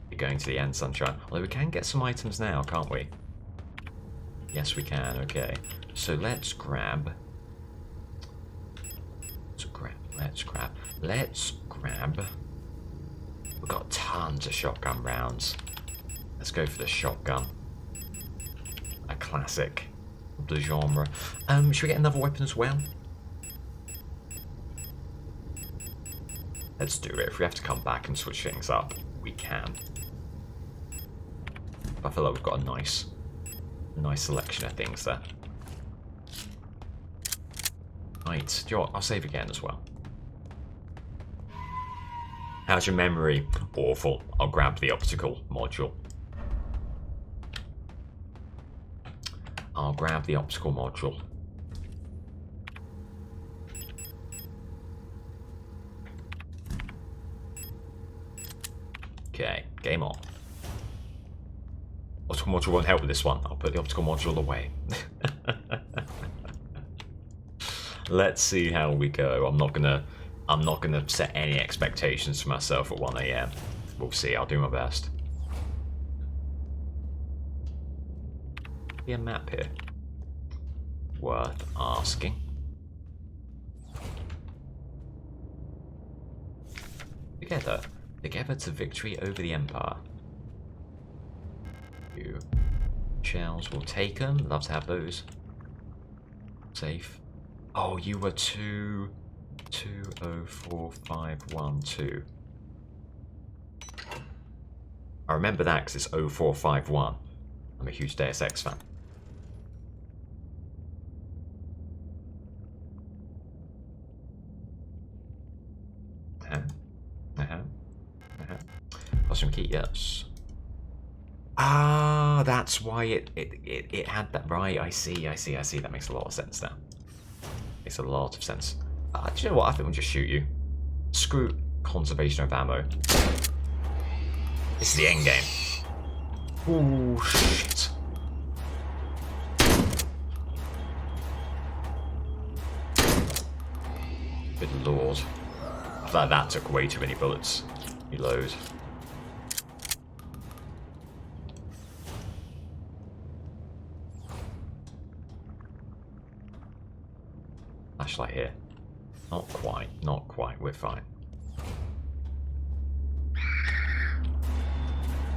You're going to the end, sunshine. Although we can get some items now, can't we? Yes, we can. Okay. So let's grab. Let's grab. We've got tons of shotgun rounds. Let's go for the shotgun. A classic of the genre. Should we get another weapon as well? Let's do it. If we have to come back and switch things up, we can. I feel like we've got a nice selection of things there. Right, do you know what? I'll save again as well. How's your memory? Awful. I'll grab the optical module. Okay, game on. Optical module won't help with this one. I'll put the optical module away. Let's see how we go. I'm not gonna set any expectations for myself at 1 AM. We'll see. I'll do my best. Be a map here. Worth asking. Together to victory over the Empire. Few shells, we'll take them. Love to have those. Safe. Oh, you were 204512. I remember that because it's 0451. I'm a huge Deus Ex fan. Costume key, yes. Ah, that's why it had that. Right, I see. That makes a lot of sense now. Makes a lot of sense. Do you know what? I think we'll just shoot you. Screw conservation of ammo. This is the end game. Oh, shit. Good lord. I thought that took way too many bullets. Reload. flashlight here. Not quite, not quite. We're fine.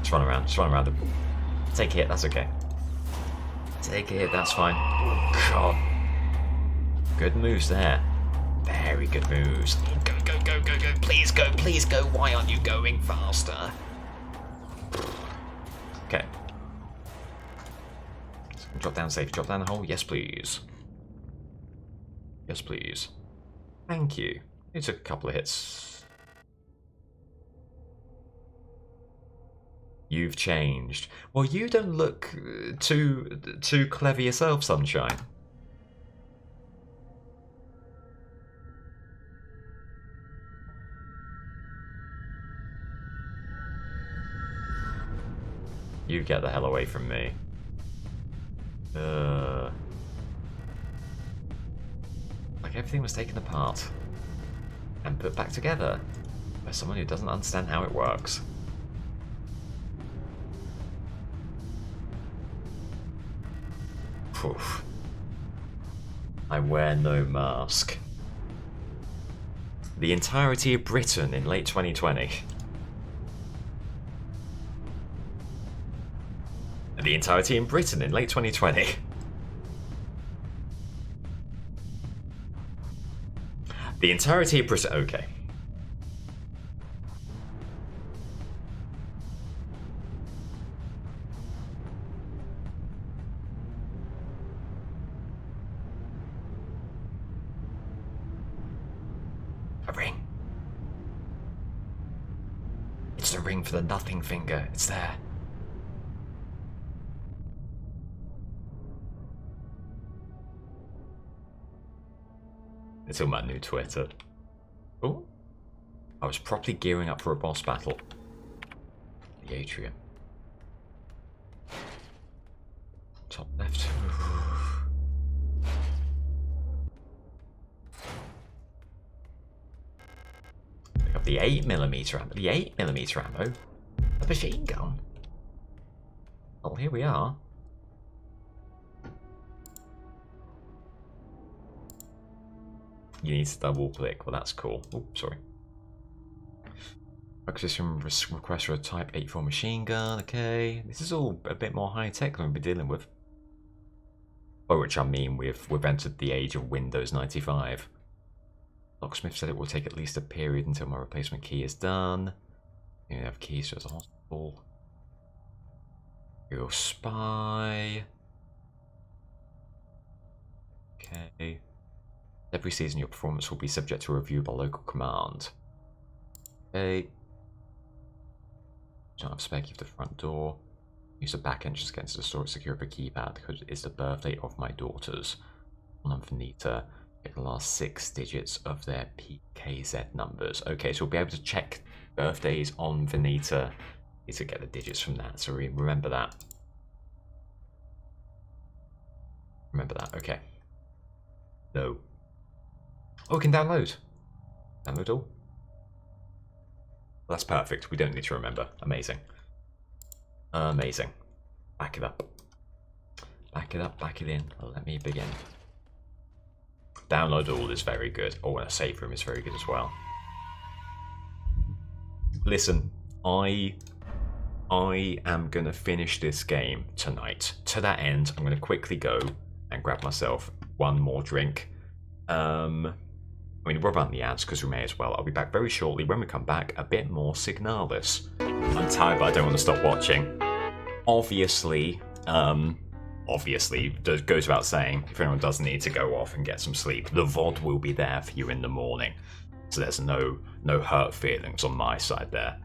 Just run around them. Take a hit, that's okay. Take a hit, that's fine. Oh, God. Good moves there. Very good moves. Go, go, go, go, go. Please go, please go. Why aren't you going faster? Okay. Drop down safe. Drop down the hole. Yes, please. Yes, please. Thank you. It took a couple of hits. You've changed. Well, you don't look too clever yourself, Sunshine. You get the hell away from me. Like everything was taken apart and put back together by someone who doesn't understand how it works. Oof. I wear no mask. The entirety of Britain in late 2020. The entirety in Britain in late 2020. The entirety of Britain. Okay. A ring. It's the ring for the nothing finger. It's there. Until my new Twitter. Oh, I was properly gearing up for a boss battle. The atrium. Top left. Pick up the 8mm ammo. The 8mm ammo? A machine gun? Oh, here we are. You need to double click. Well, that's cool. Oh, sorry. Acquisition request for a Type 84 machine gun. Okay, this is all a bit more high tech than we've been dealing with. By which I mean we've entered the age of Windows 95. Locksmith said it will take at least a period until my replacement key is done. You have keys to the hospital. Your spy. Okay. Every season your performance will be subject to review by local command. Okay. Don't have spare key for the front door. Use the back entrance to get into the store to secure the keypad because it is the birthday of my daughters. On Veneta, get the last 6 digits of their PKZ numbers. Okay, so we'll be able to check birthdays on Veneta. Need to get the digits from that, so remember that. Remember that, okay. No. Oh, we can download. Download all. That's perfect. We don't need to remember. Amazing. Amazing. Back it up. Back it up, back it in. Let me begin. Download all is very good. Oh, and a save room is very good as well. Listen, I am going to finish this game tonight. To that end, I'm going to quickly go and grab myself one more drink. I mean, we'll run the ads because we may as well. I'll be back very shortly. When we come back, a bit more Signalis. I'm tired, but I don't want to stop watching. Obviously, it goes without saying, if anyone does need to go off and get some sleep, the VOD will be there for you in the morning. So there's no hurt feelings on my side there.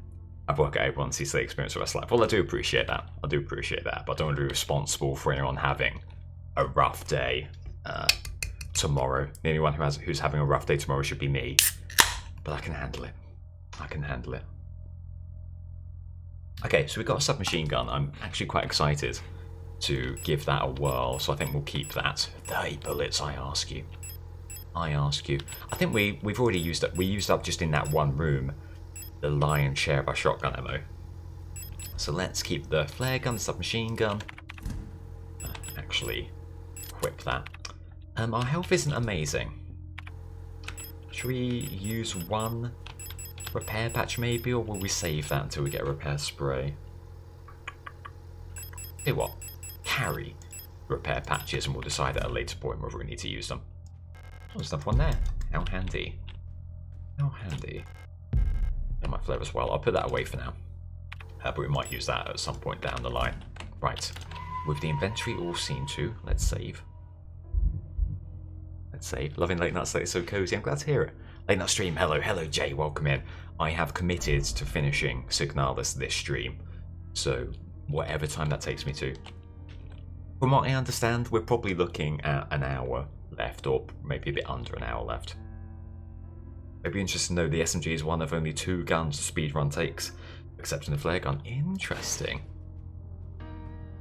I've worked out everyone sees the experience of our life. Well, I do appreciate that. I do appreciate that, but I don't want to be responsible for anyone having a rough day tomorrow. The only one who's having a rough day tomorrow should be me. But I can handle it. I can handle it. Okay, so we've got a submachine gun. I'm actually quite excited to give that a whirl, so I think we'll keep that. 30 bullets, I ask you. I ask you. I think we've already used up. We used up just in that one room the lion's share of our shotgun ammo. So let's keep the flare gun, submachine gun. Actually, equip that. Our health isn't amazing. Should we use one repair patch maybe, or will we save that until we get a repair spray? Hey, what? Carry repair patches and we'll decide at a later point whether we need to use them. Oh, there's another one there. How handy. How handy. That might flare as well. I'll put that away for now. But we might use that at some point down the line. Right. With the inventory all seen to, let's save. Let's save. Loving Late Night Slate, so cozy. I'm glad to hear it. Late Night Stream, hello, hello Jay, welcome in. I have committed to finishing Signalis this stream. So, whatever time that takes me to. From what I understand, we're probably looking at an hour left, or maybe a bit under an hour left. It'd be interesting to know the SMG is one of only 2 guns the speedrun takes, excepting the flare gun. Interesting.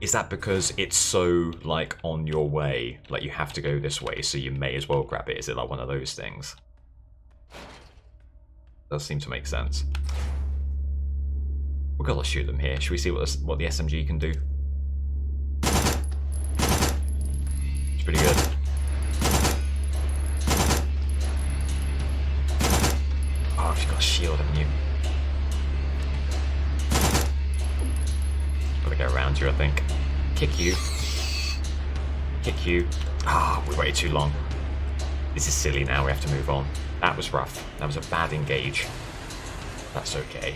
Is that because it's so, like, on your way, like you have to go this way, so you may as well grab it? Is it like one of those things? Does seem to make sense. We've got to shoot them here. Should we see what the SMG can do? It's pretty good. Oh, you've got a shield, haven't you? Gotta go around you, I think. Kick you. Kick you. Ah, we waited too long. This is silly now, we have to move on. That was rough. That was a bad engage. That's okay.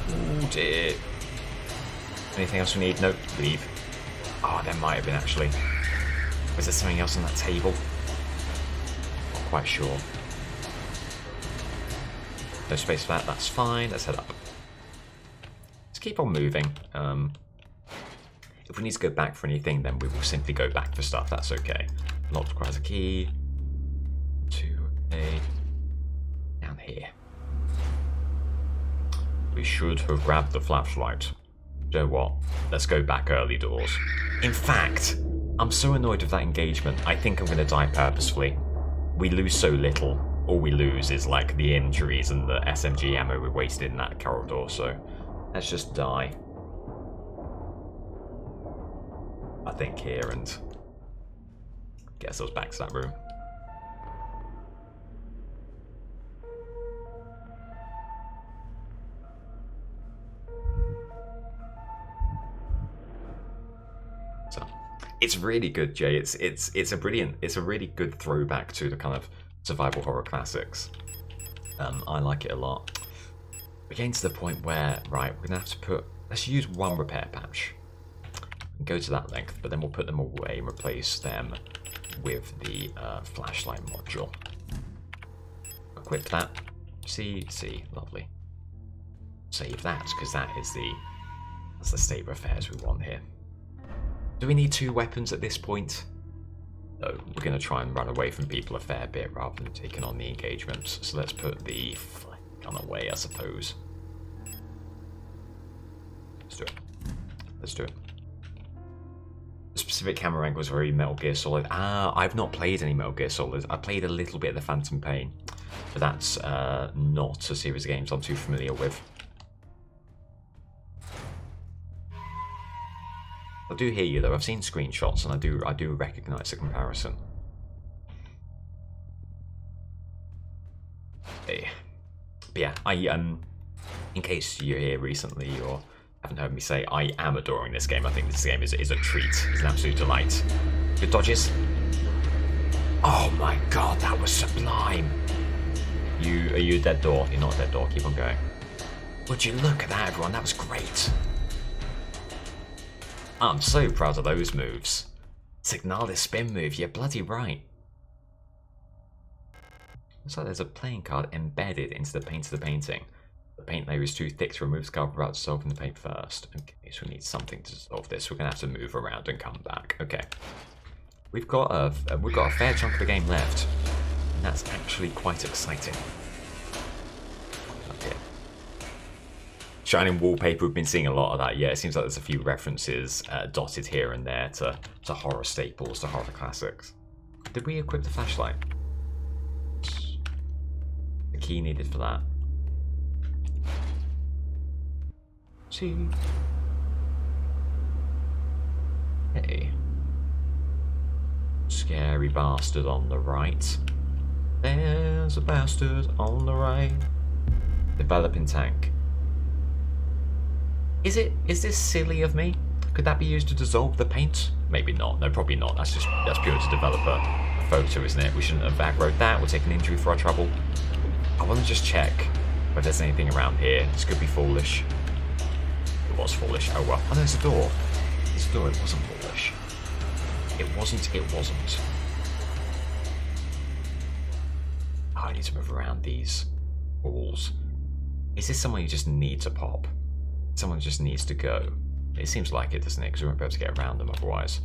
Oh dear. Anything else we need? Nope, leave. Oh, there might have been actually. Was there something else on that table? Not quite sure. No space for that, that's fine. Let's head up. Let's keep on moving. If we need to go back for anything, then we will simply go back for stuff. That's okay. Lock requires a key. Down here. We should have grabbed the flashlight. You know what? Let's go back early doors. In fact, I'm so annoyed with that engagement. I think I'm going to die purposefully. We lose so little. All we lose is like the injuries and the SMG ammo we wasted in that corridor. So let's just die. I think here and get ourselves back to that room. So it's really good, Jay. It's a really good throwback to the kind of survival horror classics. I like it a lot. We're getting to the point where, right, we're gonna have to let's use one repair patch and go to that length, but then we'll put them away and replace them with the flashlight module. Equip that. See, lovely. Save that, because that's the state of affairs we want here. Do we need 2 weapons at this point? No, we're going to try and run away from people a fair bit rather than taking on the engagements. So let's put the flare gun away, I suppose. Let's do it. Let's do it. The specific camera angle was very Metal Gear Solid. Ah, I've not played any Metal Gear Solid. I played a little bit of the Phantom Pain, but that's not a series of games I'm too familiar with. I do hear you though. I've seen screenshots and I do recognise the comparison. Okay. But yeah, in case you're here recently or haven't heard me say, I am adoring this game. I think this game is a treat. It's an absolute delight. Good dodges. Oh my god, that was sublime. Are you a dead door? You're not a dead door. Keep on going. Would you look at that, everyone? That was great. I'm so proud of those moves. Signalis spin move, you're bloody right. Looks like there's a playing card embedded into the paint of the painting. The paint layer is too thick to remove the card without dissolving the paint first. Okay, so we need something to dissolve this. We're gonna have to move around and come back. Okay. We've got a fair chunk of the game left. And that's actually quite exciting. Okay. Shining wallpaper, we've been seeing a lot of that. Yeah, it seems like there's a few references dotted here and there to horror staples, to horror classics. Did we equip the flashlight? The key needed for that. 2. Hey. Scary bastard on the right. There's a bastard on the right. Developing tank. Is this silly of me? Could that be used to dissolve the paint? Maybe not. No, probably not. That's pure to develop a photo, isn't it? We shouldn't have aggroed that. We'll take an injury for our trouble. I want to just check whether there's anything around here. This could be foolish. It was foolish. Oh well. Oh, there's a door. There's a door. It wasn't foolish. It wasn't. It wasn't. Oh, I need to move around these walls. Is this someone you just need to pop? Someone just needs to go. It seems like it, doesn't it? Because we won't be able to get around them otherwise.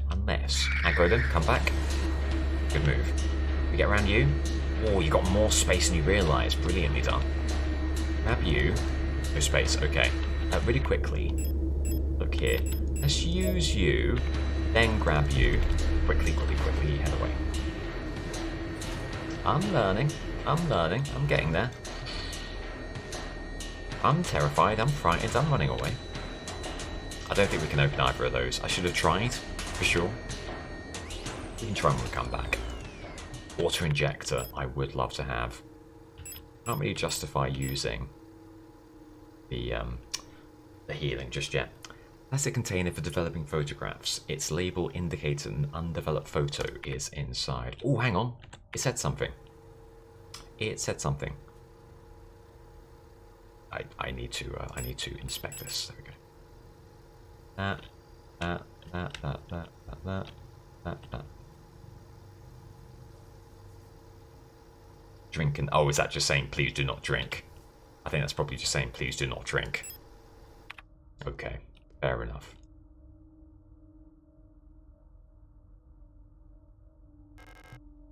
Unless... aggro them, come back. Good move. We get around you. Oh, you got more space than you realise. Brilliantly done. Grab you. No space, okay. Really quickly. Look here. Let's use you. Then grab you. Quickly, quickly, quickly. Head away. I'm learning. I'm learning. I'm getting there. I'm terrified. I'm frightened. I'm running away. I don't think we can open either of those. I should have tried, for sure. We can try when we come back. Water injector, I would love to have. Can't really justify using the healing just yet. Plastic container for developing photographs. Its label indicates an undeveloped photo is inside. Oh, hang on. It said something. It said something. I need to inspect this. There we go. That. Drink and... oh, is that just saying please do not drink? I think that's probably just saying please do not drink. Okay, fair enough.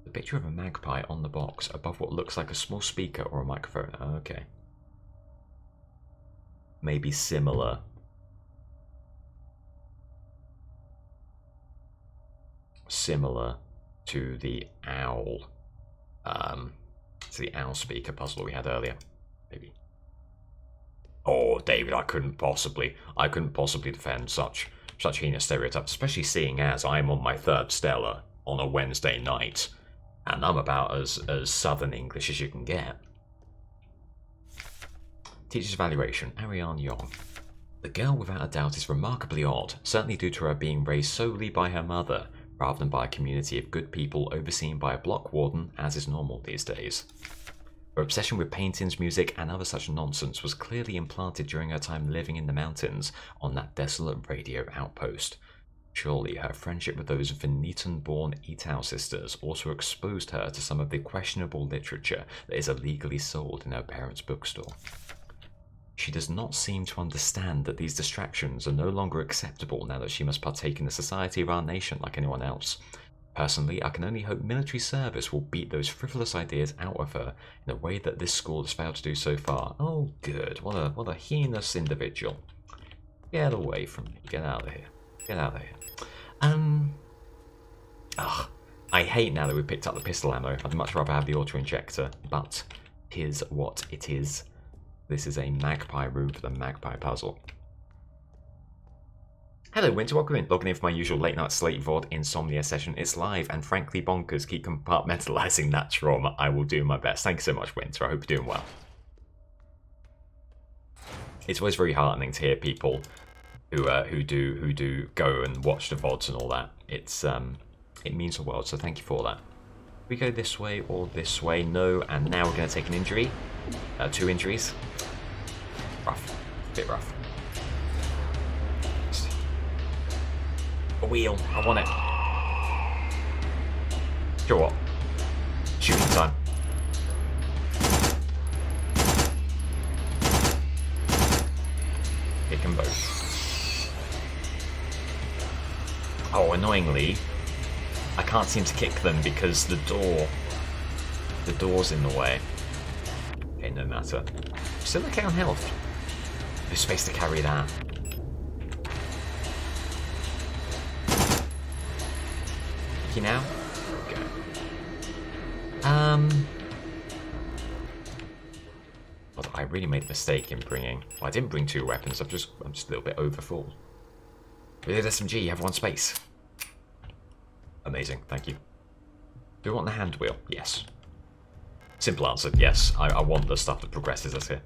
The picture of a magpie on the box above what looks like a small speaker or a microphone. Okay. Maybe similar. Similar to the owl, speaker puzzle we had earlier, maybe. Oh, David, I couldn't possibly defend such heinous stereotypes, especially seeing as I'm on my third Stella on a Wednesday night, and I'm about as Southern English as you can get. Teacher's evaluation, Ariane Young. The girl, without a doubt, is remarkably odd, certainly due to her being raised solely by her mother, rather than by a community of good people overseen by a block warden, as is normal these days. Her obsession with paintings, music, and other such nonsense was clearly implanted during her time living in the mountains on that desolate radio outpost. Surely her friendship with those Veneton-born Itau sisters also exposed her to some of the questionable literature that is illegally sold in her parents' bookstore. She does not seem to understand that these distractions are no longer acceptable now that she must partake in the society of our nation like anyone else. Personally, I can only hope military service will beat those frivolous ideas out of her in a way that this school has failed to do so far. Oh, good. What a heinous individual. Get away from me. Get out of here. Get out of here. I hate now that we picked up the pistol ammo. I'd much rather have the auto-injector, but it is what it is. This is a magpie room for the magpie puzzle. Hello Winter, welcome in. Logging in for my usual late night Slate VOD insomnia session. It's live and frankly bonkers. Keep compartmentalising that trauma. I will do my best. Thanks so much, Winter. I hope you're doing well. It's always very heartening to hear people who do go and watch the VODs and all that. It means the world, so thank you for that. We go this way or this way? No, and now we're going to take an injury. 2 injuries. Rough. Bit rough. A wheel. I want it. Sure what? Shooting time. Kick them both. Oh, annoyingly, I can't seem to kick them because the door's in the way. Okay, no matter. Still okay on health. There's space to carry that. You now? Okay. Well, I really made a mistake in bringing. Well, I didn't bring 2 weapons. I'm just a little bit overfull. With SMG, you have 1 space. Amazing, thank you. Do we want the hand wheel? Yes. Simple answer, yes. I want the stuff that progresses us here.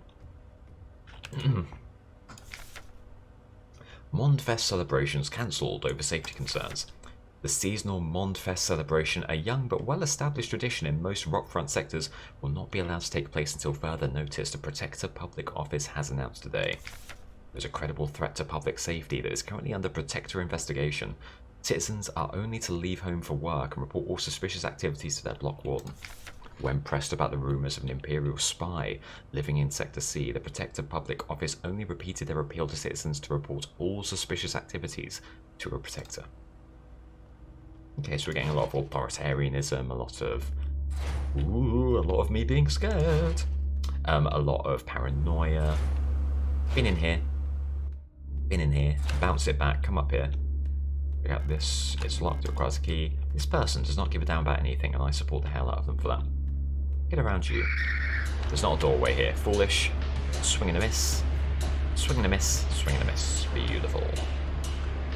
Mondfest celebrations cancelled over safety concerns. The seasonal Mondfest celebration, a young but well-established tradition in most rockfront sectors, will not be allowed to take place until further notice, the Protector Public Office has announced today. There's a credible threat to public safety that is currently under Protector investigation. Citizens are only to leave home for work and report all suspicious activities to their block warden. When pressed about the rumours of an Imperial spy living in Sector C, the Protector Public Office only repeated their appeal to citizens to report all suspicious activities to a Protector. Okay, so we're getting a lot of authoritarianism, a lot of me being scared, a lot of paranoia. Been in here, bounce it back, come up here. We got this, it's locked, it requires a key. This person does not give a damn about anything, and I support the hell out of them for that. Get around you. There's not a doorway here. Foolish. Swing and a miss. Swing and a miss. Swing and a miss. Beautiful.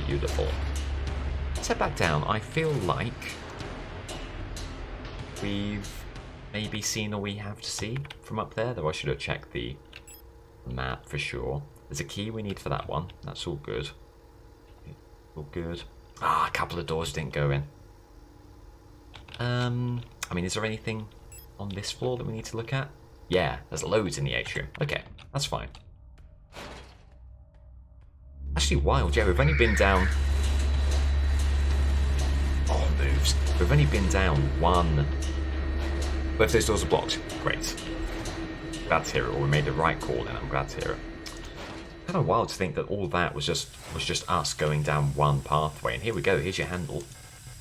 Beautiful. Let's head back down. I feel like we've maybe seen all we have to see from up there, though I should have checked the map for sure. There's a key we need for that one. That's all good. All good. Ah, a couple of doors didn't go in. I mean, is there anything on this floor that we need to look at? Yeah, there's loads in the atrium. Okay, that's fine. Actually, wild. Yeah, we've only been down... Oh, moves. We've only been down one... Both those doors are blocked. Great. Glad to hear it. Or we made the right call, and I'm glad to hear it. Kind of wild to think that all that was just us going down one pathway. And here we go. Here's your handle.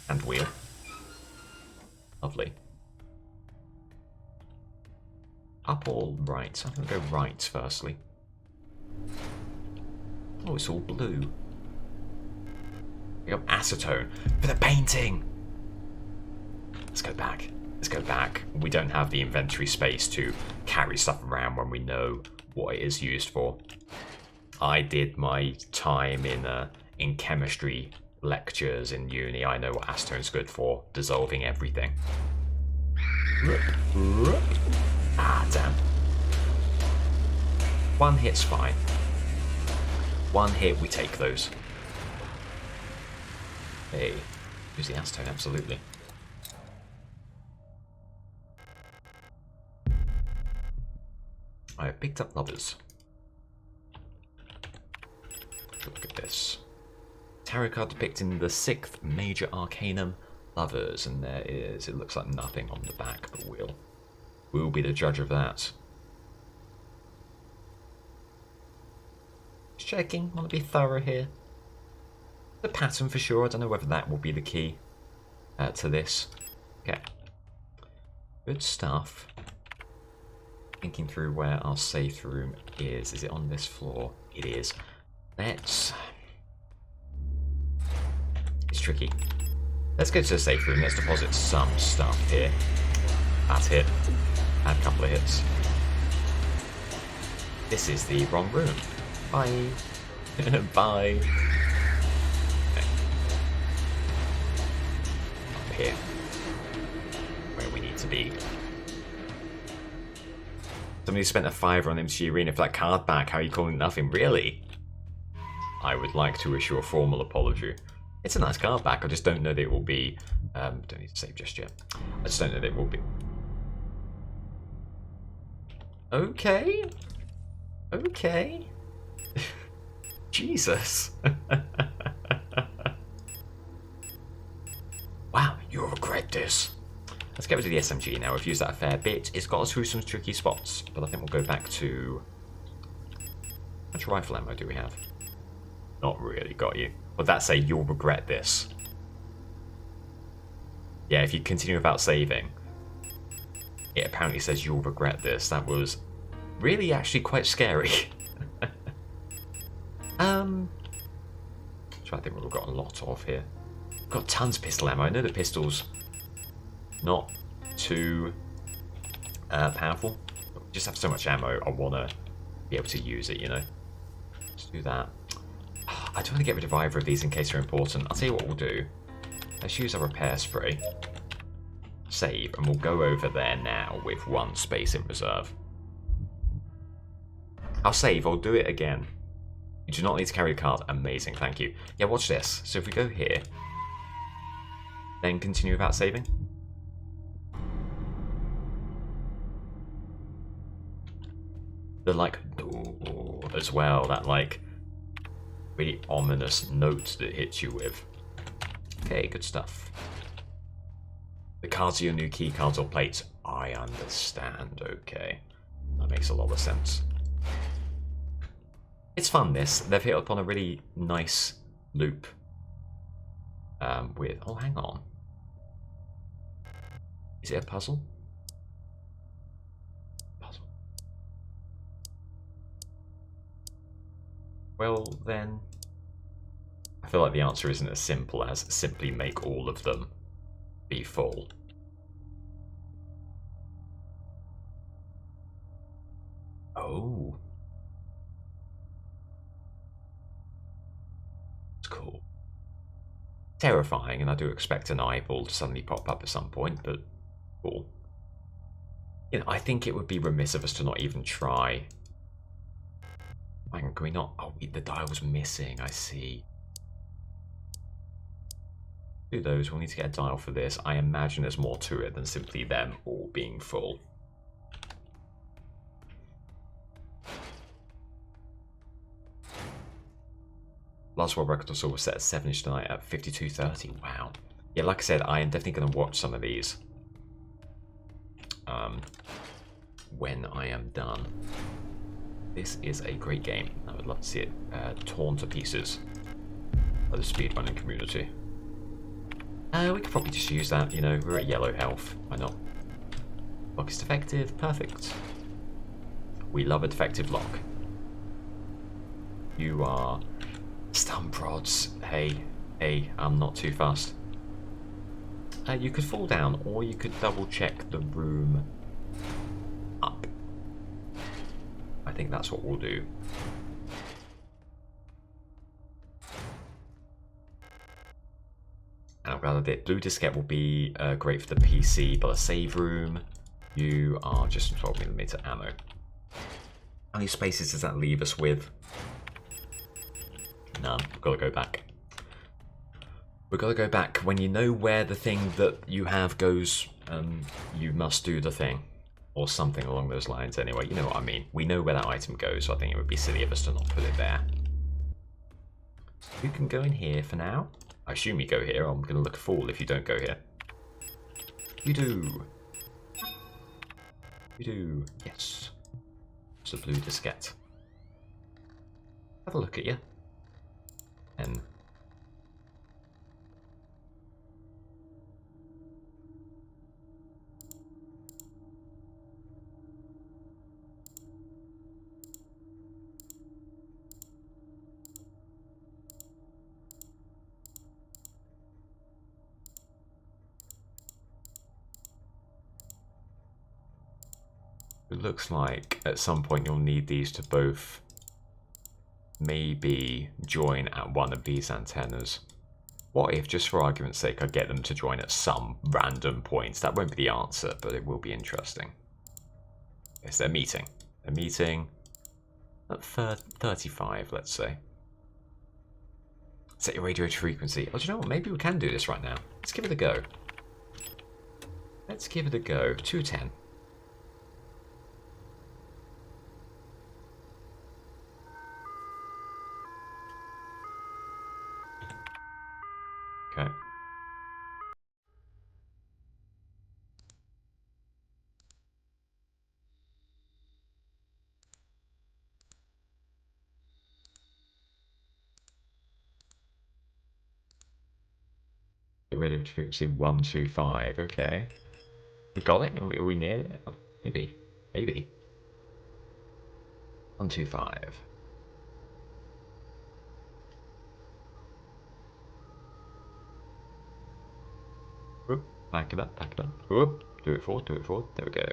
And wheel. Lovely. Up or right? I'm going to go right, firstly. Oh, it's all blue. We got acetone for the painting! Let's go back. Let's go back. We don't have the inventory space to carry stuff around when we know what it is used for. I did my time in chemistry lectures in uni. I know what acetone's good for. Dissolving everything. Ah, damn. One hit's fine. One hit, we take those. Hey, use the acetone, absolutely. I picked up lovers. Look at this. Tarot card depicting the 6th major arcanum, lovers, and there is, it looks like nothing on the back, but we'll be the judge of that. Just checking, want to be thorough here. The pattern for sure, I don't know whether that will be the key to this. Okay. Good stuff. Thinking through where our safe room is. Is it on this floor? It is. It's tricky. Let's go to the safe room. Let's deposit some stuff here. That hit. Add a couple of hits. This is the wrong room. Bye. Bye. Okay. Up here. Where we need to be. Somebody spent a £5 on MCG Arena for that card back. How are you calling it nothing? Really? I would like to issue a formal apology. It's a nice card back. I just don't know that it will be... don't need to save just yet. I just don't know that it will be... Okay. Okay. Jesus. Wow, you'll regret this. Let's get rid of the SMG now. We've used that a fair bit. It's got us through some tricky spots, but I think we'll go back to... How much rifle ammo do we have? Not really, got you. Would that say you'll regret this? Yeah, if you continue without saving, it apparently says you'll regret this. That was really actually quite scary. Which I think we've got a lot of here. We've got tons of pistol ammo. I know the pistol's not too powerful. We just have so much ammo, I want to be able to use it, you know. Let's do that. I don't want to get rid of either of these in case they're important. I'll tell you what we'll do. Let's use a repair spray. save, and we'll go over there now with 1 space in reserve. I'll save, I'll do it again. You do not need to carry a card. Amazing, thank you. Yeah, watch this. So if we go here, then continue without saving. The like as well, that like really ominous note that hits you with. Okay, good stuff. The cards are your new key cards or plates. I understand, okay. That makes a lot of sense. It's fun, this. They've hit upon a really nice loop. With... Oh, hang on. Is it a puzzle? Puzzle. Well, then... I feel like the answer isn't as simple as simply make all of them be full. Oh. It's cool. Terrifying, and I do expect an eyeball to suddenly pop up at some point, but cool. You know, I think it would be remiss of us to not even try. Hang on, can we not? Oh, the dial's missing, I see. Do those, we'll need to get a dial for this. I imagine there's more to it than simply them all being full. Last world record also was set at 7-ish tonight at 52:30. Wow. Yeah, like I said, I am definitely going to watch some of these when I am done. This is a great game. I would love to see it torn to pieces by the speedrunning community. We could probably just use that, you know, we're at yellow health. Why not? Lock is defective. Perfect. We love a defective lock. You are... Stun prods. Hey, I'm not too fast. You could fall down, or you could double check the room up. I think that's what we'll do. And rather, the blue diskette will be great for the PC, but a save room, you are just 12mm ammo. How many spaces does that leave us with? None. We've got to go back. We've got to go back. When you know where the thing that you have goes, you must do the thing. Or something along those lines anyway. You know what I mean. We know where that item goes, so I think it would be silly of us to not put it there. You can go in here for now. I assume you go here. I'm going to look a fool if you don't go here. You do. You do. Yes. It's a blue diskette. Have a look at you. And it looks like at some point you'll need these to both maybe join at one of these antennas. What if, just for argument's sake, I get them to join at some random points? That won't be the answer, but it will be interesting. Yes, they're meeting. They're meeting at 35, let's say. Set your radio frequency. Oh, do you know what? Maybe we can do this right now. Let's give it a go. Let's give it a go. 210. Okay. Get rid of frequency 125. Okay. We got it? Are we near it? Oh, maybe. Maybe. 125. Whoop. Back it up, back it up. Whoop. Do it forward, do it forward. There we go.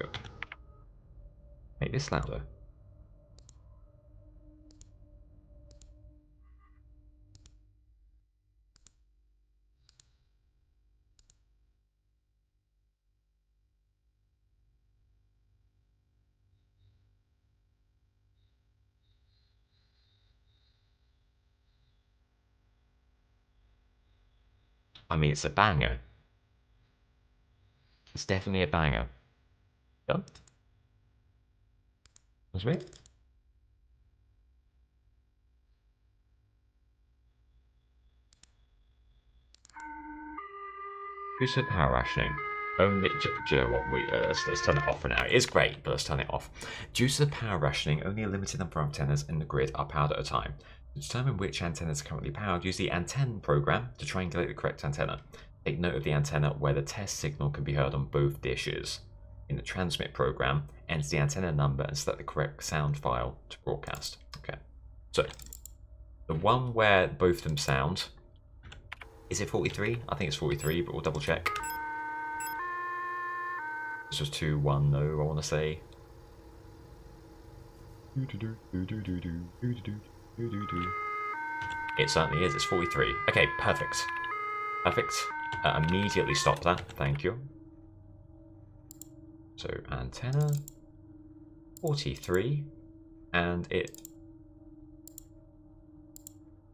Make this louder. I mean, it's a banger. It's definitely a banger. Done? That's me? Who said power rationing? Only, do you know what, let's turn it off for now. It is great, but let's turn it off. Due to the power rationing, only a limited number of antennas in the grid are powered at a time. To determine which antennas are currently powered, use the antenna program to triangulate the correct antenna. Take note of the antenna where the test signal can be heard on both dishes. In the transmit program, enter the antenna number and select the correct sound file to broadcast. Okay, so the one where both of them sound, is it 43? I think it's 43, but we'll double check. This was 2-1 though, I want to say. It certainly is, it's 43. Okay, perfect. Perfect. Immediately stop that, thank you. So, antenna 43, and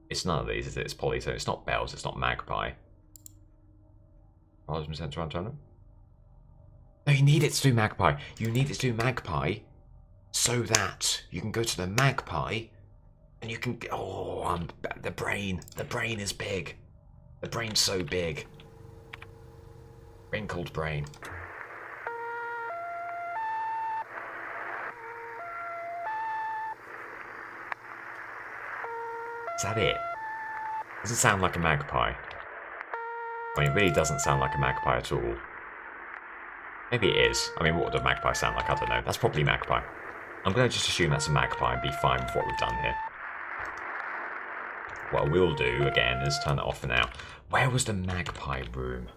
it's none of these, is it? It's polytone, it's not bells, it's not magpie. Plasma center antenna. No, you need it to do magpie. You need it to do magpie so that you can go to the magpie and you can. Oh, the brain. The brain is big. The brain's so big. Wrinkled brain. Is that it? Does it sound like a magpie? I mean, it really doesn't sound like a magpie at all. Maybe it is. I mean, what would a magpie sound like? I don't know. That's probably magpie. I'm going to just assume that's a magpie and be fine with what we've done here. What I will do, again, is turn it off for now. Where was the magpie room?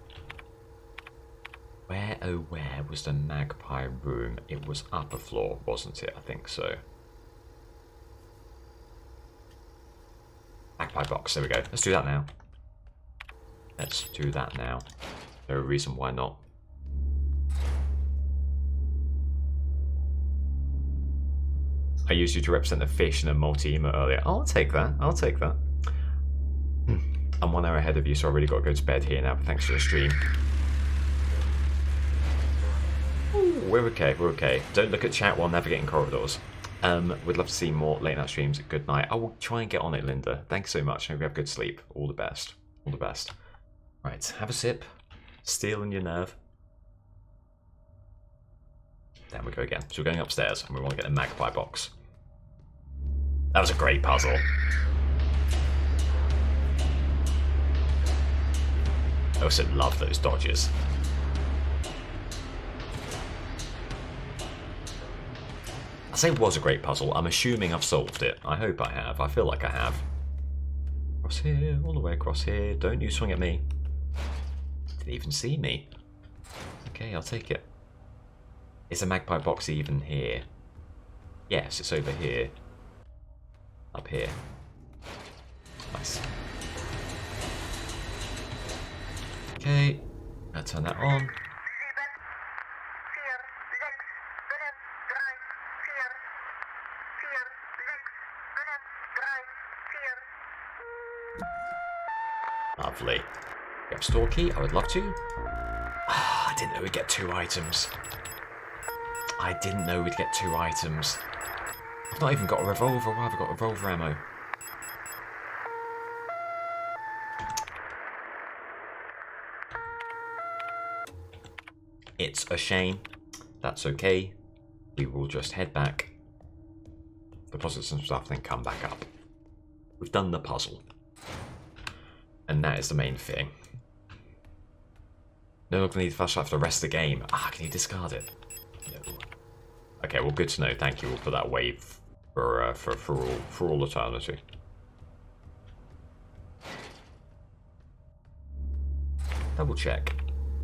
Where, oh where was the magpie room? It was upper floor, wasn't it? I think so. Magpie box, there we go. Let's do that now. Let's do that now. No reason why not. I used you to represent the fish in a multi-emo earlier. I'll take that. I'll take that. I'm 1 hour ahead of you, so I really got to go to bed here now, but thanks for the stream. Ooh, we're okay, we're okay. Don't look at chat while navigating corridors. We'd love to see more late night streams. Good night. I will try and get on it, Linda. Thanks so much. Hope you have good sleep. All the best. All the best. Right, have a sip. Steel in your nerve. There we go again. So we're going upstairs, and we want to get the magpie box. That was a great puzzle. I also love those dodges. I say it was a great puzzle. I'm assuming I've solved it. I hope I have. I feel like I have. Across here, all the way across here. Don't you swing at me. Didn't even see me. Okay, I'll take it. Is the magpie box even here? Yes, it's over here. Up here. Nice. Okay, I'll turn that on. Lovely. Grab store key, I would love to. Ah, I didn't know we'd get 2 items. I didn't know we'd get 2 items. I've not even got a revolver. Why have I got revolver ammo? It's a shame. That's okay. We will just head back, deposit some stuff, then come back up. We've done the puzzle. And that is the main thing. No longer need flashlight for the rest of the game. Ah, can you discard it? No. Okay, well, good to know. Thank you. We'll put that away for all eternity. Double check.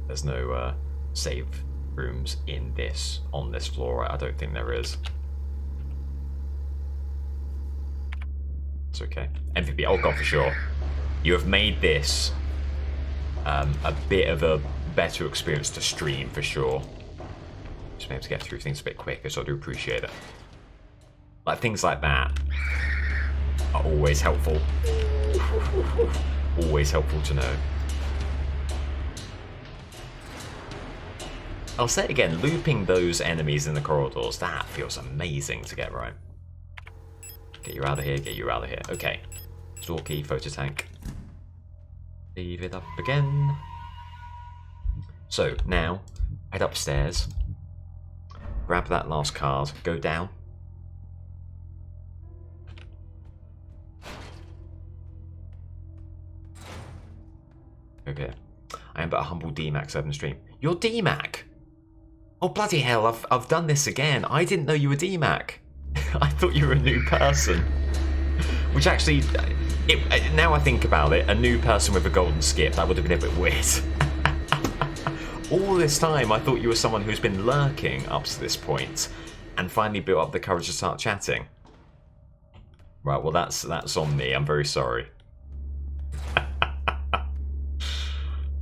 There's no save rooms on this floor. I don't think there is. It's okay. MVP. Oh god, for sure. You have made this a bit of a better experience to stream for sure. Just be able to get through things a bit quicker, so I do appreciate it. Like things like that are always helpful. Always helpful to know. I'll say it again, looping those enemies in the corridors, that feels amazing to get right. Get you out of here, get you out of here. Okay. Store key, photo tank. Leave it up again. So, now, head upstairs. Grab that last card, go down. Okay. I am but a humble DMAC 7 stream. You're DMAC? Oh bloody hell, I've done this again. I didn't know you were DMAC. I thought you were a new person. Which actually, now I think about it, a new person with a golden skip, that would have been a bit weird. All this time I thought you were someone who's been lurking up to this point and finally built up the courage to start chatting. Right, well that's on me, I'm very sorry.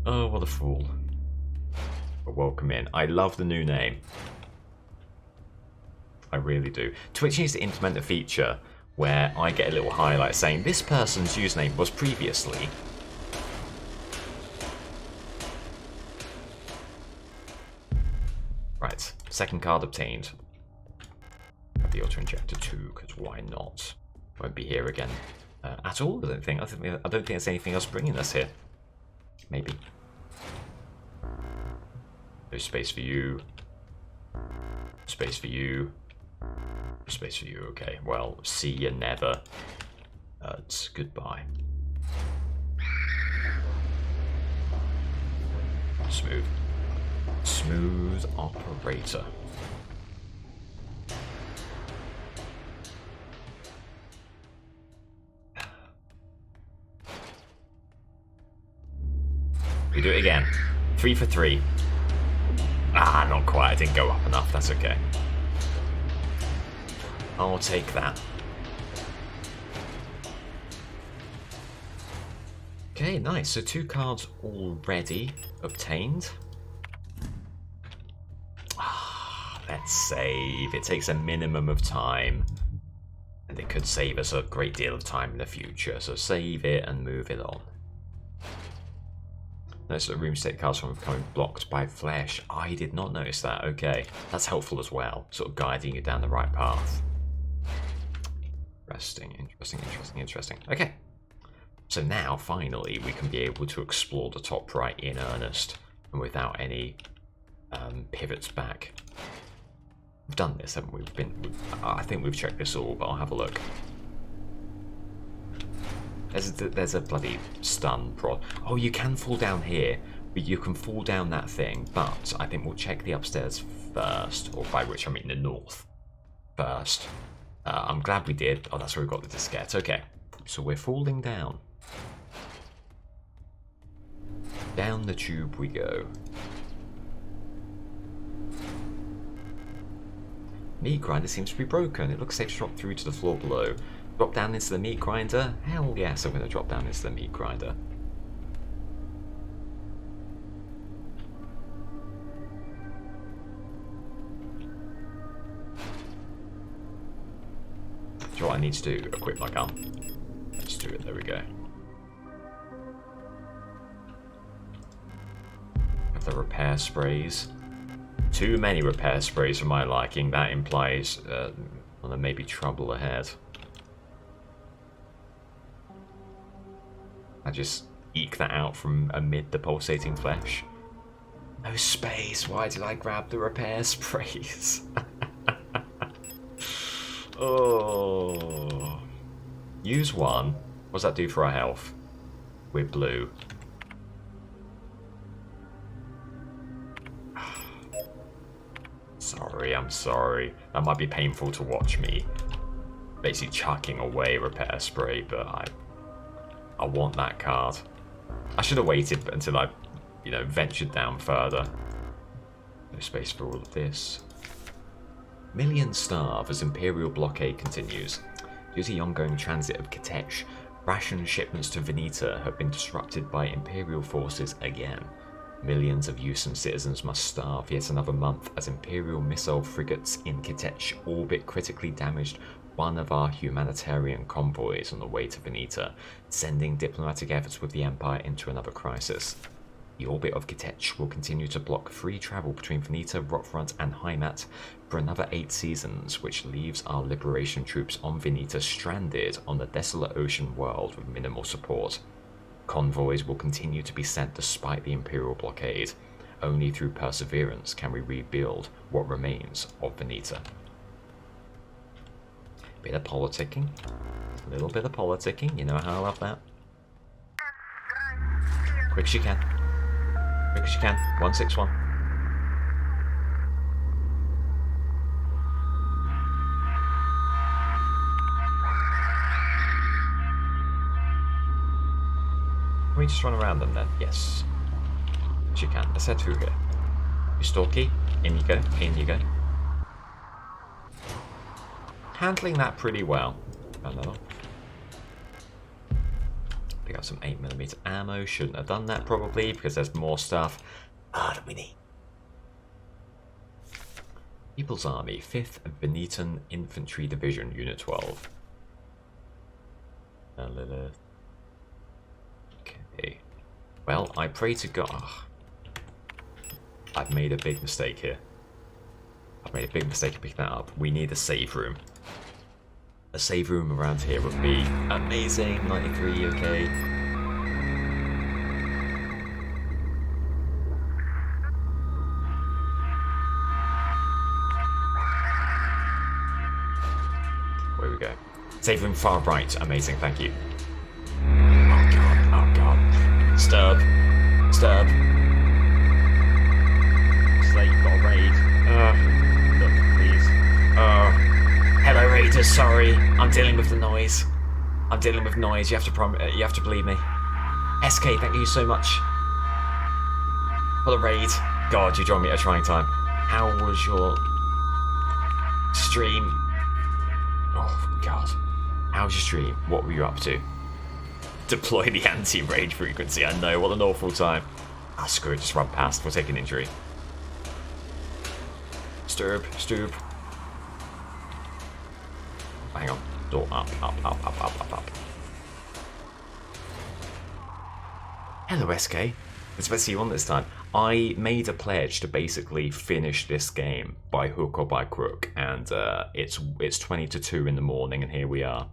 Oh, what a fool. But welcome in. I love the new name. I really do. Twitch needs to implement a feature where I get a little highlight saying this person's username was previously. Right, second card obtained. Have the auto-injector too, because why not? Won't be here again at all, I don't think. I don't think there's anything else bringing us here. Maybe. No space for you. Space for you. Space for you, okay. Well, see you never. It's goodbye. Smooth. Smooth operator. We do it again. 3 for 3. Ah, not quite. I didn't go up enough. That's okay. I'll take that. Okay, nice. So 2 cards already obtained. Let's save. It takes a minimum of time. And it could save us a great deal of time in the future. So save it and move it on. Notice that room state cards from becoming blocked by flesh. I did not notice that. Okay. That's helpful as well. Sort of guiding you down the right path. Interesting. Okay. So now, finally, we can be able to explore the top right in earnest. And without any pivots back. We've done this, haven't we? I think we've checked this all, but I'll have a look. There's a bloody stun prod. Oh, you can fall down here. You can fall down that thing, but I think we'll check the upstairs first, or by which I mean the north first. I'm glad we did. Oh, that's where we got the diskette. Okay, so we're falling down. Down the tube we go. Meat grinder seems to be broken. It looks safe to drop through to the floor below. Drop down into the meat grinder? Hell yes, I'm going to drop down into the meat grinder. Do you know what I need to do? Equip my gun. Let's do it. There we go. Have the repair sprays. Too many repair sprays for my liking. That implies well, there may be trouble ahead. I just eke that out from amid the pulsating flesh. No space. Why did I grab the repair sprays? Oh. Use one. What does that do for our health? We're blue. Sorry, I'm sorry. That might be painful to watch me basically chucking away repair spray, but I want that card. I should have waited until I, ventured down further. No space for all of this. Millions starve as Imperial blockade continues. Due to the ongoing transit of Kitech, ration shipments to Veneta have been disrupted by Imperial forces again. Millions of Usan citizens must starve yet another month as Imperial missile frigates in Kitech orbit critically damaged one of our humanitarian convoys on the way to Veneta, sending diplomatic efforts with the Empire into another crisis. The orbit of Kitech will continue to block free travel between Veneta, Rockfront, and Heimat for another 8 seasons, which leaves our liberation troops on Veneta stranded on the desolate ocean world with minimal support. Convoys will continue to be sent despite the Imperial blockade. Only through perseverance can we rebuild what remains of Veneta. Bit of politicking. A little bit of politicking. You know how I love that. Quick as you can. Quick as you can. 161. Can we just run around them then? Yes. As you can. Let's head through here. You stalky. In you go. In you go. Handling that pretty well. Pick up some 8mm ammo. Shouldn't have done that probably because there's more stuff that we need. People's Army, 5th Venetan Infantry Division, Unit 12. Okay. Well, I pray to God. I've made a big mistake here. I've made a big mistake in picking that up. We need a save room. A save room around here would be amazing. 93, okay. Where we go? Save room far right. Amazing, thank you. Oh god, oh god. Sturb. Sturb. Slate, got a raid. Look, please. Hello raiders, sorry. I'm dealing with the noise. I'm dealing with noise, you have to believe me. SK, thank you so much for the raid. God, you joined me at a trying time. How was your stream? Oh god. How was your stream? What were you up to? Deploy the anti-rage frequency. I know, what an awful time. Ah, screw it, just run past. We'll take an injury. Stoop. Hang on. Door up. Hello, SK. It's better to see you on this time. I made a pledge to basically finish this game by hook or by crook, and it's 20 to 2 in the morning, and here we are.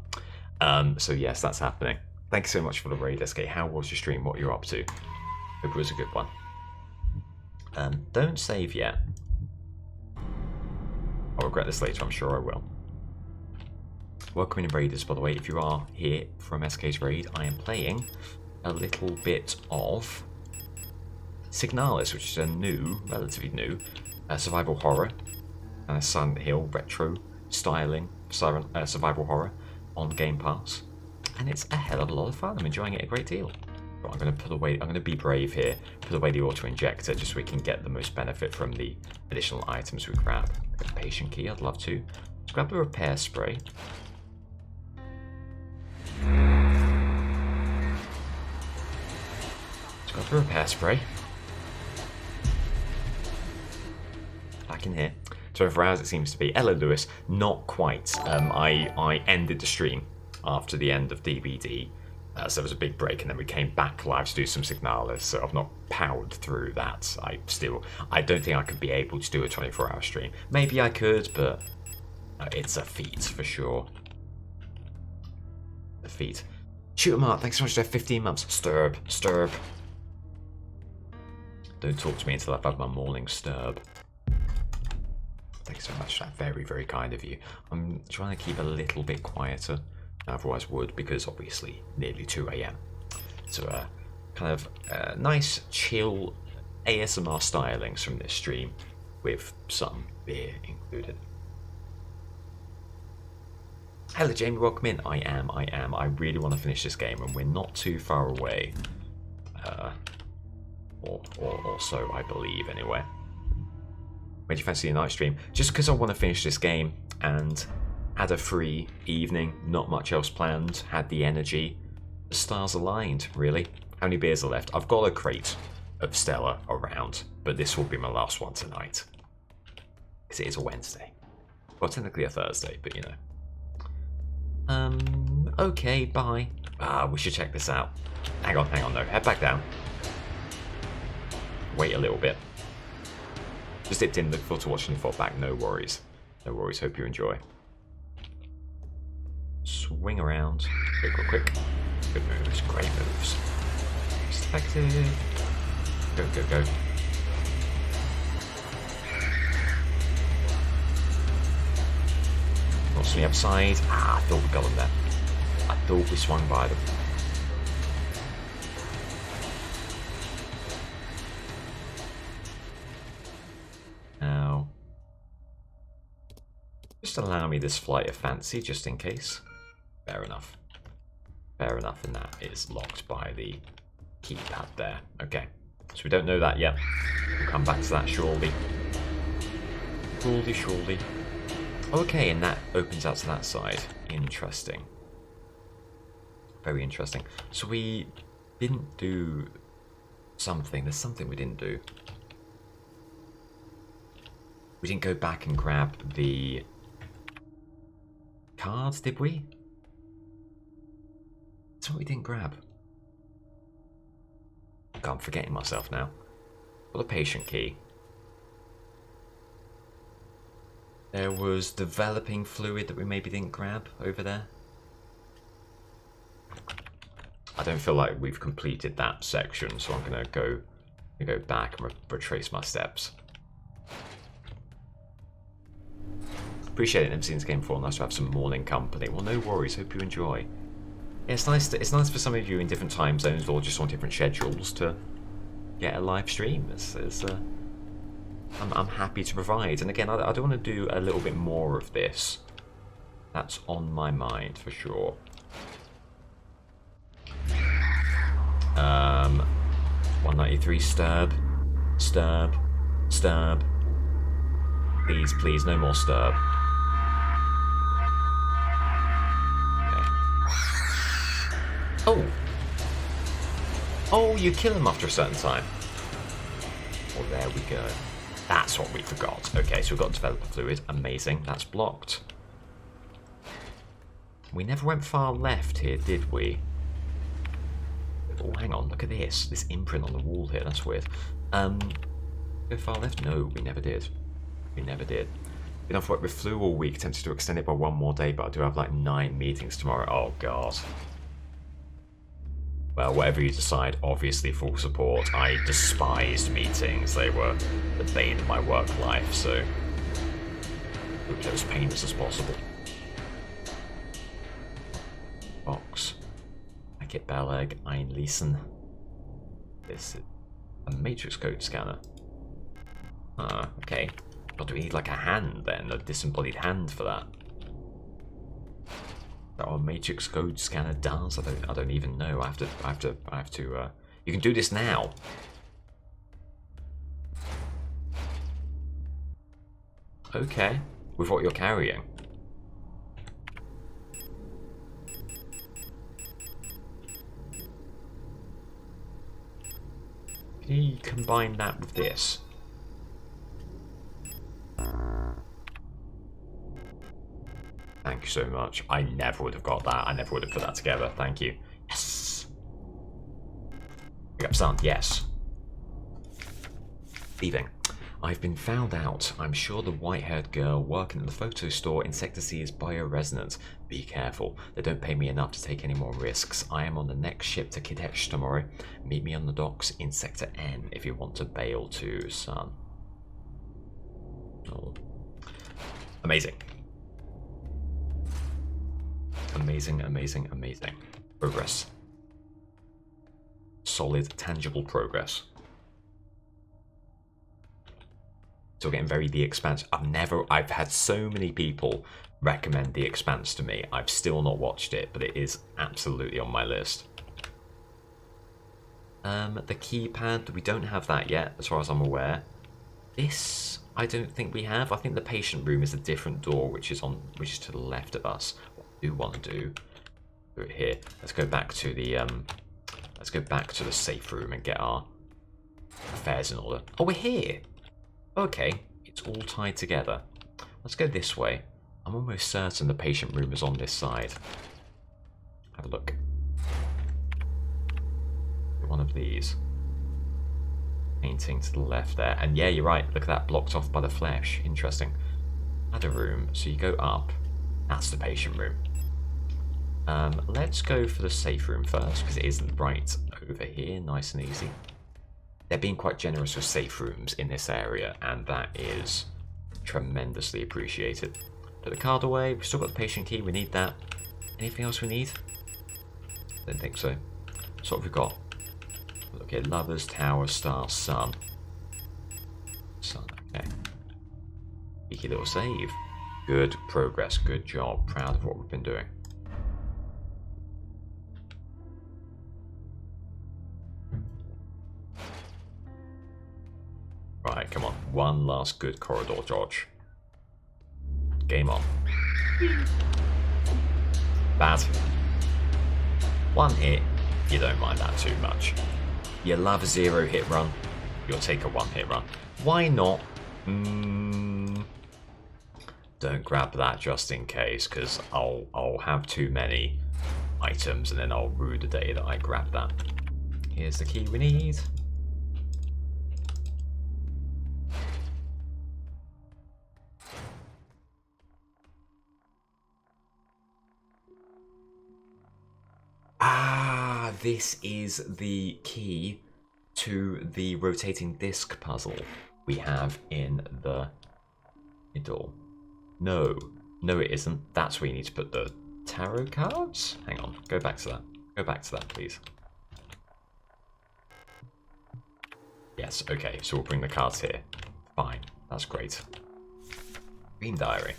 So yes, that's happening. Thank you so much for the raid, SK. How was your stream? What you're up to? Hope it was a good one. Don't save yet. I'll regret this later, I'm sure I will. Welcome in raiders, by the way. If you are here from SK's raid, I am playing a little bit of Signalis, which is a new, relatively new, survival horror, Silent Hill retro styling survival horror on Game Pass, and it's a hell of a lot of fun. I'm enjoying it a great deal. But I'm going to be brave here, put away the auto injector just so we can get the most benefit from the additional items we grab. Get the patient key, I'd love to. Let's grab the repair spray. Let's grab the repair spray. Back in here. 24 hours it seems to be. Hello Lewis, not quite. I ended the stream after the end of DBD. So there was a big break and then we came back live to do some Signalis, so I've not powered through that. I don't think I could be able to do a 24-hour stream. Maybe I could, but it's a feat for sure. A feat. Shoot 'em up, thanks so much for 15 months. Sturb. Don't talk to me until I've had my morning sturb. Thanks so much for that. Very, very kind of you. I'm trying to keep a little bit quieter than I otherwise would because obviously nearly 2 AM. So kind of nice chill ASMR stylings from this stream with some beer included. Hello Jamie, welcome in. I am. I really want to finish this game and we're not too far away. Or so I believe anyway. When do you fancy a night stream? Just because I want to finish this game and had a free evening, not much else planned, had the energy. The stars aligned, really. How many beers are left? I've got a crate of Stella around, but this will be my last one tonight. Because it is a Wednesday. Well, technically a Thursday, but you know. Okay, bye. We should check this out. Hang on, no, head back down. wait a little bit. Just dipped in, looked forward to watching the back. No worries. No worries. Hope you enjoy. Swing around. Quick, quick, quick. Good moves. Great moves. Expected. Go, go, go. What's on the upside? Ah, I thought we got them there. I thought we swung by them. Now, just allow me this flight of fancy, just in case. Fair enough. Fair enough, and that is locked by the keypad there. Okay, so we don't know that yet. We'll come back to that shortly. Surely. Okay, and that opens out to that side. Interesting. Very interesting. So we didn't do something. There's something we didn't do. We didn't go back and grab the cards, did we? That's what we didn't grab. God, I'm forgetting myself now. Well, a patient key. There was developing fluid that we maybe didn't grab over there. I don't feel like we've completed that section, so I'm gonna go back and retrace my steps. Appreciate it, never seen this game before. Nice to have some morning company. Well, no worries. Hope you enjoy. Yeah, it's nice. It's nice for some of you in different time zones or just on different schedules to get a live stream. I'm happy to provide. And again, I do want to do a little bit more of this. That's on my mind for sure. 193 sturb. Please, no more sturb. Okay. Oh, you kill him after a certain time. Well, there we go. That's what we forgot. Okay, so we've got developer fluid. Amazing. That's blocked. We never went far left here, did we? Oh, hang on. Look at this. This imprint on the wall here. That's weird. Go far left? No, we never did. We never did. Been off work with flu all week. Tempted to extend it by one more day, but I do have like 9 meetings tomorrow. Oh, God. Well, whatever you decide, obviously full support. I despised meetings. They were the bane of my work life, so hope they're as painless as possible. Box. Packet Beleg, Einlesen. This is a matrix code scanner. Okay. But do we need like a hand then? A disembodied hand for that? That our matrix code scanner does? I don't even know. I have to you can do this now. Okay. With what you're carrying. Can you combine that with this? Thank you so much. I never would have got that. I never would have put that together. Thank you. Yes. Pick up sound. Yes. Leaving. I've been found out. I'm sure the white-haired girl working at the photo store in Sector C is bioresonant. Be careful. They don't pay me enough to take any more risks. I am on the next ship to Kadesh tomorrow. Meet me on the docks in Sector N if you want to bail too, son. Oh. Amazing. Amazing. Progress. Solid, tangible progress. Still getting very The Expanse. I've had so many people recommend The Expanse to me. I've still not watched it, but it is absolutely on my list. The keypad, we don't have that yet, as far as I'm aware. This, I don't think we have. I think the patient room is a different door, which is to the left of us. What I do want to do it here. Let's go back to the safe room and get our affairs in order. Oh, we're here. Okay, it's all tied together. Let's go this way. I'm almost certain the patient room is on this side. Have a look. One of these. Painting to the left there. And yeah, you're right. Look at that, blocked off by the flesh. Interesting. Ladder room. So you go up. That's the patient room. Let's go for the safe room first, because it is right over here. Nice and easy. They're being quite generous with safe rooms in this area, and that is tremendously appreciated. Put the card away. We've still got the patient key. We need that. Anything else we need? Don't think so. So what have we got? Look at lovers, tower, star, sun. Sun, okay. Cheeky little save. Good progress, good job. Proud of what we've been doing. Right, come on. One last good corridor dodge. Game on. Bad. One hit. You don't mind that too much. You love a 0 hit run. You'll take a 1 hit run. Why not? Don't grab that just in case, because I'll have too many items and then I'll rue the day that I grab that. Here's the key we need. Ah, this is the key to the rotating disc puzzle we have in the middle. No, it isn't. That's where you need to put the tarot cards? Hang on, go back to that. Go back to that, please. Yes, okay, so we'll bring the cards here. Fine, that's great. Dream diary.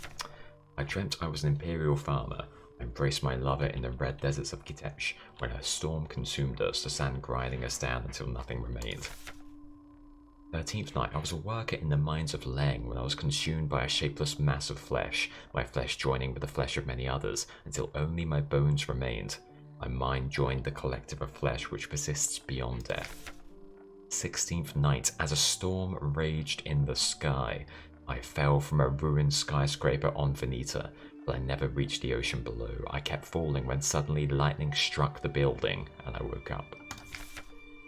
I dreamt I was an imperial farmer. I embraced my lover in the red deserts of Kitesh when a storm consumed us, the sand grinding us down until nothing remained. 13th night, I was a worker in the mines of Leng when I was consumed by a shapeless mass of flesh, my flesh joining with the flesh of many others, until only my bones remained. My mind joined the collective of flesh which persists beyond death. 16th night, as a storm raged in the sky, I fell from a ruined skyscraper on Veneta, but I never reached the ocean below. I kept falling when suddenly lightning struck the building, and I woke up.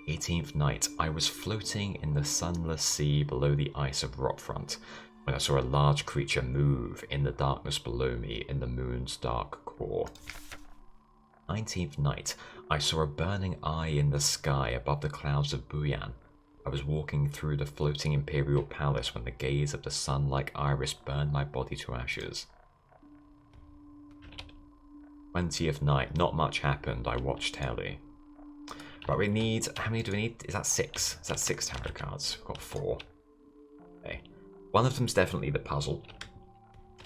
18th night, I was floating in the sunless sea below the ice of Rockfront, when I saw a large creature move in the darkness below me in the moon's dark core. 19th night, I saw a burning eye in the sky above the clouds of Buyan. I was walking through the floating imperial palace when the gaze of the sun-like iris burned my body to ashes. 20th night, not much happened. I watched telly. Right, we need... How many do we need? Is that 6? Is that 6 tarot cards? We've got 4. Okay. One of them's definitely the puzzle.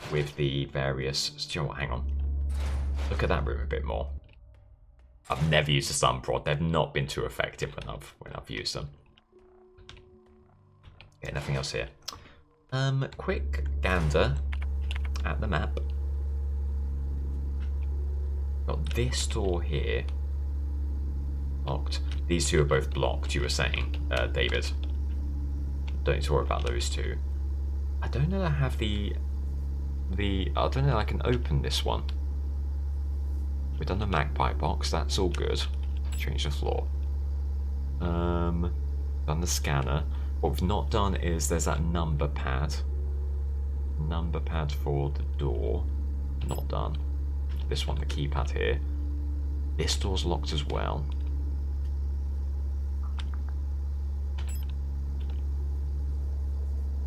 With the various... Do you know what? Hang on. Look at that room a bit more. I've never used a stun prod. They've not been too effective when I've used them. Okay, nothing else here. Quick gander at the map. Got this door here. Locked. These two are both blocked, you were saying, David. Don't need to worry about those two. I don't know that I have I don't know that I can open this one. We've done the magpie box, that's all good. Change the floor. Done the scanner. What we've not done is there's that number pad. Number pad for the door. Not done. This one, the keypad here. This door's locked as well.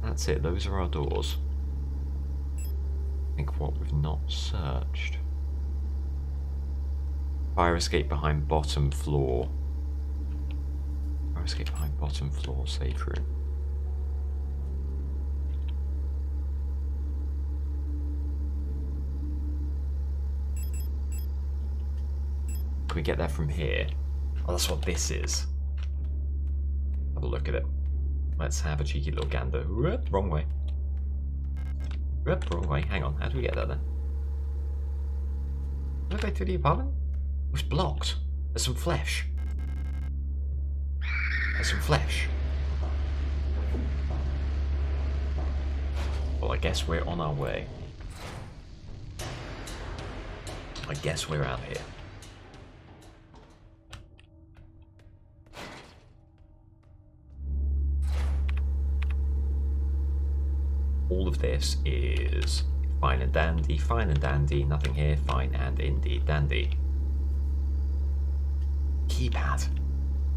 That's it, those are our doors. I think what we've not searched. Fire escape behind bottom floor. Fire escape behind bottom floor, safe room. Can we get there from here? Oh, that's what this is. Have a look at it. Let's have a cheeky little gander. Whoop, wrong way. Whoop, wrong way. Hang on, how do we get there then? Can I go through the apartment? It's blocked. There's some flesh. There's some flesh. Well, I guess we're on our way. I guess we're out here. all of this is fine and dandy, nothing here, fine and indeed dandy. Keypad.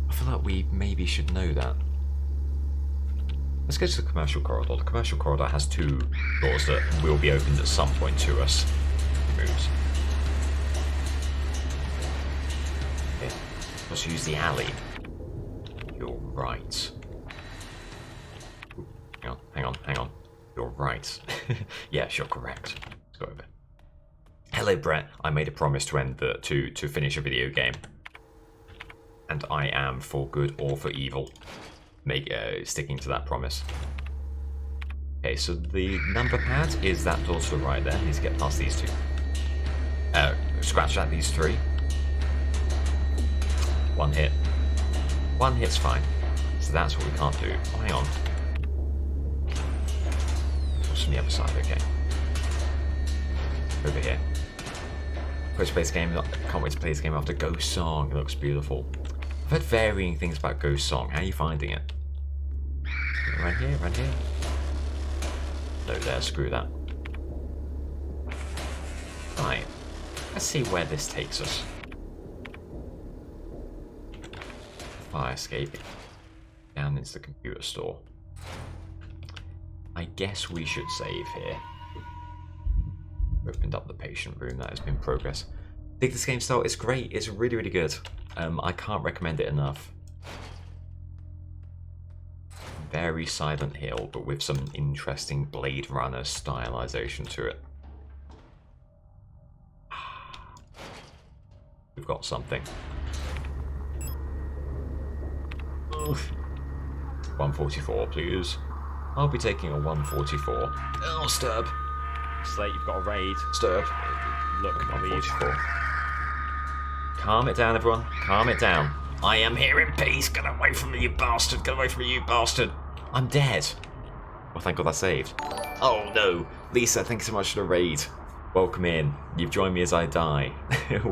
I feel like we maybe should know that. Let's go to the commercial corridor. The commercial corridor has 2 doors that will be opened at some point to us. Moves. Okay. Let's use the alley. You're right. Ooh, hang on. You're right. Yes, you're correct. Let's go over. Hello, Brett. I made a promise to end to finish a video game, and I am, for good or for evil, sticking to that promise. Okay, so the number pad is that door to the right there. Needs to get past these 2. Scratch at these 3. 1 hit. 1 hit's fine. So that's what we can't do. Oh, hang on. What's from the other side? Okay. Over here. Can't wait to play this game after Ghost Song. It looks beautiful. I've heard varying things about Ghost Song. How are you finding it? Right here, right here. No, there, screw that. Right. Let's see where this takes us. Fire escape. Down into the computer store. I guess we should save here. Opened up the patient room. That has been progress. Dig this game style. It's great. It's really, really good. I can't recommend it enough. Very Silent Hill, but with some interesting Blade Runner stylization to it. We've got something. Oof. 144, please. I'll be taking a 144. Oh, Sturb. Slate, you've got a raid. Sturb. Look, 144. Calm it down, everyone. Calm it down. I am here in peace. Get away from me, you bastard. Get away from me, you bastard. I'm dead. Well, thank God I saved. Oh, no. Lisa, thanks so much for the raid. Welcome in. You've joined me as I die,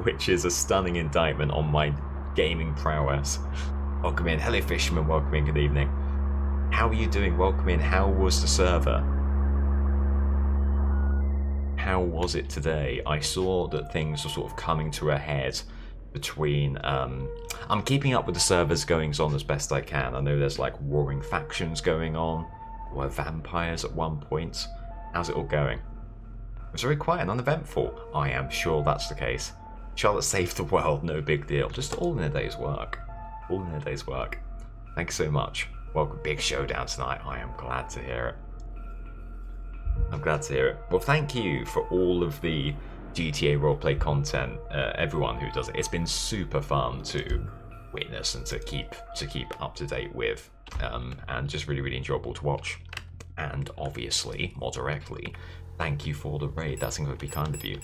which is a stunning indictment on my gaming prowess. Welcome in. Hello, Fisherman. Welcome in. Good evening. How are you doing? Welcome in. How was the server? How was it today? I saw that things were sort of coming to a head between... I'm keeping up with the server's goings on as best I can. I know there's like warring factions going on. There were vampires at one point. How's it all going? It's very quiet and uneventful. I am sure that's the case. Charlotte saved the world, no big deal. Just all in a day's work. All in a day's work. Thanks so much. Welcome, big showdown tonight. I am glad to hear it. I'm glad to hear it. Well, thank you for all of the GTA roleplay content, everyone who does it. It's been super fun to witness and to keep up to date with, and just really, really enjoyable to watch. And obviously, more directly, thank you for the raid. That's incredibly kind of you.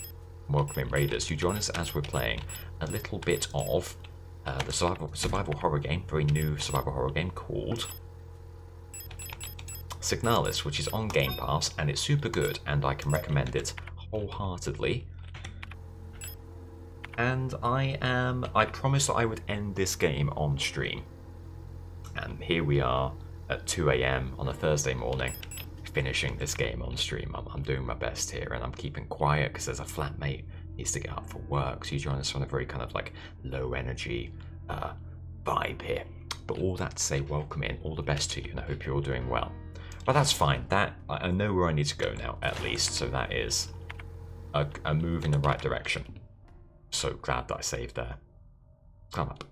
Welcome in, raiders. You join us as we're playing a little bit of the survival horror game, very new survival horror game called Signalis, which is on Game Pass, and it's super good, and I can recommend it wholeheartedly. And I promised that I would end this game on stream. And here we are at 2 AM on a Thursday morning, finishing this game on stream. I'm doing my best here, and I'm keeping quiet because there's a flatmate needs to get up for work. So you join us on a very kind of like low energy vibe here. But all that to say, welcome in, all the best to you, and I hope you're all doing well. But that's fine. That I know where I need to go now, at least. So that is a move in the right direction. So glad that I saved there. Climb up.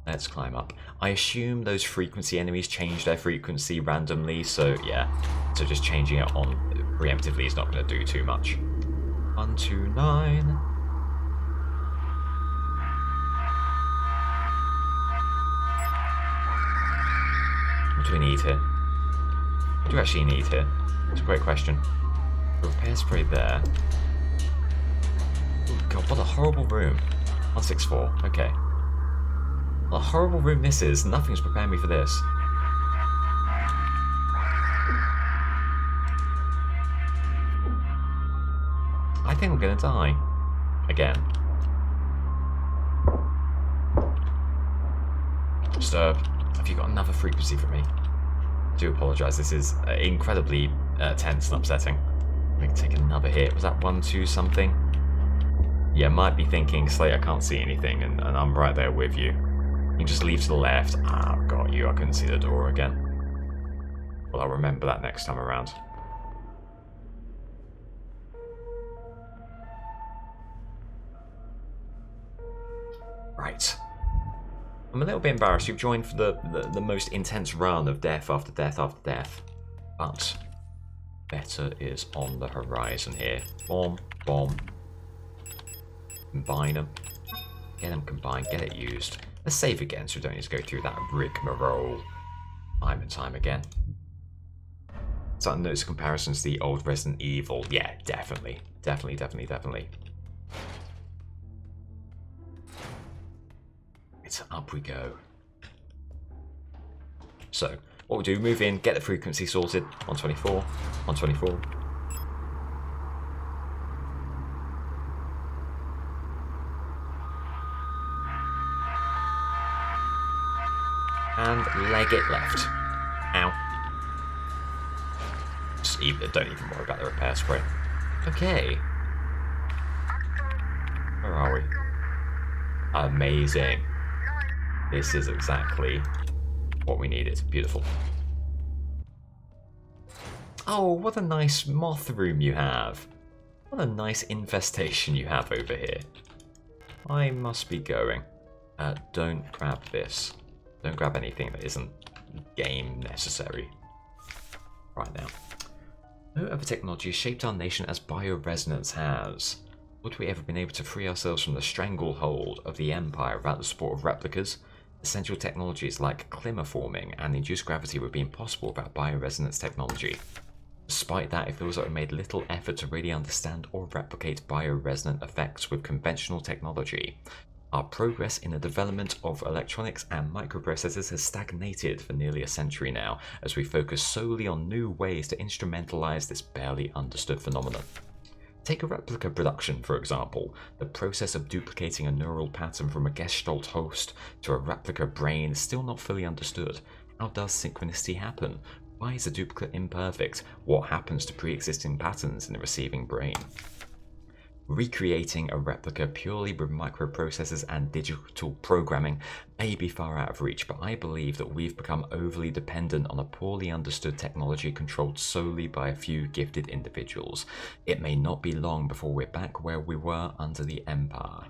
Let's climb up. I assume those frequency enemies change their frequency randomly, so yeah. So just changing it on preemptively is not going to do too much. 129. What do we need here? What do we actually need here? It's a great question. The repair spray there. Oh god, what a horrible room. 164, okay. What a horrible room this is. Nothing's preparing me for this. I think I'm gonna die. Again. Disturb. Have you got another frequency for me? I do apologise. This is incredibly tense and upsetting. I'm going to take another hit. Was that 1-2 something? Yeah, might be thinking, Slate, I can't see anything, and I'm right there with you. You can just leave to the left. Ah, got you. I couldn't see the door again. Well, I'll remember that next time around. Right. I'm a little bit embarrassed. You've joined for the most intense run of death after death after death. But better is on the horizon here. Bomb, bomb. Combine them. Get them combined, get it used. Let's save again so we don't need to go through that rigmarole time and time again. Starting to notice comparisons to the old Resident Evil. Yeah, definitely. Definitely. It's up we go. So, what we do, move in, get the frequency sorted. 124, 124. And leg it left. Ow. Don't even worry about the repair spray. Okay. Where are we? Amazing. This is exactly what we needed. Beautiful. Oh, what a nice moth room you have. What a nice infestation you have over here. I must be going. Don't grab this. Don't grab anything that isn't game necessary right now. No other technology has shaped our nation as bioresonance has. Would we ever been able to free ourselves from the stranglehold of the Empire without the support of replicas? Essential technologies like climorforming and induced gravity would be impossible without bioresonance technology. Despite that, it feels like we made little effort to really understand or replicate bioresonant effects with conventional technology. Our progress in the development of electronics and microprocessors has stagnated for nearly a century now, as we focus solely on new ways to instrumentalize this barely understood phenomenon. Take a replica production, for example. The process of duplicating a neural pattern from a Gestalt host to a replica brain is still not fully understood. How does synchronicity happen? Why is a duplicate imperfect? What happens to pre-existing patterns in the receiving brain? Recreating a replica purely with microprocessors and digital programming may be far out of reach, but I believe that we've become overly dependent on a poorly understood technology controlled solely by a few gifted individuals. It may not be long before we're back where we were under the Empire.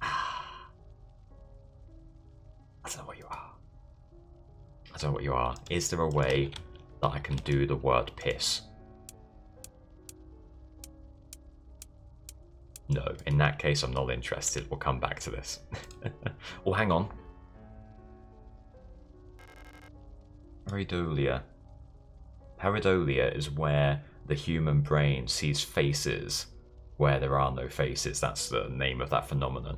I don't know what you are. I don't know what you are. Is there a way that I can do the word piss? No, in that case I'm not interested. We'll come back to this. Well, hang on. Pareidolia. Pareidolia is where the human brain sees faces where there are no faces. That's the name of that phenomenon.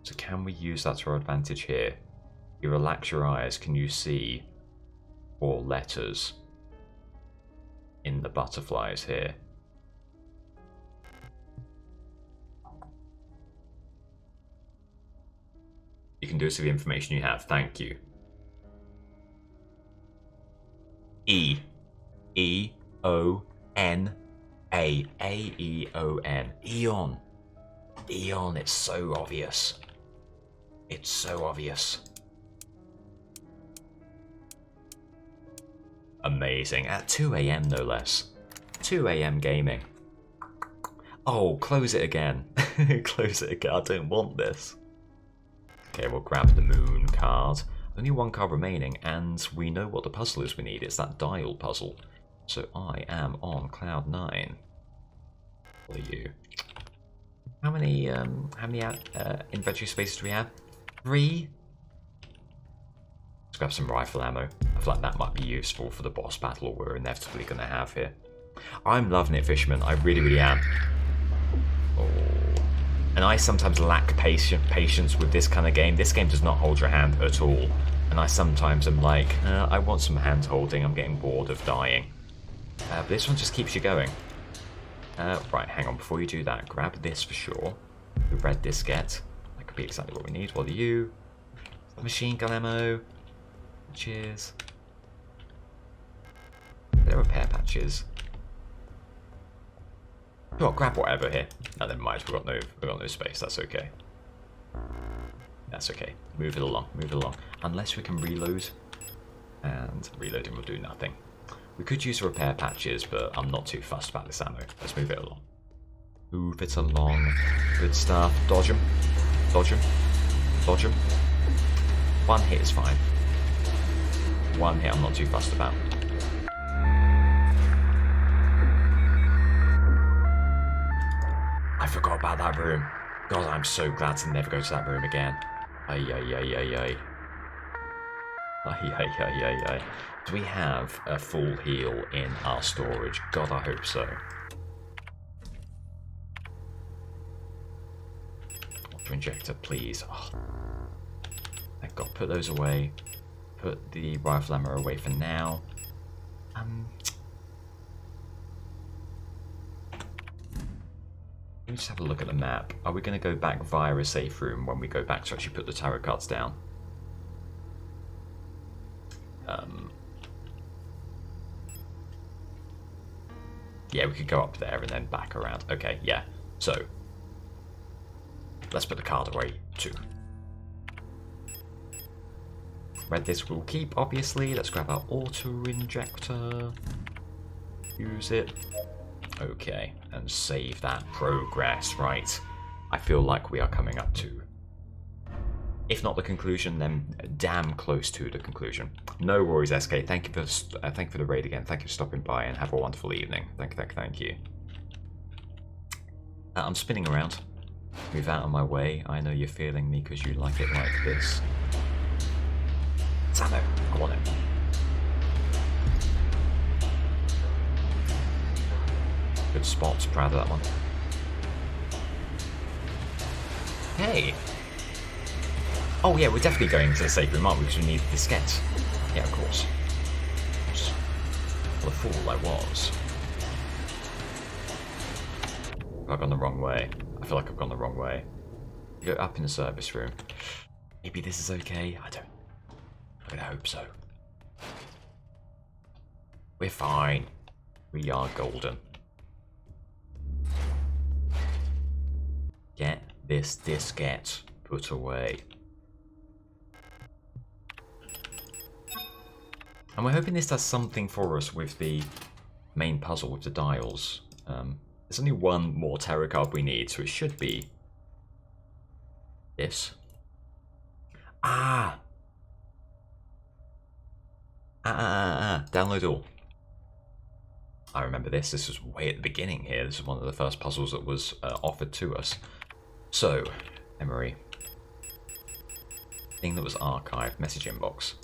So can we use that to our advantage here? You relax your eyes, can you see 4 letters in the butterflies here? You can do it with the information you have. Thank you. E. E-O-N-A. A-E-O-N. Eon. Eon, it's so obvious. It's so obvious. Amazing. At 2 AM no less. 2 AM gaming. Oh, close it again. Close it again. I don't want this. Okay, we'll grab the moon card. Only 1 card remaining, and we know what the puzzle is we need. It's that dial puzzle. So I am on cloud 9. What are you? How many inventory spaces do we have? 3? Let's grab some rifle ammo. I feel like that might be useful for the boss battle we're inevitably going to have here. I'm loving it, Fisherman. I really, really am. Oh. And I sometimes lack patience with this kind of game. This game does not hold your hand at all. And I sometimes am like, I want some hand holding. I'm getting bored of dying. But this one just keeps you going. Right, hang on. Before you do that, grab this for sure. The red diskette. That could be exactly what we need. What are you? Machine gun ammo. Cheers. There are repair patches. Oh, grab whatever here. No, never mind. We've got no space. That's okay. That's okay. Move it along. Move it along. Unless we can reload, and reloading will do nothing. We could use repair patches, but I'm not too fussed about this ammo. Let's move it along. Move it along. Good stuff. Dodge him. Dodge him. Dodge him. One hit is fine. One hit I'm not too fussed about. I forgot about that room. God, I'm so glad to never go to that room again. Ay, ay, ay, ay, ay. Ay, ay, ay, ay, ay. Do we have a full heal in our storage? God, I hope so. Auto injector, please. Oh. Thank God. Put those away. Put the rifle ammo away for now. Let me just have a look at the map. Are we going to go back via a safe room when we go back to actually put the tarot cards down? Yeah, we could go up there and then back around. Okay, yeah. So, let's put the card away too. Red disc will keep, obviously. Let's grab our auto injector. Use it. Okay, and save that progress, right? I feel like we are coming up to, if not the conclusion, then damn close to the conclusion. No worries, SK. Thank you for the raid again. Thank you for stopping by and have a wonderful evening. Thank you. I'm spinning around. Move out of my way. I know you're feeling me because you like it like this. Ammo. I want it. Good spot. Proud of that one. Hey. Oh yeah, we're definitely going to the safe room, aren't we? Because we need the diskette. Yeah, of course. What a fool I was. I've gone the wrong way. I feel like I've gone the wrong way. Go up in the service room. Maybe this is okay. I'm gonna hope so. We're fine. We are golden. Get this diskette put away. And we're hoping this does something for us with the main puzzle with the dials. There's only one more tarot card we need, so it should be this. Download all. I remember this. This was way at the beginning here. This is one of the first puzzles that was offered to us. So, memory. Thing that was archived. Message inbox.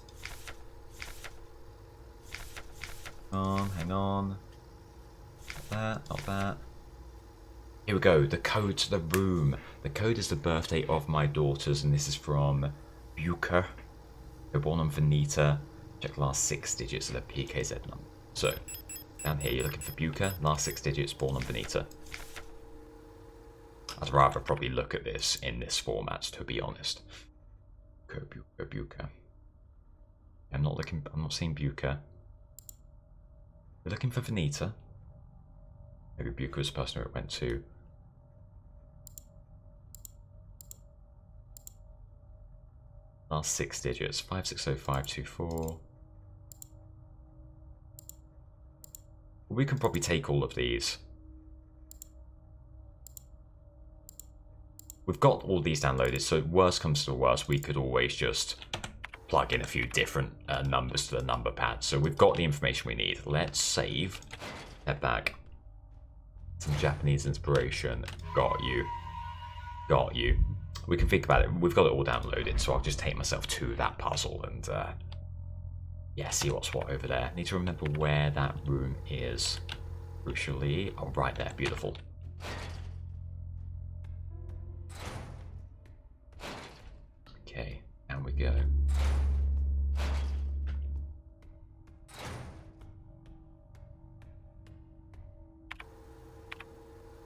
Hang on. Not that, not that. Here we go. The code to the room. The code is the birthday of my daughters, and this is from Bucher. They're born on Veneta. Check the last 6 digits of the PKZ number. So, down here you're looking for Bucher, last 6 digits, born on Veneta. I'd rather probably look at this in this format, to be honest. Bucher. I'm not seeing Bucher. We're looking for Veneta. Maybe Bucher was the person who it went to. Last 6 digits, 560524. We can probably take all of these. We've got all these downloaded, so worst comes to worst, we could always just plug in a few different numbers to the number pad. So we've got the information we need. Let's save. Head back. Some Japanese inspiration. Got you. Got you. We can think about it. We've got it all downloaded, so I'll just take myself to that puzzle and yeah, see what's what over there. Need to remember where that room is. Crucially, oh, right there. Beautiful. Okay, down we go.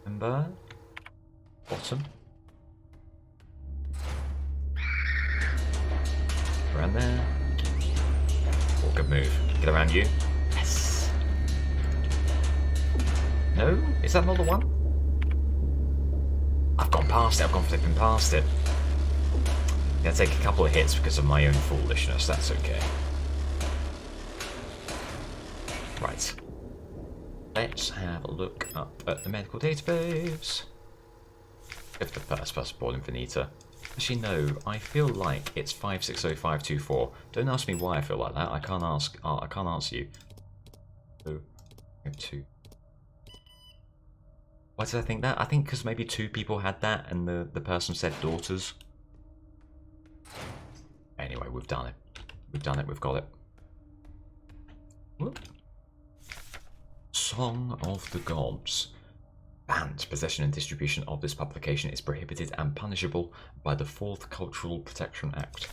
Remember? Bottom. around there. Oh, good move. Get around you. Yes. No? Is that not the one? I've gone past it. I've gone flipping past it. I'm gonna take a couple of hits because of my own foolishness. That's okay. Right. Let's have a look up at the medical database. If the first person born in Veneta. Actually, no. I feel like it's 560-524. Don't ask me why I feel like that. I can't ask. I can't answer you. So, 2. Why did I think that? I think because maybe 2 people had that, and the person said daughters. Anyway, we've done it. We've done it. We've got it. Whoop. Song of the Gods. Banned possession and distribution of this publication is prohibited and punishable by the 4th Cultural Protection Act.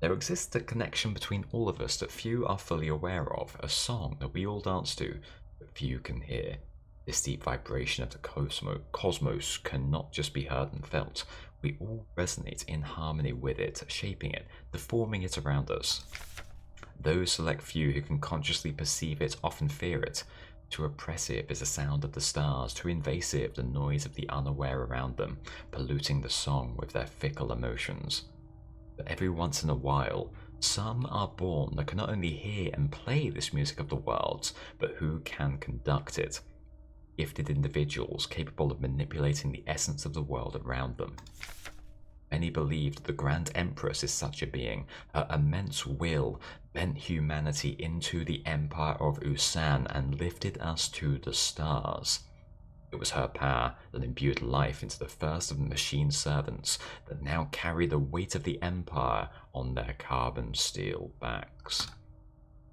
There exists a connection between all of us that few are fully aware of, a song that we all dance to, but few can hear. This deep vibration of the cosmos cannot just be heard and felt. We all resonate in harmony with it, shaping it, deforming it around us. Those select few who can consciously perceive it often fear it. Too oppressive is the sound of the stars, too invasive the noise of the unaware around them, polluting the song with their fickle emotions. But every once in a while, some are born that can not only hear and play this music of the worlds, but who can conduct it. Gifted individuals capable of manipulating the essence of the world around them. Many believe that the Grand Empress is such a being. Her immense will bent humanity into the Empire of Usan and lifted us to the stars. It was her power that imbued life into the first of the machine servants that now carry the weight of the Empire on their carbon steel backs.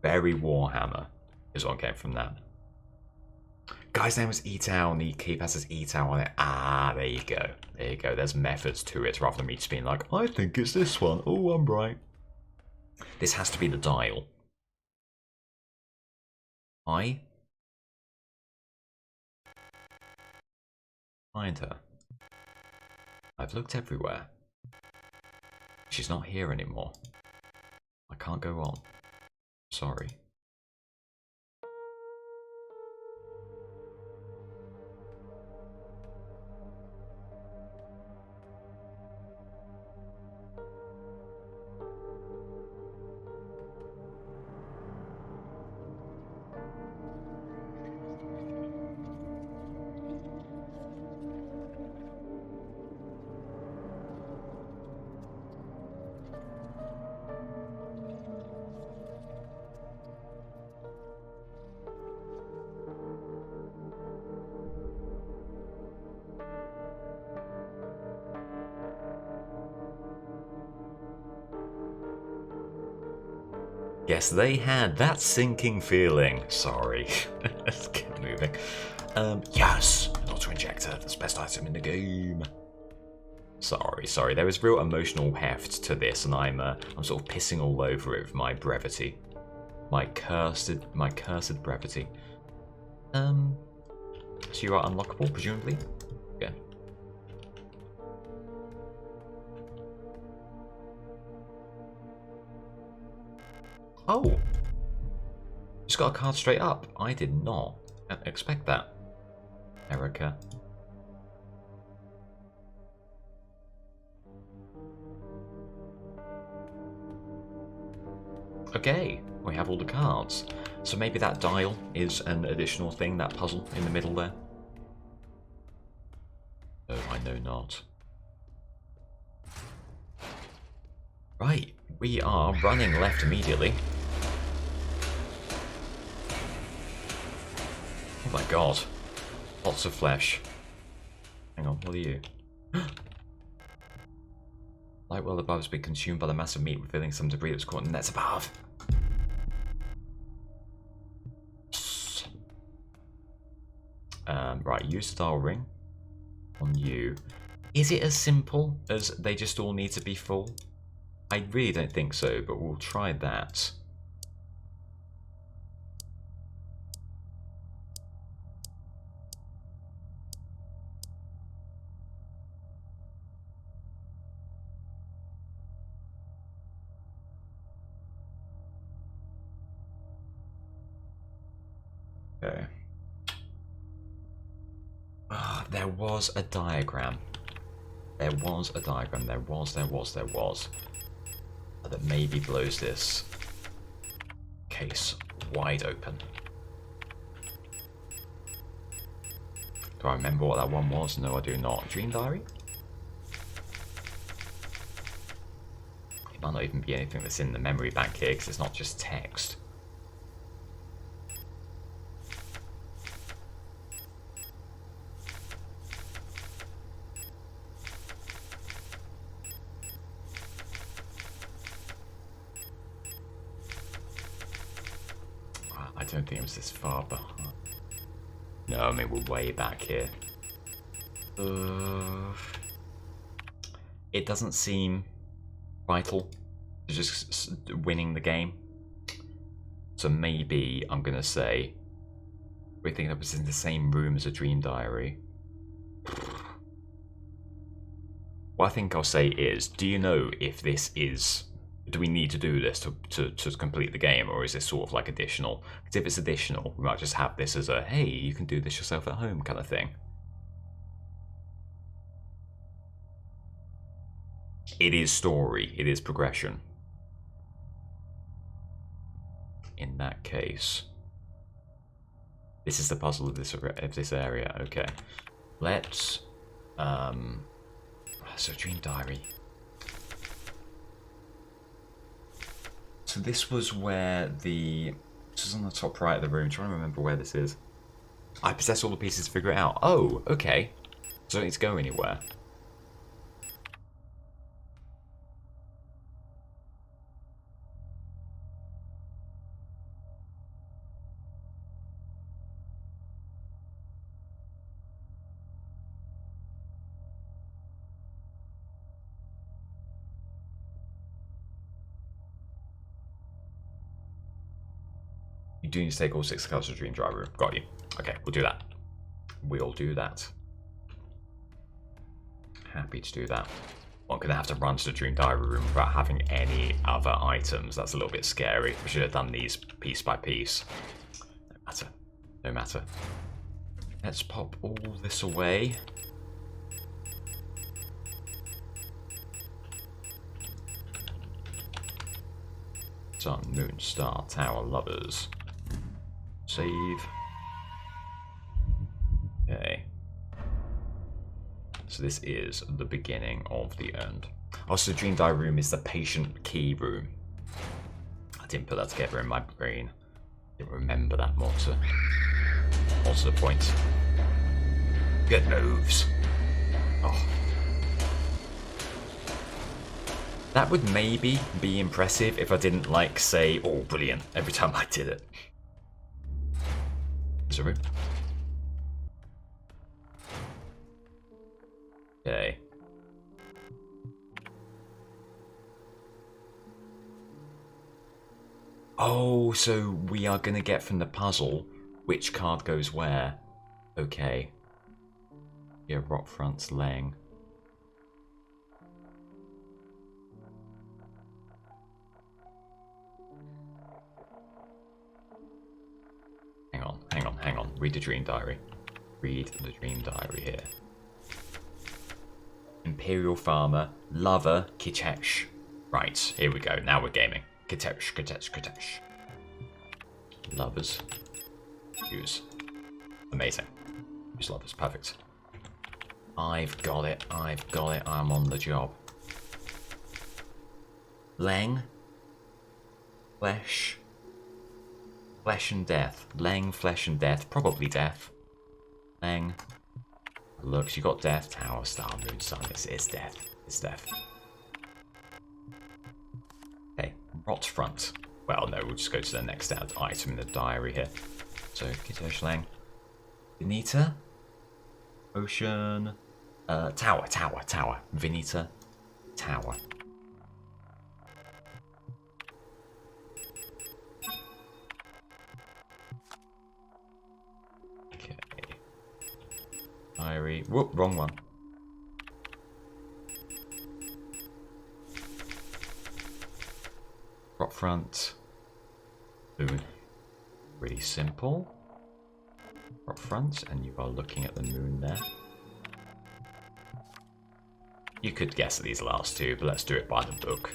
Very Warhammer is what came from that. Guy's name was Etau and the keypad says Etau on it. Ah, there you go. There you go. There's methods to it rather than me just being like, I think it's this one. Oh, I'm right. This has to be the dial. I find her. I've looked everywhere. She's not here anymore. I can't go on. Sorry. Yes, they had that sinking feeling. Sorry. Let's get moving. Yes! An auto-injector. That's the best item in the game. Sorry. There is real emotional heft to this, and I'm sort of pissing all over it with my brevity. My cursed brevity. So you are unlockable, presumably? Yeah. Oh! Just got a card straight up. I did not expect that. Erica. Okay, we have all the cards. So maybe that dial is an additional thing, that puzzle in the middle there. Oh, I know not. Right, we are running left immediately. Oh my god. Lots of flesh. Hang on, what are you? Light well above has been consumed by the mass of meat, revealing some debris that's caught in the nets above. Right, use the dial ring on you. Is it as simple as they just all need to be full? I really don't think so, but we'll try that. Okay. There was a diagram. There was a diagram. There was. That maybe blows this case wide open. Do I remember what that one was? No, I do not. Dream diary? It might not even be anything that's in the memory bank here, because it's not just text. I don't think it was this far behind. No, I mean, we're way back here. It doesn't seem vital to just winning the game. So maybe I'm going to say we think that was in the same room as a dream diary. What I think I'll say is, do you know if this is... Do we need to do this to complete the game, or is this sort of like additional? Because if it's additional, we might just have this as a, hey, you can do this yourself at home kind of thing. It is story, it is progression. In that case, this is the puzzle of this area. Okay, let's so dream diary. So this was where this is on the top right of the room. I'm trying to remember where this is. I possess all the pieces to figure it out. Oh, okay. So I don't need to go anywhere. You do need to take all 6 cards to the dream diary room. Got you. Okay, we'll do that. We'll do that. Happy to do that. I'm going to have to run to the dream diary room without having any other items. That's a little bit scary. We should have done these piece by piece. No matter. No matter. Let's pop all this away. Sun, moon, star, tower, lovers. Save. Okay. So this is the beginning of the end. Also, the dream diary room is the patient key room. I didn't put that together in my brain. Didn't remember that more to the point. Good moves. Oh. That would maybe be impressive if I didn't, like, say, oh, brilliant, every time I did it. Is there room? Okay. Oh, so we are going to get from the puzzle which card goes where. Okay. Yeah, rock fronts laying. Hang on. Read the dream diary. Read the dream diary here. Imperial Farmer, Lover, Kitesh. Right, here we go. Now we're gaming. Kitesh. Lovers. Use. Amazing. Use lovers. Perfect. I've got it. I'm on the job. Leng. Flesh. Flesh and death. Leng, flesh and death. Probably death. Leng. Look, you got death. Tower, star, moon, sun. It's death. It's death. Okay. Rot front. Well, no, we'll just go to the next item in the diary here. So, Kitesh Leng. Vinita. Ocean. Tower. Vinita. Tower. Diary. Whoop, wrong one. Prop front. Moon. Really simple. up front, and you are looking at the moon there. You could guess at these last two, but let's do it by the book.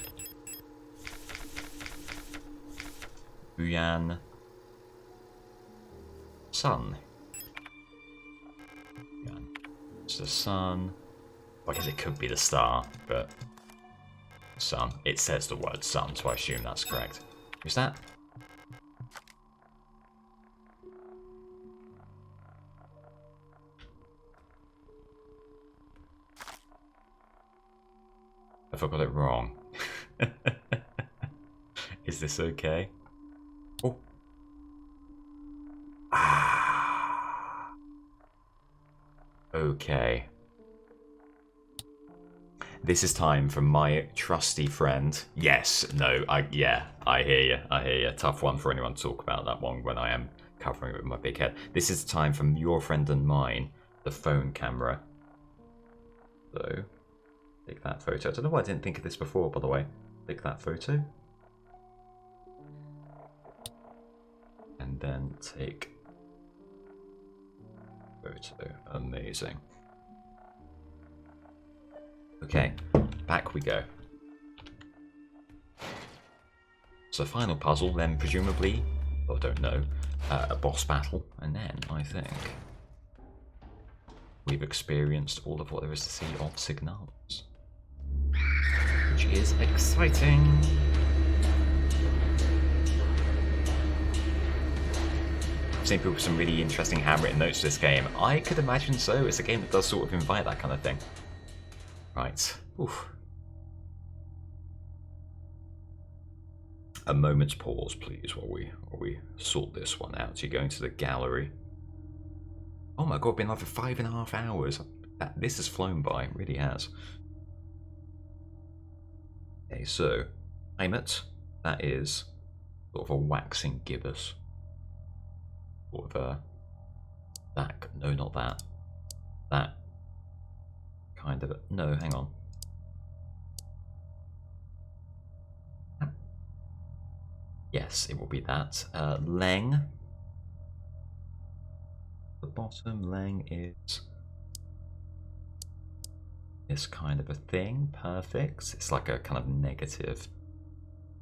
Buyan. Sun. Buyan. It's the sun. I guess it could be the star, but sun. It says the word sun, so I assume that's correct. Who's that? If I got it wrong. Is this okay? Oh. Ah. Okay. This is time for my trusty friend. Yes, no, I hear you. Tough one for anyone to talk about that one when I am covering it with my big head. This is time for your friend and mine, the phone camera. So, take that photo. I don't know why I didn't think of this before, by the way. Take that photo. And then take photo. Amazing. Okay, back we go. So final puzzle, then presumably, or don't know, a boss battle, and then I think we've experienced all of what there is to see of Signalis, which is exciting. I've seen people with some really interesting handwritten notes to this game. I could imagine so. It's a game that does sort of invite that kind of thing. Right. Oof. A moment's pause, please, while we sort this one out. You're going to the gallery. Oh my god, been like for 5.5 hours. This has flown by, it really has. Okay, so Heimat, that is sort of a waxing gibbous. Sort of a that. No, not that. That. Kind of a, no, hang on. Yes, it will be that. Leng. The bottom, Leng is this kind of a thing. Perfect. It's like a kind of negative.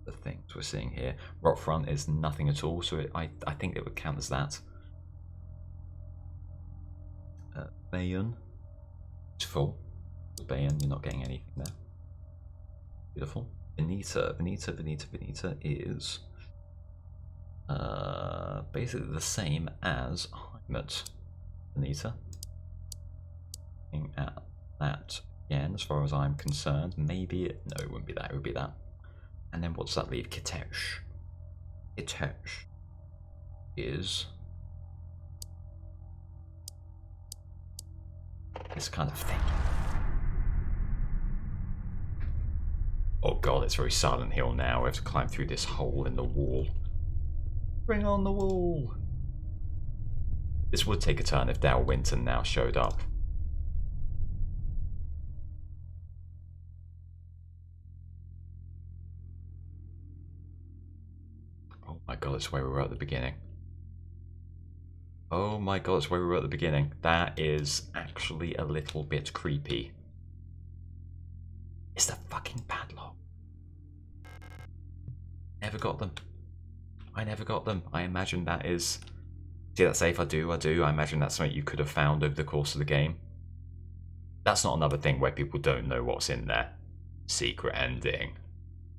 The things we're seeing here. Rock front is nothing at all, so I think it would count as that. Bayon. Beautiful. Bayon, you're not getting anything there. Beautiful. Venita is basically the same as Heimat. Venita. Looking at that again, as far as I'm concerned, maybe it, no, it wouldn't be that. It would be that. And then what does that leave? Kitesh. Kitesh is this kind of thing. Oh god, it's very Silent Hill now. We have to climb through this hole in the wall. Bring on the wall! This would take a turn if Dale Winton now showed up. Oh my god, it's where we were at the beginning. Oh my god, it's where we were at the beginning. That is actually a little bit creepy. It's the fucking padlock. Never got them. I never got them. I imagine that is... See that safe? I do. I imagine that's something you could have found over the course of the game. That's not another thing where people don't know what's in there. Secret ending.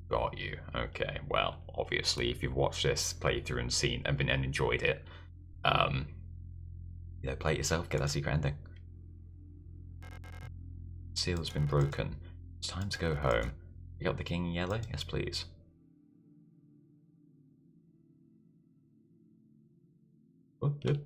Got you. Okay, well, obviously if you've watched this playthrough and seen and enjoyed it, you know, play it yourself, get that secret ending. Seal has been broken. It's time to go home. You got the king in yellow? Yes, please. Oh, yep.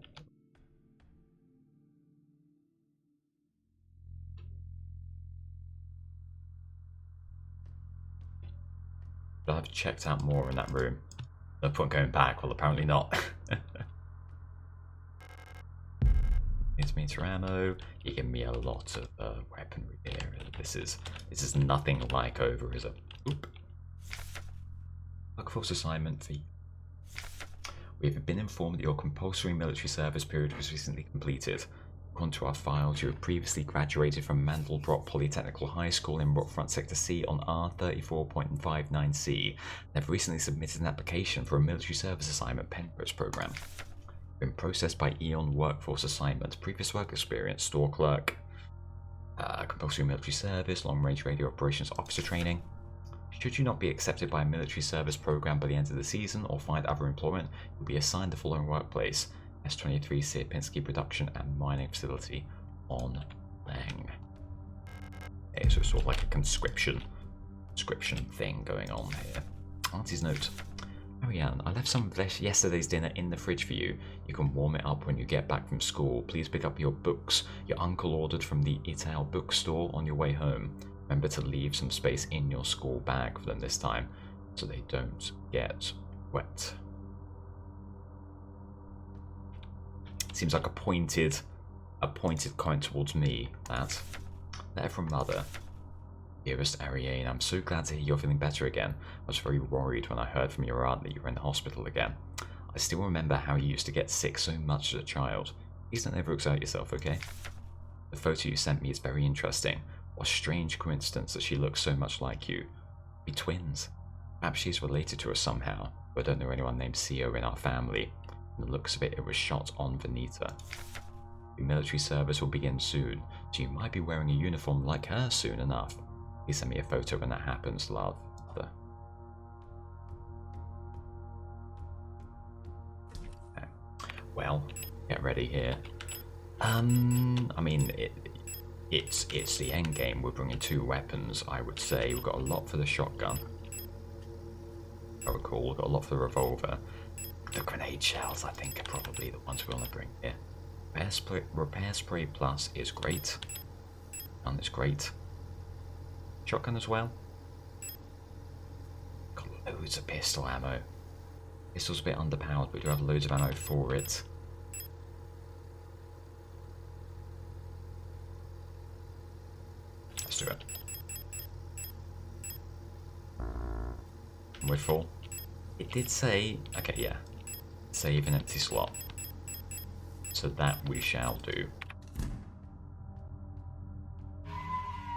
I've checked out more in that room. No point going back. Well, apparently not. It's meter ammo. You give me a lot of weaponry here. This is nothing like over as a. Oop. Workforce assignment for you. We have been informed that your compulsory military service period was recently completed. According to our files, you have previously graduated from Mandelbrot Polytechnical High School in Rockfront Sector C on R34.59C and have recently submitted an application for a military service assignment Penrose program. Been processed by Eon Workforce Assignment. Previous work experience: store clerk, compulsory military service, long-range radio operations officer training. Should you not be accepted by a military service program by the end of the season or find other employment, you'll be assigned the following workplace: S23 Sierpinski Production and Mining Facility on Lang. Okay, so it's sort of like a conscription thing going on here. Auntie's note. Marianne, I left some of yesterday's dinner in the fridge for you. You can warm it up when you get back from school. Please pick up your books your uncle ordered from the Ital bookstore on your way home. Remember to leave some space in your school bag for them this time, so they don't get wet. Seems like a pointed comment towards me, that. Letter from Mother. Dearest Ariane, I'm so glad to hear you're feeling better again. I was very worried when I heard from your aunt that you were in the hospital again. I still remember how you used to get sick so much as a child. Please don't overexert yourself, okay? The photo you sent me is very interesting. What a strange coincidence that she looks so much like you. Be twins. Perhaps she's related to us somehow, but I don't know anyone named Sio in our family. From the looks of it, it was shot on Veneta. Your military service will begin soon, so you might be wearing a uniform like her soon enough. Please send me a photo when that happens, love. Mother. Okay. Well, get ready here. I mean, it's the end game. We're bringing 2 weapons, I would say. We've got a lot for the shotgun. I recall, we've got a lot for the revolver. The grenade shells, I think, are probably the ones we want to bring here. Repair spray plus is great. Gun is great. Shotgun as well. Got loads of pistol ammo. Pistol's a bit underpowered, but we do have loads of ammo for it. Let's do it. And we're full. It did say, okay, yeah, save an empty slot. So that we shall do.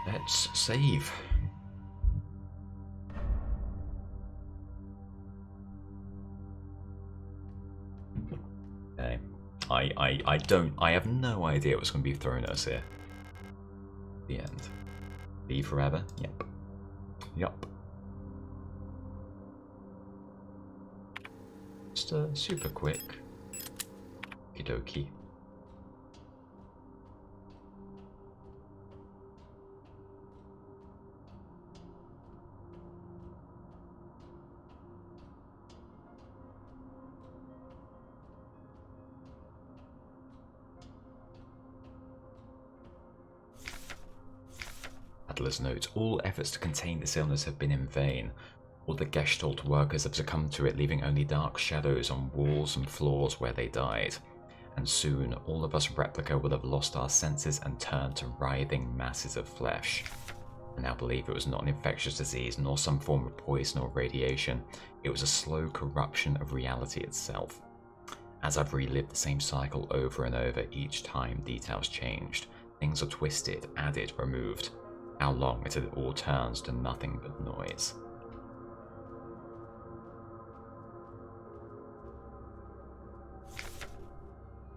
Let's save. Okay. I have no idea what's going to be thrown at us here. The end. Be forever? Yep. Yup. Just super quick. Okie dokie. Adler's note. All efforts to contain this illness have been in vain. All the Gestalt workers have succumbed to it, leaving only dark shadows on walls and floors where they died. And soon, all of us Replica will have lost our senses and turned to writhing masses of flesh. I now believe it was not an infectious disease, nor some form of poison or radiation. It was a slow corruption of reality itself. As I've relived the same cycle over and over, each time details changed. Things are twisted, added, removed. How long until it all turns to nothing but noise?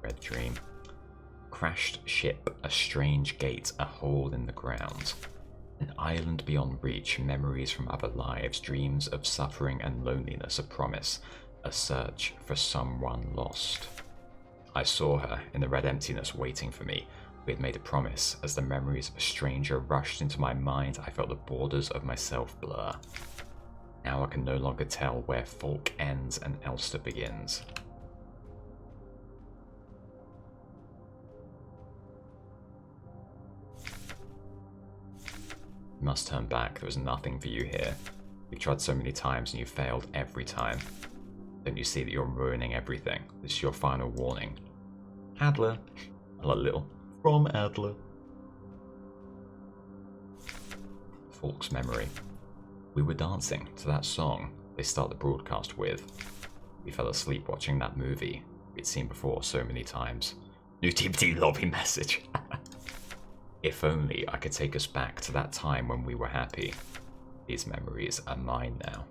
Red dream. Crashed ship, a strange gate, a hole in the ground. An island beyond reach, memories from other lives, dreams of suffering and loneliness, a promise, a search for someone lost. I saw her in the red emptiness waiting for me. We had made a promise. As the memories of a stranger rushed into my mind, I felt the borders of myself blur. Now I can no longer tell where Falk ends and Elster begins. You must turn back. There was nothing for you here. You've tried so many times and you failed every time. Don't you see that you're ruining everything? This is your final warning. Adler. A little. From Adler. Falk's memory. We were dancing to that song they start the broadcast with. We fell asleep watching that movie we'd seen before so many times. New TBT lobby message. If only I could take us back to that time when we were happy. These memories are mine now.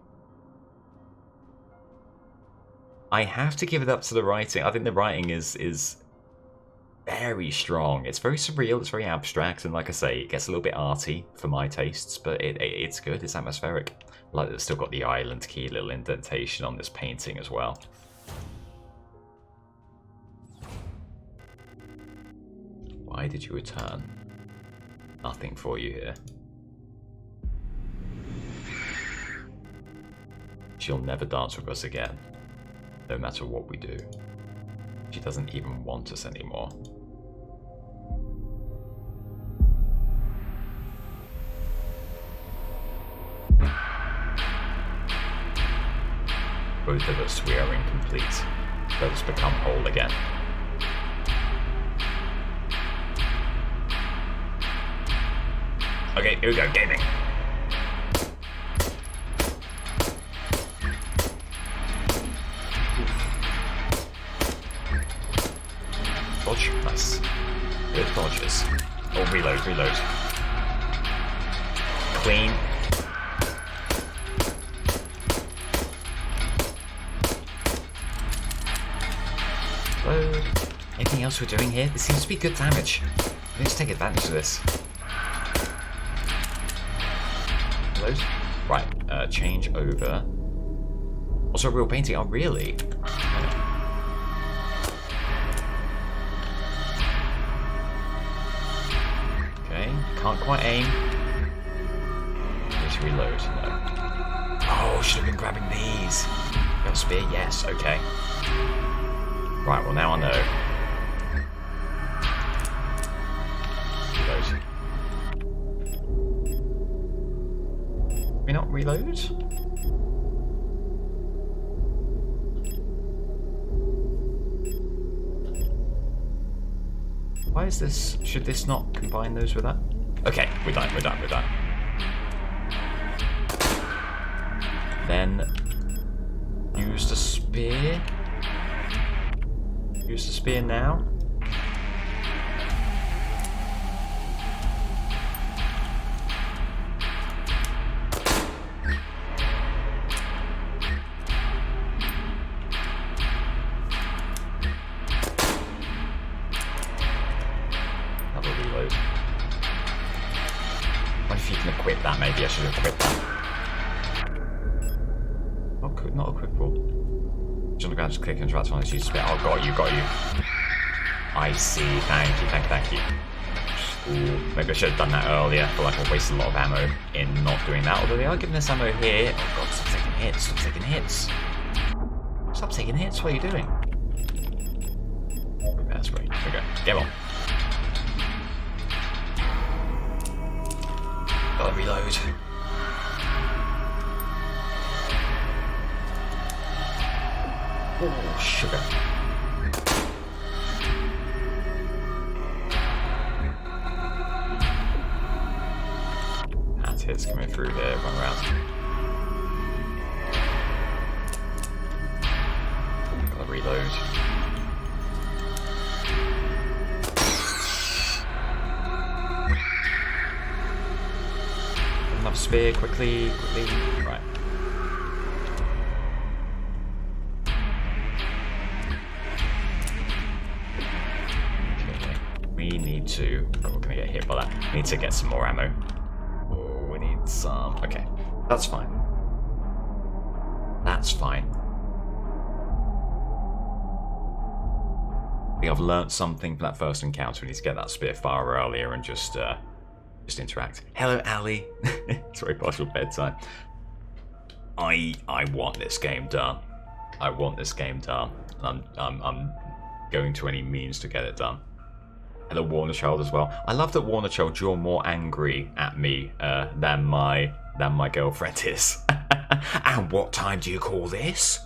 I have to give it up to the writing. I think the writing is very strong. It's very surreal, it's very abstract, and like I say, it gets a little bit arty for my tastes, but it's good, it's atmospheric. I like that it's still got the island key little indentation on this painting as well. Why did you return? Nothing for you here. She'll never dance with us again, no matter what we do. She doesn't even want us anymore. Both of us, we are incomplete. Let us become whole again. Okay, here we go, gaming. Dodge, nice. Good dodges. Oh, reload, reload. Clean. Hello. Anything else we're doing here? This seems to be good damage. Let's take advantage of this. Reload. Right, change over. Also a real painting. Oh, really? Okay, can't quite aim. Need to reload. No. Oh, should have been grabbing these. Got a spear? Yes, okay. Right, well now I know. Reload. We not reload? Why is this? Should this not combine those with that? Okay, we're done, we're done, we're done. Then use the spear. Use the spear now. Another reload. What if you can equip that? Maybe I should equip that. Not equipable. Just click and drag on this. Use spear. Oh, got you, got you. I see. Thank you, thank you. Ooh, maybe I should have done that earlier. I feel like I wasted a lot of ammo in not doing that. Although they are giving us ammo here. Oh god, stop taking hits. Stop taking hits. Stop taking hits. What are you doing? That's great. There we go. Get on. Gotta reload. Oh, sugar. That's hits coming through there, run around. Gotta reload. Another spear, quickly. Right. We need to. Oh, we're gonna get hit by that. We need to get some more ammo. Oh, we need some. Okay, that's fine. That's fine. I think I've learnt something from that first encounter. We need to get that spear far earlier and just interact. Hello, Ali. It's very partial bedtime. I want this game done. I want this game done. I'm going to any means to get it done. Hello, Warner Child as well. I love that Warner Child, you're more angry at me than my girlfriend is. And what time do you call this?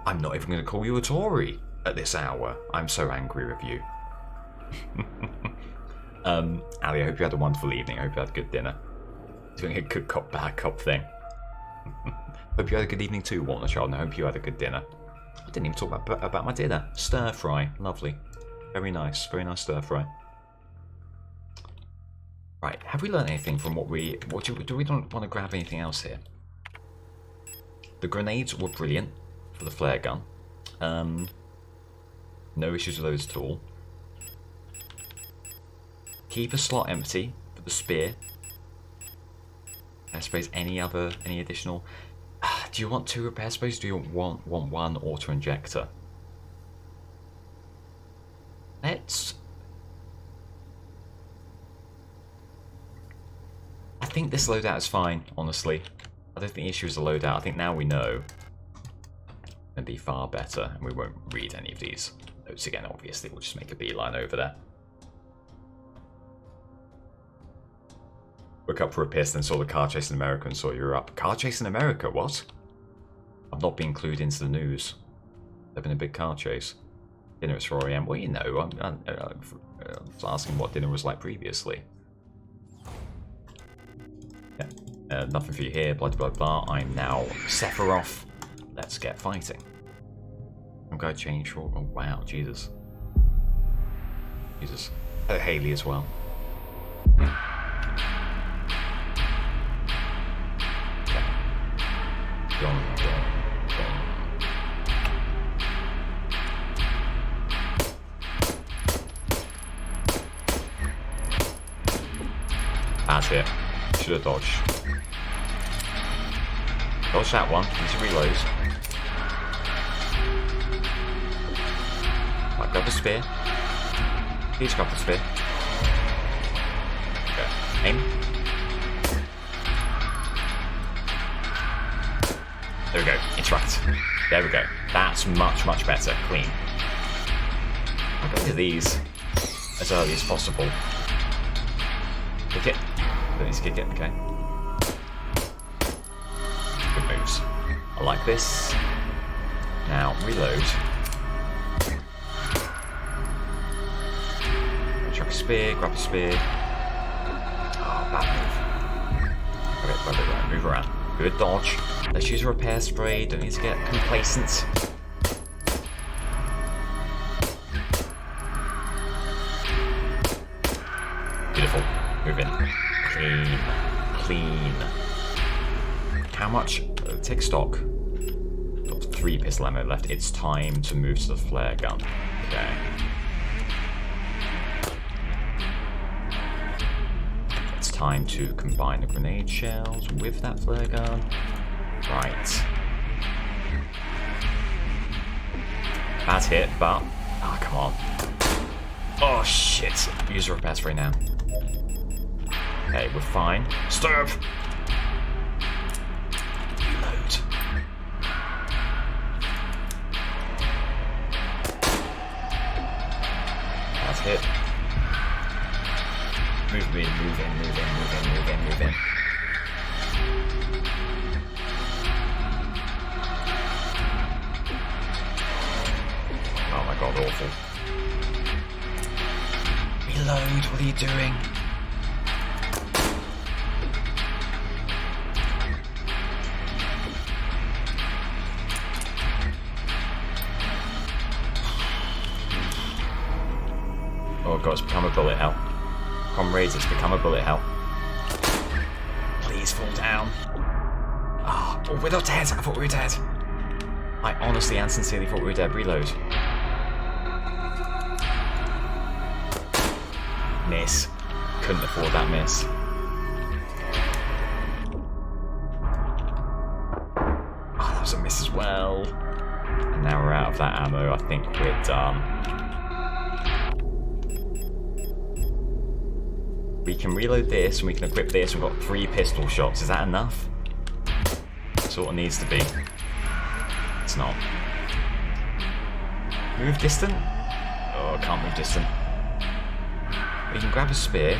I'm not even going to call you a Tory at this hour. I'm so angry with you. Ali, I hope you had a wonderful evening. I hope you had a good dinner. Doing a good cop, bad cop thing. Hope you had a good evening too, Warner Child, and I hope you had a good dinner. I didn't even talk about my dinner. Stir fry. Lovely. Very nice. Very nice stir fry. Right. Have we learned anything from what we... do we don't want to grab anything else here? The grenades were brilliant for the flare gun. No issues with those at all. Keep a slot empty for the spear. I suppose any additional... do you want 2 repair sprays? Do you want one auto injector? Let's... I think this loadout is fine, honestly. I don't think the issue is the loadout. I think now we know it'll be far better, and we won't read any of these notes again, obviously. We'll just make a beeline over there. Woke up for a piss, then saw the car chase in America and saw you were up. Car chase in America? What? I've not been included into the news. There's been a big car chase. Dinner is 4 AM. Well, you know, I'm asking what dinner was like previously. Yeah. Nothing for you here, blah blah blah. I'm now Sephiroth. Let's get fighting. I'm going to change for... Oh, wow, Jesus. Jesus. Haley as well. Bad hit. Should have dodged. Dodge that one. Need to reload. Right, grab the spear. Please grab the spear. Okay. Aim. There we go. Interact. There we go. That's much, much better. Clean. I'll go to these as early as possible. Kick it. Don't need to kick it. Okay. Good moves. I like this. Now, reload. Chuck a spear. Grab a spear. Oh, bad move. Okay, grab it around. Move around. Good dodge. Let's use a repair spray. Don't need to get complacent. Beautiful. Move in. Clean. Clean. How much? Take stock. Got 3 pistol ammo left. It's time to move to the flare gun. Okay. It's time to combine the grenade shells with that flare gun. Right. Bad hit, but... Ah, come on. Oh, shit. Use a repair spray now. Okay, we're fine. Stop! Reload. Bad hit. Move in, move in, move in, move in, move in, move in. Oh my god, awful. Reload, what are you doing? Oh god, it's become a bullet hell. Comrades, it's become a bullet hell. Please fall down. Oh, we're not dead. I thought we were dead. I honestly and sincerely thought we were dead. Reload. Miss. Couldn't afford that miss. Oh, that was a miss as well. And now we're out of that ammo. I think we're done. We can reload this and we can equip this. We've got 3 pistol shots. Is that enough? That's all it needs to be. It's not. Move distant? Oh, I can't move distant. We can grab a spear.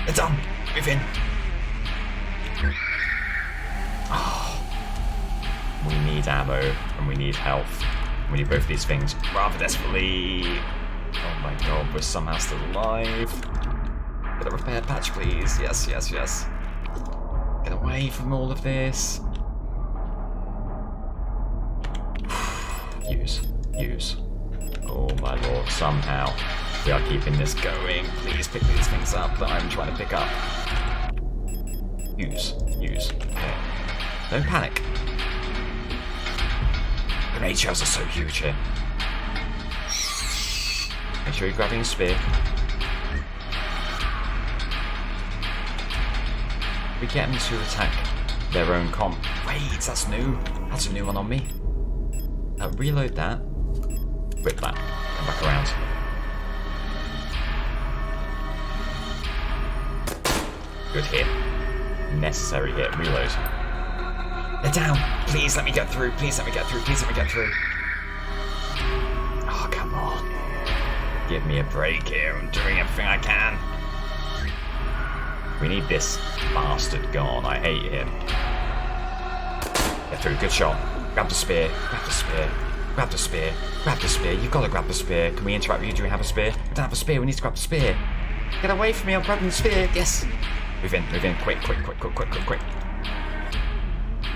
It's done! Move in! Oh. We need ammo and we need health. We need both of these things rather desperately. Oh my god, we're somehow still alive. Get a repair patch, please. Yes, yes, yes. Get away from all of this. Use. Oh my lord, somehow we are keeping this going. Please pick these things up that I'm trying to pick up. Use. Okay. Don't panic. Grenade shells are so huge here. Make sure you're grabbing a spear. We get them to attack their own comp. Wait, that's new. That's a new one on me. Reload that. Whip that. Come back around. Good hit. Necessary hit. Reload. They're down. Please let me get through. Please let me get through. Please let me get through. Oh, come on. Give me a break here. I'm doing everything I can. We need this bastard gone. I hate him. Get through. Good shot. Grab the spear. Grab the spear. Grab the spear. Grab the spear. You've got to grab the spear. Can we interrupt with you? Do we have a spear? We don't have a spear. We need to grab the spear. Get away from me. I'm grabbing the spear. Yes. Move in. Move in. Quick.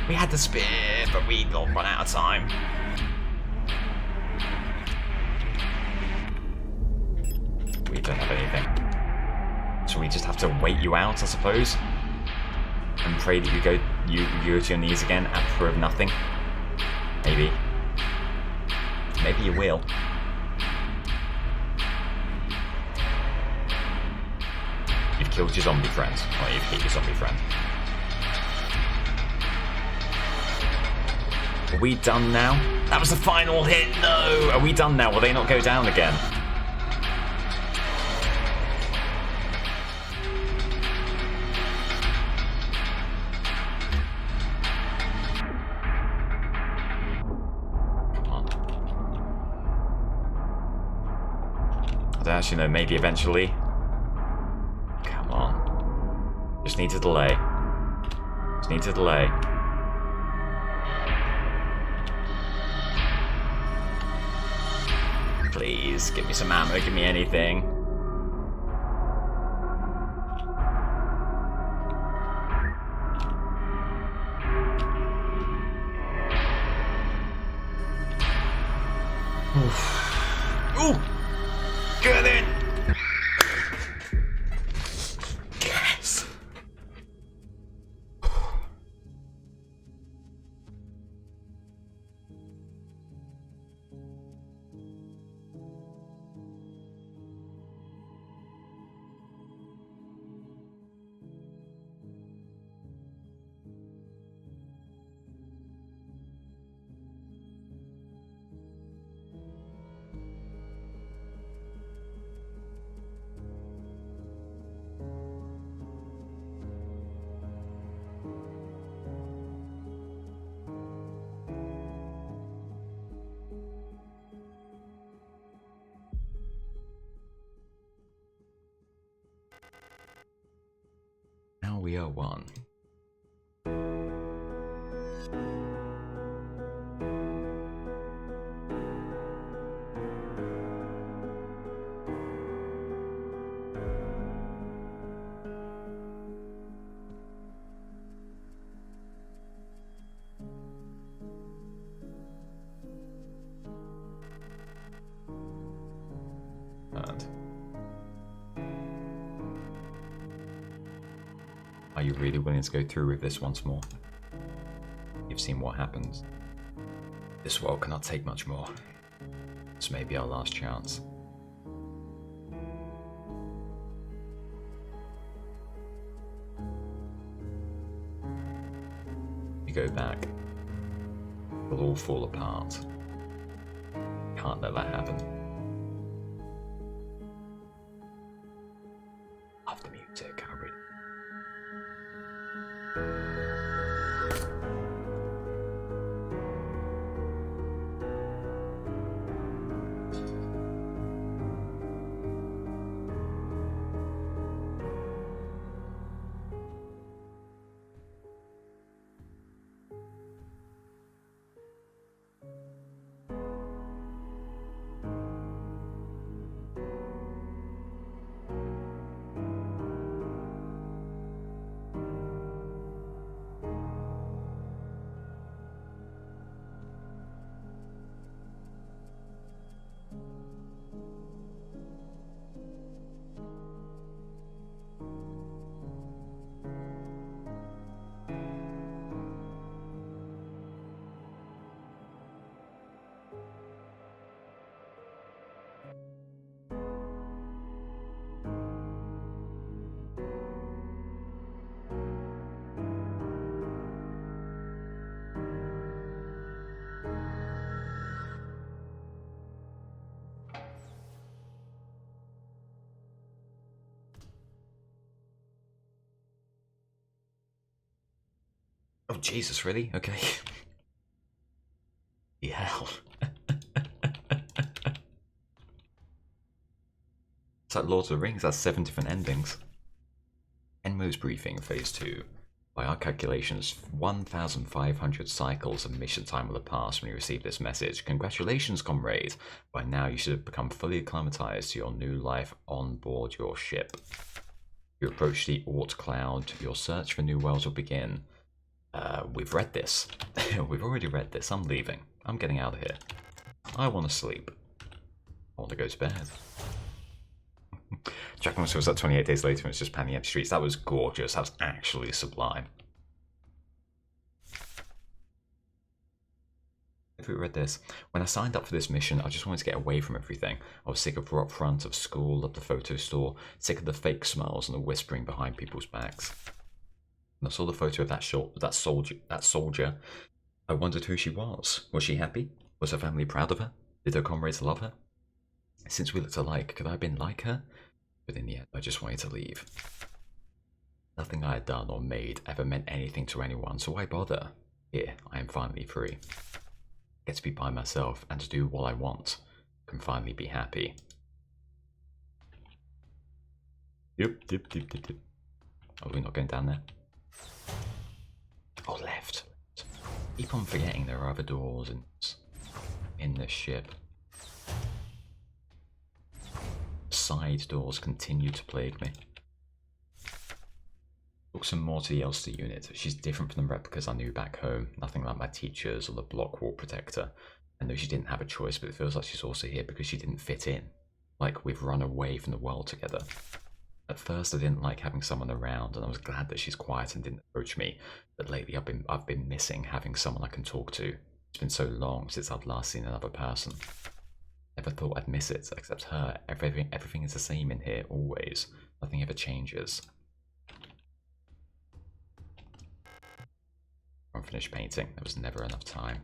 We had the spear, but we got run out of time. We don't have anything. So we just have to wait you out, I suppose? And pray that you go to your knees again at prayer of nothing? Maybe. Maybe you will. You've killed your zombie friend. Or you've hit your zombie friend. Are we done now? That was the final hit! No! Are we done now? Will they not go down again? Come on. I don't actually know, maybe eventually. Come on. Just need to delay. Just need to delay. Please, give me some ammo, give me anything. Oof. Ooh! Get in! Yes! Now we are one. And are you really willing to go through with this once more? You've seen what happens. This world cannot take much more. This may be our last chance. You go back, we'll all fall apart. Can't let that happen. Love the music, I really. Oh, Jesus, really? Okay. The hell. It's like Lord of the Rings, that's 7 different endings. Enmo's briefing, phase 2. By our calculations, 1,500 cycles of mission time will have passed when you receive this message. Congratulations, comrade! By now you should have become fully acclimatized to your new life on board your ship. You approach the Oort Cloud. Your search for new worlds will begin. We've read this. We've already read this. I'm leaving. I'm getting out of here. I want to sleep. I want to go to bed. Jack Monster was up 28 days later and it's just panning empty streets. That was gorgeous. That was actually sublime. If we read this, when I signed up for this mission, I just wanted to get away from everything. I was sick of rock front, of school, of the photo store, sick of the fake smiles and the whispering behind people's backs. When I saw the photo of that soldier, I wondered who she was. Was she happy? Was her family proud of her? Did her comrades love her? Since we looked alike, could I have been like her? But in the end, I just wanted to leave. Nothing I had done or made ever meant anything to anyone, so why bother? Here, I am finally free. I get to be by myself and to do what I want. I can finally be happy. Yep. Oh, we're not going down there? Oh, left. Keep on forgetting there are other doors in this ship. Side doors continue to plague me. Talk some more to the Elster unit. She's different from the replicas I knew back home. Nothing like my teachers or the block wall protector. I know she didn't have a choice, but it feels like she's also here because she didn't fit in. Like we've run away from the world together. At first I didn't like having someone around and I was glad that she's quiet and didn't approach me. But lately I've been missing having someone I can talk to. It's been so long since I've last seen another person. Never thought I'd miss it, except her. Everything is the same in here, always. Nothing ever changes. Unfinished painting. There was never enough time.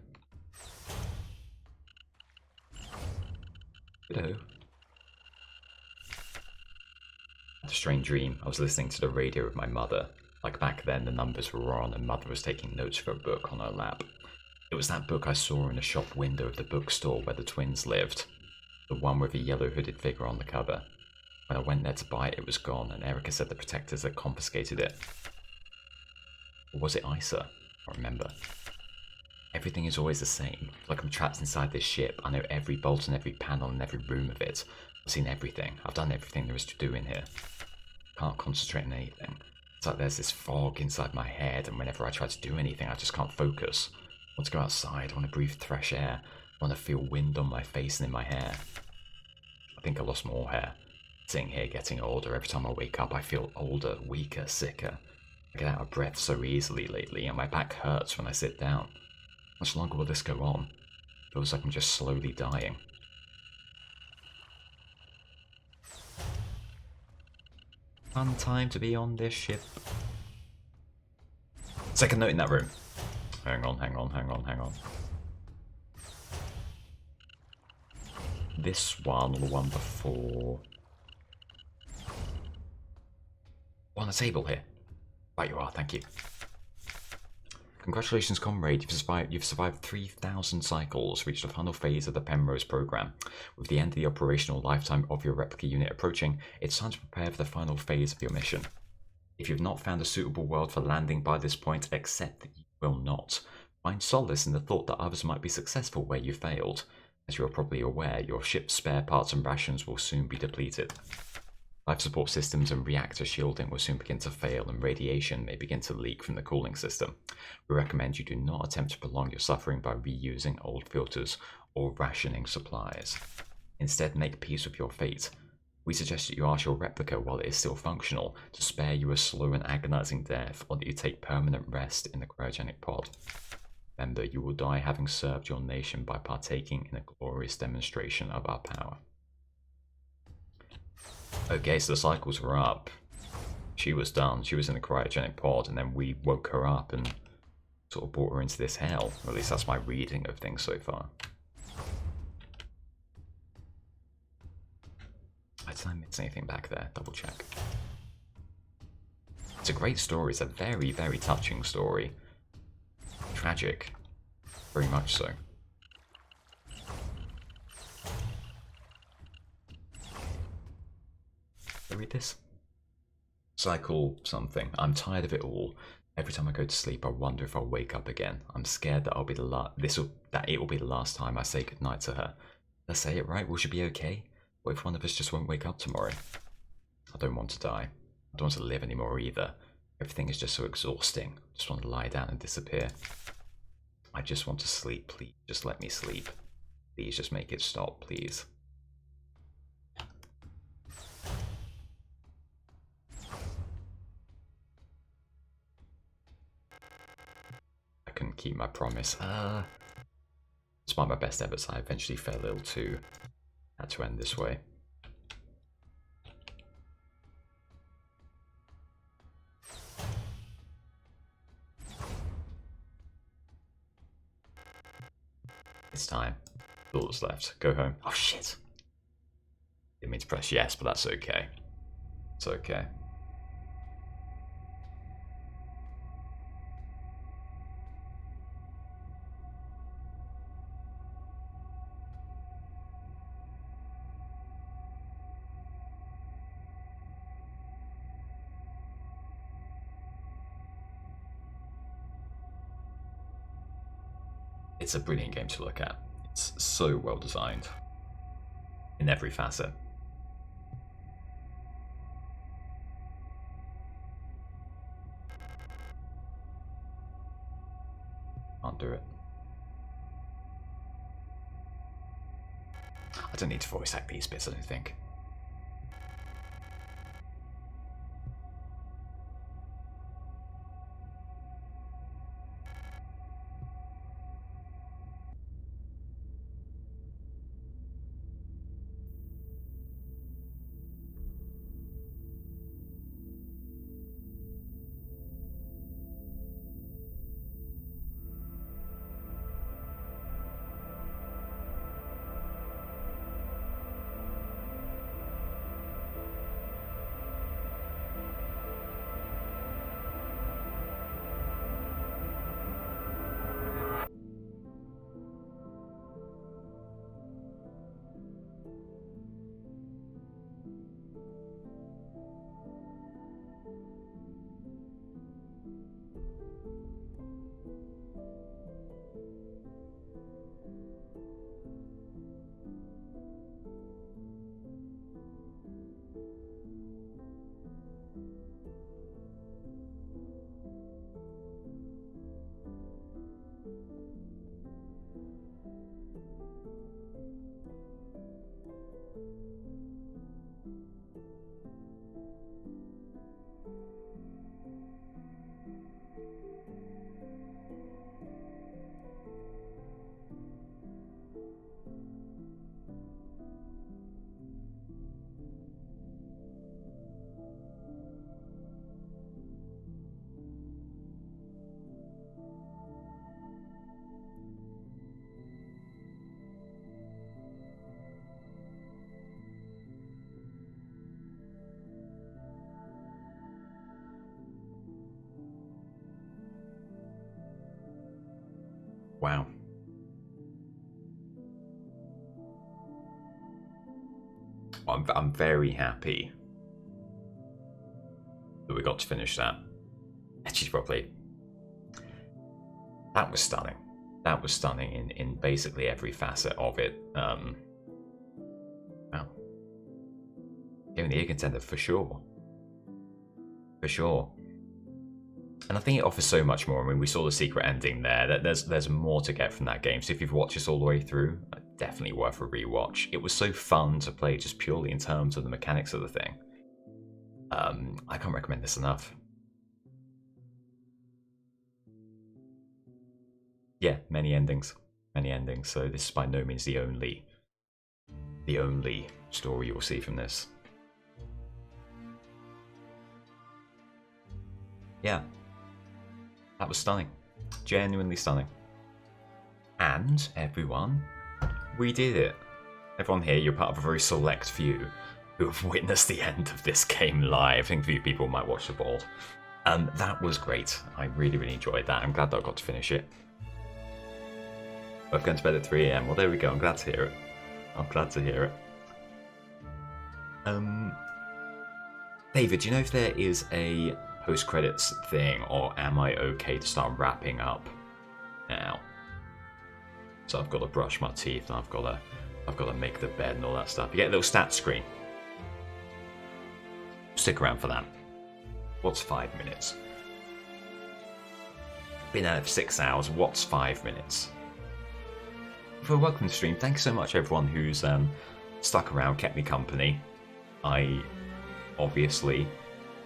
Hello. I had a strange dream. I was listening to the radio with my mother. Like back then, the numbers were on and mother was taking notes for a book on her lap. It was that book I saw in the shop window of the bookstore where the twins lived. The one with a yellow hooded figure on the cover. When I went there to buy it, it was gone, and Erica said the protectors had confiscated it. Or was it Isa? I can't remember. Everything is always the same. Like I'm trapped inside this ship. I know every bolt and every panel and every room of it. I've seen everything. I've done everything there is to do in here. Can't concentrate on anything. It's like there's this fog inside my head, and whenever I try to do anything, I just can't focus. I want to go outside. I want to breathe fresh air. I want to feel wind on my face and in my hair. I think I lost more hair. Sitting here getting older, every time I wake up I feel older, weaker, sicker. I get out of breath so easily lately and my back hurts when I sit down. How much longer will this go on? Feels like I'm just slowly dying. Fun time to be on this ship. Second note in that room. Hang on. This one or the one before. On the table here. Right you are, thank you. Congratulations, comrade. You've survived 3,000 cycles, reached the final phase of the Penrose program. With the end of the operational lifetime of your replica unit approaching, it's time to prepare for the final phase of your mission. If you've not found a suitable world for landing by this point, accept that you will not. Find solace in the thought that others might be successful where you failed. As you are probably aware, your ship's spare parts and rations will soon be depleted. Life support systems and reactor shielding will soon begin to fail and radiation may begin to leak from the cooling system. We recommend you do not attempt to prolong your suffering by reusing old filters or rationing supplies. Instead, make peace with your fate. We suggest that you ask your replica while it is still functional to spare you a slow and agonizing death, or that you take permanent rest in the cryogenic pod. Remember, you will die having served your nation by partaking in a glorious demonstration of our power. Okay, so the cycles were up. She was done. She was in the cryogenic pod, and then we woke her up and sort of brought her into this hell. Or at least that's my reading of things so far. Did I miss anything back there? Double check. It's a great story. It's a very, very touching story. tragic. Very much so. Can I read this? Cycle something. I'm tired of it all. Every time I go to sleep, I wonder if I'll wake up again. I'm scared that I'll be that it will be the last time I say goodnight to her. Let's say it right. Will she be okay? What if one of us just won't wake up tomorrow? I don't want to die. I don't want to live anymore either. Everything is just so exhausting. I just want to lie down and disappear. I just want to sleep, please. Just let me sleep. Please just make it stop, please. I couldn't keep my promise. Despite my best efforts, I eventually fell ill too. Had to end this way. It's time. All that's left. Go home. Oh shit! Didn't mean to press yes, but that's okay. It's okay. It's a brilliant game to look at. It's so well designed in every facet. Can't do it. I don't need to voice act these bits, I don't think. Wow. I'm very happy that we got to finish that. Actually, probably. That was stunning. That was stunning in basically every facet of it. Wow. Game of the year contender for sure. For sure. And I think it offers so much more. I mean, we saw the secret ending there. There's more to get from that game. So if you've watched this all the way through, definitely worth a rewatch. It was so fun to play just purely in terms of the mechanics of the thing. I can't recommend this enough. Yeah, many endings. Many endings. So this is by no means the only story you'll see from this. Yeah. That was stunning. Genuinely stunning. And, everyone, we did it. Everyone here, you're part of a very select few who have witnessed the end of this game live. I think a few people might watch the board. That was great. I really, really enjoyed that. I'm glad that I got to finish it. Both going to bed at 3 a.m. Well, there we go. I'm glad to hear it. I'm glad to hear it. David, do you know if there is a post-credits thing, or am I okay to start wrapping up now? So I've got to brush my teeth, and I've got to make the bed and all that stuff. You get a little stat screen. Stick around for that. What's 5 minutes? Been at it for 6 hours. What's 5 minutes? For welcome to the stream. Thanks so much, everyone who's stuck around, kept me company. I obviously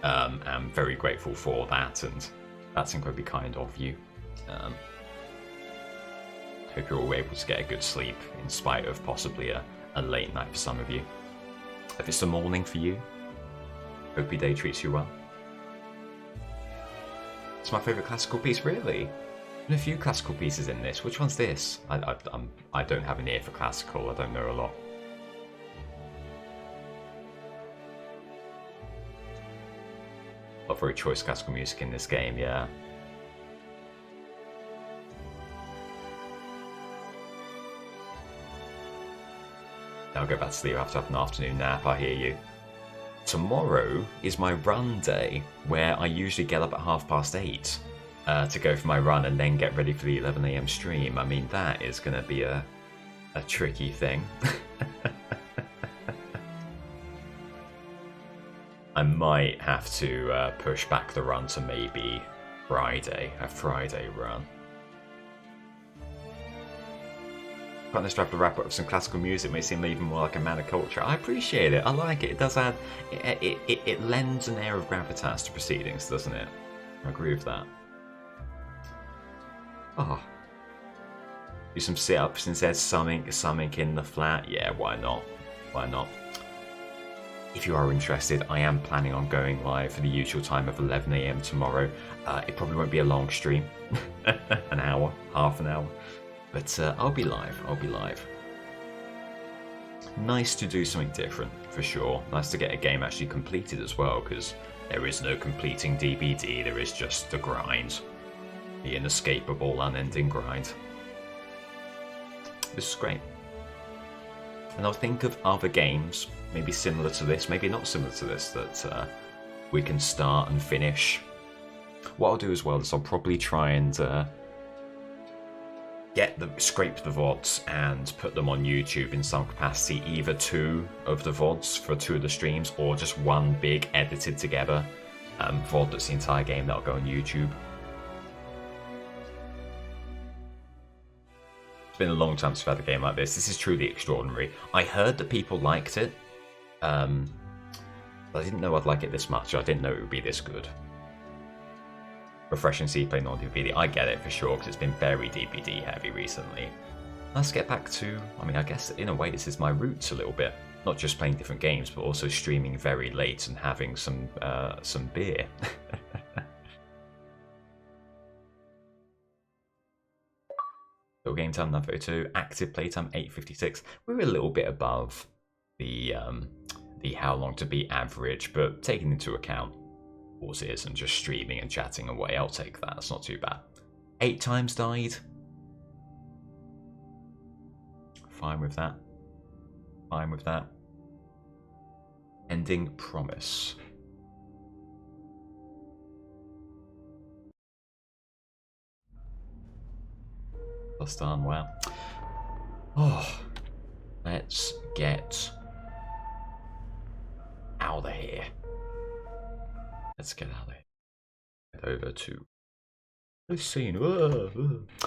am very grateful for that, and that's incredibly kind of you. Hope you're all able to get a good sleep in spite of possibly a late night for some of you. If it's the morning for you, hope your day treats you well. It's my favourite classical piece, really. There's a few classical pieces in this. Which one's this? I don't have an ear for classical. I don't know a lot. Not very choice classical music in this game, yeah. I'll go back to sleep after have an afternoon nap, I hear you. Tomorrow is my run day, where I usually get up at 8:30 to go for my run and then get ready for the 11 a.m. stream. I mean, that is going to be a tricky thing. I might have to push back the run to maybe Friday, a Friday run. Quite nice to have to wrap up with some classical music, may seem even more like a man of culture. I appreciate it, I like it. It does add, it lends an air of gravitas to proceedings, doesn't it? I agree with that. Oh. Do some sit-ups instead, something in the flat. Yeah, why not? Why not? If you are interested, I am planning on going live for the usual time of 11 a.m. tomorrow. It probably won't be a long stream, an hour, half an hour. But I'll be live, Nice to do something different, for sure. Nice to get a game actually completed as well, because there is no completing DBD, there is just the grind. The inescapable, unending grind. This is great. And I'll think of other games, maybe similar to this, maybe not similar to this, that we can start and finish. What I'll do as well is I'll probably try and scrape the VODs and put them on YouTube in some capacity, either 2 of the VODs for 2 of the streams, or just one big edited together VOD that's the entire game that'll go on YouTube. It's been a long time since I've had a game like this. This is truly extraordinary. I heard that people liked it, but I didn't know I'd like it this much. I didn't know it would be this good. Refreshing to see playing on DBD. I get it for sure, because it's been very DBD heavy recently. Let's get back to, I mean, I guess in a way this is my roots a little bit. Not just playing different games, but also streaming very late and having some beer. Total game time 9:32, active playtime 8:56. We're a little bit above the how long to beat average, but taking into account pauses and just streaming and chatting away, I'll take that. It's not too bad. 8 times died. Fine with that. Fine with that. Ending promise. Plus done. Wow. Oh, let's get out of here. Let's get out of here. Head over to the scene.